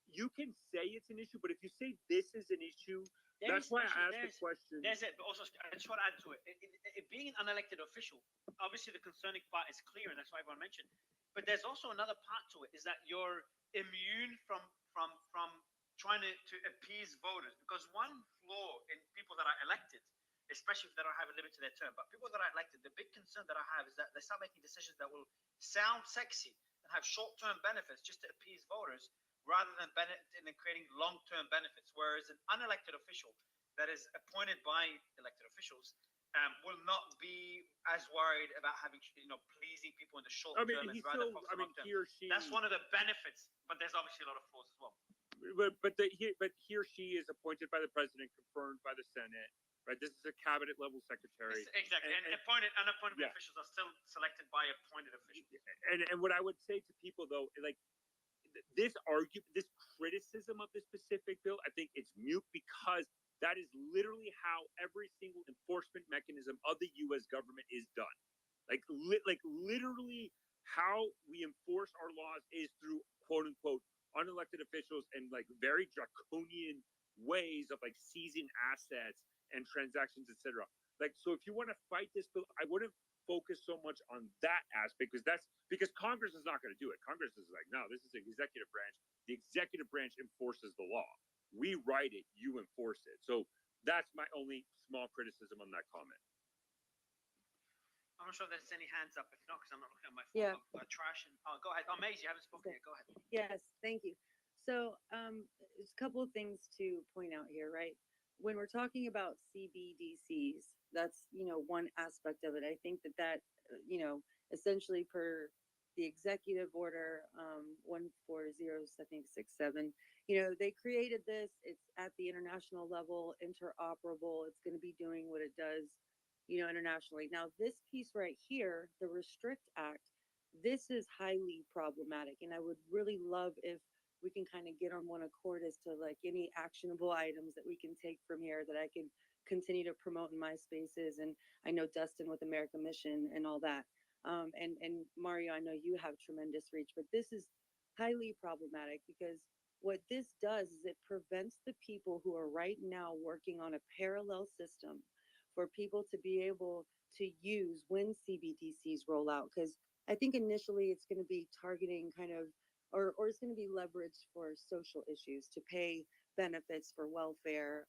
Speaker 4: you can say it's an issue, but if you say this is an issue That's why I asked the question.
Speaker 1: There's it, but also I just want to add to it. Being an unelected official, obviously the concerning part is clear, and that's why everyone mentioned. But there's also another part to it: is that you're immune from trying to appease voters. Because one flaw in people that are elected, especially if they don't have a limit to their term, but people that are elected, the big concern that I have is that they start making decisions that will sound sexy and have short-term benefits just to appease voters, rather than creating long-term benefits. Whereas an unelected official that is appointed by elected officials will not be as worried about having, pleasing people in the short term.
Speaker 4: He or she.
Speaker 1: That's one of the benefits, but there's obviously a lot of flaws as well.
Speaker 4: But he or she is appointed by the president, confirmed by the Senate. Right. This is a cabinet level secretary.
Speaker 1: Exactly. And unappointed officials are still selected by appointed officials.
Speaker 4: And what I would say to people though, like this criticism of this specific bill, I think it's mute, because that is literally how every single enforcement mechanism of the U.S. government is done. Like literally how we enforce our laws is through quote unquote unelected officials and like very draconian ways of like seizing assets and transactions, etc. Like, so if you want to fight this bill, I wouldn't focus so much on that aspect, because Congress is not going to do it. Congress is like, no, this is the executive branch. The executive branch enforces the law. We write it, you enforce it. So that's my only small criticism on that comment.
Speaker 1: I'm not sure if there's any hands up. If not, because I'm not looking at my
Speaker 8: Yeah.
Speaker 1: phone. Trash and go ahead. Oh, Maisie, you haven't spoken yet. Go ahead.
Speaker 8: Yes, thank you. So there's a couple of things to point out here, right? When we're talking about CBDCs, that's, one aspect of it. I think that, essentially per the executive order 140, I think 67, they created this. It's at the international level, interoperable. It's going to be doing what it does, internationally. Now, this piece right here, the Restrict Act, this is highly problematic. And I would really love if we can kind of get on one accord as to like any actionable items that we can take from here that I can continue to promote in my spaces. And I know Dustin with America Mission and all that. And Mario, I know you have tremendous reach, but this is highly problematic, because what this does is it prevents the people who are right now working on a parallel system for people to be able to use when CBDCs roll out. Because I think initially it's going to be targeting kind of, or it's going to be leveraged for social issues, to pay benefits for welfare,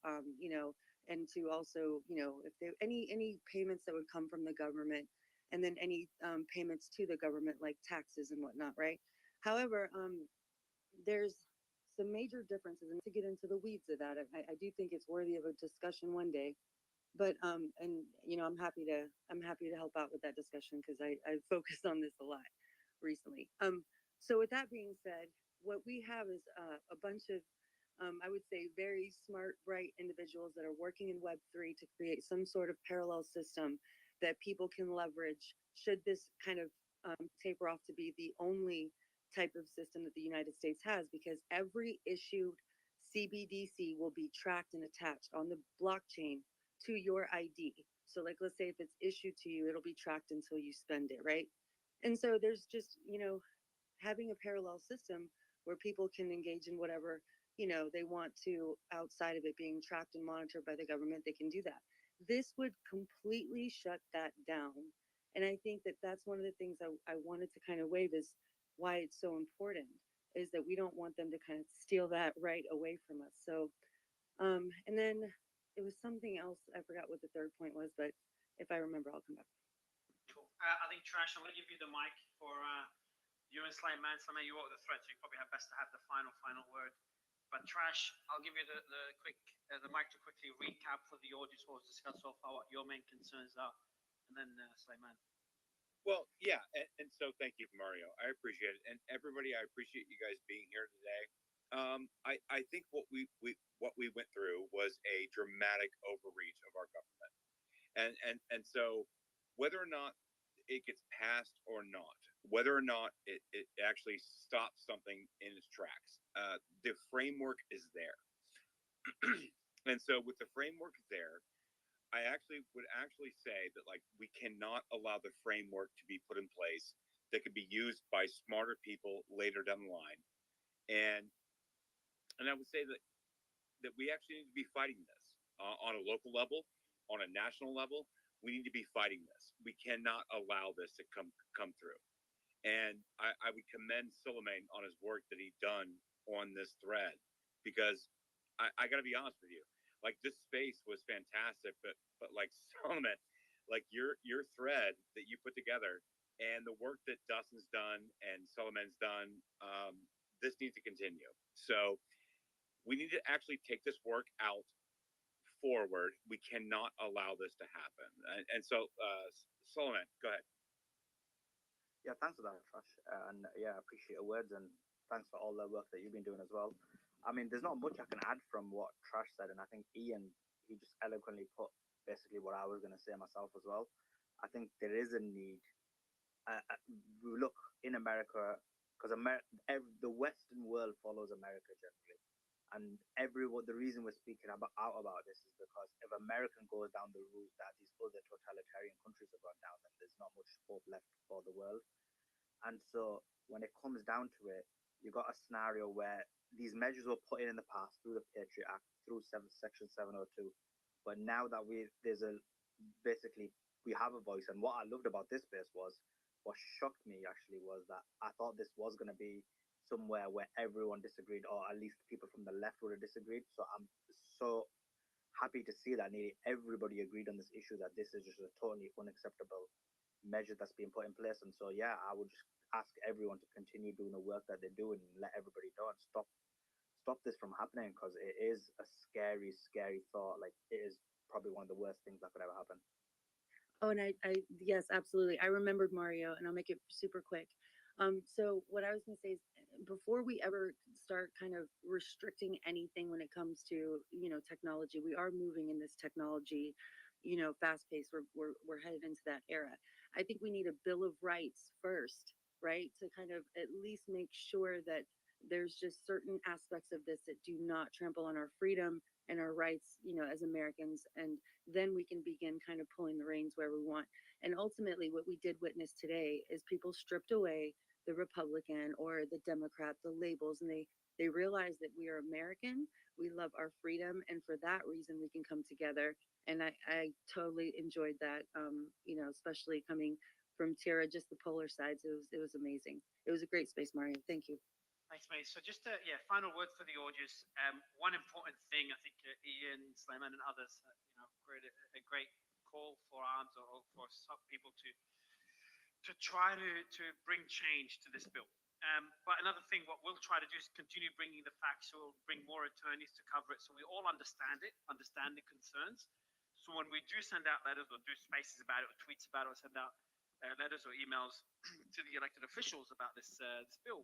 Speaker 8: and to also, if there any payments that would come from the government, and then any payments to the government like taxes and whatnot, right? However, there's some major differences, and to get into the weeds of that, I do think it's worthy of a discussion one day. But I'm happy to help out with that discussion, because I've focused on this a lot recently. So with that being said, what we have is a bunch of I would say very smart, bright individuals that are working in Web3 to create some sort of parallel system that people can leverage should this kind of taper off to be the only type of system that the United States has, because every issued CBDC will be tracked and attached on the blockchain to your ID. So like, let's say if it's issued to you, it'll be tracked until you spend it, right? And so there's just, having a parallel system where people can engage in whatever, they want to outside of it being tracked and monitored by the government, they can do that. This would completely shut that down. And I think that that's one of the things I wanted to kind of wave is why it's so important, is that we don't want them to kind of steal that right away from us. So, and then it was something else. I forgot what the third point was, but if I remember, I'll come back.
Speaker 1: Cool. I think Trash, I'm going to give you the mic for you and Slayman. Slayman, you wrote the thread, so you probably have best to have the final word. But Trash, I'll give you the mic to quickly recap for the audience what was discussed so far, what your main concerns are, and then Slayman.
Speaker 20: Well, yeah, and so thank you, Mario. I appreciate it, and everybody, I appreciate you guys being here today. I think what we went through was a dramatic overreach of our government, and so whether or not it gets passed or not, whether or not it actually stops something in its tracks, the framework is there. And so with the framework there, I would say that like we cannot allow the framework to be put in place that could be used by smarter people later down the line. And I would say that we actually need to be fighting this. on a local level, on a national level. We need to be fighting this. We cannot allow this to come through. And I would commend Suleiman on his work that he's done on this thread, because I got to be honest with you, like this space was fantastic, but like Suleiman, like your thread that you put together and the work that Dustin's done and Suleiman's done, this needs to continue. So we need to actually take this work out forward. We cannot allow this to happen. And so, Suleiman, go ahead.
Speaker 19: Yeah, thanks for that, Trash. And yeah, I appreciate your words, and thanks for all the work that you've been doing as well. I mean, there's not much I can add from what Trash said, and I think Ian, he just eloquently put basically what I was going to say myself as well. I think there is a need. We look in America, because the Western world follows America generally. And the reason we're speaking out about this is because if America goes down the route that these other totalitarian countries have gone down, then there's not much hope left for the world. And so when it comes down to it, you got a scenario where these measures were put in the past through the Patriot Act, through Section 702. But now that we have a voice. And what I loved about this space was, what shocked me actually was that I thought this was going to be somewhere where everyone disagreed, or at least people from the left would have disagreed. So I'm so happy to see that nearly everybody agreed on this issue, that this is just a totally unacceptable measure that's being put in place. And so, yeah, I would just ask everyone to continue doing the work that they're doing and let everybody know and stop this from happening, because it is a scary, scary thought. Like, it is probably one of the worst things that could ever happen.
Speaker 8: Oh, and yes, absolutely. I remembered Mario, and I'll make it super quick. So what I was going to say is, before we ever start kind of restricting anything when it comes to, technology, we are moving in this technology, fast paced. We're headed into that era. I think we need a Bill of Rights first, right? To kind of at least make sure that there's just certain aspects of this that do not trample on our freedom and our rights, as Americans. And then we can begin kind of pulling the reins where we want. And ultimately, what we did witness today is people stripped away the Republican or the Democrat, the labels, and they realize that we are American. We love our freedom. And for that reason, we can come together. And I totally enjoyed that, especially coming from Tara, just the polar sides. It was amazing. It was a great space, Mario. Thank you.
Speaker 18: Thanks, mate. So just final word for the audience. One important thing, I think Ian, Suleiman, and others, created a great call for arms or for some people to try to bring change to this bill. But another thing, what we'll try to do is continue bringing the facts. So we'll bring more attorneys to cover it, so we all understand it, understand the concerns. So when we do send out letters or do spaces about it or tweets about it or send out letters or emails to the elected officials about this bill,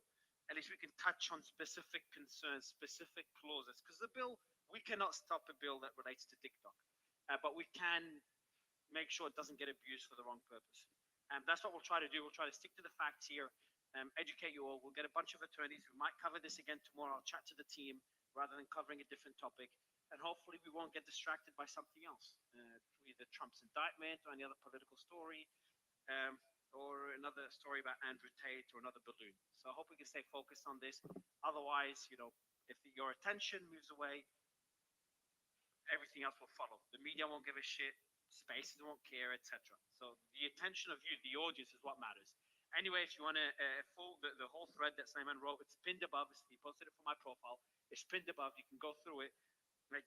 Speaker 18: at least we can touch on specific concerns, specific clauses. Because the bill, we cannot stop a bill that relates to TikTok, but we can make sure it doesn't get abused for the wrong purpose. That's what we'll try to do. We'll try to stick to the facts here, educate you all. We'll get a bunch of attorneys who might cover this again tomorrow. I'll chat to the team rather than covering a different topic. And hopefully we won't get distracted by something else, either Trump's indictment or any other political story, or another story about Andrew Tate or another balloon. So I hope we can stay focused on this. Otherwise, if your attention moves away, everything else will follow. The media won't give a shit. Spaces won't care, etc. So the attention of you, the audience, is what matters. Anyway, if you want to the whole thread that Suleiman wrote, it's pinned above. He posted it from my profile. It's pinned above. You can go through it,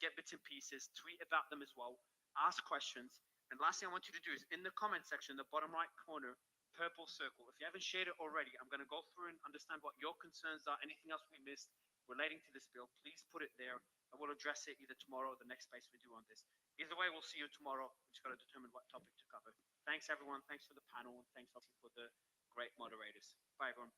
Speaker 18: get bits and pieces, tweet about them as well, ask questions. And last thing I want you to do is in the comment section, the bottom right corner, purple circle. If you haven't shared it already, I'm going to go through and understand what your concerns are. Anything else we missed relating to this bill, please put it there, and we'll address it either tomorrow or the next space we do on this. Either way, we'll see you tomorrow. We just got to determine what topic to cover. Thanks, everyone. Thanks for the panel. And thanks also for the great moderators. Bye, everyone.